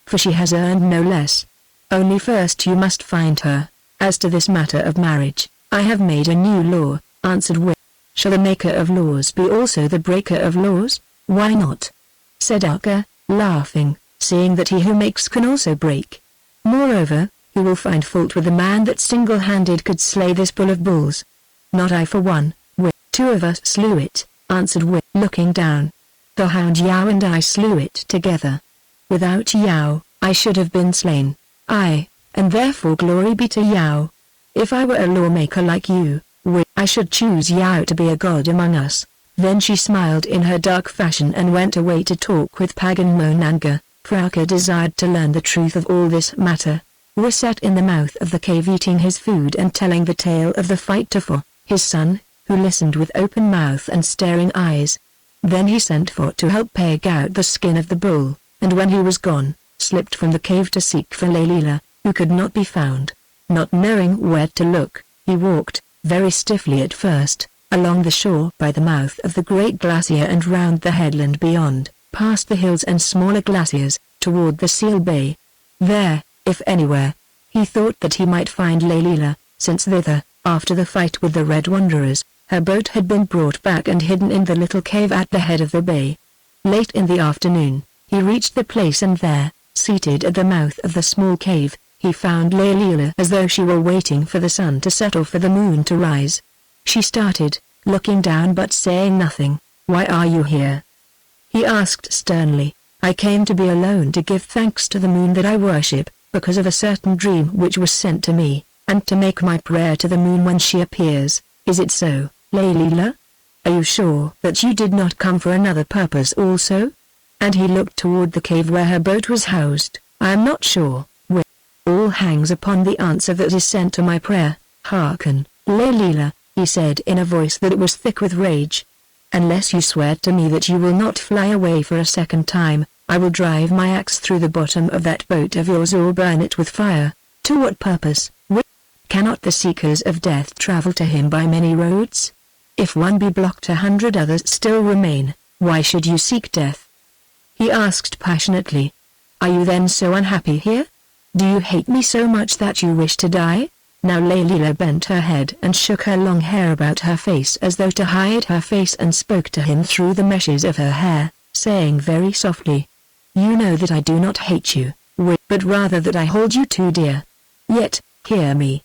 for she has earned no less. Only first you must find her. As to this matter of marriage, I have made a new law," answered Wi. "Shall the maker of laws be also the breaker of laws?" "Why not?" said Akka, laughing, seeing that he who makes can also break. "Moreover, who will find fault with the man that single-handed could slay this bull of bulls?" "Not I for one, Wi. 2 of us slew it," answered Wi, looking down. "The hound Yao and I slew it together. Without Yao, I should have been slain. Aye, and therefore glory be to Yao. If I were a lawmaker like you, Wi, I should choose Yao to be a god among us." Then she smiled in her dark fashion and went away to talk with Pag and Monanga, for Akka desired to learn the truth of all this matter. Wi sat in the mouth of the cave eating his food and telling the tale of the fight to Fo, his son, who listened with open mouth and staring eyes. Then he sent Fo to help peg out the skin of the bull, and when he was gone, slipped from the cave to seek for Leila, who could not be found. Not knowing where to look, he walked, very stiffly at first, along the shore by the mouth of the great glacier and round the headland beyond, past the hills and smaller glaciers, toward the Seal Bay. There, if anywhere, he thought that he might find Leila, since thither, after the fight with the Red Wanderers, her boat had been brought back and hidden in the little cave at the head of the bay. Late in the afternoon, he reached the place and there, seated at the mouth of the small cave, he found Leila as though she were waiting for the sun to set or for the moon to rise. She started, looking down but saying nothing. "Why are you here?" he asked sternly. "I came to be alone to give thanks to the moon that I worship, because of a certain dream which was sent to me, and to make my prayer to the moon when she appears. Is it so, Leila? Are you sure that you did not come for another purpose also?" And he looked toward the cave where her boat was housed. "I am not sure, Wi. All hangs upon the answer that is sent to my prayer. Hearken, Leila," he said in a voice that was thick with rage. "Unless you swear to me that you will not fly away for a second time, I will drive my axe through the bottom of that boat of yours or burn it with fire." "To what purpose, Wi? Cannot the seekers of death travel to him by many roads? If one be blocked 100 others still remain. Why should you seek death?" he asked passionately. "Are you then so unhappy here? Do you hate me so much that you wish to die?" Now Leila bent her head and shook her long hair about her face as though to hide her face and spoke to him through the meshes of her hair, saying very softly, "You know that I do not hate you, Wi, but rather that I hold you too dear. Yet, hear me.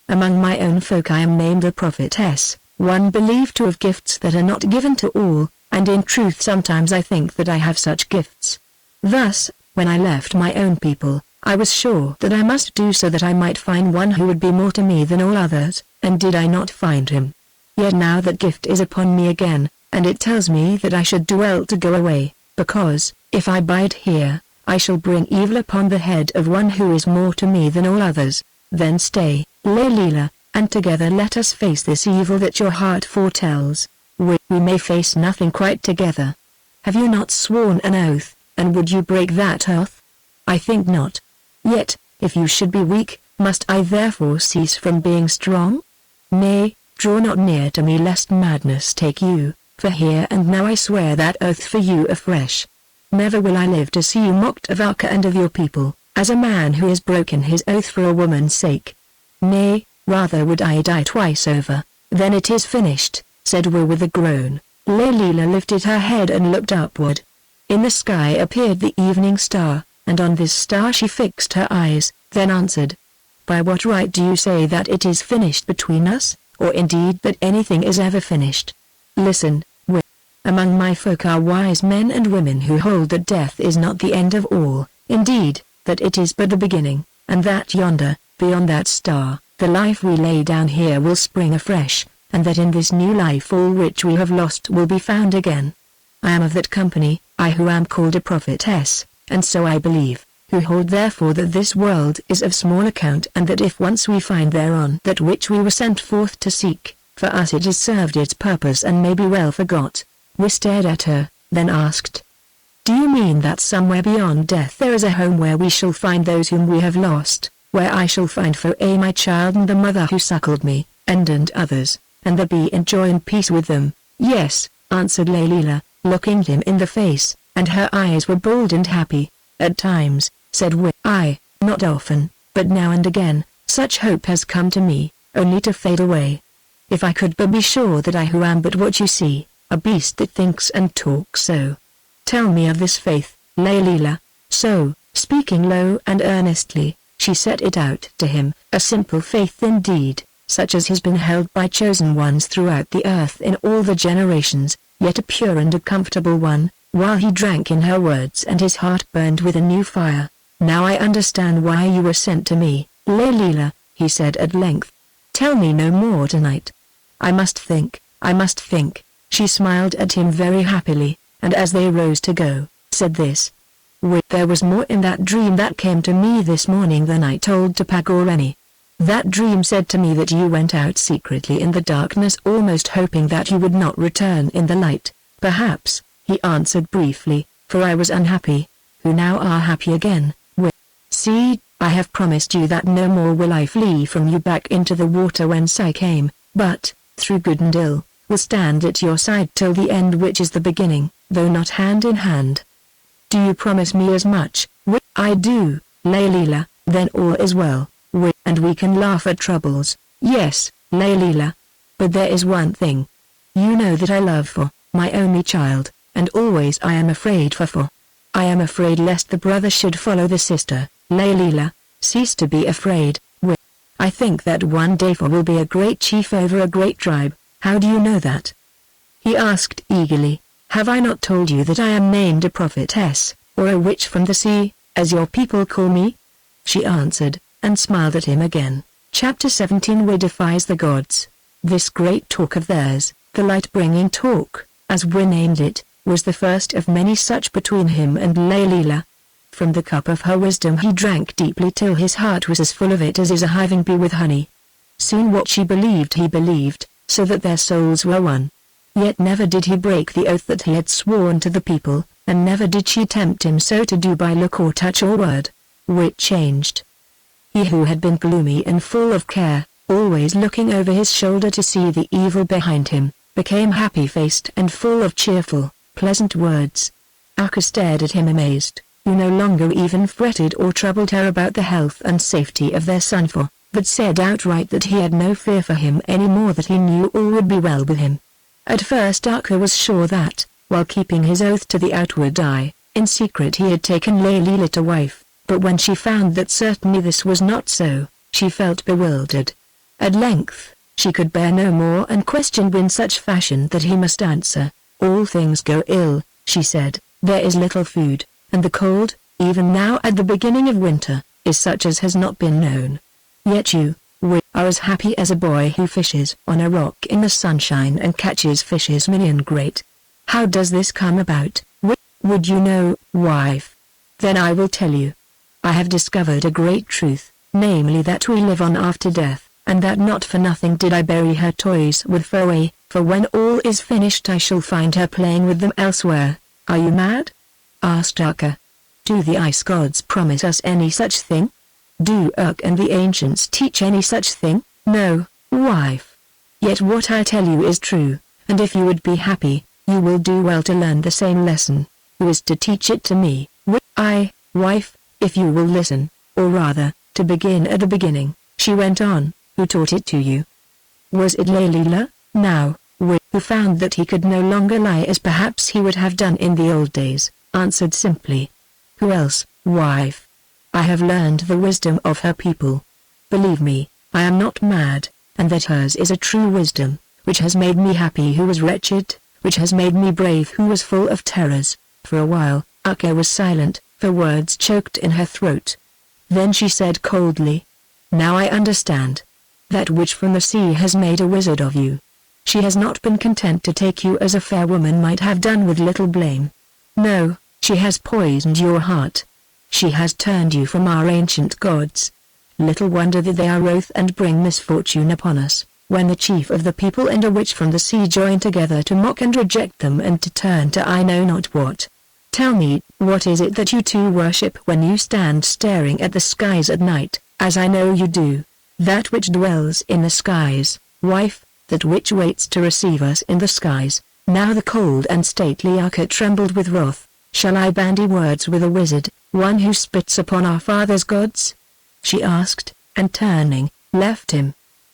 Among my own folk I am named a prophetess, one believed to have gifts that are not given to all, and in truth sometimes I think that I have such gifts. Thus, when I left my own people, I was sure that I must do so that I might find one who would be more to me than all others, and did I not find him? Yet now that gift is upon me again, and it tells me that I should do well to go away, because, if I bide here, I shall bring evil upon the head of one who is more to me than all others. Then stay, Leila, and together let us face this evil that your heart foretells. We may face nothing quite together. Have you not sworn an oath, and would you break that oath? I think not. Yet, if you should be weak, must I therefore cease from being strong? Nay, draw not near to me lest madness take you, for here and now I swear that oath for you afresh. Never will I live to see you mocked of Akka and of your people, as a man who has broken his oath for a woman's sake. Nay, rather would I die twice over, then it is finished, said Will with a groan. Leila lifted her head and looked upward. In the sky appeared the evening star, and on this star she fixed her eyes, then answered. By what right do you say that it is finished between us, or indeed that anything is ever finished? Listen, Will. Among my folk are wise men and women who hold that death is not the end of all, indeed, that it is but the beginning, and that yonder, beyond that star, the life we lay down here will spring afresh, and that in this new life all which we have lost will be found again. I am of that company, I who am called a prophetess, and so I believe, who hold therefore that this world is of small account and that if once we find thereon that which we were sent forth to seek, for us it has served its purpose and may be well forgot. We stared at her, then asked, do you mean that somewhere beyond death there is a home where we shall find those whom we have lost, where I shall find for my child and the mother who suckled me, and others, and there be in joy and peace with them? Yes, answered Leila, looking him in the face, and her eyes were bold and happy. At times, said Will, not often, but now and again, such hope has come to me, only to fade away. If I could but be sure that I who am but what you see, a beast that thinks and talks so. Tell me of this faith, Leila. So, speaking low and earnestly, she set it out to him, a simple faith indeed, such as has been held by chosen ones throughout the earth in all the generations, yet a pure and a comfortable one, while he drank in her words and his heart burned with a new fire. Now I understand why you were sent to me, Leila, he said at length. Tell me no more tonight. I must think, she smiled at him very happily, and as they rose to go, said this. Wait, there was more in that dream that came to me this morning than I told to Pag or any. That dream said to me that you went out secretly in the darkness almost hoping that you would not return in the light. Perhaps, he answered briefly, for I was unhappy, who now are happy again. Wait. See, I have promised you that no more will I flee from you back into the water whence I came, but, through good and ill, will stand at your side till the end which is the beginning, though not hand in hand. Do you promise me as much? I do, Leila, then all is well, and we can laugh at troubles. Yes, Leila. But there is one thing. You know that I love for, my only child, and always I am afraid for. I am afraid lest the brother should follow the sister, Leila. Cease to be afraid, I think that one day for will be a great chief over a great tribe. How do you know that? He asked eagerly. Have I not told you that I am named a prophetess, or a witch from the sea, as your people call me? She answered, and smiled at him again. Chapter 17 We defies the gods. This great talk of theirs, the light-bringing talk, as we named it, was the first of many such between him and Leila. From the cup of her wisdom he drank deeply till his heart was as full of it as is a hiving bee with honey. Soon what she believed he believed, so that their souls were one. Yet never did he break the oath that he had sworn to the people, and never did she tempt him so to do by look or touch or word. Which changed. He who had been gloomy and full of care, always looking over his shoulder to see the evil behind him, became happy-faced and full of cheerful, pleasant words. Akka stared at him amazed, who no longer even fretted or troubled her about the health and safety of their son but said outright that he had no fear for him any more, that he knew all would be well with him. At first Akka was sure that, while keeping his oath to the outward eye, in secret he had taken Leila to wife, but when she found that certainly this was not so, she felt bewildered. At length, she could bear no more and questioned in such fashion that he must answer. All things go ill, she said. There is little food, and the cold, even now at the beginning of winter, is such as has not been known. Yet you, are as happy as a boy who fishes on a rock in the sunshine and catches fishes many and great. How does this come about? Would you know, wife? Then I will tell you. I have discovered a great truth, namely that we live on after death, and that not for nothing did I bury her toys with Fowey, for when all is finished I shall find her playing with them elsewhere. Are you mad? Asked Urka. Do the ice gods promise us any such thing? Do Urk and the ancients teach any such thing? No, wife. Yet what I tell you is true, and if you would be happy, you will do well to learn the same lesson. Who is to teach it to me? I, wife, if you will listen, or rather, to begin at the beginning, she went on, who taught it to you? Was it Leila, now, who found that he could no longer lie as perhaps he would have done in the old days, answered simply. Who else, wife? I have learned the wisdom of her people. Believe me, I am not mad, and that hers is a true wisdom, which has made me happy who was wretched, which has made me brave who was full of terrors. For a while, Urka was silent, for words choked in her throat. Then she said coldly, Now I understand. That witch from the sea has made a wizard of you. She has not been content to take you as a fair woman might have done with little blame. No, she has poisoned your heart. She has turned you from our ancient gods. Little wonder that they are wroth and bring misfortune upon us, when the chief of the people and a witch from the sea join together to mock and reject them and to turn to I know not what. Tell me, what is it that you two worship when you stand staring at the skies at night, as I know you do? That which dwells in the skies, wife, that which waits to receive us in the skies. Now the cold and stately Urka trembled with wrath. Shall I bandy words with a wizard, one who spits upon our father's gods? She asked, and turning, left him.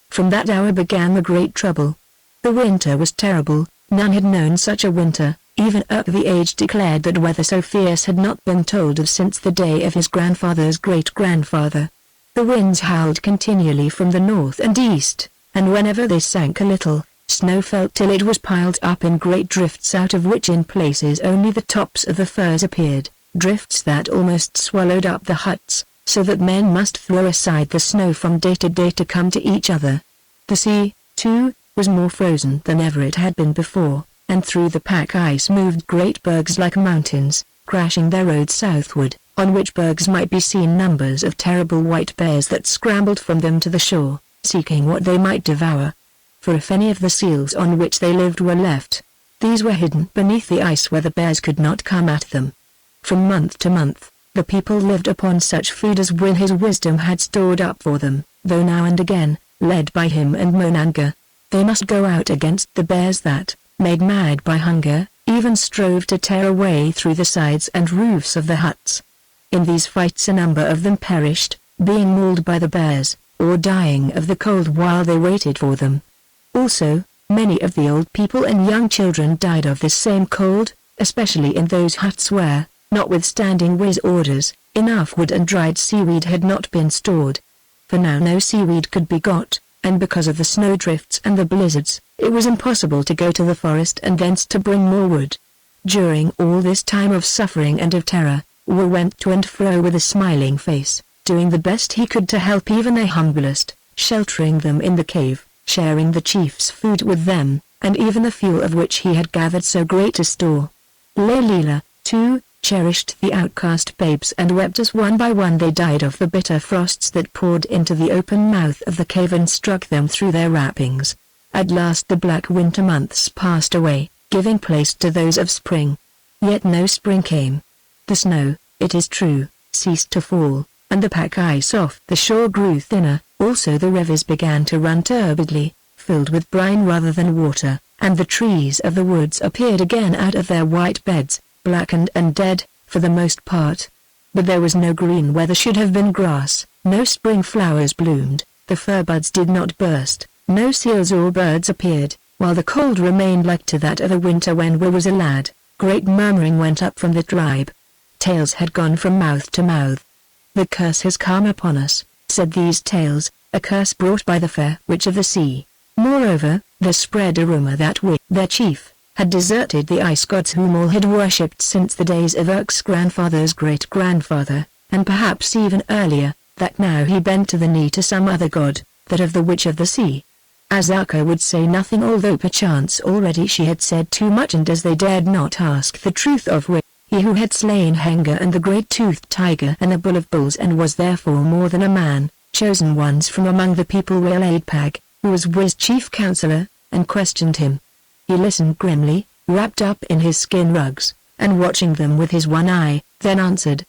From that hour began the great trouble. The winter was terrible, none had known such a winter. Even Urk the aged declared that weather so fierce had not been told of since the day of his grandfather's great-grandfather. The winds howled continually from the north and east, and whenever they sank a little, snow fell till it was piled up in great drifts out of which in places only the tops of the firs appeared, drifts that almost swallowed up the huts, so that men must throw aside the snow from day to come to each other. The sea, too, was more frozen than ever it had been before, and through the pack ice moved great bergs like mountains, crashing their roads southward, on which bergs might be seen numbers of terrible white bears that scrambled from them to the shore, seeking what they might devour. For if any of the seals on which they lived were left, these were hidden beneath the ice where the bears could not come at them. From month to month, the people lived upon such food as Will his wisdom had stored up for them, though now and again, led by him and Monanga, they must go out against the bears that, made mad by hunger, even strove to tear a way through the sides and roofs of the huts. In these fights a number of them perished, being mauled by the bears, or dying of the cold while they waited for them. Also, many of the old people and young children died of this same cold, especially in those huts where, notwithstanding Will's orders, enough wood and dried seaweed had not been stored. For now no seaweed could be got, and because of the snowdrifts and the blizzards, it was impossible to go to the forest and thence to bring more wood. During all this time of suffering and of terror, Will went to and fro with a smiling face, doing the best he could to help even the humblest, sheltering them in the cave, sharing the chief's food with them, and even the fuel of which he had gathered so great a store. Leila, too, cherished the outcast babes and wept as one by one they died of the bitter frosts that poured into the open mouth of the cave and struck them through their wrappings. At last the black winter months passed away, giving place to those of spring. Yet no spring came. The snow, it is true, ceased to fall, and the pack ice off the shore grew thinner. Also the rivers began to run turbidly, filled with brine rather than water, and the trees of the woods appeared again out of their white beds, blackened and dead, for the most part. But there was no green where there should have been grass, no spring flowers bloomed, the fir buds did not burst, no seals or birds appeared, while the cold remained like to that of a winter when Will was a lad. Great murmuring went up from the tribe. Tales had gone from mouth to mouth. The curse has come upon us, said these tales, a curse brought by the fair witch of the sea. Moreover, there spread a rumor that their chief, had deserted the ice gods whom all had worshipped since the days of Urk's grandfather's great-grandfather, and perhaps even earlier, that now he bent to the knee to some other god, that of the witch of the sea. As Akka would say nothing, although perchance already she had said too much, and as they dared not ask the truth of he who had slain Haggard and the great-toothed tiger and the bull of bulls, and was therefore more than a man, chosen ones from among the people, waylaid Pag, who was Wiz's chief counselor, and questioned him. He listened grimly, wrapped up in his skin rugs, and watching them with his one eye, then answered,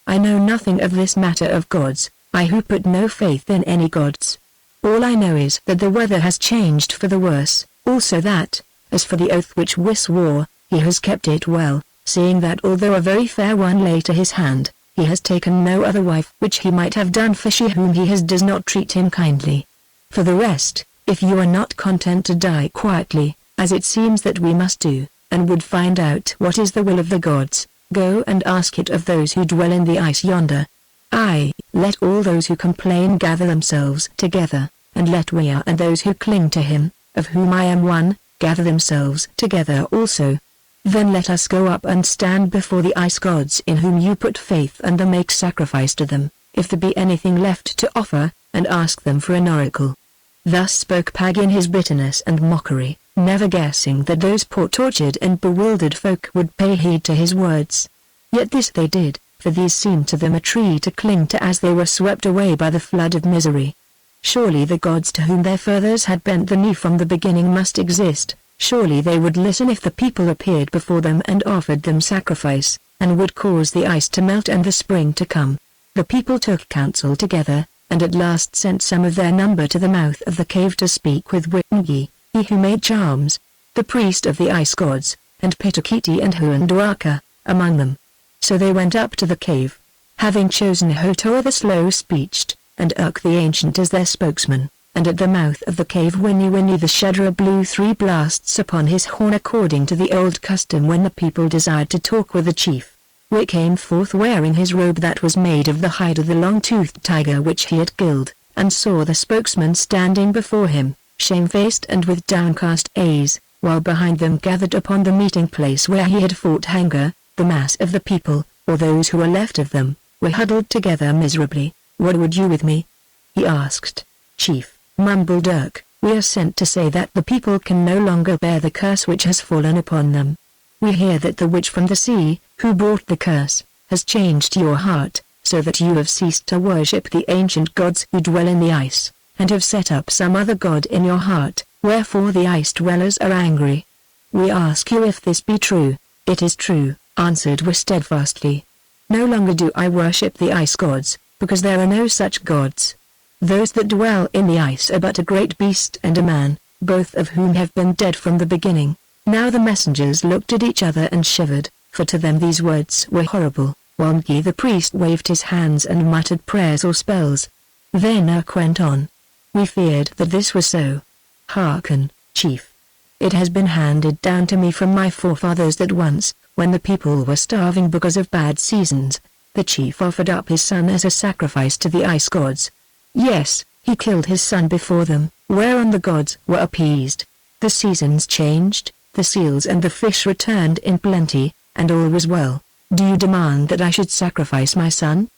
"I know nothing of this matter of gods, I who put no faith in any gods. All I know is that the weather has changed for the worse, also that, as for the oath which Wis swore, he has kept it well, seeing that although a very fair one lay to his hand, he has taken no other wife, which he might have done, for she whom he has does not treat him kindly. For the rest, if you are not content to die quietly, as it seems that we must do, and would find out what is the will of the gods, go and ask it of those who dwell in the ice yonder. Aye, let all those who complain gather themselves together, and let we and those who cling to him, of whom I am one, gather themselves together also. Then let us go up and stand before the ice gods in whom you put faith, and then make sacrifice to them, if there be anything left to offer, and ask them for an oracle." Thus spoke Pag in his bitterness and mockery, never guessing that those poor tortured and bewildered folk would pay heed to his words. Yet this they did, for these seemed to them a tree to cling to as they were swept away by the flood of misery. Surely the gods to whom their fathers had bent the knee from the beginning must exist. Surely they would listen if the people appeared before them and offered them sacrifice, and would cause the ice to melt and the spring to come. The people took counsel together, and at last sent some of their number to the mouth of the cave to speak with Witngi, he who made charms, the priest of the ice gods, and Pitakiti and Huanduaka, among them. So they went up to the cave, having chosen Hotoa the slow-speeched, and Urk the ancient as their spokesman. And at the mouth of the cave Winnie the Shudderer blew 3 blasts upon his horn according to the old custom when the people desired to talk with the chief. Wick came forth wearing his robe that was made of the hide of the long-toothed tiger which he had killed, and saw the spokesman standing before him, shamefaced and with downcast eyes, while behind them gathered upon the meeting place where he had fought Haggard, the mass of the people, or those who were left of them, were huddled together miserably. "What would you with me?" he asked. "Chief," mumbled Urk, "we are sent to say that the people can no longer bear the curse which has fallen upon them. We hear that the witch from the sea, who brought the curse, has changed your heart, so that you have ceased to worship the ancient gods who dwell in the ice, and have set up some other god in your heart, wherefore the ice dwellers are angry. We ask you if this be true." "It is true," answered Wis steadfastly. "No longer do I worship the ice gods, because there are no such gods. Those that dwell in the ice are but a great beast and a man, both of whom have been dead from the beginning." Now the messengers looked at each other and shivered, for to them these words were horrible, while Ngi the priest waved his hands and muttered prayers or spells. Then Urk went on. "We feared that this was so. Hearken, chief. It has been handed down to me from my forefathers that once, when the people were starving because of bad seasons, the chief offered up his son as a sacrifice to the ice gods. Yes, he killed his son before them, whereon the gods were appeased. The seasons changed, the seals and the fish returned in plenty, and all was well. Do you demand that I should sacrifice my son?"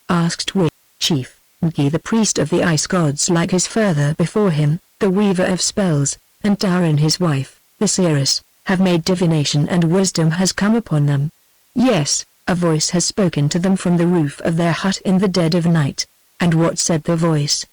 asked Wit. Chief, Ngi the priest of the ice gods like his father before him, the weaver of spells, and Taran his wife, the seeress, have made divination and wisdom has come upon them. Yes, a voice has spoken to them from the roof of their hut in the dead of night. "And what said the voice?"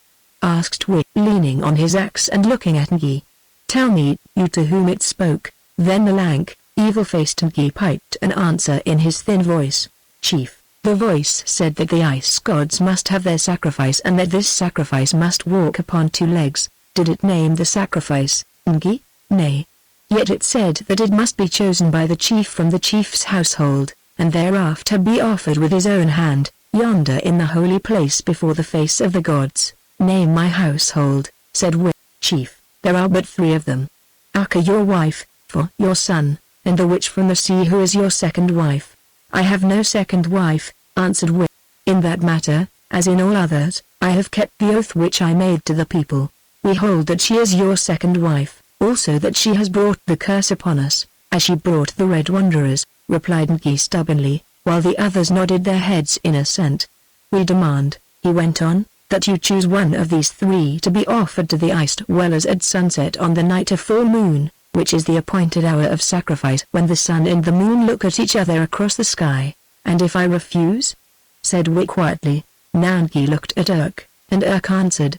asked Wit, leaning on his axe and looking at Ngi. "Tell me, you to whom it spoke." Then the lank, evil-faced Ngi piped an answer in his thin voice. "Chief, the voice said that the ice gods must have their sacrifice and that this sacrifice must walk upon 2 legs. Did it name the sacrifice, Ngi?" "Nay. Yet it said that it must be chosen by the chief from the chief's household, and thereafter be offered with his own hand, yonder in the holy place before the face of the gods." "Name my household," said Wit. "Chief, there are but 3 of them. Akka your wife, for your son, and the witch from the sea who is your second wife." "I have no second wife," answered Wit. "In that matter, as in all others, I have kept the oath which I made to the people. We hold that she is your second wife, also that she has brought the curse upon us, as she brought the Red Wanderers," replied Ngi stubbornly, while the others nodded their heads in assent. "We demand," he went on, "that you choose one of these three to be offered to the ice dwellers at sunset on the night of full moon, which is the appointed hour of sacrifice when the sun and the moon look at each other across the sky. And if I refuse?" said Wick quietly. Ngi looked at Urk, and Urk answered,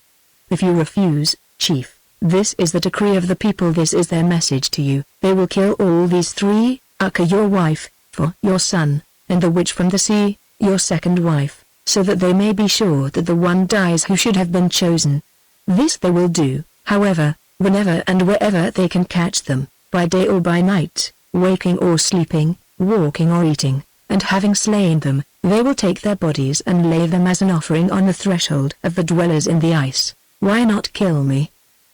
"If you refuse, Chief, this is the decree of the people, this is their message to you. They will kill all these three, Akka your wife, for your son, and the witch from the sea, your second wife, so that they may be sure that the one dies who should have been chosen. This they will do, however, whenever and wherever they can catch them, by day or by night, waking or sleeping, walking or eating, and having slain them, they will take their bodies and lay them as an offering on the threshold of the dwellers in the ice." "Why not kill me?"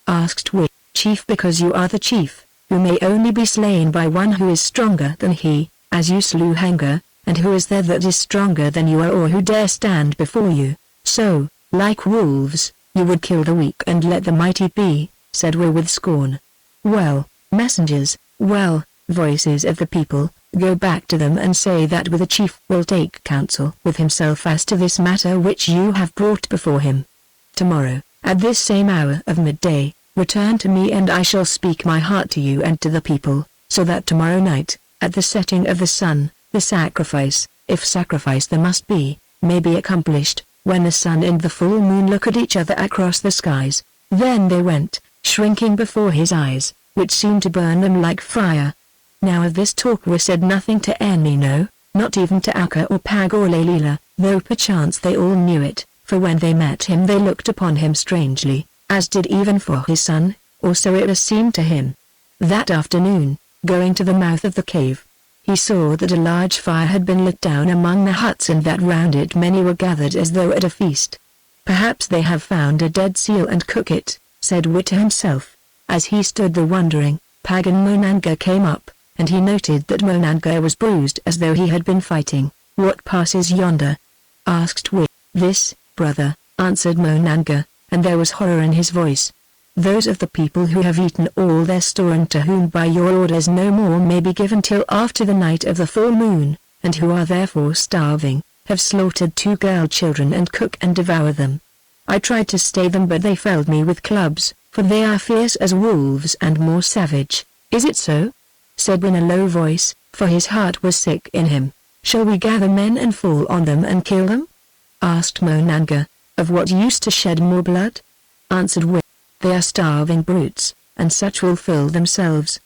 asked Wick. "Chief, because you are the chief, who may only be slain by one who is stronger than he, as you slew Haggard, and who is there that is stronger than you are or who dare stand before you? So, like wolves, you would kill the weak and let the mighty be," said Will with scorn. "Well, messengers, well, voices of the people, go back to them and say that the chief will take counsel with himself as to this matter which you have brought before him. Tomorrow, at this same hour of midday, return to me and I shall speak my heart to you and to the people, so that tomorrow night, at the setting of the sun, the sacrifice, if sacrifice there must be, may be accomplished, when the sun and the full moon look at each other across the skies." Then they went, shrinking before his eyes, which seemed to burn them like fire. Now of this talk was said nothing to any, no, not even to Akka or Pag or Leila, though perchance they all knew it, for when they met him they looked upon him strangely, as did even for his son, or so it seemed to him. That afternoon, going to the mouth of the cave, he saw that a large fire had been lit down among the huts and that round it many were gathered as though at a feast. "Perhaps they have found a dead seal and cook it," said Wick to himself. As he stood there wondering, Pag and Monanga came up, and he noted that Monanga was bruised as though he had been fighting. "What passes yonder?" asked Wick. "This, brother," answered Monanga, and there was horror in his voice. "Those of the people who have eaten all their store and to whom by your orders no more may be given till after the night of the full moon, and who are therefore starving, have slaughtered 2 girl children and cook and devour them. I tried to stay them but they felled me with clubs, for they are fierce as wolves and more savage." "Is it so?" said Win in a low voice, for his heart was sick in him. "Shall we gather men and fall on them and kill them?" asked Monanga. "Of what use to shed more blood?" answered Win. "They are starving brutes, and such will fill themselves.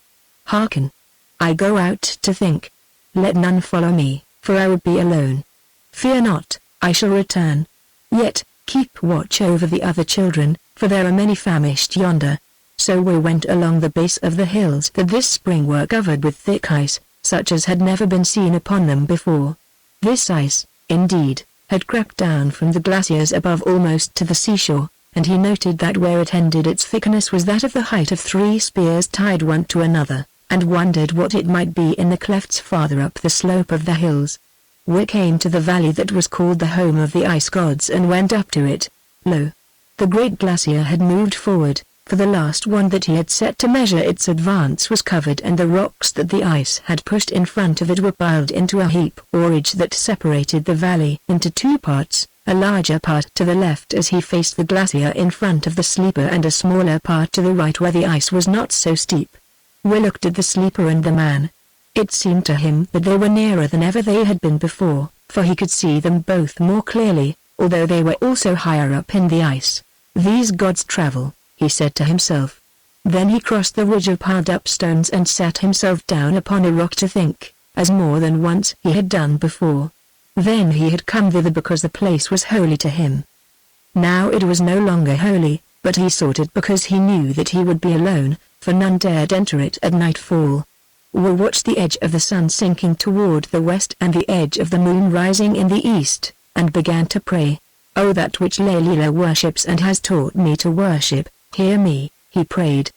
Hearken. I go out to think. Let none follow me, for I would be alone. Fear not, I shall return. Yet, keep watch over the other children, for there are many famished yonder." So we went along the base of the hills that this spring were covered with thick ice, such as had never been seen upon them before. This ice, indeed, had crept down from the glaciers above almost to the seashore, and he noted that where it ended its thickness was that of the height of 3 spears tied one to another, and wondered what it might be in the clefts farther up the slope of the hills. We came to the valley that was called the home of the ice gods and went up to it. Lo! The great glacier had moved forward, for the last one that he had set to measure its advance was covered and the rocks that the ice had pushed in front of it were piled into a heap or ridge that separated the valley into 2 parts, a larger part to the left as he faced the glacier in front of the sleeper and a smaller part to the right where the ice was not so steep. We looked at the sleeper and the man. It seemed to him that they were nearer than ever they had been before, for he could see them both more clearly, although they were also higher up in the ice. "These gods travel," he said to himself. Then he crossed the ridge of piled-up stones and sat himself down upon a rock to think, as more than once he had done before. Then he had come thither because the place was holy to him. Now it was no longer holy, but he sought it because he knew that he would be alone, for none dared enter it at nightfall. We watched the edge of the sun sinking toward the west and the edge of the moon rising in the east, and began to pray. "Oh, that which Leila worships and has taught me to worship, hear me," he prayed.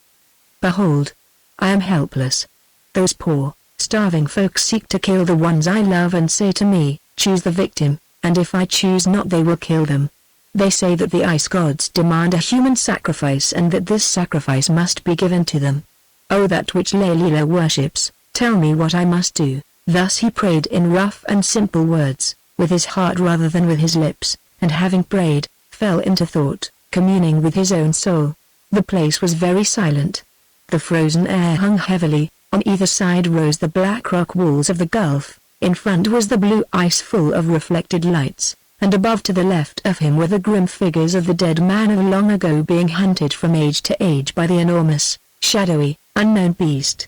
"Behold, I am helpless. Those poor, starving folks seek to kill the ones I love and say to me, choose the victim, and if I choose not they will kill them. They say that the ice gods demand a human sacrifice and that this sacrifice must be given to them. O that which Leila worships, tell me what I must do." Thus he prayed in rough and simple words, with his heart rather than with his lips, and having prayed, fell into thought, communing with his own soul. The place was very silent. The frozen air hung heavily, on either side rose the black rock walls of the gulf, in front was the blue ice full of reflected lights, and above to the left of him were the grim figures of the dead man of long ago being hunted from age to age by the enormous, shadowy, unknown beast.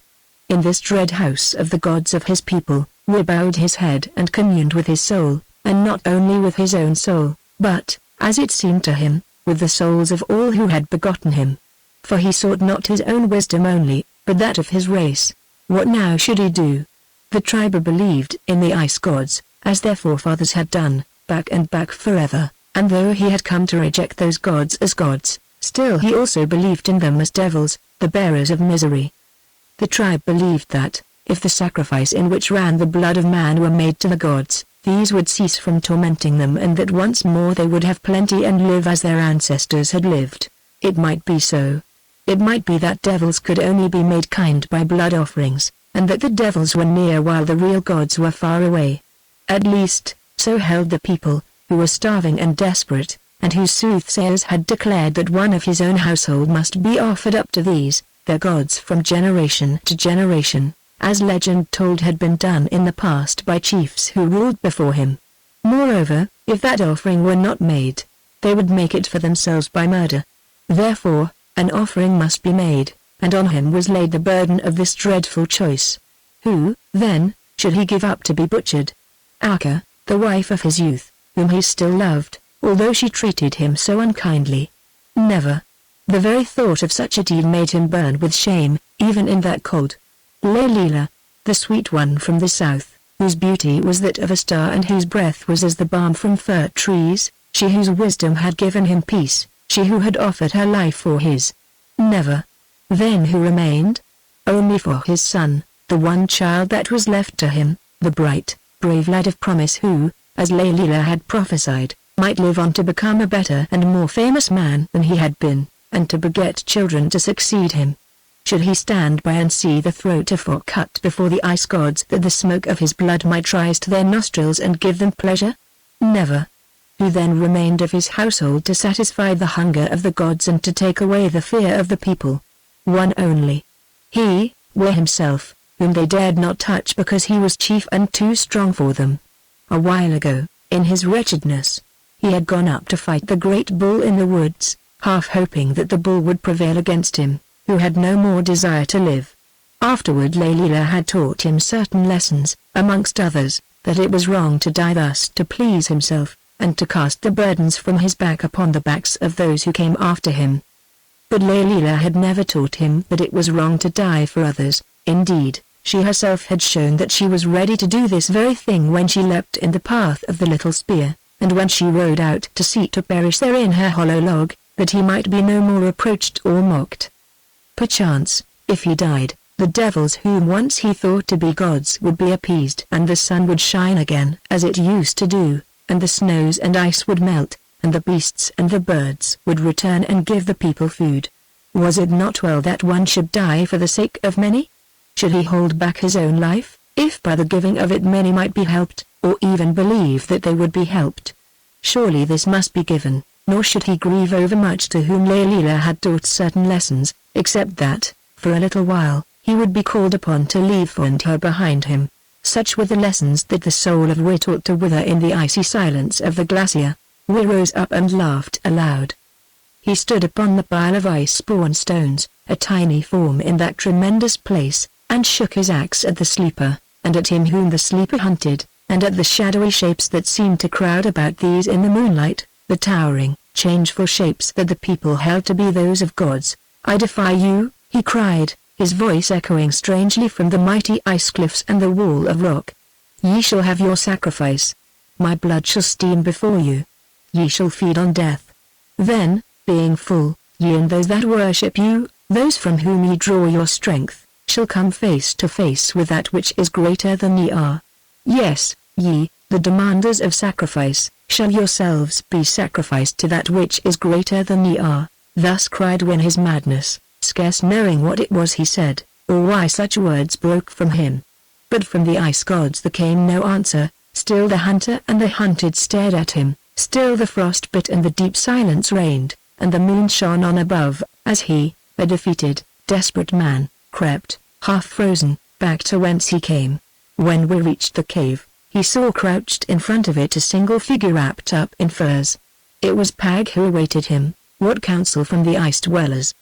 In this dread house of the gods of his people, Wi bowed his head and communed with his soul, and not only with his own soul, but, as it seemed to him, with the souls of all who had begotten him. For he sought not his own wisdom only, but that of his race. What now should he do? The tribe believed in the ice gods, as their forefathers had done, back and back forever, and though he had come to reject those gods as gods, still he also believed in them as devils, the bearers of misery. The tribe believed that, if the sacrifice in which ran the blood of man were made to the gods, these would cease from tormenting them and that once more they would have plenty and live as their ancestors had lived. It might be so. It might be that devils could only be made kind by blood offerings, and that the devils were near while the real gods were far away. At least, so held the people, who were starving and desperate, and whose soothsayers had declared that one of his own household must be offered up to these, their gods from generation to generation, as legend told had been done in the past by chiefs who ruled before him. Moreover, if that offering were not made, they would make it for themselves by murder. Therefore, an offering must be made, and on him was laid the burden of this dreadful choice. Who, then, should he give up to be butchered? Akka, the wife of his youth, whom he still loved, although she treated him so unkindly. Never. The very thought of such a deed made him burn with shame, even in that cold. Leila, the sweet one from the south, whose beauty was that of a star and whose breath was as the balm from fir trees, she whose wisdom had given him peace, she who had offered her life for his. Never. Then who remained? Only for his son, the one child that was left to him, the bright, brave lad of promise who, as Leila had prophesied, might live on to become a better and more famous man than he had been, and to beget children to succeed him. Should he stand by and see the throat of Fok cut before the ice gods that the smoke of his blood might rise to their nostrils and give them pleasure? Never. Who then remained of his household to satisfy the hunger of the gods and to take away the fear of the people? One only. He, Wi himself, whom they dared not touch because he was chief and too strong for them. A while ago, in his wretchedness, he had gone up to fight the great bull in the woods, half hoping that the bull would prevail against him, who had no more desire to live. Afterward Leila had taught him certain lessons, amongst others, that it was wrong to die thus to please himself, and to cast the burdens from his back upon the backs of those who came after him. But Leila had never taught him that it was wrong to die for others. Indeed, she herself had shown that she was ready to do this very thing when she leapt in the path of the little spear, and when she rode out to seek to perish there in her hollow log, that he might be no more reproached or mocked. Perchance, if he died, the devils whom once he thought to be gods would be appeased and the sun would shine again as it used to do, and the snows and ice would melt, and the beasts and the birds would return and give the people food. Was it not well that one should die for the sake of many? Should he hold back his own life, if by the giving of it many might be helped, or even believe that they would be helped? Surely this must be given, nor should he grieve over much to whom Leila had taught certain lessons, except that, for a little while, he would be called upon to leave her behind him. Such were the lessons that the soul of Wi taught to wither in the icy silence of the glacier. Wi rose up and laughed aloud. He stood upon the pile of ice-born stones, a tiny form in that tremendous place, and shook his axe at the sleeper, and at him whom the sleeper hunted, and at the shadowy shapes that seemed to crowd about these in the moonlight, the towering, changeful shapes that the people held to be those of gods. "I defy you," he cried, his voice echoing strangely from the mighty ice cliffs and the wall of rock. "Ye shall have your sacrifice. My blood shall steam before you. Ye shall feed on death. Then, being full, ye and those that worship you, those from whom ye draw your strength, shall come face to face with that which is greater than ye are. Yes, ye, the demanders of sacrifice, shall yourselves be sacrificed to that which is greater than ye are. Thus cried Win his madness, scarce knowing what it was he said, or why such words broke from him. But from the ice gods there came no answer, still the hunter and the hunted stared at him, still the frost bit and the deep silence reigned, and the moon shone on above, as he, a defeated, desperate man, crept, half frozen, back to whence he came. When we reached the cave, he saw crouched in front of it a single figure wrapped up in furs. It was Pag who awaited him. What counsel from the ice dwellers?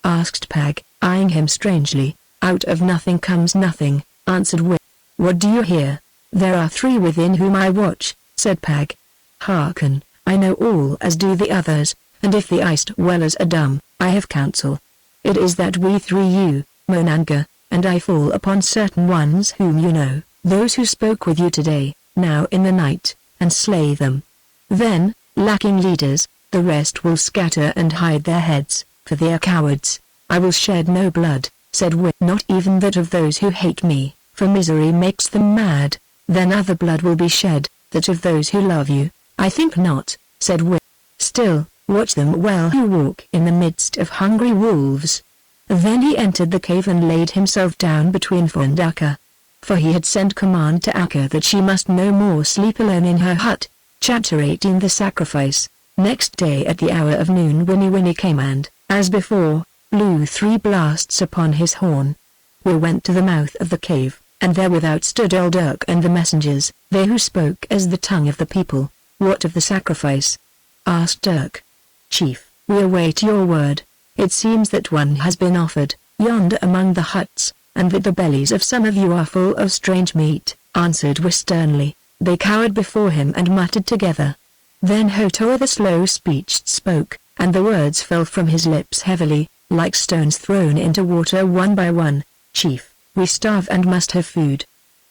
Asked Pag, eyeing him strangely. Out of nothing comes nothing, answered Win. What do you hear? There are 3 within whom I watch, said Pag. Hearken, I know all as do the others, and if the ice dwellers are dumb, I have counsel. It is that we 3 you, Monanga, and I fall upon certain ones whom you know, those who spoke with you today, now in the night, and slay them. Then, lacking leaders, the rest will scatter and hide their heads, for they are cowards. I will shed no blood, said Win. Not even that of those who hate me, for misery makes them mad. Then other blood will be shed, that of those who love you. I think not, said Win. Still, watch them well who walk in the midst of hungry wolves. Then he entered the cave and laid himself down between Fo and Akka. For he had sent command to Akka that she must no more sleep alone in her hut. Chapter 18 The Sacrifice. Next day at the hour of noon Winnie came and, as before, blew 3 blasts upon his horn. We went to the mouth of the cave, and there without stood old Urk and the messengers, they who spoke as the tongue of the people. What of the sacrifice? Asked Urk. Chief, we await your word. It seems that one has been offered, yonder among the huts, and that the bellies of some of you are full of strange meat, answered Wi sternly. They cowered before him and muttered together. Then Hotoa the slow-speeched spoke, and the words fell from his lips heavily, like stones thrown into water one by one. Chief, we starve and must have food.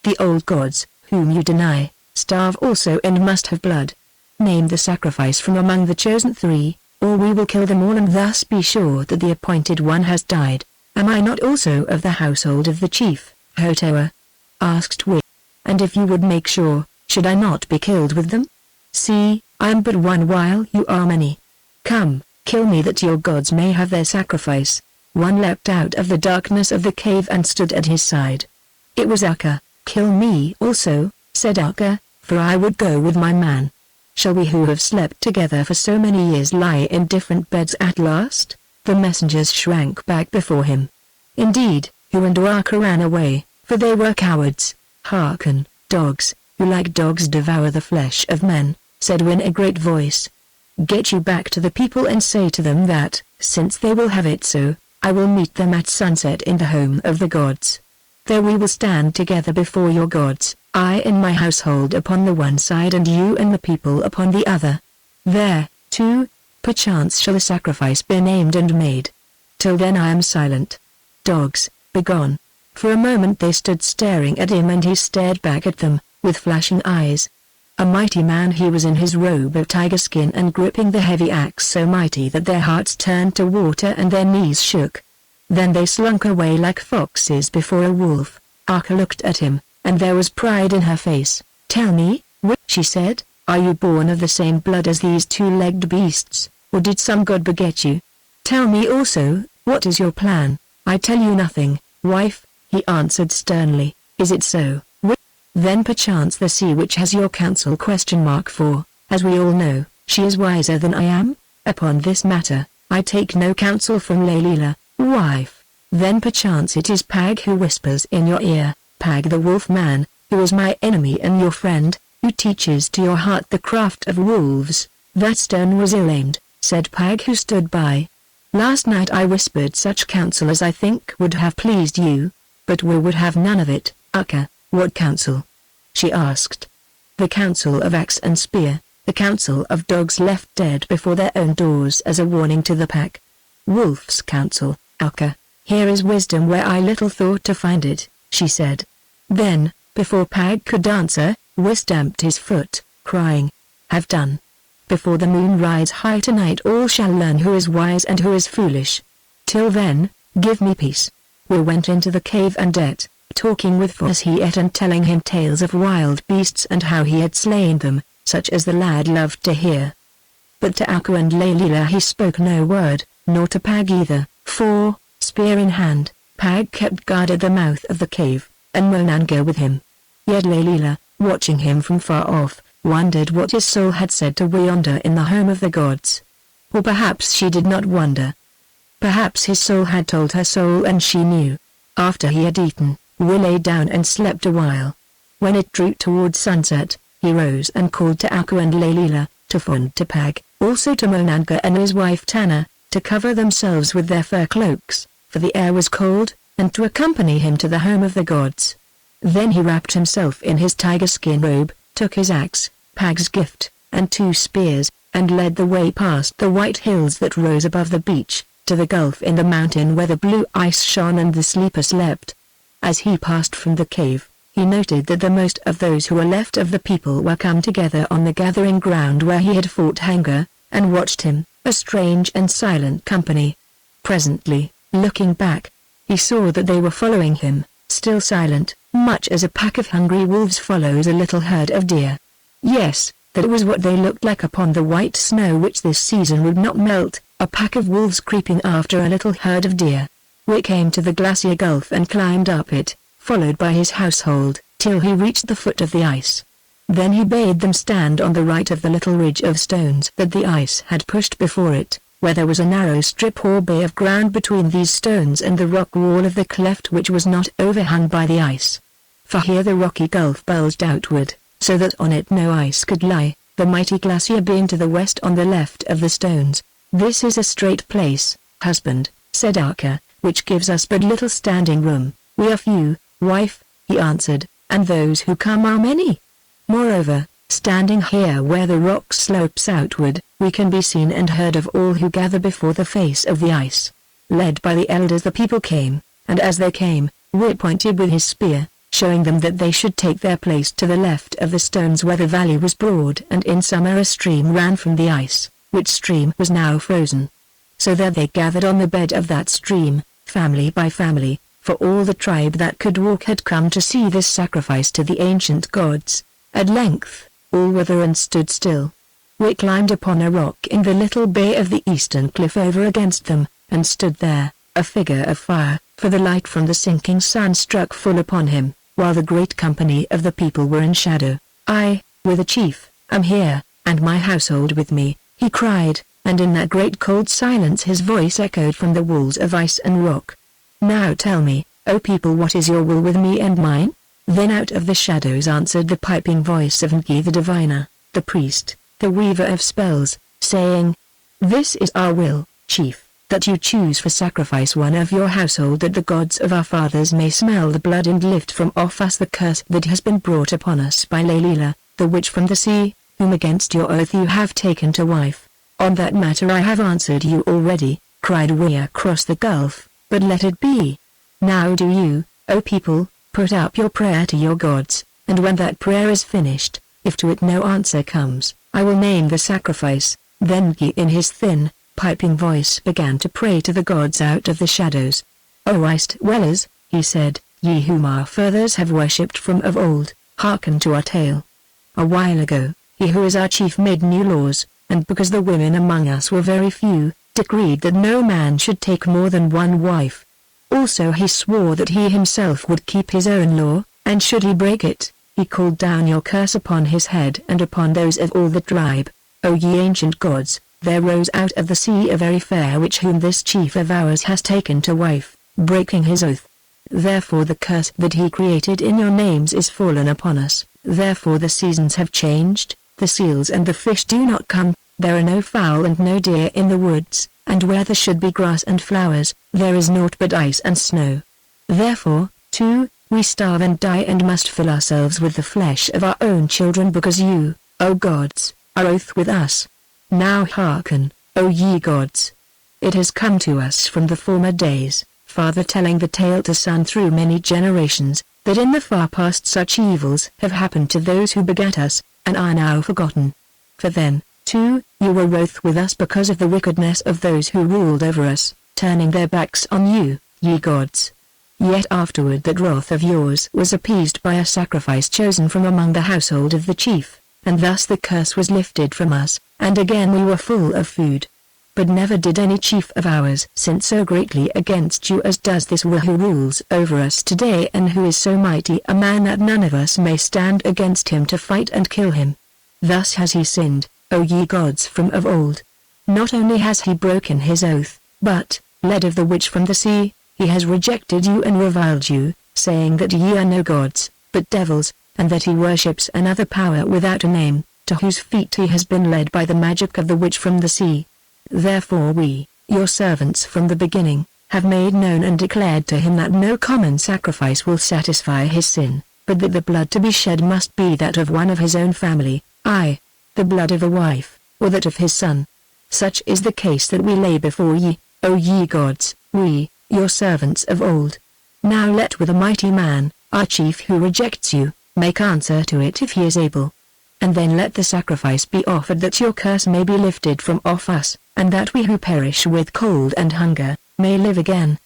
The old gods, whom you deny, starve also and must have blood. Name the sacrifice from among the chosen 3, or we will kill them all and thus be sure that the appointed one has died. Am I not also of the household of the chief, Hotoa? Asked Wi. And if you would make sure, should I not be killed with them? See, I am but one while you are many. Come, kill me that your gods may have their sacrifice. One leapt out of the darkness of the cave and stood at his side. It was Akka. Kill me also, said Akka, for I would go with my man. Shall we who have slept together for so many years lie in different beds at last? The messengers shrank back before him. Indeed, Hu and Akka ran away, for they were cowards. Hearken, dogs, who like dogs devour the flesh of men, said Win a great voice. Get you back to the people and say to them that, since they will have it so, I will meet them at sunset in the home of the gods. There we will stand together before your gods, I and my household upon the one side and you and the people upon the other. There, too, perchance shall a sacrifice be named and made. Till then I am silent. Dogs, begone. For a moment they stood staring at him and he stared back at them, with flashing eyes. A mighty man he was in his robe of tiger skin and gripping the heavy axe so mighty that their hearts turned to water and their knees shook. Then they slunk away like foxes before a wolf. Akka looked at him, and there was pride in her face. Tell me, she said, are you born of the same blood as these 2-legged beasts, or did some god beget you? Tell me also, what is your plan? I tell you nothing, wife, he answered sternly. Is it so? Then perchance the sea witch has your counsel ? For, as we all know, she is wiser than I am. Upon this matter, I take no counsel from Leila, wife. Then perchance it is Pag who whispers in your ear, Pag the wolf man, who is my enemy and your friend, who teaches to your heart the craft of wolves. That stone was ill-aimed, said Pag who stood by. Last night I whispered such counsel as I think would have pleased you, but we would have none of it. Akka, what counsel? She asked. The counsel of axe and spear, the counsel of dogs left dead before their own doors as a warning to the pack. Wolf's counsel, Akka, here is wisdom where I little thought to find it, she said. Then, before Pag could answer, Wi stamped his foot, crying, have done. Before the moon rides high tonight all shall learn who is wise and who is foolish. Till then, give me peace. We went into the cave and ate, talking with Fo as he ate and telling him tales of wild beasts and how he had slain them, such as the lad loved to hear. But to Aku and Layla he spoke no word, nor to Pag either, for, spear in hand, Pag kept guard at the mouth of the cave, and Monanga with him. Yet Layla, watching him from far off, wondered what his soul had said to yonder in the home of the gods. Or perhaps she did not wonder. Perhaps his soul had told her soul and she knew. After he had eaten, we lay down and slept a while. When it drew toward sunset, he rose and called to Aku and Layla, to Fond to Pag, also to Monanga and his wife Tana, to cover themselves with their fur cloaks, for the air was cold, and to accompany him to the home of the gods. Then he wrapped himself in his tiger skin robe, took his axe, Pag's gift, and 2 spears, and led the way past the white hills that rose above the beach, to the gulf in the mountain where the blue ice shone and the sleeper slept. As he passed from the cave, he noted that the most of those who were left of the people were come together on the gathering ground where he had fought Haggard, and watched him, a strange and silent company. Presently, looking back, he saw that they were following him, still silent, much as a pack of hungry wolves follows a little herd of deer. Yes, that was what they looked like upon the white snow which this season would not melt, a pack of wolves creeping after a little herd of deer. Wick came to the glacier gulf and climbed up it, followed by his household, till he reached the foot of the ice. Then he bade them stand on the right of the little ridge of stones that the ice had pushed before it, where there was a narrow strip or bay of ground between these stones and the rock wall of the cleft which was not overhung by the ice. For here the rocky gulf bulged outward, so that on it no ice could lie, the mighty glacier being to the west on the left of the stones. "This is a strait place, husband," said Arka, "which gives us but little standing room. We are few, wife," he answered, "and those who come are many. Moreover, standing here where the rock slopes outward, we can be seen and heard of all who gather before the face of the ice." Led by the elders the people came, and as they came, Whip pointed with his spear, showing them that they should take their place to the left of the stones where the valley was broad and in summer a stream ran from the ice, which stream was now frozen. So there they gathered on the bed of that stream, family by family, for all the tribe that could walk had come to see this sacrifice to the ancient gods. At length, all were there and stood still. Wick climbed upon a rock in the little bay of the eastern cliff over against them, and stood there, a figure of fire, for the light from the sinking sun struck full upon him, while the great company of the people were in shadow. "I, with the chief, am here, and my household with me," he cried, and in that great cold silence his voice echoed from the walls of ice and rock. "Now tell me, O people, what is your will with me and mine?" Then out of the shadows answered the piping voice of Ngi the diviner, the priest, the weaver of spells, saying, "This is our will, chief, that you choose for sacrifice one of your household, that the gods of our fathers may smell the blood and lift from off us the curse that has been brought upon us by Layla, the witch from the sea, whom against your oath you have taken to wife." "On that matter I have answered you already," cried we across the gulf, "but let it be. Now do you, O people, put up your prayer to your gods, and when that prayer is finished, if to it no answer comes, I will name the sacrifice." Then Ngi in his thin, piping voice began to pray to the gods out of the shadows. "O ice dwellers," he said, "ye whom our fathers have worshipped from of old, hearken to our tale. A while ago, he who is our chief made new laws, and because the women among us were very few, decreed that no man should take more than one wife. Also he swore that he himself would keep his own law, and should he break it, he called down your curse upon his head and upon those of all the tribe. O ye ancient gods, there rose out of the sea a very fair witch whom this chief of ours has taken to wife, breaking his oath. Therefore the curse that he created in your names is fallen upon us. Therefore the seasons have changed, the seals and the fish do not come, there are no fowl and no deer in the woods, and where there should be grass and flowers, there is naught but ice and snow. Therefore, too, we starve and die and must fill ourselves with the flesh of our own children because you, O gods, are oath with us. Now hearken, O ye gods. It has come to us from the former days, father telling the tale to son through many generations, that in the far past such evils have happened to those who begat us, and are now forgotten. For then, too, you were wroth with us because of the wickedness of those who ruled over us, turning their backs on you, ye gods. Yet afterward that wrath of yours was appeased by a sacrifice chosen from among the household of the chief. and thus the curse was lifted from us, and again we were full of food. But never did any chief of ours sin so greatly against you as does this one who rules over us today, and who is so mighty a man that none of us may stand against him to fight and kill him. Thus has he sinned, O ye gods from of old. Not only has he broken his oath, but, led of the witch from the sea, he has rejected you and reviled you, saying that ye are no gods, but devils, and that he worships another power without a name, to whose feet he has been led by the magic of the witch from the sea. Therefore we, your servants from the beginning, have made known and declared to him that no common sacrifice will satisfy his sin, but that the blood to be shed must be that of one of his own family, aye, the blood of a wife, or that of his son. Such is the case that we lay before ye, O ye gods, we, your servants of old. Now let with a mighty man, our chief who rejects you, make answer to it if he is able. And then let the sacrifice be offered that your curse may be lifted from off us, and that we who perish with cold and hunger, may live again.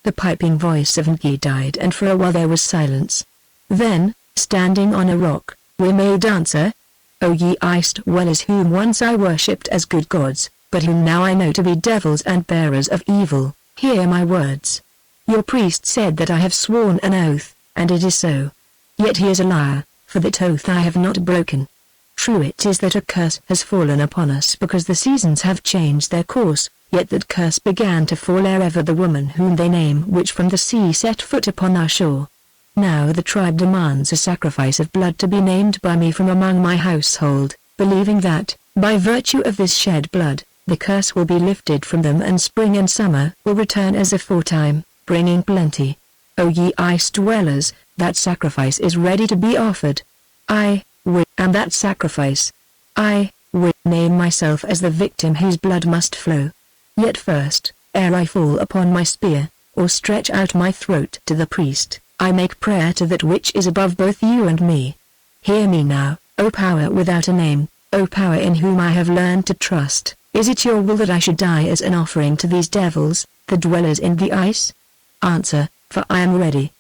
The piping voice of Enki died, and for a while there was silence. Then, standing on a rock, we made answer, O ye ice dwellers whom once I worshipped as good gods, but whom now I know to be devils and bearers of evil, hear my words. Your priest said that I have sworn an oath, and it is so. Yet he is a liar, for that oath I have not broken. True it is that a curse has fallen upon us because the seasons have changed their course, yet that curse began to fall ere ever the woman whom they name which from the sea set foot upon our shore. Now the tribe demands a sacrifice of blood to be named by me from among my household, believing that, by virtue of this shed blood, the curse will be lifted from them and spring and summer will return as aforetime, bringing plenty. O ye ice dwellers, that sacrifice is ready to be offered. I will, and that sacrifice. I will name myself as the victim whose blood must flow. Yet first, ere I fall upon my spear, or stretch out my throat to the priest, I make prayer to that which is above both you and me. Hear me now, O power without a name, O power in whom I have learned to trust. Is it your will that I should die as an offering to these devils, the dwellers in the ice? Answer, for I am ready.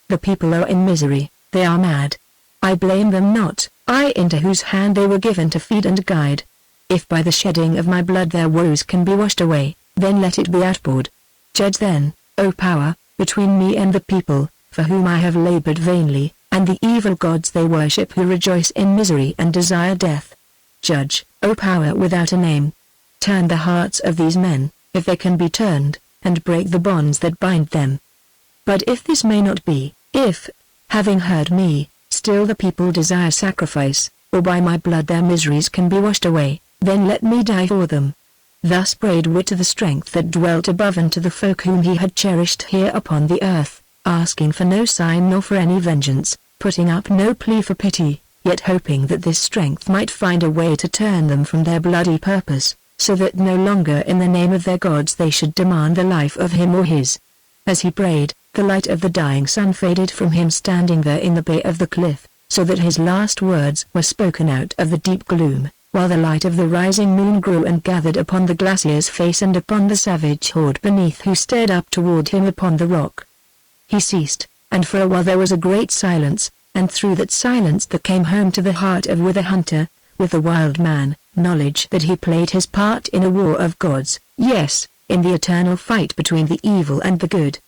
The people are in misery, they are mad. I blame them not, I into whose hand they were given to feed and guide. If by the shedding of my blood their woes can be washed away, then let it be outpoured. Judge then, O power, between me and the people, for whom I have labored vainly, and the evil gods they worship who rejoice in misery and desire death. Judge, O power without a name. Turn the hearts of these men, if they can be turned, and break the bonds that bind them. But if this may not be, if, having heard me, still the people desire sacrifice, or by my blood their miseries can be washed away, then let me die for them. Thus prayed Wit to the strength that dwelt above and to the folk whom he had cherished here upon the earth, asking for no sign nor for any vengeance, putting up no plea for pity, yet hoping that this strength might find a way to turn them from their bloody purpose, so that no longer in the name of their gods they should demand the life of him or his. As he prayed, the light of the dying sun faded from him standing there in the bay of the cliff, so that his last words were spoken out of the deep gloom, while the light of the rising moon grew and gathered upon the glacier's face and upon the savage horde beneath who stared up toward him upon the rock. He ceased, and for a while there was a great silence, and through that silence there came home to the heart of the hunter, with the wild man, knowledge that he played his part in a war of gods, yes, in the eternal fight between the evil and the good.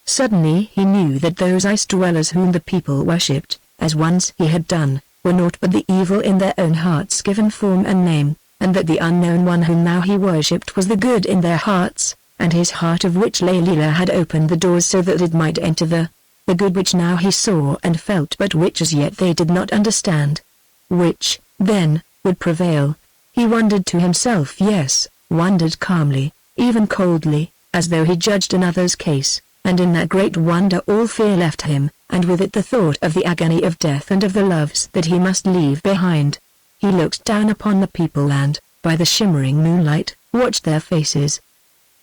Suddenly he knew that those ice dwellers whom the people worshipped, as once he had done, were naught but the evil in their own hearts given form and name, and that the unknown one whom now he worshipped was the good in their hearts, and his heart of which Leila had opened the doors so that it might enter the good which now he saw and felt but which as yet they did not understand. Which, then, would prevail? He wondered to himself, yes, wondered calmly, even coldly, as though he judged another's case, and in that great wonder all fear left him, and with it the thought of the agony of death and of the loves that he must leave behind. He looked down upon the people and, by the shimmering moonlight, watched their faces.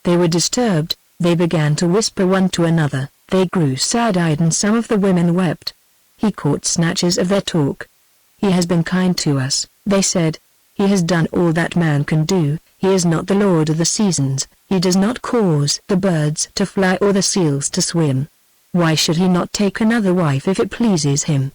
They were disturbed, they began to whisper one to another, they grew sad-eyed and some of the women wept. He caught snatches of their talk. He has been kind to us, they said. He has done all that man can do, he is not the lord of the seasons, he does not cause the birds to fly or the seals to swim. Why should he not take another wife if it pleases him?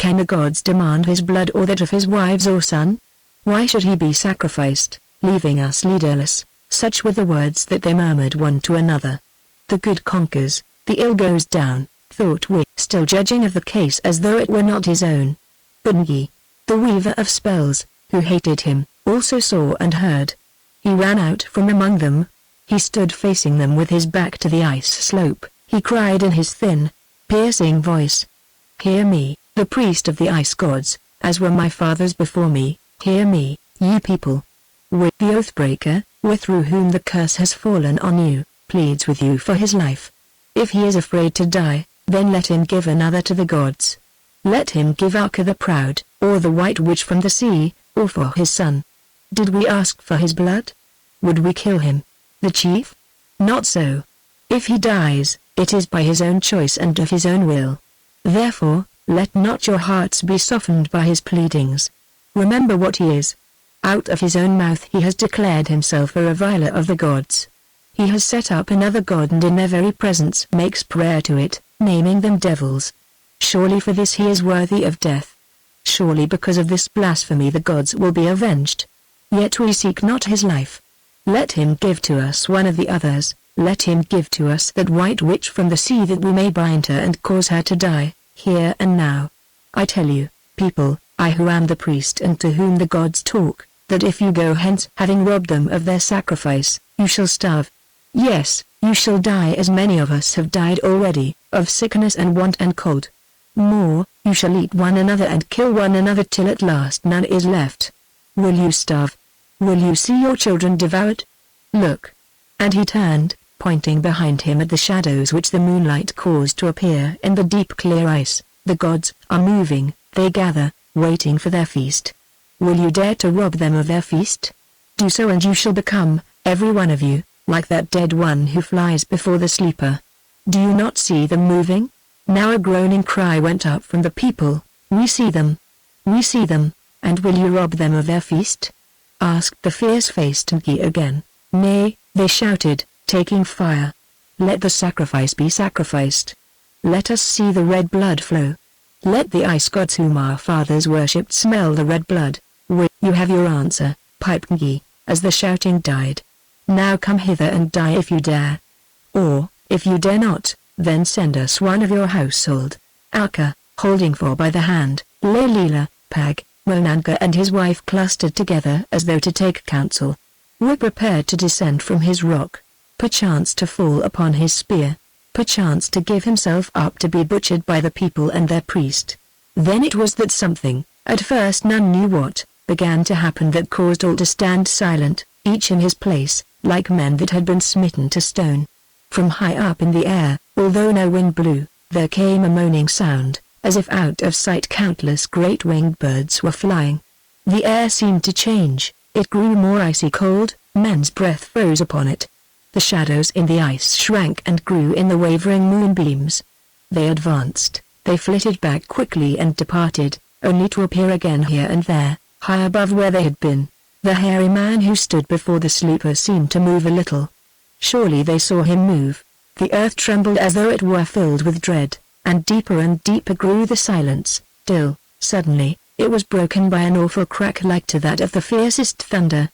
Can the gods demand his blood or that of his wives or son? Why should he be sacrificed, leaving us leaderless? Such were the words that they murmured one to another. The good conquers, the ill goes down, thought Wi, still judging of the case as though it were not his own. Bungi, the weaver of spells, who hated him, also saw and heard. He ran out from among them. He stood facing them with his back to the ice slope. He cried in his thin, piercing voice, "Hear me, the priest of the ice gods, as were my fathers before me, hear me, you people. With the Oathbreaker, through whom the curse has fallen on you, pleads with you for his life. If he is afraid to die, then let him give another to the gods. Let him give Akka the Proud, or the White Witch from the sea, or for his son. Did we ask for his blood? Would we kill him, the chief? Not so. If he dies, it is by his own choice and of his own will. Therefore, let not your hearts be softened by his pleadings. Remember what he is. Out of his own mouth he has declared himself a reviler of the gods. He has set up another god and in their very presence makes prayer to it, naming them devils. Surely for this he is worthy of death. Surely because of this blasphemy the gods will be avenged. Yet we seek not his life. Let him give to us one of the others, let him give to us that white witch from the sea that we may bind her and cause her to die, here and now. I tell you, people, I who am the priest and to whom the gods talk, that if you go hence having robbed them of their sacrifice, you shall starve. Yes, you shall die as many of us have died already, of sickness and want and cold. More, you shall eat one another and kill one another till at last none is left. Will you starve? Will you see your children devoured? Look. And he turned, pointing behind him at the shadows which the moonlight caused to appear in the deep clear ice. The gods are moving, they gather, waiting for their feast. Will you dare to rob them of their feast? Do so and you shall become, every one of you, like that dead one who flies before the sleeper. Do you not see them moving? Now a groaning cry went up from the people, we see them. We see them, and will you rob them of their feast? Asked the fierce-faced Ngi again. Nay, they shouted, taking fire. Let the sacrifice be sacrificed. Let us see the red blood flow. Let the ice gods whom our fathers worshipped smell the red blood. You have your answer, piped Ngi, as the shouting died. Now come hither and die if you dare. Or, if you dare not, then send us one of your household. Akka, holding for by the hand, Leila, Pag, Monanka and his wife clustered together as though to take counsel. Were prepared to descend from his rock, perchance to fall upon his spear, perchance to give himself up to be butchered by the people and their priest. Then it was that something, at first none knew what, began to happen that caused all to stand silent, each in his place, like men that had been smitten to stone. From high up in the air, although no wind blew, there came a moaning sound, as if out of sight countless great winged birds were flying. The air seemed to change, it grew more icy cold, men's breath froze upon it. The shadows in the ice shrank and grew in the wavering moonbeams. They advanced, they flitted back quickly and departed, only to appear again here and there, high above where they had been. The hairy man who stood before the sleeper seemed to move a little. Surely they saw him move. The earth trembled as though it were filled with dread, and deeper grew the silence, till, suddenly, it was broken by an awful crack like to that of the fiercest thunder.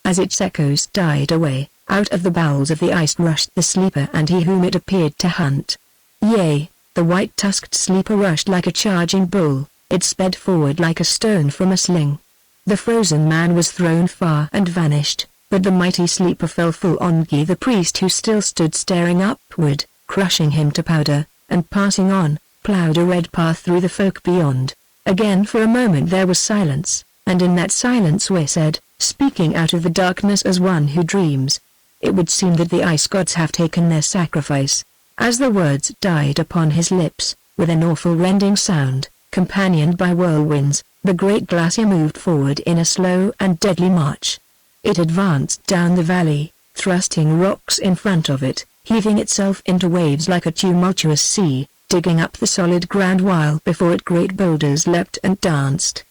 As its echoes died away, out of the bowels of the ice rushed the sleeper and he whom it appeared to hunt. Yea, the white-tusked sleeper rushed like a charging bull, it sped forward like a stone from a sling. The frozen man was thrown far and vanished, but the mighty sleeper fell full on Ngi the priest who still stood staring upward, crushing him to powder, and passing on, ploughed a red path through the folk beyond. Again for a moment there was silence, and in that silence Wei said, speaking out of the darkness as one who dreams, "It would seem that the ice gods have taken their sacrifice." As the words died upon his lips, with an awful rending sound, companioned by whirlwinds, the great glacier moved forward in a slow and deadly march. It advanced down the valley, thrusting rocks in front of it, heaving itself into waves like a tumultuous sea, digging up the solid ground while before it great boulders leapt and danced.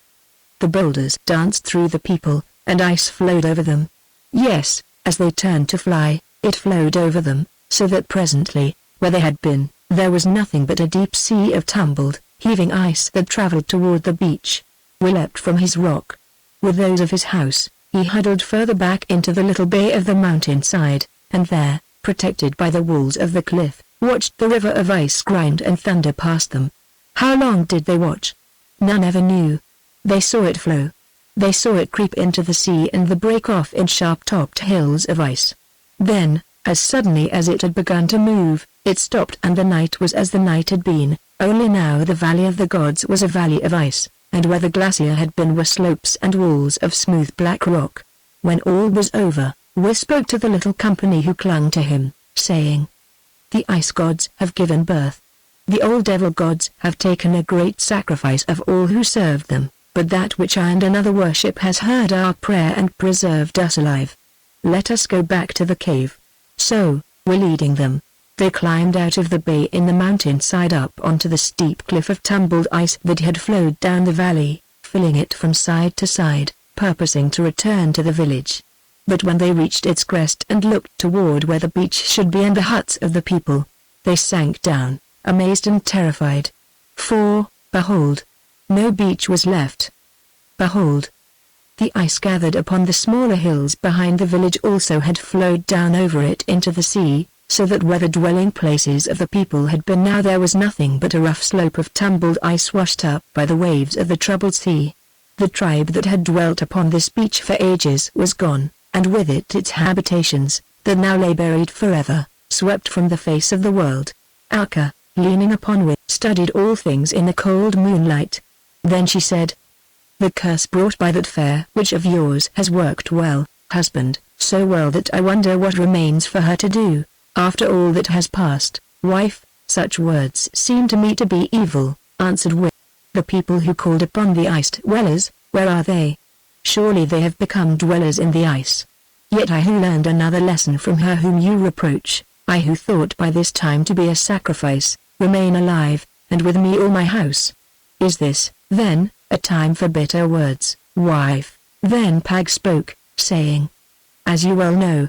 The boulders danced through the people, and ice flowed over them. Yes, as they turned to fly, it flowed over them, so that presently, where they had been, there was nothing but a deep sea of tumbled, heaving ice that traveled toward the beach. Will leapt from his rock. With those of his house, he huddled further back into the little bay of the mountainside, and there, protected by the walls of the cliff, watched the river of ice grind and thunder past them. How long did they watch? None ever knew. They saw it flow. They saw it creep into the sea and the break off in sharp-topped hills of ice. Then, as suddenly as it had begun to move, it stopped, and the night was as the night had been, only now the Valley of the Gods was a valley of ice, and where the glacier had been were slopes and walls of smooth black rock. When all was over, Will spoke to the little company who clung to him, saying, "The ice gods have given birth. The old devil gods have taken a great sacrifice of all who served them, but that which I and another worship has heard our prayer and preserved us alive. Let us go back to the cave." So, Will leading them, they climbed out of the bay in the mountainside up onto the steep cliff of tumbled ice that had flowed down the valley, filling it from side to side, purposing to return to the village. But when they reached its crest and looked toward where the beach should be and the huts of the people, they sank down, amazed and terrified. For, behold, no beach was left. Behold, the ice gathered upon the smaller hills behind the village also had flowed down over it into the sea, so that where the dwelling places of the people had been now there was nothing but a rough slope of tumbled ice washed up by the waves of the troubled sea. The tribe that had dwelt upon this beach for ages was gone, and with it its habitations, that now lay buried forever, swept from the face of the world. Alka, leaning upon Will, studied all things in the cold moonlight. Then she said, "The curse brought by that fair witch of yours has worked well, husband, so well that I wonder what remains for her to do, after all that has passed." "Wife, such words seem to me to be evil," answered Will. "The people who called upon the ice dwellers, where are they? Surely they have become dwellers in the ice. Yet I who learned another lesson from her whom you reproach, I who thought by this time to be a sacrifice, remain alive, and with me all my house. Is this, then, a time for bitter words, wife?" Then Pag spoke, saying, "As you well know,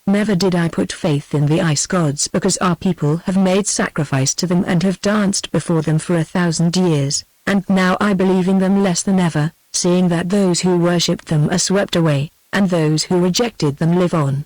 never did I put faith in the ice gods because our people have made sacrifice to them and have danced before them for 1,000 years, and now I believe in them less than ever, seeing that those who worshipped them are swept away, and those who rejected them live on.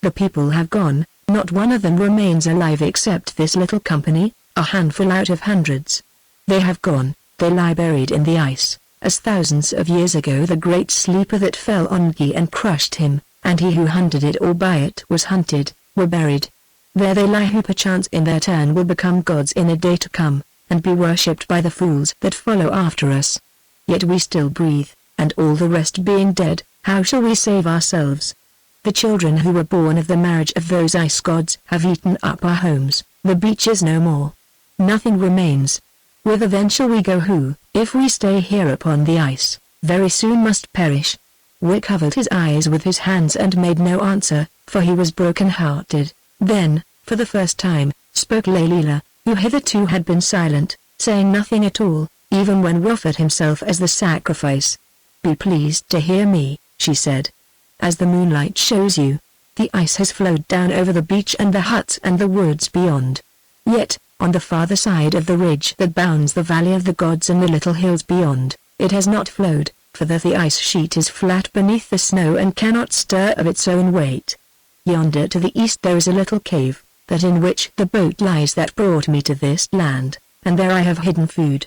The people have gone, not one of them remains alive except this little company, a handful out of hundreds. They have gone, they lie buried in the ice, as thousands of years ago the great sleeper that fell on Gi and crushed him, and he who hunted it or by it was hunted, were buried. There they lie who perchance in their turn will become gods in a day to come, and be worshipped by the fools that follow after us. Yet we still breathe, and all the rest being dead, how shall we save ourselves? The children who were born of the marriage of those ice gods have eaten up our homes, the beach is no more. Nothing remains. Whither then shall we go who, if we stay here upon the ice, very soon must perish?" Wick covered his eyes with his hands and made no answer, for he was broken-hearted. Then, for the first time, spoke Leila, who hitherto had been silent, saying nothing at all, even when offered himself as the sacrifice. "Be pleased to hear me," she said. "As the moonlight shows you, the ice has flowed down over the beach and the huts and the woods beyond. Yet, on the farther side of the ridge that bounds the Valley of the Gods and the little hills beyond, it has not flowed, for there the ice sheet is flat beneath the snow and cannot stir of its own weight. Yonder to the east there is a little cave, that in which the boat lies that brought me to this land, and there I have hidden food.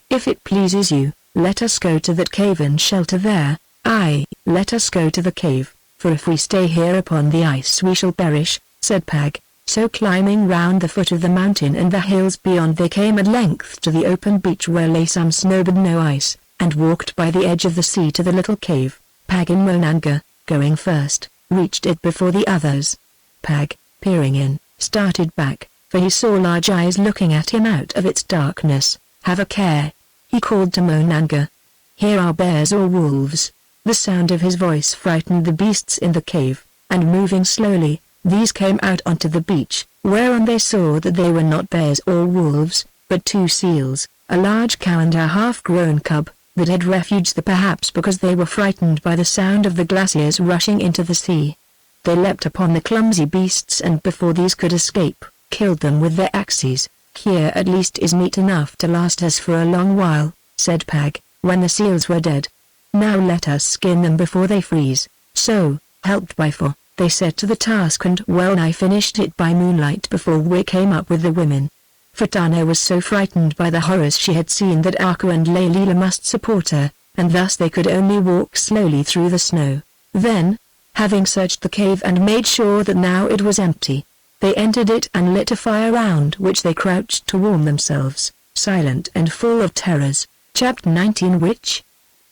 If it pleases you, let us go to that cave and shelter there. Aye, let us go to the cave, for if we stay here upon the ice we shall perish," said Pag. So climbing round the foot of the mountain and the hills beyond they came at length to the open beach where lay some snow but no ice, and walked by the edge of the sea to the little cave. Pag and Monanga, going first, reached it before the others. Pag, peering in, started back, for he saw large eyes looking at him out of its darkness. "Have a care," he called to Monanga. "Here are bears or wolves." The sound of his voice frightened the beasts in the cave, and moving slowly, these came out onto the beach, whereon they saw that they were not bears or wolves, but 2 seals, a large cow and a half-grown cub, that had refuge there perhaps because they were frightened by the sound of the glaciers rushing into the sea. They leapt upon the clumsy beasts and before these could escape, killed them with their axes. "Here at least is meat enough to last us for a long while," said Pag, when the seals were dead. "Now let us skin them before they freeze." So, helped by four, they set to the task and well nigh finished it by moonlight before we came up with the women. Fatana was so frightened by the horrors she had seen that Aku and Leila must support her, and thus they could only walk slowly through the snow. Then, having searched the cave and made sure that now it was empty, they entered it and lit a fire round which they crouched to warm themselves, silent and full of terrors. Chapter 19 Which?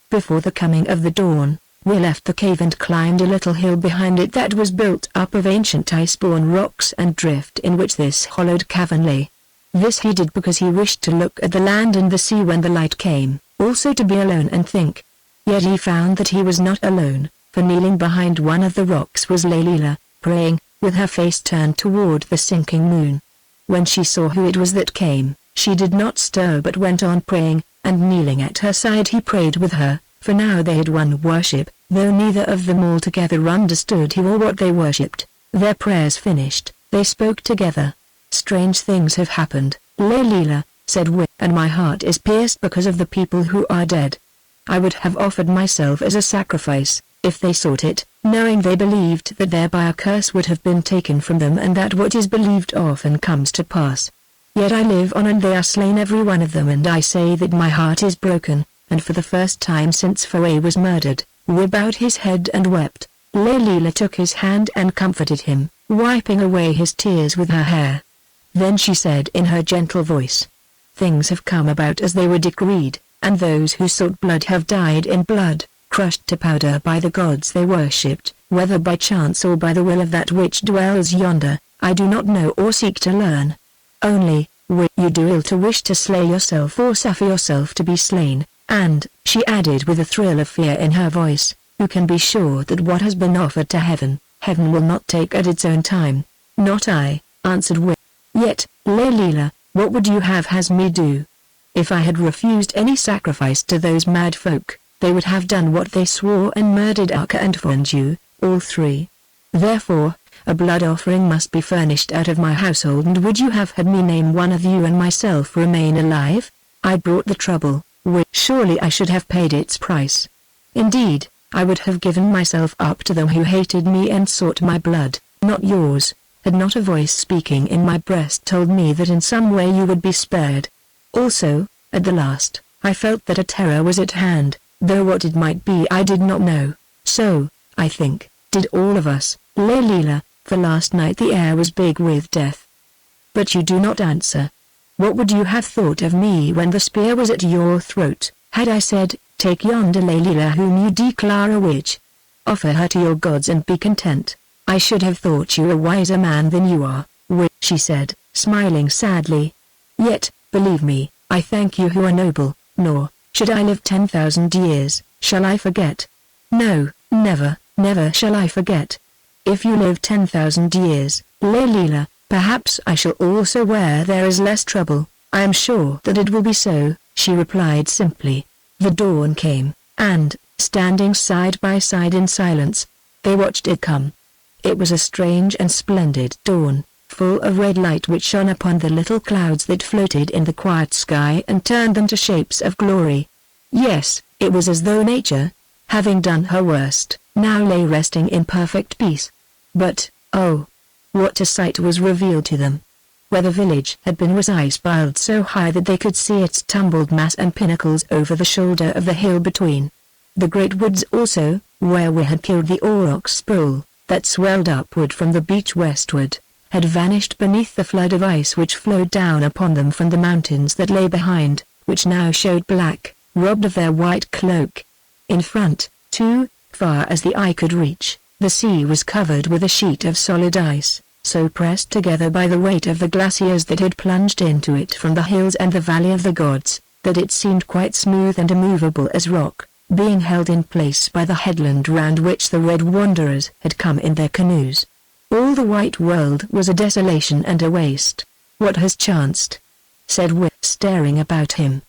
Before the coming of the dawn, we left the cave and climbed a little hill behind it that was built up of ancient ice-borne rocks and drift in which this hollowed cavern lay. This he did because he wished to look at the land and the sea when the light came, also to be alone and think. Yet he found that he was not alone, for kneeling behind one of the rocks was Leila, praying, with her face turned toward the sinking moon. When she saw who it was that came, she did not stir but went on praying, and kneeling at her side he prayed with her, for now they had won worship, though neither of them altogether understood who or what they worshipped. Their prayers finished, they spoke together. "Strange things have happened, Leila," said we, "and my heart is pierced because of the people who are dead. I would have offered myself as a sacrifice, if they sought it, knowing they believed that thereby a curse would have been taken from them and that what is believed often comes to pass. Yet I live on and they are slain every one of them, and I say that my heart is broken." And for the first time since Faray was murdered, we bowed his head and wept. Leila took his hand and comforted him, wiping away his tears with her hair. Then she said in her gentle voice, "Things have come about as they were decreed, and those who sought blood have died in blood, crushed to powder by the gods they worshipped, whether by chance or by the will of that which dwells yonder, I do not know or seek to learn. Only, you do ill to wish to slay yourself or suffer yourself to be slain, and," she added with a thrill of fear in her voice, "you can be sure that what has been offered to heaven, heaven will not take at its own time." "Not I," answered we. "Yet, Leila, what would you have has me do? If I had refused any sacrifice to those mad folk, they would have done what they swore and murdered Aka and you, all three. Therefore, a blood offering must be furnished out of my household, and would you have had me name one of you and myself remain alive? I brought the trouble, surely I should have paid its price. Indeed, I would have given myself up to them who hated me and sought my blood, not yours, had not a voice speaking in my breast told me that in some way you would be spared. Also, at the last, I felt that a terror was at hand, though what it might be I did not know. So, I think, did all of us, Leila, for last night the air was big with death. But you do not answer. What would you have thought of me when the spear was at your throat, had I said, 'Take yonder Leila whom you declare a witch. Offer her to your gods and be content'? I should have thought you a wiser man than you are, she said, smiling sadly. Yet, believe me, I thank you who are noble, nor, should I live 10,000 years, shall I forget. No, never, never shall I forget. If you live 10,000 years, Leila, perhaps I shall also where there is less trouble. I am sure that it will be so," she replied simply. The dawn came, and, standing side by side in silence, they watched it come. It was a strange and splendid dawn, full of red light which shone upon the little clouds that floated in the quiet sky and turned them to shapes of glory. Yes, it was as though nature, having done her worst, now lay resting in perfect peace. But, oh, what a sight was revealed to them! Where the village had been was ice piled so high that they could see its tumbled mass and pinnacles over the shoulder of the hill between. The great woods also, where we had killed the aurochs bull, that swelled upward from the beach westward, had vanished beneath the flood of ice which flowed down upon them from the mountains that lay behind, which now showed black, robbed of their white cloak. In front, too, far as the eye could reach, the sea was covered with a sheet of solid ice, so pressed together by the weight of the glaciers that had plunged into it from the hills and the valley of the gods, that it seemed quite smooth and immovable as rock, being held in place by the headland round which the red wanderers had come in their canoes. All the white world was a desolation and a waste. "What has chanced?" said Will, staring about him.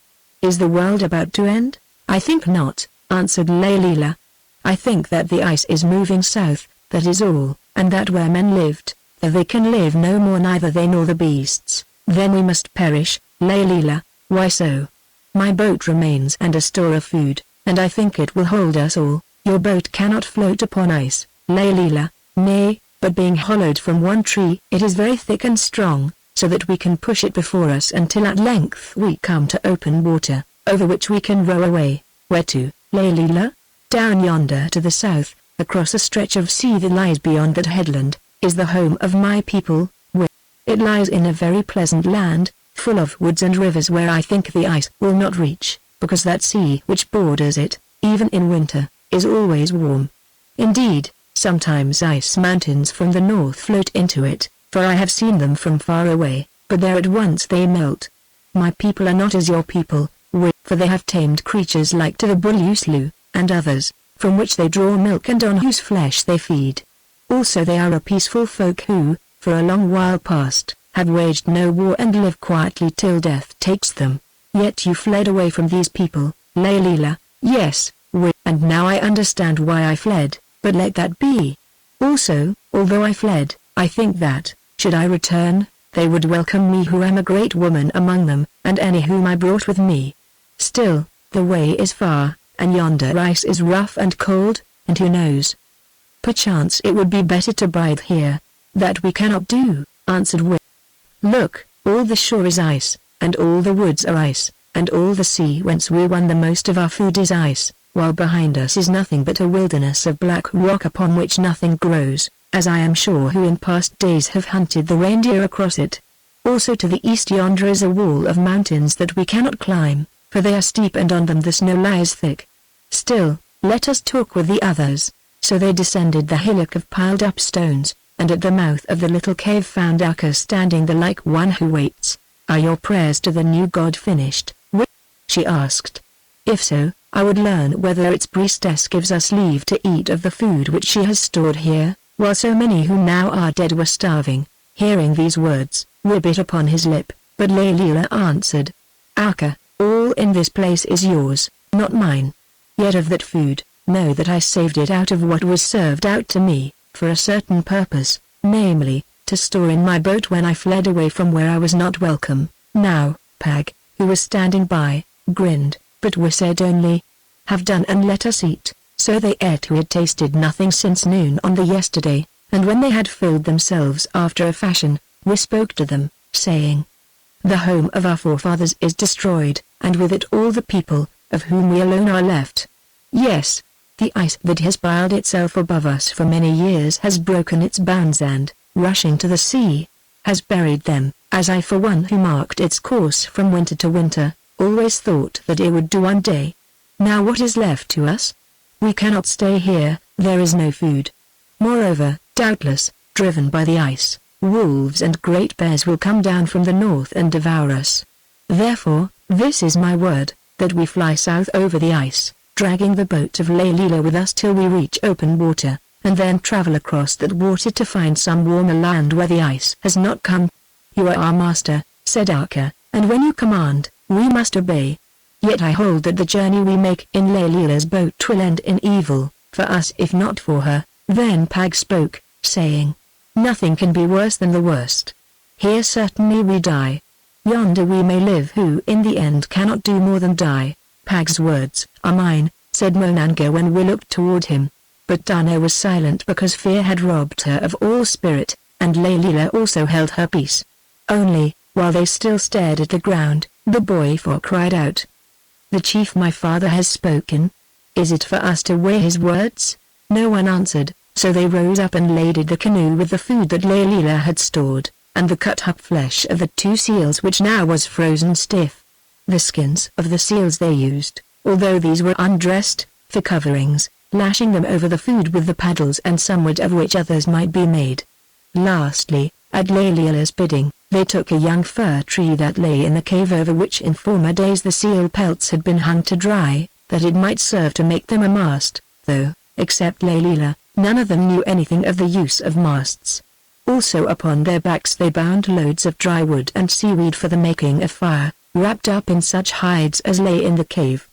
"Is the world about to end?" "I think not," answered Leila. "I think that the ice is moving south, that is all, and that where men lived, there they can live no more, neither they nor the beasts. Then we must perish, Layla. Why so? My boat remains and a store of food, and I think it will hold us all. Your boat cannot float upon ice, Layla. Nay, but being hollowed from one tree, it is very thick and strong, so that we can push it before us until at length we come to open water, over which we can row away. Where to, Layla? Down yonder to the south, across a stretch of sea that lies beyond that headland, is the home of my people. It lies in a very pleasant land, full of woods and rivers where I think the ice will not reach, because that sea which borders it, even in winter, is always warm. Indeed, sometimes ice mountains from the north float into it, for I have seen them from far away, but there at once they melt. My people are not as your people, for they have tamed creatures like to the bull and others, from which they draw milk and on whose flesh they feed. Also they are a peaceful folk who, for a long while past, have waged no war and live quietly till death takes them. Yet you fled away from these people, Layla. Yes, and now I understand why I fled. But let that be. Also, although I fled, I think that, should I return, they would welcome me who am a great woman among them, and any whom I brought with me. Still, the way is far, and yonder ice is rough and cold, and who knows? Perchance it would be better to bide here. That we cannot do, answered Will. Look, all the shore is ice, and all the woods are ice, and all the sea whence we won the most of our food is ice, while behind us is nothing but a wilderness of black rock upon which nothing grows, as I am sure who in past days have hunted the reindeer across it. Also to the east yonder is a wall of mountains that we cannot climb, for they are steep and on them the snow lies thick. Still, let us talk with the others. So they descended the hillock of piled up stones, and at the mouth of the little cave found Akka standing there like one who waits. Are your prayers to the new god finished? She asked. If so, I would learn whether its priestess gives us leave to eat of the food which she has stored here, while so many who now are dead were starving. Hearing these words, bit upon his lip, but Layla answered, Akka, all in this place is yours, not mine. Yet of that food, know that I saved it out of what was served out to me, for a certain purpose, namely, to store in my boat when I fled away from where I was not welcome. Now, Pag, who was standing by, grinned, but we said only, have done and let us eat. So they ate who had tasted nothing since noon on the yesterday, and when they had filled themselves after a fashion, we spoke to them, saying, the home of our forefathers is destroyed, and with it all the people, of whom we alone are left. Yes, the ice that has piled itself above us for many years has broken its bounds and, rushing to the sea, has buried them, as I for one who marked its course from winter to winter, always thought that it would do one day. Now what is left to us? We cannot stay here, there is no food. Moreover, doubtless, driven by the ice, wolves and great bears will come down from the north and devour us. Therefore, this is my word, that we fly south over the ice, dragging the boat of Layla with us till we reach open water, and then travel across that water to find some warmer land where the ice has not come. You are our master, said Akka, and when you command, we must obey. Yet I hold that the journey we make in Layla's boat will end in evil, for us if not for her. Then Pag spoke, saying, nothing can be worse than the worst. Here certainly we die. Yonder we may live who in the end cannot do more than die. Pag's words are mine, said Monanga when we looked toward him. But Dana was silent because fear had robbed her of all spirit, and Layla also held her peace. Only, while they still stared at the ground, the boy folk cried out, the chief my father has spoken. Is it for us to weigh his words? No one answered, so they rose up and laded the canoe with the food that Layla had stored, and the cut-up flesh of the 2 seals which now was frozen stiff. The skins of the seals they used, although these were undressed, for coverings, lashing them over the food with the paddles and somewhat of which others might be made. Lastly, at Layla's bidding, they took a young fir tree that lay in the cave over which in former days the seal pelts had been hung to dry, that it might serve to make them a mast, though, except Layla, none of them knew anything of the use of masts. Also upon their backs they bound loads of dry wood and seaweed for the making of fire, wrapped up in such hides as lay in the cave.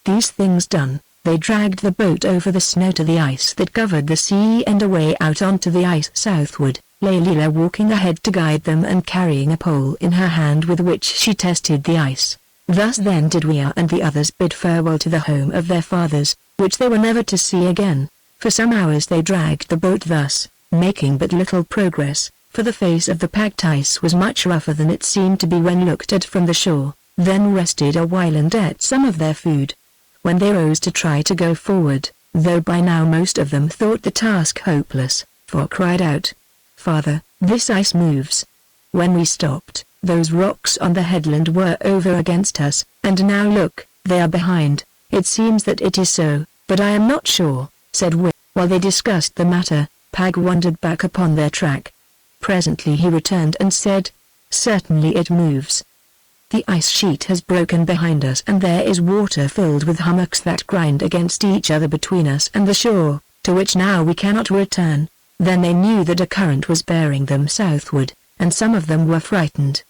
These things done, they dragged the boat over the snow to the ice that covered the sea and away out onto the ice southward, Layla walking ahead to guide them and carrying a pole in her hand with which she tested the ice. Thus then did Weir and the others bid farewell to the home of their fathers, which they were never to see again. For some hours they dragged the boat thus, making but little progress, for the face of the packed ice was much rougher than it seemed to be when looked at from the shore, then rested a while and ate some of their food. When they rose to try to go forward, though by now most of them thought the task hopeless, Four cried out, "Father, this ice moves." When we stopped, those rocks on the headland were over against us, and now look, they are behind. It seems that it is so, but I am not sure, said Will. While they discussed the matter, Pag wandered back upon their track. Presently he returned and said, "Certainly it moves. The ice sheet has broken behind us and there is water filled with hummocks that grind against each other between us and the shore, to which now we cannot return." Then they knew that a current was bearing them southward, and some of them were frightened.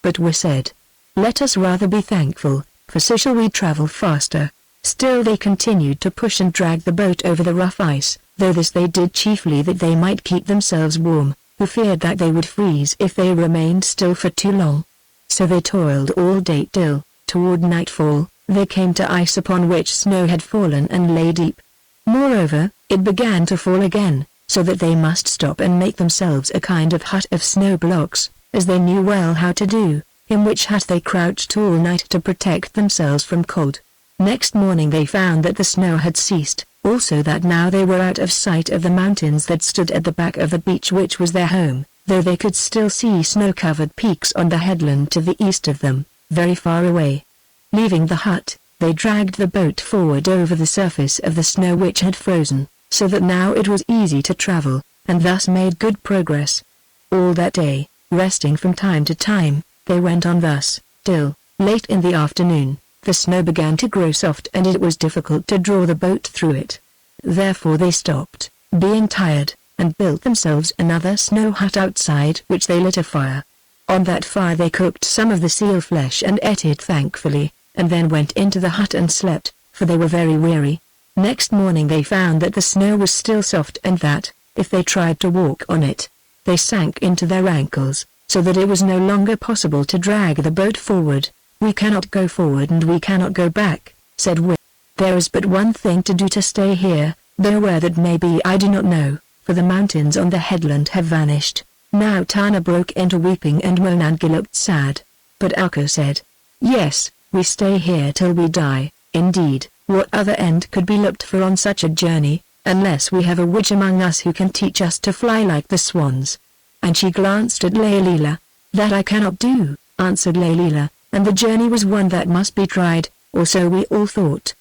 But we said, "Let us rather be thankful, for so shall we travel faster." Still they continued to push and drag the boat over the rough ice, though this they did chiefly that they might keep themselves warm, who feared that they would freeze if they remained still for too long. So they toiled all day till, toward nightfall, they came to ice upon which snow had fallen and lay deep. Moreover, it began to fall again, so that they must stop and make themselves a kind of hut of snow blocks, as they knew well how to do, in which hut they crouched all night to protect themselves from cold. Next morning they found that the snow had ceased, also that now they were out of sight of the mountains that stood at the back of the beach which was their home, though they could still see snow-covered peaks on the headland to the east of them, very far away. Leaving the hut, they dragged the boat forward over the surface of the snow which had frozen, so that now it was easy to travel, and thus made good progress. All that day, resting from time to time, they went on thus, till, late in the afternoon, the snow began to grow soft and it was difficult to draw the boat through it. Therefore they stopped, being tired, and built themselves another snow hut outside which they lit a fire. On that fire they cooked some of the seal flesh and ate it thankfully, and then went into the hut and slept, for they were very weary. Next morning they found that the snow was still soft and that, if they tried to walk on it, they sank into their ankles, so that it was no longer possible to drag the boat forward. "We cannot go forward and we cannot go back," said Will. "There is but one thing to do to stay here, though where that may be I do not know, for the mountains on the headland have vanished." Now Tana broke into weeping and Monange looked sad. But Alko said, "Yes, we stay here till we die. Indeed, what other end could be looked for on such a journey, unless we have a witch among us who can teach us to fly like the swans?" And she glanced at Layla. "That I cannot do," answered Layla, "and the journey was one that must be tried, or so we all thought.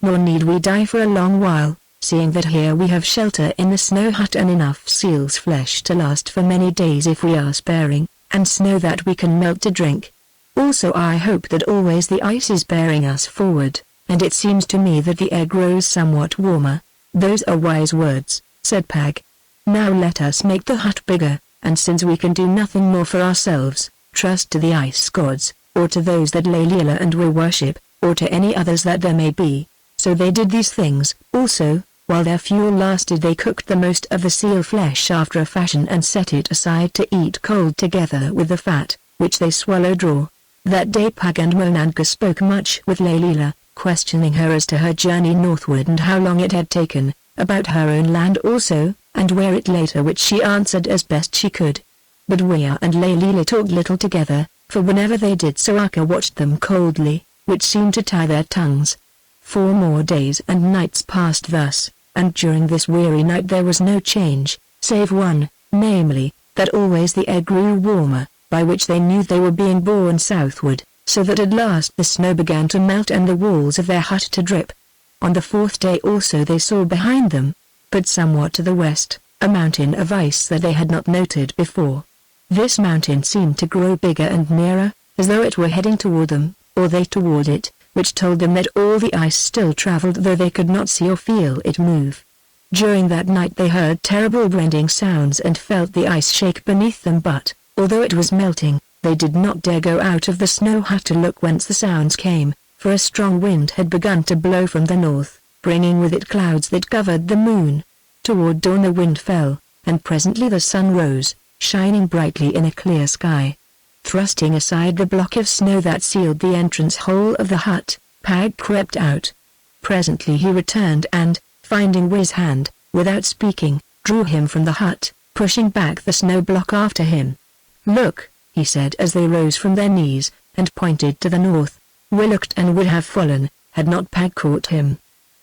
Nor need we die for a long while, seeing that here we have shelter in the snow hut and enough seal's flesh to last for many days if we are sparing, and snow that we can melt to drink. Also I hope that always the ice is bearing us forward, and it seems to me that the air grows somewhat warmer." "Those are wise words," said Pag. "Now let us make the hut bigger, and since we can do nothing more for ourselves, trust to the ice gods, or to those that Layla and we worship, or to any others that there may be." So they did these things. Also, while their fuel lasted they cooked the most of the seal flesh after a fashion and set it aside to eat cold together with the fat, which they swallowed raw. That day Pag and Monange spoke much with Layla, questioning her as to her journey northward and how long it had taken, about her own land also, and where it lay, to which she answered as best she could. But Weir and Layla talked little together, for whenever they did so Akka watched them coldly, which seemed to tie their tongues. 4 more days and nights passed thus, and during this weary night there was no change, save one, namely, that always the air grew warmer, by which they knew they were being borne southward, so that at last the snow began to melt and the walls of their hut to drip. On the 4th day also they saw behind them, but somewhat to the west, a mountain of ice that they had not noted before. This mountain seemed to grow bigger and nearer, as though it were heading toward them, or they toward it, which told them that all the ice still traveled though they could not see or feel it move. During that night they heard terrible rending sounds and felt the ice shake beneath them, but, although it was melting, they did not dare go out of the snow hut to look whence the sounds came, for a strong wind had begun to blow from the north, bringing with it clouds that covered the moon. Toward dawn the wind fell, and presently the sun rose, shining brightly in a clear sky. Thrusting aside the block of snow that sealed the entrance hole of the hut, Pag crept out. Presently he returned and, finding Wiz's hand, without speaking, drew him from the hut, pushing back the snow block after him. "Look," he said as they rose from their knees, and pointed to the north. We looked and would have fallen, had not Pag caught him.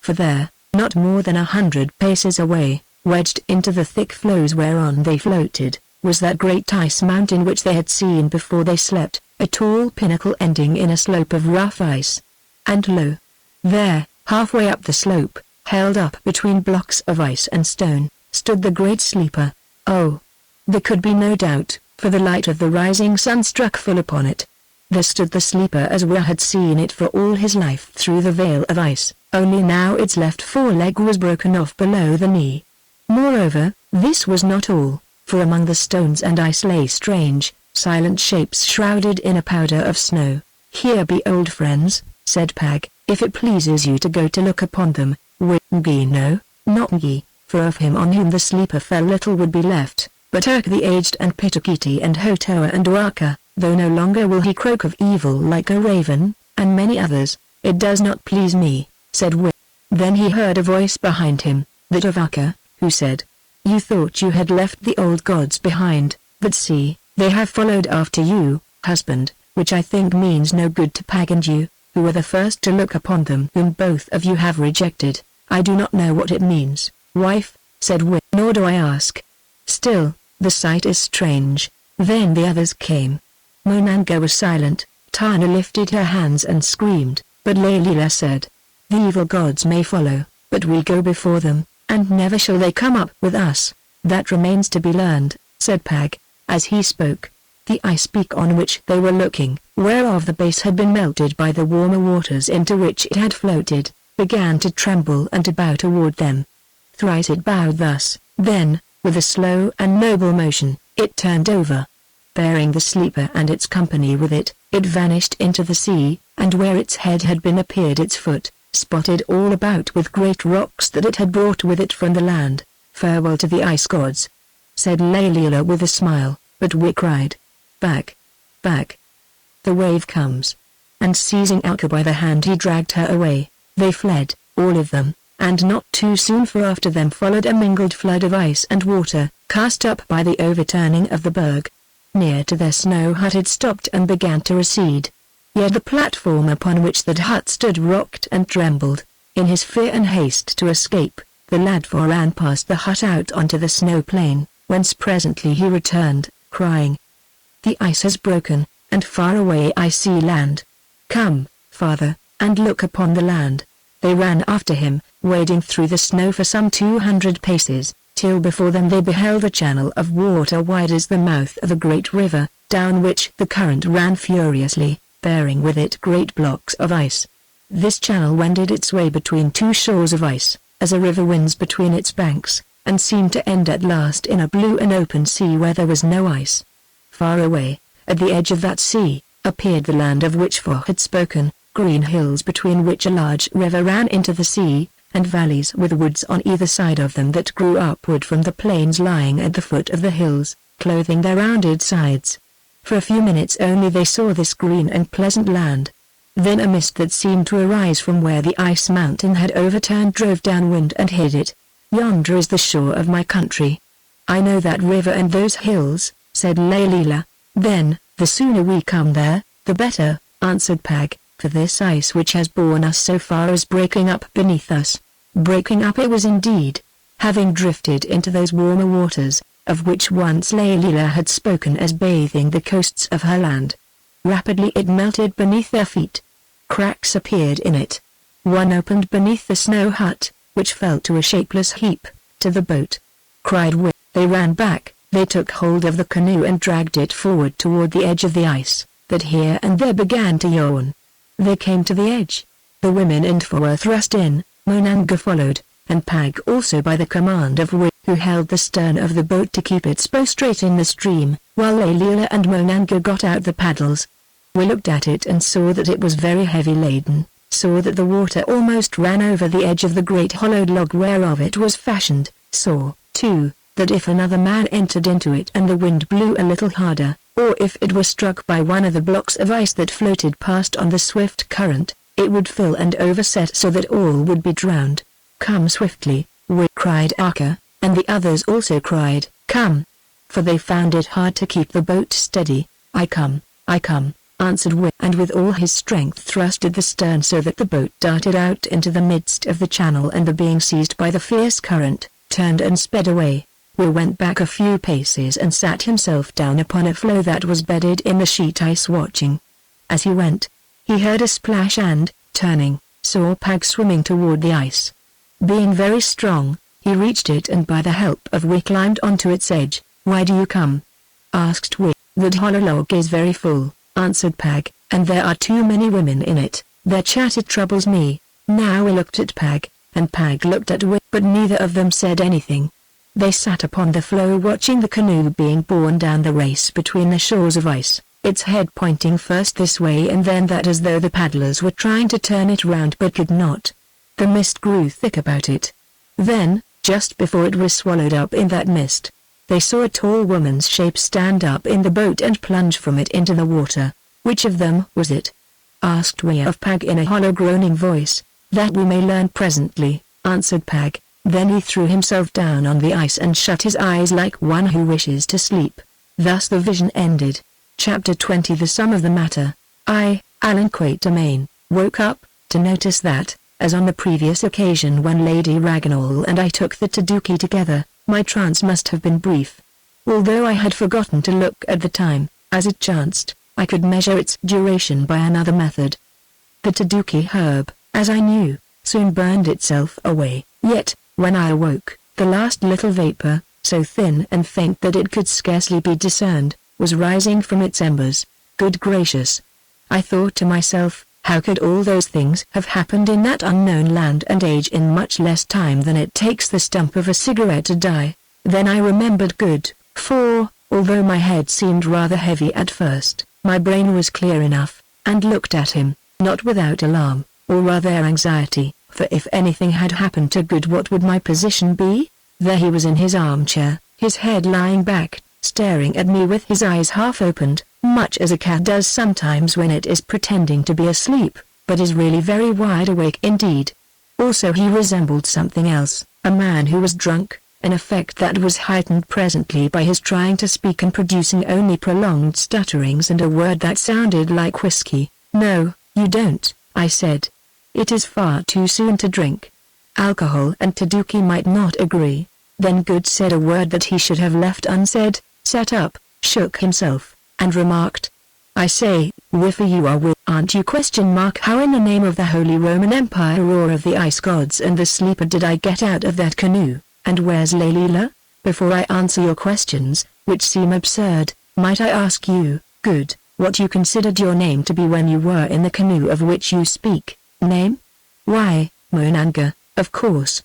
For there, not more than 100 paces away, wedged into the thick floes whereon they floated, was that great ice mountain which they had seen before they slept, a tall pinnacle ending in a slope of rough ice. And lo! there, halfway up the slope, held up between blocks of ice and stone, stood the great sleeper. Oh! There could be no doubt, for the light of the rising sun struck full upon it. There stood the sleeper as Wa had seen it for all his life through the veil of ice, only now its left foreleg was broken off below the knee. Moreover, this was not all, for among the stones and ice lay strange, silent shapes shrouded in a powder of snow. "Here be old friends," said Pag, "if it pleases you to go to look upon them. Ngi no, not Ngi, for of him on whom the sleeper fell little would be left, but Urk the aged and Pitakiti and Hotoa and Waka, though no longer will he croak of evil like a raven, and many others. It does not please me," said Wi. Then he heard a voice behind him, that of Waka, who said, "You thought you had left the old gods behind, but see, they have followed after you, husband," which I think means no good to Pag and you, who were the first to look upon them whom both of you have rejected. "I do not know what it means, wife," said Wi, "nor do I ask. Still, the sight is strange." Then the others came. Monanga was silent, Tana lifted her hands and screamed, but Lalila said, "The evil gods may follow, but we go before them, and never shall they come up with us." "That remains to be learned," said Pag. As he spoke, the ice peak on which they were looking, whereof the base had been melted by the warmer waters into which it had floated, began to tremble and to bow toward them. Thrice it bowed thus, then, with a slow and noble motion, it turned over. Bearing the sleeper and its company with it, it vanished into the sea, and where its head had been appeared its foot, spotted all about with great rocks that it had brought with it from the land. "Farewell to the ice gods," said Lalila with a smile, but Wi cried, "Back! Back! The wave comes!" And seizing Alka by the hand he dragged her away. They fled, all of them, and not too soon, for after them followed a mingled flood of ice and water, cast up by the overturning of the berg. Near to their snow hut it stopped and began to recede. Yet the platform upon which that hut stood rocked and trembled. In his fear and haste to escape, the lad ran past the hut out onto the snow plain, whence presently he returned, crying, "The ice has broken, and far away I see land. Come, father, and look upon the land." They ran after him, wading through the snow for some 200 paces, till before them they beheld a channel of water wide as the mouth of a great river, down which the current ran furiously, bearing with it great blocks of ice. This channel wended its way between two shores of ice, as a river winds between its banks, and seemed to end at last in a blue and open sea where there was no ice. Far away, at the edge of that sea, appeared the land of which Fo had spoken, green hills between which a large river ran into the sea, and valleys with woods on either side of them that grew upward from the plains lying at the foot of the hills, clothing their rounded sides. For a few minutes only they saw this green and pleasant land. Then a mist that seemed to arise from where the ice mountain had overturned drove downwind and hid it. "Yonder is the shore of my country. I know that river and those hills," said Lalila. "Then, the sooner we come there, the better," answered Pag, "for this ice which has borne us so far is breaking up beneath us." Breaking up it was indeed, having drifted into those warmer waters, of which once Lalila had spoken as bathing the coasts of her land. Rapidly it melted beneath their feet. Cracks appeared in it. One opened beneath the snow hut, which fell to a shapeless heap, to the boat. Cried Wi. They ran back, they took hold of the canoe and dragged it forward toward the edge of the ice, that here and there began to yawn. They came to the edge. The women and Fo were thrust in, Monanga followed, and Pag also by the command of Wi, who held the stern of the boat to keep its bow straight in the stream, while Lalila and Monanga got out the paddles. We looked at it and saw that it was very heavy laden, saw that the water almost ran over the edge of the great hollowed log whereof it was fashioned, saw, too, that if another man entered into it and the wind blew a little harder, or if it were struck by one of the blocks of ice that floated past on the swift current, it would fill and overset so that all would be drowned. "Come swiftly," cried Akka, and the others also cried, "Come!" For they found it hard to keep the boat steady. I come," answered Wick, and with all his strength thrust at the stern so that the boat darted out into the midst of the channel, and being seized by the fierce current, turned and sped away. Will went back a few paces and sat himself down upon a floe that was bedded in the sheet ice, watching. As he went, he heard a splash and, turning, saw Pag swimming toward the ice. Being very strong, he reached it and by the help of Wick climbed onto its edge. "Why do you come?" asked Wick. "The hollow log is very full," answered Pag, "and there are too many women in it. Their chatter troubles me." Now we looked at Pag, and Pag looked at Wick, but neither of them said anything. They sat upon the floe watching the canoe being borne down the race between the shores of ice, its head pointing first this way and then that, as though the paddlers were trying to turn it round but could not. The mist grew thick about it. Then, just before it was swallowed up in that mist, they saw a tall woman's shape stand up in the boat and plunge from it into the water. "Which of them was it?" asked we of Pag in a hollow groaning voice. "That we may learn presently," answered Pag. Then he threw himself down on the ice and shut his eyes like one who wishes to sleep. Thus the vision ended. Chapter 20. The sum of the matter. I, Allan Quatermain, woke up, to notice that, as on the previous occasion when Lady Ragnall and I took the Taduki together, my trance must have been brief. Although I had forgotten to look at the time, as it chanced, I could measure its duration by another method. The Taduki herb, as I knew, soon burned itself away, yet, when I awoke, the last little vapor, so thin and faint that it could scarcely be discerned, was rising from its embers. Good gracious! I thought to myself, how could all those things have happened in that unknown land and age in much less time than it takes the stump of a cigarette to die? Then I remembered Good, for, although my head seemed rather heavy at first, my brain was clear enough, and looked at him, not without alarm, or rather anxiety. For if anything had happened to Good, what would my position be? There he was in his armchair, his head lying back, staring at me with his eyes half opened, much as a cat does sometimes when it is pretending to be asleep, but is really very wide awake indeed. Also he resembled something else, a man who was drunk, an effect that was heightened presently by his trying to speak and producing only prolonged stutterings and a word that sounded like whiskey. "No, you don't," I said. "It is far too soon to drink." Alcohol and Taduki might not agree. Then Good said a word that he should have left unsaid, sat up, shook himself, and remarked, "I say, Whiffer, you are aren't you? How in the name of the Holy Roman Empire or of the ice gods and the sleeper did I get out of that canoe, and where's Layla? Before I answer your questions, which seem absurd, might I ask you, Good, what you considered your name to be when you were in the canoe of which you speak?" "Name? Why, Monanga, of course.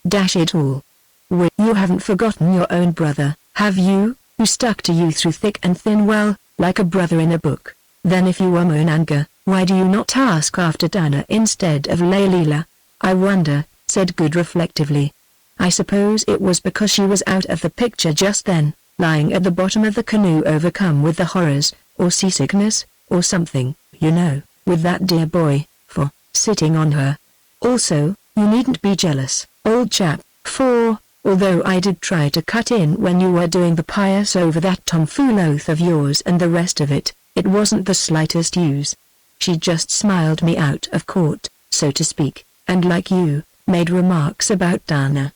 Dash it all. You haven't forgotten your own brother, have you, who stuck to you through thick and thin? Well, like a brother in a book. Then if you were Monanga, why do you not ask after Dana instead of Layla?" "I wonder," said Good reflectively. "I suppose it was because she was out of the picture just then, lying at the bottom of the canoe overcome with the horrors, or seasickness, or something, you know, with that dear boy, for, sitting on her. Also, you needn't be jealous, old chap, for, although I did try to cut in when you were doing the pious over that tomfool oath of yours and the rest of it, it wasn't the slightest use. She just smiled me out of court, so to speak, and like you, made remarks about Dana."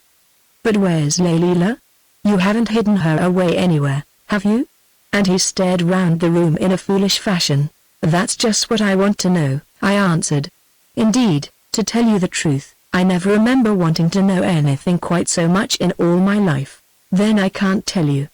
"But where's Layla? You haven't hidden her away anywhere, have you?" And he stared round the room in a foolish fashion. "That's just what I want to know," I answered. "Indeed, to tell you the truth, I never remember wanting to know anything quite so much in all my life." "Then I can't tell you.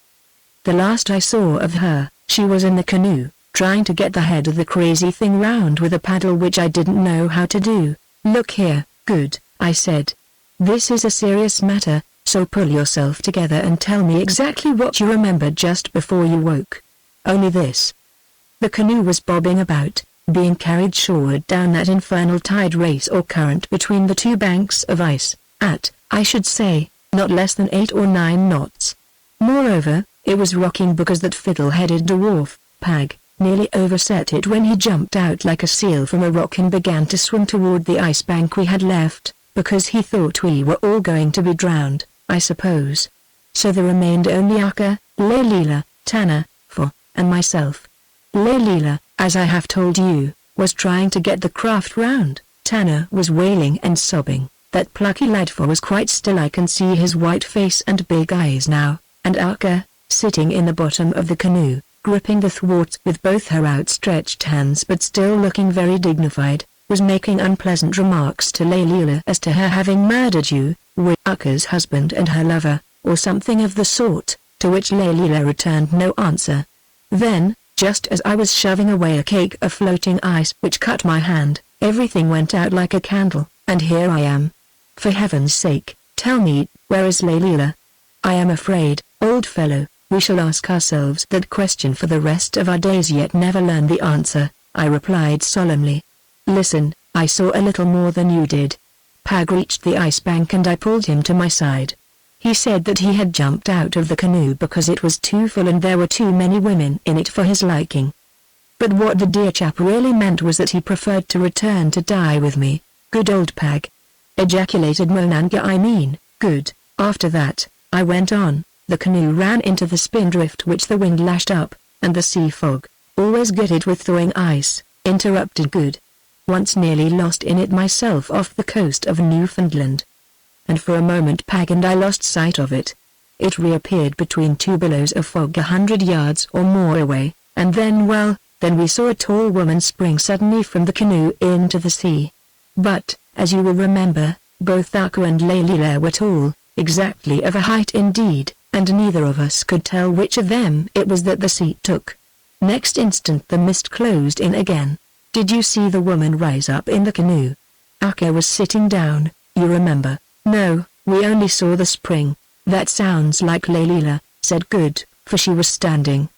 The last I saw of her, she was in the canoe, trying to get the head of the crazy thing round with a paddle, which I didn't know how to do." "Look here, Good," I said. "This is a serious matter, so pull yourself together and tell me exactly what you remembered just before you woke." "Only this. The canoe was bobbing about, being carried shoreward down that infernal tide race or current between the two banks of ice, at, I should say, not less than 8 or 9 knots. Moreover, it was rocking because that fiddle-headed dwarf, Pag, nearly overset it when he jumped out like a seal from a rock and began to swim toward the ice bank we had left, because he thought we were all going to be drowned, I suppose. So there remained only Akka, Leila, Tanner, and myself. Leila, as I have told you, was trying to get the craft round. Tanner was wailing and sobbing. That plucky lad was quite still. I can see his white face and big eyes now, and Akka, sitting in the bottom of the canoe, gripping the thwarts with both her outstretched hands but still looking very dignified, was making unpleasant remarks to Leila as to her having murdered you, with Akka's husband and her lover, or something of the sort, to which Leila returned no answer. Then, just as I was shoving away a cake of floating ice which cut my hand, everything went out like a candle, and here I am. For heaven's sake, tell me, where is Leila? I am afraid, old fellow, we shall ask ourselves that question for the rest of our days yet never learn the answer, I replied solemnly. Listen, I saw a little more than you did. Pag reached the ice bank and I pulled him to my side. He said that he had jumped out of the canoe because it was too full and there were too many women in it for his liking. But what the dear chap really meant was that he preferred to return to die with me. Good old Pag! Ejaculated Monanga. I mean, good. After that, I went on, the canoe ran into the spindrift which the wind lashed up, and the sea fog, always gutted with thawing ice, interrupted Good. Once nearly lost in it myself off the coast of Newfoundland. And for a moment Pag and I lost sight of it. It reappeared between two billows of fog 100 yards or more away, and then then we saw a tall woman spring suddenly from the canoe into the sea. But, as you will remember, both Akka and Leila were tall, exactly of a height indeed, and neither of us could tell which of them it was that the sea took. Next instant the mist closed in again. Did you see the woman rise up in the canoe? Akka was sitting down, you remember. No, we only saw the spring. That sounds like Leila, said Good, for she was standing.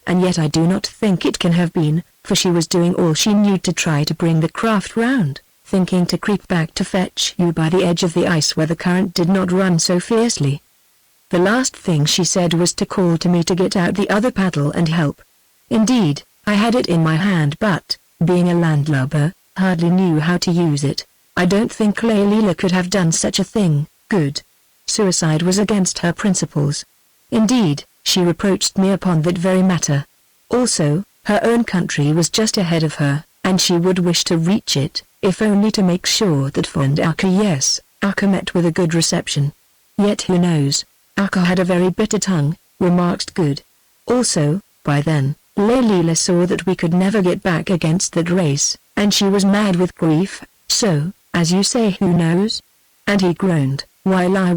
And yet I do not think it can have been, for she was doing all she knew to try to bring the craft round, thinking to creep back to fetch you by the edge of the ice where the current did not run so fiercely. The last thing she said was to call to me to get out the other paddle and help. Indeed, I had it in my hand but, being a landlubber, hardly knew how to use it. I don't think Leila could have done such a thing. Good. Suicide was against her principles. Indeed, she reproached me upon that very matter. Also, her own country was just ahead of her, and she would wish to reach it, if only to make sure that and Akka met with a good reception. Yet who knows, Akka had a very bitter tongue, remarked Good. Also, by then, Leila saw that we could never get back against that race, and she was mad with grief, so, as you say, who knows? And he groaned, while I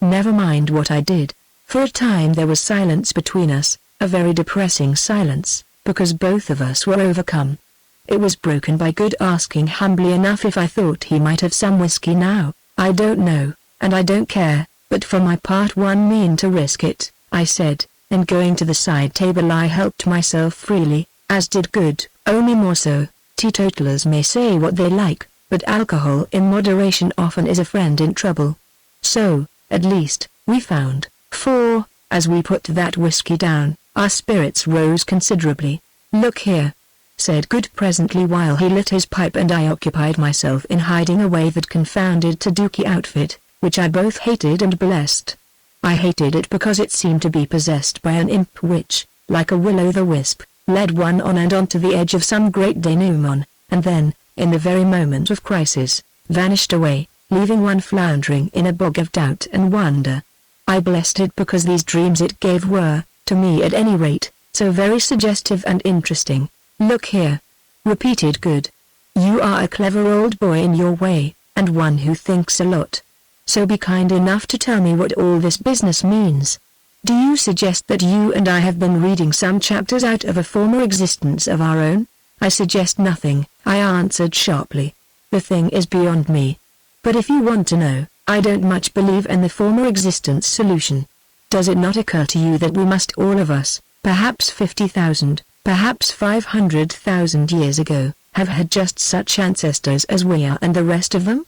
never mind what I did. For a time there was silence between us, a very depressing silence, because both of us were overcome. It was broken by Good asking humbly enough if I thought he might have some whiskey now. I don't know, and I don't care, but for my part one mean to risk it, I said, and going to the side table I helped myself freely, as did Good, only more so. Teetotalers may say what they like, but alcohol in moderation often is a friend in trouble. So, at least, we found, for, as we put that whiskey down, our spirits rose considerably. Look here, said Good presently while he lit his pipe and I occupied myself in hiding away that confounded Taduki outfit, which I both hated and blessed. I hated it because it seemed to be possessed by an imp which, like a will-o'-the-wisp, led one on and on to the edge of some great denouement, and then, in the very moment of crisis, vanished away, leaving one floundering in a bog of doubt and wonder. I blessed it because these dreams it gave were, to me at any rate, so very suggestive and interesting. Look here, repeated Good. You are a clever old boy in your way, and one who thinks a lot. So be kind enough to tell me what all this business means. Do you suggest that you and I have been reading some chapters out of a former existence of our own? I suggest nothing, I answered sharply. The thing is beyond me. But if you want to know, I don't much believe in the former existence solution. Does it not occur to you that we must all of us, perhaps 50,000, perhaps 500,000 years ago, have had just such ancestors as we are and the rest of them?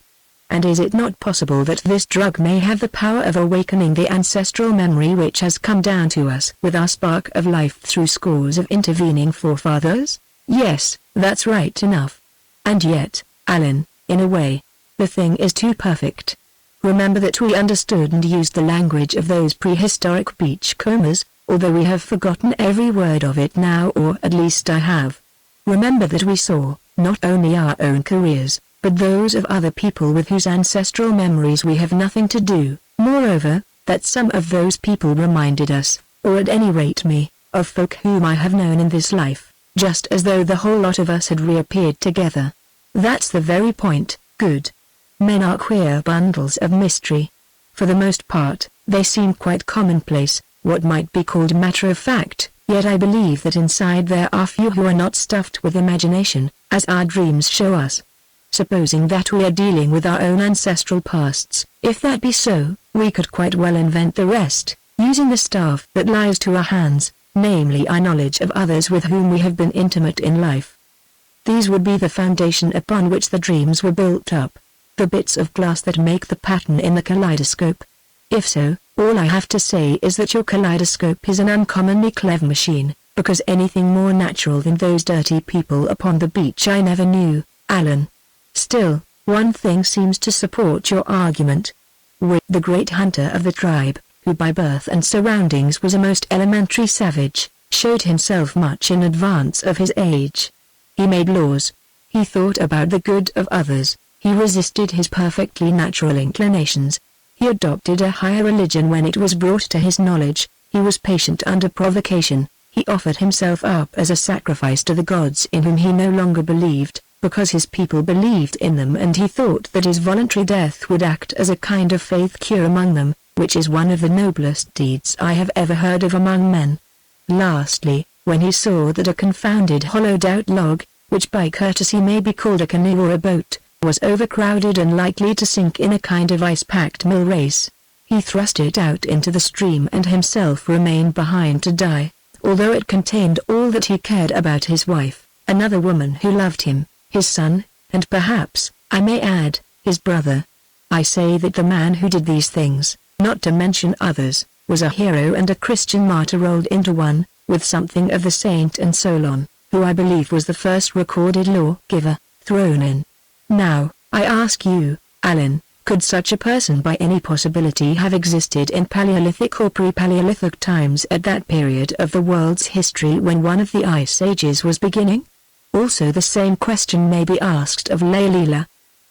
And is it not possible that this drug may have the power of awakening the ancestral memory which has come down to us with our spark of life through scores of intervening forefathers? Yes, that's right enough. And yet, Allan, in a way, the thing is too perfect. Remember that we understood and used the language of those prehistoric beachcombers, although we have forgotten every word of it now, or at least I have. Remember that we saw, not only our own careers, but those of other people with whose ancestral memories we have nothing to do. Moreover, that some of those people reminded us, or at any rate me, of folk whom I have known in this life, just as though the whole lot of us had reappeared together. That's the very point. Good. Men are queer bundles of mystery. For the most part, they seem quite commonplace, what might be called matter of fact, yet I believe that inside there are few who are not stuffed with imagination, as our dreams show us. Supposing that we are dealing with our own ancestral pasts, if that be so, we could quite well invent the rest, using the staff that lies to our hands, namely our knowledge of others with whom we have been intimate in life. These would be the foundation upon which the dreams were built up, the bits of glass that make the pattern in the kaleidoscope. If so, all I have to say is that your kaleidoscope is an uncommonly clever machine, because anything more natural than those dirty people upon the beach I never knew, Allan. Still, one thing seems to support your argument. With the great hunter of the tribe, who by birth and surroundings was a most elementary savage, showed himself much in advance of his age. He made laws. He thought about the good of others. He resisted his perfectly natural inclinations. He adopted a higher religion when it was brought to his knowledge. He was patient under provocation. He offered himself up as a sacrifice to the gods in whom he no longer believed, because his people believed in them, and he thought that his voluntary death would act as a kind of faith cure among them, which is one of the noblest deeds I have ever heard of among men. Lastly, when he saw that a confounded hollowed-out log, which by courtesy may be called a canoe or a boat, was overcrowded and likely to sink in a kind of ice-packed mill race, he thrust it out into the stream and himself remained behind to die, although it contained all that he cared about his wife, another woman who loved him, his son, and perhaps, I may add, his brother. I say that the man who did these things, not to mention others, was a hero and a Christian martyr rolled into one, with something of the saint and Solon, who I believe was the first recorded law-giver, thrown in. Now, I ask you, Allan, could such a person by any possibility have existed in Paleolithic or pre-Paleolithic times at that period of the world's history when one of the ice ages was beginning? Also the same question may be asked of Leila.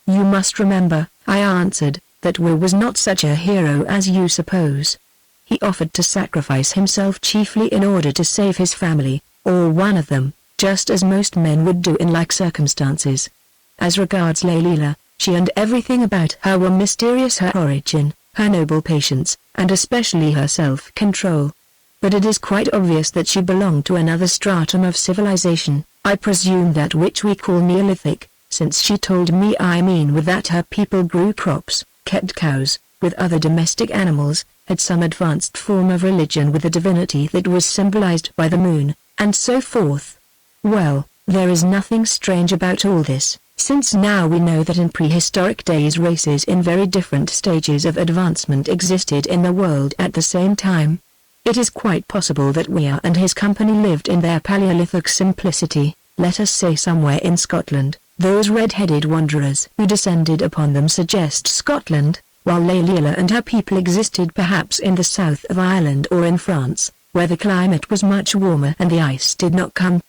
You must remember, I answered, that Will was not such a hero as you suppose. He offered to sacrifice himself chiefly in order to save his family, or one of them, just as most men would do in like circumstances. As regards Leila, she and everything about her were mysterious, her origin, her noble patience, and especially her self-control. But it is quite obvious that she belonged to another stratum of civilization, I presume that which we call Neolithic, since she told me I mean with that her people grew crops, kept cows, with other domestic animals, had some advanced form of religion with a divinity that was symbolized by the moon, and so forth. Well, there is nothing strange about all this, since now we know that in prehistoric days races in very different stages of advancement existed in the world at the same time. It is quite possible that Weir and his company lived in their Paleolithic simplicity, let us say somewhere in Scotland. Those red-headed wanderers who descended upon them suggest Scotland, while Leila and her people existed perhaps in the south of Ireland or in France, where the climate was much warmer and the ice did not come.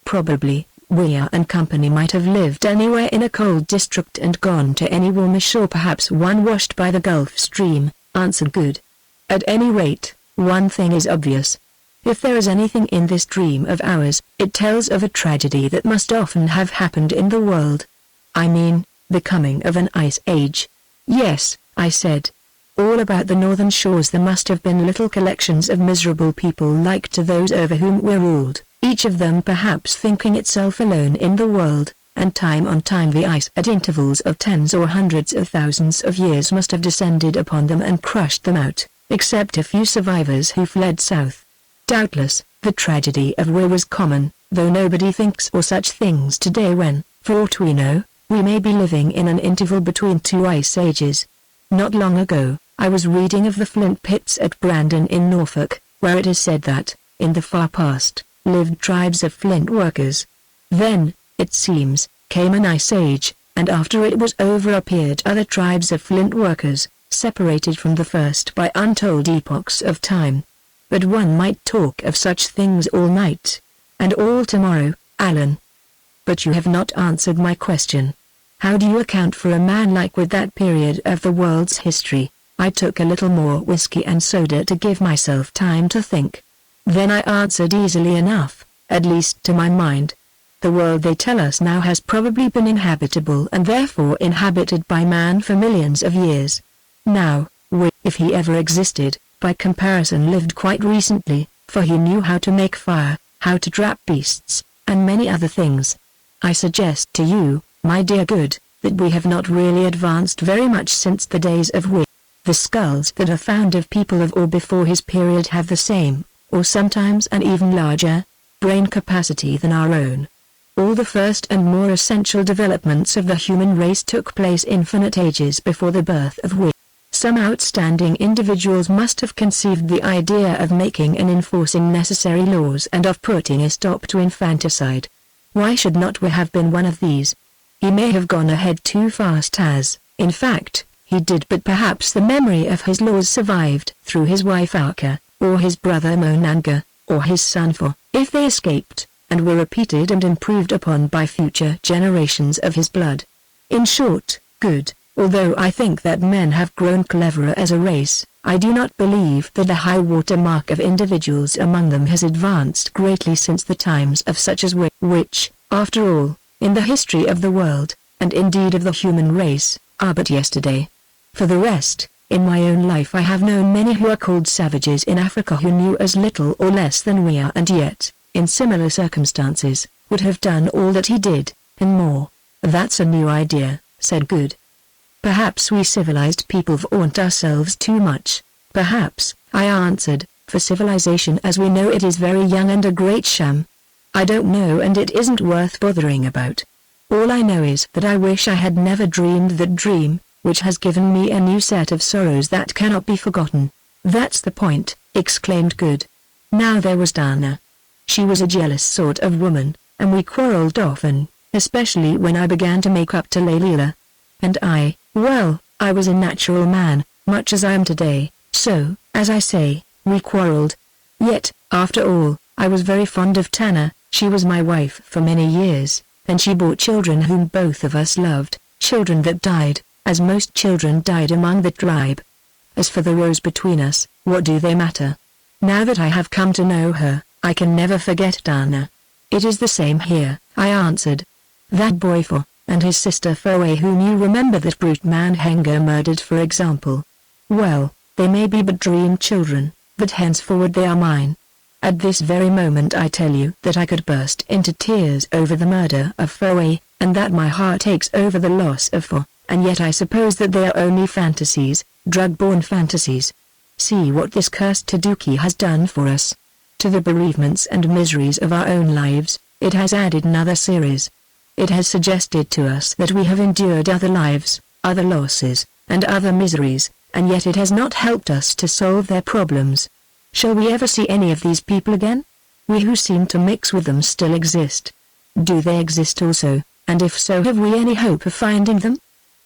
Probably, Weir and company might have lived anywhere in a cold district and gone to any warmer shore, perhaps one washed by the Gulf Stream, answered Good. At any rate, one thing is obvious. If there is anything in this dream of ours, it tells of a tragedy that must often have happened in the world. I mean, the coming of an ice age. Yes, I said. All about the northern shores there must have been little collections of miserable people like to those over whom we're ruled, each of them perhaps thinking itself alone in the world, and time on time the ice at intervals of tens or hundreds of thousands of years must have descended upon them and crushed them out, except a few survivors who fled south. Doubtless, the tragedy of Will was common, though nobody thinks of such things today when, for aught we know, We may be living in an interval between two ice ages. Not long ago, I was reading of the flint pits at Brandon in Norfolk, where it is said that, in the far past, lived tribes of flint workers. Then, it seems, came an ice age, and after it was over appeared other tribes of flint workers, separated from the first by untold epochs of time. But one might talk of such things all night, and all tomorrow, Allan. But you have not answered my question. How do you account for a man like with that period of the world's history? I took a little more whiskey and soda to give myself time to think. Then I answered easily enough, at least to my mind. The world they tell us now has probably been inhabitable and therefore inhabited by man for millions of years. Now, if he ever existed, by comparison lived quite recently, for he knew how to make fire, how to trap beasts, and many other things. I suggest to you, my dear Good, that we have not really advanced very much since the days of Wick. The skulls that are found of people of or before his period have the same, or sometimes an even larger, brain capacity than our own. All the first and more essential developments of the human race took place infinite ages before the birth of Wick. Some outstanding individuals must have conceived the idea of making and enforcing necessary laws and of putting a stop to infanticide. Why should not we have been one of these? He may have gone ahead too fast as, in fact, he did, but perhaps the memory of his laws survived through his wife Arka, or his brother Monanga, or his son for, if they escaped, and were repeated and improved upon by future generations of his blood. In short, Good, although I think that men have grown cleverer as a race, I do not believe that the high water mark of individuals among them has advanced greatly since the times of such as Wick, which, after all, in the history of the world, and indeed of the human race, are but yesterday. For the rest, in my own life I have known many who are called savages in Africa who knew as little or less than we are and yet, in similar circumstances, would have done all that he did, and more. That's a new idea, said Good. Perhaps we civilized people vaunt ourselves too much. Perhaps, I answered, for civilization as we know it is very young and a great sham. I don't know, and it isn't worth bothering about. All I know is that I wish I had never dreamed that dream, which has given me a new set of sorrows that cannot be forgotten. That's the point, exclaimed Good. Now there was Dana. She was a jealous sort of woman, and we quarreled often, especially when I began to make up to Leila. And well, I was a natural man, much as I am today, so, as I say, we quarreled. Yet, after all, I was very fond of Tana. She was my wife for many years, and she bore children whom both of us loved, children that died, as most children died among the tribe. As for the rows between us, what do they matter? Now that I have come to know her, I can never forget Dana. It is the same here, I answered. That boy for, and his sister Foe whom you remember that brute man Haggard murdered for example. Well, they may be but dream children, but henceforward they are mine. At this very moment I tell you that I could burst into tears over the murder of Foe, and that my heart aches over the loss of Fo, and yet I suppose that they are only fantasies, drug-born fantasies. See what this cursed Taduki has done for us. To the bereavements and miseries of our own lives, it has added another series. It has suggested to us that we have endured other lives, other losses, and other miseries, and yet it has not helped us to solve their problems. Shall we ever see any of these people again? We who seem to mix with them still exist. Do they exist also, and if so have we any hope of finding them?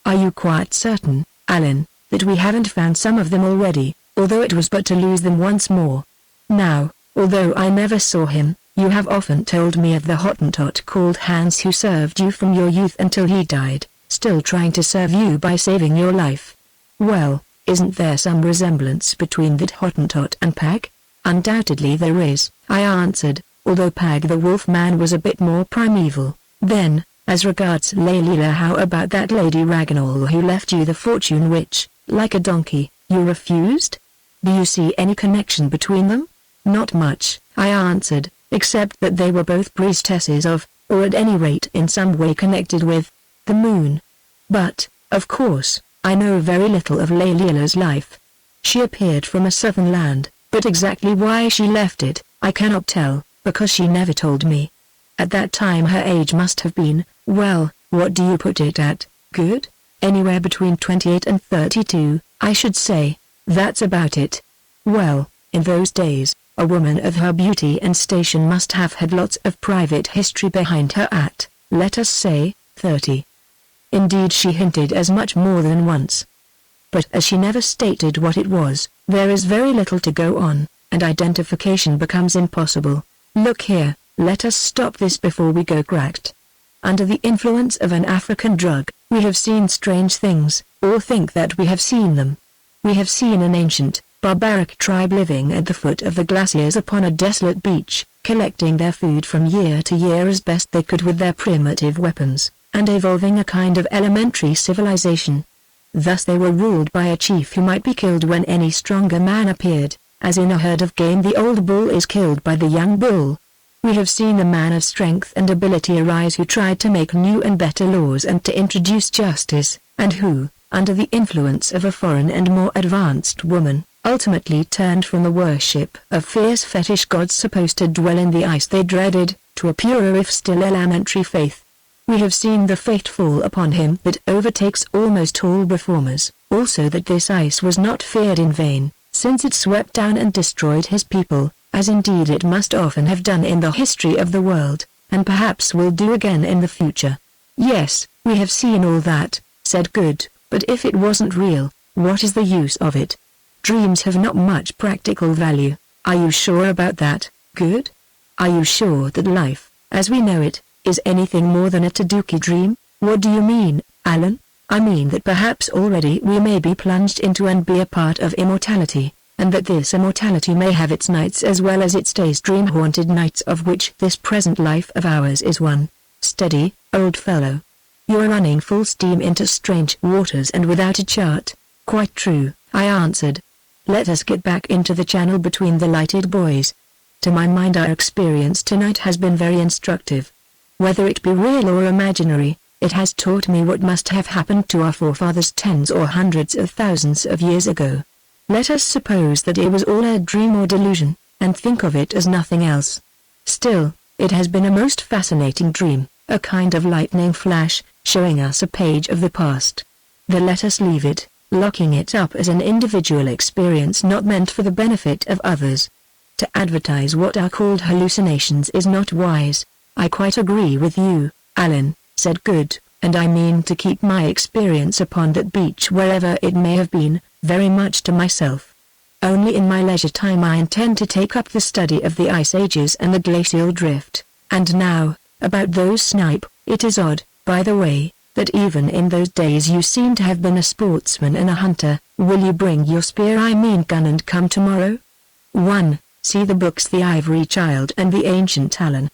Are you quite certain, Allan, that we haven't found some of them already, although it was but to lose them once more? Now, although I never saw him, you have often told me of the Hottentot called Hans who served you from your youth until he died, still trying to serve you by saving your life. Well, isn't there some resemblance between that Hottentot and Pag? Undoubtedly there is, I answered, although Pag the wolf man was a bit more primeval. Then, as regards Leila, how about that Lady Ragnall who left you the fortune which, like a donkey, you refused? Do you see any connection between them? Not much, I answered, except that they were both priestesses of, or at any rate in some way connected with, the moon. But, of course, I know very little of Leila's life. She appeared from a southern land, but exactly why she left it, I cannot tell, because she never told me. At that time her age must have been, well, What do you put it at, Good? Anywhere between 28 and 32, I should say. That's about it. Well, in those days, a woman of her beauty and station must have had lots of private history behind her at, let us say, 30. Indeed, she hinted as much more than once. But as she never stated what it was, there is very little to go on, and identification becomes impossible. Look here, let us stop this before we go cracked. Under the influence of an African drug, we have seen strange things, or think that we have seen them. We have seen an ancient, barbaric tribe living at the foot of the glaciers upon a desolate beach, collecting their food from year to year as best they could with their primitive weapons, and evolving a kind of elementary civilization. Thus they were ruled by a chief who might be killed when any stronger man appeared, as in a herd of game the old bull is killed by the young bull. We have seen a man of strength and ability arise who tried to make new and better laws and to introduce justice, and who, under the influence of a foreign and more advanced woman, ultimately turned from the worship of fierce fetish gods supposed to dwell in the ice they dreaded, to a purer if still elementary faith. We have seen the fate fall upon him that overtakes almost all reformers, also that this ice was not feared in vain, since it swept down and destroyed his people, as indeed it must often have done in the history of the world, and perhaps will do again in the future. Yes, we have seen all that, said Good, but if it wasn't real, what is the use of it? Dreams have not much practical value. Are you sure about that, Good? Are you sure that life, as we know it, is anything more than a Taduki dream? What do you mean, Allan? I mean that perhaps already we may be plunged into and be a part of immortality, and that this immortality may have its nights as well as its days, dream-haunted nights of which this present life of ours is one. Steady, old fellow. You're running full steam into strange waters and without a chart. Quite true, I answered. Let us get back into the channel between the lighted buoys. To my mind our experience tonight has been very instructive. Whether it be real or imaginary, it has taught me what must have happened to our forefathers tens or hundreds of thousands of years ago. Let us suppose that it was all a dream or delusion, and think of it as nothing else. Still, it has been a most fascinating dream, a kind of lightning flash, showing us a page of the past. Then let us leave it, locking it up as an individual experience not meant for the benefit of others. To advertise what are called hallucinations is not wise. I quite agree with you, Allan, said Good, and I mean to keep my experience upon that beach wherever it may have been, very much to myself. Only in my leisure time I intend to take up the study of the ice ages and the glacial drift. And now, about those snipe, it is odd, by the way, that even in those days you seem to have been a sportsman and a hunter. Will you bring your spear, I mean gun, and come tomorrow? 1. See the books The Ivory Child and The Ancient Allan,